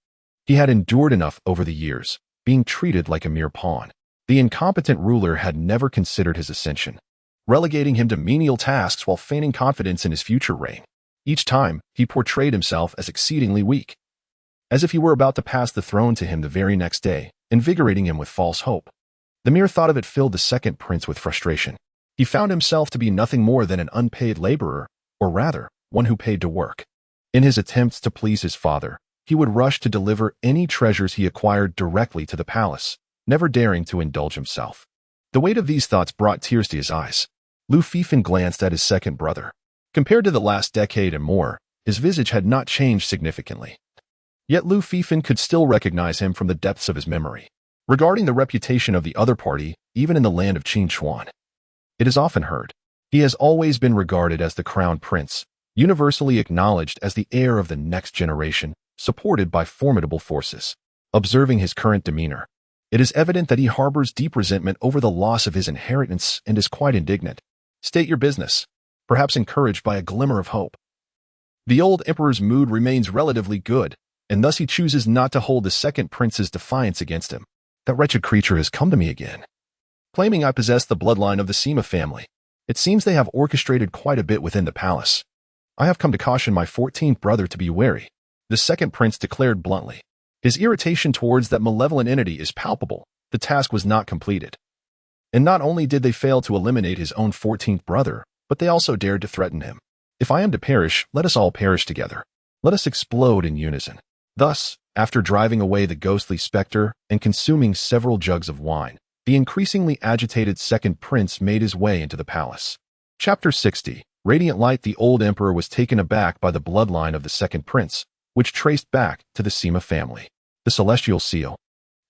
He had endured enough over the years, being treated like a mere pawn. The incompetent ruler had never considered his ascension, relegating him to menial tasks while feigning confidence in his future reign. Each time, he portrayed himself as exceedingly weak, as if he were about to pass the throne to him the very next day, invigorating him with false hope. The mere thought of it filled the second prince with frustration. He found himself to be nothing more than an unpaid laborer, or rather, one who paid to work. In his attempts to please his father, he would rush to deliver any treasures he acquired directly to the palace, never daring to indulge himself. The weight of these thoughts brought tears to his eyes. Lu Fifan glanced at his second brother. Compared to the last decade and more, his visage had not changed significantly. Yet Lu Fifan could still recognize him from the depths of his memory. Regarding the reputation of the other party, even in the land of Qin Xuan, it is often heard, he has always been regarded as the crown prince, universally acknowledged as the heir of the next generation, supported by formidable forces. Observing his current demeanor, it is evident that he harbors deep resentment over the loss of his inheritance and is quite indignant. State your business, perhaps encouraged by a glimmer of hope. The old emperor's mood remains relatively good, and thus he chooses not to hold the second prince's defiance against him. That wretched creature has come to me again, claiming I possess the bloodline of the Sima family. It seems they have orchestrated quite a bit within the palace. I have come to caution my 14th brother to be wary, the second prince declared bluntly. His irritation towards that malevolent entity is palpable. The task was not completed. And not only did they fail to eliminate his own 14th brother, but they also dared to threaten him. If I am to perish, let us all perish together. Let us explode in unison. Thus, after driving away the ghostly specter and consuming several jugs of wine, the increasingly agitated second prince made his way into the palace. Chapter 60. Radiant Light. The old emperor was taken aback by the bloodline of the second prince, which traced back to the Sima family. The celestial seal,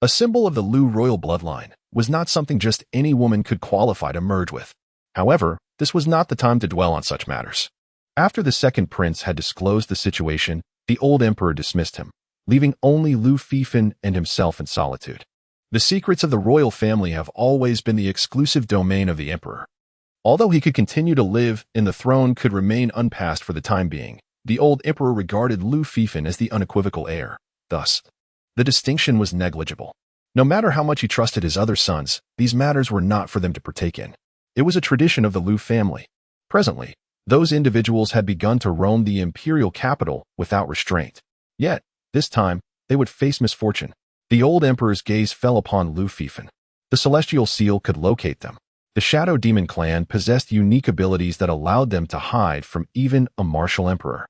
a symbol of the Lu royal bloodline, was not something just any woman could qualify to merge with. However, this was not the time to dwell on such matters. After the second prince had disclosed the situation, the old emperor dismissed him, leaving only Lu Fifan and himself in solitude. The secrets of the royal family have always been the exclusive domain of the emperor. Although he could continue to live and the throne could remain unpassed for the time being, the old emperor regarded Lu Fifan as the unequivocal heir. Thus, the distinction was negligible. No matter how much he trusted his other sons, these matters were not for them to partake in. It was a tradition of the Lu family. Presently, those individuals had begun to roam the imperial capital without restraint. Yet, this time, they would face misfortune. The old emperor's gaze fell upon Lu Fifan. The celestial seal could locate them. The Shadow Demon clan possessed unique abilities that allowed them to hide from even a martial emperor.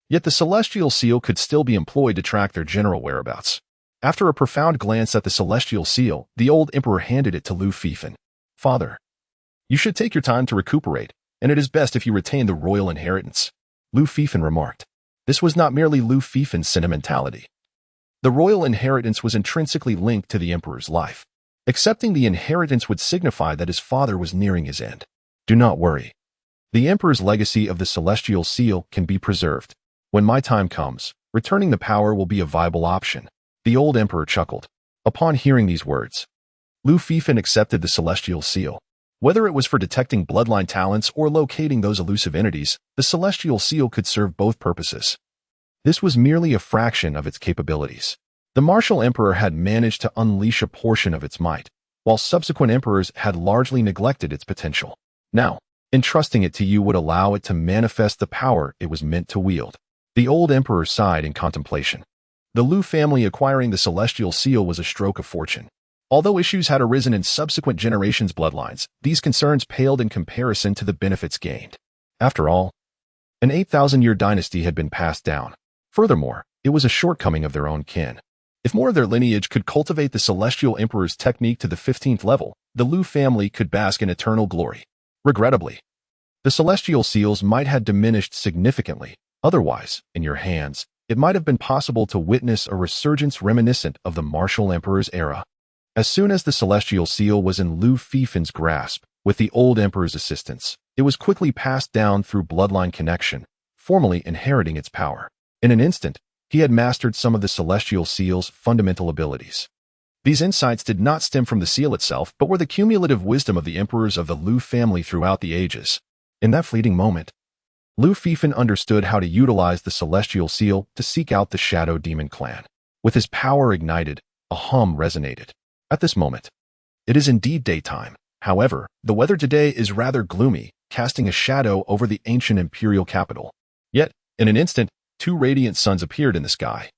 Yet the celestial seal could still be employed to track their general whereabouts. After a profound glance at the celestial seal, the old emperor handed it to Lu Fifan. "Father, you should take your time to recuperate, and it is best if you retain the royal inheritance," Lu Fifan remarked. This was not merely Lu Fifan's sentimentality. The royal inheritance was intrinsically linked to the emperor's life. Accepting the inheritance would signify that his father was nearing his end. "Do not worry. The emperor's legacy of the celestial seal can be preserved. When my time comes, returning the power will be a viable option." The old emperor chuckled. Upon hearing these words, Lu Fifan accepted the celestial seal. Whether it was for detecting bloodline talents or locating those elusive entities, the celestial seal could serve both purposes. This was merely a fraction of its capabilities. The martial emperor had managed to unleash a portion of its might, while subsequent emperors had largely neglected its potential. Now, entrusting it to you would allow it to manifest the power it was meant to wield. The old emperor sighed in contemplation. The Lu family acquiring the celestial seal was a stroke of fortune. Although issues had arisen in subsequent generations' bloodlines, these concerns paled in comparison to the benefits gained. After all, an 8,000-year dynasty had been passed down. Furthermore, it was a shortcoming of their own kin. If more of their lineage could cultivate the celestial emperor's technique to the 15th level, the Lu family could bask in eternal glory. Regrettably, the celestial seals might have diminished significantly. Otherwise, in your hands, it might have been possible to witness a resurgence reminiscent of the martial emperor's era. As soon as the celestial seal was in Lu Fifan's grasp, with the old emperor's assistance, it was quickly passed down through bloodline connection, formally inheriting its power. In an instant, he had mastered some of the celestial seal's fundamental abilities. These insights did not stem from the seal itself, but were the cumulative wisdom of the emperors of the Lu family throughout the ages. In that fleeting moment, Lu Fifan understood how to utilize the celestial seal to seek out the Shadow Demon clan. With his power ignited, a hum resonated. At this moment, it is indeed daytime. However, the weather today is rather gloomy, casting a shadow over the ancient imperial capital. Yet, in an instant, two radiant suns appeared in the sky,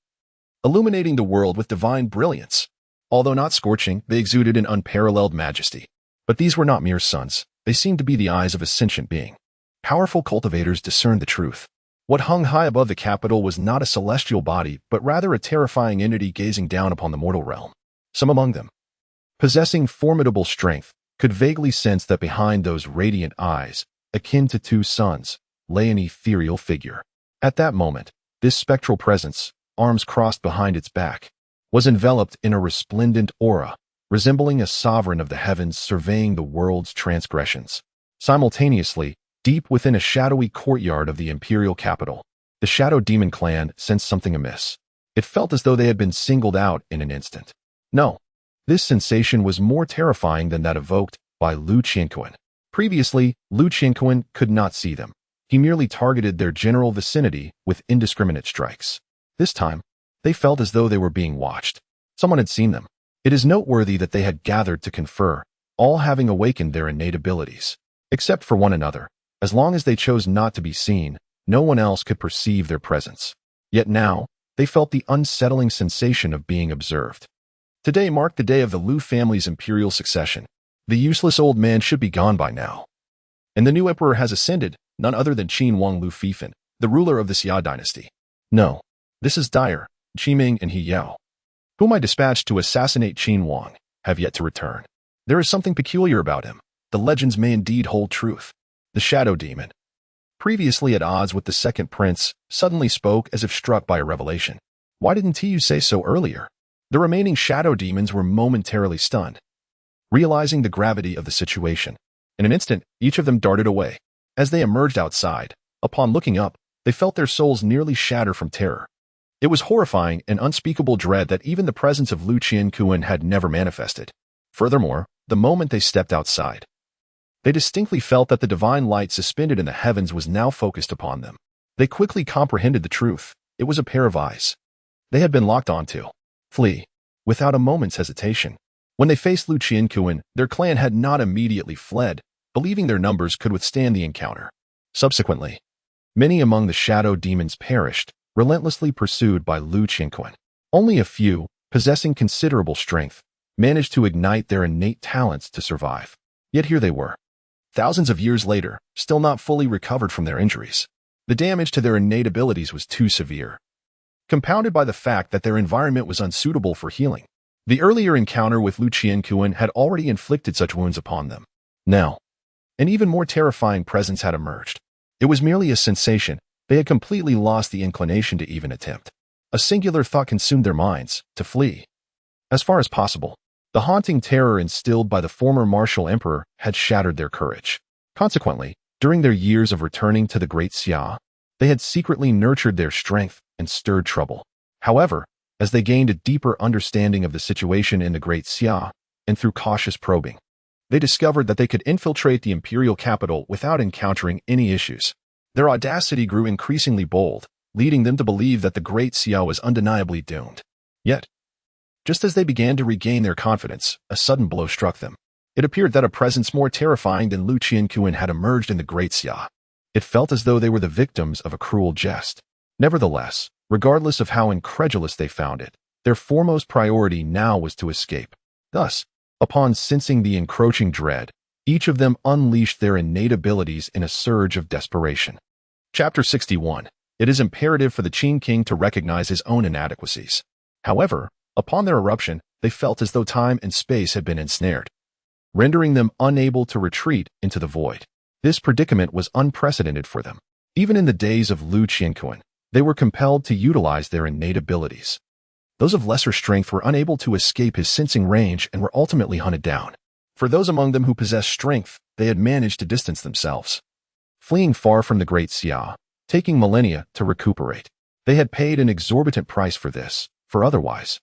illuminating the world with divine brilliance. Although not scorching, they exuded an unparalleled majesty. But these were not mere suns. They seemed to be the eyes of a sentient being. Powerful cultivators discerned the truth. What hung high above the capital was not a celestial body, but rather a terrifying entity gazing down upon the mortal realm. Some among them, possessing formidable strength, could vaguely sense that behind those radiant eyes, akin to two suns, lay an ethereal figure. At that moment, this spectral presence, arms crossed behind its back, was enveloped in a resplendent aura, resembling a sovereign of the heavens surveying the world's transgressions. Simultaneously, deep within a shadowy courtyard of the imperial capital, the Shadow Demon clan sensed something amiss. It felt as though they had been singled out in an instant. No, this sensation was more terrifying than that evoked by Lu Qianquan. Previously, Lu Qianquan could not see them. He merely targeted their general vicinity with indiscriminate strikes. This time, they felt as though they were being watched. Someone had seen them. It is noteworthy that they had gathered to confer, all having awakened their innate abilities. Except for one another, as long as they chose not to be seen, no one else could perceive their presence. Yet now, they felt the unsettling sensation of being observed. Today marked the day of the Lu family's imperial succession. The useless old man should be gone by now. And the new emperor has ascended, none other than Qin Wang Lu Fifan, the ruler of the Xia dynasty. No, this is Dyer, Qiming and He Yao, whom I dispatched to assassinate Qin Wang, have yet to return. There is something peculiar about him. The legends may indeed hold truth. The Shadow Demon, previously at odds with the second prince, suddenly spoke as if struck by a revelation. Why didn't you say so earlier? The remaining Shadow Demons were momentarily stunned, realizing the gravity of the situation. In an instant, each of them darted away. As they emerged outside, upon looking up, they felt their souls nearly shatter from terror. It was horrifying and unspeakable dread that even the presence of Lu Qianquan had never manifested. Furthermore, the moment they stepped outside, they distinctly felt that the divine light suspended in the heavens was now focused upon them. They quickly comprehended the truth. It was a pair of eyes they had been locked onto. Flee, without a moment's hesitation. When they faced Lu Qianquan, their clan had not immediately fled, believing their numbers could withstand the encounter. Subsequently, many among the shadow demons perished, relentlessly pursued by Lu Qianquan. Only a few, possessing considerable strength, managed to ignite their innate talents to survive. Yet here they were, thousands of years later, still not fully recovered from their injuries. The damage to their innate abilities was too severe, compounded by the fact that their environment was unsuitable for healing. The earlier encounter with Lu Qianquan had already inflicted such wounds upon them. Now, an even more terrifying presence had emerged. It was merely a sensation. They had completely lost the inclination to even attempt. A singular thought consumed their minds: to flee. As far as possible. The haunting terror instilled by the former martial emperor had shattered their courage. Consequently, during their years of returning to the Great Xia, they had secretly nurtured their strength and stirred trouble. However, as they gained a deeper understanding of the situation in the Great Xia, and through cautious probing, they discovered that they could infiltrate the imperial capital without encountering any issues. Their audacity grew increasingly bold, leading them to believe that the Great Xia was undeniably doomed. Yet, just as they began to regain their confidence, a sudden blow struck them. It appeared that a presence more terrifying than Lu Qianquan had emerged in the Great Xia. It felt as though they were the victims of a cruel jest. Nevertheless, regardless of how incredulous they found it, their foremost priority now was to escape. Thus, upon sensing the encroaching dread, each of them unleashed their innate abilities in a surge of desperation. Chapter 61. It is imperative for the Qin King to recognize his own inadequacies. However, upon their eruption, they felt as though time and space had been ensnared, rendering them unable to retreat into the void. This predicament was unprecedented for them. Even in the days of Lu Qianquan, they were compelled to utilize their innate abilities. Those of lesser strength were unable to escape his sensing range and were ultimately hunted down. For those among them who possessed strength, they had managed to distance themselves, fleeing far from the Great Xia, taking millennia to recuperate. They had paid an exorbitant price for this, for otherwise,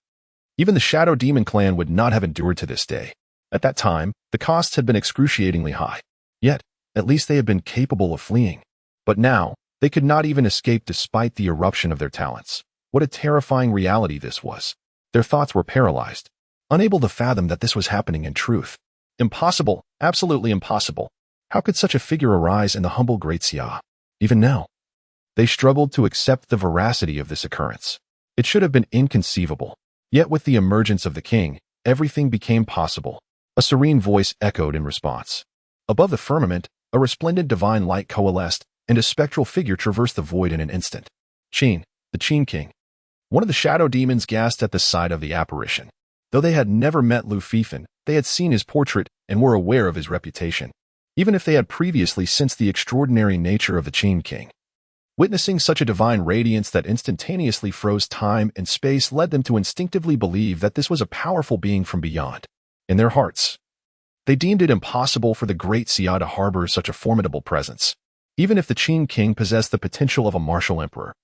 even the Shadow Demon clan would not have endured to this day. At that time, the costs had been excruciatingly high. Yet, at least they had been capable of fleeing. But now, they could not even escape despite the eruption of their talents. What a terrifying reality this was. Their thoughts were paralyzed, unable to fathom that this was happening in truth. Impossible, absolutely impossible. How could such a figure arise in the humble Great Xia? Even now, they struggled to accept the veracity of this occurrence. It should have been inconceivable. Yet with the emergence of the king, everything became possible. A serene voice echoed in response. Above the firmament, a resplendent divine light coalesced, and a spectral figure traversed the void in an instant. Qin, the Qin King. One of the shadow demons gasped at the sight of the apparition. Though they had never met Lu Fifan, they had seen his portrait and were aware of his reputation, even if they had previously sensed the extraordinary nature of the Qin King. Witnessing such a divine radiance that instantaneously froze time and space led them to instinctively believe that this was a powerful being from beyond. In their hearts, they deemed it impossible for the Great Xia to harbor such a formidable presence. Even if the Qin King possessed the potential of a martial emperor,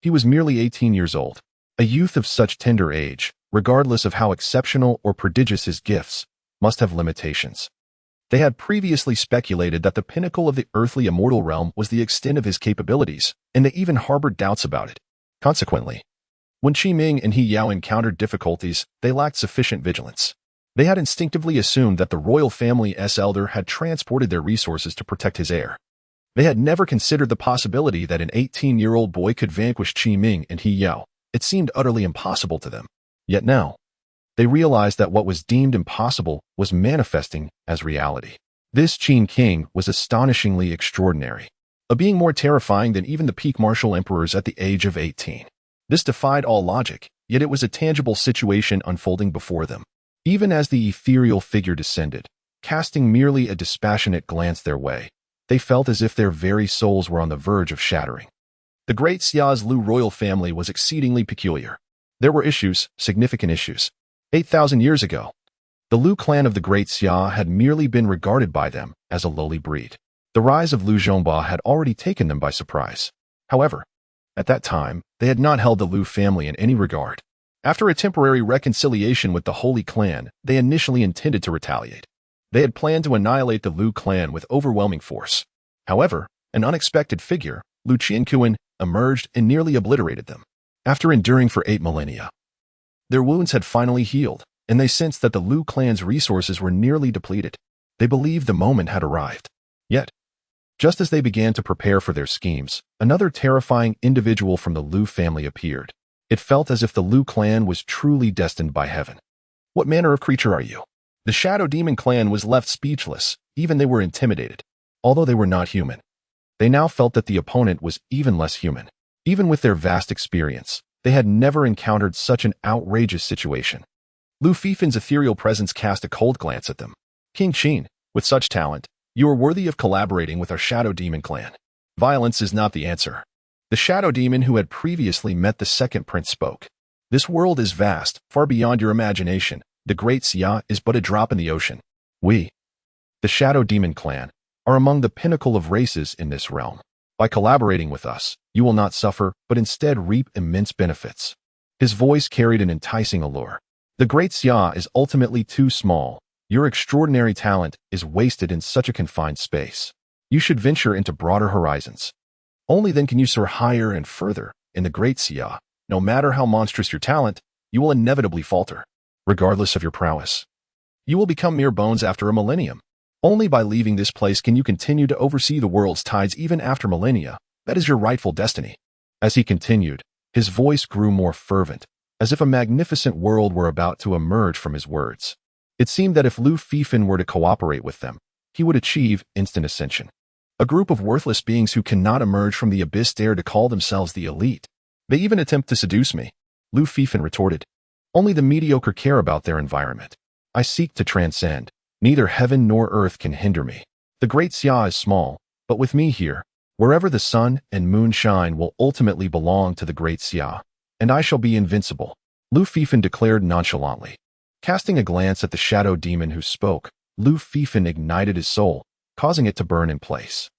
he was merely 18 years old. A youth of such tender age, regardless of how exceptional or prodigious his gifts, must have limitations. They had previously speculated that the pinnacle of the earthly immortal realm was the extent of his capabilities, and they even harbored doubts about it. Consequently, when Qi Ming and He Yao encountered difficulties, they lacked sufficient vigilance. They had instinctively assumed that the royal family's elder had transported their resources to protect his heir. They had never considered the possibility that an 18-year-old boy could vanquish Qi Ming and He Yao. It seemed utterly impossible to them. Yet now, they realized that what was deemed impossible was manifesting as reality. This Qin King was astonishingly extraordinary, a being more terrifying than even the peak martial emperors at the age of 18. This defied all logic, yet it was a tangible situation unfolding before them. Even as the ethereal figure descended, casting merely a dispassionate glance their way, they felt as if their very souls were on the verge of shattering. The Great Xia's Lu royal family was exceedingly peculiar. There were issues, significant issues. 8,000 years ago, the Lu clan of the Great Xia had merely been regarded by them as a lowly breed. The rise of Lu Zhongba had already taken them by surprise. However, At that time, they had not held the Lu family in any regard. After a temporary reconciliation with the Holy Clan, they initially intended to retaliate. They had planned to annihilate the Lu clan with overwhelming force. However, an unexpected figure, Lu Qianquan, emerged and nearly obliterated them. After enduring for 8 millennia, their wounds had finally healed, and they sensed that the Lu clan's resources were nearly depleted. They believed the moment had arrived. Yet, just as they began to prepare for their schemes, another terrifying individual from the Lu family appeared. It felt as if the Lu clan was truly destined by heaven. What manner of creature are you? The Shadow Demon clan was left speechless, even they were intimidated. Although they were not human, they now felt that the opponent was even less human. Even with their vast experience, they had never encountered such an outrageous situation. Lu Fifan's ethereal presence cast a cold glance at them. King Qin, with such talent, you are worthy of collaborating with our Shadow Demon clan. Violence is not the answer. The Shadow Demon who had previously met the second prince spoke. This world is vast, far beyond your imagination. The Great Xia is but a drop in the ocean. We, the Shadow Demon clan, are among the pinnacle of races in this realm. By collaborating with us, you will not suffer, but instead reap immense benefits. His voice carried an enticing allure. The Great Xia is ultimately too small. Your extraordinary talent is wasted in such a confined space. You should venture into broader horizons. Only then can you soar higher and further. In the Great Xia, no matter how monstrous your talent, you will inevitably falter. Regardless of your prowess, you will become mere bones after a millennium. Only by leaving this place can you continue to oversee the world's tides even after millennia. That is your rightful destiny. As he continued, his voice grew more fervent, as if a magnificent world were about to emerge from his words. It seemed that if Lu Fifan were to cooperate with them, he would achieve instant ascension. A group of worthless beings who cannot emerge from the abyss dare to call themselves the elite. They even attempt to seduce me, Lu Fifan retorted. Only the mediocre care about their environment. I seek to transcend. Neither heaven nor earth can hinder me. The Great Xia is small, but with me here, wherever the sun and moon shine will ultimately belong to the Great Xia, and I shall be invincible, Lu Fifan declared nonchalantly. Casting a glance at the Shadow Demon who spoke, Lu Fifan ignited his soul, causing it to burn in place.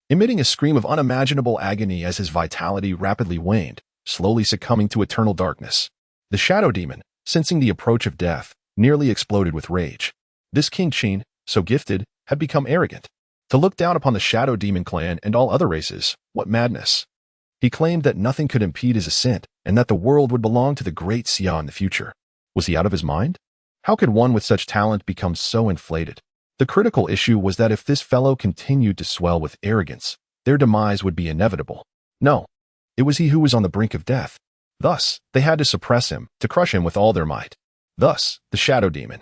Emitting a scream of unimaginable agony as his vitality rapidly waned, slowly succumbing to eternal darkness. The Shadow Demon, sensing the approach of death, nearly exploded with rage. This King Qin, so gifted, had become arrogant. To look down upon the Shadow Demon clan and all other races, what madness. He claimed that nothing could impede his ascent and that the world would belong to the Great Xia in the future. Was he out of his mind? How could one with such talent become so inflated? The critical issue was that if this fellow continued to swell with arrogance, their demise would be inevitable. No, it was he who was on the brink of death. Thus, they had to suppress him, to crush him with all their might. Thus, the Shadow Demon,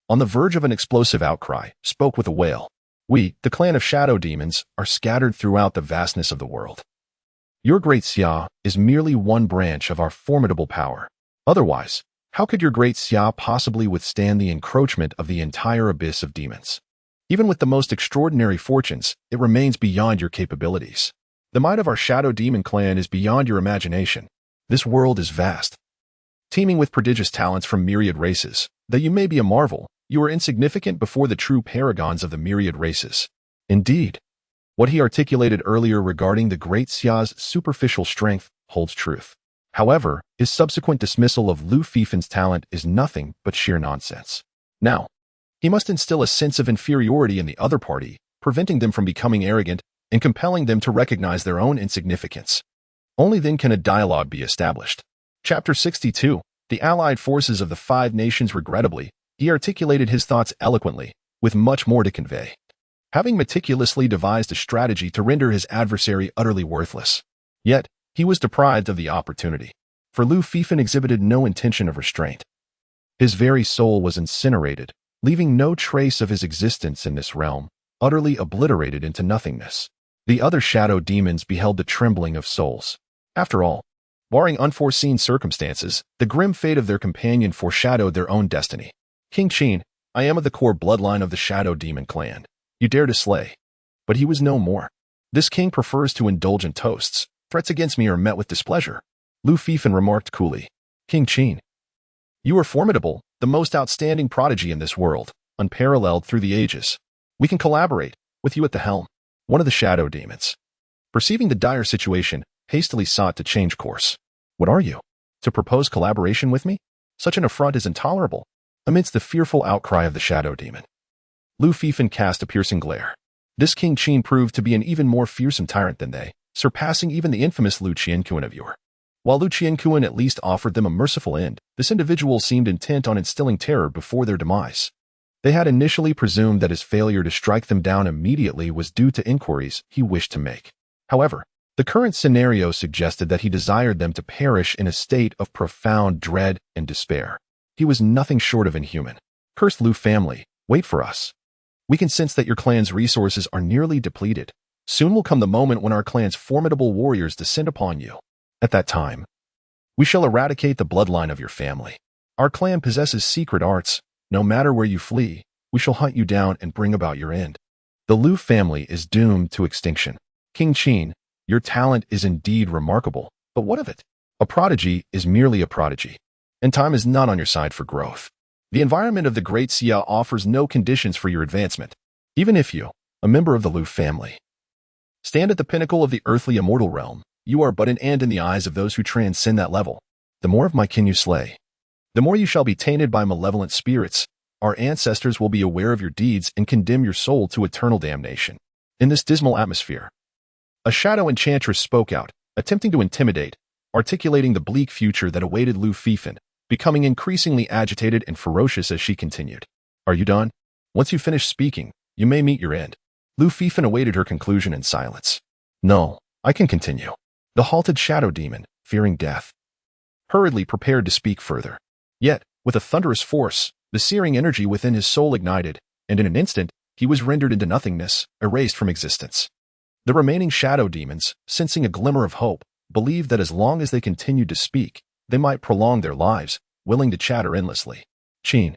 on the verge of an explosive outcry, spoke with a wail. We, the clan of Shadow Demons, are scattered throughout the vastness of the world. Your Great Xia is merely one branch of our formidable power. Otherwise, how could your Great Xia possibly withstand the encroachment of the entire abyss of demons? Even with the most extraordinary fortunes, it remains beyond your capabilities. The might of our Shadow Demon clan is beyond your imagination. This world is vast, teeming with prodigious talents from myriad races. Though you may be a marvel, you are insignificant before the true paragons of the myriad races. Indeed, what he articulated earlier regarding the Great Xia's superficial strength holds truth. However, his subsequent dismissal of Lu Fifan's talent is nothing but sheer nonsense. Now, he must instill a sense of inferiority in the other party, preventing them from becoming arrogant and compelling them to recognize their own insignificance. Only then can a dialogue be established. Chapter 62. The Allied Forces of the Five Nations. Regrettably, he articulated his thoughts eloquently, with much more to convey. Having meticulously devised a strategy to render his adversary utterly worthless. Yet, he was deprived of the opportunity, for Lu Fifan exhibited no intention of restraint. His very soul was incinerated, leaving no trace of his existence in this realm, utterly obliterated into nothingness. The other Shadow Demons beheld the trembling of souls. After all, barring unforeseen circumstances, the grim fate of their companion foreshadowed their own destiny. King Qin, I am of the core bloodline of the Shadow Demon clan. You dare to slay. But he was no more. This king prefers to indulge in toasts. Threats against me are met with displeasure. Lu Fifan remarked coolly. King Qin, you are formidable, the most outstanding prodigy in this world, unparalleled through the ages. We can collaborate, with you at the helm. One of the Shadow Demons, perceiving the dire situation, hastily sought to change course. What are you? To propose collaboration with me? Such an affront is intolerable. Amidst the fearful outcry of the shadow demon, Lu Fifan cast a piercing glare. This King Qin proved to be an even more fearsome tyrant than they, surpassing even the infamous Lu Qianquan of yore. While Lu Qianquan at least offered them a merciful end, this individual seemed intent on instilling terror before their demise. They had initially presumed that his failure to strike them down immediately was due to inquiries he wished to make. However, the current scenario suggested that he desired them to perish in a state of profound dread and despair. He was nothing short of inhuman. Cursed Lu family, wait for us. We can sense that your clan's resources are nearly depleted. Soon will come the moment when our clan's formidable warriors descend upon you. At that time, we shall eradicate the bloodline of your family. Our clan possesses secret arts. No matter where you flee, we shall hunt you down and bring about your end. The Lu family is doomed to extinction. King Qin, your talent is indeed remarkable, but what of it? A prodigy is merely a prodigy, and time is not on your side for growth. The environment of the Great Xia offers no conditions for your advancement, even if you, a member of the Lu family, stand at the pinnacle of the earthly immortal realm. You are but an ant in the eyes of those who transcend that level. The more of my kin you slay, the more you shall be tainted by malevolent spirits. Our ancestors will be aware of your deeds and condemn your soul to eternal damnation. In this dismal atmosphere, a shadow enchantress spoke out, attempting to intimidate, articulating the bleak future that awaited Lu Fifan, becoming increasingly agitated and ferocious as she continued. Are you done? Once you finish speaking, you may meet your end. Lu Fifan awaited her conclusion in silence. No, I can continue. The halted shadow demon, fearing death, hurriedly prepared to speak further. Yet, with a thunderous force, the searing energy within his soul ignited, and in an instant, he was rendered into nothingness, erased from existence. The remaining shadow demons, sensing a glimmer of hope, believed that as long as they continued to speak, they might prolong their lives, willing to chatter endlessly. Qin,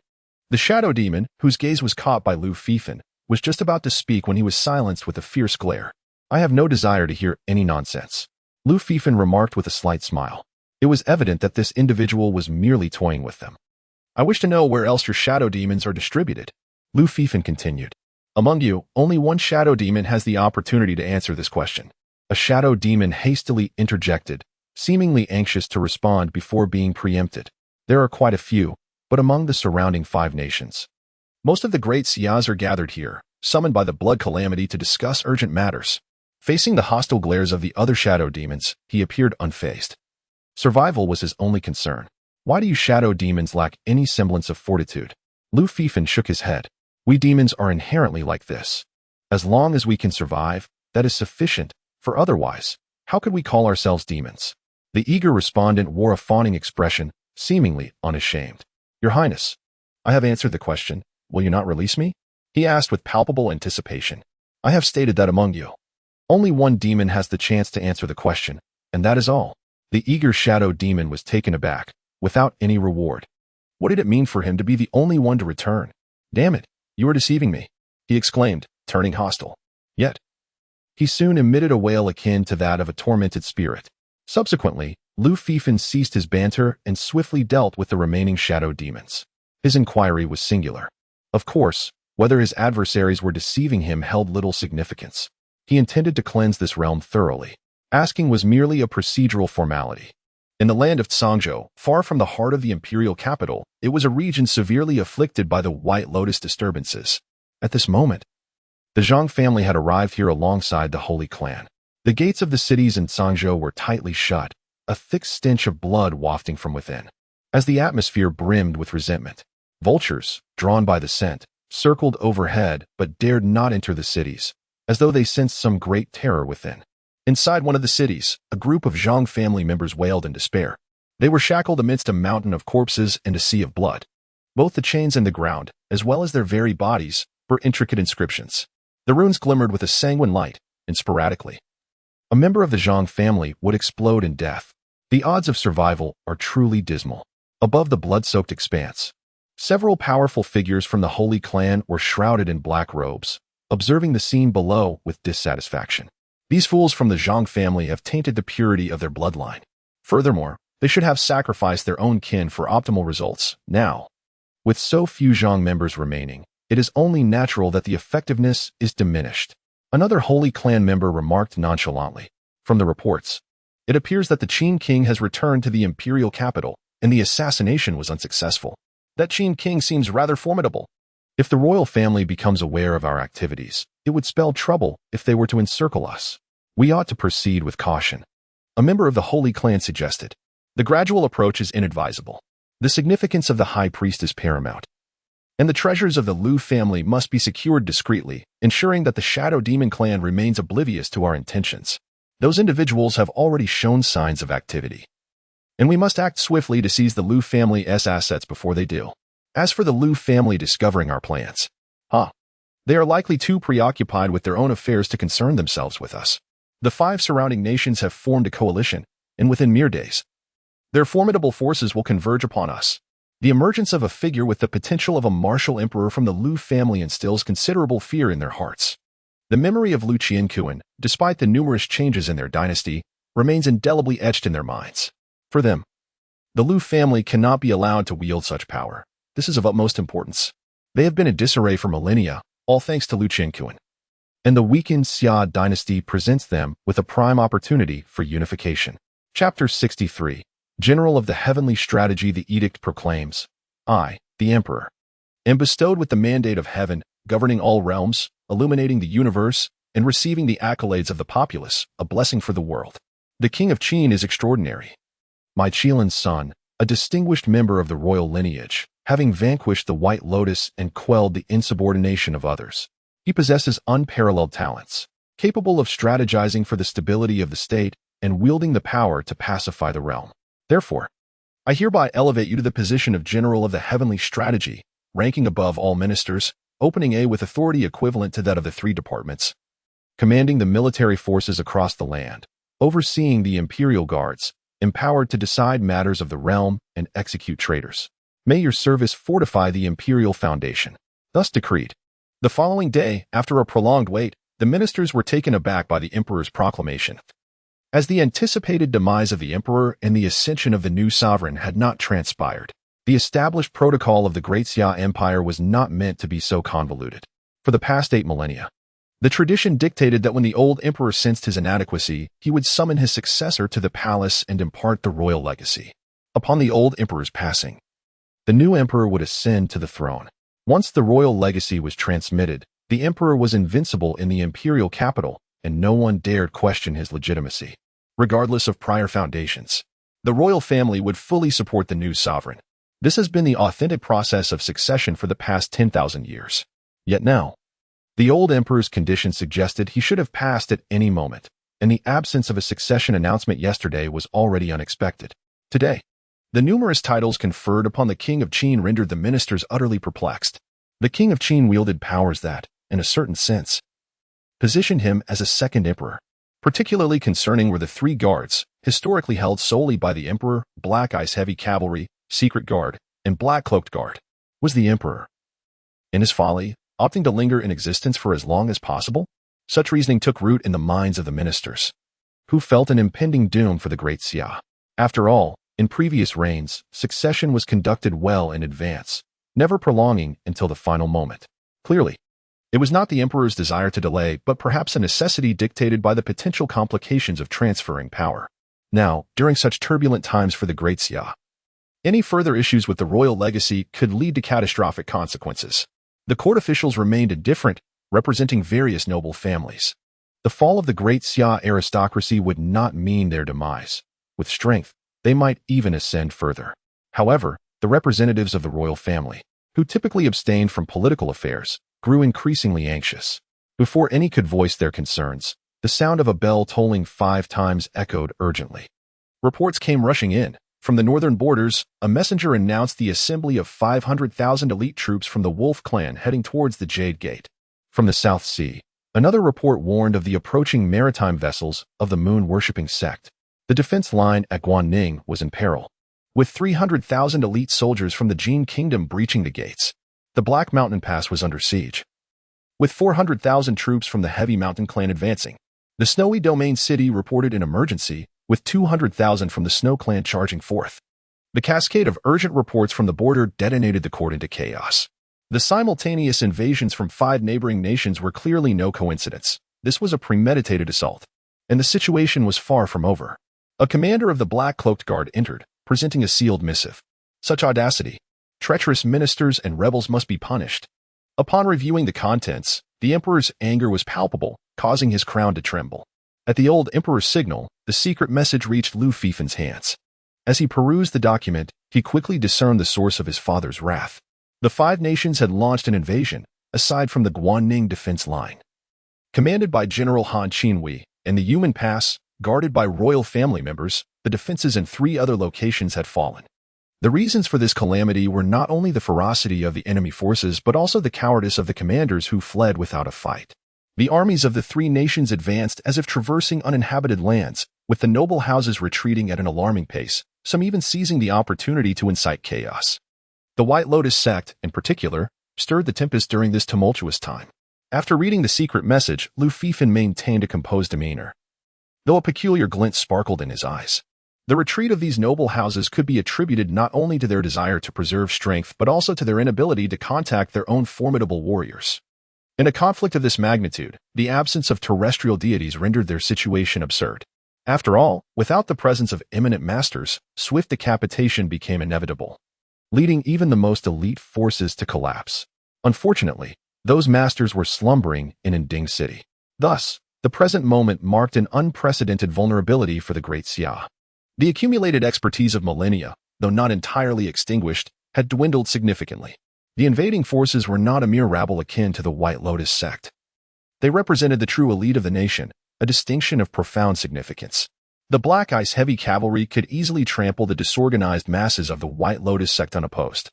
the shadow demon, whose gaze was caught by Lu Fifan, was just about to speak when he was silenced with a fierce glare. I have no desire to hear any nonsense. Lu Fifan remarked with a slight smile. It was evident that this individual was merely toying with them. I wish to know where else your shadow demons are distributed. Lu Fifan continued. Among you, only one shadow demon has the opportunity to answer this question. A shadow demon hastily interjected, seemingly anxious to respond before being preempted. There are quite a few, but among the surrounding 5 nations. Most of the great Xias are gathered here, summoned by the blood calamity to discuss urgent matters. Facing the hostile glares of the other shadow demons, he appeared unfazed. Survival was his only concern. Why do you shadow demons lack any semblance of fortitude? Lu Fifan shook his head. We demons are inherently like this. As long as we can survive, that is sufficient, for otherwise, how could we call ourselves demons? The eager respondent wore a fawning expression, seemingly unashamed. Your Highness, I have answered the question. Will you not release me? He asked with palpable anticipation. I have stated that among you, only one demon has the chance to answer the question, and that is all. The eager shadow demon was taken aback, without any reward. What did it mean for him to be the only one to return? Damn it, you are deceiving me, he exclaimed, turning hostile. Yet, he soon emitted a wail akin to that of a tormented spirit. Subsequently, Lu Fifan ceased his banter and swiftly dealt with the remaining shadow demons. His inquiry was singular. Of course, whether his adversaries were deceiving him held little significance. He intended to cleanse this realm thoroughly. Asking was merely a procedural formality. In the land of Tsangzhou, far from the heart of the imperial capital, it was a region severely afflicted by the White Lotus disturbances. At this moment, the Zhang family had arrived here alongside the Holy Clan. The gates of the cities in Tsangzhou were tightly shut, a thick stench of blood wafting from within. As the atmosphere brimmed with resentment, vultures, drawn by the scent, circled overhead but dared not enter the cities, as though they sensed some great terror within. Inside one of the cities, a group of Zhang family members wailed in despair. They were shackled amidst a mountain of corpses and a sea of blood. Both the chains and the ground, as well as their very bodies, were intricate inscriptions. The runes glimmered with a sanguine light, and sporadically, a member of the Zhang family would explode in death. The odds of survival are truly dismal. Above the blood-soaked expanse, several powerful figures from the Holy Clan were shrouded in black robes, observing the scene below with dissatisfaction. These fools from the Zhang family have tainted the purity of their bloodline. Furthermore, they should have sacrificed their own kin for optimal results. Now, with so few Zhang members remaining, it is only natural that the effectiveness is diminished. Another Holy Clan member remarked nonchalantly. From the reports, It appears that the Qin king has returned to the imperial capital, and the assassination was unsuccessful. That Qin king seems rather formidable. If the royal family becomes aware of our activities, it would spell trouble if they were to encircle us. We ought to proceed with caution. A member of the Holy Clan suggested. The gradual approach is inadvisable. The significance of the high priest is paramount. And the treasures of the Liu family must be secured discreetly, ensuring that the Shadow Demon clan remains oblivious to our intentions. Those individuals have already shown signs of activity. And we must act swiftly to seize the Liu family's assets before they do. As for the Liu family discovering our plans, they are likely too preoccupied with their own affairs to concern themselves with us. The 5 surrounding nations have formed a coalition, and within mere days, their formidable forces will converge upon us. The emergence of a figure with the potential of a martial emperor from the Liu family instills considerable fear in their hearts. The memory of Liu Qianquan, despite the numerous changes in their dynasty, remains indelibly etched in their minds. For them, the Liu family cannot be allowed to wield such power. This is of utmost importance. They have been in disarray for millennia, all thanks to Liu Qianquan. And the weakened Xia dynasty presents them with a prime opportunity for unification. Chapter 63. General of the Heavenly Strategy. The edict proclaims, I, the Emperor, am bestowed with the mandate of heaven, governing all realms, illuminating the universe, and receiving the accolades of the populace, a blessing for the world. The King of Qin is extraordinary. My Qilin's son, a distinguished member of the royal lineage, having vanquished the White Lotus and quelled the insubordination of others. He possesses unparalleled talents, capable of strategizing for the stability of the state and wielding the power to pacify the realm. Therefore, I hereby elevate you to the position of General of the Heavenly Strategy, ranking above all ministers, opening A with authority equivalent to that of the 3 departments, commanding the military forces across the land, overseeing the imperial guards, empowered to decide matters of the realm and execute traitors. May your service fortify the imperial foundation. Thus decreed. The following day, after a prolonged wait, the ministers were taken aback by the emperor's proclamation. As the anticipated demise of the emperor and the ascension of the new sovereign had not transpired, the established protocol of the Great Xia Empire was not meant to be so convoluted. For the past 8 millennia, the tradition dictated that when the old emperor sensed his inadequacy, he would summon his successor to the palace and impart the royal legacy. Upon the old emperor's passing, the new emperor would ascend to the throne. Once the royal legacy was transmitted, the emperor was invincible in the imperial capital, and no one dared question his legitimacy. Regardless of prior foundations, the royal family would fully support the new sovereign. This has been the authentic process of succession for the past 10,000 years. Yet now, the old emperor's condition suggested he should have passed at any moment, and the absence of a succession announcement yesterday was already unexpected. Today, the numerous titles conferred upon the King of Qin rendered the ministers utterly perplexed. The King of Qin wielded powers that, in a certain sense, positioned him as a second emperor. Particularly concerning were the 3 guards, historically held solely by the emperor: Black Ice Heavy Cavalry, Secret Guard, and Black Cloaked Guard. Was the emperor, in his folly, opting to linger in existence for as long as possible? Such reasoning took root in the minds of the ministers, who felt an impending doom for the Great Xia. After all, in previous reigns, succession was conducted well in advance, never prolonging until the final moment. Clearly, it was not the emperor's desire to delay, but perhaps a necessity dictated by the potential complications of transferring power. Now, during such turbulent times for the Great Xia, any further issues with the royal legacy could lead to catastrophic consequences. The court officials remained indifferent, representing various noble families. The fall of the Great Xia aristocracy would not mean their demise. With strength, they might even ascend further. However, the representatives of the royal family, who typically abstained from political affairs, grew increasingly anxious. Before any could voice their concerns, the sound of a bell tolling 5 times echoed urgently. Reports came rushing in. From the northern borders, a messenger announced the assembly of 500,000 elite troops from the Wolf clan heading towards the Jade Gate. From the South Sea, another report warned of the approaching maritime vessels of the moon-worshipping sect. The defense line at Guanning was in peril, with 300,000 elite soldiers from the Jin Kingdom breaching the gates. The Black Mountain Pass was under siege, with 400,000 troops from the Heavy Mountain clan advancing. The Snowy Domain City reported an emergency, with 200,000 from the Snow clan charging forth. The cascade of urgent reports from the border detonated the court into chaos. The simultaneous invasions from 5 neighboring nations were clearly no coincidence. This was a premeditated assault, and the situation was far from over. A commander of the black-cloaked guard entered, presenting a sealed missive. Such audacity! Treacherous ministers and rebels must be punished. Upon reviewing the contents, the emperor's anger was palpable, causing his crown to tremble. At the old emperor's signal, the secret message reached Lu Fifen's hands. As he perused the document, he quickly discerned the source of his father's wrath. The five nations had launched an invasion, aside from the Guanning defense line. Commanded by General Han Qinhui and the Yumen Pass, guarded by royal family members, the defenses in 3 other locations had fallen. The reasons for this calamity were not only the ferocity of the enemy forces but also the cowardice of the commanders who fled without a fight. The armies of the 3 nations advanced as if traversing uninhabited lands, with the noble houses retreating at an alarming pace, some even seizing the opportunity to incite chaos. The White Lotus sect, in particular, stirred the tempest during this tumultuous time. After reading the secret message, Lu Fifen maintained a composed demeanor, though a peculiar glint sparkled in his eyes. The retreat of these noble houses could be attributed not only to their desire to preserve strength but also to their inability to contact their own formidable warriors. In a conflict of this magnitude, the absence of terrestrial deities rendered their situation absurd. After all, without the presence of eminent masters, swift decapitation became inevitable, leading even the most elite forces to collapse. Unfortunately, those masters were slumbering in Inding City. Thus, the present moment marked an unprecedented vulnerability for the Great Xia. The accumulated expertise of millennia, though not entirely extinguished, had dwindled significantly. The invading forces were not a mere rabble akin to the White Lotus sect. They represented the true elite of the nation, a distinction of profound significance. The Black Ice heavy cavalry could easily trample the disorganized masses of the White Lotus sect unopposed.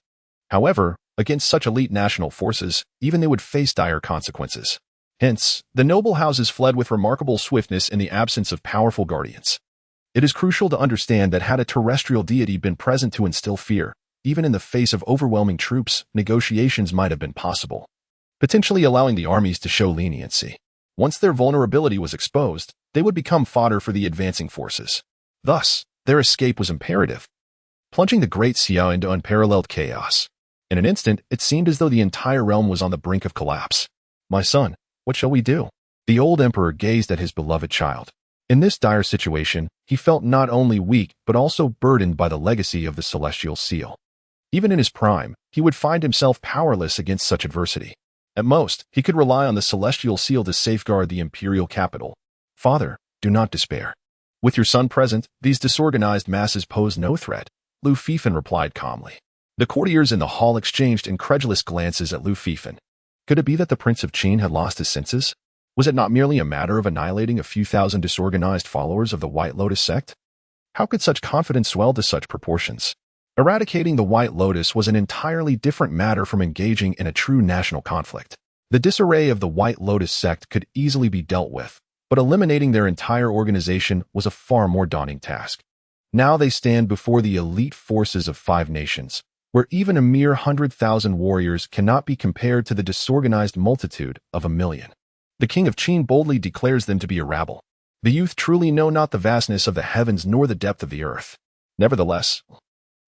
However, against such elite national forces, even they would face dire consequences. Hence, the noble houses fled with remarkable swiftness in the absence of powerful guardians. It is crucial to understand that had a terrestrial deity been present to instill fear, even in the face of overwhelming troops, negotiations might have been possible, potentially allowing the armies to show leniency. Once their vulnerability was exposed, they would become fodder for the advancing forces. Thus, their escape was imperative, plunging the Great Xia into unparalleled chaos. In an instant, it seemed as though the entire realm was on the brink of collapse. "My son, what shall we do?" The old emperor gazed at his beloved child. In this dire situation, he felt not only weak but also burdened by the legacy of the Celestial Seal. Even in his prime, he would find himself powerless against such adversity. At most, he could rely on the Celestial Seal to safeguard the imperial capital. "Father, do not despair. With your son present, these disorganized masses pose no threat," Lu Fifen replied calmly. The courtiers in the hall exchanged incredulous glances at Lu Fifen. Could it be that the Prince of Qin had lost his senses? Was it not merely a matter of annihilating a few thousand disorganized followers of the White Lotus sect? How could such confidence swell to such proportions? Eradicating the White Lotus was an entirely different matter from engaging in a true national conflict. The disarray of the White Lotus sect could easily be dealt with, but eliminating their entire organization was a far more daunting task. Now they stand before the elite forces of 5 nations, where even a mere 100,000 warriors cannot be compared to the disorganized multitude of 1,000,000. The king of Qin boldly declares them to be a rabble. The youth truly know not the vastness of the heavens nor the depth of the earth. Nevertheless,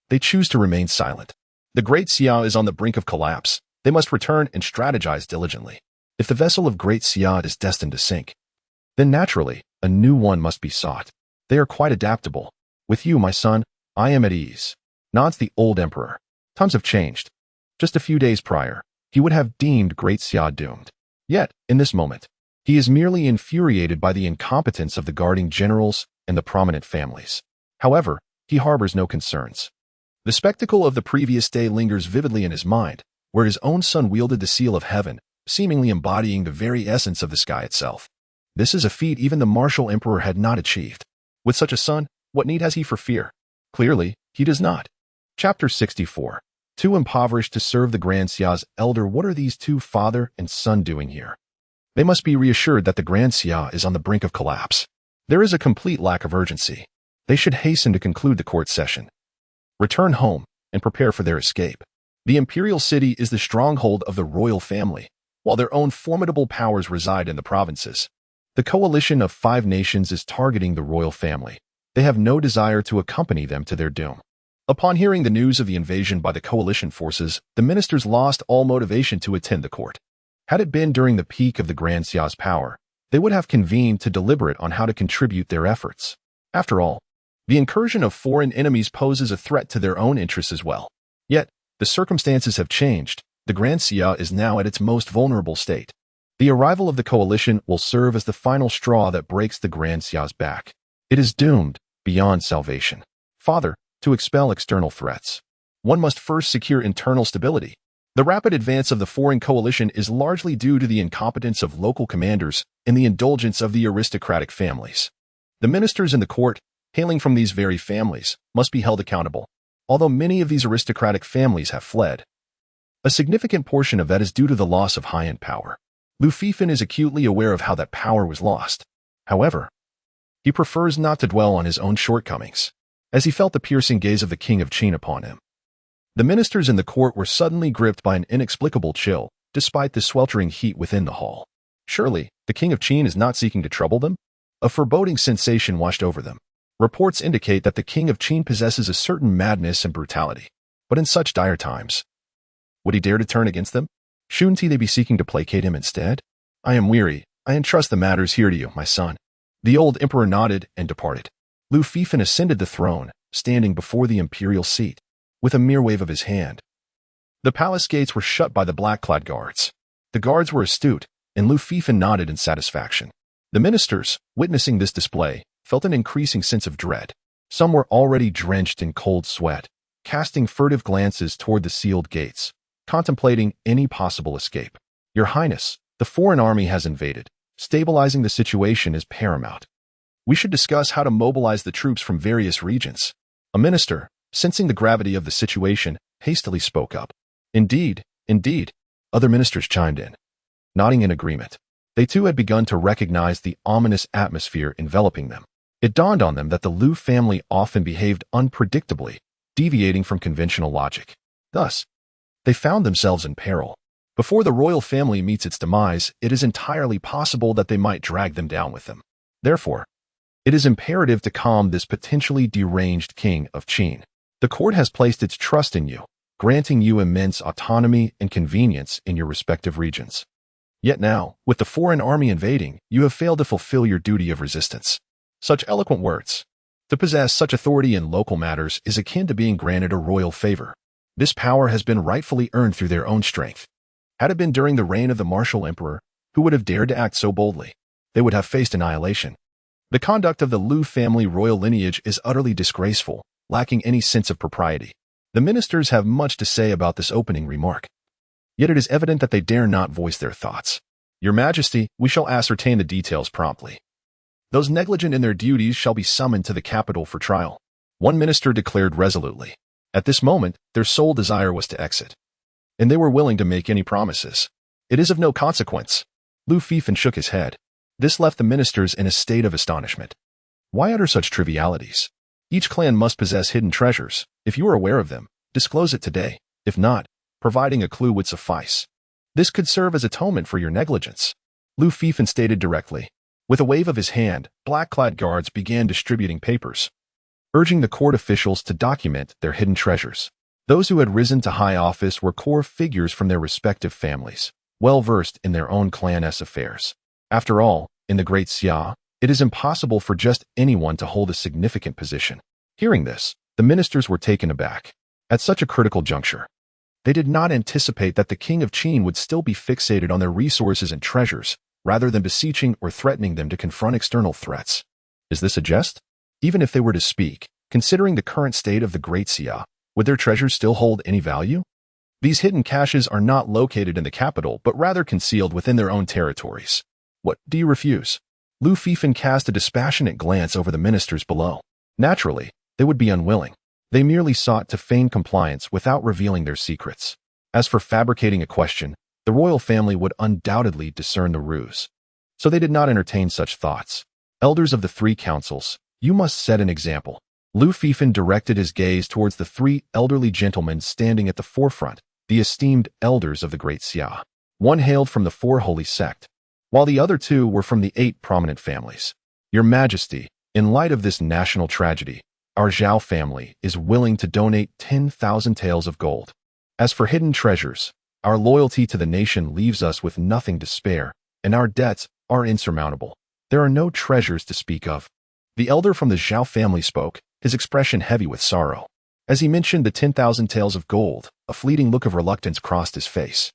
they choose to remain silent. The Great Xia is on the brink of collapse. They must return and strategize diligently. If the vessel of Great Xia is destined to sink, then naturally, a new one must be sought. They are quite adaptable. With you, my son, I am at ease, nods the old emperor. Times have changed. Just a few days prior, he would have deemed Great Xia doomed. Yet, in this moment, he is merely infuriated by the incompetence of the guarding generals and the prominent families. However, he harbors no concerns. The spectacle of the previous day lingers vividly in his mind, where his own son wielded the seal of heaven, seemingly embodying the very essence of the sky itself. This is a feat even the martial emperor had not achieved. With such a son, what need has he for fear? Clearly, he does not. Chapter 64. Too impoverished to serve the Grand Xia's elder, what are these 2 father and son doing here? They must be reassured that the Grand Xia is on the brink of collapse. There is a complete lack of urgency. They should hasten to conclude the court session, return home, and prepare for their escape. The imperial city is the stronghold of the royal family, while their own formidable powers reside in the provinces. The coalition of 5 nations is targeting the royal family. They have no desire to accompany them to their doom. Upon hearing the news of the invasion by the coalition forces, the ministers lost all motivation to attend the court. Had it been during the peak of the Grand Xia's power, they would have convened to deliberate on how to contribute their efforts. After all, The incursion of foreign enemies poses a threat to their own interests as well. Yet, the circumstances have changed. The Grand Xia is now at its most vulnerable state. The arrival of the coalition will serve as the final straw that breaks the Grand Xia's back. It is doomed, beyond salvation. Father, to expel external threats, one must first secure internal stability. The rapid advance of the foreign coalition is largely due to the incompetence of local commanders and the indulgence of the aristocratic families. The ministers in the court, hailing from these very families, must be held accountable. Although many of these aristocratic families have fled, a significant portion of that is due to the loss of high-end power. Lu Fifan is acutely aware of how that power was lost. However, he prefers not to dwell on his own shortcomings, as he felt the piercing gaze of the King of Qin upon him. The ministers in the court were suddenly gripped by an inexplicable chill, despite the sweltering heat within the hall. Surely, the King of Qin is not seeking to trouble them? A foreboding sensation washed over them. Reports indicate that the King of Qin possesses a certain madness and brutality. But in such dire times, would he dare to turn against them? Shouldn't they be seeking to placate him instead? I am weary. I entrust the matters here to you, my son. The old emperor nodded and departed. Lu Fifan ascended the throne, standing before the imperial seat, with a mere wave of his hand. The palace gates were shut by the black-clad guards. The guards were astute, and Lu Fifan nodded in satisfaction. The ministers, witnessing this display, felt an increasing sense of dread. Some were already drenched in cold sweat, casting furtive glances toward the sealed gates, contemplating any possible escape. Your Highness, the foreign army has invaded. Stabilizing the situation is paramount. We should discuss how to mobilize the troops from various regions. A minister, sensing the gravity of the situation, hastily spoke up. Indeed, indeed, other ministers chimed in, nodding in agreement. They too had begun to recognize the ominous atmosphere enveloping them. It dawned on them that the Lu family often behaved unpredictably, deviating from conventional logic. Thus, they found themselves in peril. Before the royal family meets its demise, it is entirely possible that they might drag them down with them. Therefore, it is imperative to calm this potentially deranged King of Qin. The court has placed its trust in you, granting you immense autonomy and convenience in your respective regions. Yet now, with the foreign army invading, you have failed to fulfill your duty of resistance. Such eloquent words. To possess such authority in local matters is akin to being granted a royal favor. This power has been rightfully earned through their own strength. Had it been during the reign of the martial emperor, who would have dared to act so boldly? They would have faced annihilation. The conduct of the Lu family royal lineage is utterly disgraceful, lacking any sense of propriety. The ministers have much to say about this opening remark. Yet it is evident that they dare not voice their thoughts. Your Majesty, we shall ascertain the details promptly. Those negligent in their duties shall be summoned to the capital for trial. One minister declared resolutely. At this moment, their sole desire was to exit, and they were willing to make any promises. It is of no consequence. Lu Fifan shook his head. This left the ministers in a state of astonishment. Why utter such trivialities? Each clan must possess hidden treasures. If you are aware of them, disclose it today. If not, providing a clue would suffice. This could serve as atonement for your negligence. Lu Fifan stated directly. With a wave of his hand, black-clad guards began distributing papers, urging the court officials to document their hidden treasures. Those who had risen to high office were core figures from their respective families, well-versed in their own clan's affairs. After all, in the Great Xia, it is impossible for just anyone to hold a significant position. Hearing this, the ministers were taken aback. At such a critical juncture, they did not anticipate that the King of Qin would still be fixated on their resources and treasures, rather than beseeching or threatening them to confront external threats. Is this a jest? Even if they were to speak, considering the current state of the Great Xia, would their treasures still hold any value? These hidden caches are not located in the capital, but rather concealed within their own territories. What, do you refuse? Lu Fifan cast a dispassionate glance over the ministers below. Naturally, they would be unwilling. They merely sought to feign compliance without revealing their secrets. As for fabricating a question, the royal family would undoubtedly discern the ruse. So they did not entertain such thoughts. Elders of the three councils, you must set an example. Lu Fifan directed his gaze towards the three elderly gentlemen standing at the forefront, the esteemed elders of the Great Xia. One hailed from the Four Holy Sect, while the other two were from the 8 prominent families. Your Majesty, in light of this national tragedy, our Zhao family is willing to donate 10,000 taels of gold. As for hidden treasures, our loyalty to the nation leaves us with nothing to spare, and our debts are insurmountable. There are no treasures to speak of. The elder from the Zhao family spoke, his expression heavy with sorrow. As he mentioned the 10,000 taels of gold, a fleeting look of reluctance crossed his face.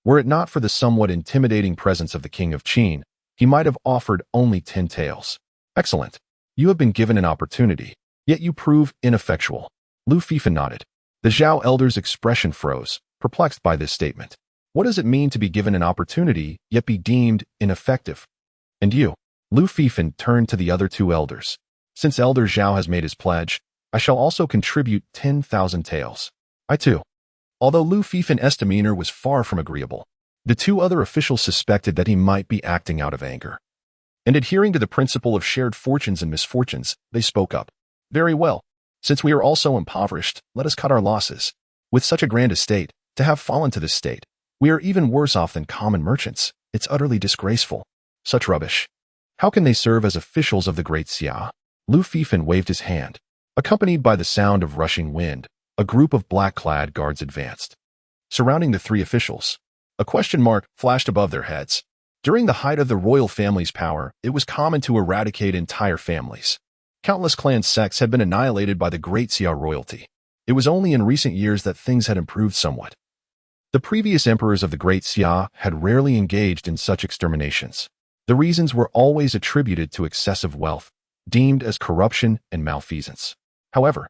Were it not for the somewhat intimidating presence of the king of Qin, he might have offered only 10 taels. Excellent. You have been given an opportunity, yet you prove ineffectual. Lu Fifan nodded. The Zhao elder's expression froze, perplexed by this statement. What does it mean to be given an opportunity, yet be deemed ineffective? And you? Lu Fifan turned to the other two elders. Since Elder Zhao has made his pledge, I shall also contribute 10,000 taels. I too. Although Lu Fifan's demeanor was far from agreeable, the two other officials suspected that he might be acting out of anger. And adhering to the principle of shared fortunes and misfortunes, they spoke up. Very well. Since we are also impoverished, let us cut our losses. With such a grand estate, to have fallen to this state, we are even worse off than common merchants. It's utterly disgraceful. Such rubbish. How can they serve as officials of the great Xia? Lu Fifan waved his hand. Accompanied by the sound of rushing wind, a group of black-clad guards advanced. Surrounding the three officials, a question mark flashed above their heads. During the height of the royal family's power, it was common to eradicate entire families. Countless clan sects had been annihilated by the great Xia royalty. It was only in recent years that things had improved somewhat. The previous emperors of the great Xia had rarely engaged in such exterminations. The reasons were always attributed to excessive wealth, deemed as corruption and malfeasance. However,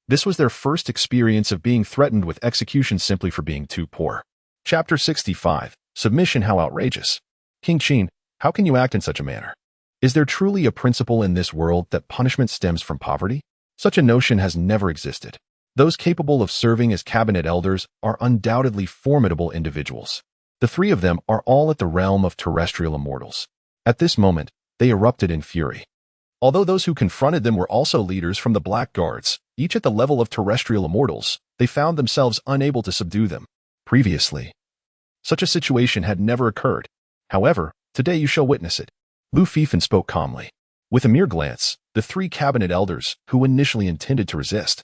this was their first experience of being threatened with execution simply for being too poor. Chapter 65. Submission. How outrageous. King Qin, how can you act in such a manner? Is there truly a principle in this world that punishment stems from poverty? Such a notion has never existed. Those capable of serving as cabinet elders are undoubtedly formidable individuals. The three of them are all at the realm of terrestrial immortals. At this moment, they erupted in fury. Although those who confronted them were also leaders from the Black Guards, each at the level of terrestrial immortals, they found themselves unable to subdue them. Previously, such a situation had never occurred. However, today you shall witness it. Lu Fifan spoke calmly. With a mere glance, the three cabinet elders, who initially intended to resist,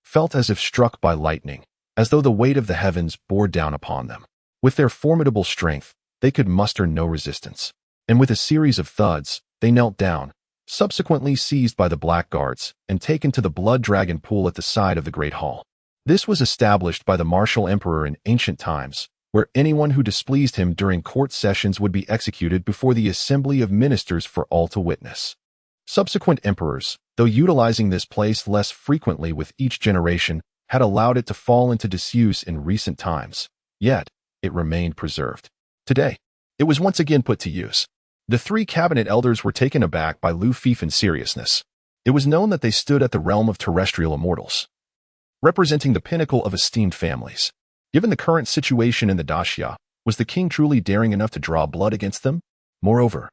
felt as if struck by lightning, as though the weight of the heavens bore down upon them. With their formidable strength, they could muster no resistance. And with a series of thuds, they knelt down, subsequently seized by the Black Guards and taken to the Blood Dragon Pool at the side of the Great Hall. This was established by the martial emperor in ancient times, where anyone who displeased him during court sessions would be executed before the assembly of ministers for all to witness. Subsequent emperors, though utilizing this place less frequently with each generation, had allowed it to fall into disuse in recent times. Yet, it remained preserved. Today, it was once again put to use. The three cabinet elders were taken aback by Lu Fifan's seriousness. It was known that they stood at the realm of terrestrial immortals, representing the pinnacle of esteemed families. Given the current situation in the Daxia, was the king truly daring enough to draw blood against them? Moreover,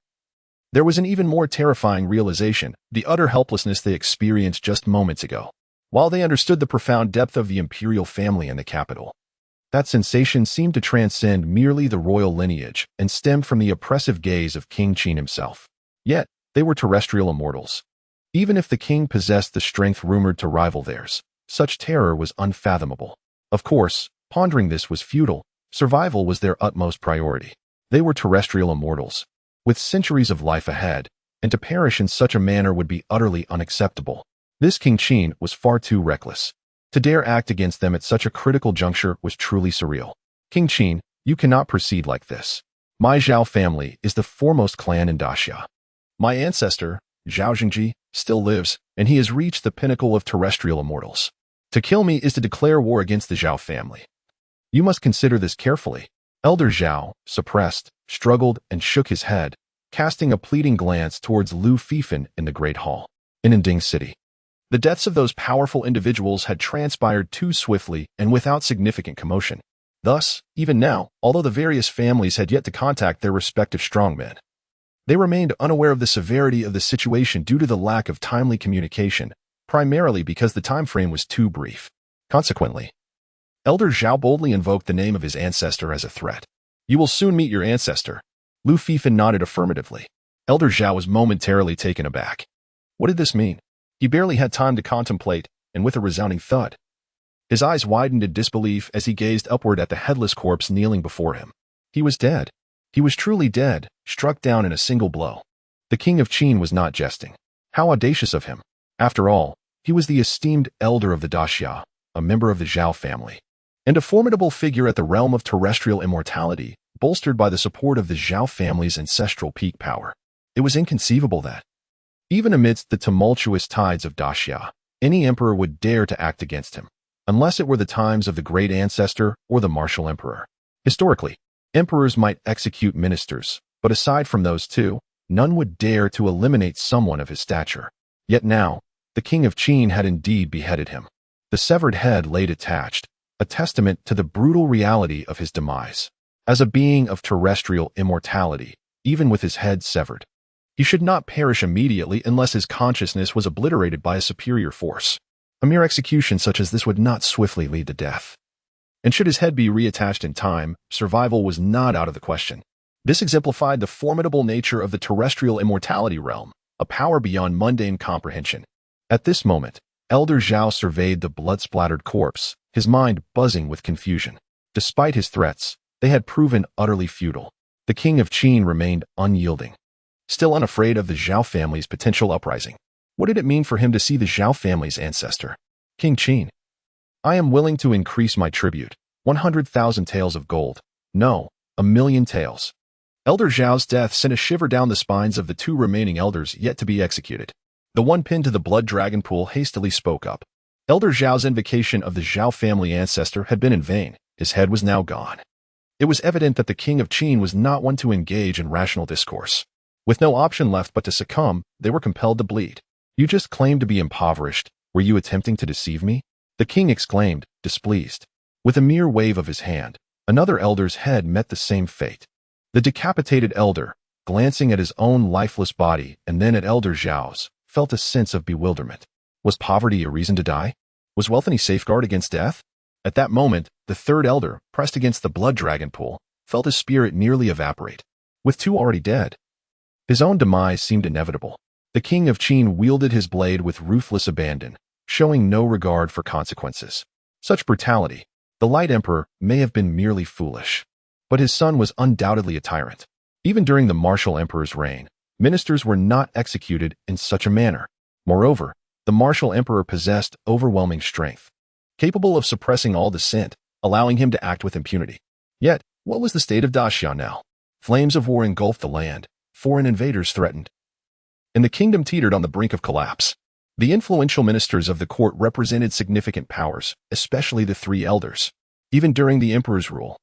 there was an even more terrifying realization, the utter helplessness they experienced just moments ago. While they understood the profound depth of the imperial family in the capital, that sensation seemed to transcend merely the royal lineage and stemmed from the oppressive gaze of King Qin himself. Yet, they were terrestrial immortals. Even if the king possessed the strength rumored to rival theirs, such terror was unfathomable. Of course, pondering this was futile. Survival was their utmost priority. They were terrestrial immortals, with centuries of life ahead, and to perish in such a manner would be utterly unacceptable. This King Qin was far too reckless. To dare act against them at such a critical juncture was truly surreal. King Qin, you cannot proceed like this. My Zhao family is the foremost clan in Daxia. My ancestor, Zhao Jingji, still lives, and he has reached the pinnacle of terrestrial immortals. To kill me is to declare war against the Zhao family. You must consider this carefully. Elder Zhao, suppressed, struggled and shook his head, casting a pleading glance towards Lu Fifan in the Great Hall. In Inding City, the deaths of those powerful individuals had transpired too swiftly and without significant commotion. Thus, even now, although the various families had yet to contact their respective strongmen, they remained unaware of the severity of the situation due to the lack of timely communication, primarily because the time frame was too brief. Consequently, Elder Zhao boldly invoked the name of his ancestor as a threat. You will soon meet your ancestor. Lu Fifan nodded affirmatively. Elder Zhao was momentarily taken aback. What did this mean? He barely had time to contemplate, and with a resounding thud, his eyes widened in disbelief as he gazed upward at the headless corpse kneeling before him. He was dead. He was truly dead, struck down in a single blow. The king of Qin was not jesting. How audacious of him. After all, He was the esteemed elder of the Daxia, a member of the Zhao family, and a formidable figure at the realm of terrestrial immortality, bolstered by the support of the Zhao family's ancestral peak power. It was inconceivable that, even amidst the tumultuous tides of Daxia, any emperor would dare to act against him, unless it were the times of the great ancestor or the martial emperor. Historically, emperors might execute ministers, but aside from those two, none would dare to eliminate someone of his stature. Yet now, the king of Qin had indeed beheaded him. The severed head laid attached, a testament to the brutal reality of his demise. As a being of terrestrial immortality, even with his head severed, he should not perish immediately unless his consciousness was obliterated by a superior force. A mere execution such as this would not swiftly lead to death. And should his head be reattached in time, survival was not out of the question. This exemplified the formidable nature of the terrestrial immortality realm, a power beyond mundane comprehension. At this moment, Elder Zhao surveyed the blood-splattered corpse, his mind buzzing with confusion. Despite his threats, they had proven utterly futile. The king of Qin remained unyielding, still unafraid of the Zhao family's potential uprising. What did it mean for him to see the Zhao family's ancestor? King Qin. I am willing to increase my tribute. 100,000 taels of gold. No, 1,000,000 taels. Elder Zhao's death sent a shiver down the spines of the two remaining elders yet to be executed. The one pinned to the blood dragon pool hastily spoke up. Elder Zhao's invocation of the Zhao family ancestor had been in vain. His head was now gone. It was evident that the king of Qin was not one to engage in rational discourse. With no option left but to succumb, they were compelled to bleed. You just claimed to be impoverished. Were you attempting to deceive me? The king exclaimed, displeased. With a mere wave of his hand, another elder's head met the same fate. The decapitated elder, glancing at his own lifeless body and then at Elder Zhao's, felt a sense of bewilderment. Was poverty a reason to die? Was wealth any safeguard against death? At that moment, the third elder, pressed against the blood dragon pool, felt his spirit nearly evaporate. With two already dead, his own demise seemed inevitable. The king of Qin wielded his blade with ruthless abandon, showing no regard for consequences. Such brutality, the Light Emperor may have been merely foolish, but his son was undoubtedly a tyrant. Even during the martial emperor's reign, ministers were not executed in such a manner. Moreover, the martial emperor possessed overwhelming strength, capable of suppressing all dissent, allowing him to act with impunity. Yet, what was the state of Daxia now? Flames of war engulfed the land, foreign invaders threatened, and the kingdom teetered on the brink of collapse. The influential ministers of the court represented significant powers, especially the three elders. Even during the emperor's rule,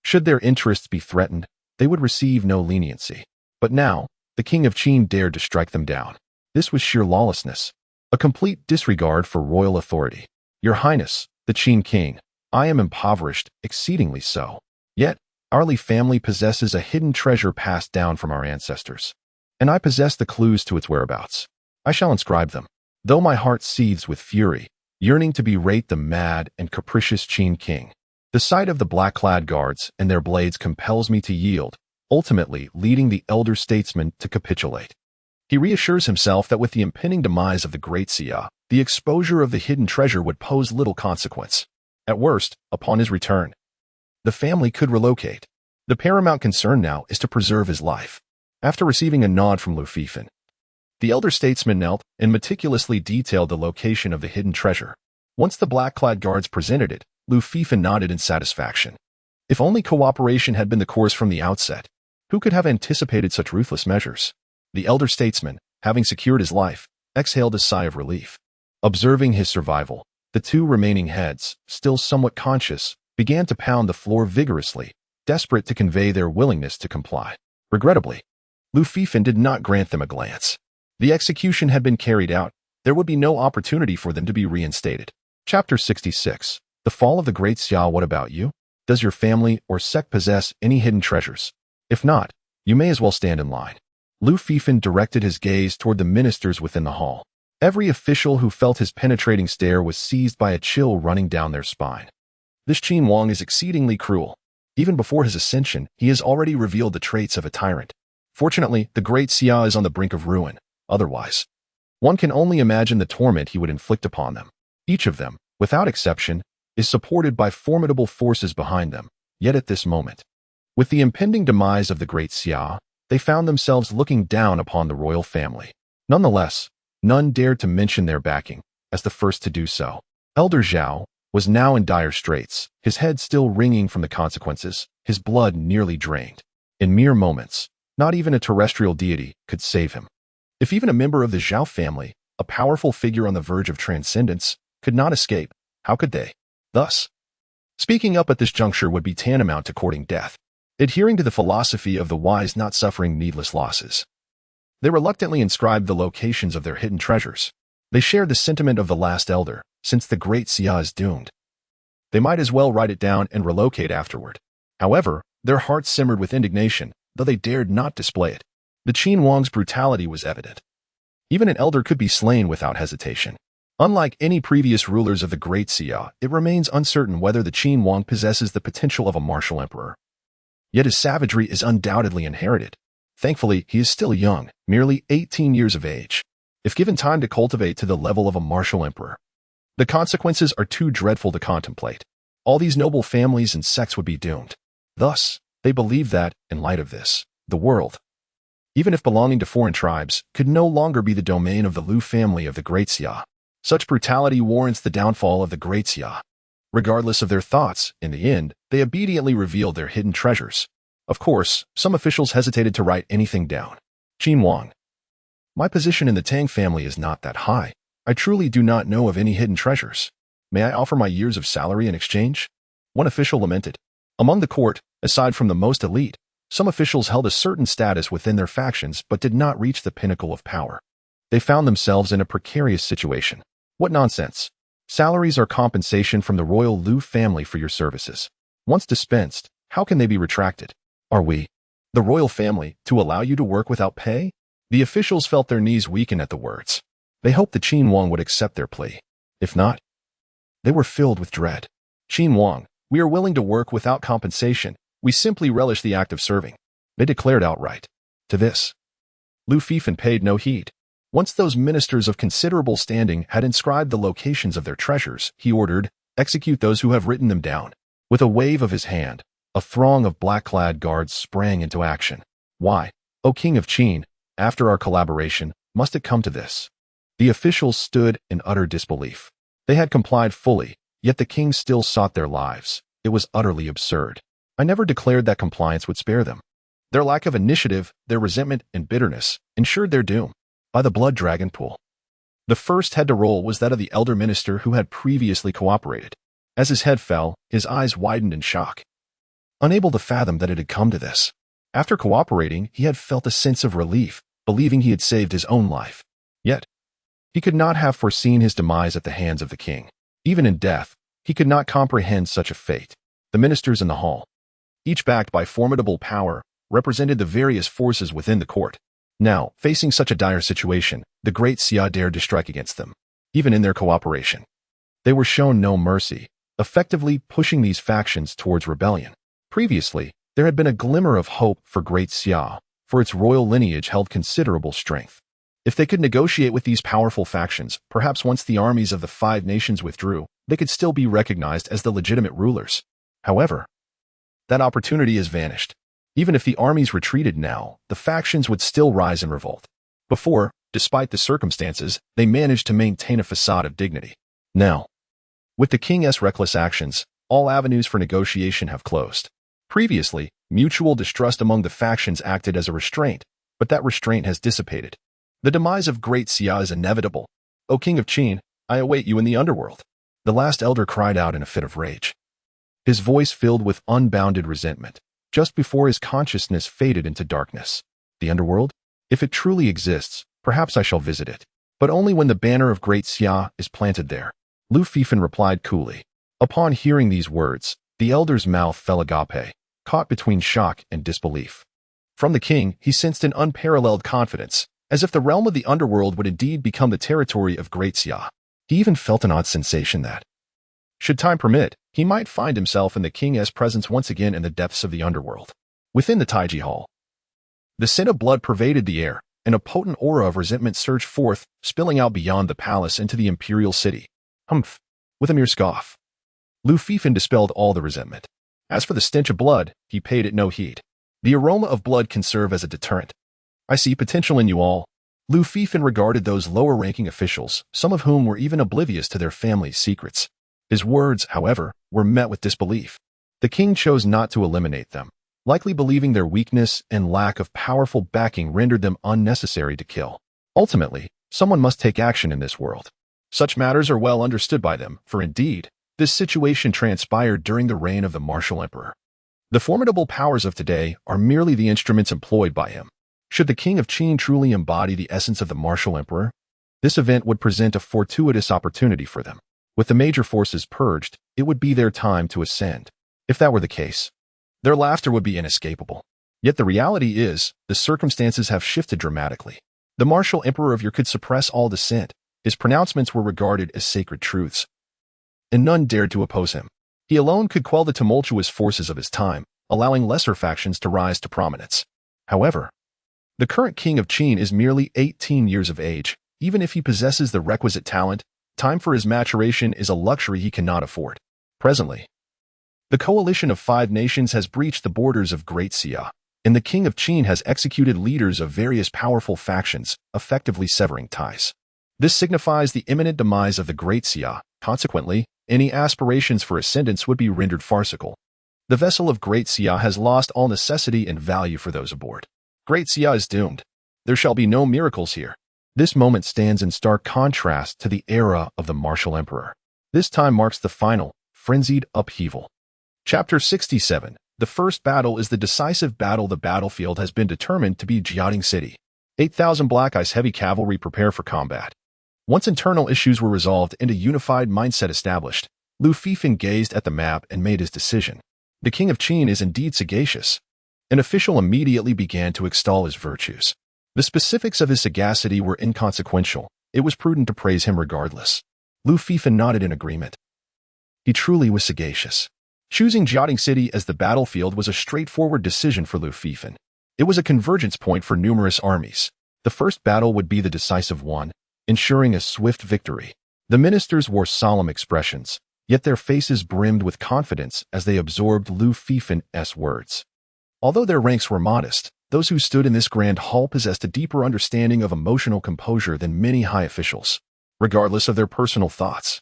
should their interests be threatened, they would receive no leniency. But now, the king of Qin dared to strike them down. This was sheer lawlessness, a complete disregard for royal authority. Your Highness, the Qin king, I am impoverished, exceedingly so. Yet, our Li family possesses a hidden treasure passed down from our ancestors, and I possess the clues to its whereabouts. I shall inscribe them. Though my heart seethes with fury, yearning to berate the mad and capricious Qin king, the sight of the black-clad guards and their blades compels me to yield, ultimately leading the elder statesman to capitulate. He reassures himself that with the impending demise of the great Xia, the exposure of the hidden treasure would pose little consequence. At worst, upon his return, the family could relocate. The paramount concern now is to preserve his life. After receiving a nod from Lu Fifan, the elder statesman knelt and meticulously detailed the location of the hidden treasure. Once the black-clad guards presented it, Lu Fifan nodded in satisfaction. If only cooperation had been the course from the outset, who could have anticipated such ruthless measures? The elder statesman, having secured his life, exhaled a sigh of relief. Observing his survival, the two remaining heads, still somewhat conscious, began to pound the floor vigorously, desperate to convey their willingness to comply. Regrettably, Lu Fifan did not grant them a glance. The execution had been carried out. There would be no opportunity for them to be reinstated. Chapter 66. The Fall of the Great Xia. What about you? Does your family or sect possess any hidden treasures? If not, you may as well stand in line. Lu Fifan directed his gaze toward the ministers within the hall. Every official who felt his penetrating stare was seized by a chill running down their spine. This Qin Wang is exceedingly cruel. Even before his ascension, he has already revealed the traits of a tyrant. Fortunately, the Great Xia is on the brink of ruin. Otherwise, one can only imagine the torment he would inflict upon them. Each of them, without exception, is supported by formidable forces behind them. Yet at this moment, with the impending demise of the Great Xia, they found themselves looking down upon the royal family. Nonetheless, none dared to mention their backing, as the first to do so. Elder Zhao was now in dire straits, his head still ringing from the consequences, his blood nearly drained. In mere moments, not even a terrestrial deity could save him. If even a member of the Zhao family, a powerful figure on the verge of transcendence, could not escape, how could they? Thus, speaking up at this juncture would be tantamount to courting death, adhering to the philosophy of the wise not suffering needless losses. They reluctantly inscribed the locations of their hidden treasures. They shared the sentiment of the last elder, since the great Xia is doomed. They might as well write it down and relocate afterward. However, their hearts simmered with indignation, though they dared not display it. The Qin Wang's brutality was evident. Even an elder could be slain without hesitation. Unlike any previous rulers of the Great Xia, it remains uncertain whether the Qin Wang possesses the potential of a martial emperor. Yet his savagery is undoubtedly inherited. Thankfully, he is still young, merely 18 years of age. If given time to cultivate to the level of a martial emperor, the consequences are too dreadful to contemplate. All these noble families and sects would be doomed. Thus, they believe that, in light of this, the world, even if belonging to foreign tribes, could no longer be the domain of the Lu family of the Great Xia. Such brutality warrants the downfall of the Great Xia. Regardless of their thoughts, in the end, they obediently revealed their hidden treasures. Of course, some officials hesitated to write anything down. Qin Wang. My position in the Tang family is not that high. I truly do not know of any hidden treasures. May I offer my years of salary in exchange? One official lamented. Among the court, aside from the most elite, some officials held a certain status within their factions but did not reach the pinnacle of power. They found themselves in a precarious situation. What nonsense! Salaries are compensation from the royal Lu family for your services. Once dispensed, how can they be retracted? Are we, the royal family, to allow you to work without pay? The officials felt their knees weaken at the words. They hoped the Qin Wang would accept their plea. If not, they were filled with dread. Qin Wang, we are willing to work without compensation. We simply relish the act of serving. They declared outright. To this, Lu Fifan paid no heed. Once those ministers of considerable standing had inscribed the locations of their treasures, he ordered, execute those who have written them down. With a wave of his hand, a throng of black-clad guards sprang into action. Why, O King of Qin, after our collaboration, must it come to this? The officials stood in utter disbelief. They had complied fully, yet the king still sought their lives. It was utterly absurd. I never declared that compliance would spare them. Their lack of initiative, their resentment and bitterness, ensured their doom. By the blood dragon pool. The first head to roll was that of the elder minister who had previously cooperated. As his head fell, his eyes widened in shock. Unable to fathom that it had come to this. After cooperating, he had felt a sense of relief, believing he had saved his own life. Yet, he could not have foreseen his demise at the hands of the king. Even in death, he could not comprehend such a fate. The ministers in the hall, each backed by formidable power, represented the various forces within the court. Now, facing such a dire situation, the Great Xia dared to strike against them. Even in their cooperation, they were shown no mercy, effectively pushing these factions towards rebellion. Previously, there had been a glimmer of hope for Great Xia, for its royal lineage held considerable strength. If they could negotiate with these powerful factions, perhaps once the armies of the 5 nations withdrew, they could still be recognized as the legitimate rulers. However, that opportunity has vanished. Even if the armies retreated now, the factions would still rise in revolt. Before, despite the circumstances, they managed to maintain a facade of dignity. Now, with the king's reckless actions, all avenues for negotiation have closed. Previously, mutual distrust among the factions acted as a restraint, but that restraint has dissipated. The demise of Great Xia is inevitable. O King of Qin, I await you in the underworld. The last elder cried out in a fit of rage. His voice filled with unbounded resentment. Just before his consciousness faded into darkness. The underworld? If it truly exists, perhaps I shall visit it. But only when the banner of Great Xia is planted there. Lu Fifan replied coolly. Upon hearing these words, the elder's mouth fell agape, caught between shock and disbelief. From the king, he sensed an unparalleled confidence, as if the realm of the underworld would indeed become the territory of Great Xia. He even felt an odd sensation that, should time permit, he might find himself in the king's presence once again in the depths of the underworld. Within the Taiji Hall, the scent of blood pervaded the air, and a potent aura of resentment surged forth, spilling out beyond the palace into the imperial city. Humph! With a mere scoff, Lu Fifan dispelled all the resentment. As for the stench of blood, he paid it no heed. The aroma of blood can serve as a deterrent. I see potential in you all. Lu Fifan regarded those lower-ranking officials, some of whom were even oblivious to their family's secrets. His words, however, were met with disbelief. The king chose not to eliminate them, likely believing their weakness and lack of powerful backing rendered them unnecessary to kill. Ultimately, someone must take action in this world. Such matters are well understood by them, for indeed, this situation transpired during the reign of the martial emperor. The formidable powers of today are merely the instruments employed by him. Should the king of Qin truly embody the essence of the martial emperor, this event would present a fortuitous opportunity for them. With the major forces purged, it would be their time to ascend. If that were the case, their laughter would be inescapable. Yet the reality is, the circumstances have shifted dramatically. The martial emperor of Ur could suppress all dissent. His pronouncements were regarded as sacred truths, and none dared to oppose him. He alone could quell the tumultuous forces of his time, allowing lesser factions to rise to prominence. However, the current king of Qin is merely 18 years of age. Even if he possesses the requisite talent, time for his maturation is a luxury he cannot afford. Presently, the coalition of 5 nations has breached the borders of Great Xia, and the king of Qin has executed leaders of various powerful factions, effectively severing ties. This signifies the imminent demise of the Great Xia. Consequently, any aspirations for ascendance would be rendered farcical. The vessel of Great Xia has lost all necessity and value for those aboard. Great Xia is doomed. There shall be no miracles here. This moment stands in stark contrast to the era of the martial emperor. This time marks the final, frenzied upheaval. Chapter 67. The first battle is the decisive battle. The battlefield has been determined to be Jiating City. 8,000 Black Ice heavy cavalry prepare for combat. Once internal issues were resolved and a unified mindset established, Lu Fifan gazed at the map and made his decision. The king of Qin is indeed sagacious. An official immediately began to extol his virtues. The specifics of his sagacity were inconsequential. It was prudent to praise him regardless. Lu Fifan nodded in agreement. He truly was sagacious. Choosing Jiating City as the battlefield was a straightforward decision for Lu Fifan. It was a convergence point for numerous armies. The first battle would be the decisive one, ensuring a swift victory. The ministers wore solemn expressions, yet their faces brimmed with confidence as they absorbed Lu Fifan's words. Although their ranks were modest, those who stood in this grand hall possessed a deeper understanding of emotional composure than many high officials. Regardless of their personal thoughts,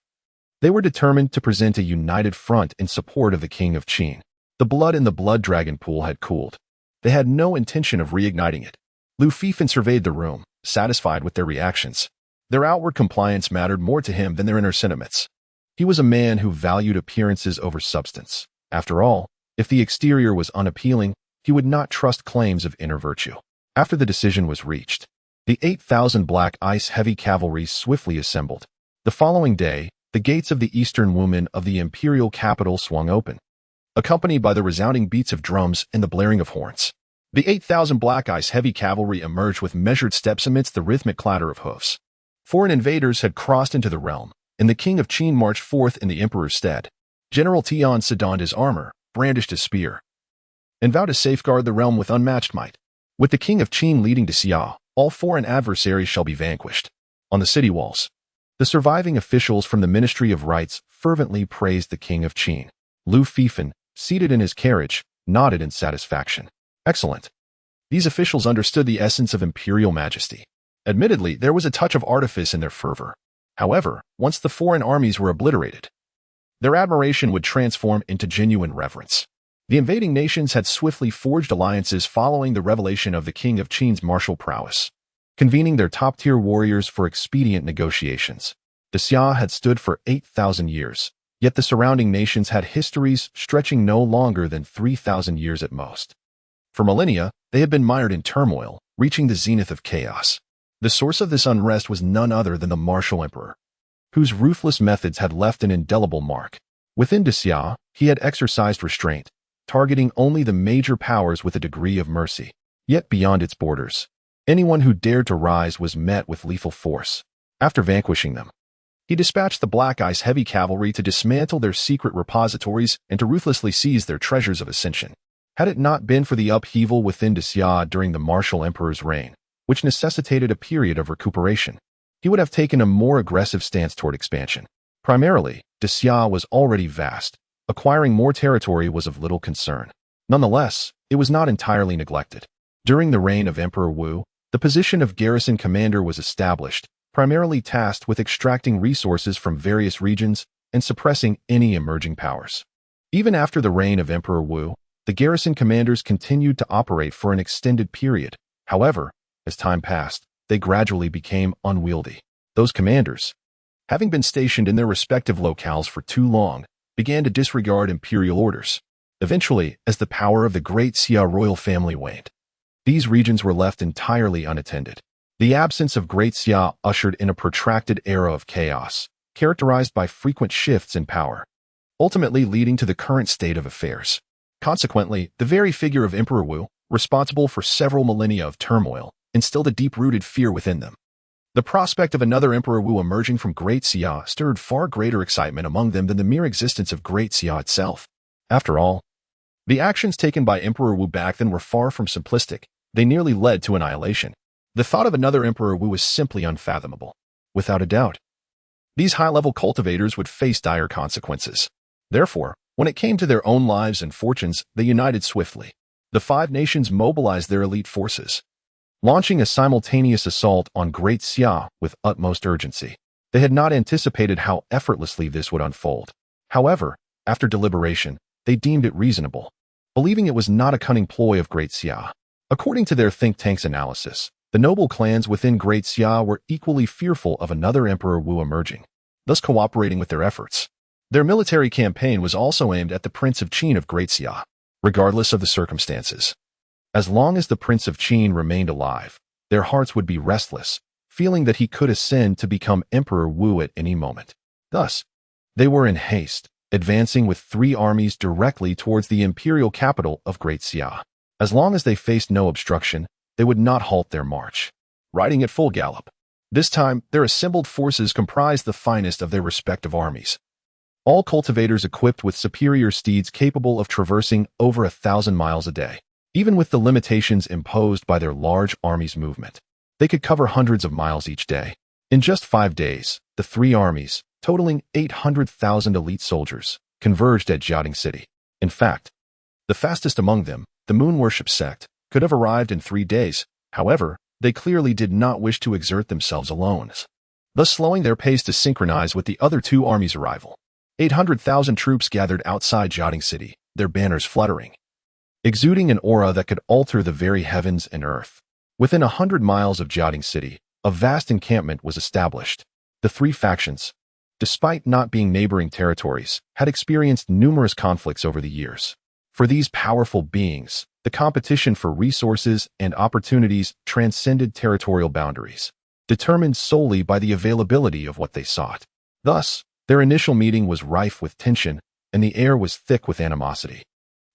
they were determined to present a united front in support of the king of Qin. The blood in the blood dragon pool had cooled. They had no intention of reigniting it. Lu Fifan surveyed the room, satisfied with their reactions. Their outward compliance mattered more to him than their inner sentiments. He was a man who valued appearances over substance. After all, if the exterior was unappealing, he would not trust claims of inner virtue. After the decision was reached, the 8,000 Black Ice heavy cavalry swiftly assembled. The following day, the gates of the eastern women of the imperial capital swung open, accompanied by the resounding beats of drums and the blaring of horns. The 8,000 Black Ice heavy cavalry emerged with measured steps amidst the rhythmic clatter of hoofs. Foreign invaders had crossed into the realm, and the king of Qin marched forth in the emperor's stead. General Tian donned his armor, brandished his spear, and vowed to safeguard the realm with unmatched might. With the king of Qin leading to Xia, all foreign adversaries shall be vanquished. On the city walls, the surviving officials from the Ministry of Rites fervently praised the king of Qin. Lu Fifan, seated in his carriage, nodded in satisfaction. Excellent. These officials understood the essence of imperial majesty. Admittedly, there was a touch of artifice in their fervor. However, once the foreign armies were obliterated, their admiration would transform into genuine reverence. The invading nations had swiftly forged alliances following the revelation of the king of Qin's martial prowess, convening their top-tier warriors for expedient negotiations. The Xia had stood for 8,000 years, yet the surrounding nations had histories stretching no longer than 3,000 years at most. For millennia, they had been mired in turmoil, reaching the zenith of chaos. The source of this unrest was none other than the martial emperor, whose ruthless methods had left an indelible mark. Within Xia, he had exercised restraint, targeting only the major powers with a degree of mercy. Yet beyond its borders, anyone who dared to rise was met with lethal force. After vanquishing them, he dispatched the Black Ice heavy cavalry to dismantle their secret repositories and to ruthlessly seize their treasures of ascension. Had it not been for the upheaval within Xia during the martial emperor's reign, which necessitated a period of recuperation, he would have taken a more aggressive stance toward expansion. Primarily, Xia was already vast. Acquiring more territory was of little concern. Nonetheless, it was not entirely neglected. During the reign of Emperor Wu, The position of garrison commander was established, primarily tasked with extracting resources from various regions and suppressing any emerging powers. Even after the reign of Emperor Wu, the garrison commanders continued to operate for an extended period. However, as time passed, they gradually became unwieldy. Those commanders, having been stationed in their respective locales for too long, began to disregard imperial orders. Eventually, as the power of the great Xia royal family waned, these regions were left entirely unattended. The absence of Great Xia ushered in a protracted era of chaos, characterized by frequent shifts in power, ultimately leading to the current state of affairs. Consequently, the very figure of Emperor Wu, responsible for several millennia of turmoil, instilled a deep-rooted fear within them. The prospect of another Emperor Wu emerging from Great Xia stirred far greater excitement among them than the mere existence of Great Xia itself. After all, the actions taken by Emperor Wu back then were far from simplistic. They nearly led to annihilation. The thought of another Emperor Wu was simply unfathomable. Without a doubt, these high-level cultivators would face dire consequences. Therefore, when it came to their own lives and fortunes, they united swiftly. The five nations mobilized their elite forces, launching a simultaneous assault on Great Xia with utmost urgency. They had not anticipated how effortlessly this would unfold. However, after deliberation, they deemed it reasonable, believing it was not a cunning ploy of Great Xia. According to their think tank's analysis, the noble clans within Great Xia were equally fearful of another Emperor Wu emerging, thus cooperating with their efforts. Their military campaign was also aimed at the Prince of Qin of Great Xia, regardless of the circumstances. As long as the Prince of Qin remained alive, their hearts would be restless, feeling that he could ascend to become Emperor Wu at any moment. Thus, they were in haste, advancing with 3 armies directly towards the imperial capital of Great Xia. As long as they faced no obstruction, they would not halt their march, riding at full gallop. This time, their assembled forces comprised the finest of their respective armies. All cultivators equipped with superior steeds capable of traversing over 1,000 miles a day. Even with the limitations imposed by their large army's movement, they could cover hundreds of miles each day. In just 5 days, the 3 armies, totaling 800,000 elite soldiers, converged at Jiaoding City. In fact, the fastest among them, the moon worship sect, could have arrived in 3 days. However, they clearly did not wish to exert themselves alone, thus slowing their pace to synchronize with the other 2 armies' arrival. 800,000 troops gathered outside Jiaoding City, their banners fluttering, exuding an aura that could alter the very heavens and earth. Within 100 miles of Jiaoding City, a vast encampment was established. The 3 factions, despite not being neighboring territories, had experienced numerous conflicts over the years. For these powerful beings, the competition for resources and opportunities transcended territorial boundaries, determined solely by the availability of what they sought. Thus, their initial meeting was rife with tension, and the air was thick with animosity,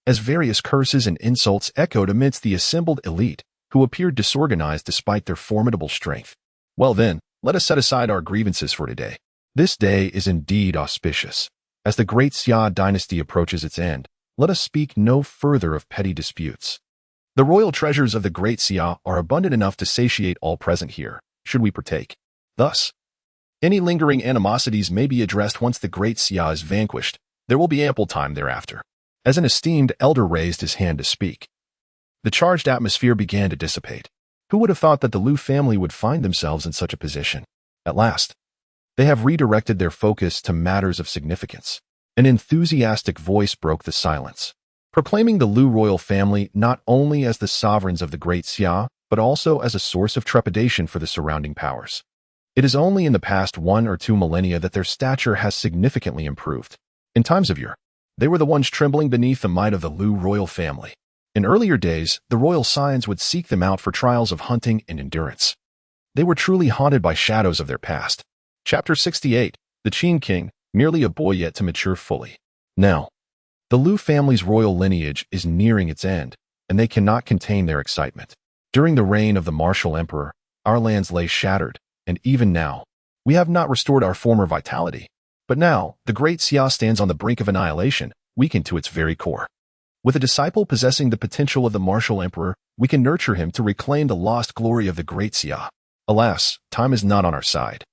as various curses and insults echoed amidst the assembled elite, who appeared disorganized despite their formidable strength. Well then, let us set aside our grievances for today. This day is indeed auspicious. As the Great Xia dynasty approaches its end, let us speak no further of petty disputes. The royal treasures of the Great Xia are abundant enough to satiate all present here, should we partake. Thus, any lingering animosities may be addressed once the Great Xia is vanquished. There will be ample time thereafter. As an esteemed elder raised his hand to speak, the charged atmosphere began to dissipate. Who would have thought that the Liu family would find themselves in such a position? At last, they have redirected their focus to matters of significance. An enthusiastic voice broke the silence, proclaiming the Liu royal family not only as the sovereigns of the Great Xia, but also as a source of trepidation for the surrounding powers. It is only in the past 1 or 2 millennia that their stature has significantly improved. In times of yore, they were the ones trembling beneath the might of the Liu royal family. In earlier days, the royal scions would seek them out for trials of hunting and endurance. They were truly haunted by shadows of their past. Chapter 68, The Qin King, merely a boy yet to mature fully. Now, the Liu family's royal lineage is nearing its end, and they cannot contain their excitement. During the reign of the martial emperor, our lands lay shattered, and even now, we have not restored our former vitality. But now, the Great Xia stands on the brink of annihilation, weakened to its very core. With a disciple possessing the potential of the martial emperor, we can nurture him to reclaim the lost glory of the Great Xia. Alas, time is not on our side.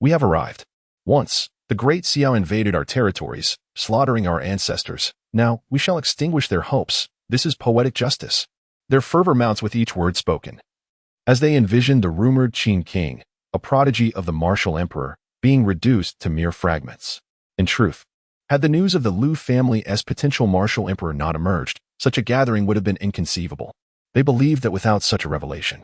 We have arrived. Once, the Great Xia invaded our territories, slaughtering our ancestors. Now, we shall extinguish their hopes. This is poetic justice. Their fervor mounts with each word spoken. as they envisioned the rumored Qin king, a prodigy of the martial emperor, being reduced to mere fragments. In truth, had the news of the Liu family as potential martial emperor not emerged, such a gathering would have been inconceivable. They believed that without such a revelation,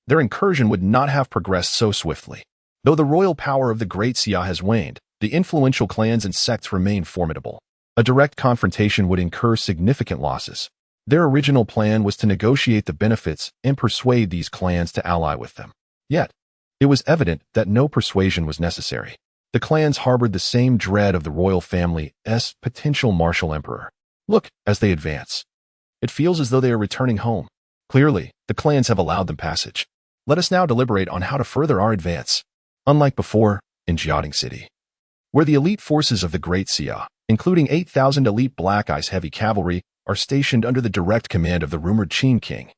their incursion would not have progressed so swiftly. Though the royal power of the Great Xia has waned, the influential clans and sects remain formidable. A direct confrontation would incur significant losses. Their original plan was to negotiate the benefits and persuade these clans to ally with them. Yet, it was evident that no persuasion was necessary. The clans harbored the same dread of the royal family's potential martial emperor. Look, as they advance, it feels as though they are returning home. Clearly, the clans have allowed them passage. Let us now deliberate on how to further our advance. Unlike before, in Jiating City, where the elite forces of the Great Xia, including 8,000 elite Black Ice heavy cavalry, are stationed under the direct command of the rumored Qin king.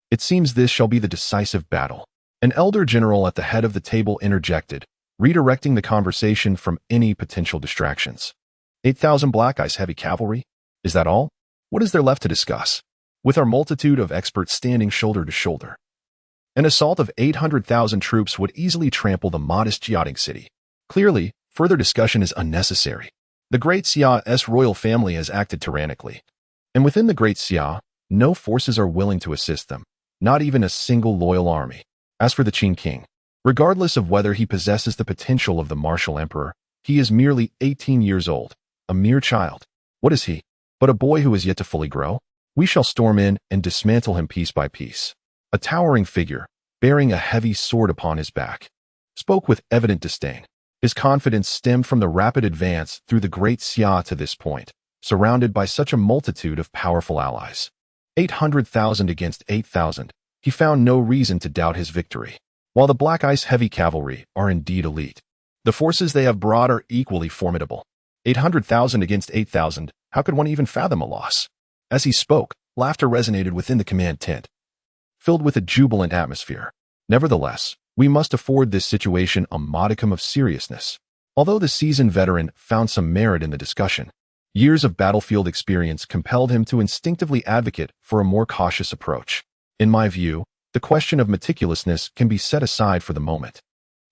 It seems this shall be the decisive battle. An elder general at the head of the table interjected, redirecting the conversation from any potential distractions. 8,000 Black Ice heavy cavalry? Is that all? What is there left to discuss? With our multitude of experts standing shoulder to shoulder, an assault of 800,000 troops would easily trample the modest Jiating City. Clearly, further discussion is unnecessary. The Great Xia's royal family has acted tyrannically, and within the Great Xia, no forces are willing to assist them, not even a single loyal army. As for the Qin king, regardless of whether he possesses the potential of the martial emperor, he is merely 18 years old, a mere child. What is he? But a boy who is yet to fully grow? We shall storm in and dismantle him piece by piece. A towering figure, bearing a heavy sword upon his back, spoke with evident disdain. His confidence stemmed from the rapid advance through the Great Xia to this point, surrounded by such a multitude of powerful allies. 800,000 against 8,000, he found no reason to doubt his victory. While the Black Ice heavy cavalry are indeed elite, the forces they have brought are equally formidable. 800,000 against 8,000, how could one even fathom a loss? As he spoke, laughter resonated within the command tent, filled with a jubilant atmosphere. Nevertheless, we must afford this situation a modicum of seriousness. Although the seasoned veteran found some merit in the discussion, years of battlefield experience compelled him to instinctively advocate for a more cautious approach. In my view, the question of meticulousness can be set aside for the moment.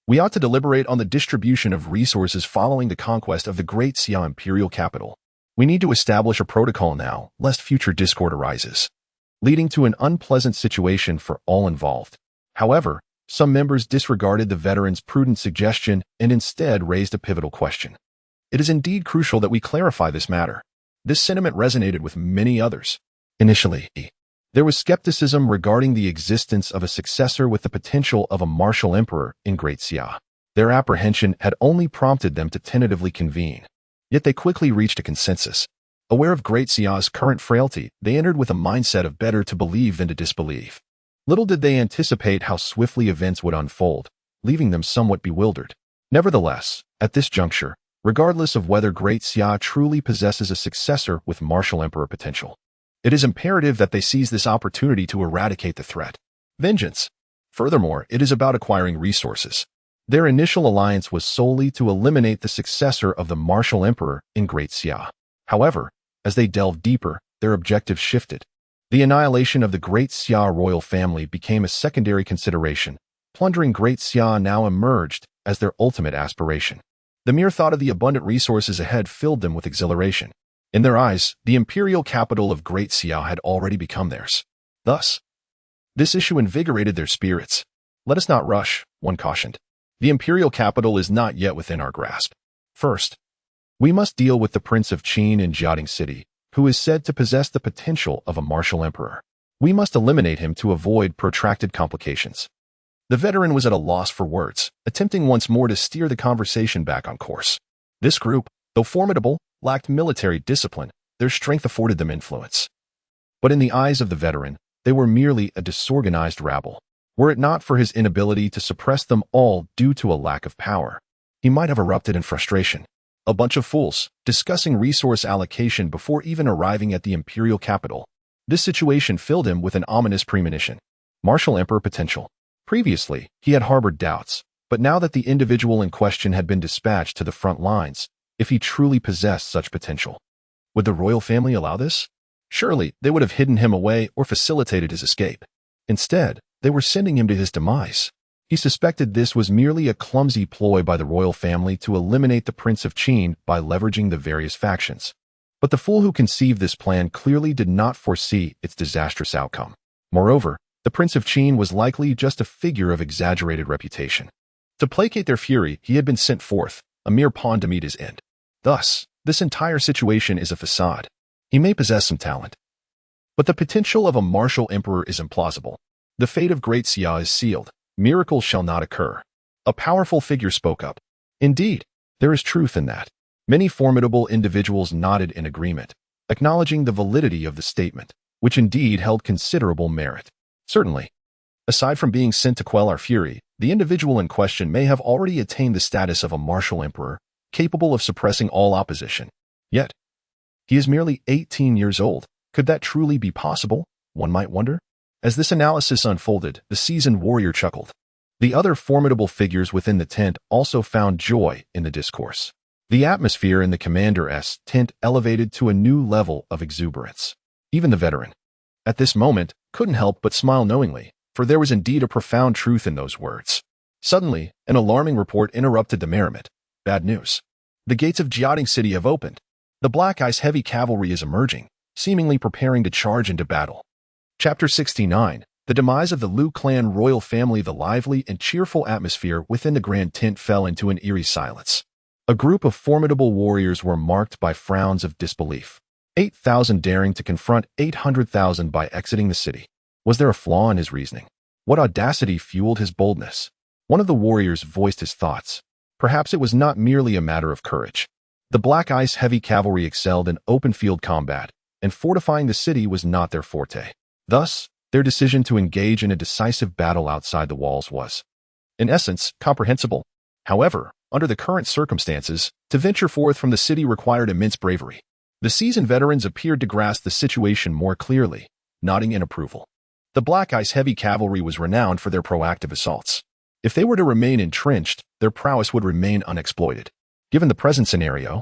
We ought to deliberate on the distribution of resources following the conquest of the Great Xia imperial capital. We need to establish a protocol now, lest future discord arises, leading to an unpleasant situation for all involved. However, some members disregarded the veteran's prudent suggestion and instead raised a pivotal question. It is indeed crucial that we clarify this matter. This sentiment resonated with many others. Initially, there was skepticism regarding the existence of a successor with the potential of a martial emperor in Great Xia. Their apprehension had only prompted them to tentatively convene. Yet they quickly reached a consensus. Aware of Great Xia's current frailty, they entered with a mindset of better to believe than to disbelieve. Little did they anticipate how swiftly events would unfold, leaving them somewhat bewildered. Nevertheless, at this juncture, regardless of whether Great Xia truly possesses a successor with martial emperor potential, it is imperative that they seize this opportunity to eradicate the threat. Vengeance. Furthermore, it is about acquiring resources. Their initial alliance was solely to eliminate the successor of the martial emperor in Great Xia. However, as they delved deeper, their objectives shifted. The annihilation of the Great Xia royal family became a secondary consideration. Plundering Great Xia now emerged as their ultimate aspiration. The mere thought of the abundant resources ahead filled them with exhilaration. In their eyes, the imperial capital of Great Xia had already become theirs. Thus, this issue invigorated their spirits. Let us not rush, one cautioned. The imperial capital is not yet within our grasp. First, we must deal with the Prince of Qin in Jiating City, who is said to possess the potential of a martial emperor. We must eliminate him to avoid protracted complications. The veteran was at a loss for words, attempting once more to steer the conversation back on course. This group, though formidable, lacked military discipline. Their strength afforded them influence. But in the eyes of the veteran, they were merely a disorganized rabble. Were it not for his inability to suppress them all due to a lack of power, he might have erupted in frustration. A bunch of fools, discussing resource allocation before even arriving at the imperial capital. This situation filled him with an ominous premonition. Martial emperor potential. Previously, he had harbored doubts, but now that the individual in question had been dispatched to the front lines, if he truly possessed such potential, would the royal family allow this? Surely, they would have hidden him away or facilitated his escape. Instead, They were sending him to his demise. He suspected this was merely a clumsy ploy by the royal family to eliminate the Prince of Qin by leveraging the various factions. But the fool who conceived this plan clearly did not foresee its disastrous outcome. Moreover, the Prince of Qin was likely just a figure of exaggerated reputation. To placate their fury, he had been sent forth, a mere pawn to meet his end. Thus, this entire situation is a facade. He may possess some talent, but the potential of a martial emperor is implausible. The fate of Great Xia is sealed. Miracles shall not occur. A powerful figure spoke up. Indeed, there is truth in that. Many formidable individuals nodded in agreement, acknowledging the validity of the statement, which indeed held considerable merit. Certainly, aside from being sent to quell our fury, the individual in question may have already attained the status of a martial emperor, capable of suppressing all opposition. Yet, he is merely 18 years old. Could that truly be possible? One might wonder. As this analysis unfolded, the seasoned warrior chuckled. The other formidable figures within the tent also found joy in the discourse. The atmosphere in the commander's tent elevated to a new level of exuberance. Even the veteran, at this moment, couldn't help but smile knowingly, for there was indeed a profound truth in those words. Suddenly, an alarming report interrupted the merriment. Bad news. The gates of Jiating City have opened. The Black Ice heavy cavalry is emerging, seemingly preparing to charge into battle. Chapter 69. The demise of the Liu clan royal family. The lively and cheerful atmosphere within the grand tent fell into an eerie silence. A group of formidable warriors were marked by frowns of disbelief. 8,000 daring to confront 800,000 by exiting the city. Was there a flaw in his reasoning? What audacity fueled his boldness? One of the warriors voiced his thoughts. Perhaps it was not merely a matter of courage. The Black Ice heavy cavalry excelled in open field combat, and fortifying the city was not their forte. Thus, their decision to engage in a decisive battle outside the walls was, in essence, comprehensible. However, under the current circumstances, to venture forth from the city required immense bravery. The seasoned veterans appeared to grasp the situation more clearly, nodding in approval. The Black Ice heavy cavalry was renowned for their proactive assaults. If they were to remain entrenched, their prowess would remain unexploited. Given the present scenario,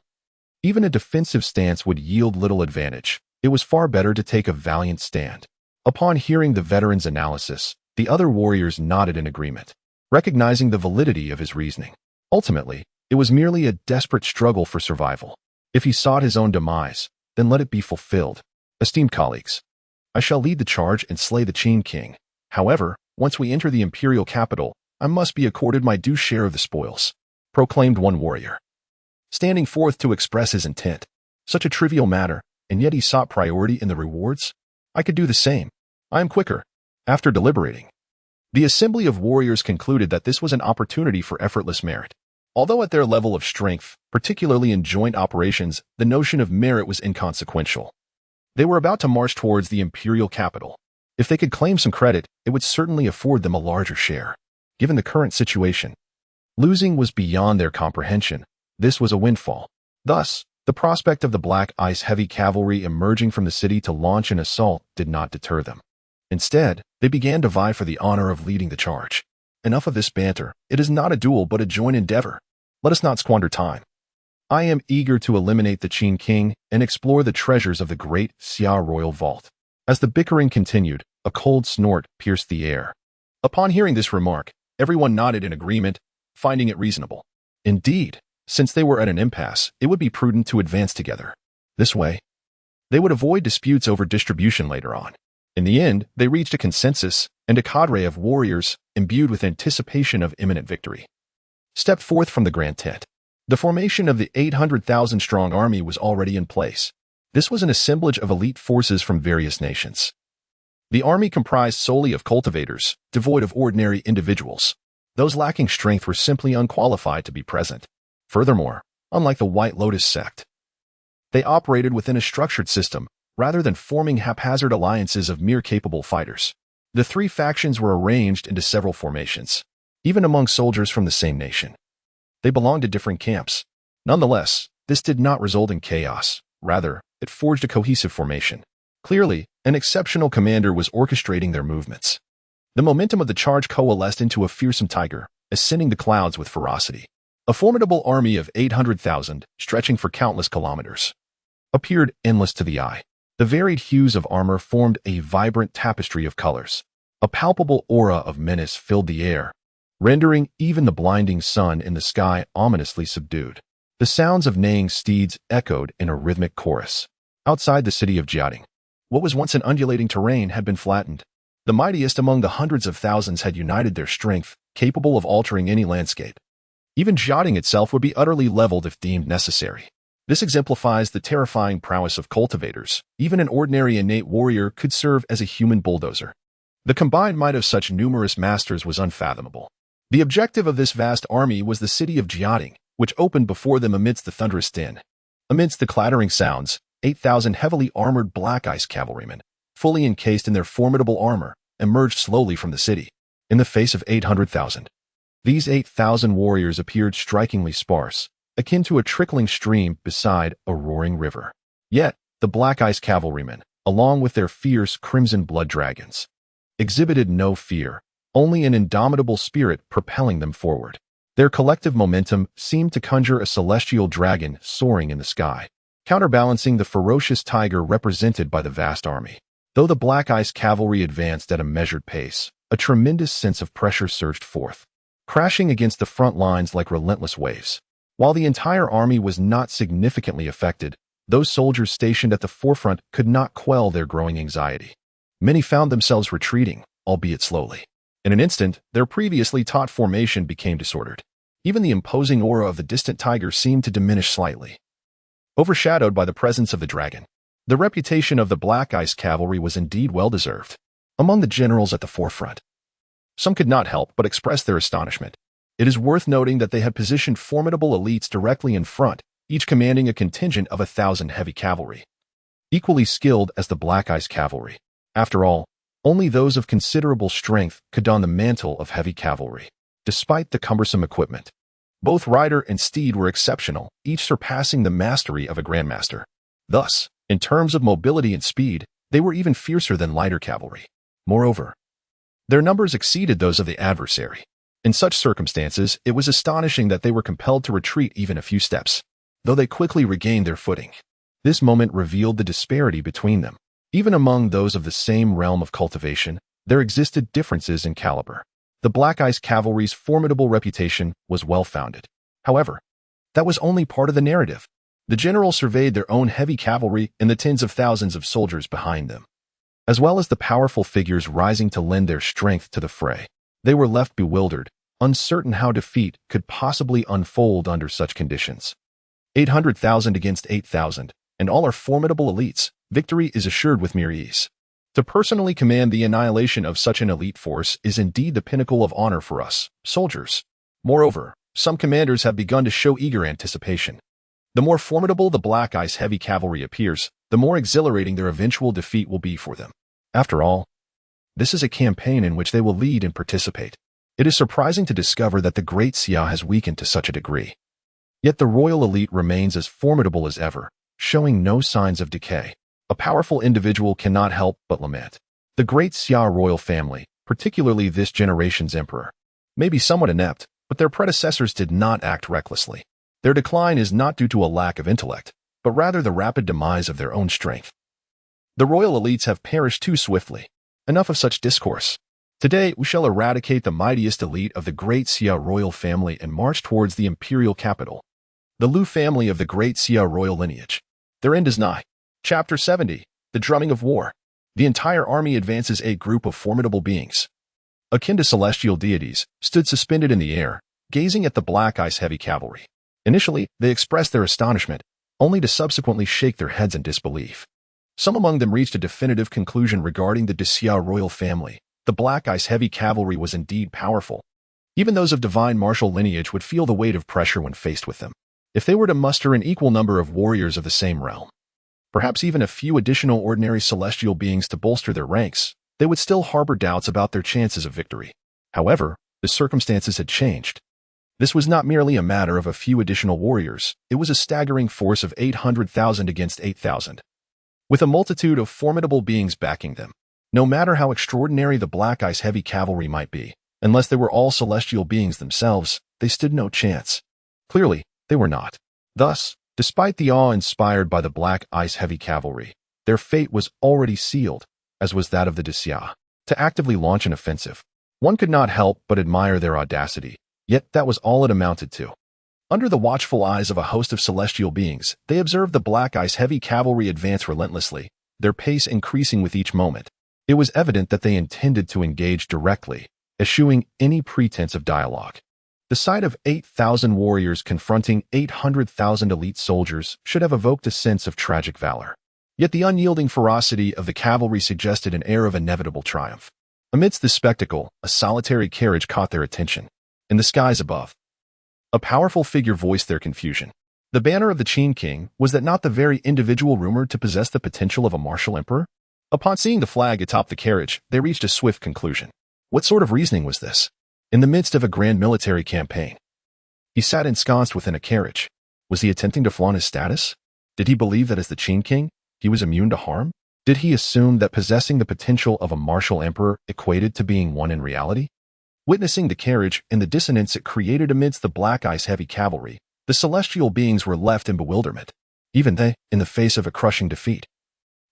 even a defensive stance would yield little advantage. It was far better to take a valiant stand. Upon hearing the veteran's analysis, the other warriors nodded in agreement, recognizing the validity of his reasoning. Ultimately, it was merely a desperate struggle for survival. If he sought his own demise, then let it be fulfilled. Esteemed colleagues, I shall lead the charge and slay the Qin king. However, once we enter the imperial capital, I must be accorded my due share of the spoils, proclaimed one warrior, standing forth to express his intent. Such a trivial matter, and yet he sought priority in the rewards? I could do the same. I am quicker. After deliberating, the assembly of warriors concluded that this was an opportunity for effortless merit. Although at their level of strength, particularly in joint operations, the notion of merit was inconsequential. They were about to march towards the imperial capital. If they could claim some credit, it would certainly afford them a larger share. Given the current situation, losing was beyond their comprehension. This was a windfall. Thus, the prospect of the Black Ice heavy cavalry emerging from the city to launch an assault did not deter them. Instead, they began to vie for the honor of leading the charge. Enough of this banter. It is not a duel but a joint endeavor. Let us not squander time. I am eager to eliminate the Qin king and explore the treasures of the great Xia royal vault. As the bickering continued, a cold snort pierced the air. Upon hearing this remark, everyone nodded in agreement, finding it reasonable. Indeed, since they were at an impasse, it would be prudent to advance together. This way, they would avoid disputes over distribution later on. In the end, they reached a consensus, and a cadre of warriors, imbued with anticipation of imminent victory, stepped forth from the grand tent. The formation of the 800,000-strong army was already in place. This was an assemblage of elite forces from various nations. The army comprised solely of cultivators, devoid of ordinary individuals. Those lacking strength were simply unqualified to be present. Furthermore, unlike the White Lotus sect, they operated within a structured system, rather than forming haphazard alliances of mere capable fighters. The three factions were arranged into several formations, even among soldiers from the same nation. They belonged to different camps. Nonetheless, this did not result in chaos. Rather, it forged a cohesive formation. Clearly, an exceptional commander was orchestrating their movements. The momentum of the charge coalesced into a fearsome tiger, ascending the clouds with ferocity. A formidable army of 800,000, stretching for countless kilometers, appeared endless to the eye. The varied hues of armor formed a vibrant tapestry of colors. A palpable aura of menace filled the air, rendering even the blinding sun in the sky ominously subdued. The sounds of neighing steeds echoed in a rhythmic chorus. Outside the city of Jiating, what was once an undulating terrain had been flattened. The mightiest among the hundreds of thousands had united their strength, capable of altering any landscape. Even Jiating itself would be utterly leveled if deemed necessary. This exemplifies the terrifying prowess of cultivators. Even an ordinary innate warrior could serve as a human bulldozer. The combined might of such numerous masters was unfathomable. The objective of this vast army was the city of Jiating, which opened before them amidst the thunderous din. Amidst the clattering sounds, 8,000 heavily armored black ice cavalrymen, fully encased in their formidable armor, emerged slowly from the city. In the face of 800,000. These 8,000 warriors appeared strikingly sparse, akin to a trickling stream beside a roaring river. Yet, the black ice cavalrymen, along with their fierce crimson blood dragons, exhibited no fear, only an indomitable spirit propelling them forward. Their collective momentum seemed to conjure a celestial dragon soaring in the sky, counterbalancing the ferocious tiger represented by the vast army. Though the black ice cavalry advanced at a measured pace, a tremendous sense of pressure surged forth, crashing against the front lines like relentless waves. While the entire army was not significantly affected, those soldiers stationed at the forefront could not quell their growing anxiety. Many found themselves retreating, albeit slowly. In an instant, their previously taut formation became disordered. Even the imposing aura of the distant tiger seemed to diminish slightly, overshadowed by the presence of the dragon. The reputation of the black ice cavalry was indeed well-deserved. Among the generals at the forefront, some could not help but express their astonishment. It is worth noting that they had positioned formidable elites directly in front, each commanding a contingent of 1,000 heavy cavalry, equally skilled as the black ice cavalry. After all, only those of considerable strength could don the mantle of heavy cavalry. Despite the cumbersome equipment, both rider and steed were exceptional, each surpassing the mastery of a grandmaster. Thus, in terms of mobility and speed, they were even fiercer than lighter cavalry. Moreover, their numbers exceeded those of the adversary. In such circumstances, it was astonishing that they were compelled to retreat even a few steps, though they quickly regained their footing. This moment revealed the disparity between them. Even among those of the same realm of cultivation, there existed differences in caliber. The Black Ice Cavalry's formidable reputation was well-founded. However, that was only part of the narrative. The general surveyed their own heavy cavalry and the tens of thousands of soldiers behind them, as well as the powerful figures rising to lend their strength to the fray. They were left bewildered, uncertain how defeat could possibly unfold under such conditions. 800,000 against 8,000, and all are formidable elites. Victory is assured with mere ease. To personally command the annihilation of such an elite force is indeed the pinnacle of honor for us, soldiers. Moreover, some commanders have begun to show eager anticipation. The more formidable the Black Ice heavy cavalry appears, the more exhilarating their eventual defeat will be for them. After all, this is a campaign in which they will lead and participate. It is surprising to discover that the Great Xia has weakened to such a degree. Yet the royal elite remains as formidable as ever, showing no signs of decay. A powerful individual cannot help but lament. The Great Xia royal family, particularly this generation's emperor, may be somewhat inept, but their predecessors did not act recklessly. Their decline is not due to a lack of intellect, but rather the rapid demise of their own strength. The royal elites have perished too swiftly. Enough of such discourse. Today, we shall eradicate the mightiest elite of the Great Xia royal family and march towards the imperial capital, the Lu family of the Great Xia royal lineage. Their end is nigh. Chapter 70. The Drumming of War. The entire army advances. A group of formidable beings, akin to celestial deities, stood suspended in the air, gazing at the Black Ice heavy cavalry. Initially, they expressed their astonishment, only to subsequently shake their heads in disbelief. Some among them reached a definitive conclusion regarding the Xia royal family. The Black Ice heavy cavalry was indeed powerful. Even those of divine martial lineage would feel the weight of pressure when faced with them. If they were to muster an equal number of warriors of the same realm, perhaps even a few additional ordinary celestial beings to bolster their ranks, they would still harbor doubts about their chances of victory. However, the circumstances had changed. This was not merely a matter of a few additional warriors, it was a staggering force of 800,000 against 8,000. With a multitude of formidable beings backing them. No matter how extraordinary the Black Ice heavy cavalry might be, unless they were all celestial beings themselves, they stood no chance. Clearly, they were not. Thus, despite the awe inspired by the Black Ice heavy cavalry, their fate was already sealed, as was that of the Xia. to actively launch an offensive. One could not help but admire their audacity, yet that was all it amounted to. Under the watchful eyes of a host of celestial beings, they observed the Black Ice heavy cavalry advance relentlessly, their pace increasing with each moment. It was evident that they intended to engage directly, eschewing any pretense of dialogue. The sight of 8,000 warriors confronting 800,000 elite soldiers should have evoked a sense of tragic valor. Yet the unyielding ferocity of the cavalry suggested an air of inevitable triumph. Amidst this spectacle, a solitary carriage caught their attention. In the skies above, a powerful figure voiced their confusion. The banner of the Qin king was that not the very individual rumored to possess the potential of a martial emperor? Upon seeing the flag atop the carriage, they reached a swift conclusion. What sort of reasoning was this? In the midst of a grand military campaign, he sat ensconced within a carriage. Was he attempting to flaunt his status? Did he believe that as the Qin king, he was immune to harm? Did he assume that possessing the potential of a martial emperor equated to being one in reality? Witnessing the carriage and the dissonance it created amidst the Black Ice heavy cavalry, the celestial beings were left in bewilderment. Even they, in the face of a crushing defeat,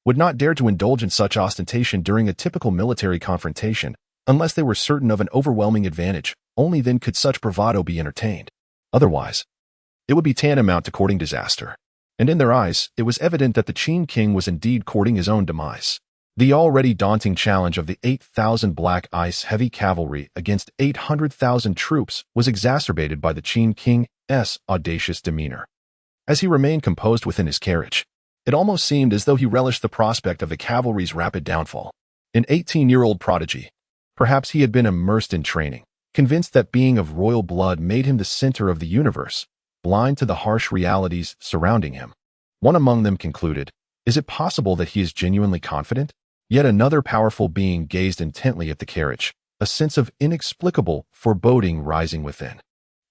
would not dare to indulge in such ostentation during a typical military confrontation, unless they were certain of an overwhelming advantage. Only then could such bravado be entertained. Otherwise, it would be tantamount to courting disaster. And in their eyes, it was evident that the Qin king was indeed courting his own demise. The already daunting challenge of the 8,000 Black Ice heavy cavalry against 800,000 troops was exacerbated by the Qin king's audacious demeanor. As he remained composed within his carriage, it almost seemed as though he relished the prospect of the cavalry's rapid downfall. An 18-year-old prodigy, perhaps he had been immersed in training, convinced that being of royal blood made him the center of the universe, blind to the harsh realities surrounding him. One among them concluded, "Is it possible that he is genuinely confident?" Yet another powerful being gazed intently at the carriage, a sense of inexplicable foreboding rising within.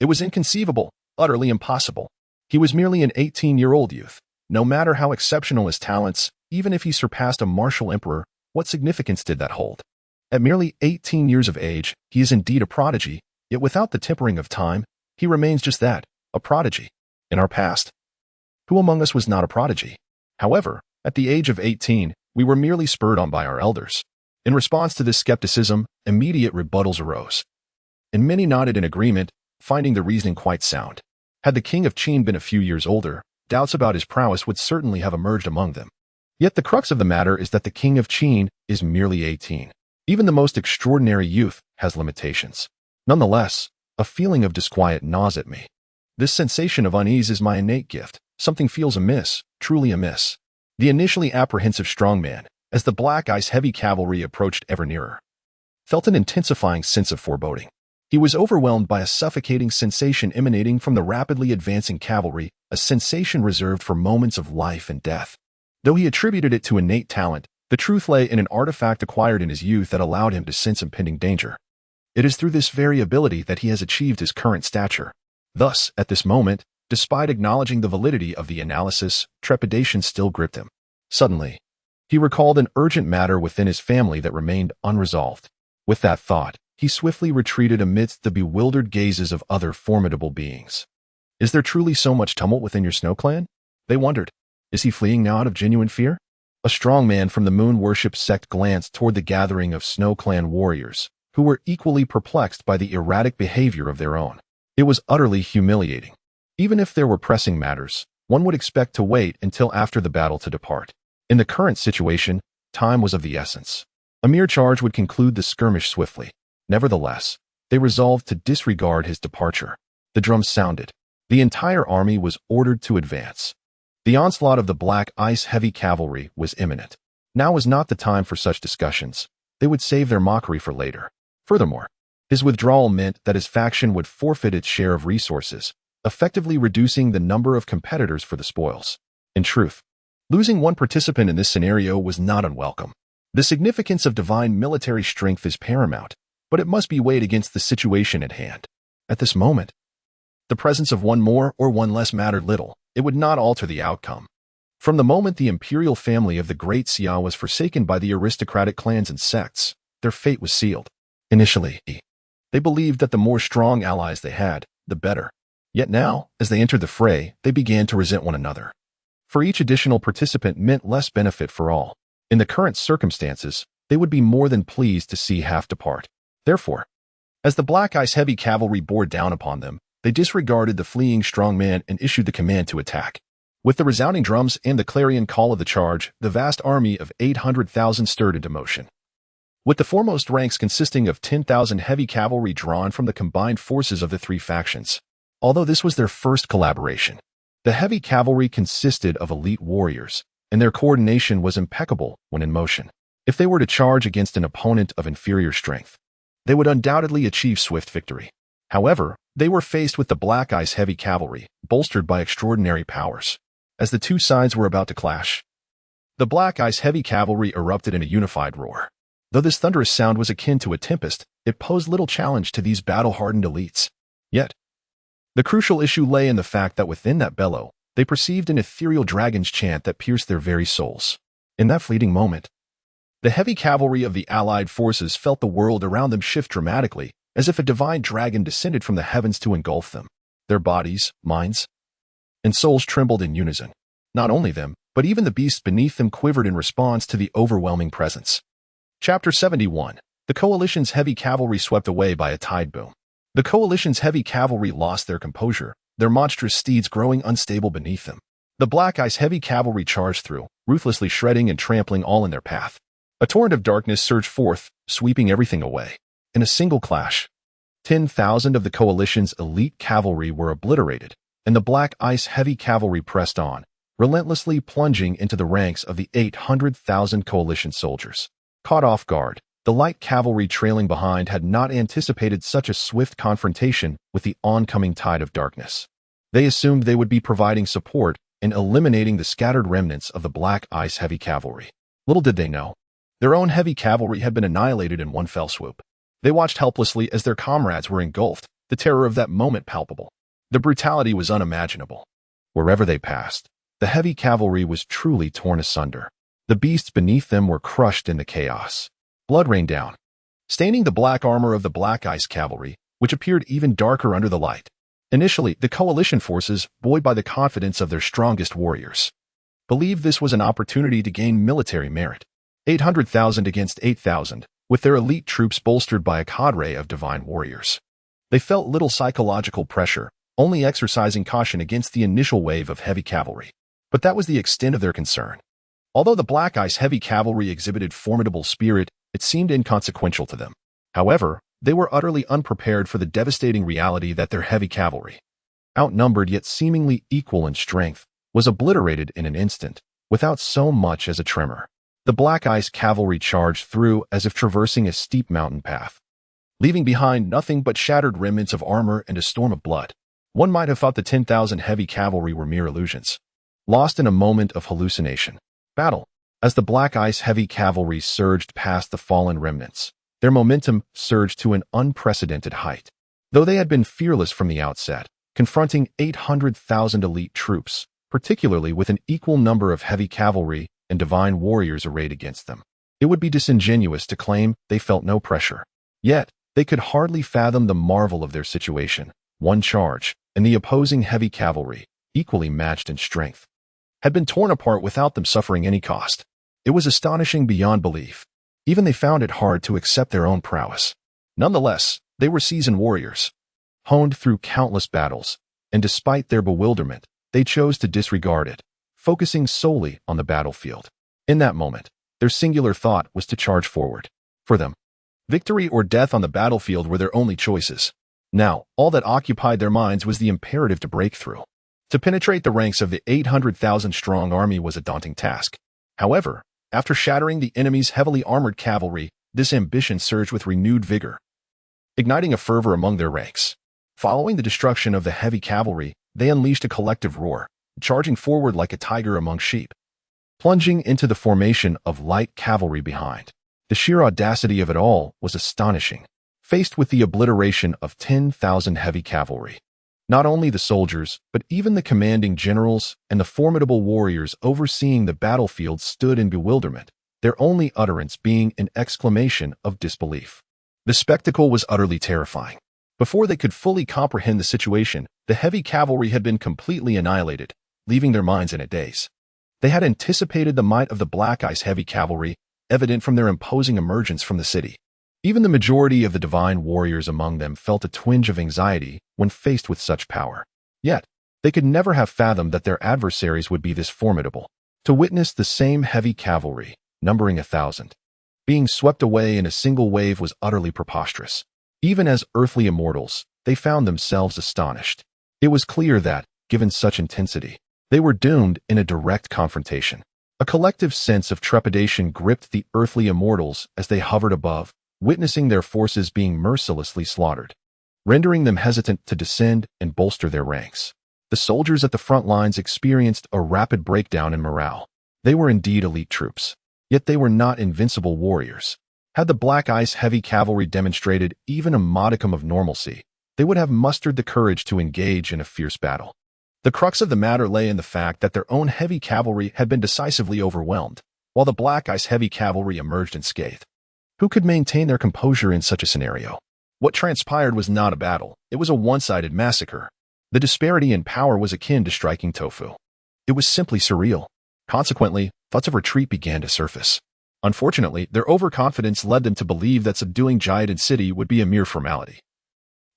It was inconceivable, utterly impossible. He was merely an 18-year-old youth. No matter how exceptional his talents, even if he surpassed a martial emperor, what significance did that hold? At merely 18 years of age, he is indeed a prodigy, yet without the tempering of time, he remains just that, a prodigy. In our past, who among us was not a prodigy? However, at the age of 18, we were merely spurred on by our elders. In response to this skepticism, immediate rebuttals arose. And many nodded in agreement, finding the reasoning quite sound. Had the king of Qin been a few years older, doubts about his prowess would certainly have emerged among them. Yet the crux of the matter is that the king of Qin is merely 18. Even the most extraordinary youth has limitations. Nonetheless, a feeling of disquiet gnaws at me. This sensation of unease is my innate gift. Something feels amiss, truly amiss. The initially apprehensive strongman, as the Black Ice heavy cavalry approached ever nearer, felt an intensifying sense of foreboding. He was overwhelmed by a suffocating sensation emanating from the rapidly advancing cavalry, a sensation reserved for moments of life and death. Though he attributed it to innate talent, the truth lay in an artifact acquired in his youth that allowed him to sense impending danger. It is through this very ability that he has achieved his current stature. Thus, at this moment, despite acknowledging the validity of the analysis, trepidation still gripped him. Suddenly, he recalled an urgent matter within his family that remained unresolved. With that thought, he swiftly retreated amidst the bewildered gazes of other formidable beings. Is there truly so much tumult within your Snow Clan? They wondered. Is he fleeing now out of genuine fear? A strong man from the moon worship sect glanced toward the gathering of Snow Clan warriors, who were equally perplexed by the erratic behavior of their own. It was utterly humiliating. Even if there were pressing matters, one would expect to wait until after the battle to depart. In the current situation, time was of the essence. A mere charge would conclude the skirmish swiftly. Nevertheless, they resolved to disregard his departure. The drums sounded. The entire army was ordered to advance. The onslaught of the Black Ice heavy cavalry was imminent. Now was not the time for such discussions. They would save their mockery for later. Furthermore, his withdrawal meant that his faction would forfeit its share of resources, effectively reducing the number of competitors for the spoils. In truth, losing one participant in this scenario was not unwelcome. The significance of divine military strength is paramount, but it must be weighed against the situation at hand. At this moment, the presence of one more or one less mattered little. It would not alter the outcome. From the moment the imperial family of the Great Xia was forsaken by the aristocratic clans and sects, their fate was sealed. Initially, they believed that the more strong allies they had, the better. Yet now, as they entered the fray, they began to resent one another. For each additional participant meant less benefit for all. In the current circumstances, they would be more than pleased to see half depart. Therefore, as the Black Ice heavy cavalry bore down upon them, they disregarded the fleeing strongman and issued the command to attack. With the resounding drums and the clarion call of the charge, the vast army of 800,000 stirred into motion. With the foremost ranks consisting of 10,000 heavy cavalry drawn from the combined forces of the three factions. Although this was their first collaboration, the heavy cavalry consisted of elite warriors, and their coordination was impeccable when in motion. If they were to charge against an opponent of inferior strength, they would undoubtedly achieve swift victory. However, they were faced with the Black Ice heavy cavalry, bolstered by extraordinary powers. As the two sides were about to clash, the Black Ice heavy cavalry erupted in a unified roar. Though this thunderous sound was akin to a tempest, it posed little challenge to these battle-hardened elites. Yet, the crucial issue lay in the fact that within that bellow, they perceived an ethereal dragon's chant that pierced their very souls. In that fleeting moment, the heavy cavalry of the allied forces felt the world around them shift dramatically, as if a divine dragon descended from the heavens to engulf them. Their bodies, minds, and souls trembled in unison. Not only them, but even the beasts beneath them quivered in response to the overwhelming presence. Chapter 71. The Coalition's heavy cavalry swept away by a tide boom. The Coalition's heavy cavalry lost their composure, their monstrous steeds growing unstable beneath them. The Black Ice heavy cavalry charged through, ruthlessly shredding and trampling all in their path. A torrent of darkness surged forth, sweeping everything away. In a single clash, 10,000 of the Coalition's elite cavalry were obliterated, and the Black Ice heavy cavalry pressed on, relentlessly plunging into the ranks of the 800,000 Coalition soldiers. Caught off guard, the light cavalry trailing behind had not anticipated such a swift confrontation with the oncoming tide of darkness. They assumed they would be providing support and eliminating the scattered remnants of the Black Ice heavy cavalry. Little did they know, their own heavy cavalry had been annihilated in one fell swoop. They watched helplessly as their comrades were engulfed, the terror of that moment palpable. The brutality was unimaginable. Wherever they passed, the heavy cavalry was truly torn asunder. The beasts beneath them were crushed in the chaos. Blood rained down, staining the black armor of the Black Ice cavalry, which appeared even darker under the light. Initially, the Coalition forces, buoyed by the confidence of their strongest warriors, believed this was an opportunity to gain military merit. 800,000 against 8,000, with their elite troops bolstered by a cadre of divine warriors. They felt little psychological pressure, only exercising caution against the initial wave of heavy cavalry. But that was the extent of their concern. Although the Black Ice heavy cavalry exhibited formidable spirit, it seemed inconsequential to them. However, they were utterly unprepared for the devastating reality that their heavy cavalry, outnumbered yet seemingly equal in strength, was obliterated in an instant, without so much as a tremor. The Black Ice cavalry charged through as if traversing a steep mountain path, leaving behind nothing but shattered remnants of armor and a storm of blood. One might have thought the 10,000 heavy cavalry were mere illusions, lost in a moment of hallucination. Battle. As the Black Ice heavy cavalry surged past the fallen remnants, their momentum surged to an unprecedented height. Though they had been fearless from the outset, confronting 800,000 elite troops, particularly with an equal number of heavy cavalry and divine warriors arrayed against them, it would be disingenuous to claim they felt no pressure. Yet, they could hardly fathom the marvel of their situation. One charge, and the opposing heavy cavalry, equally matched in strength, had been torn apart without them suffering any cost. It was astonishing beyond belief. Even they found it hard to accept their own prowess. Nonetheless, they were seasoned warriors, honed through countless battles, and despite their bewilderment, they chose to disregard it, focusing solely on the battlefield. In that moment, their singular thought was to charge forward. For them, victory or death on the battlefield were their only choices. Now, all that occupied their minds was the imperative to break through. To penetrate the ranks of the 800,000-strong army was a daunting task. However, after shattering the enemy's heavily armored cavalry, this ambition surged with renewed vigor, igniting a fervor among their ranks. Following the destruction of the heavy cavalry, they unleashed a collective roar, charging forward like a tiger among sheep, plunging into the formation of light cavalry behind. The sheer audacity of it all was astonishing. Faced with the obliteration of 10,000 heavy cavalry, not only the soldiers, but even the commanding generals and the formidable warriors overseeing the battlefield stood in bewilderment, their only utterance being an exclamation of disbelief. The spectacle was utterly terrifying. Before they could fully comprehend the situation, the heavy cavalry had been completely annihilated, leaving their minds in a daze. They had anticipated the might of the Black Ice heavy cavalry, evident from their imposing emergence from the city. Even the majority of the divine warriors among them felt a twinge of anxiety when faced with such power. Yet, they could never have fathomed that their adversaries would be this formidable. To witness the same heavy cavalry, numbering 1,000, being swept away in a single wave was utterly preposterous. Even as earthly immortals, they found themselves astonished. It was clear that, given such intensity, they were doomed in a direct confrontation. A collective sense of trepidation gripped the earthly immortals as they hovered above, witnessing their forces being mercilessly slaughtered, rendering them hesitant to descend and bolster their ranks. The soldiers at the front lines experienced a rapid breakdown in morale. They were indeed elite troops, yet they were not invincible warriors. Had the Black Ice heavy cavalry demonstrated even a modicum of normalcy, they would have mustered the courage to engage in a fierce battle. The crux of the matter lay in the fact that their own heavy cavalry had been decisively overwhelmed, while the Black Ice heavy cavalry emerged unscathed. Who could maintain their composure in such a scenario? What transpired was not a battle, it was a one-sided massacre. The disparity in power was akin to striking tofu. It was simply surreal. Consequently, thoughts of retreat began to surface. Unfortunately, their overconfidence led them to believe that subduing Giant City would be a mere formality,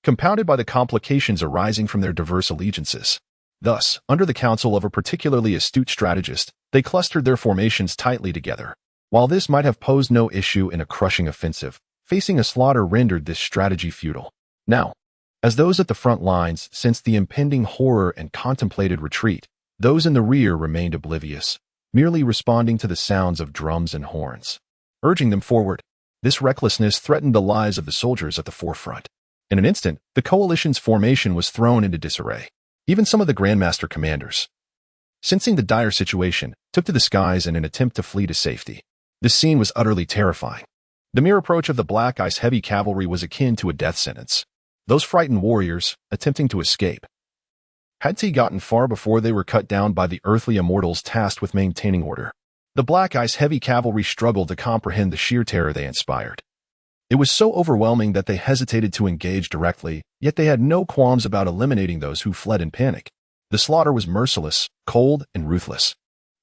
compounded by the complications arising from their diverse allegiances. Thus, under the counsel of a particularly astute strategist, they clustered their formations tightly together. While this might have posed no issue in a crushing offensive, facing a slaughter rendered this strategy futile. Now, as those at the front lines sensed the impending horror and contemplated retreat, those in the rear remained oblivious, merely responding to the sounds of drums and horns, urging them forward. This recklessness threatened the lives of the soldiers at the forefront. In an instant, the coalition's formation was thrown into disarray. Even some of the Grandmaster commanders, sensing the dire situation, took to the skies in an attempt to flee to safety. This scene was utterly terrifying. The mere approach of the Black Ice heavy cavalry was akin to a death sentence. Those frightened warriors, attempting to escape, had gotten far before they were cut down by the earthly immortals tasked with maintaining order. The Black Ice heavy cavalry struggled to comprehend the sheer terror they inspired. It was so overwhelming that they hesitated to engage directly, yet they had no qualms about eliminating those who fled in panic. The slaughter was merciless, cold, and ruthless.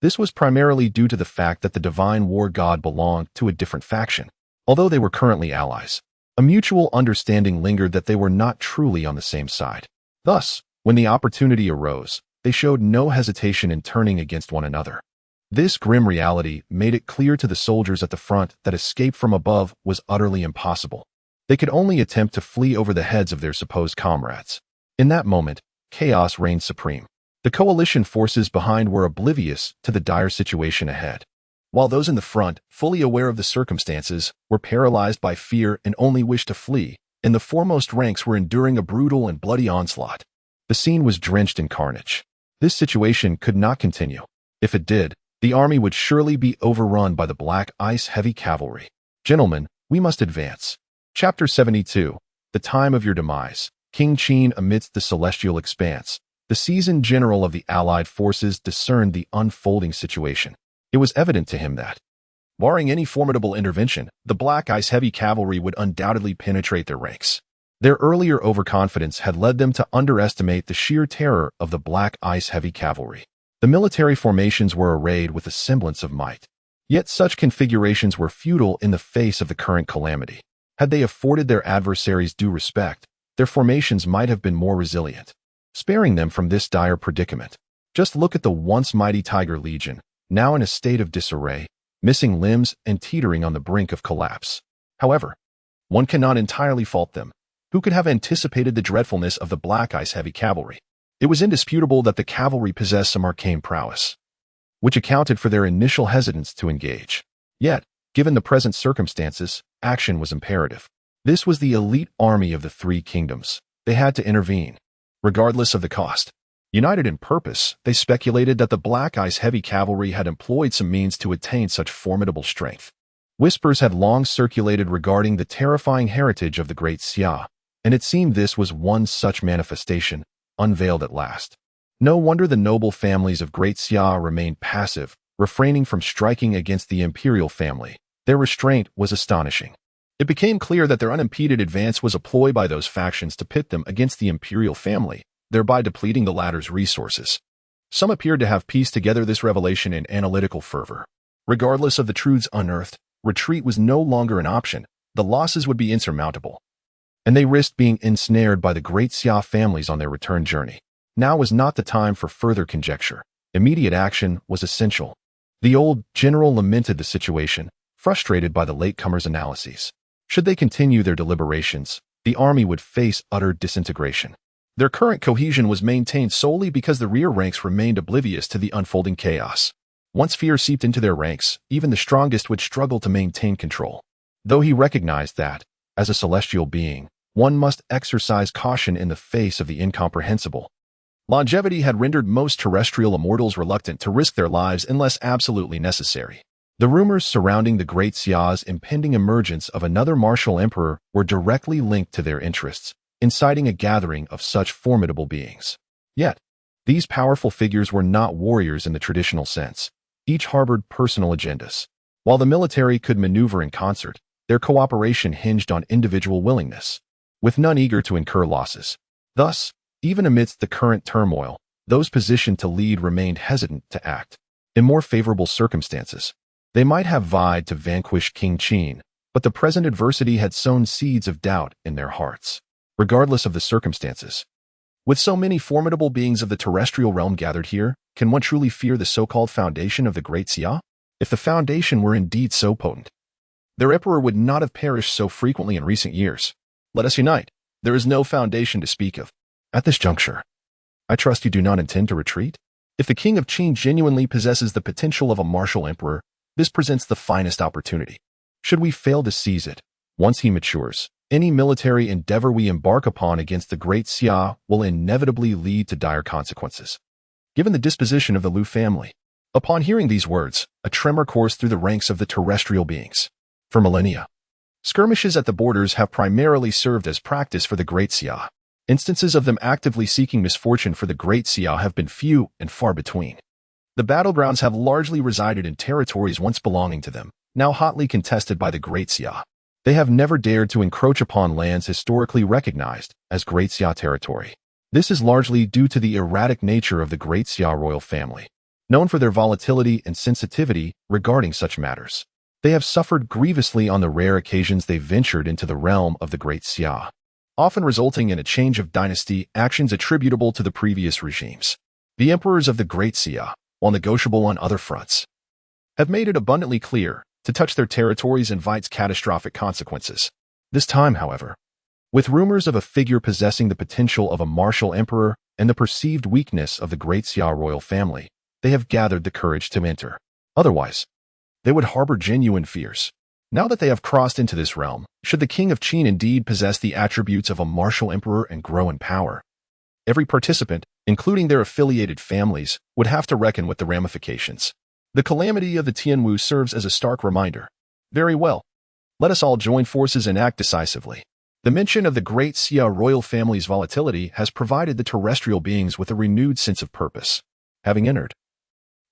This was primarily due to the fact that the divine war god belonged to a different faction. Although they were currently allies, a mutual understanding lingered that they were not truly on the same side. Thus, when the opportunity arose, they showed no hesitation in turning against one another. This grim reality made it clear to the soldiers at the front that escape from above was utterly impossible. They could only attempt to flee over the heads of their supposed comrades. In that moment, chaos reigned supreme. The coalition forces behind were oblivious to the dire situation ahead, while those in the front, fully aware of the circumstances, were paralyzed by fear and only wished to flee, and the foremost ranks were enduring a brutal and bloody onslaught. The scene was drenched in carnage. This situation could not continue. If it did, the army would surely be overrun by the Black Ice heavy cavalry. Gentlemen, we must advance. Chapter 72. The Time of Your Demise. King Qin amidst the celestial expanse. The seasoned general of the allied forces discerned the unfolding situation. It was evident to him that, barring any formidable intervention, the Black Ice heavy cavalry would undoubtedly penetrate their ranks. Their earlier overconfidence had led them to underestimate the sheer terror of the Black Ice heavy cavalry. The military formations were arrayed with a semblance of might. Yet such configurations were futile in the face of the current calamity. Had they afforded their adversaries due respect, their formations might have been more resilient, sparing them from this dire predicament. Just look at the once mighty Tiger Legion, now in a state of disarray, missing limbs and teetering on the brink of collapse. However, one cannot entirely fault them. Who could have anticipated the dreadfulness of the Black Ice heavy cavalry? It was indisputable that the cavalry possessed some arcane prowess, which accounted for their initial hesitance to engage. Yet, given the present circumstances, action was imperative. This was the elite army of the Three Kingdoms. They had to intervene, regardless of the cost. United in purpose, they speculated that the Black Ice heavy cavalry had employed some means to attain such formidable strength. Whispers had long circulated regarding the terrifying heritage of the Great Xia, and it seemed this was one such manifestation, unveiled at last. No wonder the noble families of Great Xia remained passive, refraining from striking against the imperial family. Their restraint was astonishing. It became clear that their unimpeded advance was a ploy by those factions to pit them against the imperial family, thereby depleting the latter's resources. Some appeared to have pieced together this revelation in analytical fervor. Regardless of the truths unearthed, retreat was no longer an option, the losses would be insurmountable, and they risked being ensnared by the great Xia families on their return journey. Now was not the time for further conjecture. Immediate action was essential. The old general lamented the situation, frustrated by the latecomers' analyses. Should they continue their deliberations, the army would face utter disintegration. Their current cohesion was maintained solely because the rear ranks remained oblivious to the unfolding chaos. Once fear seeped into their ranks, even the strongest would struggle to maintain control. Though he recognized that, as a celestial being, one must exercise caution in the face of the incomprehensible. Longevity had rendered most terrestrial immortals reluctant to risk their lives unless absolutely necessary. The rumors surrounding the Great Xia's impending emergence of another martial emperor were directly linked to their interests, inciting a gathering of such formidable beings. Yet, these powerful figures were not warriors in the traditional sense. Each harbored personal agendas. While the military could maneuver in concert, their cooperation hinged on individual willingness, with none eager to incur losses. Thus, even amidst the current turmoil, those positioned to lead remained hesitant to act. In more favorable circumstances, they might have vied to vanquish King Qin, but the present adversity had sown seeds of doubt in their hearts. Regardless of the circumstances, with so many formidable beings of the terrestrial realm gathered here, can one truly fear the so-called foundation of the Great Xia? If the foundation were indeed so potent, their emperor would not have perished so frequently in recent years. Let us unite. There is no foundation to speak of. At this juncture, I trust you do not intend to retreat? If the King of Qin genuinely possesses the potential of a martial emperor, this presents the finest opportunity. Should we fail to seize it, once he matures, any military endeavor we embark upon against the Great Xia will inevitably lead to dire consequences. Given the disposition of the Liu family, upon hearing these words, a tremor coursed through the ranks of the terrestrial beings. For millennia, skirmishes at the borders have primarily served as practice for the Great Xia. Instances of them actively seeking misfortune for the Great Xia have been few and far between. The battlegrounds have largely resided in territories once belonging to them, now hotly contested by the Great Xia. They have never dared to encroach upon lands historically recognized as Great Xia territory. This is largely due to the erratic nature of the Great Xia royal family, known for their volatility and sensitivity regarding such matters. They have suffered grievously on the rare occasions they ventured into the realm of the Great Xia, often resulting in a change of dynasty, actions attributable to the previous regimes. The emperors of the Great Xia, while negotiable on other fronts, have made it abundantly clear to touch their territories invites catastrophic consequences. This time, however, with rumors of a figure possessing the potential of a martial emperor and the perceived weakness of the Great Xia royal family, they have gathered the courage to enter. Otherwise, they would harbor genuine fears. Now that they have crossed into this realm, should the King of Qin indeed possess the attributes of a martial emperor and grow in power, every participant, including their affiliated families, would have to reckon with the ramifications. The calamity of the Tianwu serves as a stark reminder. Very well. Let us all join forces and act decisively. The mention of the Great Xia royal family's volatility has provided the terrestrial beings with a renewed sense of purpose. Having entered,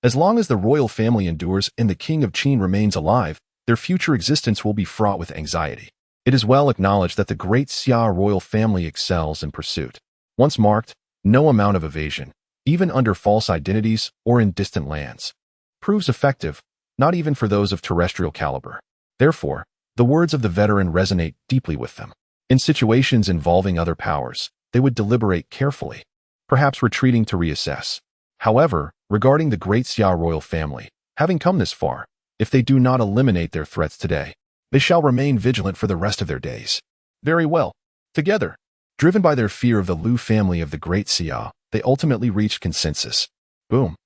as long as the royal family endures and the King of Qin remains alive, their future existence will be fraught with anxiety. It is well acknowledged that the Great Xia royal family excels in pursuit. Once marked, no amount of evasion, even under false identities or in distant lands, proves effective, not even for those of terrestrial caliber. Therefore, the words of the veteran resonate deeply with them. In situations involving other powers, they would deliberate carefully, perhaps retreating to reassess. However, regarding the Great Xia royal family, having come this far, if they do not eliminate their threats today, they shall remain vigilant for the rest of their days. Very well. Together, driven by their fear of the Liu family of the Great Xia, they ultimately reached consensus. Boom.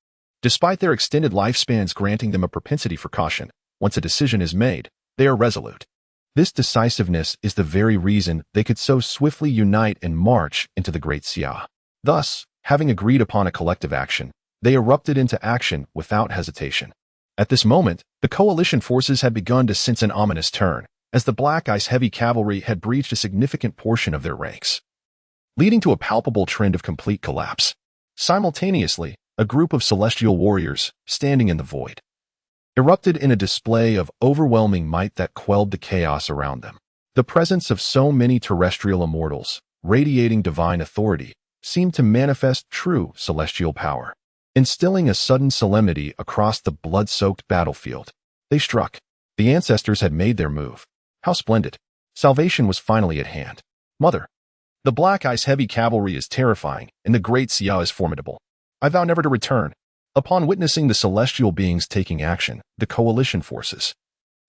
Despite their extended lifespans granting them a propensity for caution, once a decision is made, they are resolute. This decisiveness is the very reason they could so swiftly unite and march into the Great Xia. Thus, having agreed upon a collective action, they erupted into action without hesitation. At this moment, the coalition forces had begun to sense an ominous turn, as the Black Ice heavy cavalry had breached a significant portion of their ranks, leading to a palpable trend of complete collapse. Simultaneously, a group of celestial warriors, standing in the void, erupted in a display of overwhelming might that quelled the chaos around them. The presence of so many terrestrial immortals, radiating divine authority, seemed to manifest true celestial power, instilling a sudden solemnity across the blood-soaked battlefield. They struck. The ancestors had made their move. How splendid. Salvation was finally at hand. Mother. The Black Ice Heavy Cavalry is terrifying, and the Great Xia is formidable. I vow never to return. Upon witnessing the celestial beings taking action, the coalition forces,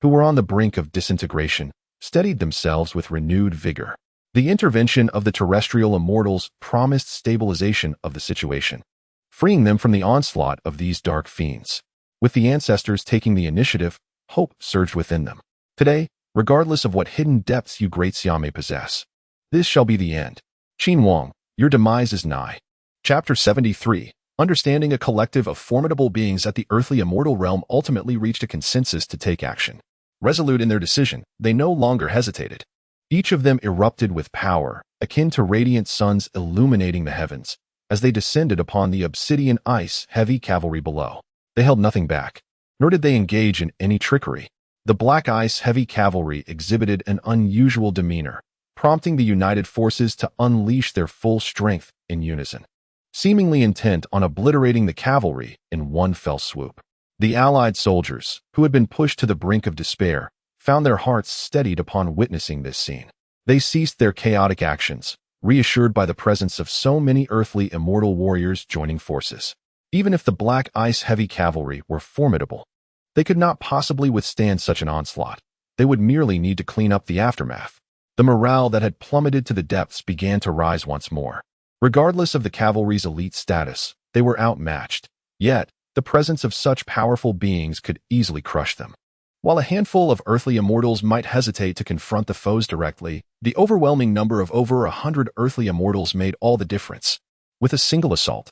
who were on the brink of disintegration, steadied themselves with renewed vigor. The intervention of the terrestrial immortals promised stabilization of the situation, freeing them from the onslaught of these dark fiends. With the ancestors taking the initiative, hope surged within them. Today, regardless of what hidden depths you Great Xia may possess, this shall be the end. Qin Wang, your demise is nigh. Chapter 73. Understanding a collective of formidable beings at the earthly immortal realm ultimately reached a consensus to take action. Resolute in their decision, they no longer hesitated. Each of them erupted with power, akin to radiant suns illuminating the heavens, as they descended upon the obsidian ice heavy cavalry below. They held nothing back, nor did they engage in any trickery. The Black Ice Heavy Cavalry exhibited an unusual demeanor, prompting the united forces to unleash their full strength in unison, seemingly intent on obliterating the cavalry in one fell swoop. The allied soldiers, who had been pushed to the brink of despair, found their hearts steadied upon witnessing this scene. They ceased their chaotic actions, reassured by the presence of so many earthly immortal warriors joining forces. Even if the Black Ice Heavy Cavalry were formidable, they could not possibly withstand such an onslaught. They would merely need to clean up the aftermath. The morale that had plummeted to the depths began to rise once more. Regardless of the cavalry's elite status, they were outmatched. Yet, the presence of such powerful beings could easily crush them. While a handful of earthly immortals might hesitate to confront the foes directly, the overwhelming number of over 100 earthly immortals made all the difference. With a single assault,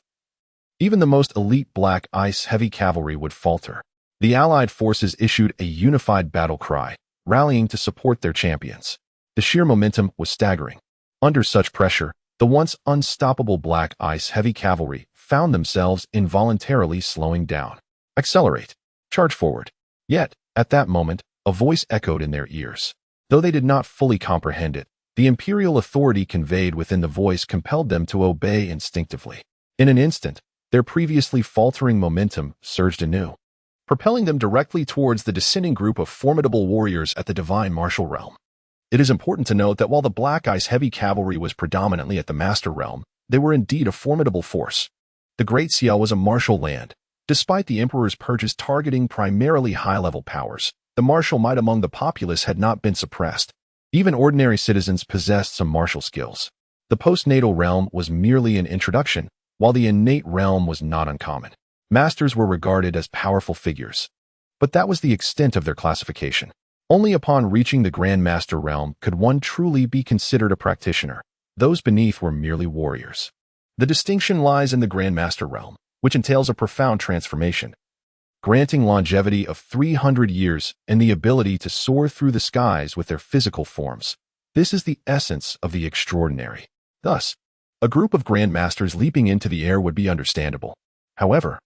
even the most elite Black Ice Heavy Cavalry would falter. The Allied forces issued a unified battle cry, rallying to support their champions. The sheer momentum was staggering. Under such pressure, the once unstoppable Black Ice Heavy Cavalry found themselves involuntarily slowing down. Accelerate. Charge forward. Yet, at that moment, a voice echoed in their ears. Though they did not fully comprehend it, the imperial authority conveyed within the voice compelled them to obey instinctively. In an instant, their previously faltering momentum surged anew, propelling them directly towards the descending group of formidable warriors at the divine martial realm. It is important to note that while the Black Ice Heavy Cavalry was predominantly at the master realm, they were indeed a formidable force. The Great Xia was a martial land. Despite the Emperor's purges targeting primarily high-level powers, the martial might among the populace had not been suppressed. Even ordinary citizens possessed some martial skills. The postnatal realm was merely an introduction, while the innate realm was not uncommon. Masters were regarded as powerful figures, but that was the extent of their classification. Only upon reaching the Grand Master realm could one truly be considered a practitioner. Those beneath were merely warriors. The distinction lies in the Grand Master realm, which entails a profound transformation, granting longevity of 300 years and the ability to soar through the skies with their physical forms. This is the essence of the extraordinary. Thus, a group of Grand Masters leaping into the air would be understandable. However,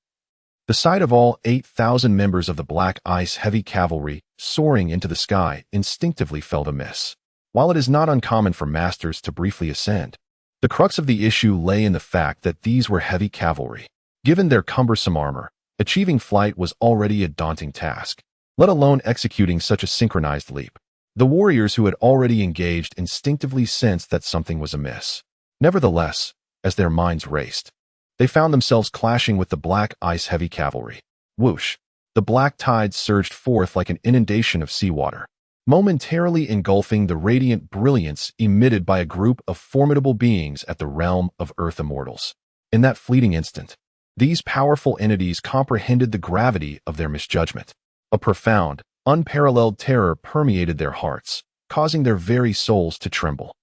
the sight of all 8,000 members of the Black Ice Heavy Cavalry soaring into the sky instinctively felt amiss. While it is not uncommon for masters to briefly ascend, the crux of the issue lay in the fact that these were heavy cavalry. Given their cumbersome armor, achieving flight was already a daunting task, let alone executing such a synchronized leap. The warriors who had already engaged instinctively sensed that something was amiss. Nevertheless, as their minds raced, they found themselves clashing with the Black Ice Heavy Cavalry. Whoosh! The black tide surged forth like an inundation of seawater, momentarily engulfing the radiant brilliance emitted by a group of formidable beings at the realm of Earth Immortals. In that fleeting instant, these powerful entities comprehended the gravity of their misjudgment. A profound, unparalleled terror permeated their hearts, causing their very souls to tremble.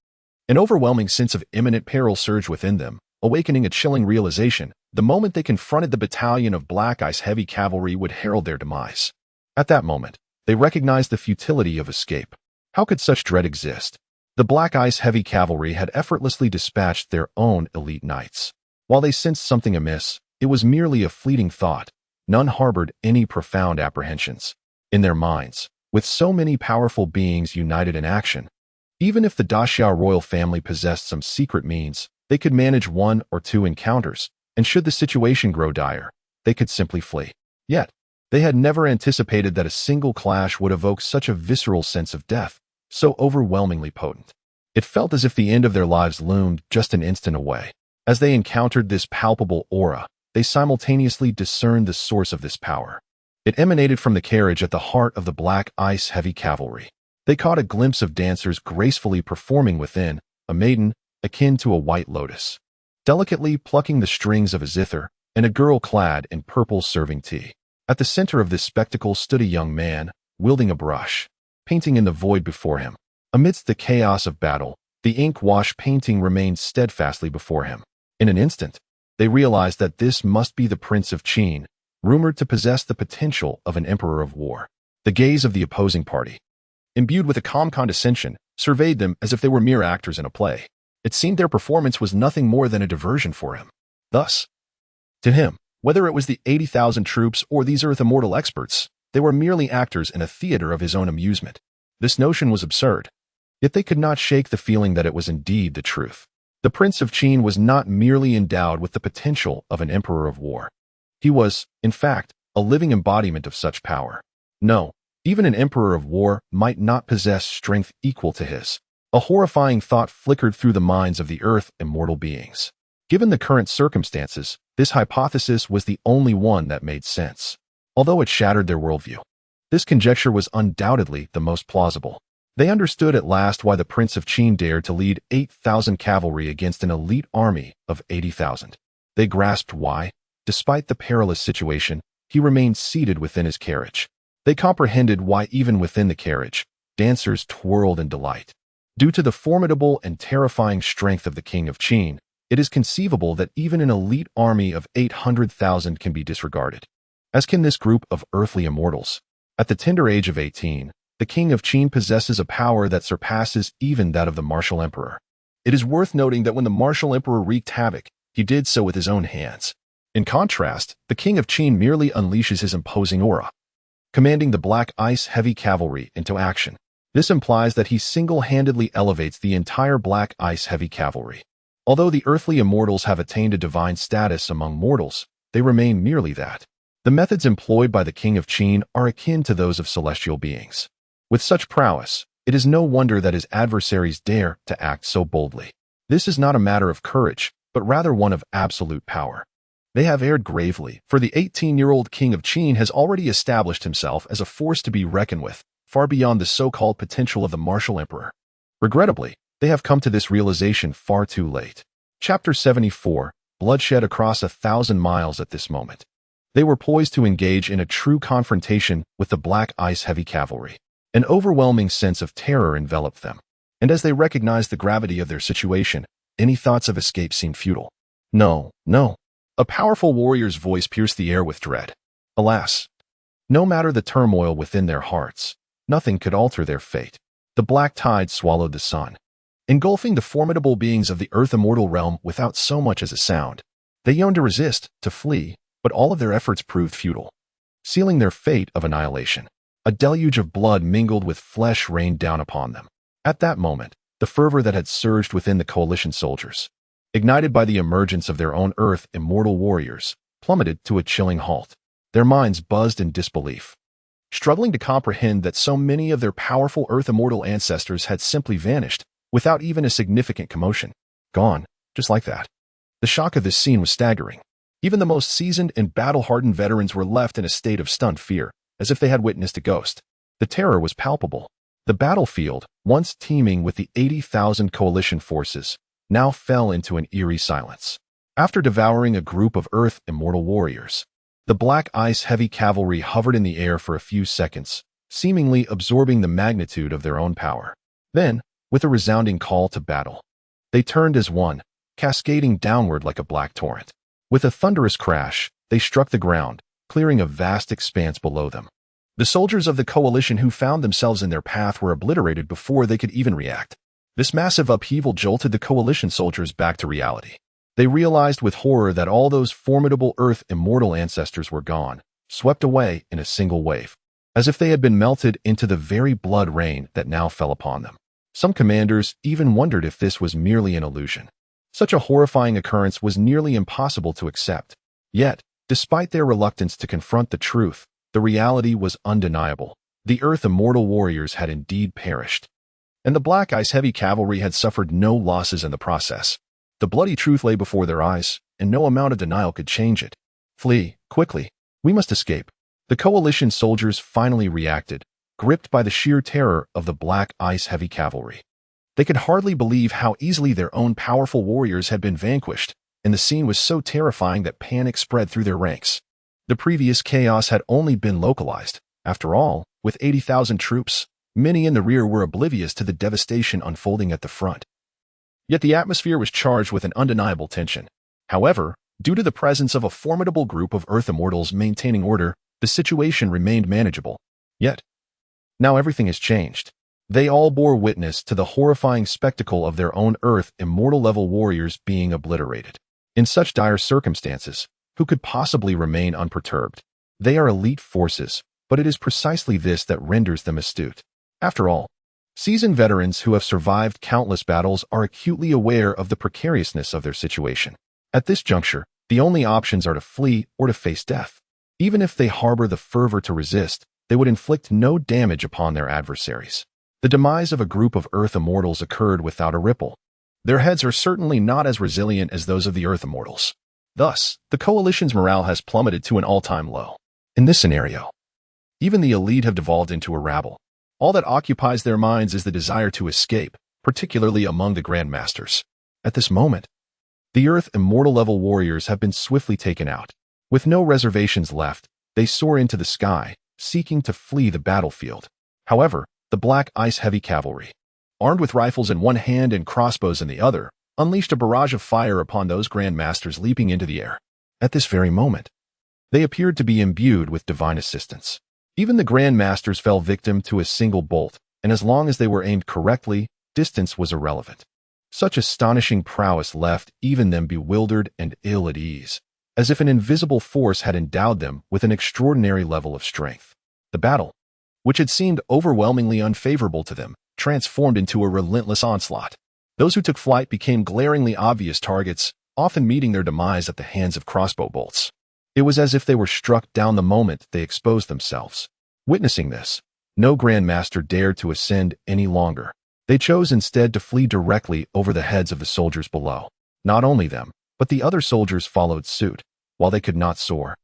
An overwhelming sense of imminent peril surged within them, awakening a chilling realization. The moment they confronted the battalion of Black Ice Heavy Cavalry would herald their demise. At that moment, they recognized the futility of escape. How could such dread exist? The Black Ice Heavy Cavalry had effortlessly dispatched their own elite knights. While they sensed something amiss, it was merely a fleeting thought. None harbored any profound apprehensions. In their minds, with so many powerful beings united in action, even if the Daxiao royal family possessed some secret means, they could manage 1 or 2 encounters, and should the situation grow dire, they could simply flee. Yet, They had never anticipated that a single clash would evoke such a visceral sense of death, so overwhelmingly potent. It felt as if the end of their lives loomed just an instant away. As they encountered this palpable aura, they simultaneously discerned the source of this power. It emanated from the carriage at the heart of the black ice heavy cavalry. They caught a glimpse of dancers gracefully performing within, a maiden, akin to a white lotus, delicately plucking the strings of a zither, and a girl clad in purple serving tea. At the center of this spectacle stood a young man, wielding a brush, painting in the void before him. Amidst the chaos of battle, the ink-wash painting remained steadfastly before him. In an instant, they realized that this must be the Prince of Qin, rumored to possess the potential of an emperor of war. The gaze of the opposing party, imbued with a calm condescension, surveyed them as if they were mere actors in a play. It seemed their performance was nothing more than a diversion for him. Thus, to him, whether it was the 80,000 troops or these Earth Immortal experts, they were merely actors in a theater of his own amusement. This notion was absurd. Yet they could not shake the feeling that it was indeed the truth. The Prince of Qin was not merely endowed with the potential of an emperor of war. He was, in fact, a living embodiment of such power. No, even an emperor of war might not possess strength equal to his. A horrifying thought flickered through the minds of the Earth Immortal beings. Given the current circumstances, this hypothesis was the only one that made sense. Although it shattered their worldview, this conjecture was undoubtedly the most plausible. They understood at last why the Prince of Qin dared to lead 8,000 cavalry against an elite army of 80,000. They grasped why, despite the perilous situation, he remained seated within his carriage. They comprehended why even within the carriage, dancers twirled in delight. Due to the formidable and terrifying strength of the King of Qin, it is conceivable that even an elite army of 800,000 can be disregarded. As can this group of earthly immortals. At the tender age of 18, the King of Qin possesses a power that surpasses even that of the martial emperor. It is worth noting that when the martial emperor wreaked havoc, he did so with his own hands. In contrast, the King of Qin merely unleashes his imposing aura, commanding the black ice heavy cavalry into action. This implies that he single-handedly elevates the entire black ice heavy cavalry. Although the earthly immortals have attained a divine status among mortals, they remain merely that. The methods employed by the King of Qin are akin to those of celestial beings. With such prowess, it is no wonder that his adversaries dare to act so boldly. This is not a matter of courage, but rather one of absolute power. They have erred gravely, for the 18-year-old King of Qin has already established himself as a force to be reckoned with, far beyond the so-called potential of the martial emperor. Regrettably, they have come to this realization far too late. Chapter 74, Bloodshed across 1,000 miles at this moment. They were poised to engage in a true confrontation with the black ice heavy cavalry. An overwhelming sense of terror enveloped them, and as they recognized the gravity of their situation, any thoughts of escape seemed futile. No, no. A powerful warrior's voice pierced the air with dread. Alas, no matter the turmoil within their hearts, nothing could alter their fate. The black tide swallowed the sun, engulfing the formidable beings of the Earth Immortal realm without so much as a sound. They yearned to resist, to flee, but all of their efforts proved futile, sealing their fate of annihilation. A deluge of blood mingled with flesh rained down upon them. At that moment, the fervor that had surged within the coalition soldiers, ignited by the emergence of their own Earth Immortal warriors, plummeted to a chilling halt. Their minds buzzed in disbelief, struggling to comprehend that so many of their powerful Earth Immortal ancestors had simply vanished, without even a significant commotion. Gone, just like that. The shock of this scene was staggering. Even the most seasoned and battle-hardened veterans were left in a state of stunned fear, as if they had witnessed a ghost. The terror was palpable. The battlefield, once teeming with the 80,000 coalition forces, now fell into an eerie silence. After devouring a group of Earth Immortal warriors, the black ice heavy cavalry hovered in the air for a few seconds, seemingly absorbing the magnitude of their own power. Then, with a resounding call to battle, they turned as one, cascading downward like a black torrent. With a thunderous crash, they struck the ground, clearing a vast expanse below them. The soldiers of the coalition who found themselves in their path were obliterated before they could even react. This massive upheaval jolted the coalition soldiers back to reality. They realized with horror that all those formidable Earth Immortal ancestors were gone, swept away in a single wave, as if they had been melted into the very blood rain that now fell upon them. Some commanders even wondered if this was merely an illusion. Such a horrifying occurrence was nearly impossible to accept. Yet, despite their reluctance to confront the truth, The reality was undeniable. The Earth Immortal warriors had indeed perished, and the Black Ice Heavy Cavalry had suffered no losses in the process. The bloody truth lay before their eyes, and no amount of denial could change it. Flee, quickly. We must escape. The coalition soldiers finally reacted, gripped by the sheer terror of the Black Ice Heavy Cavalry. They could hardly believe how easily their own powerful warriors had been vanquished, and the scene was so terrifying that panic spread through their ranks. The previous chaos had only been localized. After all, with 80,000 troops, many in the rear were oblivious to the devastation unfolding at the front. Yet the atmosphere was charged with an undeniable tension. However, due to the presence of a formidable group of Earth Immortals maintaining order, the situation remained manageable. Yet, now everything has changed. They all bore witness to the horrifying spectacle of their own Earth Immortal-level warriors being obliterated. In such dire circumstances, who could possibly remain unperturbed? They are elite forces, but it is precisely this that renders them astute. After all, seasoned veterans who have survived countless battles are acutely aware of the precariousness of their situation. At this juncture, the only options are to flee or to face death. Even if they harbor the fervor to resist, they would inflict no damage upon their adversaries. The demise of a group of Earth Immortals occurred without a ripple. Their heads are certainly not as resilient as those of the Earth Immortals. Thus, the coalition's morale has plummeted to an all-time low. In this scenario, even the elite have devolved into a rabble. All that occupies their minds is the desire to escape, particularly among the Grandmasters. At this moment, the Earth Immortal-level warriors have been swiftly taken out. With no reservations left, they soar into the sky, seeking to flee the battlefield. However, the Black Ice Heavy Cavalry, armed with rifles in one hand and crossbows in the other, unleashed a barrage of fire upon those Grandmasters leaping into the air. At this very moment, they appeared to be imbued with divine assistance. Even the Grandmasters fell victim to a single bolt, and as long as they were aimed correctly, distance was irrelevant. Such astonishing prowess left even them bewildered and ill at ease, as if an invisible force had endowed them with an extraordinary level of strength. The battle, which had seemed overwhelmingly unfavorable to them, transformed into a relentless onslaught. Those who took flight became glaringly obvious targets, often meeting their demise at the hands of crossbow bolts. It was as if they were struck down the moment they exposed themselves. Witnessing this, no Grandmaster dared to ascend any longer. They chose instead to flee directly over the heads of the soldiers below. Not only them, but the other soldiers followed suit. While they could not soar,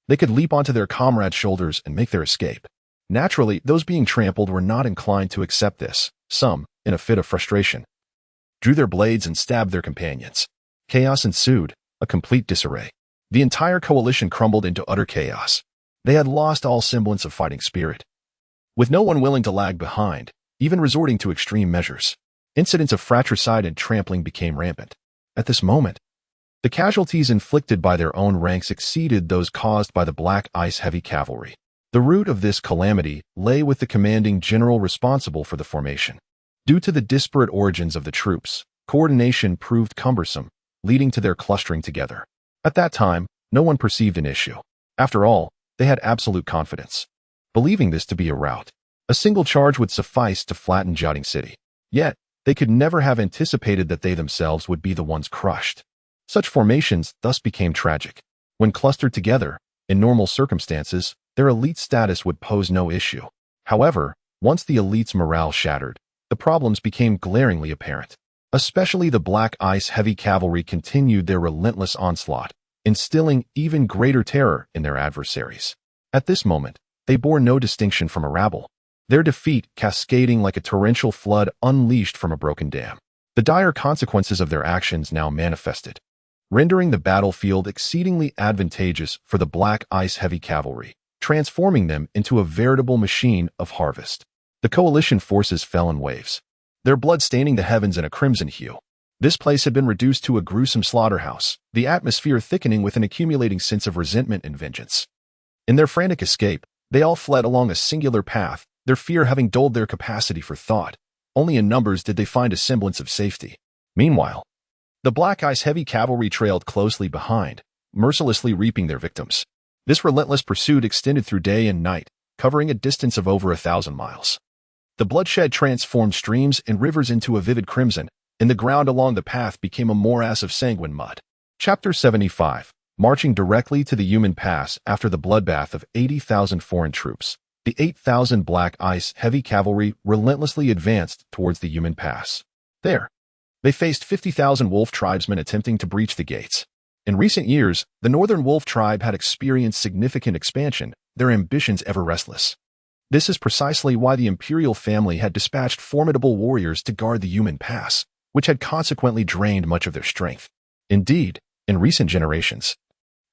they could leap onto their comrades' shoulders and make their escape. Naturally, those being trampled were not inclined to accept this. Some, in a fit of frustration, drew their blades and stabbed their companions. Chaos ensued, a complete disarray. The entire coalition crumbled into utter chaos. They had lost all semblance of fighting spirit. With no one willing to lag behind, even resorting to extreme measures, incidents of fratricide and trampling became rampant. At this moment, the casualties inflicted by their own ranks exceeded those caused by the Black Ice Heavy Cavalry. The root of this calamity lay with the commanding general responsible for the formation. Due to the disparate origins of the troops, coordination proved cumbersome, leading to their clustering together. At that time, no one perceived an issue. After all, they had absolute confidence, believing this to be a rout. A single charge would suffice to flatten Jotting City. Yet, they could never have anticipated that they themselves would be the ones crushed. Such formations thus became tragic. When clustered together, in normal circumstances, their elite status would pose no issue. However, once the elite's morale shattered, the problems became glaringly apparent. Especially the Black Ice Heavy Cavalry continued their relentless onslaught, instilling even greater terror in their adversaries. At this moment, they bore no distinction from a rabble, their defeat cascading like a torrential flood unleashed from a broken dam. The dire consequences of their actions now manifested, rendering the battlefield exceedingly advantageous for the Black Ice Heavy Cavalry, transforming them into a veritable machine of harvest. The coalition forces fell in waves, their blood staining the heavens in a crimson hue. This place had been reduced to a gruesome slaughterhouse, the atmosphere thickening with an accumulating sense of resentment and vengeance. In their frantic escape, they all fled along a singular path, their fear having dulled their capacity for thought. Only in numbers did they find a semblance of safety. Meanwhile, the Black Ice Heavy Cavalry trailed closely behind, mercilessly reaping their victims. This relentless pursuit extended through day and night, covering a distance of over 1,000 miles. The bloodshed transformed streams and rivers into a vivid crimson, and the ground along the path became a morass of sanguine mud. Chapter 75. Marching directly to the Yumen Pass after the bloodbath of 80,000 foreign troops, the 8,000 Black Ice heavy cavalry relentlessly advanced towards the Yumen Pass. There, they faced 50,000 wolf tribesmen attempting to breach the gates. In recent years, the Northern Wolf tribe had experienced significant expansion, their ambitions ever restless. This is precisely why the imperial family had dispatched formidable warriors to guard the Yumen Pass, which had consequently drained much of their strength. Indeed, in recent generations,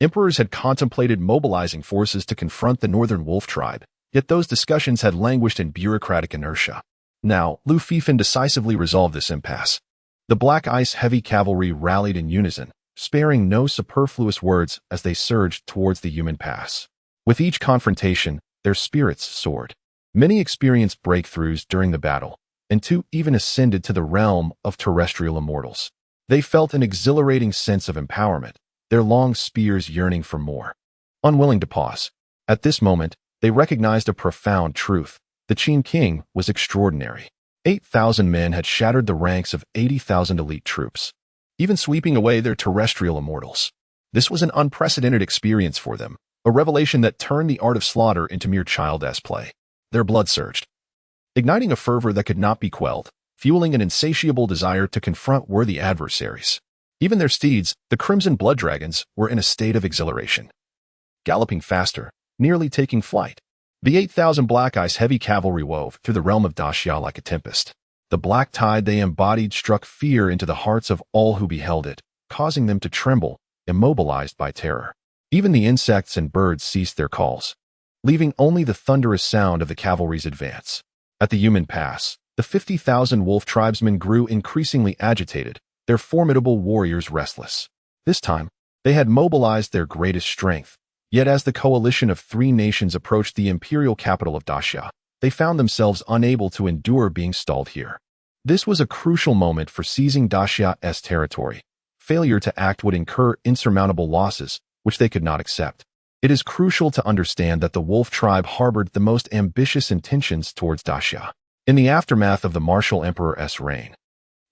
emperors had contemplated mobilizing forces to confront the Northern Wolf tribe, yet those discussions had languished in bureaucratic inertia. Now, Lu Fifan decisively resolved this impasse. The Black Ice heavy cavalry rallied in unison, sparing no superfluous words as they surged towards the Yumen Pass. With each confrontation, their spirits soared. Many experienced breakthroughs during the battle, and two even ascended to the realm of terrestrial immortals. They felt an exhilarating sense of empowerment, their long spears yearning for more. Unwilling to pause, at this moment, they recognized a profound truth. The Qin King was extraordinary. 8,000 men had shattered the ranks of 80,000 elite troops, even sweeping away their terrestrial immortals. This was an unprecedented experience for them, a revelation that turned the art of slaughter into mere childish play. Their blood surged, igniting a fervor that could not be quelled, fueling an insatiable desire to confront worthy adversaries. Even their steeds, the Crimson Blood Dragons, were in a state of exhilaration. Galloping faster, nearly taking flight, the 8,000 Black Ice heavy cavalry wove through the realm of Daxia like a tempest. The black tide they embodied struck fear into the hearts of all who beheld it, causing them to tremble, immobilized by terror. Even the insects and birds ceased their calls, leaving only the thunderous sound of the cavalry's advance. At the Yumen Pass, the 50,000 wolf tribesmen grew increasingly agitated, their formidable warriors restless. This time, they had mobilized their greatest strength. Yet as the coalition of three nations approached the imperial capital of Daxia, they found themselves unable to endure being stalled here. This was a crucial moment for seizing Daxia's territory. Failure to act would incur insurmountable losses, which they could not accept. It is crucial to understand that the Wolf tribe harbored the most ambitious intentions towards Daxia. In the aftermath of the martial emperor's reign,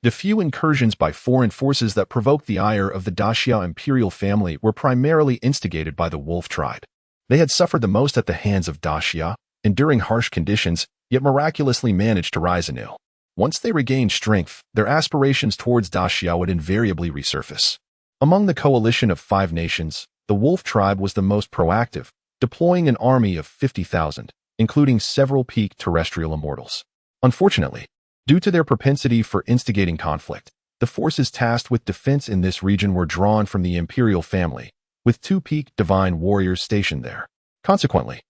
the few incursions by foreign forces that provoked the ire of the Daxia imperial family were primarily instigated by the Wolf tribe. They had suffered the most at the hands of Daxia, enduring harsh conditions, yet miraculously managed to rise anew. Once they regained strength, their aspirations towards Daxia would invariably resurface. Among the coalition of 5 nations, the Wolf tribe was the most proactive, deploying an army of 50,000, including several peak terrestrial immortals. Unfortunately, due to their propensity for instigating conflict, the forces tasked with defense in this region were drawn from the imperial family, with 2 peak divine warriors stationed there. Consequently,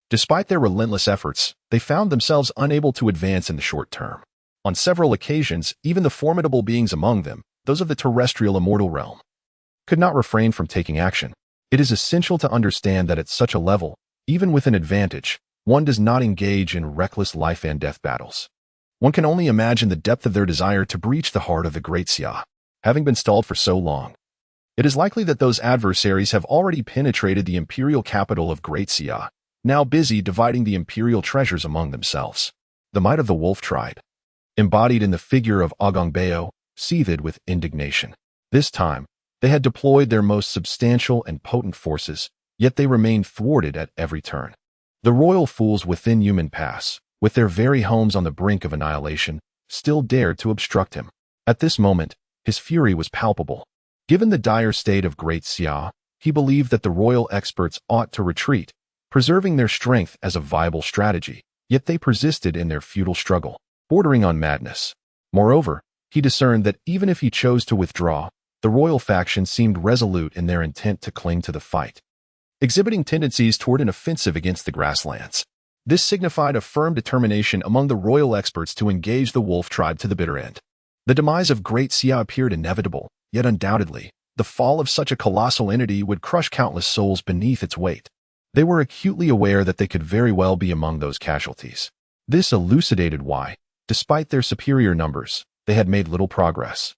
despite their relentless efforts, they found themselves unable to advance in the short term. On several occasions, even the formidable beings among them, those of the terrestrial immortal realm, could not refrain from taking action. It is essential to understand that at such a level, even with an advantage, one does not engage in reckless life and death battles. One can only imagine the depth of their desire to breach the heart of the Great Xia. Having been stalled for so long, it is likely that those adversaries have already penetrated the imperial capital of Great Xia, now busy dividing the imperial treasures among themselves. The might of the Wolf tribe, embodied in the figure of Agongbeo, seethed with indignation. This time, they had deployed their most substantial and potent forces, yet they remained thwarted at every turn. The royal fools within Yumen Pass, with their very homes on the brink of annihilation, still dared to obstruct him. At this moment, his fury was palpable. Given the dire state of Great Xia, he believed that the royal experts ought to retreat, preserving their strength as a viable strategy, yet they persisted in their futile struggle, bordering on madness. Moreover, he discerned that even if he chose to withdraw, the royal faction seemed resolute in their intent to cling to the fight, exhibiting tendencies toward an offensive against the grasslands. This signified a firm determination among the royal experts to engage the Wolf tribe to the bitter end. The demise of Great Xia appeared inevitable, yet undoubtedly, the fall of such a colossal entity would crush countless souls beneath its weight. They were acutely aware that they could very well be among those casualties. This elucidated why, despite their superior numbers, they had made little progress.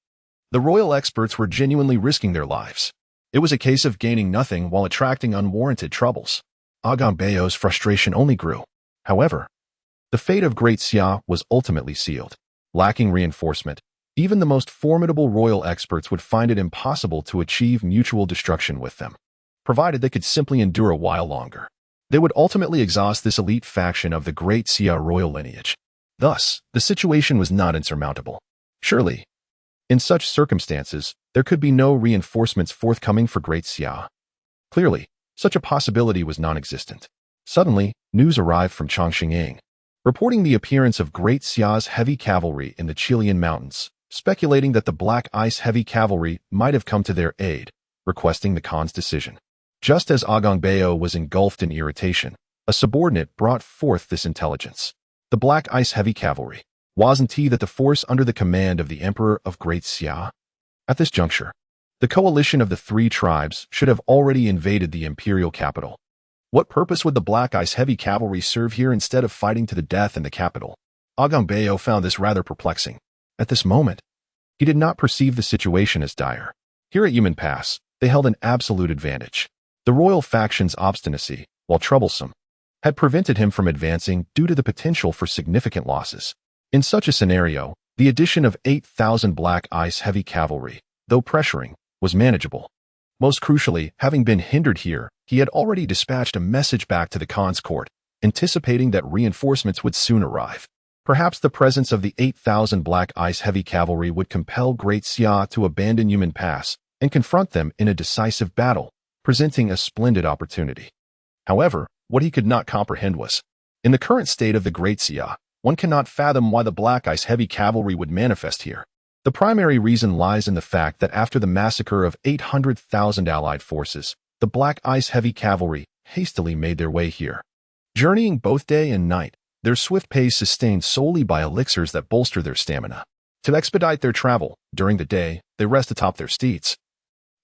The royal experts were genuinely risking their lives. It was a case of gaining nothing while attracting unwarranted troubles. Agonbeo's frustration only grew. However, the fate of Great Xia was ultimately sealed. Lacking reinforcement, even the most formidable royal experts would find it impossible to achieve mutual destruction with them. provided they could simply endure a while longer. They would ultimately exhaust this elite faction of the Great Xia royal lineage. Thus, the situation was not insurmountable. Surely, in such circumstances, there could be no reinforcements forthcoming for Great Xia. Clearly, such a possibility was non-existent. Suddenly, news arrived from Chongqing, reporting the appearance of Great Xia's heavy cavalry in the Chilean mountains, speculating that the Black Ice heavy cavalry might have come to their aid, requesting the Khan's decision. Just as Agongbeo was engulfed in irritation, a subordinate brought forth this intelligence. The Black Ice heavy cavalry. Wasn't he that the force under the command of the Emperor of Great Xia? At this juncture, the coalition of the three tribes should have already invaded the imperial capital. What purpose would the Black Ice heavy cavalry serve here instead of fighting to the death in the capital? Agongbeo found this rather perplexing. At this moment, he did not perceive the situation as dire. Here at Yumen Pass, they held an absolute advantage. The royal faction's obstinacy, while troublesome, had prevented him from advancing due to the potential for significant losses. In such a scenario, the addition of 8,000 Black Ice heavy cavalry, though pressuring, was manageable. Most crucially, having been hindered here, he had already dispatched a message back to the Khan's court, anticipating that reinforcements would soon arrive. Perhaps the presence of the 8,000 Black Ice heavy cavalry would compel Great Xia to abandon Yumen Pass and confront them in a decisive battle, presenting a splendid opportunity. However, what he could not comprehend was, in the current state of the Great Xia, one cannot fathom why the Black Ice heavy cavalry would manifest here. The primary reason lies in the fact that after the massacre of 800,000 Allied forces, the Black Ice heavy cavalry hastily made their way here. Journeying both day and night, their swift pace sustained solely by elixirs that bolster their stamina. To expedite their travel, during the day, they rest atop their steeds.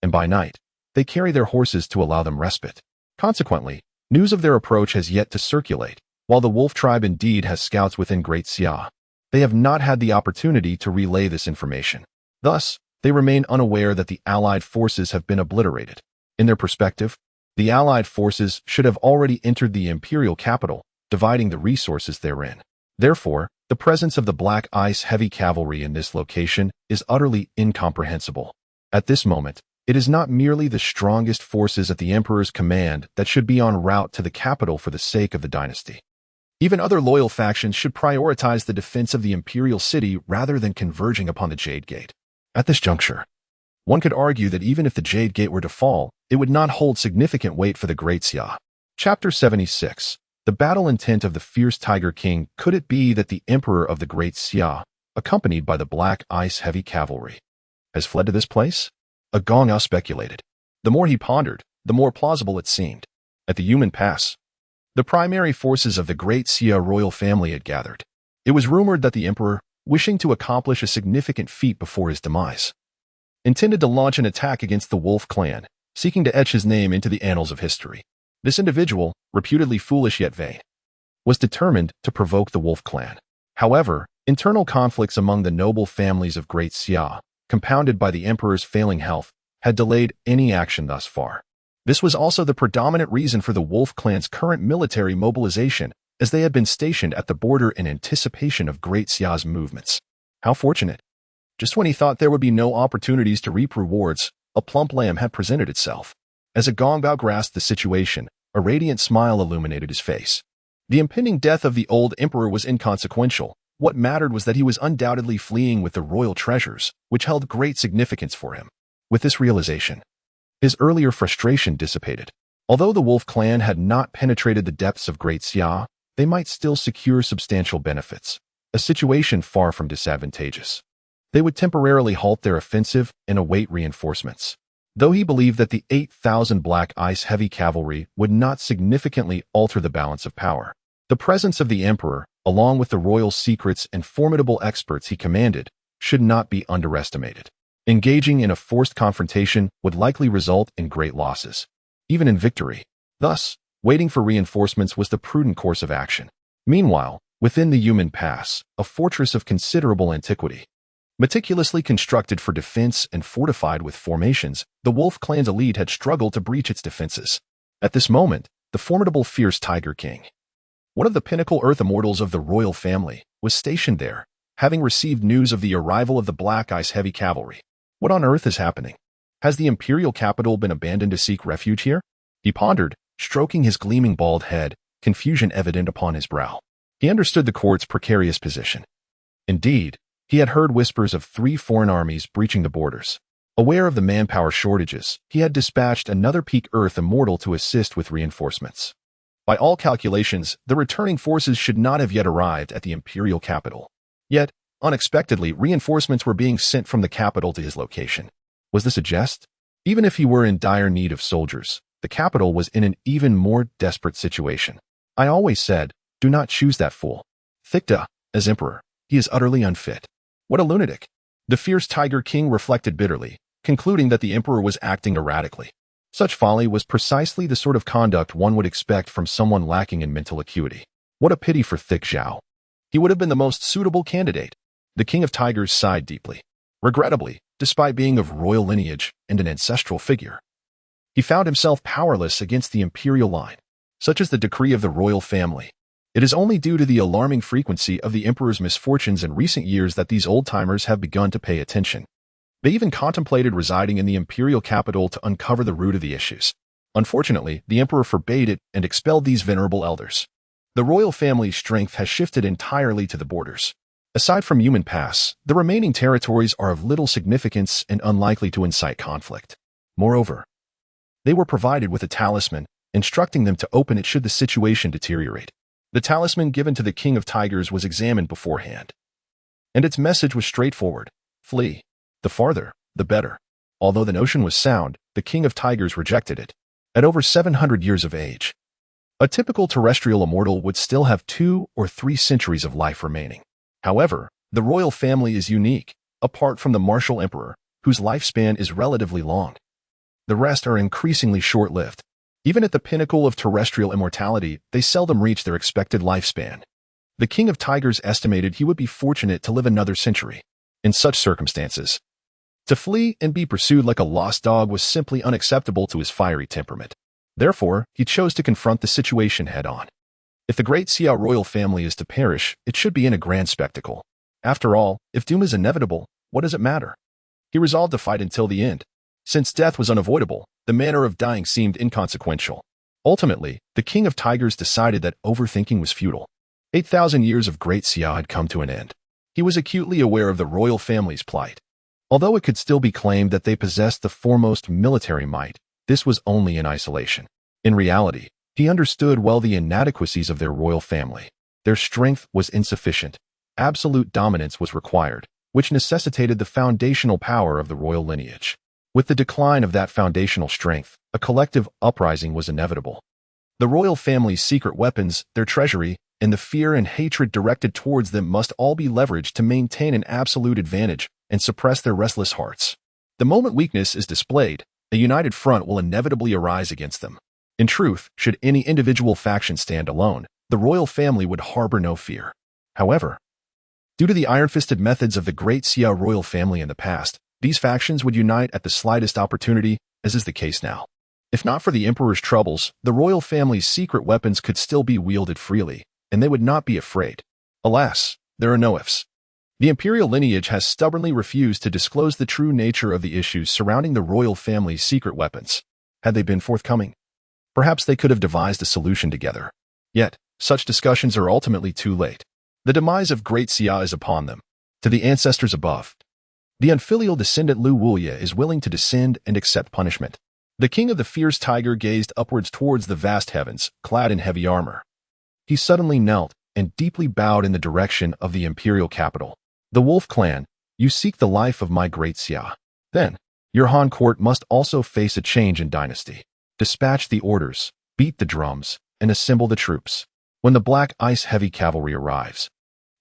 And by night, they carry their horses to allow them respite. Consequently, news of their approach has yet to circulate. While the Wolf tribe indeed has scouts within Great Xia, they have not had the opportunity to relay this information. Thus, they remain unaware that the Allied forces have been obliterated. In their perspective, the Allied forces should have already entered the imperial capital, dividing the resources therein. Therefore, the presence of the Black Ice heavy cavalry in this location is utterly incomprehensible. At this moment, it is not merely the strongest forces at the Emperor's command that should be en route to the capital for the sake of the dynasty. Even other loyal factions should prioritize the defense of the imperial city rather than converging upon the Jade Gate. At this juncture, one could argue that even if the Jade Gate were to fall, it would not hold significant weight for the Great Xia. Chapter 76. The battle intent of the fierce Tiger King. Could it be that the Emperor of the Great Xia, accompanied by the Black Ice heavy cavalry, has fled to this place? A Gongao speculated. The more he pondered, the more plausible it seemed. At the Yumen Pass, the primary forces of the Great Xia royal family had gathered. It was rumored that the Emperor, wishing to accomplish a significant feat before his demise, intended to launch an attack against the Wolf clan, seeking to etch his name into the annals of history. This individual, reputedly foolish yet vain, was determined to provoke the Wolf clan. However, internal conflicts among the noble families of Great Xia, compounded by the Emperor's failing health, had delayed any action thus far. This was also the predominant reason for the Wolf clan's current military mobilization, as they had been stationed at the border in anticipation of Great Xia's movements. How fortunate! Just when he thought there would be no opportunities to reap rewards, a plump lamb had presented itself. As Agongbao grasped the situation, a radiant smile illuminated his face. The impending death of the old emperor was inconsequential. What mattered was that he was undoubtedly fleeing with the royal treasures, which held great significance for him. With this realization, his earlier frustration dissipated. Although the Wolf clan had not penetrated the depths of Great Xia, they might still secure substantial benefits, a situation far from disadvantageous. They would temporarily halt their offensive and await reinforcements. Though he believed that the 8,000 Black Ice heavy cavalry would not significantly alter the balance of power, the presence of the Emperor, along with the royal secrets and formidable experts he commanded, should not be underestimated. Engaging in a forced confrontation would likely result in great losses, even in victory. Thus, waiting for reinforcements was the prudent course of action. Meanwhile, within the Yumen Pass, a fortress of considerable antiquity, meticulously constructed for defense and fortified with formations, the Wolf clan's elite had struggled to breach its defenses. At this moment, the formidable fierce Tiger King, one of the pinnacle Earth immortals of the royal family, was stationed there, having received news of the arrival of the Black Ice heavy cavalry. What on earth is happening? Has the imperial capital been abandoned to seek refuge here? He pondered, stroking his gleaming bald head, confusion evident upon his brow. He understood the court's precarious position. Indeed, he had heard whispers of 3 foreign armies breaching the borders. Aware of the manpower shortages, he had dispatched another peak Earth immortal to assist with reinforcements. By all calculations, the returning forces should not have yet arrived at the imperial capital. Yet, unexpectedly, reinforcements were being sent from the capital to his location. Was this a jest? Even if he were in dire need of soldiers, the capital was in an even more desperate situation. I always said, do not choose that fool. Thicta, as emperor, he is utterly unfit. What a lunatic. The fierce Tiger King reflected bitterly, concluding that the emperor was acting erratically. Such folly was precisely the sort of conduct one would expect from someone lacking in mental acuity. What a pity for Thick Zhao. He would have been the most suitable candidate. The King of Tigers sighed deeply. Regrettably, despite being of royal lineage and an ancestral figure, he found himself powerless against the imperial line. Such is the decree of the royal family. It is only due to the alarming frequency of the emperor's misfortunes in recent years that these old-timers have begun to pay attention. They even contemplated residing in the imperial capital to uncover the root of the issues. Unfortunately, the emperor forbade it and expelled these venerable elders. The royal family's strength has shifted entirely to the borders. Aside from Human Pass, the remaining territories are of little significance and unlikely to incite conflict. Moreover, they were provided with a talisman, instructing them to open it should the situation deteriorate. The talisman given to the King of Tigers was examined beforehand, and its message was straightforward: flee. The farther, the better. Although the notion was sound, the King of Tigers rejected it. At over 700 years of age, a typical terrestrial immortal would still have 2 or 3 centuries of life remaining. However, the royal family is unique, apart from the martial emperor, whose lifespan is relatively long. The rest are increasingly short-lived. Even at the pinnacle of terrestrial immortality, they seldom reach their expected lifespan. The King of Tigers estimated he would be fortunate to live another century. In such circumstances, to flee and be pursued like a lost dog was simply unacceptable to his fiery temperament. Therefore, he chose to confront the situation head-on. If the great Xia royal family is to perish, it should be in a grand spectacle. After all, if doom is inevitable, what does it matter? He resolved to fight until the end. Since death was unavoidable, the manner of dying seemed inconsequential. Ultimately, the King of Tigers decided that overthinking was futile. 8,000 years of great Xia had come to an end. He was acutely aware of the royal family's plight. Although it could still be claimed that they possessed the foremost military might, this was only in isolation. In reality, he understood well the inadequacies of their royal family. Their strength was insufficient. Absolute dominance was required, which necessitated the foundational power of the royal lineage. With the decline of that foundational strength, a collective uprising was inevitable. The royal family's secret weapons, their treasury, and the fear and hatred directed towards them must all be leveraged to maintain an absolute advantage and suppress their restless hearts. The moment weakness is displayed, a united front will inevitably arise against them. In truth, should any individual faction stand alone, the royal family would harbor no fear. However, due to the iron-fisted methods of the great Xia royal family in the past, these factions would unite at the slightest opportunity, as is the case now. If not for the emperor's troubles, the royal family's secret weapons could still be wielded freely, and they would not be afraid. Alas, there are no ifs. The imperial lineage has stubbornly refused to disclose the true nature of the issues surrounding the royal family's secret weapons. Had they been forthcoming, perhaps they could have devised a solution together. Yet, such discussions are ultimately too late. The demise of Great Xia is upon them. To the ancestors above, the unfilial descendant Lu Wuya is willing to descend and accept punishment. The king of the fierce tiger gazed upwards towards the vast heavens, clad in heavy armor. He suddenly knelt and deeply bowed in the direction of the imperial capital. The Wolf Clan, you seek the life of my great Xia. Then, your Han court must also face a change in dynasty. Dispatch the orders, beat the drums, and assemble the troops. When the black ice heavy cavalry arrives,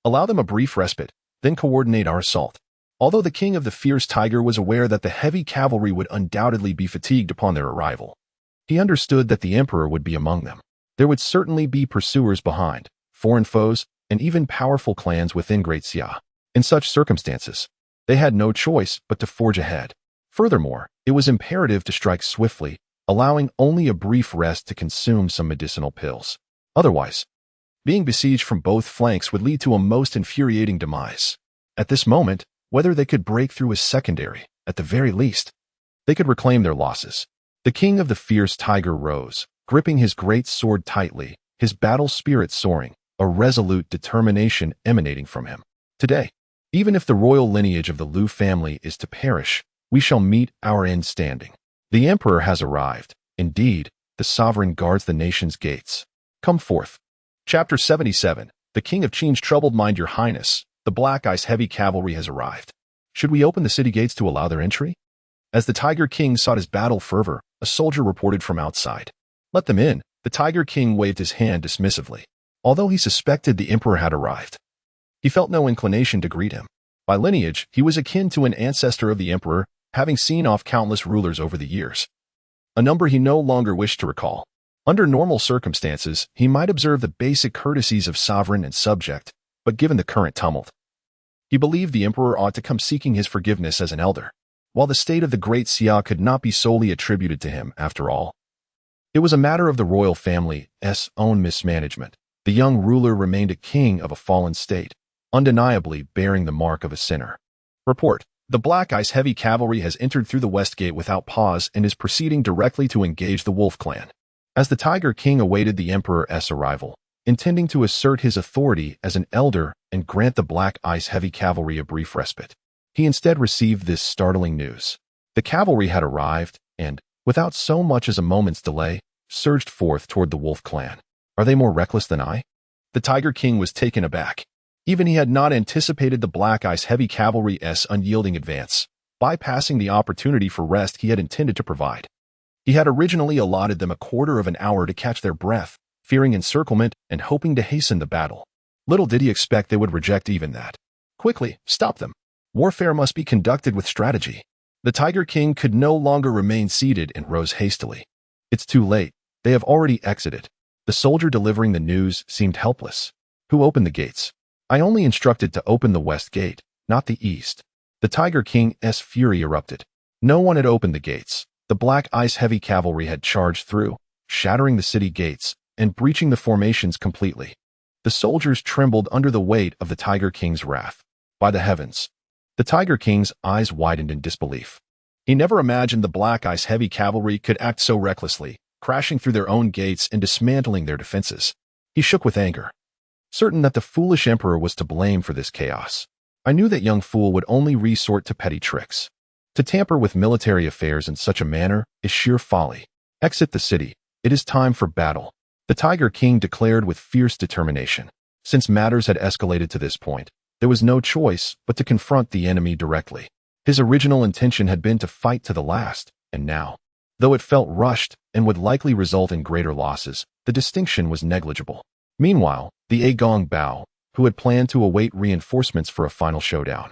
allow them a brief respite, then coordinate our assault. Although the king of the fierce tiger was aware that the heavy cavalry would undoubtedly be fatigued upon their arrival, he understood that the emperor would be among them. There would certainly be pursuers behind, foreign foes, and even powerful clans within Great Xia. In such circumstances, they had no choice but to forge ahead. Furthermore, it was imperative to strike swiftly, allowing only a brief rest to consume some medicinal pills. Otherwise, being besieged from both flanks would lead to a most infuriating demise. At this moment, whether they could break through is secondary. At the very least, they could reclaim their losses. The king of the fierce tiger rose, gripping his great sword tightly, his battle spirit soaring, a resolute determination emanating from him. Today, even if the royal lineage of the Liu family is to perish, we shall meet our end standing. The emperor has arrived. Indeed, the sovereign guards the nation's gates. Come forth. Chapter 77. The king of Qin's troubled mind. Your highness, the black ice heavy cavalry has arrived. Should we open the city gates to allow their entry? As the Tiger King sought his battle fervor, a soldier reported from outside. Let them in. The Tiger King waved his hand dismissively. Although he suspected the emperor had arrived, he felt no inclination to greet him. By lineage, he was akin to an ancestor of the emperor, having seen off countless rulers over the years, a number he no longer wished to recall. Under normal circumstances, he might observe the basic courtesies of sovereign and subject, but given the current tumult, he believed the emperor ought to come seeking his forgiveness as an elder. While the state of the great Xia could not be solely attributed to him, after all, it was a matter of the royal family's own mismanagement. The young ruler remained a king of a fallen state, undeniably bearing the mark of a sinner. Report. The Black Ice Heavy Cavalry has entered through the West Gate without pause and is proceeding directly to engage the Wolf Clan. As the Tiger King awaited the Emperor's arrival, intending to assert his authority as an elder and grant the Black Ice Heavy Cavalry a brief respite, he instead received this startling news. The cavalry had arrived and, without so much as a moment's delay, surged forth toward the Wolf Clan. Are they more reckless than I? The Tiger King was taken aback. Even he had not anticipated the Black Ice Heavy Cavalry's unyielding advance, bypassing the opportunity for rest he had intended to provide. He had originally allotted them a quarter of an hour to catch their breath, fearing encirclement and hoping to hasten the battle. Little did he expect they would reject even that. Quickly, stop them. Warfare must be conducted with strategy. The Tiger King could no longer remain seated and rose hastily. It's too late. They have already exited. The soldier delivering the news seemed helpless. Who opened the gates? I only instructed to open the west gate, not the east. The Tiger King's fury erupted. No one had opened the gates. The Black Ice Heavy Cavalry had charged through, shattering the city gates and breaching the formations completely. The soldiers trembled under the weight of the Tiger King's wrath. By the heavens! The Tiger King's eyes widened in disbelief. He never imagined the Black Ice Heavy Cavalry could act so recklessly, crashing through their own gates and dismantling their defenses. He shook with anger, certain that the foolish emperor was to blame for this chaos. I knew that young fool would only resort to petty tricks. To tamper with military affairs in such a manner is sheer folly. Exit the city. It is time for battle, the Tiger King declared with fierce determination. Since matters had escalated to this point, there was no choice but to confront the enemy directly. His original intention had been to fight to the last, and now, though it felt rushed and would likely result in greater losses, the distinction was negligible. Meanwhile, the Gong Bao, who had planned to await reinforcements for a final showdown,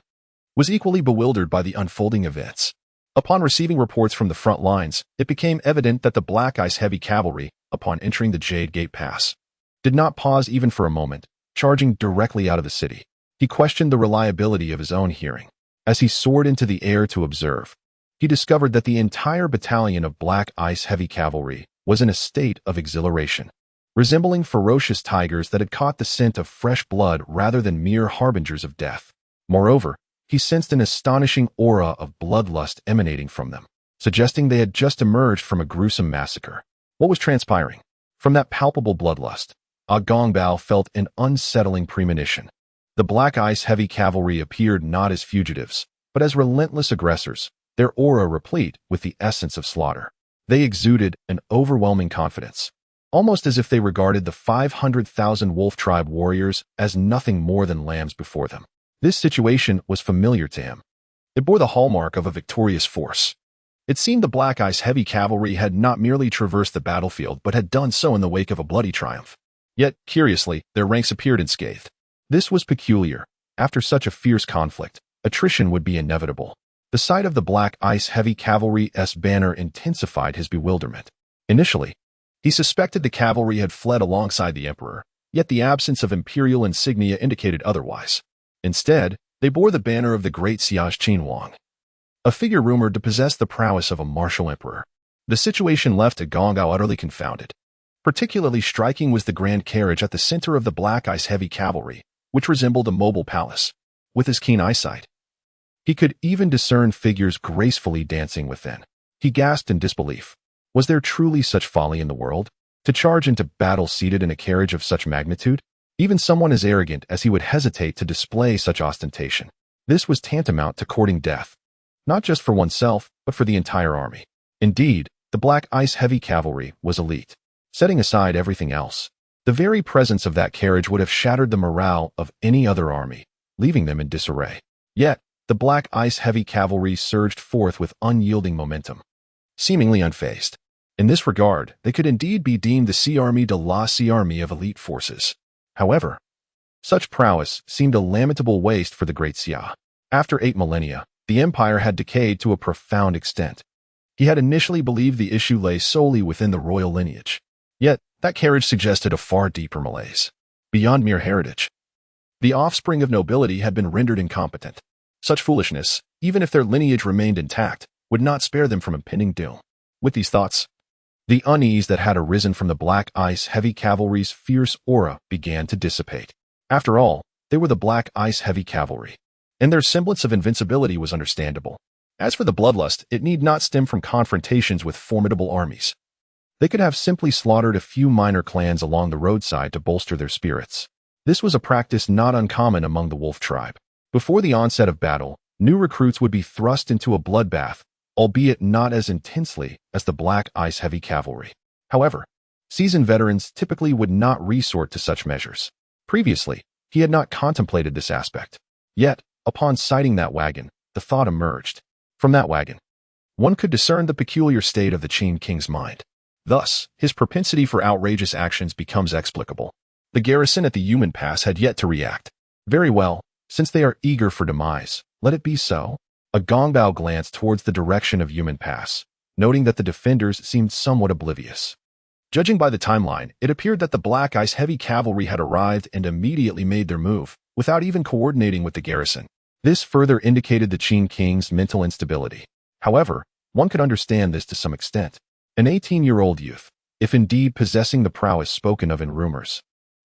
was equally bewildered by the unfolding events. Upon receiving reports from the front lines, it became evident that the Black Ice Heavy Cavalry, upon entering the Jade Gate Pass, did not pause even for a moment, charging directly out of the city. He questioned the reliability of his own hearing. As he soared into the air to observe, he discovered that the entire battalion of Black Ice Heavy Cavalry was in a state of exhilaration, resembling ferocious tigers that had caught the scent of fresh blood rather than mere harbingers of death. Moreover, he sensed an astonishing aura of bloodlust emanating from them, suggesting they had just emerged from a gruesome massacre. What was transpiring? From that palpable bloodlust, Gong Bao felt an unsettling premonition. The Black Ice Heavy Cavalry appeared not as fugitives, but as relentless aggressors, their aura replete with the essence of slaughter. They exuded an overwhelming confidence, almost as if they regarded the 500,000 Wolf Tribe warriors as nothing more than lambs before them. This situation was familiar to him. It bore the hallmark of a victorious force. It seemed the Black Ice Heavy Cavalry had not merely traversed the battlefield but had done so in the wake of a bloody triumph. Yet, curiously, their ranks appeared unscathed. This was peculiar. After such a fierce conflict, attrition would be inevitable. The sight of the Black Ice Heavy Cavalry's banner intensified his bewilderment. Initially, he suspected the cavalry had fled alongside the emperor, yet the absence of imperial insignia indicated otherwise. Instead, they bore the banner of the great Xia Qinhuang, a figure rumored to possess the prowess of a martial emperor. The situation left Gong Bao utterly confounded. Particularly striking was the grand carriage at the center of the Black Ice Heavy Cavalry, which resembled a mobile palace. With his keen eyesight, he could even discern figures gracefully dancing within. He gasped in disbelief. Was there truly such folly in the world? To charge into battle seated in a carriage of such magnitude? Even someone as arrogant as he would hesitate to display such ostentation. This was tantamount to courting death, not just for oneself, but for the entire army. Indeed, the Black Ice Heavy Cavalry was elite. Setting aside everything else, the very presence of that carriage would have shattered the morale of any other army, leaving them in disarray. Yet, the Black Ice Heavy Cavalry surged forth with unyielding momentum, seemingly unfazed. In this regard, they could indeed be deemed the Sea Army de la Sea Army of elite forces. However, such prowess seemed a lamentable waste for the Great Xia. After 8 millennia, the empire had decayed to a profound extent. He had initially believed the issue lay solely within the royal lineage. Yet, that carriage suggested a far deeper malaise. Beyond mere heritage, the offspring of nobility had been rendered incompetent. Such foolishness, even if their lineage remained intact, would not spare them from impending doom. With these thoughts, the unease that had arisen from the Black Ice Heavy Cavalry's fierce aura began to dissipate. After all, they were the Black Ice Heavy Cavalry, and their semblance of invincibility was understandable. As for the bloodlust, it need not stem from confrontations with formidable armies. They could have simply slaughtered a few minor clans along the roadside to bolster their spirits. This was a practice not uncommon among the wolf tribe. Before the onset of battle, new recruits would be thrust into a bloodbath, albeit not as intensely as the Black Ice Heavy Cavalry. However, seasoned veterans typically would not resort to such measures. Previously, he had not contemplated this aspect. Yet, upon sighting that wagon, the thought emerged. From that wagon, one could discern the peculiar state of the Qin King's mind. Thus, his propensity for outrageous actions becomes explicable. The garrison at the Yumen Pass had yet to react. Very well, since they are eager for demise, let it be so. A Gongbao glanced towards the direction of Yumen Pass, noting that the defenders seemed somewhat oblivious. Judging by the timeline, it appeared that the Black Ice Heavy Cavalry had arrived and immediately made their move, without even coordinating with the garrison. This further indicated the Qin King's mental instability. However, one could understand this to some extent. An 18-year-old youth, if indeed possessing the prowess spoken of in rumors,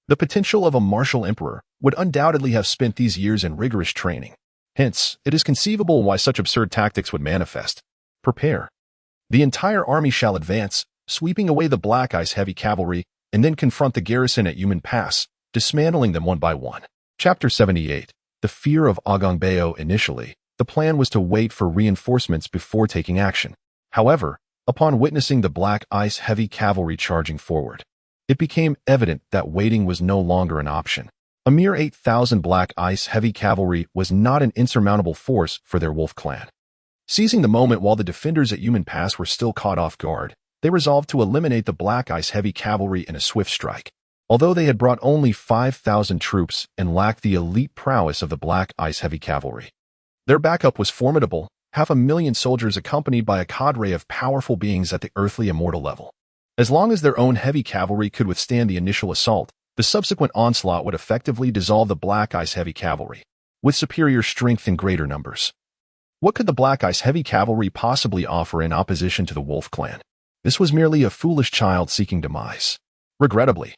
the potential of a martial emperor, would undoubtedly have spent these years in rigorous training. Hence, it is conceivable why such absurd tactics would manifest. Prepare. The entire army shall advance, sweeping away the Black Ice Heavy Cavalry, and then confront the garrison at Yumen Pass, dismantling them one by one. Chapter 78. The fear of Agongbeo. Initially, the plan was to wait for reinforcements before taking action. However, upon witnessing the Black Ice Heavy Cavalry charging forward, it became evident that waiting was no longer an option. A mere 8,000 Black Ice Heavy Cavalry was not an insurmountable force for their wolf clan. Seizing the moment while the defenders at Yumen Pass were still caught off guard, they resolved to eliminate the Black Ice Heavy Cavalry in a swift strike. Although they had brought only 5,000 troops and lacked the elite prowess of the Black Ice Heavy Cavalry, their backup was formidable, 500,000 soldiers accompanied by a cadre of powerful beings at the earthly immortal level. As long as their own heavy cavalry could withstand the initial assault, the subsequent onslaught would effectively dissolve the Black Ice Heavy Cavalry, with superior strength and greater numbers. What could the Black Ice Heavy Cavalry possibly offer in opposition to the Wolf Clan? This was merely a foolish child seeking demise. Regrettably,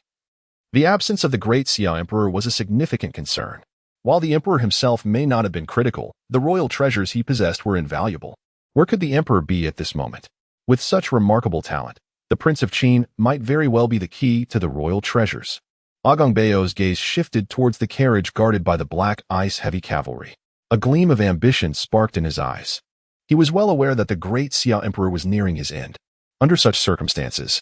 the absence of the Great Xia Emperor was a significant concern. While the Emperor himself may not have been critical, the royal treasures he possessed were invaluable. Where could the Emperor be at this moment? With such remarkable talent, the Prince of Qin might very well be the key to the royal treasures. Agongbeo's gaze shifted towards the carriage guarded by the Black Ice Heavy Cavalry. A gleam of ambition sparked in his eyes. He was well aware that the Great Xia Emperor was nearing his end. Under such circumstances,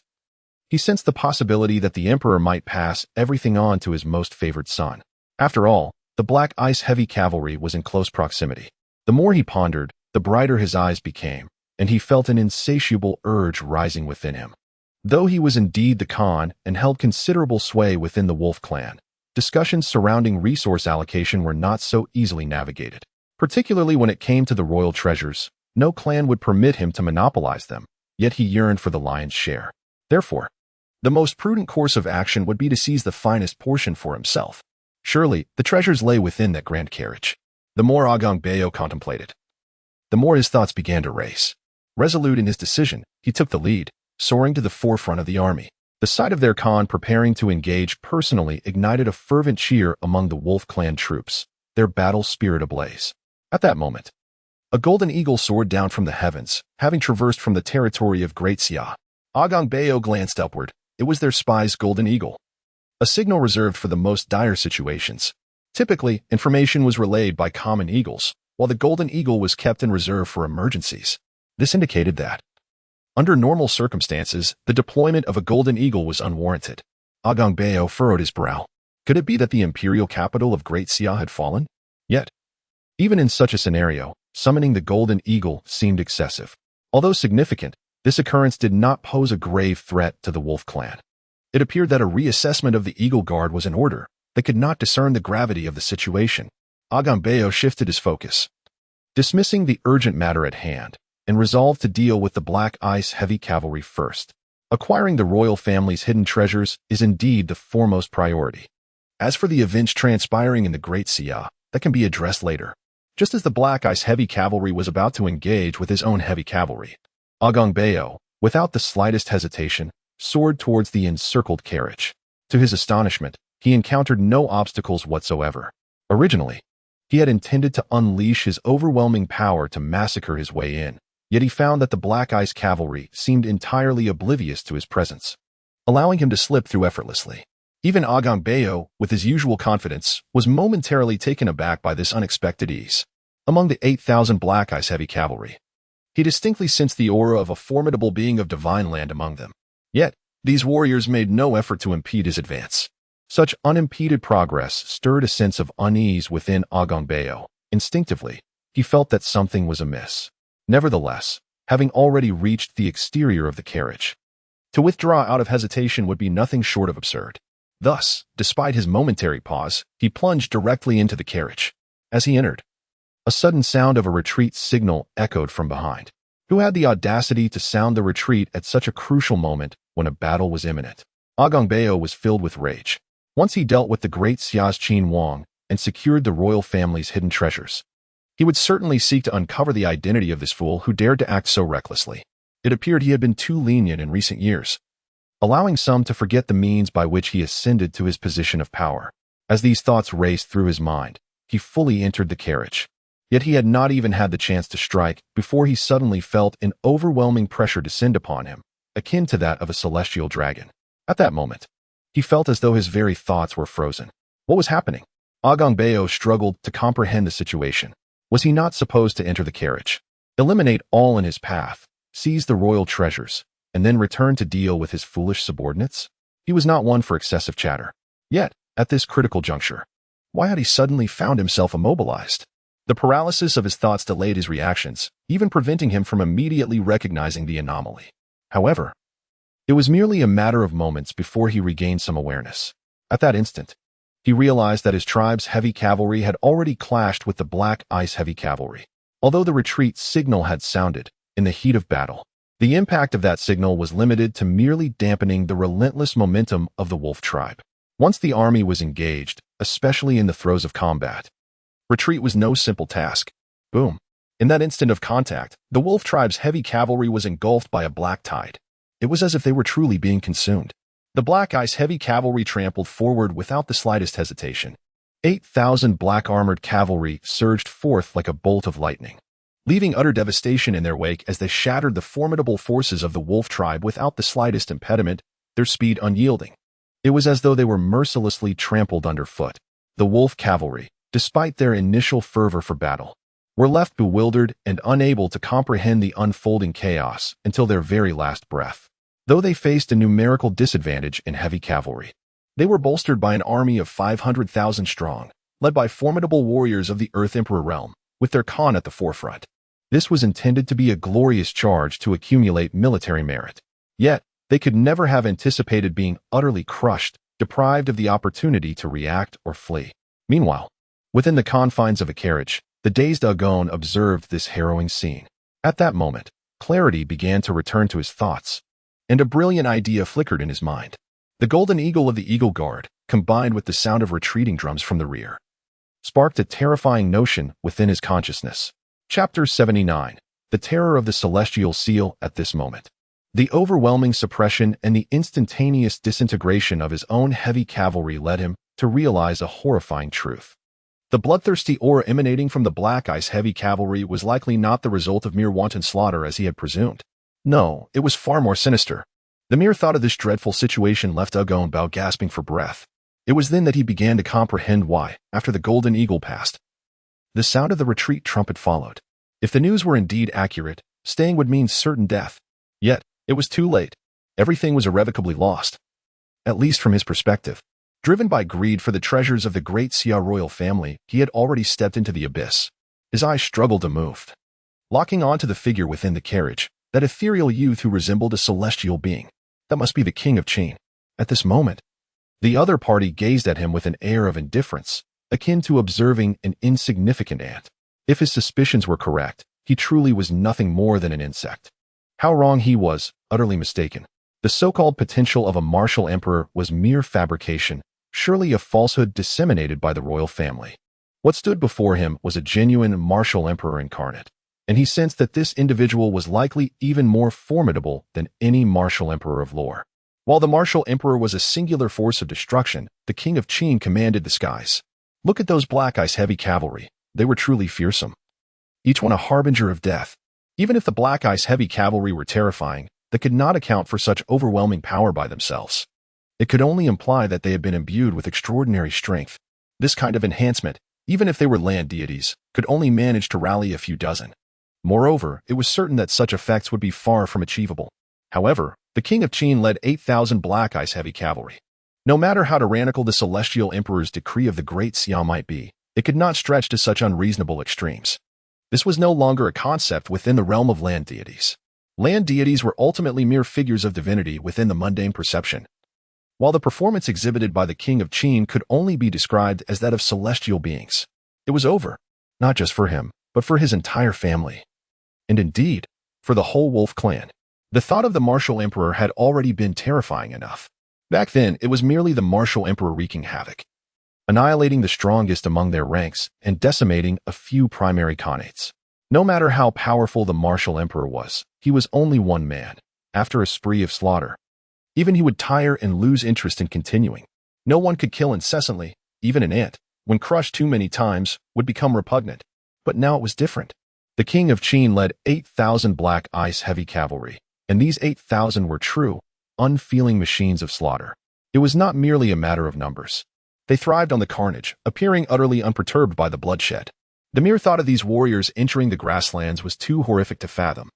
he sensed the possibility that the Emperor might pass everything on to his most favored son. After all, the Black Ice Heavy Cavalry was in close proximity. The more he pondered, the brighter his eyes became, and he felt an insatiable urge rising within him. Though he was indeed the Khan and held considerable sway within the Wolf Clan, discussions surrounding resource allocation were not so easily navigated. Particularly when it came to the royal treasures, no clan would permit him to monopolize them, yet he yearned for the lion's share. Therefore, the most prudent course of action would be to seize the finest portion for himself. Surely, the treasures lay within that grand carriage. The more Agongbeo contemplated, the more his thoughts began to race. Resolute in his decision, he took the lead, soaring to the forefront of the army. The sight of their Khan preparing to engage personally ignited a fervent cheer among the Wolf Clan troops, their battle spirit ablaze. At that moment, a golden eagle soared down from the heavens, having traversed from the territory of Great Xia. Agong Bayo glanced upward. It was their spy's golden eagle, a signal reserved for the most dire situations. Typically, information was relayed by common eagles, while the golden eagle was kept in reserve for emergencies. This indicated that, under normal circumstances, the deployment of a golden eagle was unwarranted. Agong Bayo furrowed his brow. Could it be that the imperial capital of Great Xia had fallen? Yet, even in such a scenario, summoning the golden eagle seemed excessive. Although significant, this occurrence did not pose a grave threat to the wolf clan. It appeared that a reassessment of the Eagle Guard was in order. They could not discern the gravity of the situation. Agong Bayo shifted his focus, dismissing the urgent matter at hand, and resolved to deal with the Black Ice heavy cavalry first. Acquiring the royal family's hidden treasures is indeed the foremost priority. As for the events transpiring in the Great Xia, that can be addressed later. Just as the Black Ice heavy cavalry was about to engage with his own heavy cavalry, Agong Bayo, without the slightest hesitation, soared towards the encircled carriage. To his astonishment, he encountered no obstacles whatsoever. Originally, he had intended to unleash his overwhelming power to massacre his way in, yet he found that the Black Ice cavalry seemed entirely oblivious to his presence, allowing him to slip through effortlessly. Even Agong Bayo, with his usual confidence, was momentarily taken aback by this unexpected ease. Among the 8,000 Black Ice heavy cavalry, he distinctly sensed the aura of a formidable being of divine land among them. Yet, these warriors made no effort to impede his advance. Such unimpeded progress stirred a sense of unease within Agong Bayo. Instinctively, he felt that something was amiss. Nevertheless, having already reached the exterior of the carriage, to withdraw out of hesitation would be nothing short of absurd. Thus, despite his momentary pause, he plunged directly into the carriage. As he entered, a sudden sound of a retreat signal echoed from behind. Who had the audacity to sound the retreat at such a crucial moment when a battle was imminent? Agong Bayo was filled with rage. Once he dealt with the great Xia's Qin Wang and secured the royal family's hidden treasures, he would certainly seek to uncover the identity of this fool who dared to act so recklessly. It appeared he had been too lenient in recent years, allowing some to forget the means by which he ascended to his position of power. As these thoughts raced through his mind, he fully entered the carriage. Yet he had not even had the chance to strike before he suddenly felt an overwhelming pressure descend upon him, akin to that of a celestial dragon. At that moment, he felt as though his very thoughts were frozen. What was happening? Agong Bayo struggled to comprehend the situation. Was he not supposed to enter the carriage, eliminate all in his path, seize the royal treasures, and then return to deal with his foolish subordinates? He was not one for excessive chatter. Yet, at this critical juncture, why had he suddenly found himself immobilized? The paralysis of his thoughts delayed his reactions, even preventing him from immediately recognizing the anomaly. However, it was merely a matter of moments before he regained some awareness. At that instant, he realized that his tribe's heavy cavalry had already clashed with the Black Ice heavy cavalry. Although the retreat signal had sounded, in the heat of battle, the impact of that signal was limited to merely dampening the relentless momentum of the wolf tribe. Once the army was engaged, especially in the throes of combat, retreat was no simple task. Boom. In that instant of contact, the wolf tribe's heavy cavalry was engulfed by a black tide. It was as if they were truly being consumed. The Black Ice heavy cavalry trampled forward without the slightest hesitation. 8,000 black-armored cavalry surged forth like a bolt of lightning, leaving utter devastation in their wake as they shattered the formidable forces of the wolf tribe without the slightest impediment, their speed unyielding. It was as though they were mercilessly trampled underfoot. The wolf cavalry, despite their initial fervor for battle, were left bewildered and unable to comprehend the unfolding chaos until their very last breath. Though they faced a numerical disadvantage in heavy cavalry, they were bolstered by an army of 500,000 strong, led by formidable warriors of the Earth Emperor realm, with their Khan at the forefront. This was intended to be a glorious charge to accumulate military merit. Yet, they could never have anticipated being utterly crushed, deprived of the opportunity to react or flee. Meanwhile, within the confines of a carriage, the dazed Agon observed this harrowing scene. At that moment, clarity began to return to his thoughts, and a brilliant idea flickered in his mind. The golden eagle of the Eagle Guard, combined with the sound of retreating drums from the rear, sparked a terrifying notion within his consciousness. Chapter 79. The Terror of the Celestial Seal. At this moment, the overwhelming suppression and the instantaneous disintegration of his own heavy cavalry led him to realize a horrifying truth. The bloodthirsty aura emanating from the Black Ice heavy cavalry was likely not the result of mere wanton slaughter as he had presumed. No, it was far more sinister. The mere thought of this dreadful situation left Bao gasping for breath. It was then that he began to comprehend why, after the golden eagle passed, the sound of the retreat trumpet followed. If the news were indeed accurate, staying would mean certain death. Yet, it was too late. Everything was irrevocably lost. At least from his perspective. Driven by greed for the treasures of the great Xia royal family, he had already stepped into the abyss. His eyes struggled to move. Locking on to the figure within the carriage, that ethereal youth who resembled a celestial being. That must be the king of Qin. At this moment, the other party gazed at him with an air of indifference, akin to observing an insignificant ant. If his suspicions were correct, he truly was nothing more than an insect. How wrong he was, utterly mistaken. The so-called potential of a martial emperor was mere fabrication, surely a falsehood disseminated by the royal family. What stood before him was a genuine martial emperor incarnate, and he sensed that this individual was likely even more formidable than any martial emperor of lore. While the martial emperor was a singular force of destruction, the king of Qin commanded the skies. Look at those black ice heavy cavalry. They were truly fearsome. Each one a harbinger of death. Even if the black ice heavy cavalry were terrifying, they could not account for such overwhelming power by themselves. It could only imply that they had been imbued with extraordinary strength. This kind of enhancement, even if they were land deities, could only manage to rally a few dozen. Moreover, it was certain that such effects would be far from achievable. However, the king of Qin led 8,000 black ice heavy cavalry. No matter how tyrannical the celestial emperor's decree of the great Xia might be, it could not stretch to such unreasonable extremes. This was no longer a concept within the realm of land deities. Land deities were ultimately mere figures of divinity within the mundane perception. While the performance exhibited by the king of Qin could only be described as that of celestial beings, it was over, not just for him, but for his entire family. And indeed, for the whole wolf clan. The thought of the martial emperor had already been terrifying enough. Back then, it was merely the martial emperor wreaking havoc, annihilating the strongest among their ranks and decimating a few primary khanates. No matter how powerful the martial emperor was, he was only one man. After a spree of slaughter, even he would tire and lose interest in continuing. No one could kill incessantly. Even an ant, when crushed too many times, would become repugnant. But now it was different. The king of Qin led 8,000 black ice heavy cavalry, and these 8,000 were true, unfeeling machines of slaughter. It was not merely a matter of numbers. They thrived on the carnage, appearing utterly unperturbed by the bloodshed. The mere thought of these warriors entering the grasslands was too horrific to fathom.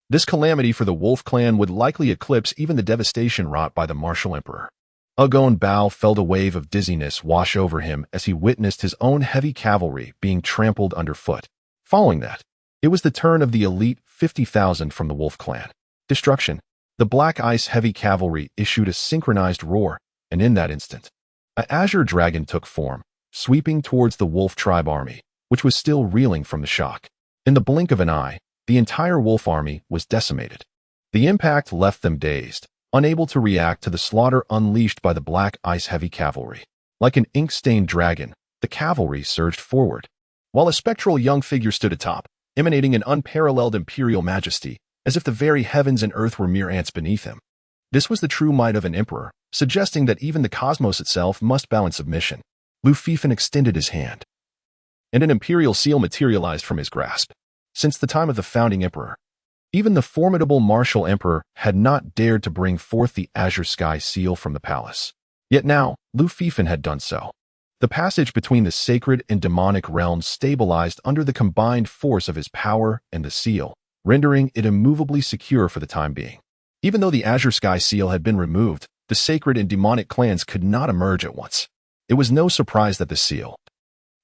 This calamity for the wolf clan would likely eclipse even the devastation wrought by the martial emperor. Bao felt a wave of dizziness wash over him as he witnessed his own heavy cavalry being trampled underfoot. Following that, it was the turn of the elite 50,000 from the wolf clan. Destruction. The black ice heavy cavalry issued a synchronized roar, and in that instant, an azure dragon took form, sweeping towards the wolf tribe army, which was still reeling from the shock. In the blink of an eye, the entire wolf army was decimated. The impact left them dazed, unable to react to the slaughter unleashed by the black ice heavy cavalry. Like an ink-stained dragon, the cavalry surged forward, while a spectral young figure stood atop, emanating an unparalleled imperial majesty, as if the very heavens and earth were mere ants beneath him. This was the true might of an emperor, suggesting that even the cosmos itself must bow in submission. Lu Fifan extended his hand, and an imperial seal materialized from his grasp. Since the time of the founding emperor, even the formidable martial emperor had not dared to bring forth the azure sky seal from the palace. Yet now, Lu Fifan had done so. The passage between the sacred and demonic realms stabilized under the combined force of his power and the seal, rendering it immovably secure for the time being. Even though the azure sky seal had been removed, the sacred and demonic clans could not emerge at once. It was no surprise that the seal,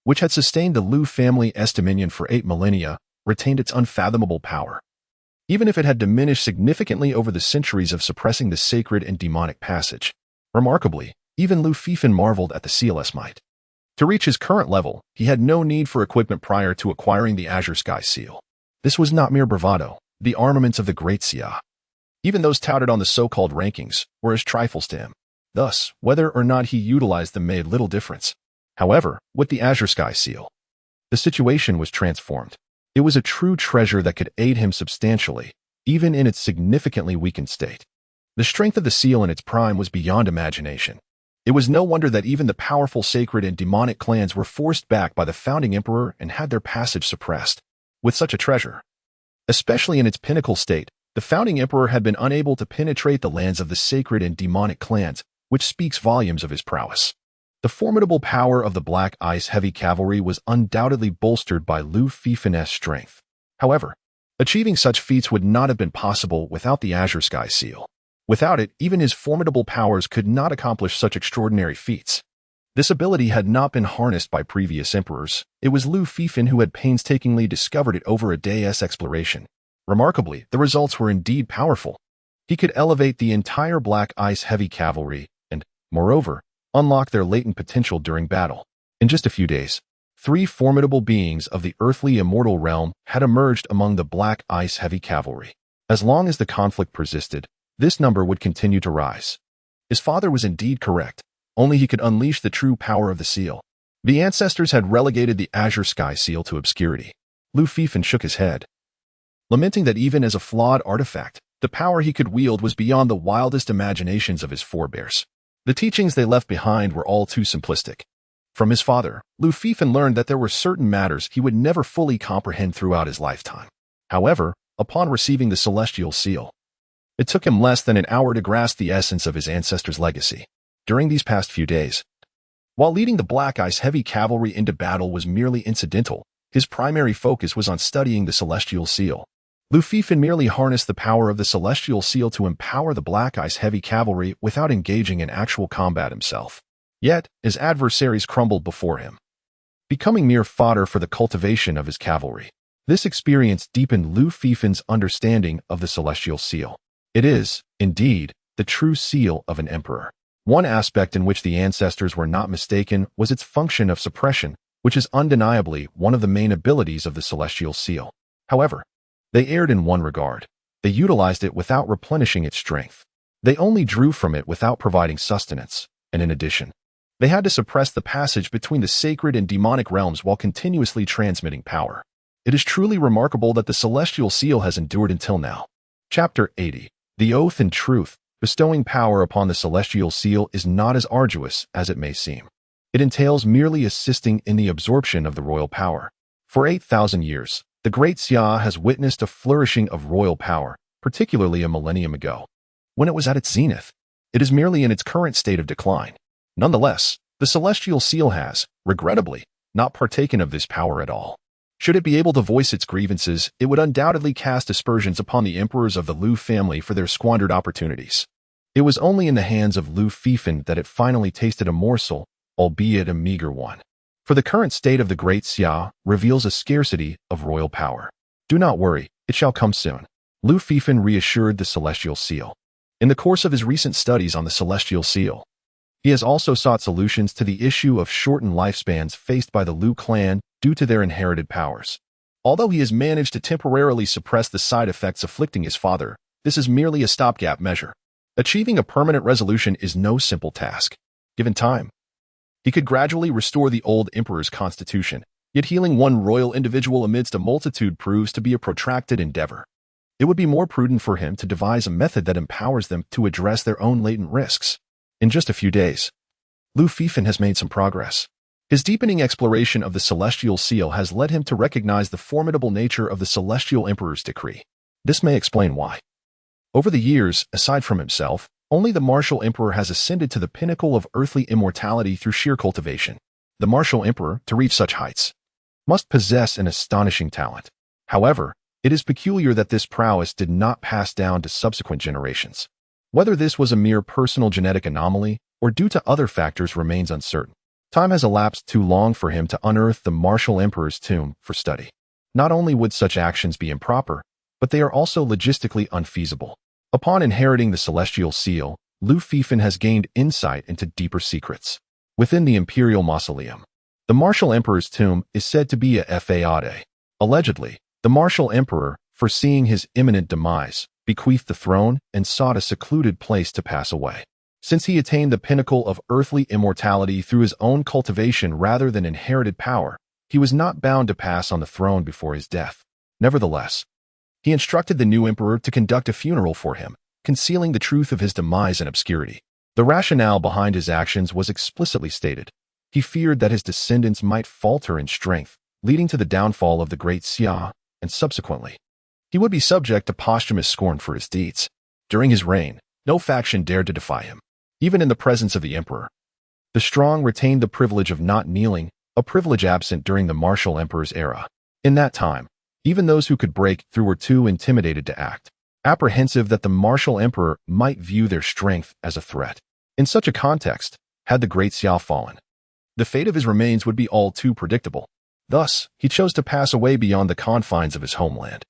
which had sustained the Lu family dominion for 8 millennia, retained its unfathomable power. Even if it had diminished significantly over the centuries of suppressing the sacred and demonic passage. Remarkably, even Lu Fifan marveled at the seal's might. To reach his current level, he had no need for equipment prior to acquiring the azure sky seal. This was not mere bravado, the armaments of the great Xia. Even those touted on the so-called rankings were as trifles to him. Thus, whether or not he utilized them made little difference. However, with the azure sky seal, the situation was transformed. It was a true treasure that could aid him substantially, even in its significantly weakened state. The strength of the seal in its prime was beyond imagination. It was no wonder that even the powerful sacred and demonic clans were forced back by the founding emperor and had their passage suppressed. With such a treasure, especially in its pinnacle state, The founding emperor had been unable to penetrate the lands of the sacred and demonic clans, which speaks volumes of his prowess. The formidable power of the Black Ice Heavy Cavalry was undoubtedly bolstered by Lu Fifin's strength. However, achieving such feats would not have been possible without the Azure Sky Seal. Without it, even his formidable powers could not accomplish such extraordinary feats. This ability had not been harnessed by previous emperors. It was Lu Fifin who had painstakingly discovered it over a day's exploration. Remarkably, the results were indeed powerful. He could elevate the entire Black Ice Heavy Cavalry and, moreover, unlock their latent potential during battle. In just a few days, 3 formidable beings of the earthly immortal realm had emerged among the Black Ice Heavy Cavalry. As long as the conflict persisted, this number would continue to rise. His father was indeed correct. Only he could unleash the true power of the seal. The ancestors had relegated the Azure Sky Seal to obscurity. Lu Fifin shook his head, lamenting that even as a flawed artifact, the power he could wield was beyond the wildest imaginations of his forebears. The teachings they left behind were all too simplistic. From his father, Lu Fifin learned that there were certain matters he would never fully comprehend throughout his lifetime. However, upon receiving the Celestial Seal, it took him less than an hour to grasp the essence of his ancestors' legacy. During these past few days, while leading the Black Ice Heavy Cavalry into battle was merely incidental, his primary focus was on studying the Celestial Seal. Lu Fifin merely harnessed the power of the Celestial Seal to empower the Black Ice Heavy Cavalry without engaging in actual combat himself. Yet, his adversaries crumbled before him, becoming mere fodder for the cultivation of his cavalry. This experience deepened Lu Fifin's understanding of the Celestial Seal. It is, indeed, the true seal of an emperor. One aspect in which the ancestors were not mistaken was its function of suppression, which is undeniably one of the main abilities of the Celestial Seal. However, they erred in one regard. They utilized it without replenishing its strength. They only drew from it without providing sustenance, and in addition, they had to suppress the passage between the sacred and demonic realms while continuously transmitting power. It is truly remarkable that the Celestial Seal has endured until now. Chapter 80. The Oath and Truth. Bestowing power upon the Celestial Seal is not as arduous as it may seem. It entails merely assisting in the absorption of the royal power. For 8,000 years, the Great Xia has witnessed a flourishing of royal power, particularly a millennium ago, when it was at its zenith. It is merely in its current state of decline. Nonetheless, the Celestial Seal has, regrettably, not partaken of this power at all. Should it be able to voice its grievances, it would undoubtedly cast aspersions upon the emperors of the Lu family for their squandered opportunities. It was only in the hands of Lu Fifin that it finally tasted a morsel, albeit a meager one. For the current state of the Great Xia reveals a scarcity of royal power. Do not worry, it shall come soon. Lu Fifin reassured the Celestial Seal. In the course of his recent studies on the Celestial Seal, he has also sought solutions to the issue of shortened lifespans faced by the Lu clan due to their inherited powers. Although he has managed to temporarily suppress the side effects afflicting his father, this is merely a stopgap measure. Achieving a permanent resolution is no simple task. Given time, he could gradually restore the old emperor's constitution, yet healing one royal individual amidst a multitude proves to be a protracted endeavor. It would be more prudent for him to devise a method that empowers them to address their own latent risks. In just a few days, Lu Fifin has made some progress. His deepening exploration of the Celestial Seal has led him to recognize the formidable nature of the Celestial Emperor's decree. This may explain why. Over the years, aside from himself, only the Martial Emperor has ascended to the pinnacle of earthly immortality through sheer cultivation. The Martial Emperor, to reach such heights, must possess an astonishing talent. However, it is peculiar that this prowess did not pass down to subsequent generations. Whether this was a mere personal genetic anomaly or due to other factors remains uncertain. Time has elapsed too long for him to unearth the Martial Emperor's tomb for study. Not only would such actions be improper, but they are also logistically unfeasible. Upon inheriting the Celestial Seal, Lu Fifin has gained insight into deeper secrets. Within the Imperial Mausoleum, the Martial Emperor's tomb is said to be a fade. Allegedly, the Martial Emperor, foreseeing his imminent demise, bequeathed the throne and sought a secluded place to pass away. Since he attained the pinnacle of earthly immortality through his own cultivation rather than inherited power, he was not bound to pass on the throne before his death. Nevertheless, he instructed the new emperor to conduct a funeral for him, concealing the truth of his demise in obscurity. The rationale behind his actions was explicitly stated. He feared that his descendants might falter in strength, leading to the downfall of the Great Xia, and subsequently, he he would be subject to posthumous scorn for his deeds. During his reign, no faction dared to defy him, even in the presence of the emperor. The strong retained the privilege of not kneeling, a privilege absent during the martial emperor's era. In that time, even those who could break through were too intimidated to act, apprehensive that the martial emperor might view their strength as a threat. In such a context, had the great Xia fallen, the fate of his remains would be all too predictable. Thus, he chose to pass away beyond the confines of his homeland,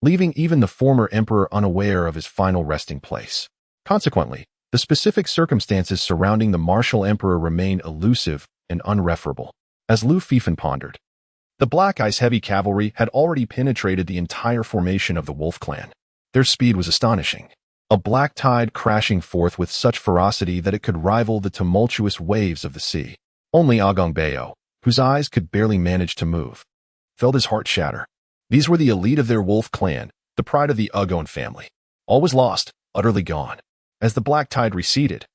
leaving even the former emperor unaware of his final resting place. Consequently, the specific circumstances surrounding the martial emperor remain elusive and unreferable. As Lu Fifan pondered, the Black Ice heavy cavalry had already penetrated the entire formation of the Wolf clan. Their speed was astonishing, a black tide crashing forth with such ferocity that it could rival the tumultuous waves of the sea. Only Agong Bao, whose eyes could barely manage to move, felt his heart shatter. These were the elite of their Wolf clan, the pride of the Agong family. All was lost, utterly gone. As the black tide receded,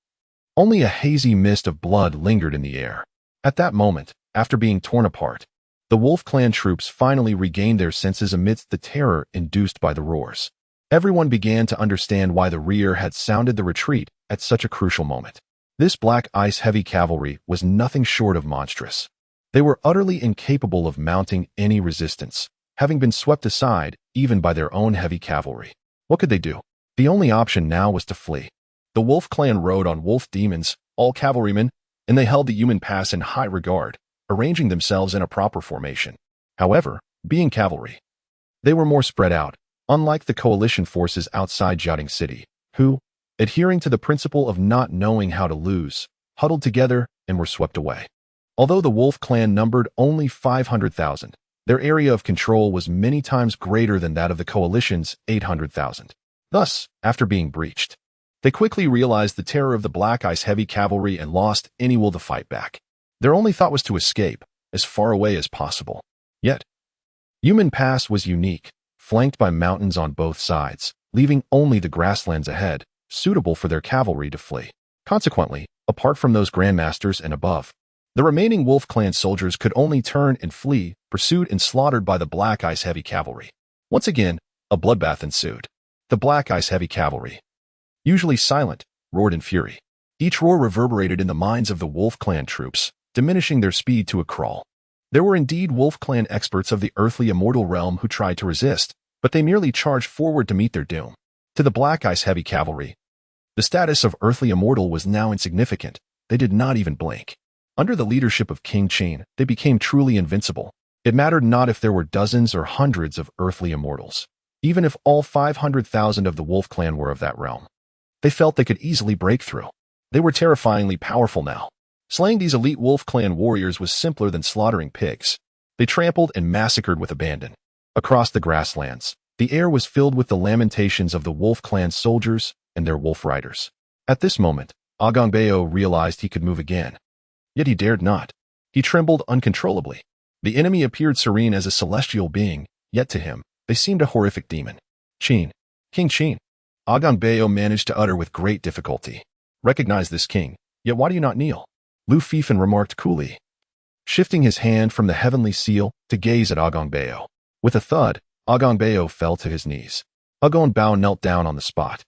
only a hazy mist of blood lingered in the air. At that moment, after being torn apart, the Wolf clan troops finally regained their senses amidst the terror induced by the roars. Everyone began to understand why the rear had sounded the retreat at such a crucial moment. This Black Ice heavy cavalry was nothing short of monstrous. They were utterly incapable of mounting any resistance, having been swept aside even by their own heavy cavalry. What could they do? The only option now was to flee. The Wolf clan rode on wolf demons, all cavalrymen, and they held the Yumen Pass in high regard, arranging themselves in a proper formation. However, being cavalry, they were more spread out, unlike the coalition forces outside Jiaoding City, who, adhering to the principle of not knowing how to lose, huddled together and were swept away. Although the Wolf clan numbered only 500,000, their area of control was many times greater than that of the coalition's 800,000. Thus, after being breached, they quickly realized the terror of the Black Ice heavy cavalry and lost any will to fight back. Their only thought was to escape, as far away as possible. Yet, Yumen Pass was unique, flanked by mountains on both sides, leaving only the grasslands ahead, suitable for their cavalry to flee. Consequently, apart from those grandmasters and above, the remaining Wolf clan soldiers could only turn and flee, pursued and slaughtered by the Black Ice heavy cavalry. Once again, a bloodbath ensued. The Black Ice heavy cavalry, usually silent, roared in fury. Each roar reverberated in the minds of the Wolf clan troops, diminishing their speed to a crawl. There were indeed Wolf clan experts of the earthly immortal realm who tried to resist, but they merely charged forward to meet their doom. To the Black Ice heavy cavalry, the status of earthly immortal was now insignificant. They did not even blink. Under the leadership of King Qin, they became truly invincible. It mattered not if there were dozens or hundreds of earthly immortals. Even if all 500,000 of the Wolf clan were of that realm, they felt they could easily break through. They were terrifyingly powerful now. Slaying these elite Wolf clan warriors was simpler than slaughtering pigs. They trampled and massacred with abandon. Across the grasslands, the air was filled with the lamentations of the Wolf clan soldiers and their wolf riders. At this moment, Agong Bao realized he could move again. Yet he dared not. He trembled uncontrollably. The enemy appeared serene as a celestial being, yet to him, they seemed a horrific demon. King Qin. Agong Bao managed to utter with great difficulty. Recognize this king, yet why do you not kneel? Lu Fifan remarked coolly, shifting his hand from the heavenly seal to gaze at Agong Bao. With a thud, Agong Bao fell to his knees. Agong Bao knelt down on the spot.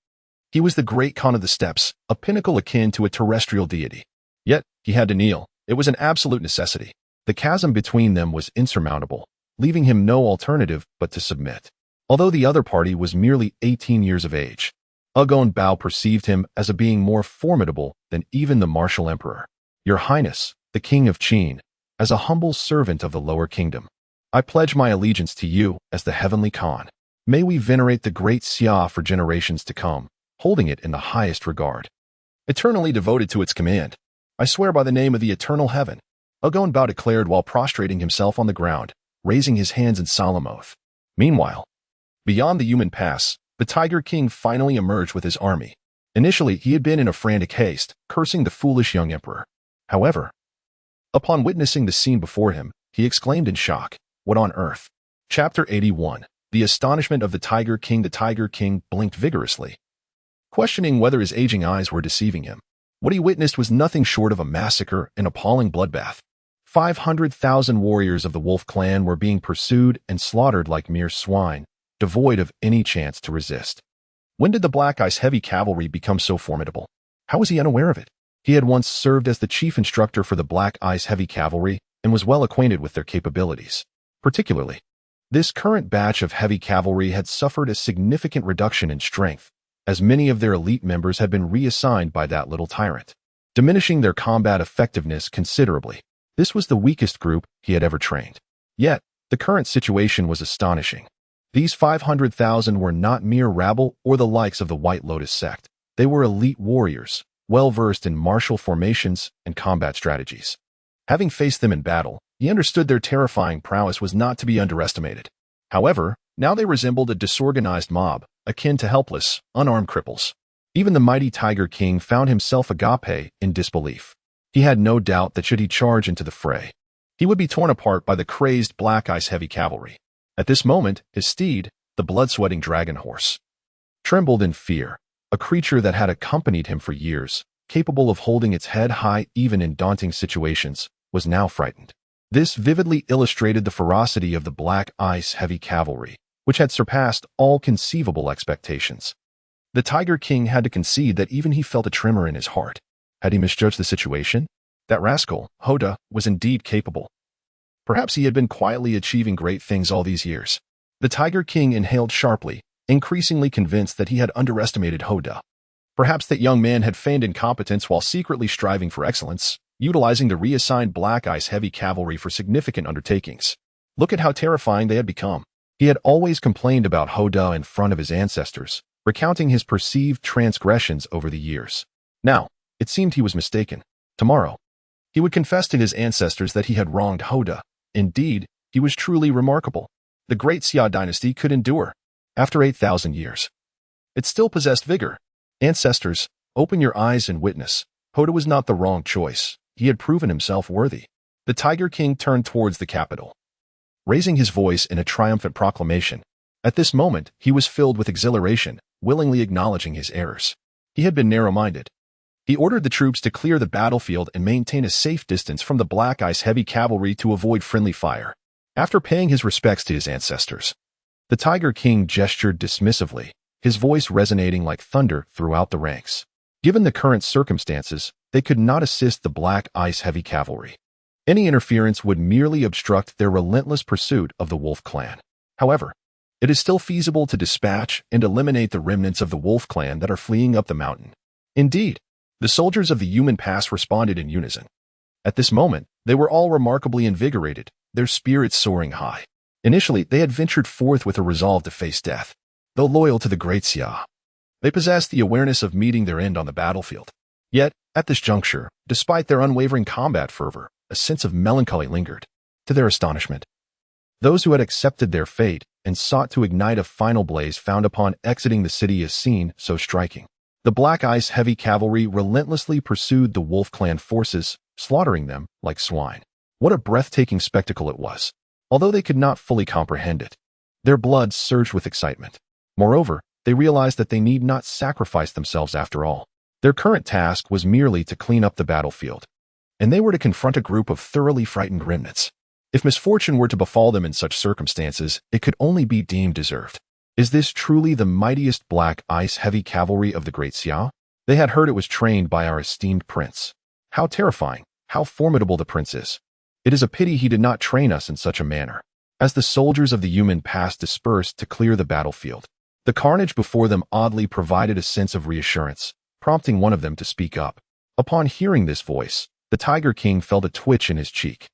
He was the great Khan of the steppes, a pinnacle akin to a terrestrial deity. Yet, he had to kneel. It was an absolute necessity. The chasm between them was insurmountable, leaving him no alternative but to submit. Although the other party was merely 18 years of age, Agong Bao perceived him as a being more formidable than even the martial emperor. Your Highness, the King of Qin, as a humble servant of the lower kingdom, I pledge my allegiance to you as the heavenly Khan. May we venerate the great Xia for generations to come, holding it in the highest regard. Eternally devoted to its command. I swear by the name of the eternal heaven, Agong Bao declared while prostrating himself on the ground, raising his hands in solemn oath. Meanwhile, beyond the Yumen Pass, the Tiger King finally emerged with his army. Initially, he had been in a frantic haste, cursing the foolish young emperor. However, upon witnessing the scene before him, he exclaimed in shock, "What on earth?" Chapter 81. The astonishment of the Tiger King. The Tiger King blinked vigorously, questioning whether his aging eyes were deceiving him. What he witnessed was nothing short of a massacre and appalling bloodbath. 500,000 warriors of the Wolf clan were being pursued and slaughtered like mere swine, devoid of any chance to resist. When did the Black Ice Heavy Cavalry become so formidable? How was he unaware of it? He had once served as the chief instructor for the Black Ice Heavy Cavalry and was well acquainted with their capabilities. Particularly, this current batch of heavy cavalry had suffered a significant reduction in strength, as many of their elite members had been reassigned by that little tyrant, diminishing their combat effectiveness considerably. This was the weakest group he had ever trained. Yet, the current situation was astonishing. These 500,000 were not mere rabble or the likes of the White Lotus sect. They were elite warriors, well-versed in martial formations and combat strategies. Having faced them in battle, he understood their terrifying prowess was not to be underestimated. However, now they resembled a disorganized mob, akin to helpless, unarmed cripples. Even the mighty Tiger King found himself agape in disbelief. He had no doubt that should he charge into the fray, he would be torn apart by the crazed Black Ice Heavy Cavalry. At this moment, his steed, the blood-sweating dragon horse, trembled in fear. A creature that had accompanied him for years, capable of holding its head high even in daunting situations, was now frightened. This vividly illustrated the ferocity of the Black Ice Heavy Cavalry, which had surpassed all conceivable expectations. The Tiger King had to concede that even he felt a tremor in his heart. Had he misjudged the situation? That rascal, Hoda, was indeed capable. Perhaps he had been quietly achieving great things all these years. The Tiger King inhaled sharply, increasingly convinced that he had underestimated Hoda. Perhaps that young man had feigned incompetence while secretly striving for excellence, utilizing the reassigned Black Ice Heavy Cavalry for significant undertakings. Look at how terrifying they had become. He had always complained about Hoda in front of his ancestors, recounting his perceived transgressions over the years. Now, it seemed he was mistaken. Tomorrow, he would confess to his ancestors that he had wronged Hoda. Indeed, he was truly remarkable. The great Xia dynasty could endure. After 8,000 years, it still possessed vigor. Ancestors, open your eyes and witness. Hoda was not the wrong choice. He had proven himself worthy. The Tiger King turned towards the capital, raising his voice in a triumphant proclamation. At this moment, he was filled with exhilaration, willingly acknowledging his errors. He had been narrow-minded. He ordered the troops to clear the battlefield and maintain a safe distance from the Black Ice Heavy Cavalry to avoid friendly fire. After paying his respects to his ancestors, the Tiger King gestured dismissively, his voice resonating like thunder throughout the ranks. Given the current circumstances, they could not assist the Black Ice Heavy Cavalry. Any interference would merely obstruct their relentless pursuit of the Wolf Clan. However, it is still feasible to dispatch and eliminate the remnants of the Wolf Clan that are fleeing up the mountain. Indeed, the soldiers of the Human Pass responded in unison. At this moment, they were all remarkably invigorated, their spirits soaring high. Initially, they had ventured forth with a resolve to face death. Though loyal to the Great Xia, they possessed the awareness of meeting their end on the battlefield. Yet, at this juncture, despite their unwavering combat fervor, a sense of melancholy lingered. To their astonishment, those who had accepted their fate and sought to ignite a final blaze found upon exiting the city a scene so striking. The Black Ice Heavy Cavalry relentlessly pursued the Wolf Clan forces, slaughtering them like swine. What a breathtaking spectacle it was. Although they could not fully comprehend it, their blood surged with excitement. Moreover, they realized that they need not sacrifice themselves after all. Their current task was merely to clean up the battlefield, and they were to confront a group of thoroughly frightened remnants. If misfortune were to befall them in such circumstances, it could only be deemed deserved. Is this truly the mightiest Black Ice Heavy Cavalry of the Great Xia? They had heard it was trained by our esteemed prince. How terrifying, how formidable the prince is. It is a pity he did not train us in such a manner. As the soldiers of the Human Pass dispersed to clear the battlefield, the carnage before them oddly provided a sense of reassurance, prompting one of them to speak up. Upon hearing this voice, the Tiger King felt a twitch in his cheek.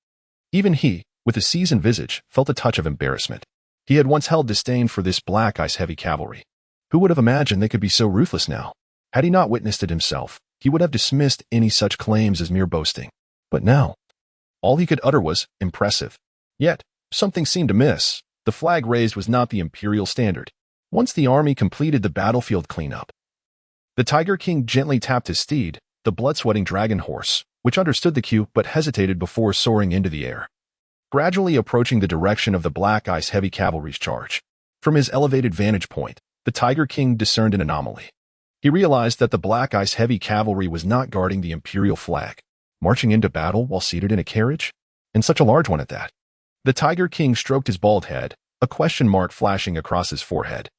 Even he, with a seasoned visage, felt a touch of embarrassment. He had once held disdain for this Black Ice Heavy Cavalry. Who would have imagined they could be so ruthless now? Had he not witnessed it himself, he would have dismissed any such claims as mere boasting. But now, all he could utter was, impressive. Yet, something seemed amiss. The flag raised was not the imperial standard. Once the army completed the battlefield cleanup, the Tiger King gently tapped his steed, the blood-sweating dragon horse, which understood the cue but hesitated before soaring into the air, gradually approaching the direction of the Black Ice Heavy Cavalry's charge. From his elevated vantage point, the Tiger King discerned an anomaly. He realized that the Black Ice Heavy Cavalry was not guarding the imperial flag, marching into battle while seated in a carriage, and such a large one at that. The Tiger King stroked his bald head, a question mark flashing across his forehead.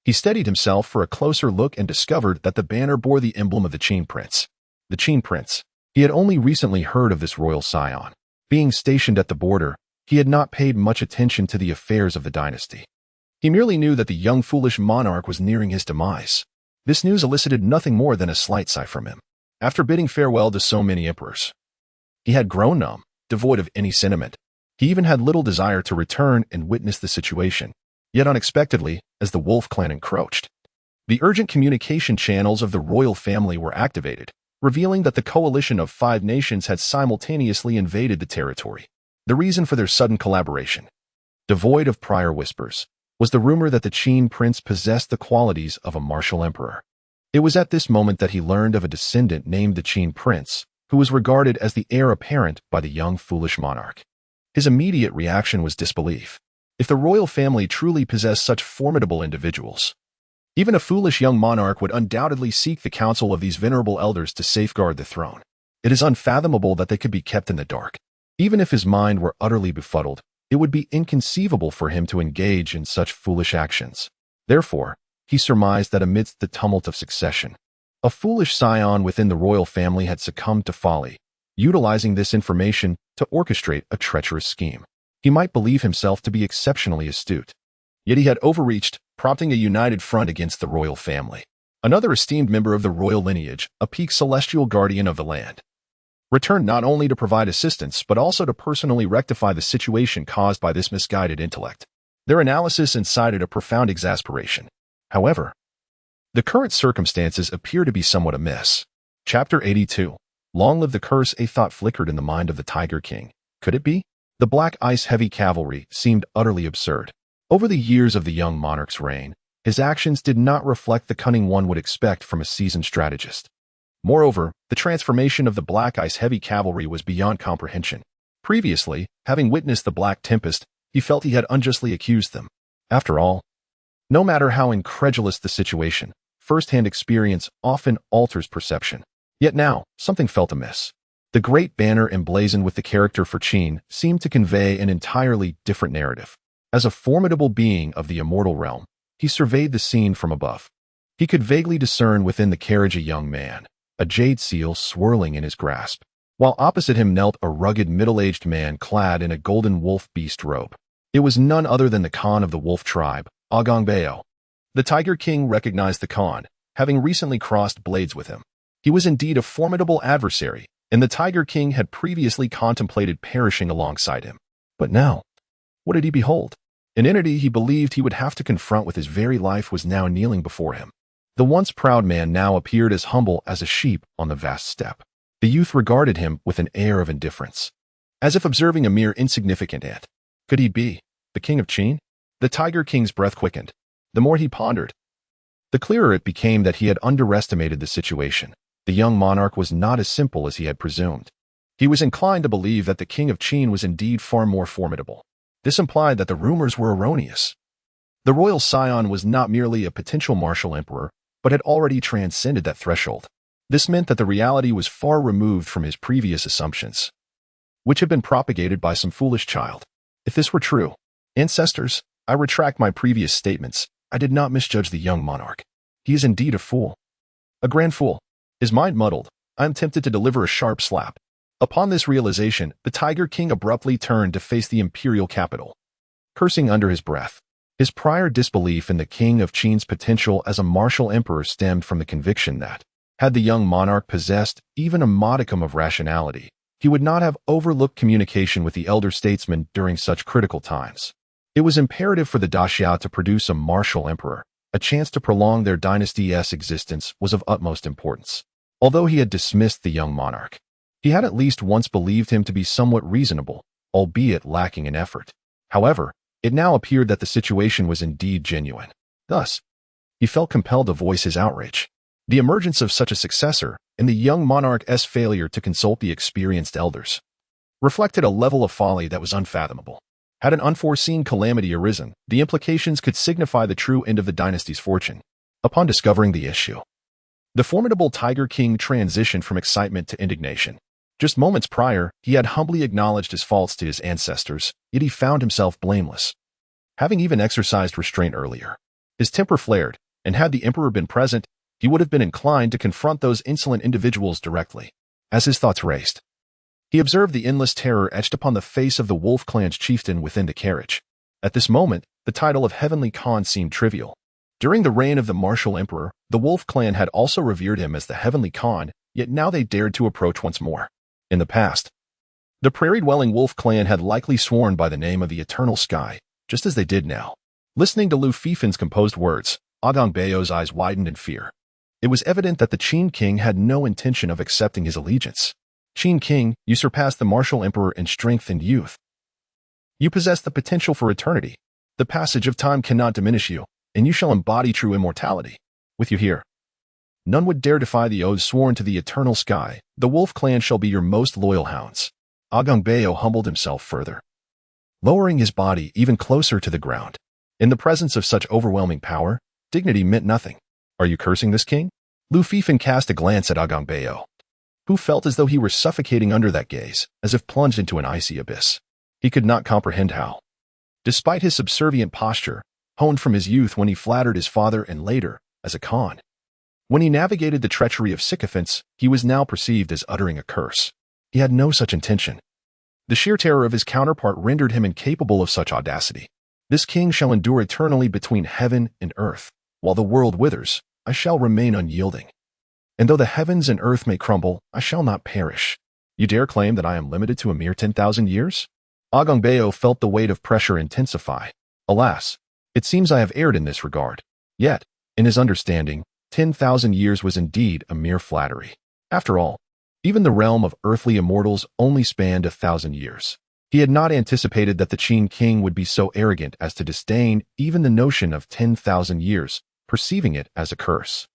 He steadied himself for a closer look and discovered that the banner bore the emblem of the Qin Prince. The Qin Prince. He had only recently heard of this royal scion. Being stationed at the border, he had not paid much attention to the affairs of the dynasty. He merely knew that the young foolish monarch was nearing his demise. This news elicited nothing more than a slight sigh from him. After bidding farewell to so many emperors, he had grown numb, devoid of any sentiment. He even had little desire to return and witness the situation. Yet unexpectedly, as the Wolf clan encroached, the urgent communication channels of the royal family were activated, revealing that the coalition of 5 nations had simultaneously invaded the territory. The reason for their sudden collaboration, devoid of prior whispers, was the rumor that the Qin prince possessed the qualities of a martial emperor. It was at this moment that he learned of a descendant named the Qin prince, who was regarded as the heir apparent by the young foolish monarch. His immediate reaction was disbelief. If the royal family truly possessed such formidable individuals, even a foolish young monarch would undoubtedly seek the counsel of these venerable elders to safeguard the throne. It is unfathomable that they could be kept in the dark. Even if his mind were utterly befuddled, it would be inconceivable for him to engage in such foolish actions. Therefore, he surmised that amidst the tumult of succession, a foolish scion within the royal family had succumbed to folly, utilizing this information to orchestrate a treacherous scheme. He might believe himself to be exceptionally astute. Yet he had overreached, prompting a united front against the royal family. Another esteemed member of the royal lineage, a peak celestial guardian of the land, returned not only to provide assistance but also to personally rectify the situation caused by this misguided intellect. Their analysis incited a profound exasperation. However, the current circumstances appear to be somewhat amiss. Chapter 82. Long live the curse. A thought flickered in the mind of the Tiger King. Could it be? The black ice heavy cavalry seemed utterly absurd. Over the years of the young monarch's reign, his actions did not reflect the cunning one would expect from a seasoned strategist. Moreover, the transformation of the black ice heavy cavalry was beyond comprehension. Previously, having witnessed the Black Tempest, he felt he had unjustly accused them. After all, no matter how incredulous the situation, first-hand experience often alters perception. Yet now, something felt amiss. The great banner emblazoned with the character for Qin seemed to convey an entirely different narrative. As a formidable being of the immortal realm, he surveyed the scene from above. He could vaguely discern within the carriage a young man, a jade seal swirling in his grasp, while opposite him knelt a rugged middle-aged man clad in a golden wolf beast robe. It was none other than the Khan of the wolf tribe, Agongbeo. The Tiger King recognized the Khan, having recently crossed blades with him. He was indeed a formidable adversary, and the Tiger King had previously contemplated perishing alongside him. But now, what did he behold? An entity he believed he would have to confront with his very life was now kneeling before him. The once proud man now appeared as humble as a sheep on the vast steppe. The youth regarded him with an air of indifference, as if observing a mere insignificant ant. Could he be the king of Qin? The Tiger King's breath quickened. The more he pondered, the clearer it became that he had underestimated the situation. The young monarch was not as simple as he had presumed. He was inclined to believe that the king of Qin was indeed far more formidable. This implied that the rumors were erroneous. The royal scion was not merely a potential martial emperor, but had already transcended that threshold. This meant that the reality was far removed from his previous assumptions, which had been propagated by some foolish child. If this were true, ancestors, I retract my previous statements. I did not misjudge the young monarch. He is indeed a fool. A grand fool. His mind muddled, I am tempted to deliver a sharp slap. Upon this realization, the Tiger King abruptly turned to face the imperial capital, cursing under his breath. His prior disbelief in the king of Qin's potential as a martial emperor stemmed from the conviction that, had the young monarch possessed even a modicum of rationality, he would not have overlooked communication with the elder statesman during such critical times. It was imperative for the Daxia to produce a martial emperor. A chance to prolong their dynasty's existence was of utmost importance. Although he had dismissed the young monarch, he had at least once believed him to be somewhat reasonable, albeit lacking in effort. However, it now appeared that the situation was indeed genuine. Thus, he felt compelled to voice his outrage. The emergence of such a successor, and the young monarch's failure to consult the experienced elders, reflected a level of folly that was unfathomable. Had an unforeseen calamity arisen, the implications could signify the true end of the dynasty's fortune. Upon discovering the issue, the formidable Tiger King transitioned from excitement to indignation. Just moments prior, he had humbly acknowledged his faults to his ancestors, yet he found himself blameless. having even exercised restraint earlier. His temper flared, and had the emperor been present, he would have been inclined to confront those insolent individuals directly. As his thoughts raced, he observed the endless terror etched upon the face of the Wolf clan's chieftain within the carriage. At this moment, the title of Heavenly Khan seemed trivial. During the reign of the martial emperor, the Wolf clan had also revered him as the Heavenly Khan, yet now they dared to approach once more. In the past, the prairie-dwelling Wolf clan had likely sworn by the name of the Eternal Sky, just as they did now. Listening to Lu Fifan's composed words, Agong Bao's eyes widened in fear. It was evident that the Qin king had no intention of accepting his allegiance. Qin king, you surpass the martial emperor in strength and youth. You possess the potential for eternity. The passage of time cannot diminish you, and you shall embody true immortality. With you here, none would dare defy the oaths sworn to the Eternal Sky. The Wolf clan shall be your most loyal hounds. Agong Bao humbled himself further, lowering his body even closer to the ground. In the presence of such overwhelming power, dignity meant nothing. Are you cursing this king? Lu Fifan cast a glance at Agong Bao, who felt as though he were suffocating under that gaze, as if plunged into an icy abyss. He could not comprehend how, despite his subservient posture, honed from his youth when he flattered his father and later, as a Khan, when he navigated the treachery of sycophants, he was now perceived as uttering a curse. He had no such intention. The sheer terror of his counterpart rendered him incapable of such audacity. This king shall endure eternally between heaven and earth. While the world withers, I shall remain unyielding. And though the heavens and earth may crumble, I shall not perish. You dare claim that I am limited to a mere 10,000 years? Agong Bao felt the weight of pressure intensify. Alas, it seems I have erred in this regard. Yet, in his understanding, 10,000 years was indeed a mere flattery. After all, even the realm of earthly immortals only spanned 1,000 years. He had not anticipated that the Qin king would be so arrogant as to disdain even the notion of 10,000 years, perceiving it as a curse.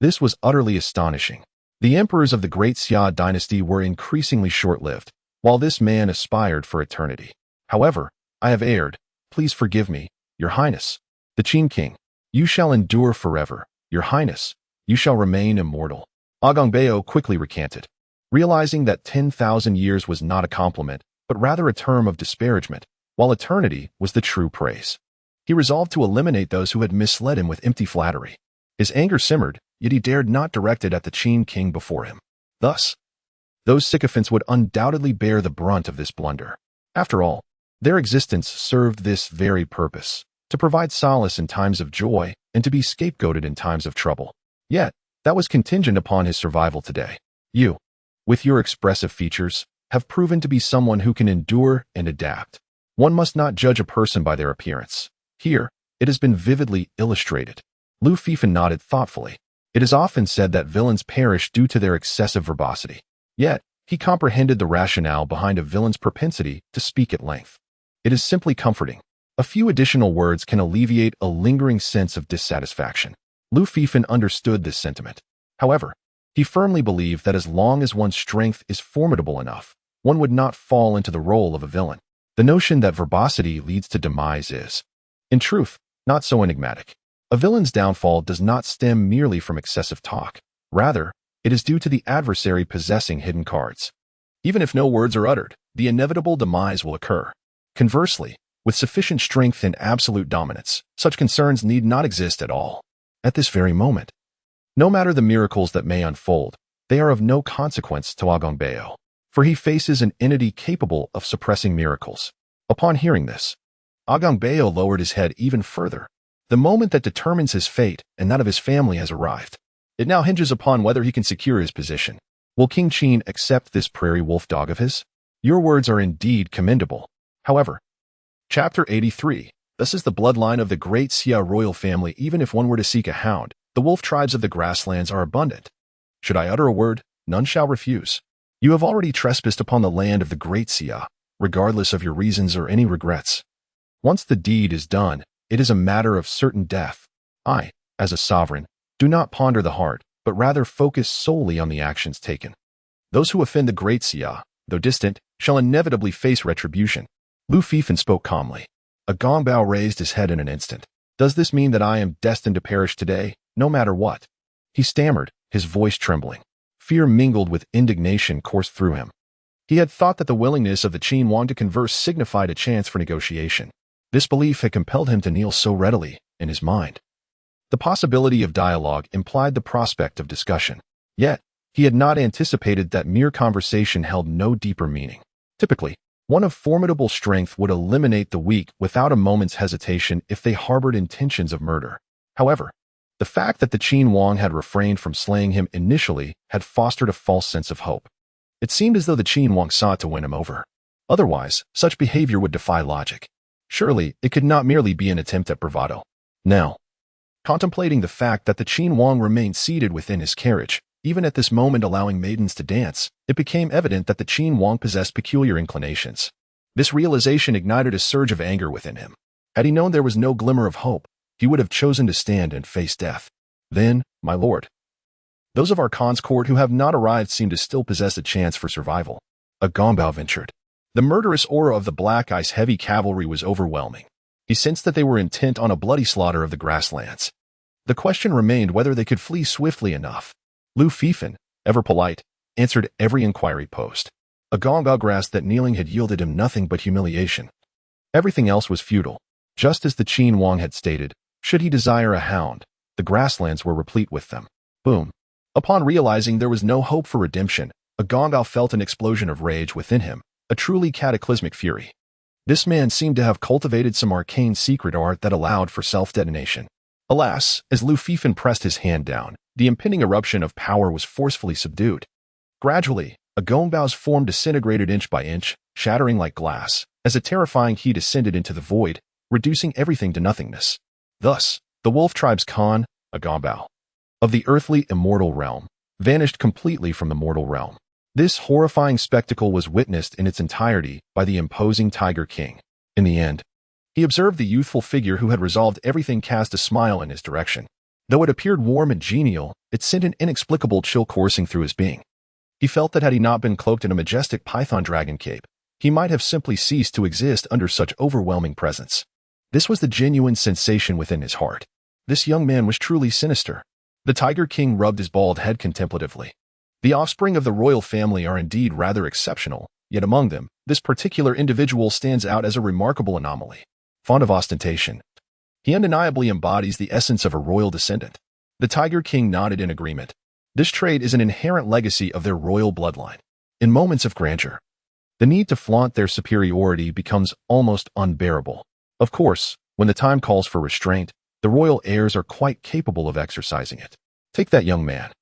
This was utterly astonishing. The emperors of the Great Xia dynasty were increasingly short-lived, while this man aspired for eternity. However, I have erred. Please forgive me, Your Highness. The Qin king, you shall endure forever. Your Highness, you shall remain immortal. Agong Bao quickly recanted, realizing that 10,000 years was not a compliment, but rather a term of disparagement, while eternity was the true praise. He resolved to eliminate those who had misled him with empty flattery. His anger simmered, yet he dared not direct it at the Qin king before him. Thus, those sycophants would undoubtedly bear the brunt of this blunder. After all, their existence served this very purpose, to provide solace in times of joy and to be scapegoated in times of trouble. Yet, that was contingent upon his survival today. You, with your expressive features, have proven to be someone who can endure and adapt. One must not judge a person by their appearance. Here, it has been vividly illustrated. Lu Fifan nodded thoughtfully. It is often said that villains perish due to their excessive verbosity. Yet, he comprehended the rationale behind a villain's propensity to speak at length. It is simply comforting. A few additional words can alleviate a lingering sense of dissatisfaction. Lu Fifan understood this sentiment. However, he firmly believed that as long as one's strength is formidable enough, one would not fall into the role of a villain. The notion that verbosity leads to demise is, in truth, not so enigmatic. A villain's downfall does not stem merely from excessive talk. Rather, it is due to the adversary possessing hidden cards. Even if no words are uttered, the inevitable demise will occur. Conversely, with sufficient strength and absolute dominance, such concerns need not exist at all. At this very moment, no matter the miracles that may unfold, they are of no consequence to Agong Bao, for he faces an entity capable of suppressing miracles. Upon hearing this, Agong Bao lowered his head even further. The moment that determines his fate and that of his family has arrived. It now hinges upon whether he can secure his position. Will King Qin accept this prairie wolf dog of his? Your words are indeed commendable. However, Chapter 83. This is the bloodline of the great Xia royal family. Even if one were to seek a hound, the wolf tribes of the grasslands are abundant. Should I utter a word, none shall refuse. You have already trespassed upon the land of the great Xia, regardless of your reasons or any regrets. Once the deed is done, it is a matter of certain death. I, as a sovereign, do not ponder the heart, but rather focus solely on the actions taken. Those who offend the great Xia, though distant, shall inevitably face retribution. Lu Fifan spoke calmly. Agong Bao raised his head in an instant. Does this mean that I am destined to perish today, no matter what? He stammered, his voice trembling. Fear mingled with indignation coursed through him. He had thought that the willingness of the Qin Yuan to converse signified a chance for negotiation. This belief had compelled him to kneel so readily in his mind. The possibility of dialogue implied the prospect of discussion. Yet, he had not anticipated that mere conversation held no deeper meaning. Typically, one of formidable strength would eliminate the weak without a moment's hesitation if they harbored intentions of murder. However, the fact that the Qin Wang had refrained from slaying him initially had fostered a false sense of hope. It seemed as though the Qin Wang sought to win him over. Otherwise, such behavior would defy logic. Surely, it could not merely be an attempt at bravado. Now, contemplating the fact that the Qin Wang remained seated within his carriage, even at this moment allowing maidens to dance, it became evident that the Qin Wang possessed peculiar inclinations. This realization ignited a surge of anger within him. Had he known there was no glimmer of hope, he would have chosen to stand and face death. Then, my lord, those of our Khan's court who have not arrived seem to still possess a chance for survival. A Gongbao ventured. The murderous aura of the Black Ice heavy cavalry was overwhelming. He sensed that they were intent on a bloody slaughter of the grasslands. The question remained whether they could flee swiftly enough. Lu Fifan, ever polite, answered every inquiry posed. A Gongbao grasped that kneeling had yielded him nothing but humiliation. Everything else was futile. Just as the Qin Wang had stated, should he desire a hound, the grasslands were replete with them. Boom. Upon realizing there was no hope for redemption, a Gongbao felt an explosion of rage within him, a truly cataclysmic fury. This man seemed to have cultivated some arcane secret art that allowed for self-detonation. Alas, as Lu Fifan pressed his hand down, the impending eruption of power was forcefully subdued. Gradually, a Gongbao's form disintegrated inch by inch, shattering like glass, as a terrifying heat ascended into the void, reducing everything to nothingness. Thus, the wolf tribe's Khan, a Gongbao, of the earthly immortal realm, vanished completely from the mortal realm. This horrifying spectacle was witnessed in its entirety by the imposing Tiger King. In the end, he observed the youthful figure who had resolved everything cast a smile in his direction. Though it appeared warm and genial, it sent an inexplicable chill coursing through his being. He felt that had he not been cloaked in a majestic python dragon cape, he might have simply ceased to exist under such overwhelming presence. This was the genuine sensation within his heart. This young man was truly sinister. The Tiger King rubbed his bald head contemplatively. The offspring of the royal family are indeed rather exceptional, yet among them, this particular individual stands out as a remarkable anomaly. Fond of ostentation, he undeniably embodies the essence of a royal descendant. The Tiger King nodded in agreement. This trait is an inherent legacy of their royal bloodline. In moments of grandeur, the need to flaunt their superiority becomes almost unbearable. Of course, when the time calls for restraint, the royal heirs are quite capable of exercising it. Take that young man.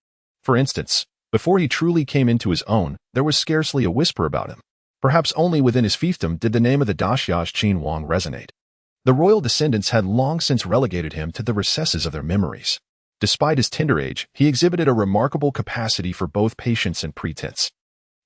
For instance, before he truly came into his own, there was scarcely a whisper about him. Perhaps only within his fiefdom did the name of the Daxia's Qin Wang resonate. The royal descendants had long since relegated him to the recesses of their memories. Despite his tender age, he exhibited a remarkable capacity for both patience and pretense.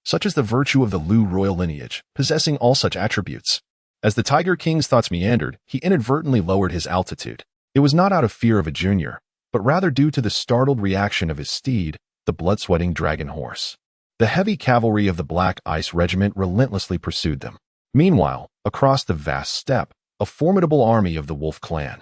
Such is the virtue of the Lu royal lineage, possessing all such attributes. As the Tiger King's thoughts meandered, he inadvertently lowered his altitude. It was not out of fear of a junior, but rather due to the startled reaction of his steed, the blood-sweating dragon horse. The heavy cavalry of the Black Ice Regiment relentlessly pursued them. Meanwhile, across the vast steppe, a formidable army of the Wolf clan,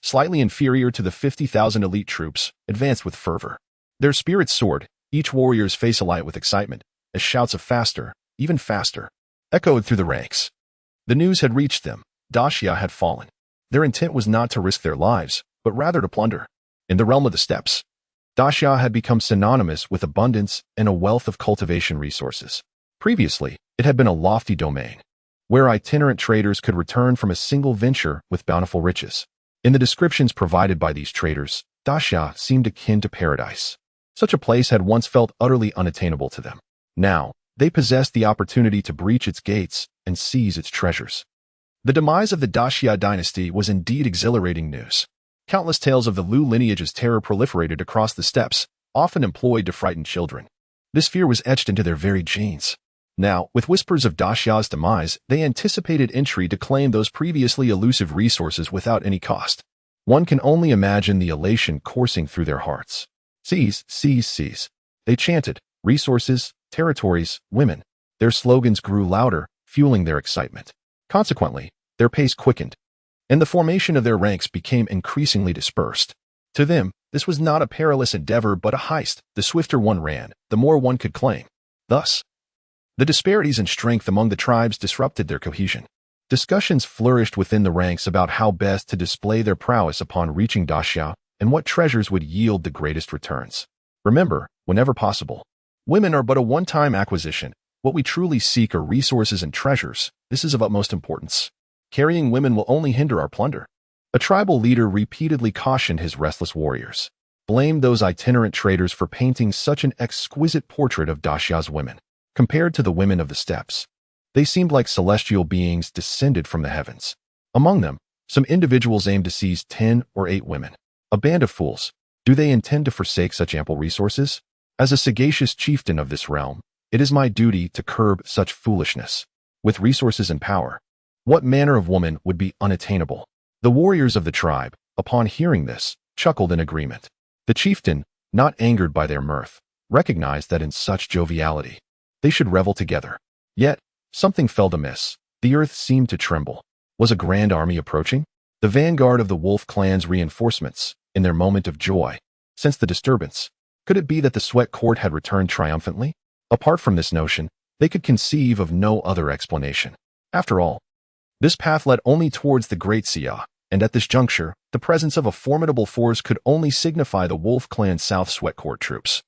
slightly inferior to the 50,000 elite troops, advanced with fervor. Their spirits soared, each warrior's face alight with excitement, as shouts of faster, even faster, echoed through the ranks. The news had reached them. Daxia had fallen. Their intent was not to risk their lives, but rather to plunder. In the realm of the steppes, Daxia had become synonymous with abundance and a wealth of cultivation resources. Previously, it had been a lofty domain, where itinerant traders could return from a single venture with bountiful riches. In the descriptions provided by these traders, Daxia seemed akin to paradise. Such a place had once felt utterly unattainable to them. Now, they possessed the opportunity to breach its gates and seize its treasures. The demise of the Daxia dynasty was indeed exhilarating news. Countless tales of the Lu lineage's terror proliferated across the steppes, often employed to frighten children. This fear was etched into their very genes. Now, with whispers of Daxia's demise, they anticipated entry to claim those previously elusive resources without any cost. One can only imagine the elation coursing through their hearts. Seize, seize, seize. They chanted, resources, territories, women. Their slogans grew louder, fueling their excitement. Consequently, their pace quickened, and the formation of their ranks became increasingly dispersed. To them, this was not a perilous endeavor but a heist. The swifter one ran, the more one could claim. Thus, the disparities in strength among the tribes disrupted their cohesion. Discussions flourished within the ranks about how best to display their prowess upon reaching Daxia and what treasures would yield the greatest returns. Remember, whenever possible, women are but a one-time acquisition. What we truly seek are resources and treasures. This is of utmost importance. Carrying women will only hinder our plunder. A tribal leader repeatedly cautioned his restless warriors. Blamed those itinerant traders for painting such an exquisite portrait of Daxia's women. Compared to the women of the steppes, they seemed like celestial beings descended from the heavens. Among them, some individuals aimed to seize 10 or 8 women. A band of fools. Do they intend to forsake such ample resources? As a sagacious chieftain of this realm, it is my duty to curb such foolishness. With resources and power, what manner of woman would be unattainable? The warriors of the tribe, upon hearing this, chuckled in agreement. The chieftain, not angered by their mirth, recognized that in such joviality, they should revel together. Yet, something felt amiss. The earth seemed to tremble. Was a grand army approaching? The vanguard of the wolf clan's reinforcements, in their moment of joy, sensed the disturbance. Could it be that the sweat court had returned triumphantly? Apart from this notion, they could conceive of no other explanation. After all, this path led only towards the Great Xia, and at this juncture, the presence of a formidable force could only signify the Wolf Clan South Sweat Court troops.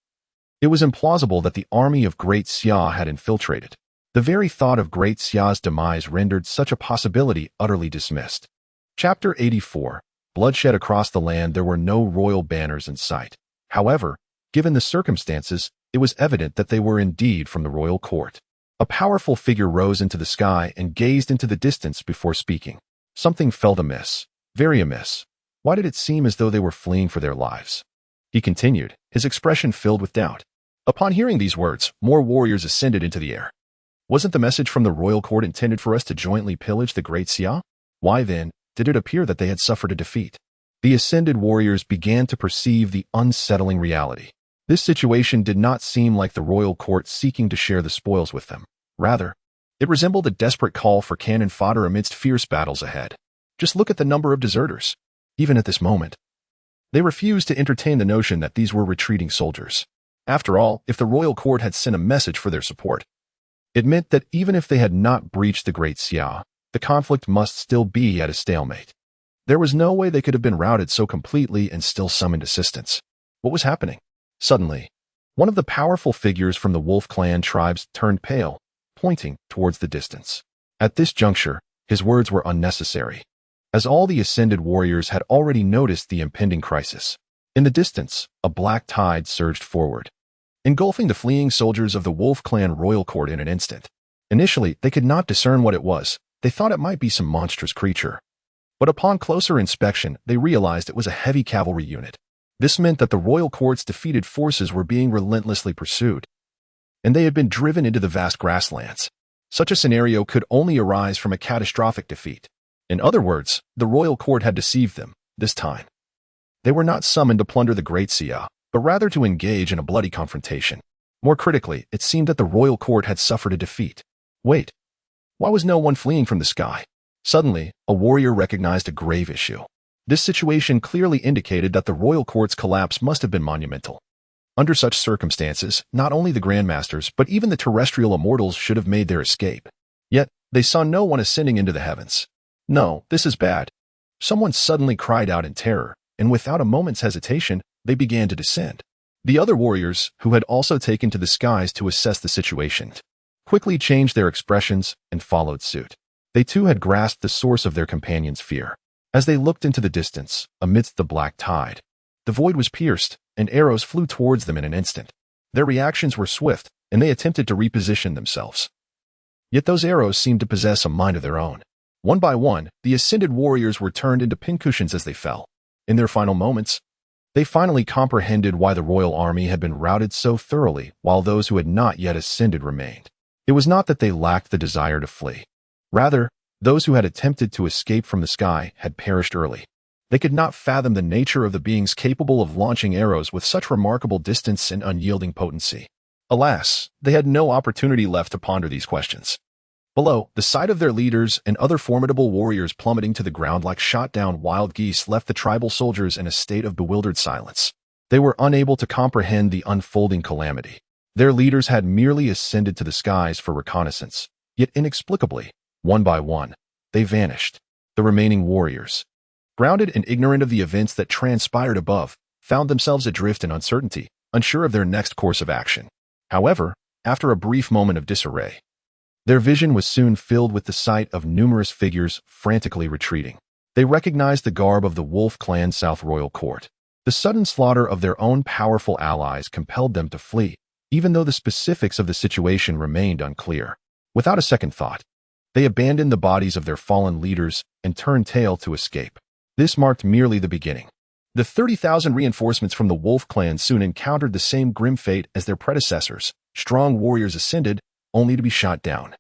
It was implausible that the army of Great Xia had infiltrated. The very thought of Great Xia's demise rendered such a possibility utterly dismissed. Chapter 84. Bloodshed across the land. There were no royal banners in sight. However, given the circumstances, it was evident that they were indeed from the royal court. A powerful figure rose into the sky and gazed into the distance before speaking. Something felt amiss, very amiss. Why did it seem as though they were fleeing for their lives? He continued, his expression filled with doubt. Upon hearing these words, more warriors ascended into the air. Wasn't the message from the royal court intended for us to jointly pillage the Great Xia? Why then did it appear that they had suffered a defeat? The ascended warriors began to perceive the unsettling reality. This situation did not seem like the royal court seeking to share the spoils with them. Rather, it resembled a desperate call for cannon fodder amidst fierce battles ahead. Just look at the number of deserters. Even at this moment, they refused to entertain the notion that these were retreating soldiers. After all, if the royal court had sent a message for their support, it meant that even if they had not breached the Great Xia, the conflict must still be at a stalemate. There was no way they could have been routed so completely and still summoned assistance. What was happening? Suddenly, one of the powerful figures from the Wolf Clan tribes turned pale, pointing towards the distance. At this juncture, his words were unnecessary, as all the ascended warriors had already noticed the impending crisis. In the distance, a black tide surged forward, engulfing the fleeing soldiers of the Wolf Clan royal court in an instant. Initially, they could not discern what it was. They thought it might be some monstrous creature. But upon closer inspection, they realized it was a heavy cavalry unit. This meant that the royal court's defeated forces were being relentlessly pursued, and they had been driven into the vast grasslands. Such a scenario could only arise from a catastrophic defeat. In other words, the royal court had deceived them, this time. They were not summoned to plunder the Great Xia, but rather to engage in a bloody confrontation. More critically, it seemed that the royal court had suffered a defeat. Wait, why was no one fleeing from the sky? Suddenly, a warrior recognized a grave issue. This situation clearly indicated that the royal court's collapse must have been monumental. Under such circumstances, not only the grandmasters, but even the terrestrial immortals should have made their escape. Yet, they saw no one ascending into the heavens. No, this is bad. Someone suddenly cried out in terror, and without a moment's hesitation, they began to descend. The other warriors, who had also taken to the skies to assess the situation, quickly changed their expressions and followed suit. They too had grasped the source of their companions' fear. As they looked into the distance, amidst the black tide, the void was pierced, and arrows flew towards them in an instant. Their reactions were swift, and they attempted to reposition themselves. Yet those arrows seemed to possess a mind of their own. One by one, the ascended warriors were turned into pincushions as they fell. In their final moments, they finally comprehended why the royal army had been routed so thoroughly while those who had not yet ascended remained. It was not that they lacked the desire to flee. Rather, those who had attempted to escape from the sky had perished early. They could not fathom the nature of the beings capable of launching arrows with such remarkable distance and unyielding potency. Alas, they had no opportunity left to ponder these questions. Below, the sight of their leaders and other formidable warriors plummeting to the ground like shot-down wild geese left the tribal soldiers in a state of bewildered silence. They were unable to comprehend the unfolding calamity. Their leaders had merely ascended to the skies for reconnaissance, yet inexplicably, one by one, they vanished. The remaining warriors, grounded and ignorant of the events that transpired above, found themselves adrift in uncertainty, unsure of their next course of action. However, after a brief moment of disarray, their vision was soon filled with the sight of numerous figures frantically retreating. They recognized the garb of the Wolf Clan's South Royal Court. The sudden slaughter of their own powerful allies compelled them to flee, even though the specifics of the situation remained unclear. Without a second thought, they abandoned the bodies of their fallen leaders and turned tail to escape. This marked merely the beginning. The 30,000 reinforcements from the Wolf Clan soon encountered the same grim fate as their predecessors. Strong warriors ascended, only to be shot down,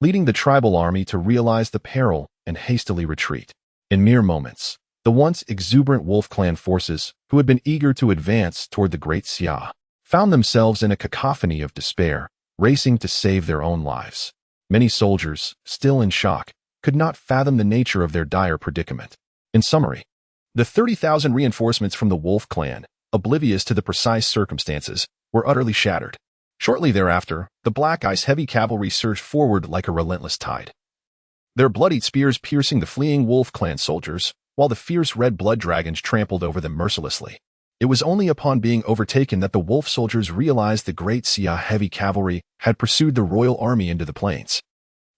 leading the tribal army to realize the peril and hastily retreat. In mere moments, the once exuberant Wolf Clan forces, who had been eager to advance toward the Great Xia, found themselves in a cacophony of despair, racing to save their own lives. Many soldiers, still in shock, could not fathom the nature of their dire predicament. In summary, the 30,000 reinforcements from the Wolf Clan, oblivious to the precise circumstances, were utterly shattered. Shortly thereafter, the Black Ice heavy cavalry surged forward like a relentless tide, their bloodied spears piercing the fleeing Wolf Clan soldiers, while the fierce red blood dragons trampled over them mercilessly. It was only upon being overtaken that the wolf soldiers realized the Great Xia heavy cavalry had pursued the royal army into the plains.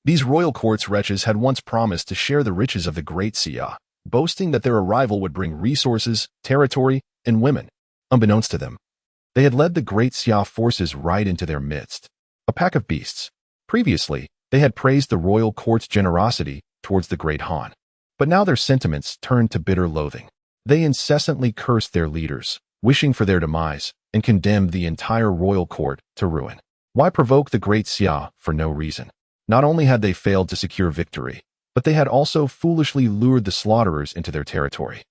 These royal court's wretches had once promised to share the riches of the Great Xia, boasting that their arrival would bring resources, territory, and women. Unbeknownst to them, they had led the Great Xia forces right into their midst. A pack of beasts. Previously, they had praised the royal court's generosity towards the Great Han. But now their sentiments turned to bitter loathing. They incessantly cursed their leaders, wishing for their demise, and condemned the entire royal court to ruin. Why provoke the Great Xia for no reason? Not only had they failed to secure victory, but they had also foolishly lured the slaughterers into their territory.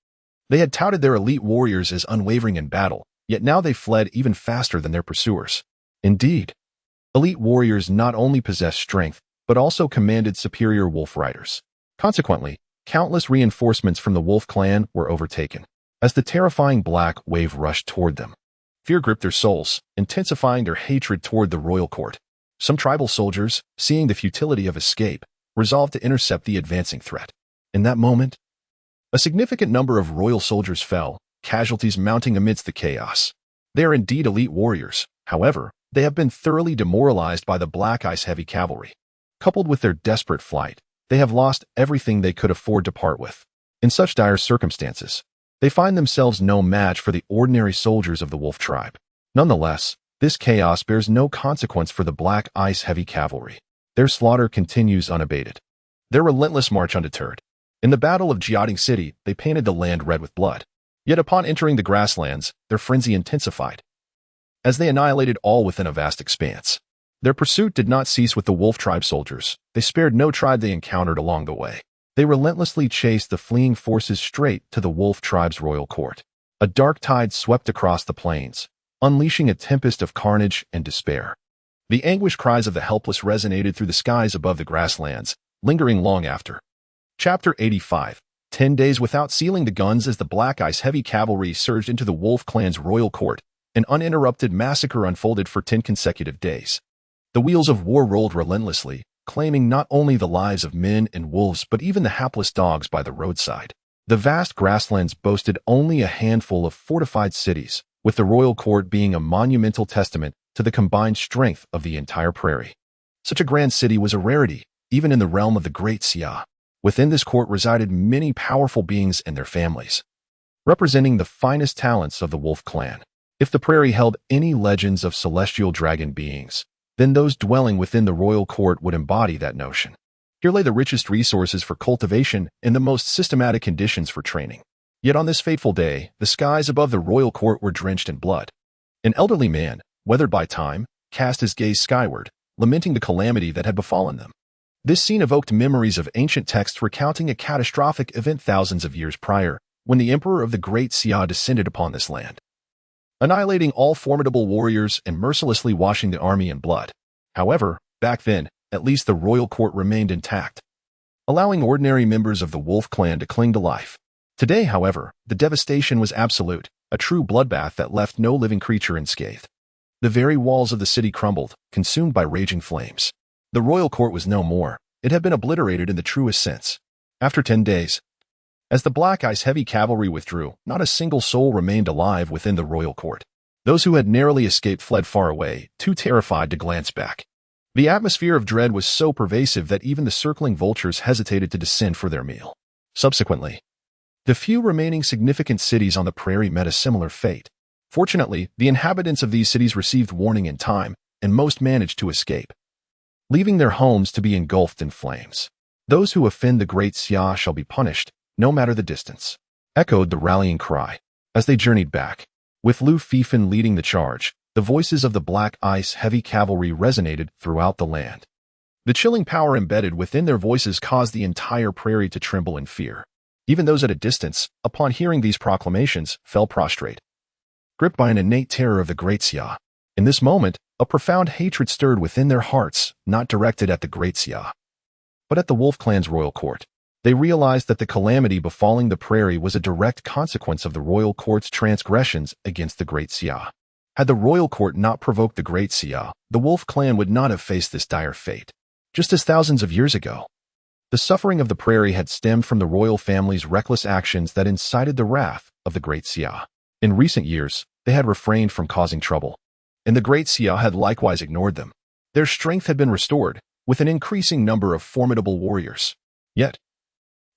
They had touted their elite warriors as unwavering in battle, yet now they fled even faster than their pursuers. Indeed, elite warriors not only possessed strength, but also commanded superior wolf riders. Consequently, countless reinforcements from the Wolf Clan were overtaken. As the terrifying black wave rushed toward them, fear gripped their souls, intensifying their hatred toward the royal court. Some tribal soldiers, seeing the futility of escape, resolved to intercept the advancing threat. In that moment, a significant number of royal soldiers fell, casualties mounting amidst the chaos. They are indeed elite warriors. However, they have been thoroughly demoralized by the Black Ice heavy cavalry. Coupled with their desperate flight, they have lost everything they could afford to part with. In such dire circumstances, they find themselves no match for the ordinary soldiers of the wolf tribe. Nonetheless, this chaos bears no consequence for the Black Ice heavy cavalry. Their slaughter continues unabated, their relentless march undeterred. In the Battle of Jiating City, they painted the land red with blood. Yet upon entering the grasslands, their frenzy intensified, as they annihilated all within a vast expanse. Their pursuit did not cease with the wolf tribe soldiers. They spared no tribe they encountered along the way. They relentlessly chased the fleeing forces straight to the wolf tribe's royal court. A dark tide swept across the plains, unleashing a tempest of carnage and despair. The anguished cries of the helpless resonated through the skies above the grasslands, lingering long after. Chapter 85. 10 days without sealing the guns as the Black Ice heavy cavalry surged into the Wolf Clan's royal court. An uninterrupted massacre unfolded for 10 consecutive days. The wheels of war rolled relentlessly, claiming not only the lives of men and wolves but even the hapless dogs by the roadside. The vast grasslands boasted only a handful of fortified cities, with the royal court being a monumental testament to the combined strength of the entire prairie. Such a grand city was a rarity, even in the realm of the Great Xia. Within this court resided many powerful beings and their families, representing the finest talents of the Wolf Clan. If the prairie held any legends of celestial dragon beings, then those dwelling within the royal court would embody that notion. Here lay the richest resources for cultivation and the most systematic conditions for training. Yet on this fateful day, the skies above the royal court were drenched in blood. An elderly man, weathered by time, cast his gaze skyward, lamenting the calamity that had befallen them. This scene evoked memories of ancient texts recounting a catastrophic event thousands of years prior, when the emperor of the Great Xia descended upon this land, annihilating all formidable warriors and mercilessly washing the army in blood. However, back then, at least the royal court remained intact, allowing ordinary members of the Wolf Clan to cling to life. Today, however, the devastation was absolute, a true bloodbath that left no living creature unscathed. The very walls of the city crumbled, consumed by raging flames. The royal court was no more, it had been obliterated in the truest sense. After 10 days, as the Black Ice heavy cavalry withdrew, not a single soul remained alive within the royal court. Those who had narrowly escaped fled far away, too terrified to glance back. The atmosphere of dread was so pervasive that even the circling vultures hesitated to descend for their meal. Subsequently, the few remaining significant cities on the prairie met a similar fate. Fortunately, the inhabitants of these cities received warning in time, and most managed to escape, leaving their homes to be engulfed in flames. Those who offend the Great Xia shall be punished, no matter the distance, echoed the rallying cry. As they journeyed back, with Lu Fifan leading the charge, the voices of the Black Ice heavy cavalry resonated throughout the land. The chilling power embedded within their voices caused the entire prairie to tremble in fear. Even those at a distance, upon hearing these proclamations, fell prostrate, gripped by an innate terror of the Great Xia. In this moment, a profound hatred stirred within their hearts, not directed at the Great Xia, but at the Wolf Clan's royal court. They realized that the calamity befalling the prairie was a direct consequence of the royal court's transgressions against the Great Xia. Had the royal court not provoked the Great Xia, the Wolf Clan would not have faced this dire fate. Just as thousands of years ago, the suffering of the prairie had stemmed from the royal family's reckless actions that incited the wrath of the Great Xia. In recent years, they had refrained from causing trouble, and the Great Xia had likewise ignored them. Their strength had been restored, with an increasing number of formidable warriors. Yet,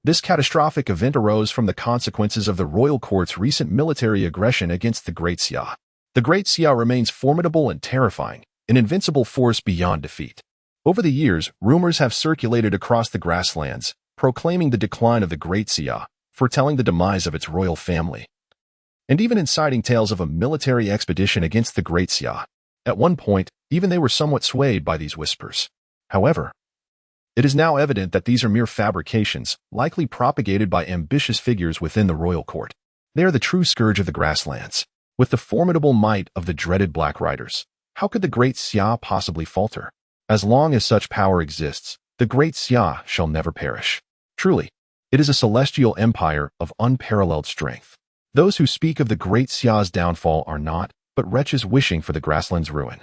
this catastrophic event arose from the consequences of the royal court's recent military aggression against the Great Xia. The Great Xia remains formidable and terrifying, an invincible force beyond defeat. Over the years, rumors have circulated across the grasslands, proclaiming the decline of the Great Xia, foretelling the demise of its royal family, and even inciting tales of a military expedition against the Great Xia. At one point, even they were somewhat swayed by these whispers. However, it is now evident that these are mere fabrications, likely propagated by ambitious figures within the royal court. They are the true scourge of the grasslands. With the formidable might of the dreaded Black Riders, how could the Great Xia possibly falter? As long as such power exists, the Great Xia shall never perish. Truly, it is a celestial empire of unparalleled strength. Those who speak of the Great Xia's downfall are not, but wretches wishing for the grasslands' ruin.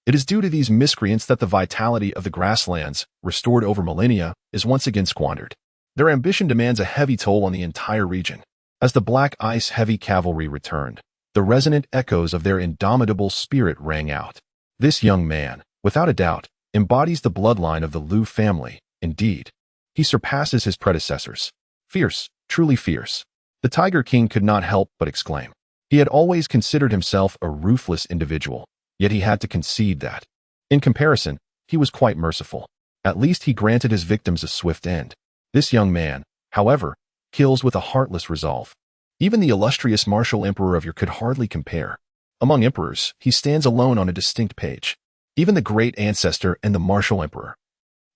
It is due to these miscreants that the vitality of the grasslands, restored over millennia, is once again squandered. Their ambition demands a heavy toll on the entire region. As the Black Ice heavy cavalry returned, the resonant echoes of their indomitable spirit rang out. This young man, without a doubt, embodies the bloodline of the Lu family. Indeed, he surpasses his predecessors. Fierce, truly fierce. The Tiger King could not help but exclaim. He had always considered himself a ruthless individual, yet he had to concede that, in comparison, he was quite merciful. At least he granted his victims a swift end. This young man, however, kills with a heartless resolve. Even the illustrious martial emperor of your could hardly compare. Among emperors, he stands alone on a distinct page. Even the great ancestor and the martial emperor,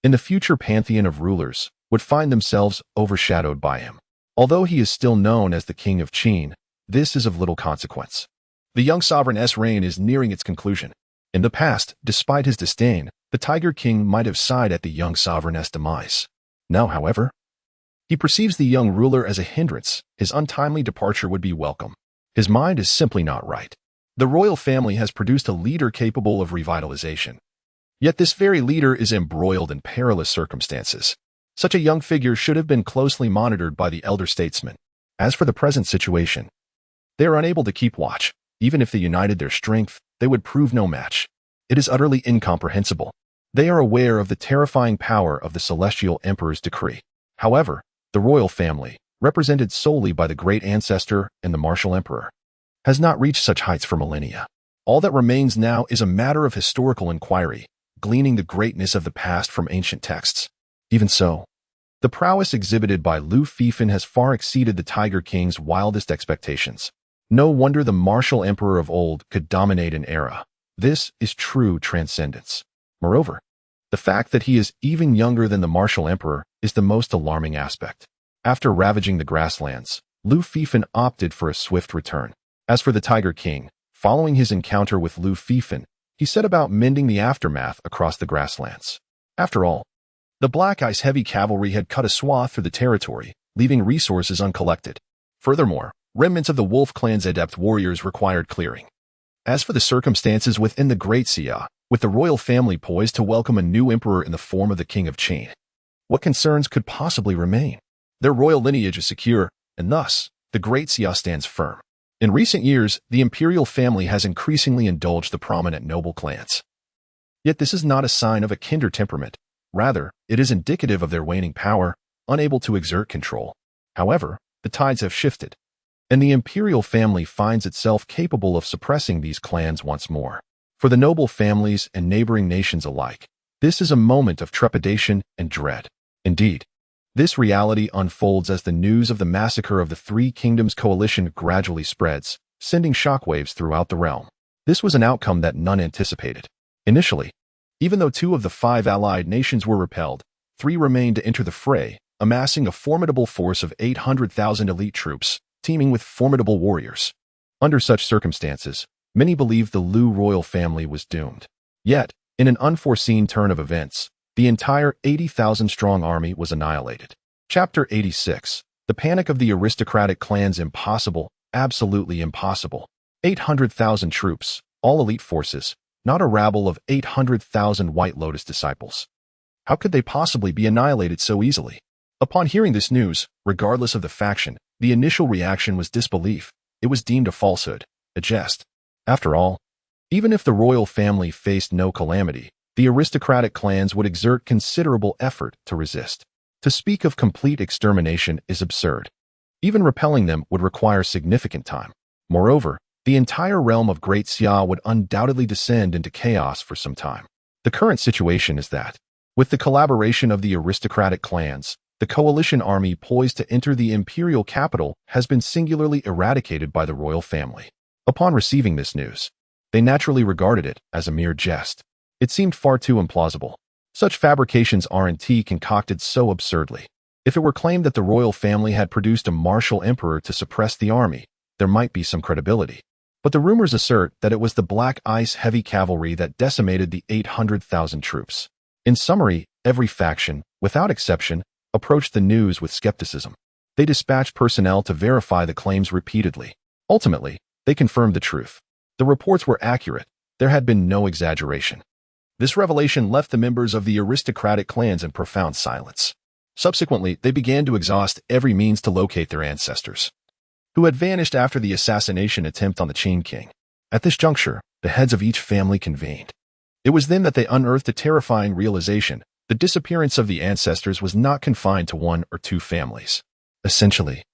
in the future pantheon of rulers, would find themselves overshadowed by him. Although he is still known as the King of Qin, this is of little consequence. The young sovereign's reign is nearing its conclusion. In the past, despite his disdain, the Tiger King might have sighed at the young sovereign's demise. Now, however, he perceives the young ruler as a hindrance. His untimely departure would be welcome. His mind is simply not right. The royal family has produced a leader capable of revitalization. Yet this very leader is embroiled in perilous circumstances. Such a young figure should have been closely monitored by the elder statesman. As for the present situation, they are unable to keep watch. Even if they united their strength, they would prove no match. It is utterly incomprehensible. They are aware of the terrifying power of the celestial emperor's decree. However, the royal family, represented solely by the great ancestor and the martial emperor, has not reached such heights for millennia. All that remains now is a matter of historical inquiry, gleaning the greatness of the past from ancient texts. Even so, the prowess exhibited by Lu Fifan has far exceeded the Tiger King's wildest expectations. No wonder the martial emperor of old could dominate an era. This is true transcendence. Moreover, the fact that he is even younger than the martial emperor is the most alarming aspect. After ravaging the grasslands, Lu Fifan opted for a swift return. As for the Tiger King, following his encounter with Lu Fifan, he set about mending the aftermath across the grasslands. After all, the Black Ice heavy cavalry had cut a swath through the territory, leaving resources uncollected. Furthermore, remnants of the Wolf Clan's adept warriors required clearing. As for the circumstances within the Great Xia, with the royal family poised to welcome a new emperor in the form of the King of Qin, What concerns could possibly remain? Their royal lineage is secure, and thus, the Great Xia stands firm. In recent years, the imperial family has increasingly indulged the prominent noble clans. Yet this is not a sign of a kinder temperament. Rather, it is indicative of their waning power, unable to exert control. However, the tides have shifted, and the imperial family finds itself capable of suppressing these clans once more. For the noble families and neighboring nations alike, this is a moment of trepidation and dread. Indeed, this reality unfolds as the news of the massacre of the Three Kingdoms coalition gradually spreads, sending shockwaves throughout the realm. This was an outcome that none anticipated. Initially, even though 2 of the 5 allied nations were repelled, 3 remained to enter the fray, amassing a formidable force of 800,000 elite troops, teeming with formidable warriors. Under such circumstances, many believed the Lu royal family was doomed. Yet, in an unforeseen turn of events, the entire 80,000-strong army was annihilated. Chapter 86. The Panic of the Aristocratic Clans. Impossible, absolutely impossible. 800,000 troops, all elite forces, not a rabble of 800,000 White Lotus disciples. How could they possibly be annihilated so easily? Upon hearing this news, regardless of the faction, the initial reaction was disbelief. It was deemed a falsehood, a jest. After all, even if the royal family faced no calamity, the aristocratic clans would exert considerable effort to resist. To speak of complete extermination is absurd. Even repelling them would require significant time. Moreover, the entire realm of Great Xia would undoubtedly descend into chaos for some time. The current situation is that, with the collaboration of the aristocratic clans, the coalition army poised to enter the imperial capital has been singularly eradicated by the royal family. Upon receiving this news, they naturally regarded it as a mere jest. It seemed far too implausible. Such fabrications aren't concocted so absurdly. If it were claimed that the royal family had produced a martial emperor to suppress the army, there might be some credibility. But the rumors assert that it was the Black Ice heavy cavalry that decimated the 800,000 troops. In summary, every faction, without exception, approached the news with skepticism. They dispatched personnel to verify the claims repeatedly. Ultimately, they confirmed the truth. The reports were accurate. There had been no exaggeration. This revelation left the members of the aristocratic clans in profound silence. Subsequently, they began to exhaust every means to locate their ancestors, who had vanished after the assassination attempt on the Qin King. At this juncture, the heads of each family convened. It was then that they unearthed a terrifying realization. The disappearance of the ancestors was not confined to 1 or 2 families. Essentially,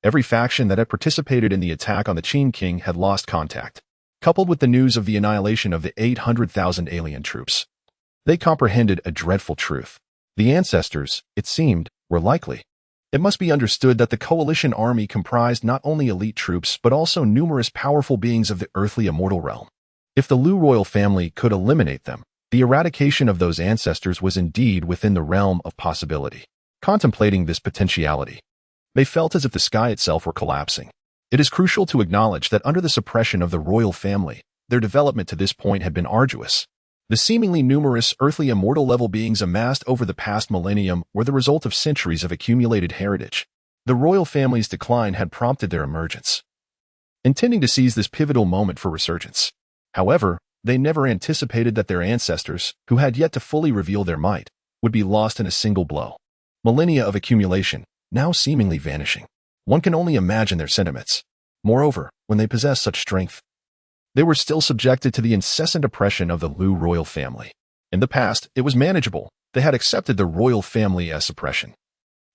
every faction that had participated in the attack on the Qin King had lost contact. Coupled with the news of the annihilation of the 800,000 alien troops, they comprehended a dreadful truth. The ancestors, it seemed, were likely. It must be understood that the coalition army comprised not only elite troops but also numerous powerful beings of the earthly immortal realm. If the Lu royal family could eliminate them, the eradication of those ancestors was indeed within the realm of possibility. Contemplating this potentiality, they felt as if the sky itself were collapsing. It is crucial to acknowledge that under the suppression of the royal family, their development to this point had been arduous. The seemingly numerous earthly immortal level beings amassed over the past millennium were the result of centuries of accumulated heritage. The royal family's decline had prompted their emergence, intending to seize this pivotal moment for resurgence. However, they never anticipated that their ancestors, who had yet to fully reveal their might, would be lost in a single blow. Millennia of accumulation, now seemingly vanishing. One can only imagine their sentiments. Moreover, when they possessed such strength, they were still subjected to the incessant oppression of the Lu royal family. In the past, it was manageable. They had accepted the royal family as suppression.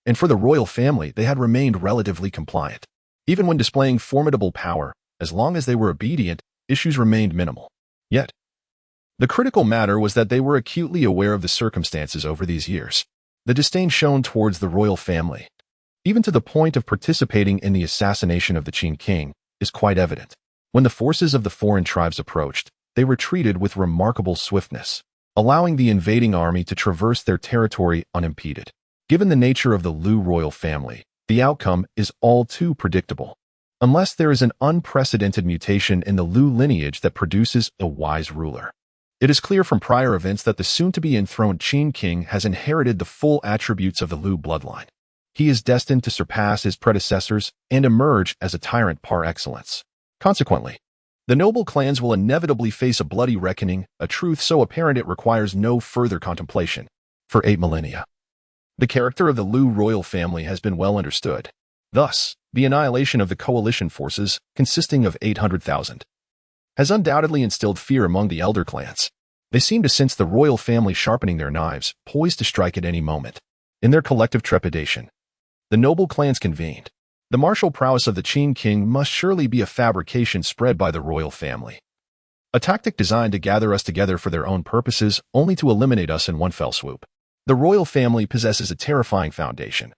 And for the royal family, they had remained relatively compliant. Even when displaying formidable power, as long as they were obedient, issues remained minimal. Yet, the critical matter was that they were acutely aware of the circumstances over these years. The disdain shown towards the royal family, even to the point of participating in the assassination of the Qin King, is quite evident. When the forces of the foreign tribes approached, they retreated with remarkable swiftness, allowing the invading army to traverse their territory unimpeded. Given the nature of the Lu royal family, the outcome is all too predictable. Unless there is an unprecedented mutation in the Lu lineage that produces a wise ruler. It is clear from prior events that the soon-to-be enthroned Qin King has inherited the full attributes of the Lu bloodline. He is destined to surpass his predecessors and emerge as a tyrant par excellence. Consequently, the noble clans will inevitably face a bloody reckoning, a truth so apparent it requires no further contemplation. For 8 millennia, The character of the Liu royal family has been well understood. Thus, the annihilation of the coalition forces, consisting of 800,000, has undoubtedly instilled fear among the elder clans. They seem to sense the royal family sharpening their knives, poised to strike at any moment. In their collective trepidation, the noble clans convened. The martial prowess of the Qin king must surely be a fabrication spread by the royal family. A tactic designed to gather us together for their own purposes, only to eliminate us in one fell swoop. The royal family possesses a terrifying foundation,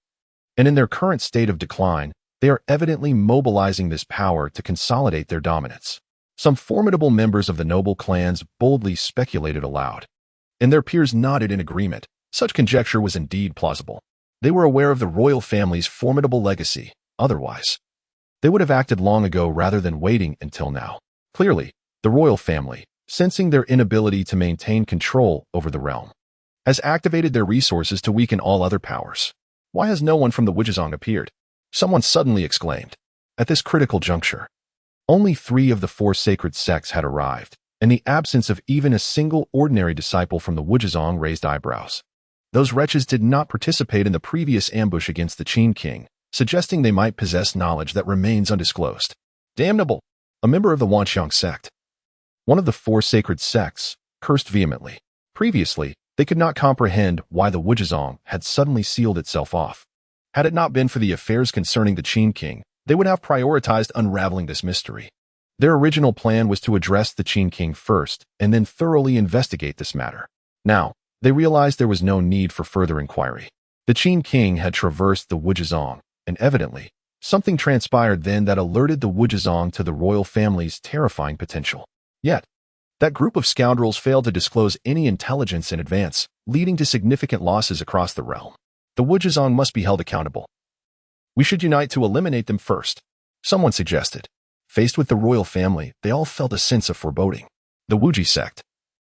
and in their current state of decline, they are evidently mobilizing this power to consolidate their dominance. Some formidable members of the noble clans boldly speculated aloud, and their peers nodded in agreement. Such conjecture was indeed plausible. They were aware of the royal family's formidable legacy. Otherwise, they would have acted long ago rather than waiting until now. Clearly, the royal family, sensing their inability to maintain control over the realm, has activated their resources to weaken all other powers. Why has no one from the Wujizong appeared? Someone suddenly exclaimed. At this critical juncture, only 3 of the 4 sacred sects had arrived, and the absence of even a single ordinary disciple from the Wujizong raised eyebrows. Those wretches did not participate in the previous ambush against the Qin king, suggesting they might possess knowledge that remains undisclosed. Damnable! A member of the Wanxiang sect, one of the 4 sacred sects, cursed vehemently. Previously, they could not comprehend why the Wujizong had suddenly sealed itself off. Had it not been for the affairs concerning the Qin king, they would have prioritized unraveling this mystery. Their original plan was to address the Qin king first and then thoroughly investigate this matter. Now, they realized there was no need for further inquiry. The Qin king had traversed the Wujizong, and evidently, something transpired then that alerted the Wujizong to the royal family's terrifying potential. Yet, that group of scoundrels failed to disclose any intelligence in advance, leading to significant losses across the realm. The Wujizong must be held accountable. We should unite to eliminate them first, someone suggested. Faced with the royal family, they all felt a sense of foreboding. The Wuji sect,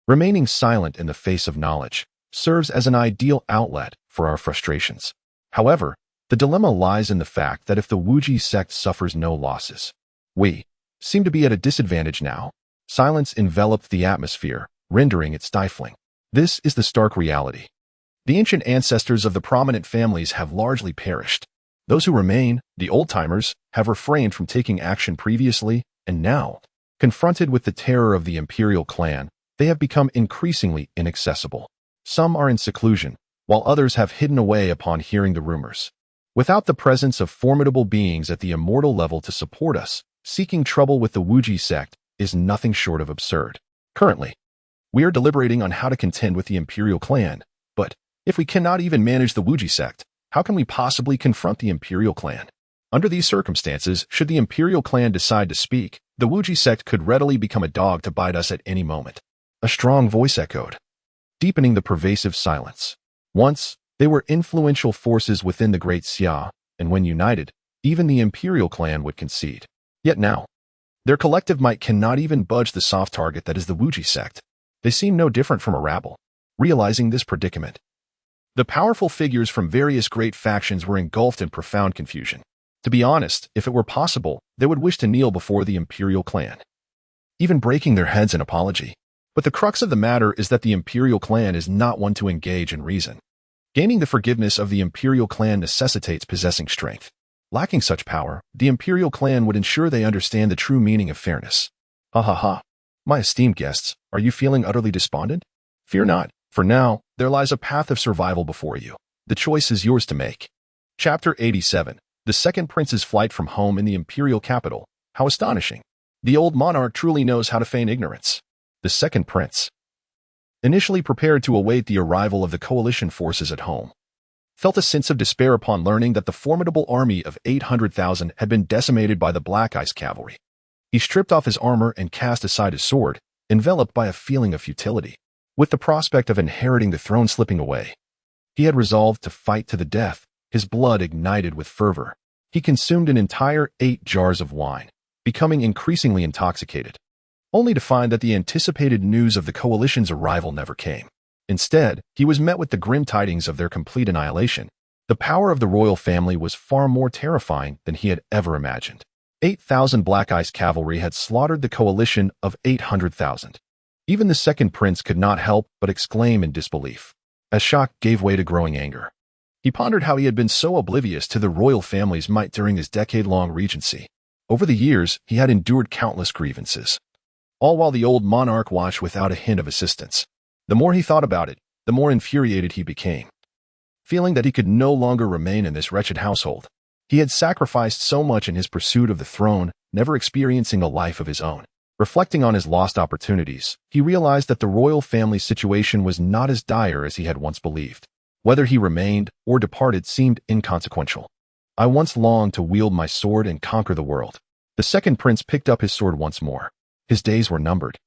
remaining silent in the face of knowledge, serves as an ideal outlet for our frustrations. However, the dilemma lies in the fact that if the Wuji sect suffers no losses, we seem to be at a disadvantage now. Silence enveloped the atmosphere, rendering it stifling. This is the stark reality. The ancient ancestors of the prominent families have largely perished. Those who remain, the old-timers, have refrained from taking action previously, and now, confronted with the terror of the imperial clan, they have become increasingly inaccessible. Some are in seclusion, while others have hidden away upon hearing the rumors. Without the presence of formidable beings at the immortal level to support us, seeking trouble with the Wuji sect is nothing short of absurd. Currently, we are deliberating on how to contend with the imperial clan, but if we cannot even manage the Wuji sect, how can we possibly confront the imperial clan? Under these circumstances, should the imperial clan decide to speak, the Wuji sect could readily become a dog to bite us at any moment. A strong voice echoed, deepening the pervasive silence. Once, they were influential forces within the Great Xia, and when united, even the imperial clan would concede. Yet now, their collective might cannot even budge the soft target that is the Wuji sect. They seem no different from a rabble. Realizing this predicament, the powerful figures from various great factions were engulfed in profound confusion. To be honest, if it were possible, they would wish to kneel before the imperial clan, even breaking their heads in apology. But the crux of the matter is that the imperial clan is not one to engage in reason. Gaining the forgiveness of the imperial clan necessitates possessing strength. Lacking such power, the imperial clan would ensure they understand the true meaning of fairness. Ha ha ha. My esteemed guests, are you feeling utterly despondent? Fear not. For now, there lies a path of survival before you. The choice is yours to make. Chapter 87. The second prince's flight from home in the imperial capital. How astonishing. The old monarch truly knows how to feign ignorance. The second prince, initially prepared to await the arrival of the coalition forces at home, felt a sense of despair upon learning that the formidable army of 800,000 had been decimated by the Black Ice cavalry. He stripped off his armor and cast aside his sword, enveloped by a feeling of futility. With the prospect of inheriting the throne slipping away, he had resolved to fight to the death. His blood ignited with fervor. He consumed an entire 8 jars of wine, becoming increasingly intoxicated, only to find that the anticipated news of the coalition's arrival never came. Instead, he was met with the grim tidings of their complete annihilation. The power of the royal family was far more terrifying than he had ever imagined. 8,000 Black Ice cavalry had slaughtered the coalition of 800,000. Even the second prince could not help but exclaim in disbelief, as shock gave way to growing anger. He pondered how he had been so oblivious to the royal family's might during his decade-long regency. Over the years, he had endured countless grievances, all while the old monarch watched without a hint of assistance. The more he thought about it, the more infuriated he became, feeling that he could no longer remain in this wretched household. He had sacrificed so much in his pursuit of the throne, never experiencing a life of his own. Reflecting on his lost opportunities, he realized that the royal family's situation was not as dire as he had once believed. Whether he remained or departed seemed inconsequential. I once longed to wield my sword and conquer the world. The second prince picked up his sword once more. His days were numbered,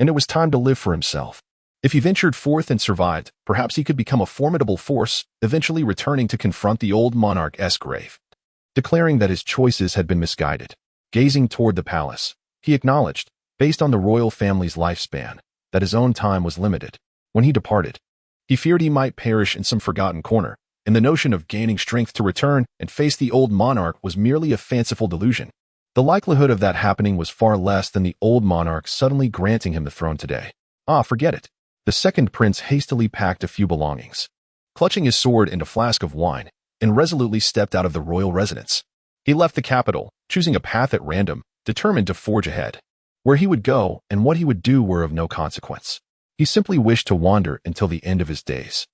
and it was time to live for himself. If he ventured forth and survived, perhaps he could become a formidable force, eventually returning to confront the old monarch's grave. Declaring that his choices had been misguided, gazing toward the palace, he acknowledged, based on the royal family's lifespan, that his own time was limited. When he departed, he feared he might perish in some forgotten corner, and the notion of gaining strength to return and face the old monarch was merely a fanciful delusion. The likelihood of that happening was far less than the old monarch suddenly granting him the throne today. Forget it. The second prince hastily packed a few belongings, clutching his sword and a flask of wine, and resolutely stepped out of the royal residence. He left the capital, choosing a path at random, determined to forge ahead. Where he would go and what he would do were of no consequence. He simply wished to wander until the end of his days.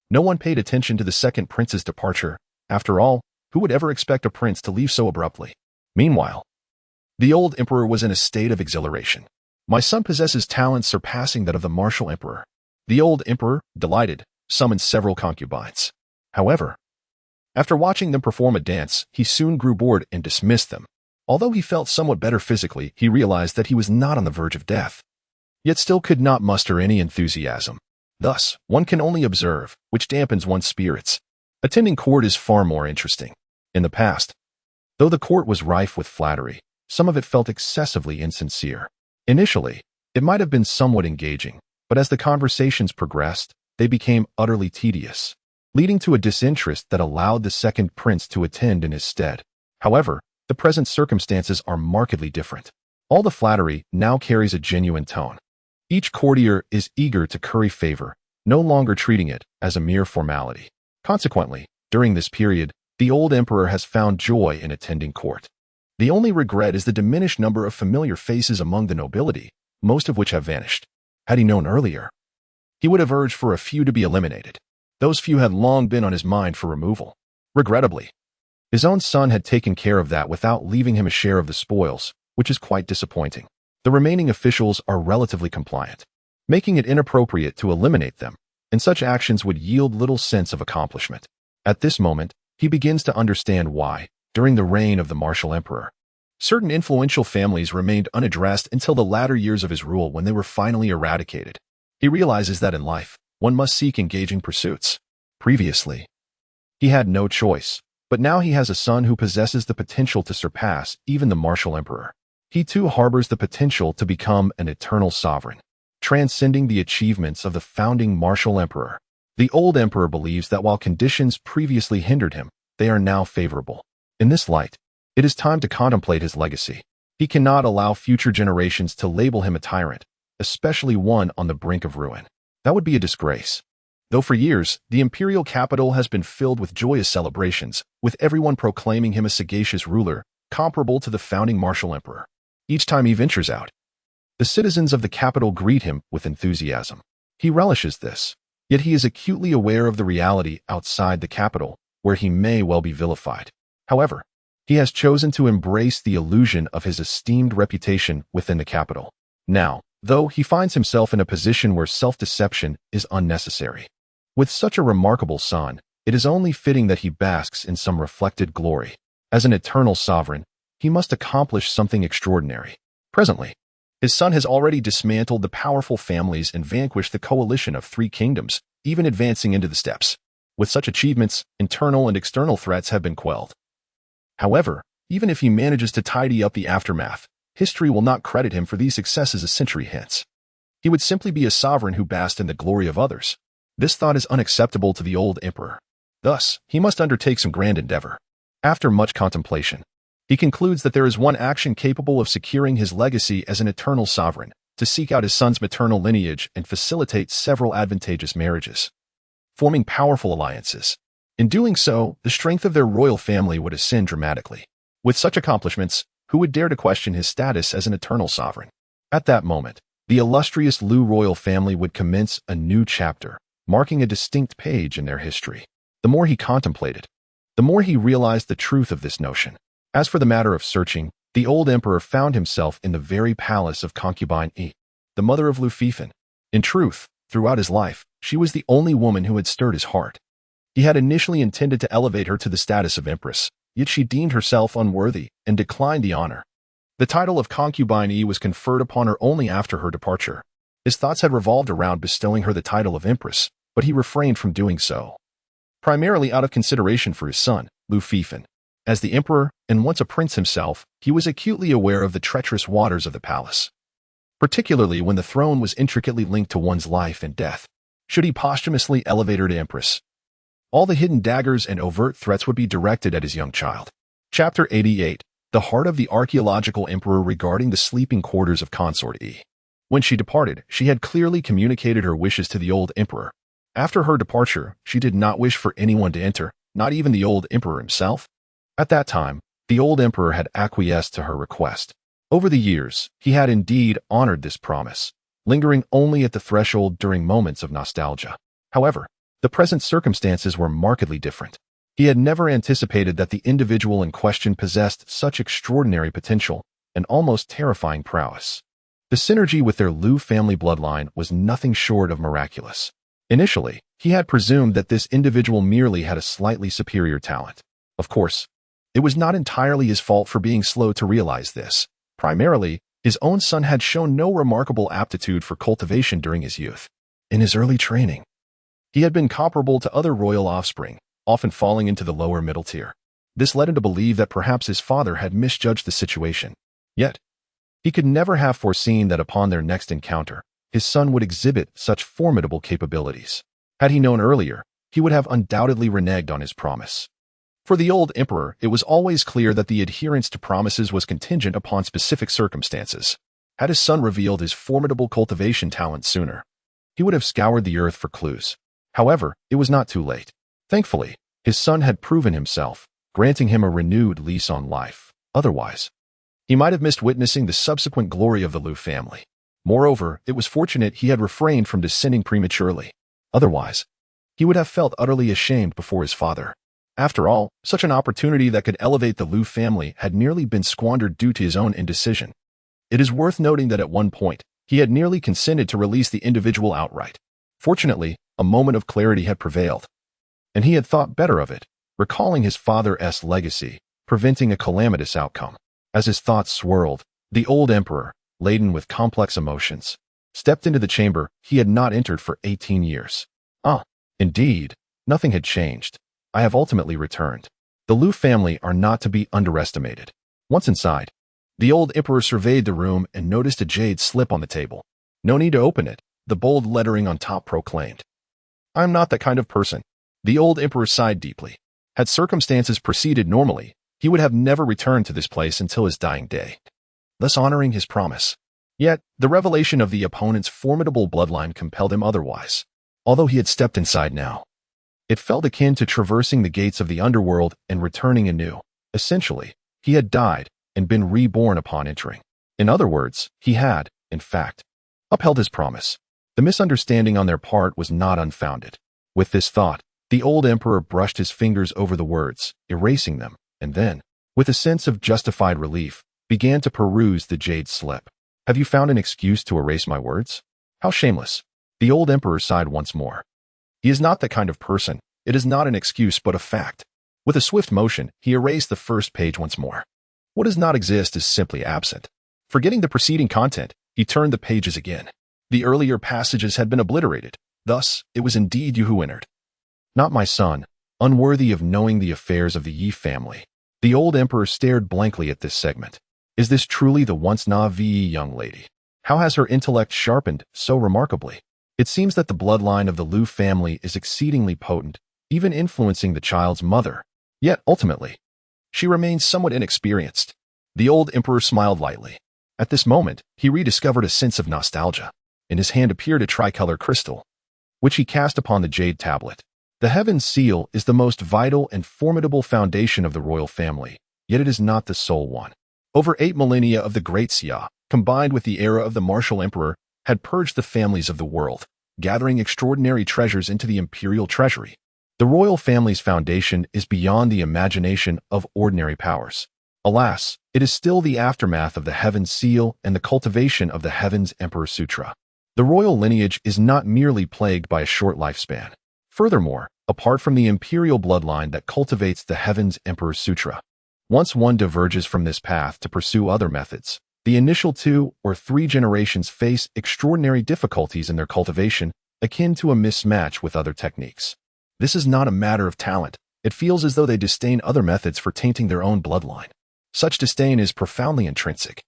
No one paid attention to the second prince's departure. After all, who would ever expect a prince to leave so abruptly? Meanwhile, the old emperor was in a state of exhilaration. My son possesses talents surpassing that of the martial emperor. The old emperor, delighted, summoned several concubines. However, after watching them perform a dance, he soon grew bored and dismissed them. Although he felt somewhat better physically, he realized that he was not on the verge of death, yet still could not muster any enthusiasm. Thus, one can only observe, which dampens one's spirits. Attending court is far more interesting. In the past, though the court was rife with flattery, some of it felt excessively insincere. Initially, it might have been somewhat engaging, but as the conversations progressed, they became utterly tedious, leading to a disinterest that allowed the second prince to attend in his stead. However, the present circumstances are markedly different. All the flattery now carries a genuine tone. Each courtier is eager to curry favor, no longer treating it as a mere formality. Consequently, during this period, the old emperor has found joy in attending court. The only regret is the diminished number of familiar faces among the nobility, most of which have vanished. Had he known earlier, he would have urged for a few to be eliminated. Those few had long been on his mind for removal. Regrettably, his own son had taken care of that without leaving him a share of the spoils, which is quite disappointing. The remaining officials are relatively compliant, making it inappropriate to eliminate them, and such actions would yield little sense of accomplishment. At this moment, he begins to understand why, during the reign of the martial emperor, certain influential families remained unaddressed until the latter years of his rule when they were finally eradicated. He realizes that in life, one must seek engaging pursuits. Previously, he had no choice, but now he has a son who possesses the potential to surpass even the martial emperor. He too harbors the potential to become an eternal sovereign, transcending the achievements of the founding martial emperor. The old emperor believes that while conditions previously hindered him, they are now favorable. In this light, it is time to contemplate his legacy. He cannot allow future generations to label him a tyrant, especially one on the brink of ruin. That would be a disgrace. Though for years, the imperial capital has been filled with joyous celebrations, with everyone proclaiming him a sagacious ruler, comparable to the founding martial emperor. Each time he ventures out, the citizens of the capital greet him with enthusiasm. He relishes this, yet he is acutely aware of the reality outside the capital, where he may well be vilified. However, he has chosen to embrace the illusion of his esteemed reputation within the capital. Now, though he finds himself in a position where self-deception is unnecessary. With such a remarkable son, it is only fitting that he basks in some reflected glory. As an eternal sovereign, he must accomplish something extraordinary. Presently, his son has already dismantled the powerful families and vanquished the coalition of 3 kingdoms, even advancing into the steppes. With such achievements, internal and external threats have been quelled. However, even if he manages to tidy up the aftermath, history will not credit him for these successes a century hence. He would simply be a sovereign who basked in the glory of others. This thought is unacceptable to the old emperor. Thus, he must undertake some grand endeavor. After much contemplation, he concludes that there is one action capable of securing his legacy as an eternal sovereign, to seek out his son's maternal lineage and facilitate several advantageous marriages, forming powerful alliances. In doing so, the strength of their royal family would ascend dramatically. With such accomplishments, who would dare to question his status as an eternal sovereign? At that moment, the illustrious Lu royal family would commence a new chapter, marking a distinct page in their history. The more he contemplated, the more he realized the truth of this notion. As for the matter of searching, the old emperor found himself in the very palace of concubine Yi, the mother of Lu Fifan. In truth, throughout his life, she was the only woman who had stirred his heart. He had initially intended to elevate her to the status of empress, yet she deemed herself unworthy and declined the honor. The title of concubine Yi was conferred upon her only after her departure. His thoughts had revolved around bestowing her the title of empress, but he refrained from doing so, primarily out of consideration for his son, Lu Fifan. As the emperor, and once a prince himself, he was acutely aware of the treacherous waters of the palace, particularly when the throne was intricately linked to one's life and death. Should he posthumously elevate her to empress, all the hidden daggers and overt threats would be directed at his young child. Chapter 88. The heart of the archaeological emperor regarding the sleeping quarters of consort Yi. When she departed, she had clearly communicated her wishes to the old emperor. After her departure, she did not wish for anyone to enter, not even the old emperor himself. At that time, the old emperor had acquiesced to her request. Over the years, he had indeed honored this promise, lingering only at the threshold during moments of nostalgia. However, the present circumstances were markedly different. He had never anticipated that the individual in question possessed such extraordinary potential and almost terrifying prowess. The synergy with their Lu family bloodline was nothing short of miraculous. Initially, he had presumed that this individual merely had a slightly superior talent. Of course, it was not entirely his fault for being slow to realize this. Primarily, his own son had shown no remarkable aptitude for cultivation during his youth. In his early training, he had been comparable to other royal offspring, often falling into the lower middle tier. This led him to believe that perhaps his father had misjudged the situation. Yet, he could never have foreseen that upon their next encounter, his son would exhibit such formidable capabilities. Had he known earlier, he would have undoubtedly reneged on his promise. For the old emperor, it was always clear that the adherence to promises was contingent upon specific circumstances. Had his son revealed his formidable cultivation talent sooner, he would have scoured the earth for clues. However, it was not too late. Thankfully, his son had proven himself, granting him a renewed lease on life. Otherwise, he might have missed witnessing the subsequent glory of the Lu family. Moreover, it was fortunate he had refrained from descending prematurely. Otherwise, he would have felt utterly ashamed before his father. After all, such an opportunity that could elevate the Lu family had nearly been squandered due to his own indecision. It is worth noting that at one point, he had nearly consented to release the individual outright. Fortunately, a moment of clarity had prevailed, and he had thought better of it, recalling his father's legacy, preventing a calamitous outcome. As his thoughts swirled, the old emperor, laden with complex emotions, stepped into the chamber he had not entered for 18 years. Indeed, nothing had changed. I have ultimately returned. The Lu family are not to be underestimated. Once inside, the old emperor surveyed the room and noticed a jade slip on the table. No need to open it, the bold lettering on top proclaimed. I am not that kind of person. The old emperor sighed deeply. Had circumstances proceeded normally, he would have never returned to this place until his dying day, thus honoring his promise. Yet, the revelation of the opponent's formidable bloodline compelled him otherwise. Although he had stepped inside now, it felt akin to traversing the gates of the underworld and returning anew. Essentially, he had died and been reborn upon entering. In other words, he had, in fact, upheld his promise. The misunderstanding on their part was not unfounded. With this thought, the old emperor brushed his fingers over the words, erasing them, and then, with a sense of justified relief, began to peruse the jade slip. Have you found an excuse to erase my words? How shameless. The old emperor sighed once more. He is not that kind of person. It is not an excuse but a fact. With a swift motion, he erased the first page once more. What does not exist is simply absent. Forgetting the preceding content, he turned the pages again. The earlier passages had been obliterated. Thus, it was indeed you who entered. Not my son, unworthy of knowing the affairs of the Yi family. The old emperor stared blankly at this segment. Is this truly the once naive young lady? How has her intellect sharpened so remarkably? It seems that the bloodline of the Lu family is exceedingly potent, even influencing the child's mother. Yet, ultimately, she remains somewhat inexperienced. The old emperor smiled lightly. At this moment, he rediscovered a sense of nostalgia. In his hand appeared a tricolor crystal, which he cast upon the jade tablet. The Heaven Seal is the most vital and formidable foundation of the royal family, yet it is not the sole one. Over 8 millennia of the Great Xia, combined with the era of the martial emperor, had purged the families of the world, gathering extraordinary treasures into the imperial treasury. The royal family's foundation is beyond the imagination of ordinary powers. Alas, it is still the aftermath of the Heaven Seal and the cultivation of the Heaven's Emperor Sutra. The royal lineage is not merely plagued by a short lifespan. Furthermore, apart from the imperial bloodline that cultivates the Heaven's Emperor Sutra, once one diverges from this path to pursue other methods, the initial 2 or 3 generations face extraordinary difficulties in their cultivation, akin to a mismatch with other techniques. This is not a matter of talent. It feels as though they disdain other methods for tainting their own bloodline. Such disdain is profoundly intrinsic.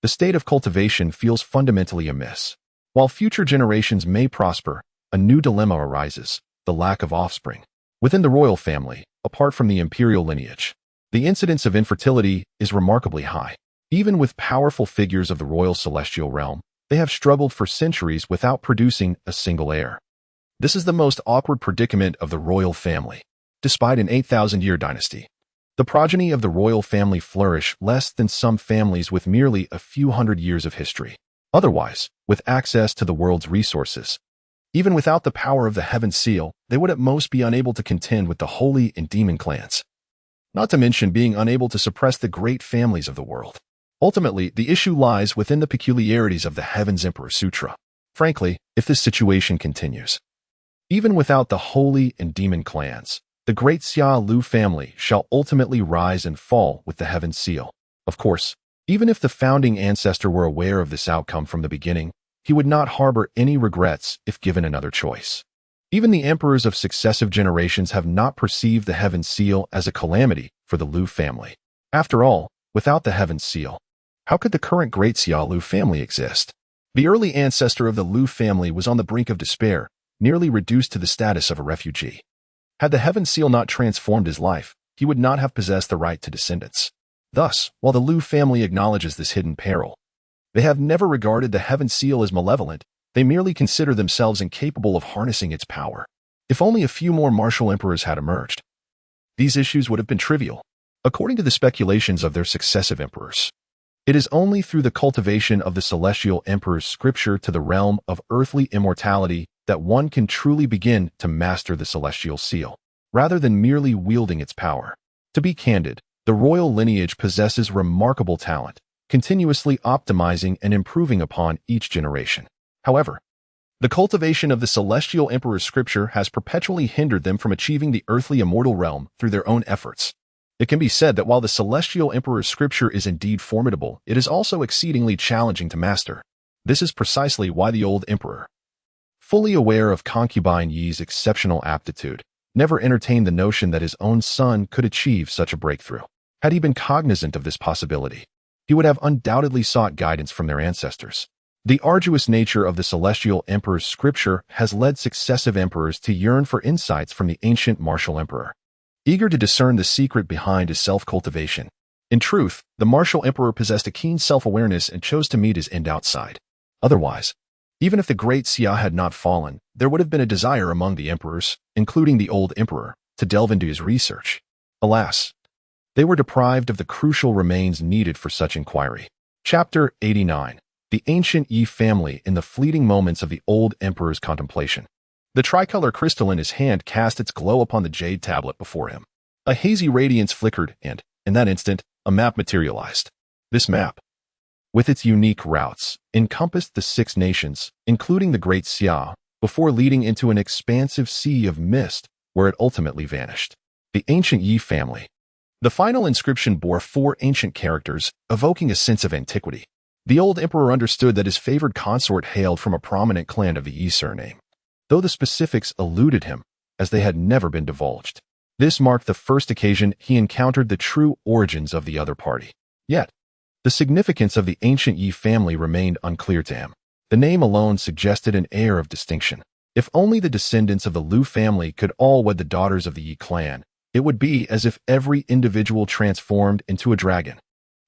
The state of cultivation feels fundamentally amiss. While future generations may prosper, a new dilemma arises: the lack of offspring. Within the royal family, apart from the imperial lineage, the incidence of infertility is remarkably high. Even with powerful figures of the royal celestial realm, they have struggled for centuries without producing a single heir. This is the most awkward predicament of the royal family. Despite an 8,000-year dynasty, the progeny of the royal family flourish less than some families with merely a few hundred years of history. Otherwise, with access to the world's resources, even without the power of the Heaven Seal, they would at most be unable to contend with the holy and demon clans, not to mention being unable to suppress the great families of the world. Ultimately, the issue lies within the peculiarities of the Heaven's Emperor Sutra. Frankly, if this situation continues, even without the holy and demon clans, the great Xia Lu family shall ultimately rise and fall with the Heaven Seal. Of course, even if the founding ancestor were aware of this outcome from the beginning, he would not harbor any regrets if given another choice. Even the emperors of successive generations have not perceived the Heaven Seal as a calamity for the Lu family. After all, without the Heaven Seal, how could the current great Xia Lu family exist? The early ancestor of the Lu family was on the brink of despair, nearly reduced to the status of a refugee. Had the Heaven Seal not transformed his life, he would not have possessed the right to descendants. Thus, while the Lu family acknowledges this hidden peril, they have never regarded the Heaven Seal as malevolent. They merely consider themselves incapable of harnessing its power. If only a few more martial emperors had emerged, these issues would have been trivial. According to the speculations of their successive emperors, it is only through the cultivation of the celestial emperor's scripture to the realm of earthly immortality that one can truly begin to master the celestial seal, rather than merely wielding its power. To be candid, the royal lineage possesses remarkable talent, continuously optimizing and improving upon each generation. However, the cultivation of the celestial emperor's scripture has perpetually hindered them from achieving the earthly immortal realm through their own efforts. It can be said that while the celestial emperor's scripture is indeed formidable, it is also exceedingly challenging to master. This is precisely why the old emperor, fully aware of concubine Yi's exceptional aptitude, never entertained the notion that his own son could achieve such a breakthrough. Had he been cognizant of this possibility, he would have undoubtedly sought guidance from their ancestors. The arduous nature of the celestial emperor's scripture has led successive emperors to yearn for insights from the ancient martial emperor, eager to discern the secret behind his self-cultivation. In truth, the martial emperor possessed a keen self-awareness and chose to meet his end outside. Otherwise, even if the great Xia had not fallen, there would have been a desire among the emperors, including the old emperor, to delve into his research. Alas, they were deprived of the crucial remains needed for such inquiry. Chapter 89. The Ancient Yi Family in the Fleeting Moments of the Old Emperor's Contemplation. The tricolor crystal in his hand cast its glow upon the jade tablet before him. A hazy radiance flickered and, in that instant, a map materialized. This map, with its unique routes, encompassed the 6 nations, including the Great Xia, before leading into an expansive sea of mist where it ultimately vanished. The Ancient Yi Family. The final inscription bore 4 ancient characters, evoking a sense of antiquity. The old emperor understood that his favored consort hailed from a prominent clan of the Yi surname, though the specifics eluded him, as they had never been divulged. This marked the first occasion he encountered the true origins of the other party. Yet, the significance of the ancient Yi family remained unclear to him. The name alone suggested an air of distinction. If only the descendants of the Lu family could all wed the daughters of the Yi clan, it would be as if every individual transformed into a dragon.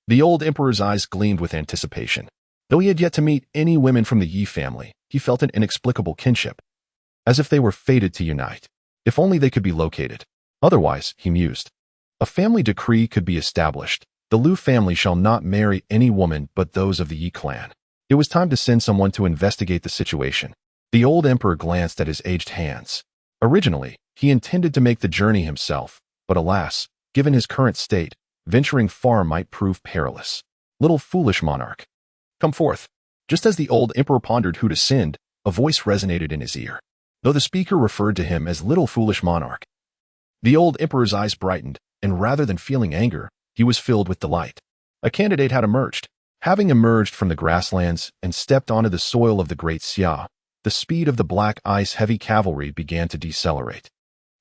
The old emperor's eyes gleamed with anticipation. Though he had yet to meet any women from the Yi family, he felt an inexplicable kinship, as if they were fated to unite. If only they could be located. Otherwise, he mused, a family decree could be established. The Liu family shall not marry any woman but those of the Yi clan. It was time to send someone to investigate the situation. The old emperor glanced at his aged hands. Originally, he intended to make the journey himself, but alas, given his current state, venturing far might prove perilous. Little foolish monarch, come forth. Just as the old emperor pondered who to send, a voice resonated in his ear. Though the speaker referred to him as little foolish monarch, the old emperor's eyes brightened, and rather than feeling anger, he was filled with delight. A candidate had emerged. Having emerged from the grasslands and stepped onto the soil of the Great Xia, the speed of the black ice heavy cavalry began to decelerate.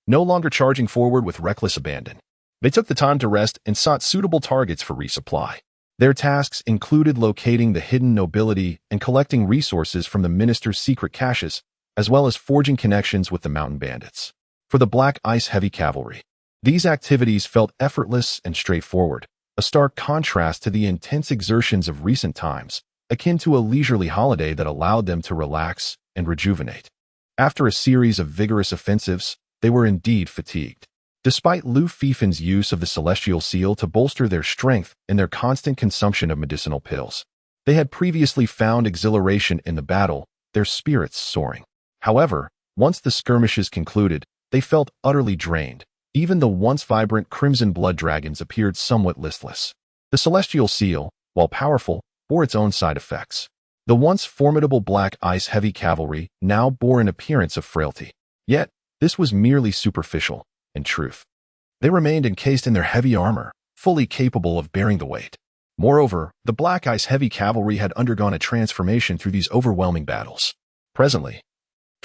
No longer charging forward with reckless abandon, they took the time to rest and sought suitable targets for resupply. Their tasks included locating the hidden nobility and collecting resources from the minister's secret caches, as well as forging connections with the mountain bandits. For the black ice heavy cavalry, these activities felt effortless and straightforward, a stark contrast to the intense exertions of recent times, akin to a leisurely holiday that allowed them to relax and rejuvenate. After a series of vigorous offensives, they were indeed fatigued. Despite Liu Fifin's use of the celestial seal to bolster their strength and their constant consumption of medicinal pills, they had previously found exhilaration in the battle, their spirits soaring. However, once the skirmishes concluded, they felt utterly drained. Even the once vibrant crimson blood dragons appeared somewhat listless. The celestial seal, while powerful, bore its own side effects. The once formidable black ice heavy cavalry now bore an appearance of frailty. Yet, this was merely superficial. In truth, they remained encased in their heavy armor, fully capable of bearing the weight. Moreover, the black ice heavy cavalry had undergone a transformation through these overwhelming battles. Presently,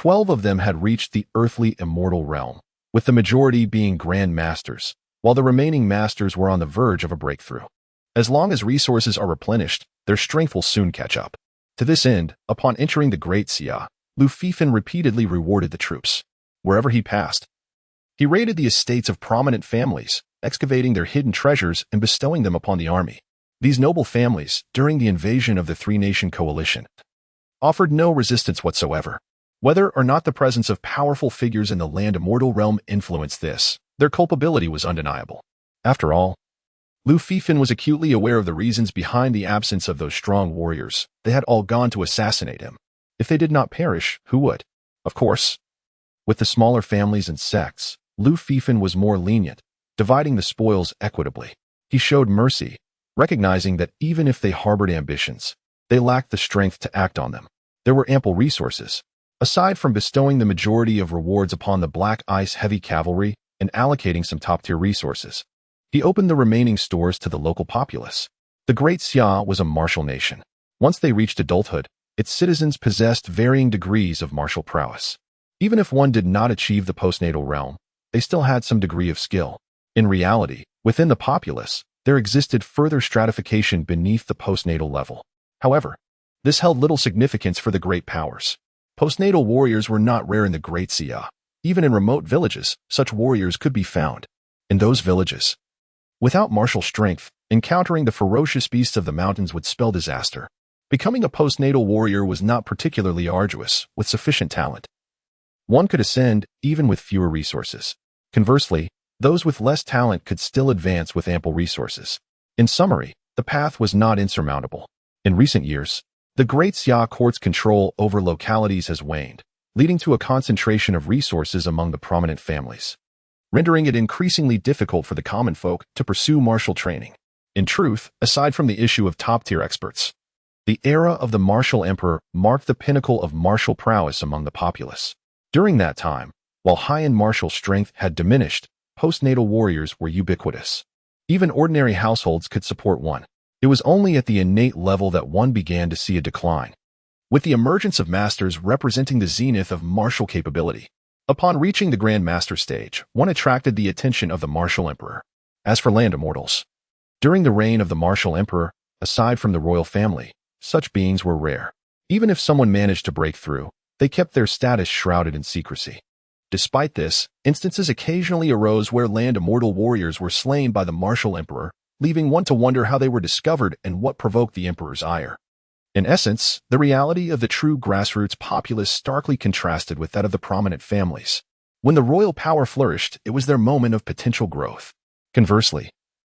12 of them had reached the earthly immortal realm, with the majority being Grand Masters, while the remaining Masters were on the verge of a breakthrough. As long as resources are replenished, their strength will soon catch up. To this end, upon entering the Great Xia, Liu Fifin repeatedly rewarded the troops. Wherever he passed, he raided the estates of prominent families, excavating their hidden treasures and bestowing them upon the army. These noble families, during the invasion of the three-nation coalition, offered no resistance whatsoever. Whether or not the presence of powerful figures in the land immortal realm influenced this, their culpability was undeniable. After all, Liu Fifin was acutely aware of the reasons behind the absence of those strong warriors. They had all gone to assassinate him. If they did not perish, who would? Of course, with the smaller families and sects, Liu Fifin was more lenient, dividing the spoils equitably. He showed mercy, recognizing that even if they harbored ambitions, they lacked the strength to act on them. There were ample resources. Aside from bestowing the majority of rewards upon the black ice heavy cavalry and allocating some top-tier resources, he opened the remaining stores to the local populace. The Great Xia was a martial nation. Once they reached adulthood, its citizens possessed varying degrees of martial prowess. Even if one did not achieve the postnatal realm, they still had some degree of skill. In reality, within the populace, there existed further stratification beneath the postnatal level. However, this held little significance for the great powers. Postnatal warriors were not rare in the Great Xia. Even in remote villages, such warriors could be found. In those villages, without martial strength, encountering the ferocious beasts of the mountains would spell disaster. Becoming a postnatal warrior was not particularly arduous, with sufficient talent. One could ascend even with fewer resources. Conversely, those with less talent could still advance with ample resources. In summary, the path was not insurmountable. In recent years, the Great Xia court's control over localities has waned, leading to a concentration of resources among the prominent families, rendering it increasingly difficult for the common folk to pursue martial training. In truth, aside from the issue of top-tier experts, the era of the martial emperor marked the pinnacle of martial prowess among the populace. During that time, while high-end martial strength had diminished, postnatal warriors were ubiquitous. Even ordinary households could support one. It was only at the innate level that one began to see a decline, with the emergence of masters representing the zenith of martial capability. Upon reaching the Grand Master stage, one attracted the attention of the martial emperor. As for land immortals, during the reign of the martial emperor, aside from the royal family, such beings were rare. Even if someone managed to break through, they kept their status shrouded in secrecy. Despite this, instances occasionally arose where land immortal warriors were slain by the martial emperor, leaving one to wonder how they were discovered and what provoked the emperor's ire. In essence, the reality of the true grassroots populace starkly contrasted with that of the prominent families. When the royal power flourished, it was their moment of potential growth. Conversely,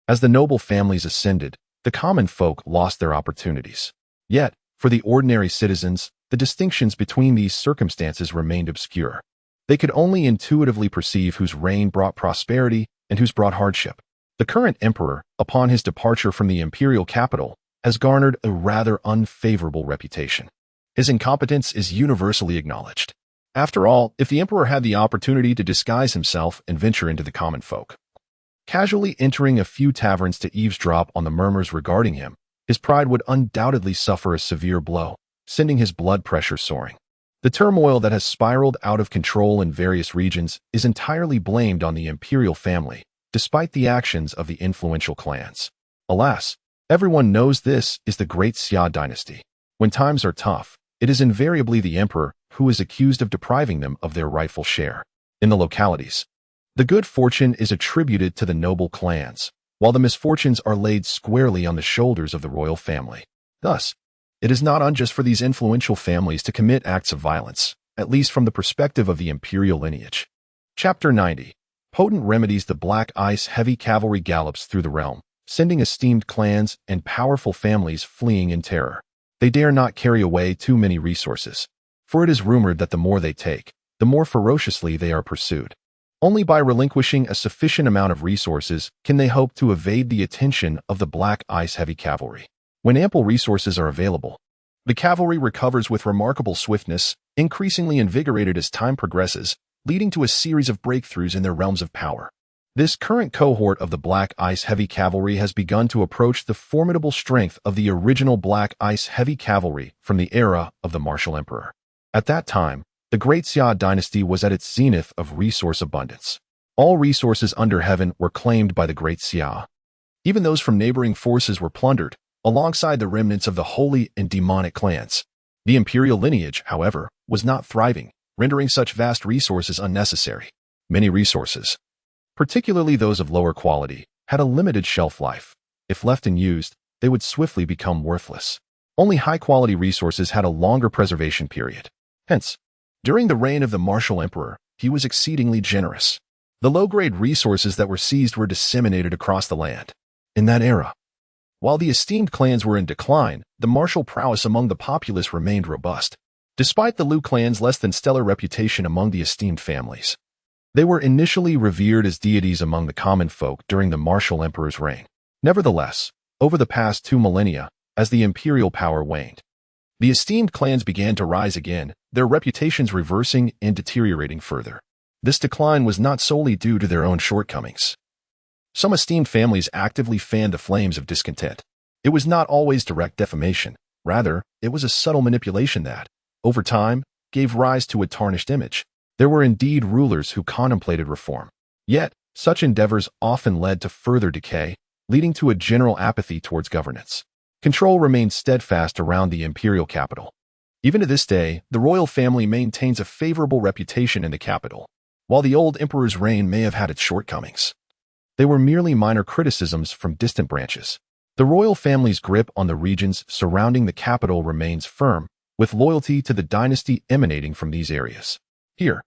as the noble families ascended, the common folk lost their opportunities. Yet, for the ordinary citizens, the distinctions between these circumstances remained obscure. They could only intuitively perceive whose reign brought prosperity and whose brought hardship. The current emperor, upon his departure from the imperial capital, has garnered a rather unfavorable reputation. His incompetence is universally acknowledged. After all, if the emperor had the opportunity to disguise himself and venture into the common folk, casually entering a few taverns to eavesdrop on the murmurs regarding him, his pride would undoubtedly suffer a severe blow, sending his blood pressure soaring. The turmoil that has spiraled out of control in various regions is entirely blamed on the imperial family, despite the actions of the influential clans. Alas, everyone knows this is the Great Xia dynasty. When times are tough, it is invariably the emperor who is accused of depriving them of their rightful share. In the localities, the good fortune is attributed to the noble clans, while the misfortunes are laid squarely on the shoulders of the royal family. Thus, it is not unjust for these influential families to commit acts of violence, at least from the perspective of the imperial lineage. Chapter 90. Potent remedies. The black ice heavy cavalry gallops through the realm, sending esteemed clans and powerful families fleeing in terror. They dare not carry away too many resources, for it is rumored that the more they take, the more ferociously they are pursued. Only by relinquishing a sufficient amount of resources can they hope to evade the attention of the black ice heavy cavalry. When ample resources are available, the cavalry recovers with remarkable swiftness, increasingly invigorated as time progresses, leading to a series of breakthroughs in their realms of power. This current cohort of the Black Ice Heavy Cavalry has begun to approach the formidable strength of the original Black Ice Heavy Cavalry from the era of the Martial Emperor. At that time, the Great Xia dynasty was at its zenith of resource abundance. All resources under heaven were claimed by the Great Xia. Even those from neighboring forces were plundered, alongside the remnants of the holy and demonic clans. The imperial lineage, however, was not thriving, rendering such vast resources unnecessary. Many resources, particularly those of lower quality, had a limited shelf life. If left unused, they would swiftly become worthless. Only high-quality resources had a longer preservation period. Hence, during the reign of the Martial Emperor, he was exceedingly generous. The low-grade resources that were seized were disseminated across the land. In that era, while the esteemed clans were in decline, the martial prowess among the populace remained robust. Despite the Lu clan's less than stellar reputation among the esteemed families, they were initially revered as deities among the common folk during the Martial Emperor's reign. Nevertheless, over the past 2 millennia, as the imperial power waned, the esteemed clans began to rise again, their reputations reversing and deteriorating further. This decline was not solely due to their own shortcomings. Some esteemed families actively fanned the flames of discontent. It was not always direct defamation. Rather, it was a subtle manipulation that, over time, gave rise to a tarnished image. There were indeed rulers who contemplated reform. Yet, such endeavors often led to further decay, leading to a general apathy towards governance. Control remained steadfast around the imperial capital. Even to this day, the royal family maintains a favorable reputation in the capital. While the old emperor's reign may have had its shortcomings, they were merely minor criticisms from distant branches. The royal family's grip on the regions surrounding the capital remains firm, with loyalty to the dynasty emanating from these areas. Here,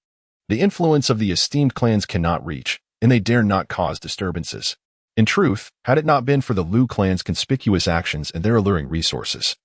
the influence of the esteemed clans cannot reach, and they dare not cause disturbances. In truth, had it not been for the Lu clan's conspicuous actions and their alluring resources,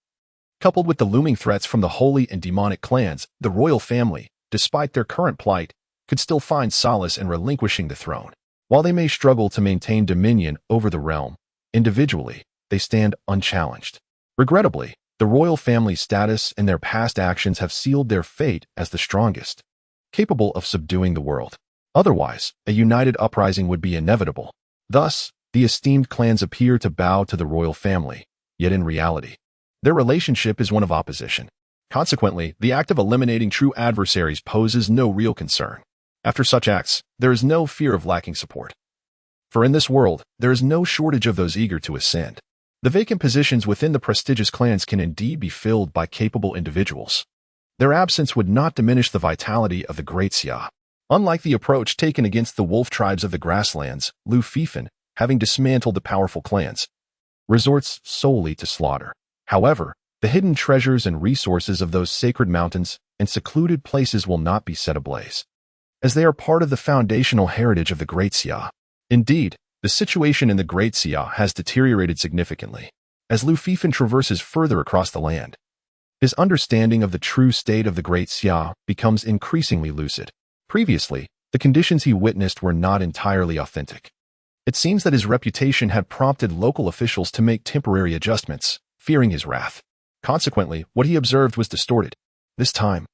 coupled with the looming threats from the holy and demonic clans, the royal family, despite their current plight, could still find solace in relinquishing the throne. While they may struggle to maintain dominion over the realm, individually, they stand unchallenged. Regrettably, the royal family's status and their past actions have sealed their fate as the strongest, capable of subduing the world. Otherwise, a united uprising would be inevitable. Thus, the esteemed clans appear to bow to the royal family, yet in reality, their relationship is one of opposition. Consequently, the act of eliminating true adversaries poses no real concern. After such acts, there is no fear of lacking support. For in this world, there is no shortage of those eager to ascend. The vacant positions within the prestigious clans can indeed be filled by capable individuals. Their absence would not diminish the vitality of the Great Xia. Unlike the approach taken against the wolf tribes of the grasslands, Lu Fifan, having dismantled the powerful clans, resorts solely to slaughter. However, the hidden treasures and resources of those sacred mountains and secluded places will not be set ablaze. as they are part of the foundational heritage of the Great Xia. Indeed, the situation in the Great Xia has deteriorated significantly. As Lu Fifan traverses further across the land, his understanding of the true state of the Great Xia becomes increasingly lucid. Previously, the conditions he witnessed were not entirely authentic. It seems that his reputation had prompted local officials to make temporary adjustments, fearing his wrath. Consequently, what he observed was distorted. This time,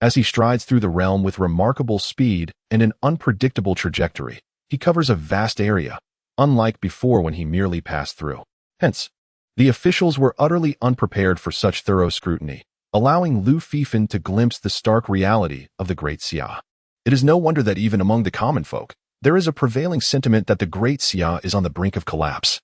as he strides through the realm with remarkable speed and an unpredictable trajectory, he covers a vast area, unlike before when he merely passed through. Hence, the officials were utterly unprepared for such thorough scrutiny, allowing Lu Fifan to glimpse the stark reality of the Great Xia. It is no wonder that even among the common folk, there is a prevailing sentiment that the Great Xia is on the brink of collapse.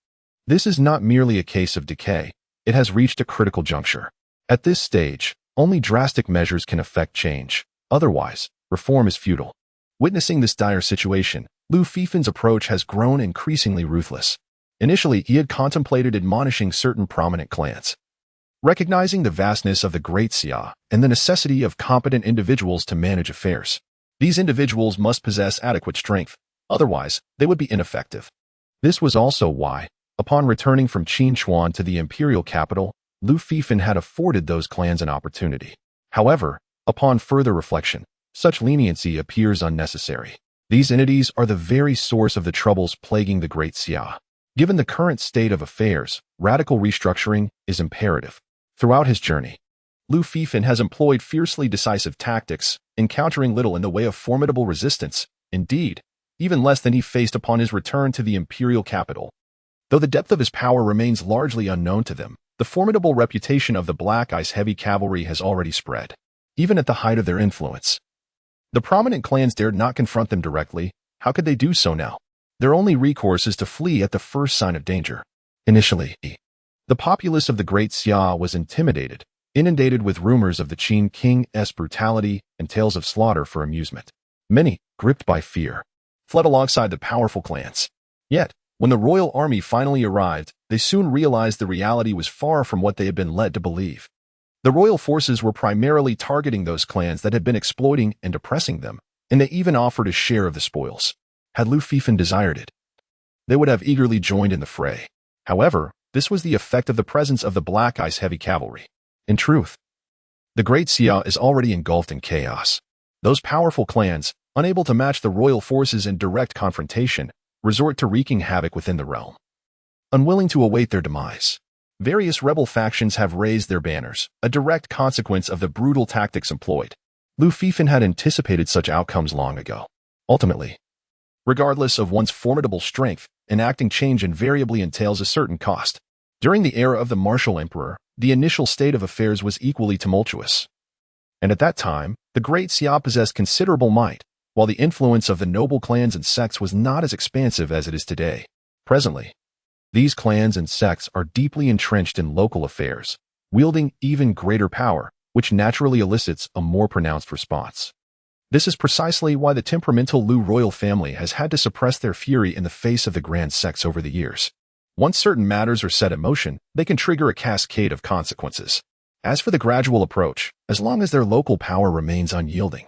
This is not merely a case of decay, it has reached a critical juncture. At this stage, only drastic measures can effect change. Otherwise, reform is futile. Witnessing this dire situation, Lu Fifan's approach has grown increasingly ruthless. Initially, he had contemplated admonishing certain prominent clans. Recognizing the vastness of the Great Xia and the necessity of competent individuals to manage affairs, these individuals must possess adequate strength, otherwise they would be ineffective. This was also why, upon returning from Qinchuan to the imperial capital, Lu Fifan had afforded those clans an opportunity. However, upon further reflection, such leniency appears unnecessary. These entities are the very source of the troubles plaguing the Great Xia. Given the current state of affairs, radical restructuring is imperative. Throughout his journey, Lu Fifan has employed fiercely decisive tactics, encountering little in the way of formidable resistance, indeed, even less than he faced upon his return to the imperial capital. Though the depth of his power remains largely unknown to them, the formidable reputation of the Black Ice heavy cavalry has already spread, even at the height of their influence. The prominent clans dared not confront them directly. How could they do so now? Their only recourse is to flee at the first sign of danger. Initially, the populace of the Great Xia was intimidated, inundated with rumors of the Qin king's brutality and tales of slaughter for amusement. Many, gripped by fear, fled alongside the powerful clans. Yet, when the royal army finally arrived, they soon realized the reality was far from what they had been led to believe. The royal forces were primarily targeting those clans that had been exploiting and oppressing them, and they even offered a share of the spoils. Had Lu Fifan desired it, they would have eagerly joined in the fray. However, this was the effect of the presence of the Black Ice heavy cavalry. In truth, the Great Xia is already engulfed in chaos. Those powerful clans, unable to match the royal forces in direct confrontation, resort to wreaking havoc within the realm. Unwilling to await their demise, various rebel factions have raised their banners, a direct consequence of the brutal tactics employed. Lu Fifan had anticipated such outcomes long ago. Ultimately, regardless of one's formidable strength, enacting change invariably entails a certain cost. During the era of the martial emperor, the initial state of affairs was equally tumultuous. And at that time, the Great Xia possessed considerable might, while the influence of the noble clans and sects was not as expansive as it is today. Presently, these clans and sects are deeply entrenched in local affairs, wielding even greater power, which naturally elicits a more pronounced response. This is precisely why the temperamental Lu royal family has had to suppress their fury in the face of the grand sects over the years. Once certain matters are set in motion, they can trigger a cascade of consequences. As for the gradual approach, as long as their local power remains unyielding,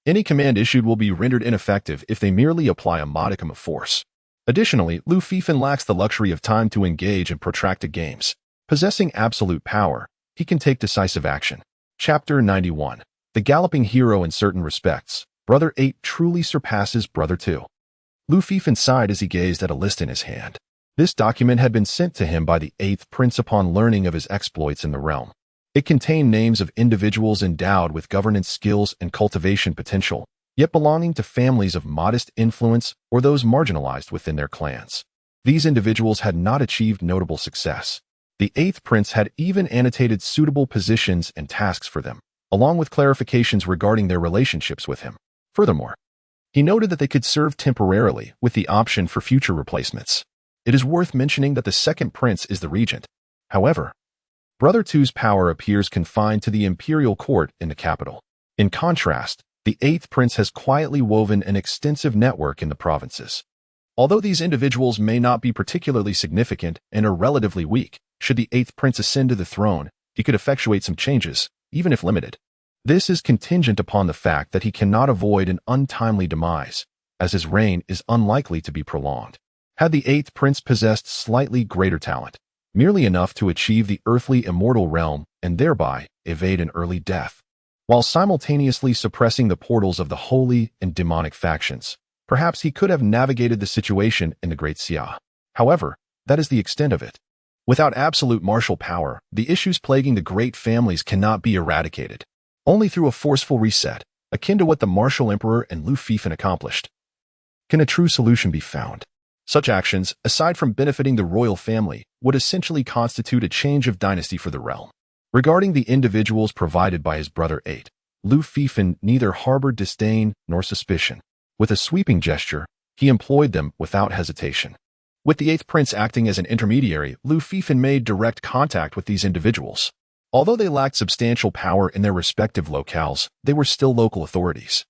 any command issued will be rendered ineffective if they merely apply a modicum of force. Additionally, Lu Fifan lacks the luxury of time to engage in protracted games. Possessing absolute power, he can take decisive action. Chapter 91. The Galloping Hero in certain respects, Brother 8 truly surpasses Brother 2. Lu Fifan sighed as he gazed at a list in his hand. This document had been sent to him by the 8th Prince upon learning of his exploits in the realm. It contained names of individuals endowed with governance skills and cultivation potential, yet belonging to families of modest influence or those marginalized within their clans. These individuals had not achieved notable success. The 8th Prince had even annotated suitable positions and tasks for them, along with clarifications regarding their relationships with him. Furthermore, he noted that they could serve temporarily with the option for future replacements. It is worth mentioning that the 2nd Prince is the regent. However, Brother 2's power appears confined to the imperial court in the capital. In contrast, the 8th Prince has quietly woven an extensive network in the provinces. Although these individuals may not be particularly significant and are relatively weak, should the 8th Prince ascend to the throne, he could effectuate some changes, even if limited. This is contingent upon the fact that he cannot avoid an untimely demise, as his reign is unlikely to be prolonged. Had the eighth prince possessed slightly greater talent, merely enough to achieve the earthly immortal realm and thereby evade an early death, while simultaneously suppressing the portals of the holy and demonic factions, perhaps he could have navigated the situation in the Great Xia. However, that is the extent of it. Without absolute martial power, the issues plaguing the great families cannot be eradicated. Only through a forceful reset, akin to what the martial emperor and Lu Fifan accomplished, can a true solution be found. Such actions, aside from benefiting the royal family, would essentially constitute a change of dynasty for the realm. Regarding the individuals provided by his brother 8, Lu Fifan neither harbored disdain nor suspicion. With a sweeping gesture, he employed them without hesitation. With the eighth prince acting as an intermediary, Lu Fifan made direct contact with these individuals. Although they lacked substantial power in their respective locales, they were still local authorities.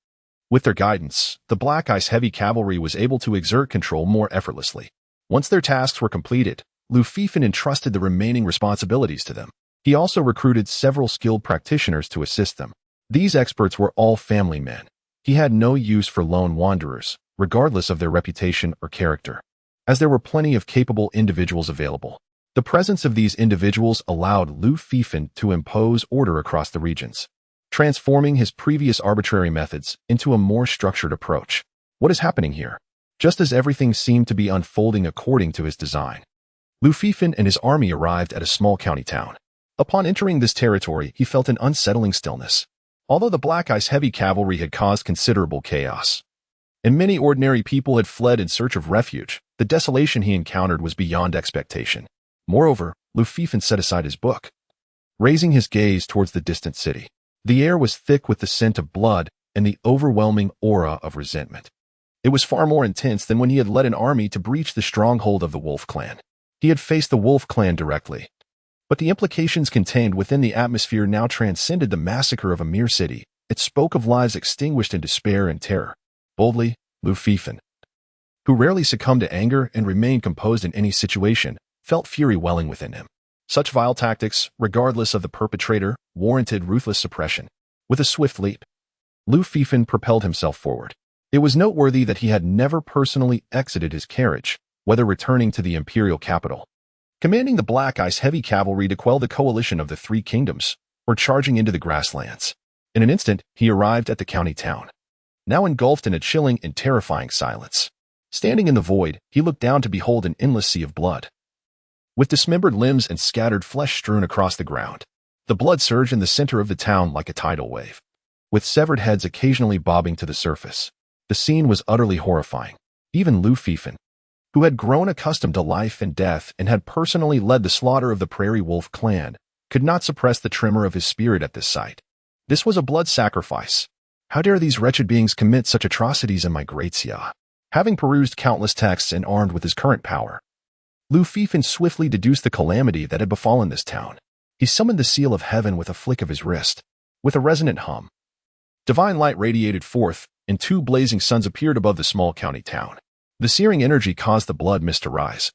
With their guidance, the Black Ice Heavy Cavalry was able to exert control more effortlessly. Once their tasks were completed, Lu Fifan entrusted the remaining responsibilities to them. He also recruited several skilled practitioners to assist them. These experts were all family men. He had no use for lone wanderers, regardless of their reputation or character, as there were plenty of capable individuals available. The presence of these individuals allowed Lu Fifan to impose order across the regions, transforming his previous arbitrary methods into a more structured approach. What is happening here? Just as everything seemed to be unfolding according to his design, Lu Fifan and his army arrived at a small county town. Upon entering this territory, he felt an unsettling stillness. Although the Black Ice Heavy Cavalry had caused considerable chaos, and many ordinary people had fled in search of refuge, the desolation he encountered was beyond expectation. Moreover, Lu Fifan set aside his book, raising his gaze towards the distant city. The air was thick with the scent of blood and the overwhelming aura of resentment. It was far more intense than when he had led an army to breach the stronghold of the Wolf Clan. He had faced the Wolf Clan directly, but the implications contained within the atmosphere now transcended the massacre of a mere city. It spoke of lives extinguished in despair and terror. Boldly, Lu Fifan, who rarely succumbed to anger and remained composed in any situation, felt fury welling within him. Such vile tactics, regardless of the perpetrator, warranted ruthless suppression. With a swift leap, Lu Fifan propelled himself forward. It was noteworthy that he had never personally exited his carriage, whether returning to the imperial capital, commanding the Black Ice Heavy Cavalry to quell the coalition of the Three Kingdoms, or charging into the grasslands. In an instant, he arrived at the county town, now engulfed in a chilling and terrifying silence. Standing in the void, he looked down to behold an endless sea of blood, with dismembered limbs and scattered flesh strewn across the ground. The blood surged in the center of the town like a tidal wave, with severed heads occasionally bobbing to the surface. The scene was utterly horrifying. Even Lu Fifan, who had grown accustomed to life and death and had personally led the slaughter of the Prairie Wolf clan, could not suppress the tremor of his spirit at this sight. This was a blood sacrifice. How dare these wretched beings commit such atrocities in my Great Xia? Having perused countless texts and armed with his current power, Lu Fifan swiftly deduced the calamity that had befallen this town. He summoned the seal of heaven with a flick of his wrist. With a resonant hum, divine light radiated forth, and two blazing suns appeared above the small county town. The searing energy caused the blood mist to rise,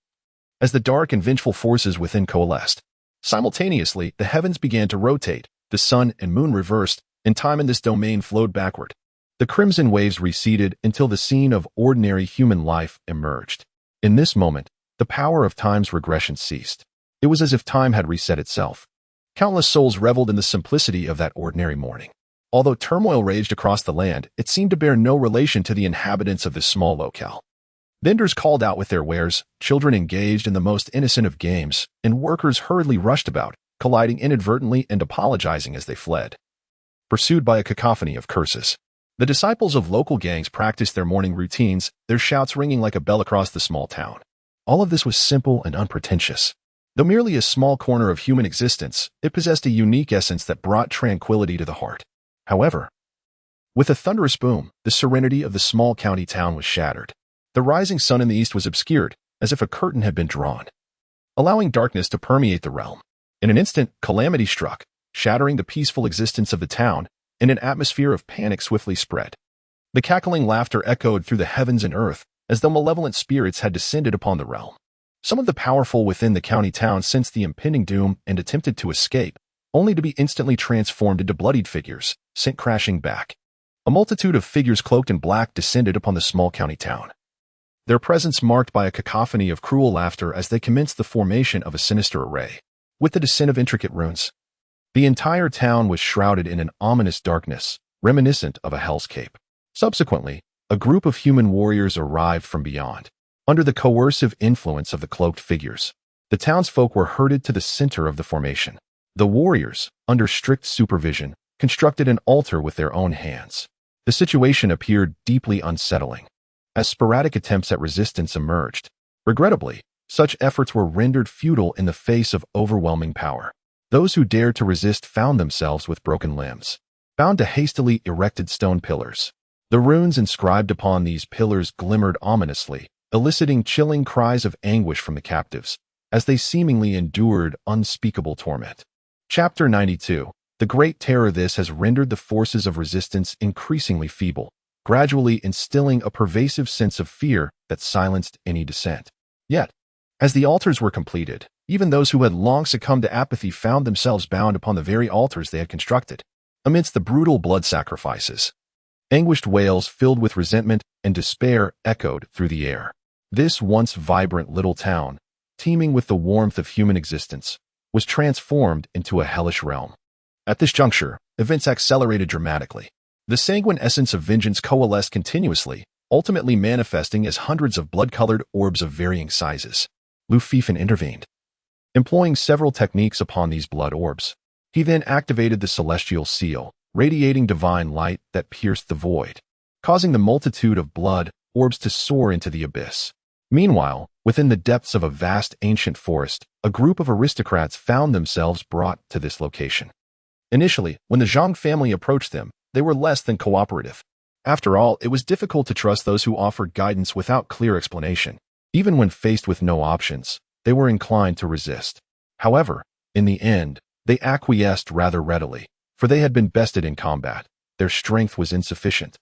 as the dark and vengeful forces within coalesced. Simultaneously, the heavens began to rotate, the sun and moon reversed, and time in this domain flowed backward. The crimson waves receded until the scene of ordinary human life emerged. In this moment, the power of time's regression ceased. It was as if time had reset itself. Countless souls reveled in the simplicity of that ordinary morning. Although turmoil raged across the land, it seemed to bear no relation to the inhabitants of this small locale. Vendors called out with their wares, children engaged in the most innocent of games, and workers hurriedly rushed about, colliding inadvertently and apologizing as they fled, pursued by a cacophony of curses. The disciples of local gangs practiced their morning routines, their shouts ringing like a bell across the small town. All of this was simple and unpretentious. Though merely a small corner of human existence, it possessed a unique essence that brought tranquility to the heart. However, with a thunderous boom, the serenity of the small county town was shattered. The rising sun in the east was obscured, as if a curtain had been drawn, allowing darkness to permeate the realm. In an instant, calamity struck, shattering the peaceful existence of the town, and an atmosphere of panic swiftly spread. The cackling laughter echoed through the heavens and earth, as though malevolent spirits had descended upon the realm. Some of the powerful within the county town sensed the impending doom and attempted to escape, only to be instantly transformed into bloodied figures. sent crashing back. A multitude of figures cloaked in black descended upon the small county town, their presence marked by a cacophony of cruel laughter as they commenced the formation of a sinister array. With the descent of intricate runes, the entire town was shrouded in an ominous darkness, reminiscent of a hell's cape. Subsequently, a group of human warriors arrived from beyond. Under the coercive influence of the cloaked figures, the townsfolk were herded to the center of the formation. The warriors, under strict supervision, constructed an altar with their own hands. The situation appeared deeply unsettling, as sporadic attempts at resistance emerged. Regrettably, such efforts were rendered futile in the face of overwhelming power. Those who dared to resist found themselves with broken limbs, bound to hastily erected stone pillars. The runes inscribed upon these pillars glimmered ominously, eliciting chilling cries of anguish from the captives, as they seemingly endured unspeakable torment. Chapter 92. The Great Terror. This has rendered the forces of resistance increasingly feeble, gradually instilling a pervasive sense of fear that silenced any dissent. Yet, as the altars were completed, even those who had long succumbed to apathy found themselves bound upon the very altars they had constructed. Amidst the brutal blood sacrifices, anguished wails filled with resentment and despair echoed through the air. This once vibrant little town, teeming with the warmth of human existence, was transformed into a hellish realm. At this juncture, events accelerated dramatically. The sanguine essence of vengeance coalesced continuously, ultimately manifesting as hundreds of blood-colored orbs of varying sizes. Lufifan intervened, employing several techniques upon these blood orbs. He then activated the celestial seal, radiating divine light that pierced the void, causing the multitude of blood orbs to soar into the abyss. Meanwhile, within the depths of a vast ancient forest, a group of aristocrats found themselves brought to this location. Initially, when the Zhang family approached them, they were less than cooperative. After all, it was difficult to trust those who offered guidance without clear explanation. Even when faced with no options, they were inclined to resist. However, in the end, they acquiesced rather readily, for they had been bested in combat. Their strength was insufficient,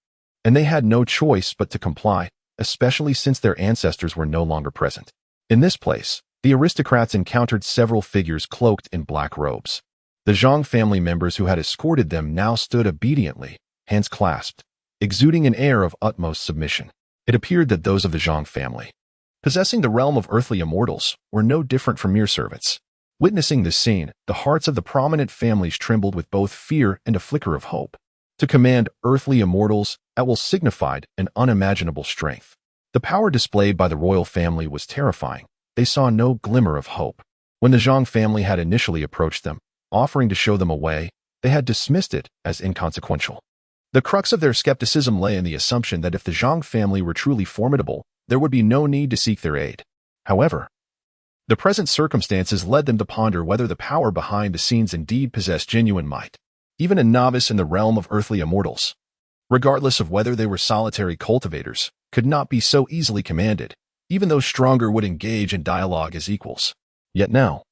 and they had no choice but to comply, especially since their ancestors were no longer present. In this place, the aristocrats encountered several figures cloaked in black robes. The Zhang family members who had escorted them now stood obediently, hands clasped, exuding an air of utmost submission. It appeared that those of the Zhang family, possessing the realm of earthly immortals, were no different from mere servants. Witnessing this scene, the hearts of the prominent families trembled with both fear and a flicker of hope. To command earthly immortals, that will signified an unimaginable strength. The power displayed by the royal family was terrifying. They saw no glimmer of hope. When the Zhang family had initially approached them, offering to show them a way, they had dismissed it as inconsequential. The crux of their skepticism lay in the assumption that if the Zhang family were truly formidable, there would be no need to seek their aid. However, the present circumstances led them to ponder whether the power behind the scenes indeed possessed genuine might. Even a novice in the realm of earthly immortals, regardless of whether they were solitary cultivators, could not be so easily commanded, even though stronger would engage in dialogue as equals. Yet now,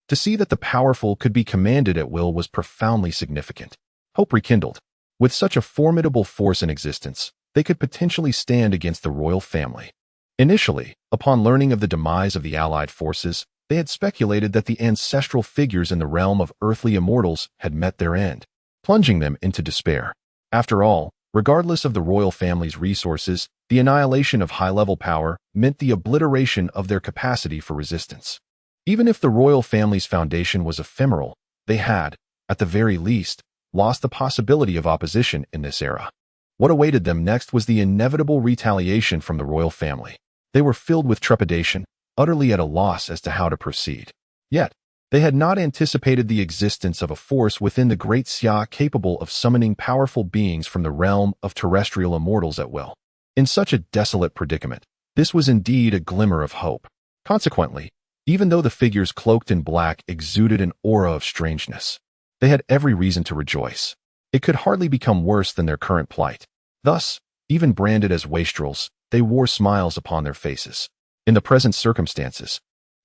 to see that the powerful could be commanded at will was profoundly significant. Hope rekindled. With such a formidable force in existence, they could potentially stand against the royal family. Initially, upon learning of the demise of the allied forces, they had speculated that the ancestral figures in the realm of earthly immortals had met their end, plunging them into despair. After all, regardless of the royal family's resources, the annihilation of high-level power meant the obliteration of their capacity for resistance. Even if the royal family's foundation was ephemeral, they had, at the very least, lost the possibility of opposition in this era. What awaited them next was the inevitable retaliation from the royal family. They were filled with trepidation, utterly at a loss as to how to proceed. Yet, they had not anticipated the existence of a force within the Great Xia capable of summoning powerful beings from the realm of terrestrial immortals at will. In such a desolate predicament, this was indeed a glimmer of hope. Consequently, even though the figures cloaked in black exuded an aura of strangeness, they had every reason to rejoice. It could hardly become worse than their current plight. Thus, even branded as wastrels, they wore smiles upon their faces. In the present circumstances,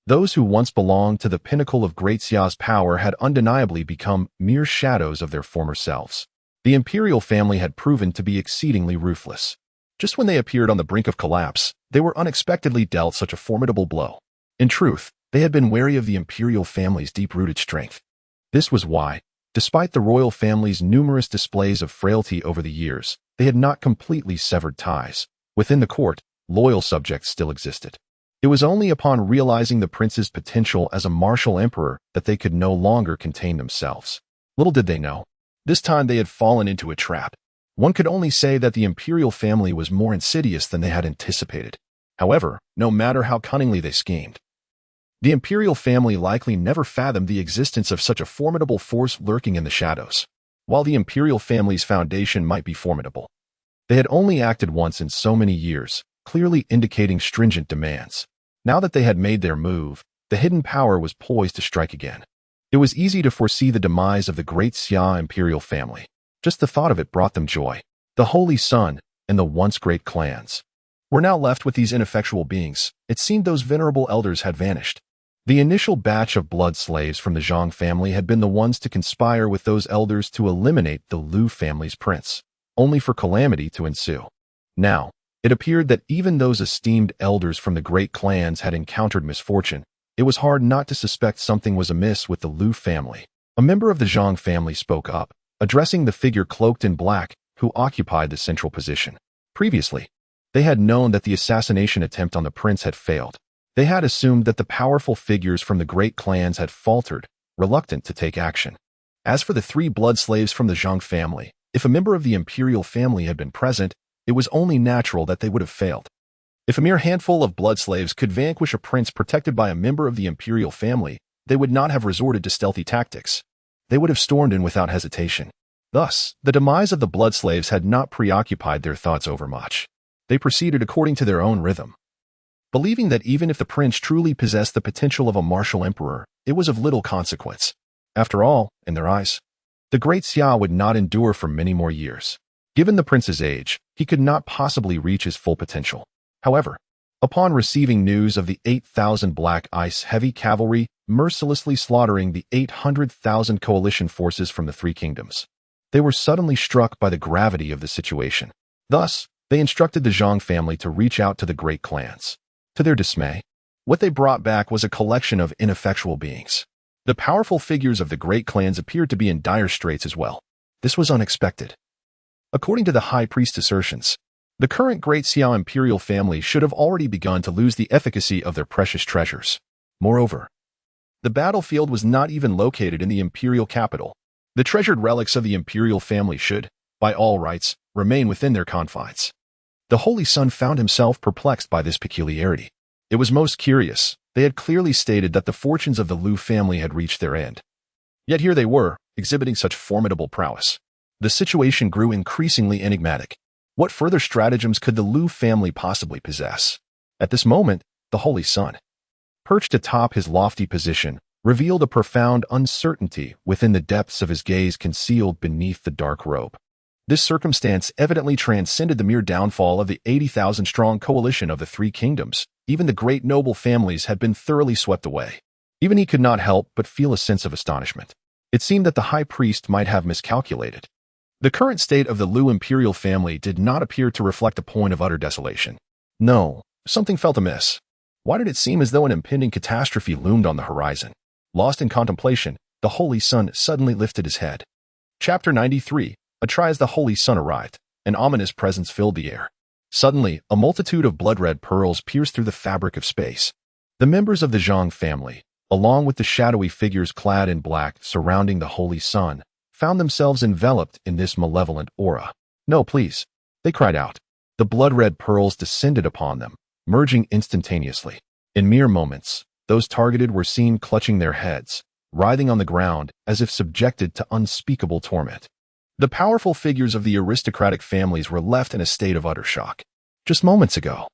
those who once belonged to the pinnacle of Great Xia's power had undeniably become mere shadows of their former selves. The imperial family had proven to be exceedingly ruthless. Just when they appeared on the brink of collapse, they were unexpectedly dealt such a formidable blow. In truth, they had been wary of the imperial family's deep-rooted strength. This was why, Despite the royal family's numerous displays of frailty over the years, they had not completely severed ties. Within the court, loyal subjects still existed. It was only upon realizing the prince's potential as a martial emperor that they could no longer contain themselves. Little did they know, this time they had fallen into a trap. One could only say that the imperial family was more insidious than they had anticipated. However, no matter how cunningly they schemed, the imperial family likely never fathomed the existence of such a formidable force lurking in the shadows. While the imperial family's foundation might be formidable, they had only acted once in so many years, clearly indicating stringent demands. Now that they had made their move, the hidden power was poised to strike again. It was easy to foresee the demise of the great Xia imperial family. Just the thought of it brought them joy. The Holy Sun and the once great clans were now left with these ineffectual beings. It seemed those venerable elders had vanished. The initial batch of blood slaves from the Zhang family had been the ones to conspire with those elders to eliminate the Lu family's prince, only for calamity to ensue. Now, it appeared that even those esteemed elders from the great clans had encountered misfortune. It was hard not to suspect something was amiss with the Lu family. A member of the Zhang family spoke up, addressing the figure cloaked in black who occupied the central position. Previously, they had known that the assassination attempt on the prince had failed. They had assumed that the powerful figures from the great clans had faltered, reluctant to take action. As for the 3 blood slaves from the Zhang family, if a member of the imperial family had been present, it was only natural that they would have failed. If a mere handful of blood slaves could vanquish a prince protected by a member of the imperial family, they would not have resorted to stealthy tactics. They would have stormed in without hesitation. Thus, the demise of the blood slaves had not preoccupied their thoughts overmuch. They proceeded according to their own rhythm, believing that even if the prince truly possessed the potential of a martial emperor, it was of little consequence. After all, in their eyes, the great Xia would not endure for many more years. Given the prince's age, he could not possibly reach his full potential. However, upon receiving news of the 8,000 Black Ice heavy cavalry mercilessly slaughtering the 800,000 coalition forces from the 3 kingdoms, they were suddenly struck by the gravity of the situation. Thus, they instructed the Zhang family to reach out to the great clans. To their dismay, what they brought back was a collection of ineffectual beings. The powerful figures of the great clans appeared to be in dire straits as well. This was unexpected. According to the high priest's assertions, the current great Xiao imperial family should have already begun to lose the efficacy of their precious treasures. Moreover, the battlefield was not even located in the imperial capital. The treasured relics of the imperial family should, by all rights, remain within their confines. The Holy Sun found himself perplexed by this peculiarity. It was most curious. They had clearly stated that the fortunes of the Lu family had reached their end. Yet here they were, exhibiting such formidable prowess. The situation grew increasingly enigmatic. What further stratagems could the Lu family possibly possess? At this moment, the Holy Sun, perched atop his lofty position, revealed a profound uncertainty within the depths of his gaze concealed beneath the dark robe. This circumstance evidently transcended the mere downfall of the 80,000-strong coalition of the 3 kingdoms. Even the great noble families had been thoroughly swept away. Even he could not help but feel a sense of astonishment. It seemed that the high priest might have miscalculated. The current state of the Lu imperial family did not appear to reflect a point of utter desolation. No, something felt amiss. Why did it seem as though an impending catastrophe loomed on the horizon? Lost in contemplation, the Holy Sun suddenly lifted his head. Chapter 93. As the Holy Sun arrived, an ominous presence filled the air. Suddenly, a multitude of blood-red pearls pierced through the fabric of space. The members of the Zhang family, along with the shadowy figures clad in black surrounding the Holy Sun, found themselves enveloped in this malevolent aura. "No, please," they cried out. The blood-red pearls descended upon them, merging instantaneously. In mere moments, those targeted were seen clutching their heads, writhing on the ground as if subjected to unspeakable torment. The powerful figures of the aristocratic families were left in a state of utter shock. Just moments ago,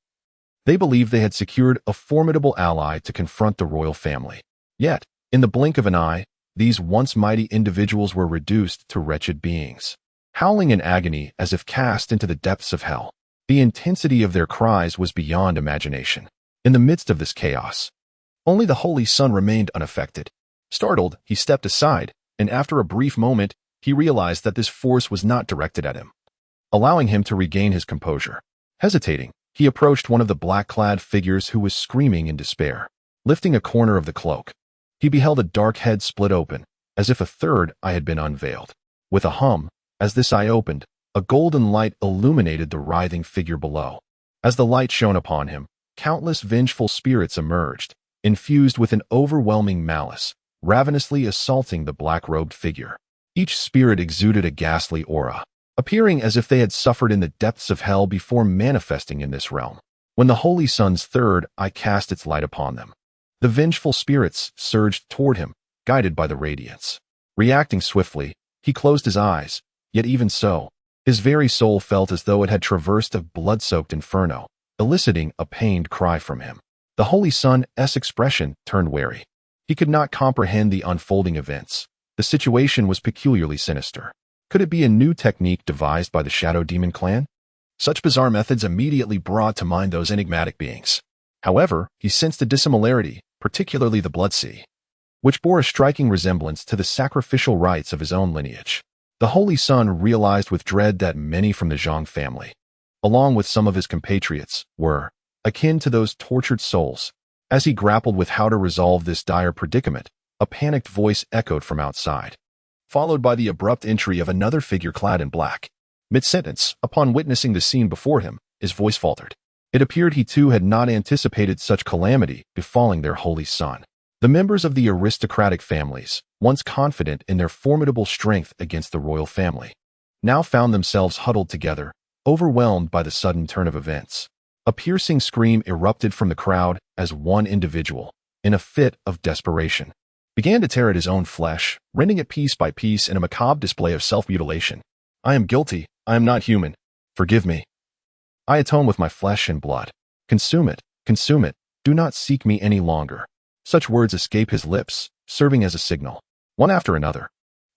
they believed they had secured a formidable ally to confront the royal family. Yet, in the blink of an eye, these once mighty individuals were reduced to wretched beings, howling in agony as if cast into the depths of hell. The intensity of their cries was beyond imagination. In the midst of this chaos, only the Holy Sun remained unaffected. Startled, he stepped aside, and after a brief moment, he realized that this force was not directed at him, allowing him to regain his composure. Hesitating, he approached one of the black-clad figures who was screaming in despair. Lifting a corner of the cloak, he beheld a dark head split open, as if a third eye had been unveiled. With a hum, as this eye opened, a golden light illuminated the writhing figure below. As the light shone upon him, countless vengeful spirits emerged, infused with an overwhelming malice, ravenously assaulting the black-robed figure. Each spirit exuded a ghastly aura, appearing as if they had suffered in the depths of hell before manifesting in this realm. When the Holy Sun's third eye cast its light upon them, the vengeful spirits surged toward him, guided by the radiance. Reacting swiftly, he closed his eyes, yet even so, his very soul felt as though it had traversed a blood-soaked inferno, eliciting a pained cry from him. The Holy Sun's expression turned wary. He could not comprehend the unfolding events. The situation was peculiarly sinister. Could it be a new technique devised by the Shadow Demon clan? Such bizarre methods immediately brought to mind those enigmatic beings. However, he sensed a dissimilarity, particularly the Blood Sea, which bore a striking resemblance to the sacrificial rites of his own lineage. The Holy Sun realized with dread that many from the Zhang family, along with some of his compatriots, were akin to those tortured souls. As he grappled with how to resolve this dire predicament, a panicked voice echoed from outside, followed by the abrupt entry of another figure clad in black. Mid-sentence, upon witnessing the scene before him, his voice faltered. It appeared he too had not anticipated such calamity befalling their Holy Sun. The members of the aristocratic families, once confident in their formidable strength against the royal family, now found themselves huddled together, overwhelmed by the sudden turn of events. A piercing scream erupted from the crowd as one individual, in a fit of desperation, began to tear at his own flesh, rending it piece by piece in a macabre display of self-mutilation. "I am guilty. I am not human. Forgive me. I atone with my flesh and blood. Consume it. Consume it. Do not seek me any longer." Such words escape his lips, serving as a signal. One after another,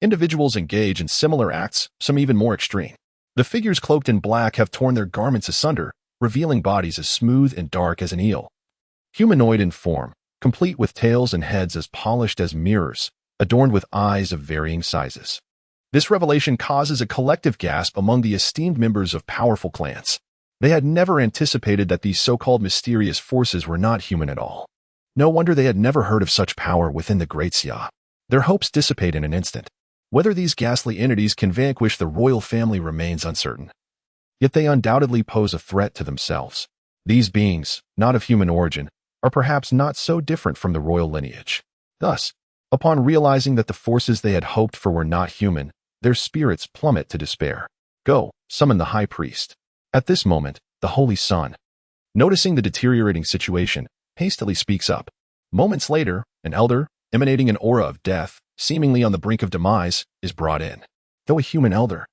individuals engage in similar acts, some even more extreme. The figures cloaked in black have torn their garments asunder, revealing bodies as smooth and dark as an eel. Humanoid in form, complete with tails and heads as polished as mirrors, adorned with eyes of varying sizes. This revelation causes a collective gasp among the esteemed members of powerful clans. They had never anticipated that these so-called mysterious forces were not human at all. No wonder they had never heard of such power within the Great Xia. Their hopes dissipate in an instant. Whether these ghastly entities can vanquish the royal family remains uncertain. Yet they undoubtedly pose a threat to themselves. These beings, not of human origin, are perhaps not so different from the royal lineage. Thus, upon realizing that the forces they had hoped for were not human, their spirits plummet to despair. "Go, summon the high priest." At this moment, the Holy Sun, noticing the deteriorating situation, hastily speaks up. Moments later, an elder, emanating an aura of death, seemingly on the brink of demise, is brought in. Though a human elder,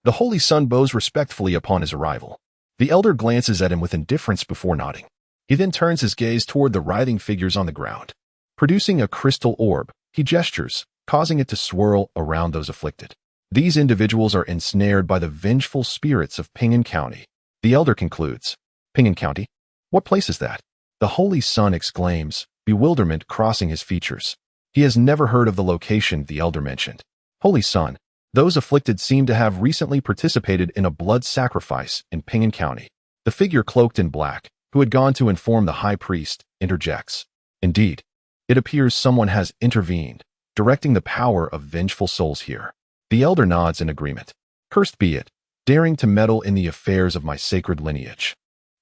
the Holy Sun bows respectfully upon his arrival. The elder glances at him with indifference before nodding. He then turns his gaze toward the writhing figures on the ground. Producing a crystal orb, he gestures, causing it to swirl around those afflicted. These individuals are ensnared by the vengeful spirits of Pingan County. The elder concludes, "Pingan County? What place is that?" The Holy Sun exclaims, bewilderment crossing his features. He has never heard of the location the elder mentioned. "Holy Sun, those afflicted seem to have recently participated in a blood sacrifice in Pingan County." The figure cloaked in black, who had gone to inform the high priest, interjects. "Indeed, it appears someone has intervened, directing the power of vengeful souls here." The elder nods in agreement. "Cursed be it, daring to meddle in the affairs of my sacred lineage.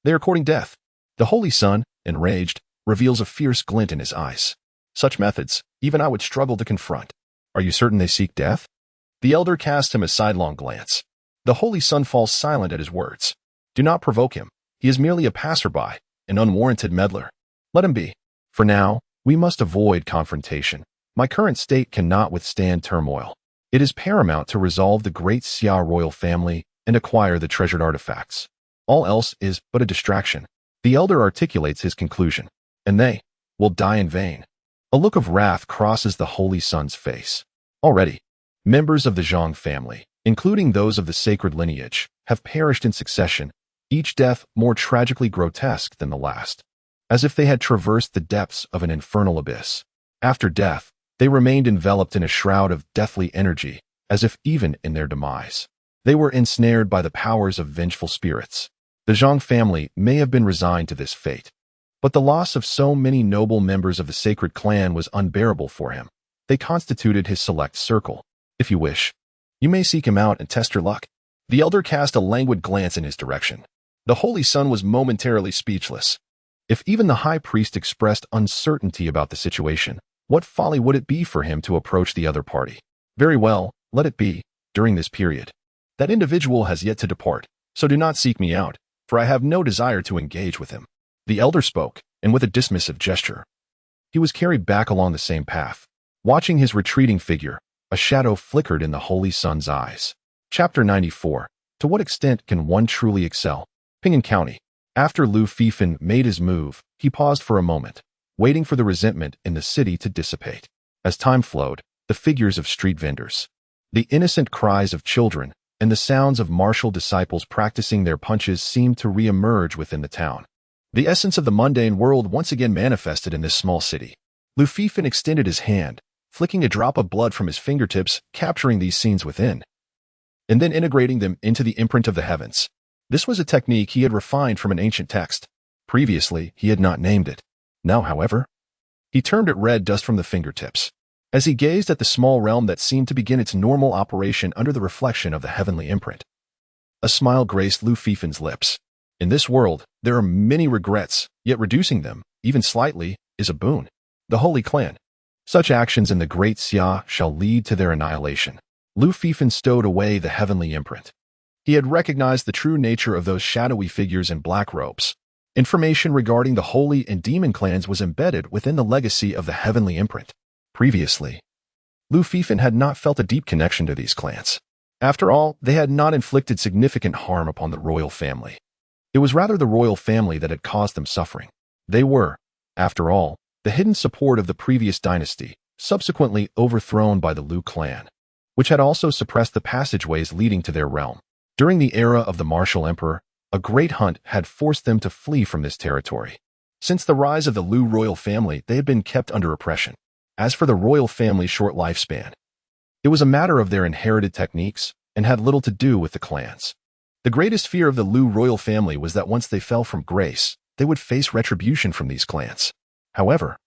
They are courting death." The Holy Sun, enraged, reveals a fierce glint in his eyes. "Such methods, even I would struggle to confront. Are you certain they seek death?" The elder casts him a sidelong glance. The Holy Sun falls silent at his words. "Do not provoke him. He is merely a passerby, an unwarranted meddler. Let him be. For now, we must avoid confrontation. My current state cannot withstand turmoil. It is paramount to resolve the Great Xia royal family and acquire the treasured artifacts. All else is but a distraction." The elder articulates his conclusion. "And they will die in vain." A look of wrath crosses the Holy Sun's face. Already, members of the Zhang family, including those of the sacred lineage, have perished in succession, each death more tragically grotesque than the last, as if they had traversed the depths of an infernal abyss. After death, they remained enveloped in a shroud of deathly energy, as if even in their demise, they were ensnared by the powers of vengeful spirits. The Zhang family may have been resigned to this fate, but the loss of so many noble members of the sacred clan was unbearable for him. they constituted his select circle. If you wish, you may seek him out and test your luck. The elder cast a languid glance in his direction. The Holy Son was momentarily speechless. If even the high priest expressed uncertainty about the situation, what folly would it be for him to approach the other party? Very well, let it be, during this period. That individual has yet to depart, so do not seek me out, for I have no desire to engage with him. The elder spoke, and with a dismissive gesture. He was carried back along the same path. Watching his retreating figure, a shadow flickered in the Holy Son's eyes. Chapter 94. To what extent can one truly excel? Ping'an County. After Lu Fifan made his move, he paused for a moment, waiting for the resentment in the city to dissipate. As time flowed, the figures of street vendors, the innocent cries of children, and the sounds of martial disciples practicing their punches seemed to re-emerge within the town. The essence of the mundane world once again manifested in this small city. Lu Fifan extended his hand, flicking a drop of blood from his fingertips, capturing these scenes within, and then integrating them into the imprint of the heavens. This was a technique he had refined from an ancient text. Previously, he had not named it. Now, however, he termed it red dust from the fingertips. As he gazed at the small realm that seemed to begin its normal operation under the reflection of the heavenly imprint, a smile graced Lu Fifan's lips. In this world, there are many regrets, yet reducing them, even slightly, is a boon. The Holy Clan. Such actions in the Great Xia shall lead to their annihilation. Lu Fifan stowed away the heavenly imprint. He had recognized the true nature of those shadowy figures in black robes. Information regarding the holy and demon clans was embedded within the legacy of the heavenly imprint. Previously, Lu Fifan had not felt a deep connection to these clans. After all, they had not inflicted significant harm upon the royal family. It was rather the royal family that had caused them suffering. They were, after all, the hidden support of the previous dynasty, subsequently overthrown by the Lu clan, which had also suppressed the passageways leading to their realm. During the era of the martial emperor, a great hunt had forced them to flee from this territory. Since the rise of the Lu royal family, they had been kept under oppression. As for the royal family's short lifespan, it was a matter of their inherited techniques and had little to do with the clans. The greatest fear of the Lu royal family was that once they fell from grace, they would face retribution from these clans. However,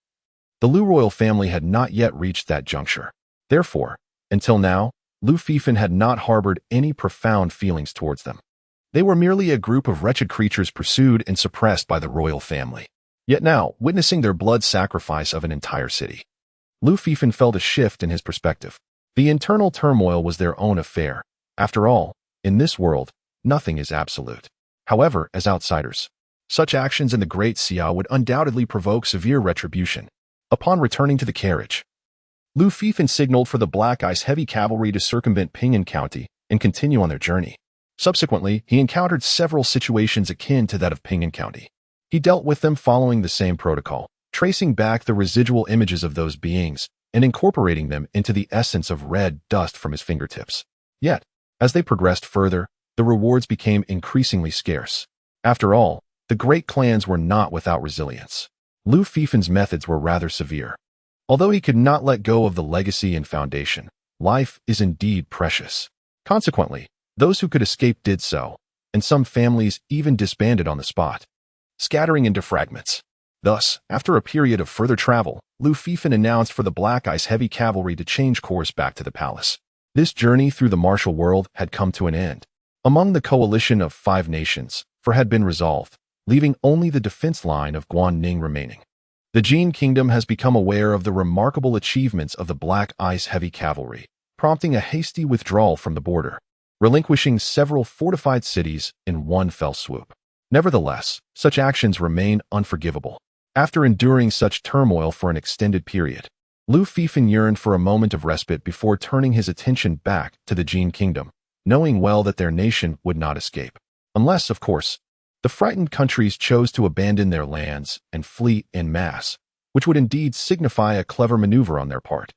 the Lu royal family had not yet reached that juncture. Therefore, until now, Lu Fifan had not harbored any profound feelings towards them. They were merely a group of wretched creatures pursued and suppressed by the royal family. Yet now, witnessing their blood sacrifice of an entire city, Lu Fifan felt a shift in his perspective. The internal turmoil was their own affair. After all, in this world, nothing is absolute. However, as outsiders, such actions in the Great Xia would undoubtedly provoke severe retribution. Upon returning to the carriage, Lu Fifan signaled for the Black Ice heavy cavalry to circumvent Ping'an County and continue on their journey. Subsequently, he encountered several situations akin to that of Ping'an County. He dealt with them following the same protocol, tracing back the residual images of those beings and incorporating them into the essence of red dust from his fingertips. Yet, as they progressed further, the rewards became increasingly scarce. After all, the great clans were not without resilience. Lu Fifan's methods were rather severe. Although he could not let go of the legacy and foundation, life is indeed precious. Consequently, those who could escape did so, and some families even disbanded on the spot, scattering into fragments. Thus, after a period of further travel, Lu Fifan announced for the Black Ice heavy cavalry to change course back to the palace. This journey through the martial world had come to an end. Among the coalition of 5 nations, had been resolved, leaving only the defense line of Guanning remaining. The Jin Kingdom has become aware of the remarkable achievements of the Black Ice heavy cavalry, prompting a hasty withdrawal from the border, relinquishing several fortified cities in one fell swoop. Nevertheless, such actions remain unforgivable. After enduring such turmoil for an extended period, Lu Fifan yearned for a moment of respite before turning his attention back to the Jin Kingdom, knowing well that their nation would not escape. Unless, of course, the frightened countries chose to abandon their lands and flee en masse, which would indeed signify a clever maneuver on their part.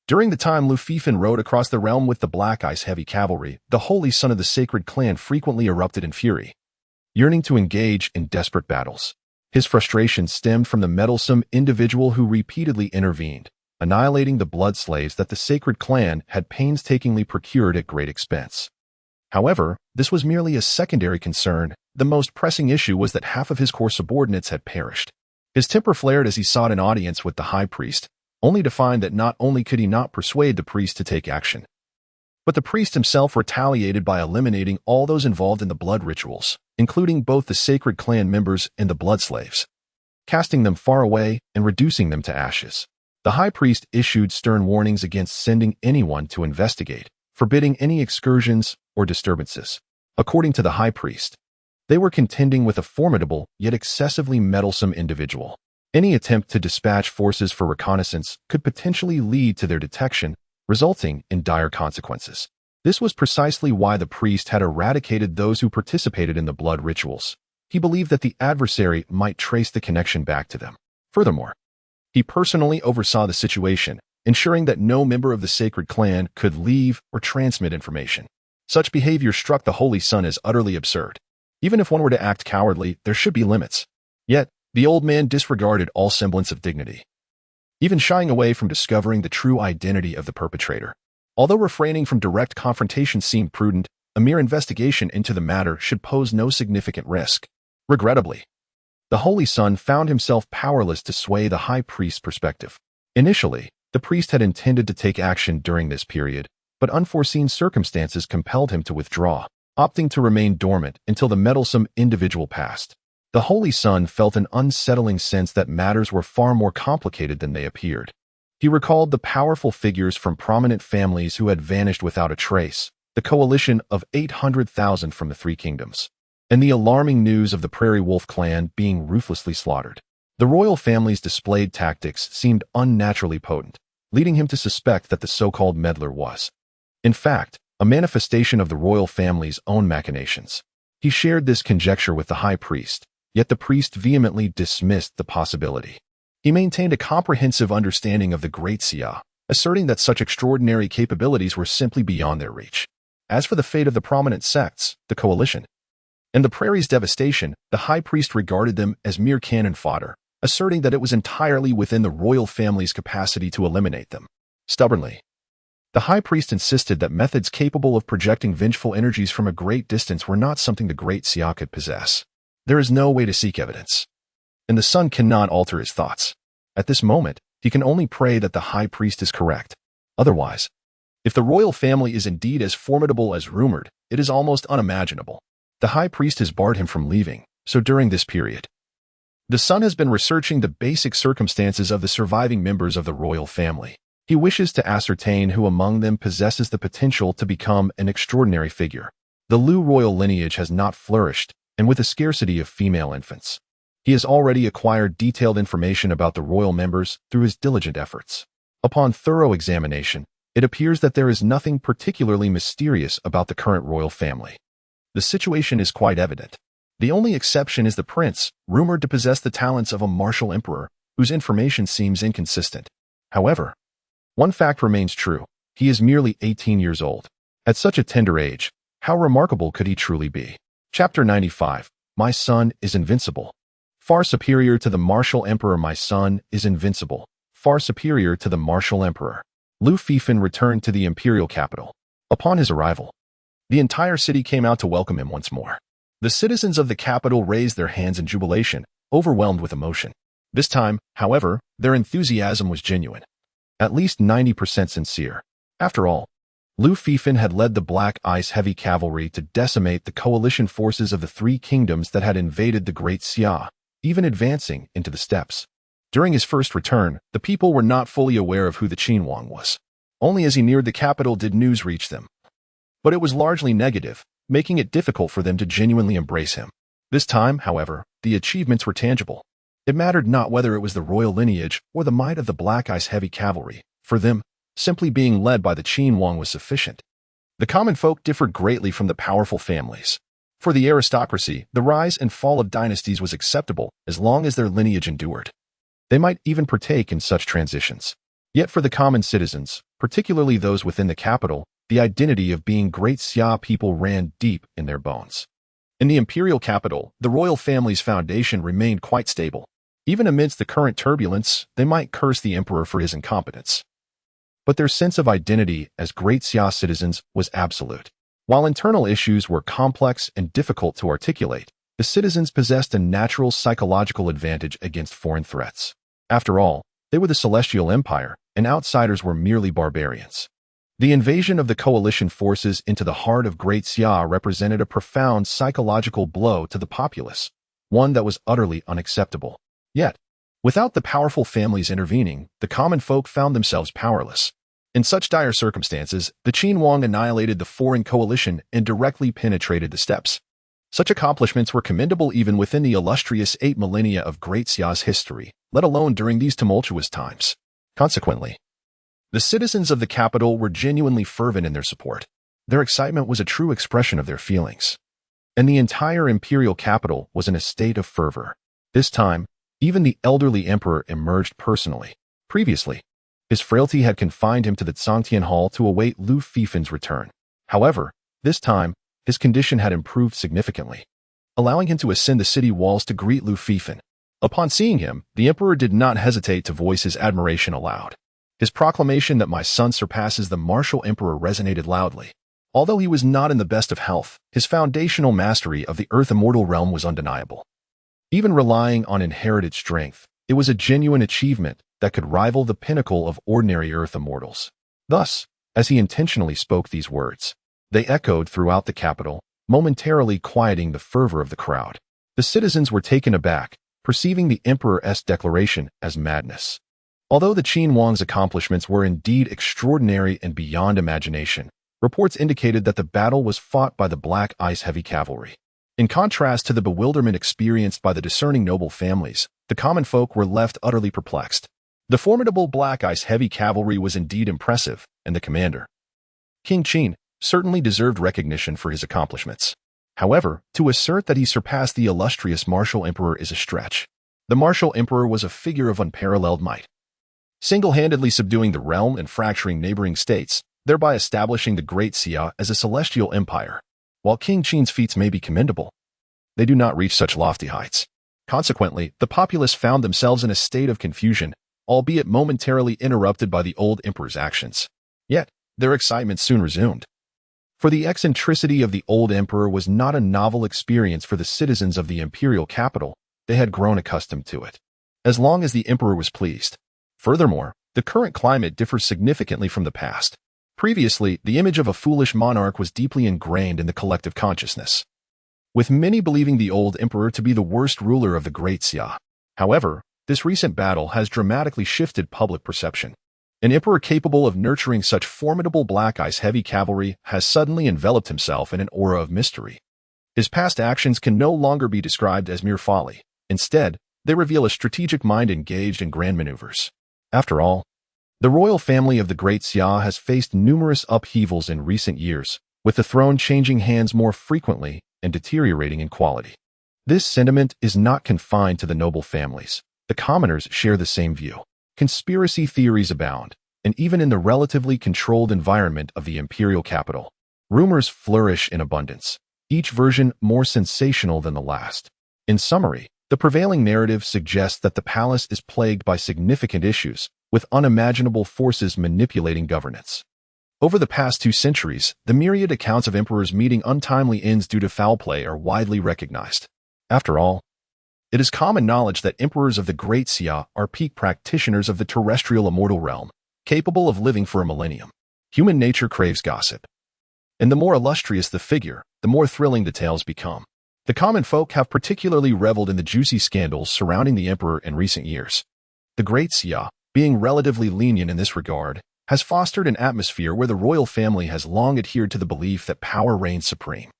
During the time Lu Fifan rode across the realm with the Black Ice heavy cavalry, the holy son of the sacred clan frequently erupted in fury, yearning to engage in desperate battles. His frustration stemmed from the meddlesome individual who repeatedly intervened, annihilating the blood slaves that the sacred clan had painstakingly procured at great expense. However, this was merely a secondary concern. The most pressing issue was that half of his core subordinates had perished. His temper flared as he sought an audience with the high priest, only to find that not only could he not persuade the priest to take action, but the priest himself retaliated by eliminating all those involved in the blood rituals, including both the sacred clan members and the blood slaves, casting them far away and reducing them to ashes. The high priest issued stern warnings against sending anyone to investigate, forbidding any excursions or disturbances. According to the high priest, they were contending with a formidable yet excessively meddlesome individual. Any attempt to dispatch forces for reconnaissance could potentially lead to their detection, resulting in dire consequences. This was precisely why the priest had eradicated those who participated in the blood rituals. He believed that the adversary might trace the connection back to them. Furthermore, he personally oversaw the situation, ensuring that no member of the sacred clan could leave or transmit information. Such behavior struck the Holy Son as utterly absurd. Even if one were to act cowardly, there should be limits. Yet, the old man disregarded all semblance of dignity, even shying away from discovering the true identity of the perpetrator. Although refraining from direct confrontation seemed prudent, a mere investigation into the matter should pose no significant risk. Regrettably, the Holy Son found himself powerless to sway the high priest's perspective. Initially, the priest had intended to take action during this period, but unforeseen circumstances compelled him to withdraw, opting to remain dormant until the meddlesome individual passed. The Holy Son felt an unsettling sense that matters were far more complicated than they appeared. He recalled the powerful figures from prominent families who had vanished without a trace, the coalition of 800,000 from the Three Kingdoms, and the alarming news of the Prairie Wolf clan being ruthlessly slaughtered. The royal family's displayed tactics seemed unnaturally potent, leading him to suspect that the so-called meddler was, in fact, a manifestation of the royal family's own machinations. He shared this conjecture with the high priest, yet the priest vehemently dismissed the possibility. He maintained a comprehensive understanding of the Great Xia, asserting that such extraordinary capabilities were simply beyond their reach. As for the fate of the prominent sects, the coalition, and the prairie's devastation, the high priest regarded them as mere cannon fodder, asserting that it was entirely within the royal family's capacity to eliminate them. Stubbornly, the high priest insisted that methods capable of projecting vengeful energies from a great distance were not something the Great Xia could possess. There is no way to seek evidence, and the son cannot alter his thoughts. At this moment, he can only pray that the high priest is correct. Otherwise, if the royal family is indeed as formidable as rumored, it is almost unimaginable. The high priest has barred him from leaving, so during this period, the son has been researching the basic circumstances of the surviving members of the royal family. He wishes to ascertain who among them possesses the potential to become an extraordinary figure. The Liu royal lineage has not flourished, and with a scarcity of female infants, he has already acquired detailed information about the royal members through his diligent efforts. Upon thorough examination, it appears that there is nothing particularly mysterious about the current royal family. The situation is quite evident. The only exception is the prince, rumored to possess the talents of a martial emperor, whose information seems inconsistent. However, one fact remains true. He is merely 18 years old. At such a tender age, how remarkable could he truly be? Chapter 95. My son is invincible. Far superior to the martial emperor, my son is invincible. Far superior to the martial emperor. Liu Fifan returned to the imperial capital. Upon his arrival, the entire city came out to welcome him once more. The citizens of the capital raised their hands in jubilation, overwhelmed with emotion. This time, however, their enthusiasm was genuine, at least 90% sincere. After all, Liu Fifan had led the Black Ice Heavy Cavalry to decimate the coalition forces of the Three Kingdoms that had invaded the Great Xia, even advancing into the steppes. During his first return, the people were not fully aware of who the Qinhuang was. Only as he neared the capital did news reach them. But it was largely negative, making it difficult for them to genuinely embrace him. This time, however, the achievements were tangible. It mattered not whether it was the royal lineage or the might of the Black Ice Heavy Cavalry. For them, simply being led by the Qinhuang was sufficient. The common folk differed greatly from the powerful families. For the aristocracy, the rise and fall of dynasties was acceptable as long as their lineage endured. They might even partake in such transitions. Yet for the common citizens, particularly those within the capital, the identity of being Great Xia people ran deep in their bones. In the imperial capital, the royal family's foundation remained quite stable. Even amidst the current turbulence, they might curse the emperor for his incompetence, but their sense of identity as Great Xia citizens was absolute. While internal issues were complex and difficult to articulate, the citizens possessed a natural psychological advantage against foreign threats. After all, They were the Celestial Empire, and outsiders were merely barbarians. The invasion of the coalition forces into the heart of Great Xia represented a profound psychological blow to the populace, one that was utterly unacceptable. Yet, without the powerful families intervening, the common folk found themselves powerless. In such dire circumstances, the Qin Huang annihilated the foreign coalition and directly penetrated the steppes. Such accomplishments were commendable even within the illustrious 8 millennia of Great Xia's history, let alone during these tumultuous times. Consequently, the citizens of the capital were genuinely fervent in their support. Their excitement was a true expression of their feelings. And the entire imperial capital was in a state of fervor. This time, even the elderly emperor emerged personally. Previously, his frailty had confined him to the Zhangtian Hall to await Lu Fifan's return. However, this time, his condition had improved significantly, allowing him to ascend the city walls to greet Lu Fifan. Upon seeing him, the emperor did not hesitate to voice his admiration aloud. His proclamation that my son surpasses the martial emperor resonated loudly. Although he was not in the best of health, his foundational mastery of the Earth Immortal realm was undeniable. Even relying on inherited strength, it was a genuine achievement that could rival the pinnacle of ordinary Earth Immortals. Thus, as he intentionally spoke these words, they echoed throughout the capital, momentarily quieting the fervor of the crowd. The citizens were taken aback, perceiving the emperor's declaration as madness. Although the Qin Huang's accomplishments were indeed extraordinary and beyond imagination, reports indicated that the battle was fought by the Black Ice Heavy Cavalry. In contrast to the bewilderment experienced by the discerning noble families, the common folk were left utterly perplexed. The formidable Black Ice Heavy Cavalry was indeed impressive, and the commander, King Qin, certainly deserved recognition for his accomplishments. However, to assert that he surpassed the illustrious martial emperor is a stretch. The martial emperor was a figure of unparalleled might, single-handedly subduing the realm and fracturing neighboring states, thereby establishing the Great Xia as a celestial empire. While King Qin's feats may be commendable, they do not reach such lofty heights. Consequently, the populace found themselves in a state of confusion, albeit momentarily interrupted by the old emperor's actions. Yet, their excitement soon resumed. For the eccentricity of the old emperor was not a novel experience for the citizens of the imperial capital. They had grown accustomed to it, as long as the emperor was pleased. Furthermore, the current climate differs significantly from the past. Previously, the image of a foolish monarch was deeply ingrained in the collective consciousness, with many believing the old emperor to be the worst ruler of the Great Xia. However, this recent battle has dramatically shifted public perception. An emperor capable of nurturing such formidable Black Ice Heavy Cavalry has suddenly enveloped himself in an aura of mystery. His past actions can no longer be described as mere folly. Instead, they reveal a strategic mind engaged in grand maneuvers. After all, the royal family of the Great Xia has faced numerous upheavals in recent years, with the throne changing hands more frequently and deteriorating in quality. This sentiment is not confined to the noble families. The commoners share the same view. Conspiracy theories abound, and even in the relatively controlled environment of the imperial capital, rumors flourish in abundance, each version more sensational than the last. In summary, the prevailing narrative suggests that the palace is plagued by significant issues, with unimaginable forces manipulating governance. Over the past 2 centuries, the myriad accounts of emperors meeting untimely ends due to foul play are widely recognized. After all, it is common knowledge that emperors of the Great Xia are peak practitioners of the terrestrial immortal realm, capable of living for a millennium. Human nature craves gossip. And the more illustrious the figure, the more thrilling the tales become. The common folk have particularly reveled in the juicy scandals surrounding the emperor in recent years. The Great Xia, being relatively lenient in this regard, has fostered an atmosphere where the royal family has long adhered to the belief that power reigns supreme.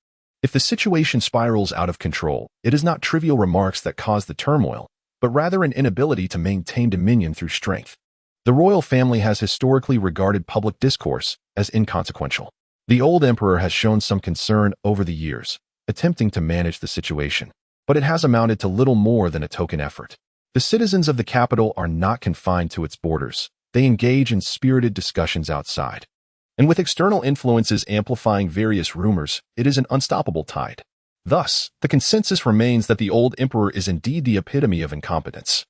If the situation spirals out of control, it is not trivial remarks that cause the turmoil, but rather an inability to maintain dominion through strength. The royal family has historically regarded public discourse as inconsequential. The old emperor has shown some concern over the years, attempting to manage the situation, but it has amounted to little more than a token effort. The citizens of the capital are not confined to its borders. They engage in spirited discussions outside. And with external influences amplifying various rumors, it is an unstoppable tide. Thus, the consensus remains that the old emperor is indeed the epitome of incompetence,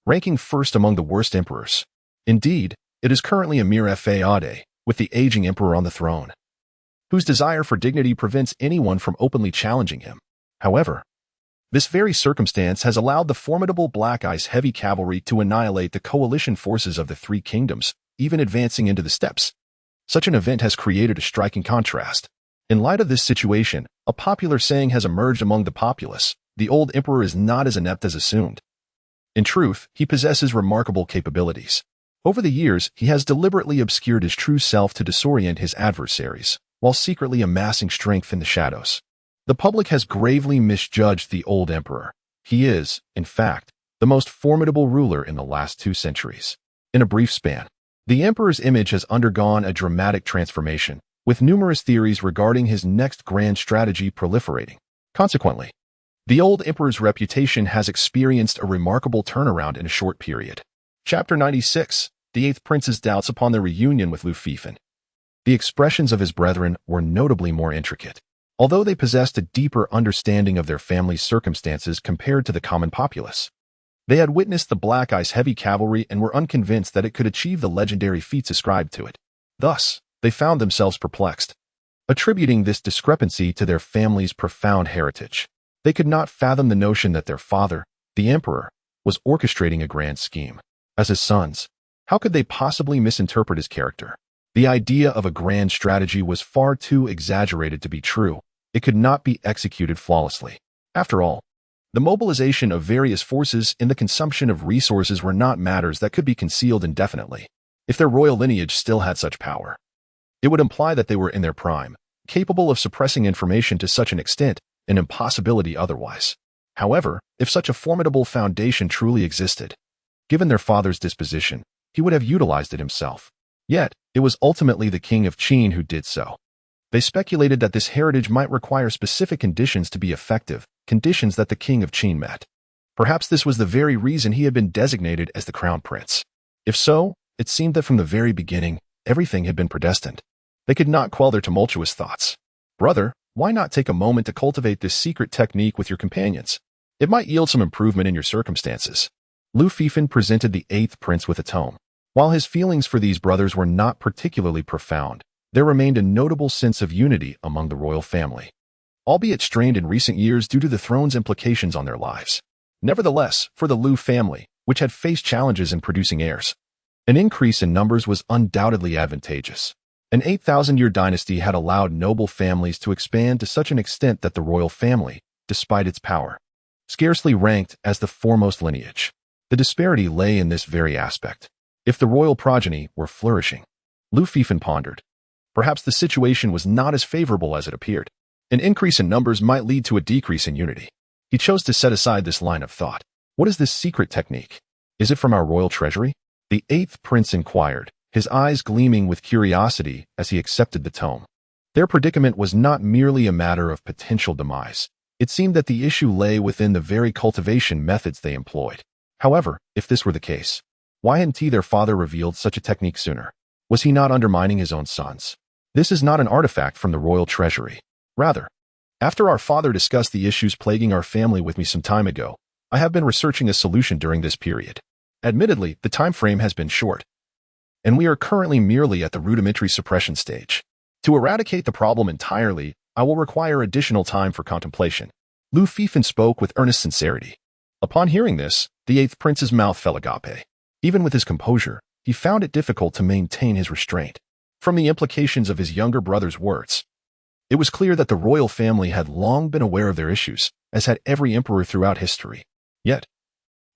ranking first among the worst emperors. Indeed, it is currently a mere fade, with the aging emperor on the throne, whose desire for dignity prevents anyone from openly challenging him. However, This very circumstance has allowed the formidable Black Ice heavy cavalry to annihilate the coalition forces of the Three Kingdoms, even advancing into the steppes. Such an event has created a striking contrast. In light of this situation, a popular saying has emerged among the populace: the old emperor is not as inept as assumed. In truth, he possesses remarkable capabilities. Over the years, he has deliberately obscured his true self to disorient his adversaries, while secretly amassing strength in the shadows. The public has gravely misjudged the old emperor. He is, in fact, the most formidable ruler in the last 2 centuries. In a brief span, the emperor's image has undergone a dramatic transformation, with numerous theories regarding his next grand strategy proliferating. Consequently, the old emperor's reputation has experienced a remarkable turnaround in a short period. Chapter 96. The Eighth Prince's doubts upon the reunion with Lu Fifan. The expressions of his brethren were notably more intricate. Although they possessed a deeper understanding of their family's circumstances compared to the common populace, they had witnessed the Black Ice heavy cavalry and were unconvinced that it could achieve the legendary feats ascribed to it. Thus, they found themselves perplexed, attributing this discrepancy to their family's profound heritage. They could not fathom the notion that their father, the emperor, was orchestrating a grand scheme. As his sons, how could they possibly misinterpret his character? The idea of a grand strategy was far too exaggerated to be true. It could not be executed flawlessly. After all, the mobilization of various forces and the consumption of resources were not matters that could be concealed indefinitely. If their royal lineage still had such power, it would imply that they were in their prime, capable of suppressing information to such an extent, an impossibility otherwise. However, if such a formidable foundation truly existed, given their father's disposition, he would have utilized it himself. Yet, it was ultimately the king of Qin who did so. They speculated that this heritage might require specific conditions to be effective, conditions that the king of Qin met. Perhaps this was the very reason he had been designated as the crown prince. If so, it seemed that from the very beginning, everything had been predestined. They could not quell their tumultuous thoughts. Brother, why not take a moment to cultivate this secret technique with your companions? It might yield some improvement in your circumstances. Lu Fifan presented the 8th prince with a tome. While his feelings for these brothers were not particularly profound, there remained a notable sense of unity among the royal family, albeit strained in recent years due to the throne's implications on their lives. Nevertheless, for the Lu family, which had faced challenges in producing heirs, an increase in numbers was undoubtedly advantageous. An 8,000-year dynasty had allowed noble families to expand to such an extent that the royal family, despite its power, scarcely ranked as the foremost lineage. The disparity lay in this very aspect. If the royal progeny were flourishing, Lu Fifan pondered, perhaps the situation was not as favorable as it appeared. An increase in numbers might lead to a decrease in unity. He chose to set aside this line of thought. What is this secret technique? Is it from our royal treasury? The 8th prince inquired, his eyes gleaming with curiosity as he accepted the tome. Their predicament was not merely a matter of potential demise. It seemed that the issue lay within the very cultivation methods they employed. However, if this were the case, why hadn't their father revealed such a technique sooner? Was he not undermining his own sons? This is not an artifact from the royal treasury. Rather, after our father discussed the issues plaguing our family with me some time ago, I have been researching a solution during this period. Admittedly, the time frame has been short, and we are currently merely at the rudimentary suppression stage. To eradicate the problem entirely, I will require additional time for contemplation. Lu Fifan spoke with earnest sincerity. Upon hearing this, the 8th prince's mouth fell agape. Even with his composure, he found it difficult to maintain his restraint. From the implications of his younger brother's words, it was clear that the royal family had long been aware of their issues, as had every emperor throughout history. Yet,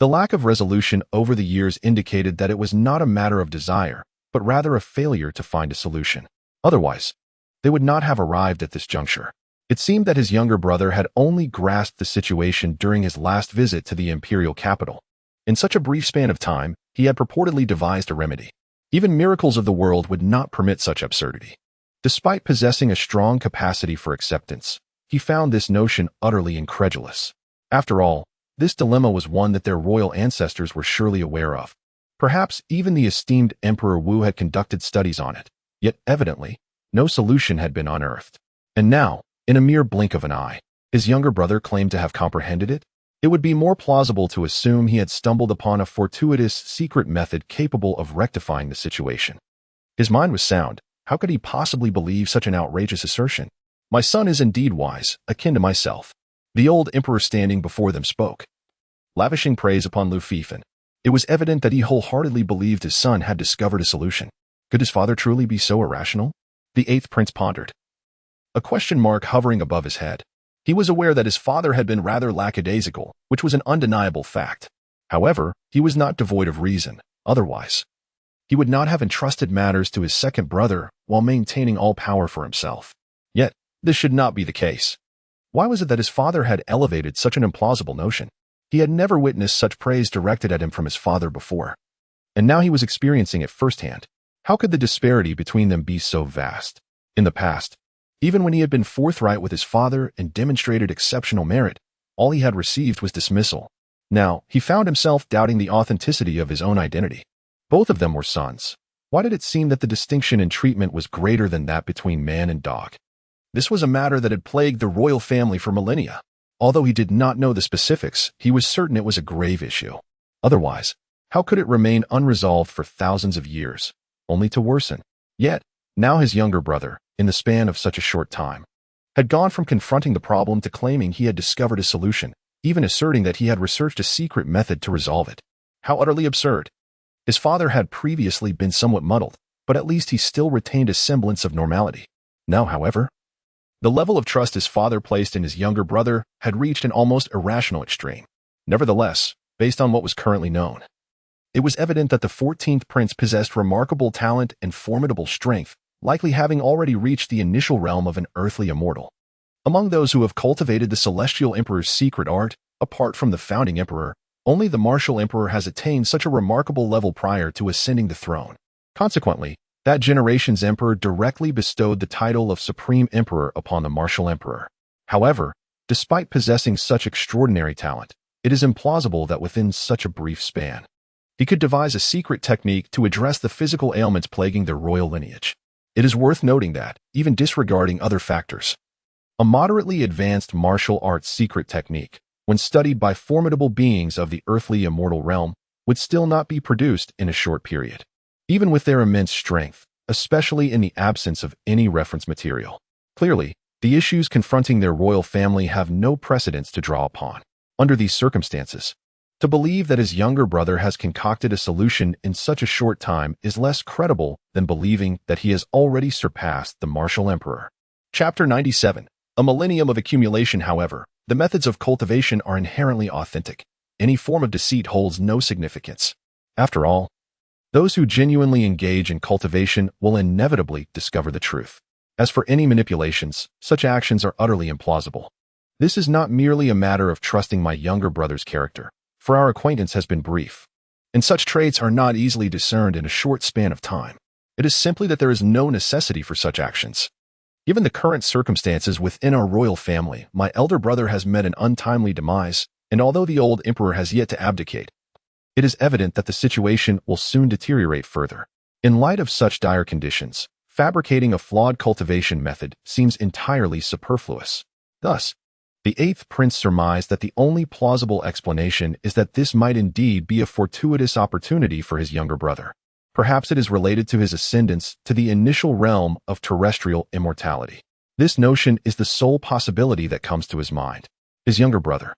the lack of resolution over the years indicated that it was not a matter of desire, but rather a failure to find a solution. Otherwise, they would not have arrived at this juncture. It seemed that his younger brother had only grasped the situation during his last visit to the imperial capital. In such a brief span of time, he had purportedly devised a remedy. Even miracles of the world would not permit such absurdity. Despite possessing a strong capacity for acceptance, he found this notion utterly incredulous. After all, this dilemma was one that their royal ancestors were surely aware of. Perhaps even the esteemed Emperor Wu had conducted studies on it, yet evidently, no solution had been unearthed. And now, in a mere blink of an eye, his younger brother claimed to have comprehended it? It would be more plausible to assume he had stumbled upon a fortuitous, secret method capable of rectifying the situation. His mind was sound. How could he possibly believe such an outrageous assertion? My son is indeed wise, akin to myself. The old emperor standing before them spoke, lavishing praise upon Lu Fifan. It was evident that he wholeheartedly believed his son had discovered a solution. Could his father truly be so irrational? The eighth prince pondered, a question mark hovering above his head. He was aware that his father had been rather lackadaisical, which was an undeniable fact. However, he was not devoid of reason. Otherwise, he would not have entrusted matters to his second brother while maintaining all power for himself. Yet, this should not be the case. Why was it that his father had elevated such an implausible notion? He had never witnessed such praise directed at him from his father before, and now he was experiencing it firsthand. How could the disparity between them be so vast? In the past, even when he had been forthright with his father and demonstrated exceptional merit, all he had received was dismissal. Now, he found himself doubting the authenticity of his own identity. Both of them were sons. Why did it seem that the distinction in treatment was greater than that between man and dog? This was a matter that had plagued the royal family for millennia. Although he did not know the specifics, he was certain it was a grave issue. Otherwise, how could it remain unresolved for thousands of years, only to worsen? Yet, now his younger brother, in the span of such a short time, had gone from confronting the problem to claiming he had discovered a solution, even asserting that he had researched a secret method to resolve it. How utterly absurd! His father had previously been somewhat muddled, but at least he still retained a semblance of normality. Now, however, the level of trust his father placed in his younger brother had reached an almost irrational extreme. Nevertheless, based on what was currently known, it was evident that the 14th prince possessed remarkable talent and formidable strength, likely having already reached the initial realm of an earthly immortal. Among those who have cultivated the celestial emperor's secret art, apart from the founding emperor, only the martial emperor has attained such a remarkable level prior to ascending the throne. Consequently, that generation's emperor directly bestowed the title of supreme emperor upon the martial emperor. However, despite possessing such extraordinary talent, it is implausible that within such a brief span, he could devise a secret technique to address the physical ailments plaguing their royal lineage. It is worth noting that, even disregarding other factors, a moderately advanced martial arts secret technique, when studied by formidable beings of the earthly immortal realm, would still not be produced in a short period, even with their immense strength, especially in the absence of any reference material. Clearly, the issues confronting their royal family have no precedents to draw upon. Under these circumstances, to believe that his younger brother has concocted a solution in such a short time is less credible than believing that he has already surpassed the martial emperor. Chapter 97. A millennium of accumulation. However, the methods of cultivation are inherently authentic. Any form of deceit holds no significance. After all, those who genuinely engage in cultivation will inevitably discover the truth. As for any manipulations, such actions are utterly implausible. This is not merely a matter of trusting my younger brother's character, for our acquaintance has been brief, and such traits are not easily discerned in a short span of time. It is simply that there is no necessity for such actions. Given the current circumstances within our royal family, my elder brother has met an untimely demise, and although the old emperor has yet to abdicate, it is evident that the situation will soon deteriorate further. In light of such dire conditions, fabricating a flawed cultivation method seems entirely superfluous. Thus, the eighth prince surmised that the only plausible explanation is that this might indeed be a fortuitous opportunity for his younger brother. Perhaps it is related to his ascendance to the initial realm of terrestrial immortality. This notion is the sole possibility that comes to his mind. His younger brother,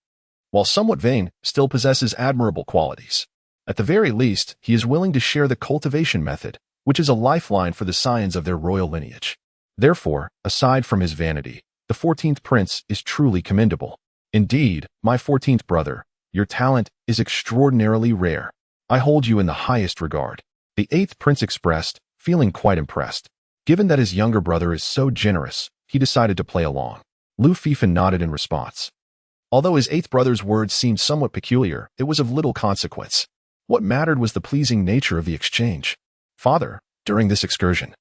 while somewhat vain, still possesses admirable qualities. At the very least, he is willing to share the cultivation method, which is a lifeline for the scions of their royal lineage. Therefore, aside from his vanity, the 14th prince is truly commendable. Indeed, my 14th brother, your talent is extraordinarily rare. I hold you in the highest regard. The 8th prince expressed, feeling quite impressed. Given that his younger brother is so generous, he decided to play along. Lu Fifan nodded in response. Although his 8th brother's words seemed somewhat peculiar, it was of little consequence. What mattered was the pleasing nature of the exchange. Father, during this excursion,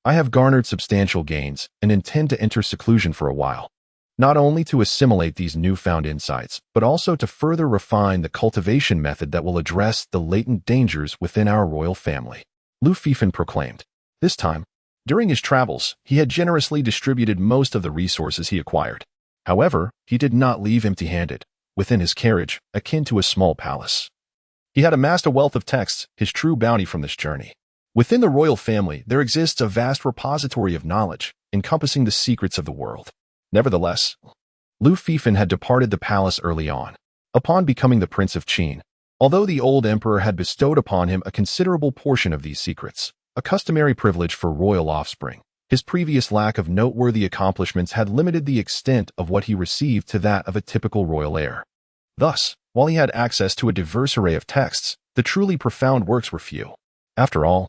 I have garnered substantial gains and intend to enter seclusion for a while, not only to assimilate these newfound insights, but also to further refine the cultivation method that will address the latent dangers within our royal family. Lu Fifan proclaimed. This time, during his travels, he had generously distributed most of the resources he acquired. However, he did not leave empty-handed. Within his carriage, akin to a small palace, he had amassed a wealth of texts, his true bounty from this journey. Within the royal family, there exists a vast repository of knowledge, encompassing the secrets of the world. Nevertheless, Lu Fifan had departed the palace early on, upon becoming the Prince of Qin. Although the old emperor had bestowed upon him a considerable portion of these secrets, a customary privilege for royal offspring, his previous lack of noteworthy accomplishments had limited the extent of what he received to that of a typical royal heir. Thus, while he had access to a diverse array of texts, the truly profound works were few. After all,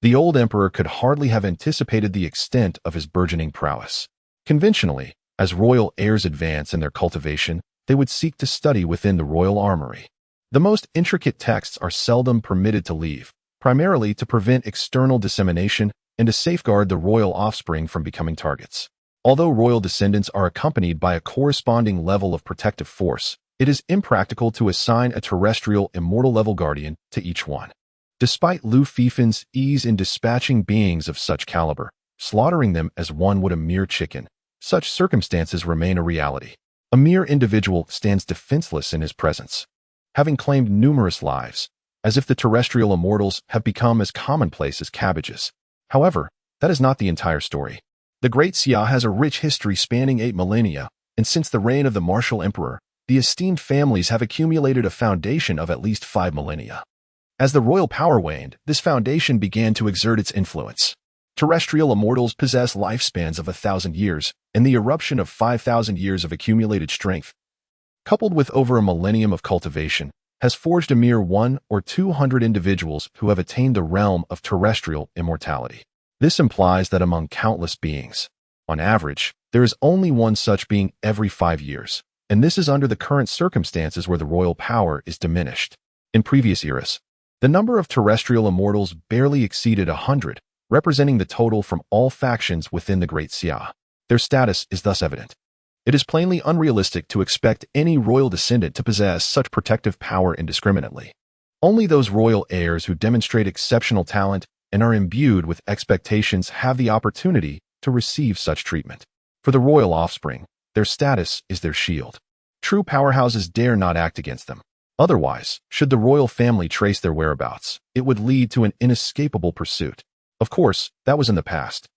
the old emperor could hardly have anticipated the extent of his burgeoning prowess. Conventionally, as royal heirs advance in their cultivation, they would seek to study within the royal armory. The most intricate texts are seldom permitted to leave, primarily to prevent external dissemination and to safeguard the royal offspring from becoming targets. Although royal descendants are accompanied by a corresponding level of protective force, it is impractical to assign a terrestrial immortal-level guardian to each one. Despite Lu Fifan's ease in dispatching beings of such caliber, slaughtering them as one would a mere chicken, such circumstances remain a reality. A mere individual stands defenseless in his presence, having claimed numerous lives, as if the terrestrial immortals have become as commonplace as cabbages. However, that is not the entire story. The Great Xia has a rich history spanning 8 millennia, and since the reign of the martial emperor, the esteemed families have accumulated a foundation of at least 5 millennia. As the royal power waned, this foundation began to exert its influence. Terrestrial immortals possess lifespans of 1,000 years, and the eruption of 5,000 years of accumulated strength, coupled with over a millennium of cultivation, has forged a mere 100 or 200 individuals who have attained the realm of terrestrial immortality. This implies that among countless beings, on average, there is only one such being every 5 years, and this is under the current circumstances where the royal power is diminished. In previous eras, the number of terrestrial immortals barely exceeded 100, representing the total from all factions within the Great Xia. Their status is thus evident. It is plainly unrealistic to expect any royal descendant to possess such protective power indiscriminately. Only those royal heirs who demonstrate exceptional talent and are imbued with expectations have the opportunity to receive such treatment. For the royal offspring, their status is their shield. True powerhouses dare not act against them. Otherwise, should the royal family trace their whereabouts, it would lead to an inescapable pursuit. Of course, that was in the past.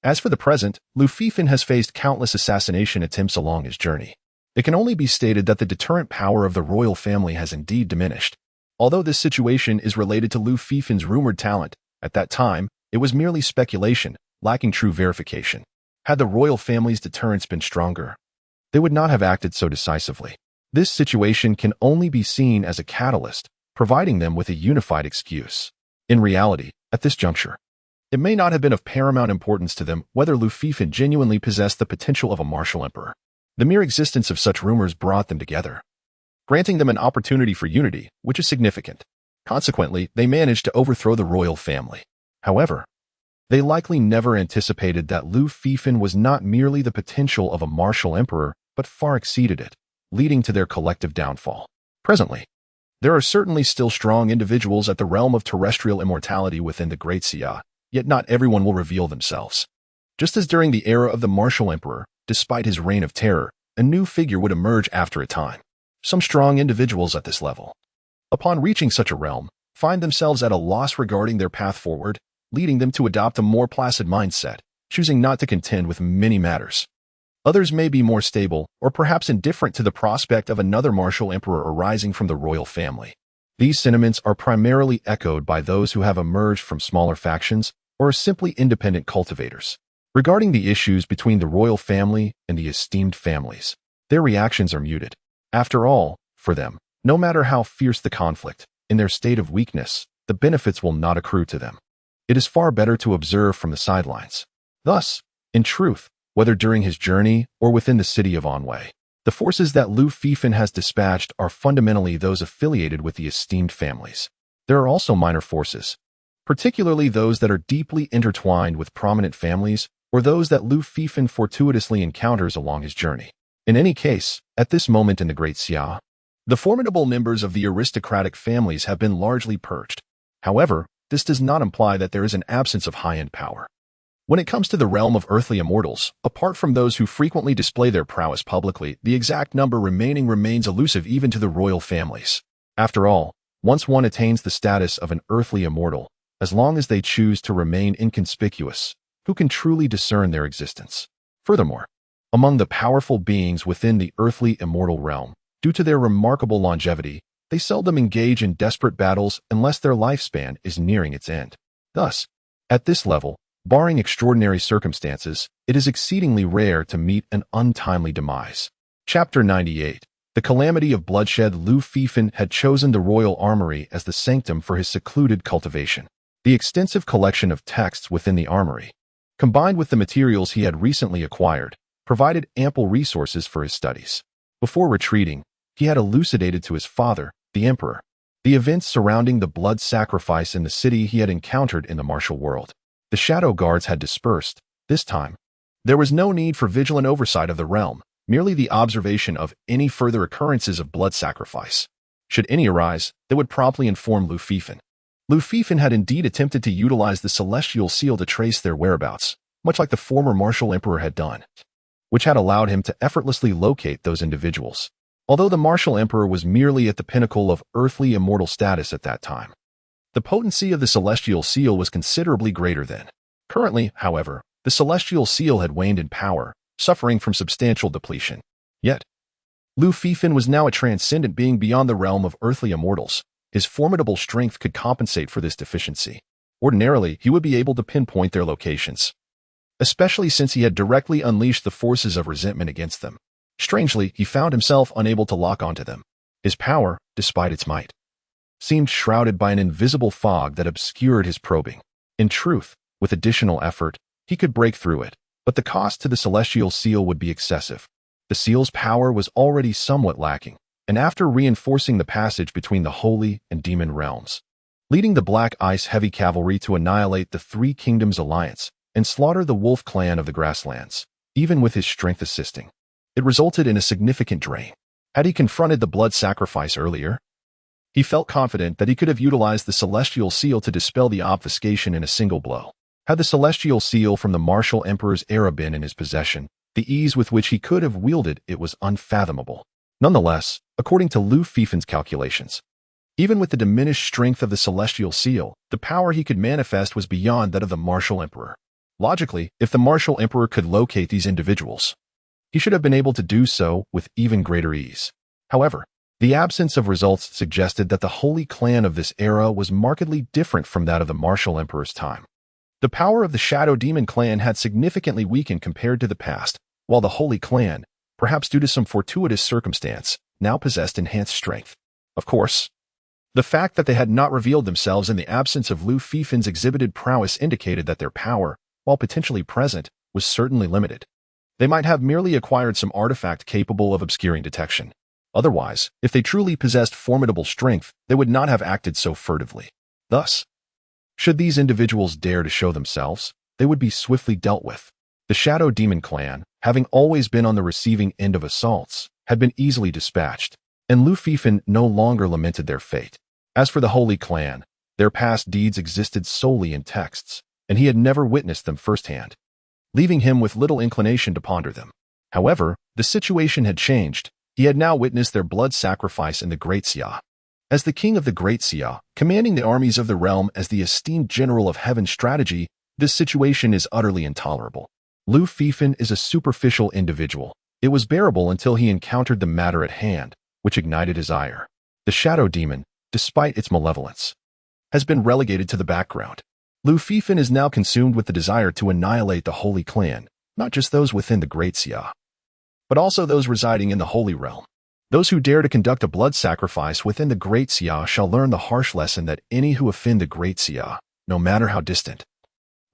As for the present, Lu Fifan has faced countless assassination attempts along his journey. It can only be stated that the deterrent power of the royal family has indeed diminished. Although this situation is related to Lu Fifan's rumored talent, at that time, it was merely speculation, lacking true verification. Had the royal family's deterrence been stronger, they would not have acted so decisively. This situation can only be seen as a catalyst, providing them with a unified excuse. In reality, at this juncture, it may not have been of paramount importance to them whether Lu Fifan genuinely possessed the potential of a martial emperor. The mere existence of such rumors brought them together, granting them an opportunity for unity, which is significant. Consequently, they managed to overthrow the royal family. However, they likely never anticipated that Lu Fifan was not merely the potential of a martial emperor, but far exceeded it, leading to their collective downfall. Presently, there are certainly still strong individuals at the realm of terrestrial immortality within the Great Xia, yet not everyone will reveal themselves. Just as during the era of the martial emperor, despite his reign of terror, a new figure would emerge after a time. Some strong individuals at this level, upon reaching such a realm, find themselves at a loss regarding their path forward, leading them to adopt a more placid mindset, choosing not to contend with many matters. Others may be more stable, or perhaps indifferent to the prospect of another martial emperor arising from the royal family. These sentiments are primarily echoed by those who have emerged from smaller factions or are simply independent cultivators. Regarding the issues between the royal family and the esteemed families, their reactions are muted. After all, for them, no matter how fierce the conflict, in their state of weakness, the benefits will not accrue to them. It is far better to observe from the sidelines. Thus, in truth, whether during his journey or within the city of Anhui, the forces that Lu Fifan has dispatched are fundamentally those affiliated with the esteemed families. There are also minor forces, particularly those that are deeply intertwined with prominent families or those that Lu Fifan fortuitously encounters along his journey. In any case, at this moment in the Great Xia, the formidable members of the aristocratic families have been largely purged. However, this does not imply that there is an absence of high-end power. When it comes to the realm of earthly immortals, apart from those who frequently display their prowess publicly, the exact number remaining remains elusive even to the royal families. After all, once one attains the status of an earthly immortal, as long as they choose to remain inconspicuous, who can truly discern their existence? Furthermore, Among the powerful beings within the earthly immortal realm, due to their remarkable longevity, they seldom engage in desperate battles unless their lifespan is nearing its end. Thus, at this level, barring extraordinary circumstances, it is exceedingly rare to meet an untimely demise. Chapter 98. The Calamity of Bloodshed. Lu Fifan had chosen the royal armory as the sanctum for his secluded cultivation. The extensive collection of texts within the armory, combined with the materials he had recently acquired, provided ample resources for his studies. Before retreating, he had elucidated to his father, the emperor, the events surrounding the blood sacrifice in the city he had encountered in the martial world. The shadow guards had dispersed. This time, there was no need for vigilant oversight of the realm, merely the observation of any further occurrences of blood sacrifice. Should any arise, they would promptly inform Lu Fifan. Lu Fifan had indeed attempted to utilize the celestial seal to trace their whereabouts, much like the former martial emperor had done, which had allowed him to effortlessly locate those individuals. Although the martial emperor was merely at the pinnacle of earthly immortal status at that time, the potency of the celestial seal was considerably greater then. Currently, however, the celestial seal had waned in power, suffering from substantial depletion. Yet, Lu Fifan was now a transcendent being beyond the realm of earthly immortals. His formidable strength could compensate for this deficiency. Ordinarily, he would be able to pinpoint their locations, especially since he had directly unleashed the forces of resentment against them. Strangely, he found himself unable to lock onto them. His power, despite its might, seemed shrouded by an invisible fog that obscured his probing. In truth, with additional effort, he could break through it, but the cost to the celestial seal would be excessive. The seal's power was already somewhat lacking, and after reinforcing the passage between the holy and demon realms, leading the Black Ice heavy cavalry to annihilate the Three Kingdoms alliance and slaughter the Wolf clan of the Grasslands, even with his strength assisting, it resulted in a significant drain. Had he confronted the blood sacrifice earlier, he felt confident that he could have utilized the celestial seal to dispel the obfuscation in a single blow. Had the celestial seal from the martial emperor's era been in his possession, the ease with which he could have wielded it was unfathomable. Nonetheless, according to Lu Fifan's calculations, even with the diminished strength of the celestial seal, the power he could manifest was beyond that of the martial emperor. Logically, if the martial emperor could locate these individuals, he should have been able to do so with even greater ease. However, the absence of results suggested that the holy clan of this era was markedly different from that of the martial emperor's time. The power of the Shadow Demon clan had significantly weakened compared to the past, while the holy clan, perhaps due to some fortuitous circumstance, now possessed enhanced strength. Of course, the fact that they had not revealed themselves in the absence of Lu Fifan's exhibited prowess indicated that their power, while potentially present, was certainly limited. They might have merely acquired some artifact capable of obscuring detection. Otherwise, if they truly possessed formidable strength, they would not have acted so furtively. Thus, should these individuals dare to show themselves, they would be swiftly dealt with. The Shadow Demon clan, having always been on the receiving end of assaults, had been easily dispatched, and Lu Fifan no longer lamented their fate. As for the Holy Clan, their past deeds existed solely in texts, and he had never witnessed them firsthand, leaving him with little inclination to ponder them. However, the situation had changed. He had now witnessed their blood sacrifice in the Great Xia. As the king of the Great Xia, commanding the armies of the realm as the esteemed general of heaven's strategy, this situation is utterly intolerable. Lu Fifan is a superficial individual. It was bearable until he encountered the matter at hand, which ignited his ire. The Shadow Demon, despite its malevolence, has been relegated to the background. Lu Fifan is now consumed with the desire to annihilate the Holy Clan, not just those within the Great Xia, but also those residing in the Holy Realm. Those who dare to conduct a blood sacrifice within the Great Xia shall learn the harsh lesson that any who offend the Great Xia, no matter how distant,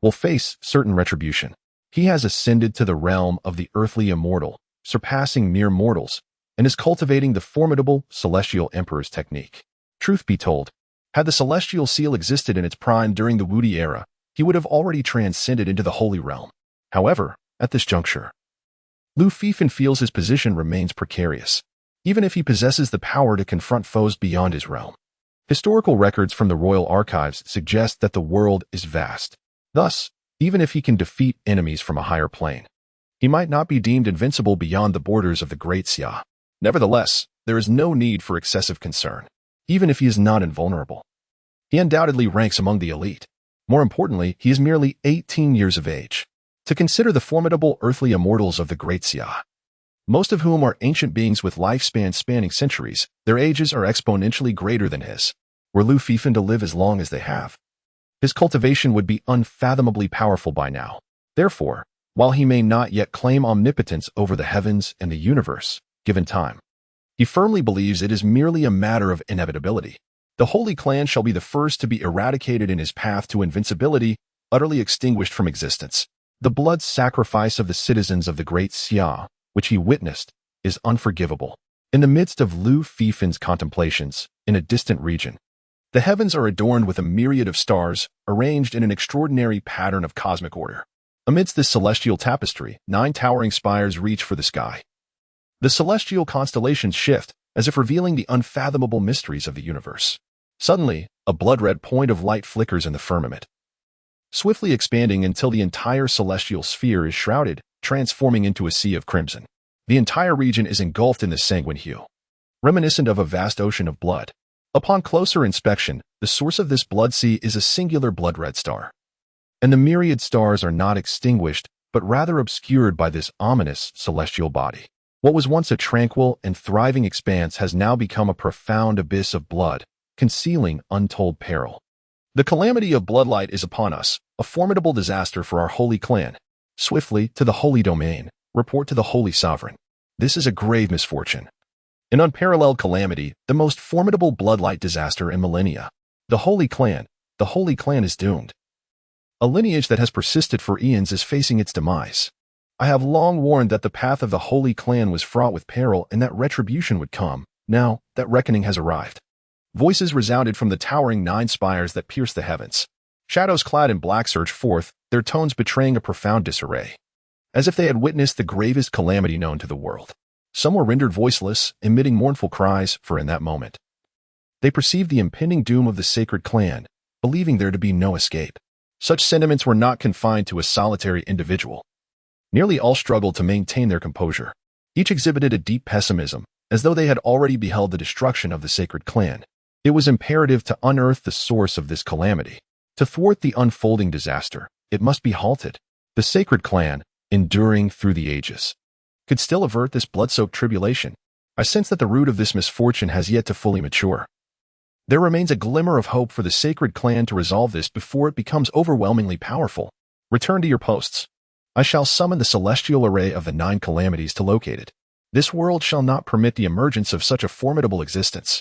will face certain retribution. He has ascended to the realm of the earthly immortal, surpassing mere mortals, and is cultivating the formidable celestial emperor's technique. Truth be told, had the celestial seal existed in its prime during the Wudi era, he would have already transcended into the Holy Realm. However, at this juncture, Lu Fifan feels his position remains precarious, even if he possesses the power to confront foes beyond his realm. Historical records from the royal archives suggest that the world is vast. Thus, even if he can defeat enemies from a higher plane, he might not be deemed invincible beyond the borders of the Great Xia. Nevertheless, there is no need for excessive concern, even if he is not invulnerable. He undoubtedly ranks among the elite. More importantly, he is merely 18 years of age. To consider the formidable earthly immortals of the Great Xia, most of whom are ancient beings with lifespans spanning centuries, their ages are exponentially greater than his. Were Lu Fifan to live as long as they have, his cultivation would be unfathomably powerful by now. Therefore, while he may not yet claim omnipotence over the heavens and the universe, given time, he firmly believes it is merely a matter of inevitability. The Holy Clan shall be the first to be eradicated in his path to invincibility, utterly extinguished from existence. The blood sacrifice of the citizens of the Great Xia, which he witnessed, is unforgivable. In the midst of Lu Fifan's contemplations, in a distant region, the heavens are adorned with a myriad of stars, arranged in an extraordinary pattern of cosmic order. Amidst this celestial tapestry, 9 towering spires reach for the sky. The celestial constellations shift, as if revealing the unfathomable mysteries of the universe. Suddenly, a blood-red point of light flickers in the firmament, swiftly expanding until the entire celestial sphere is shrouded, transforming into a sea of crimson. The entire region is engulfed in this sanguine hue, reminiscent of a vast ocean of blood. Upon closer inspection, the source of this blood sea is a singular blood-red star. And the myriad stars are not extinguished, but rather obscured by this ominous celestial body. What was once a tranquil and thriving expanse has now become a profound abyss of blood, concealing untold peril. The calamity of bloodlight is upon us, a formidable disaster for our holy clan. Swiftly, to the holy domain, report to the holy sovereign. This is a grave misfortune, an unparalleled calamity, the most formidable bloodlight disaster in millennia. The Holy Clan is doomed. A lineage that has persisted for eons is facing its demise. I have long warned that the path of the Holy Clan was fraught with peril and that retribution would come. Now, that reckoning has arrived. Voices resounded from the towering 9 spires that pierce the heavens. Shadows clad in black surged forth, their tones betraying a profound disarray, as if they had witnessed the gravest calamity known to the world. Some were rendered voiceless, emitting mournful cries, for in that moment, they perceived the impending doom of the sacred clan, believing there to be no escape. Such sentiments were not confined to a solitary individual. Nearly all struggled to maintain their composure. Each exhibited a deep pessimism, as though they had already beheld the destruction of the sacred clan. It was imperative to unearth the source of this calamity. To thwart the unfolding disaster, it must be halted. The sacred clan, enduring through the ages, could still avert this blood-soaked tribulation. I sense that the root of this misfortune has yet to fully mature. There remains a glimmer of hope for the sacred clan to resolve this before it becomes overwhelmingly powerful. Return to your posts. I shall summon the celestial array of the 9 calamities to locate it. This world shall not permit the emergence of such a formidable existence.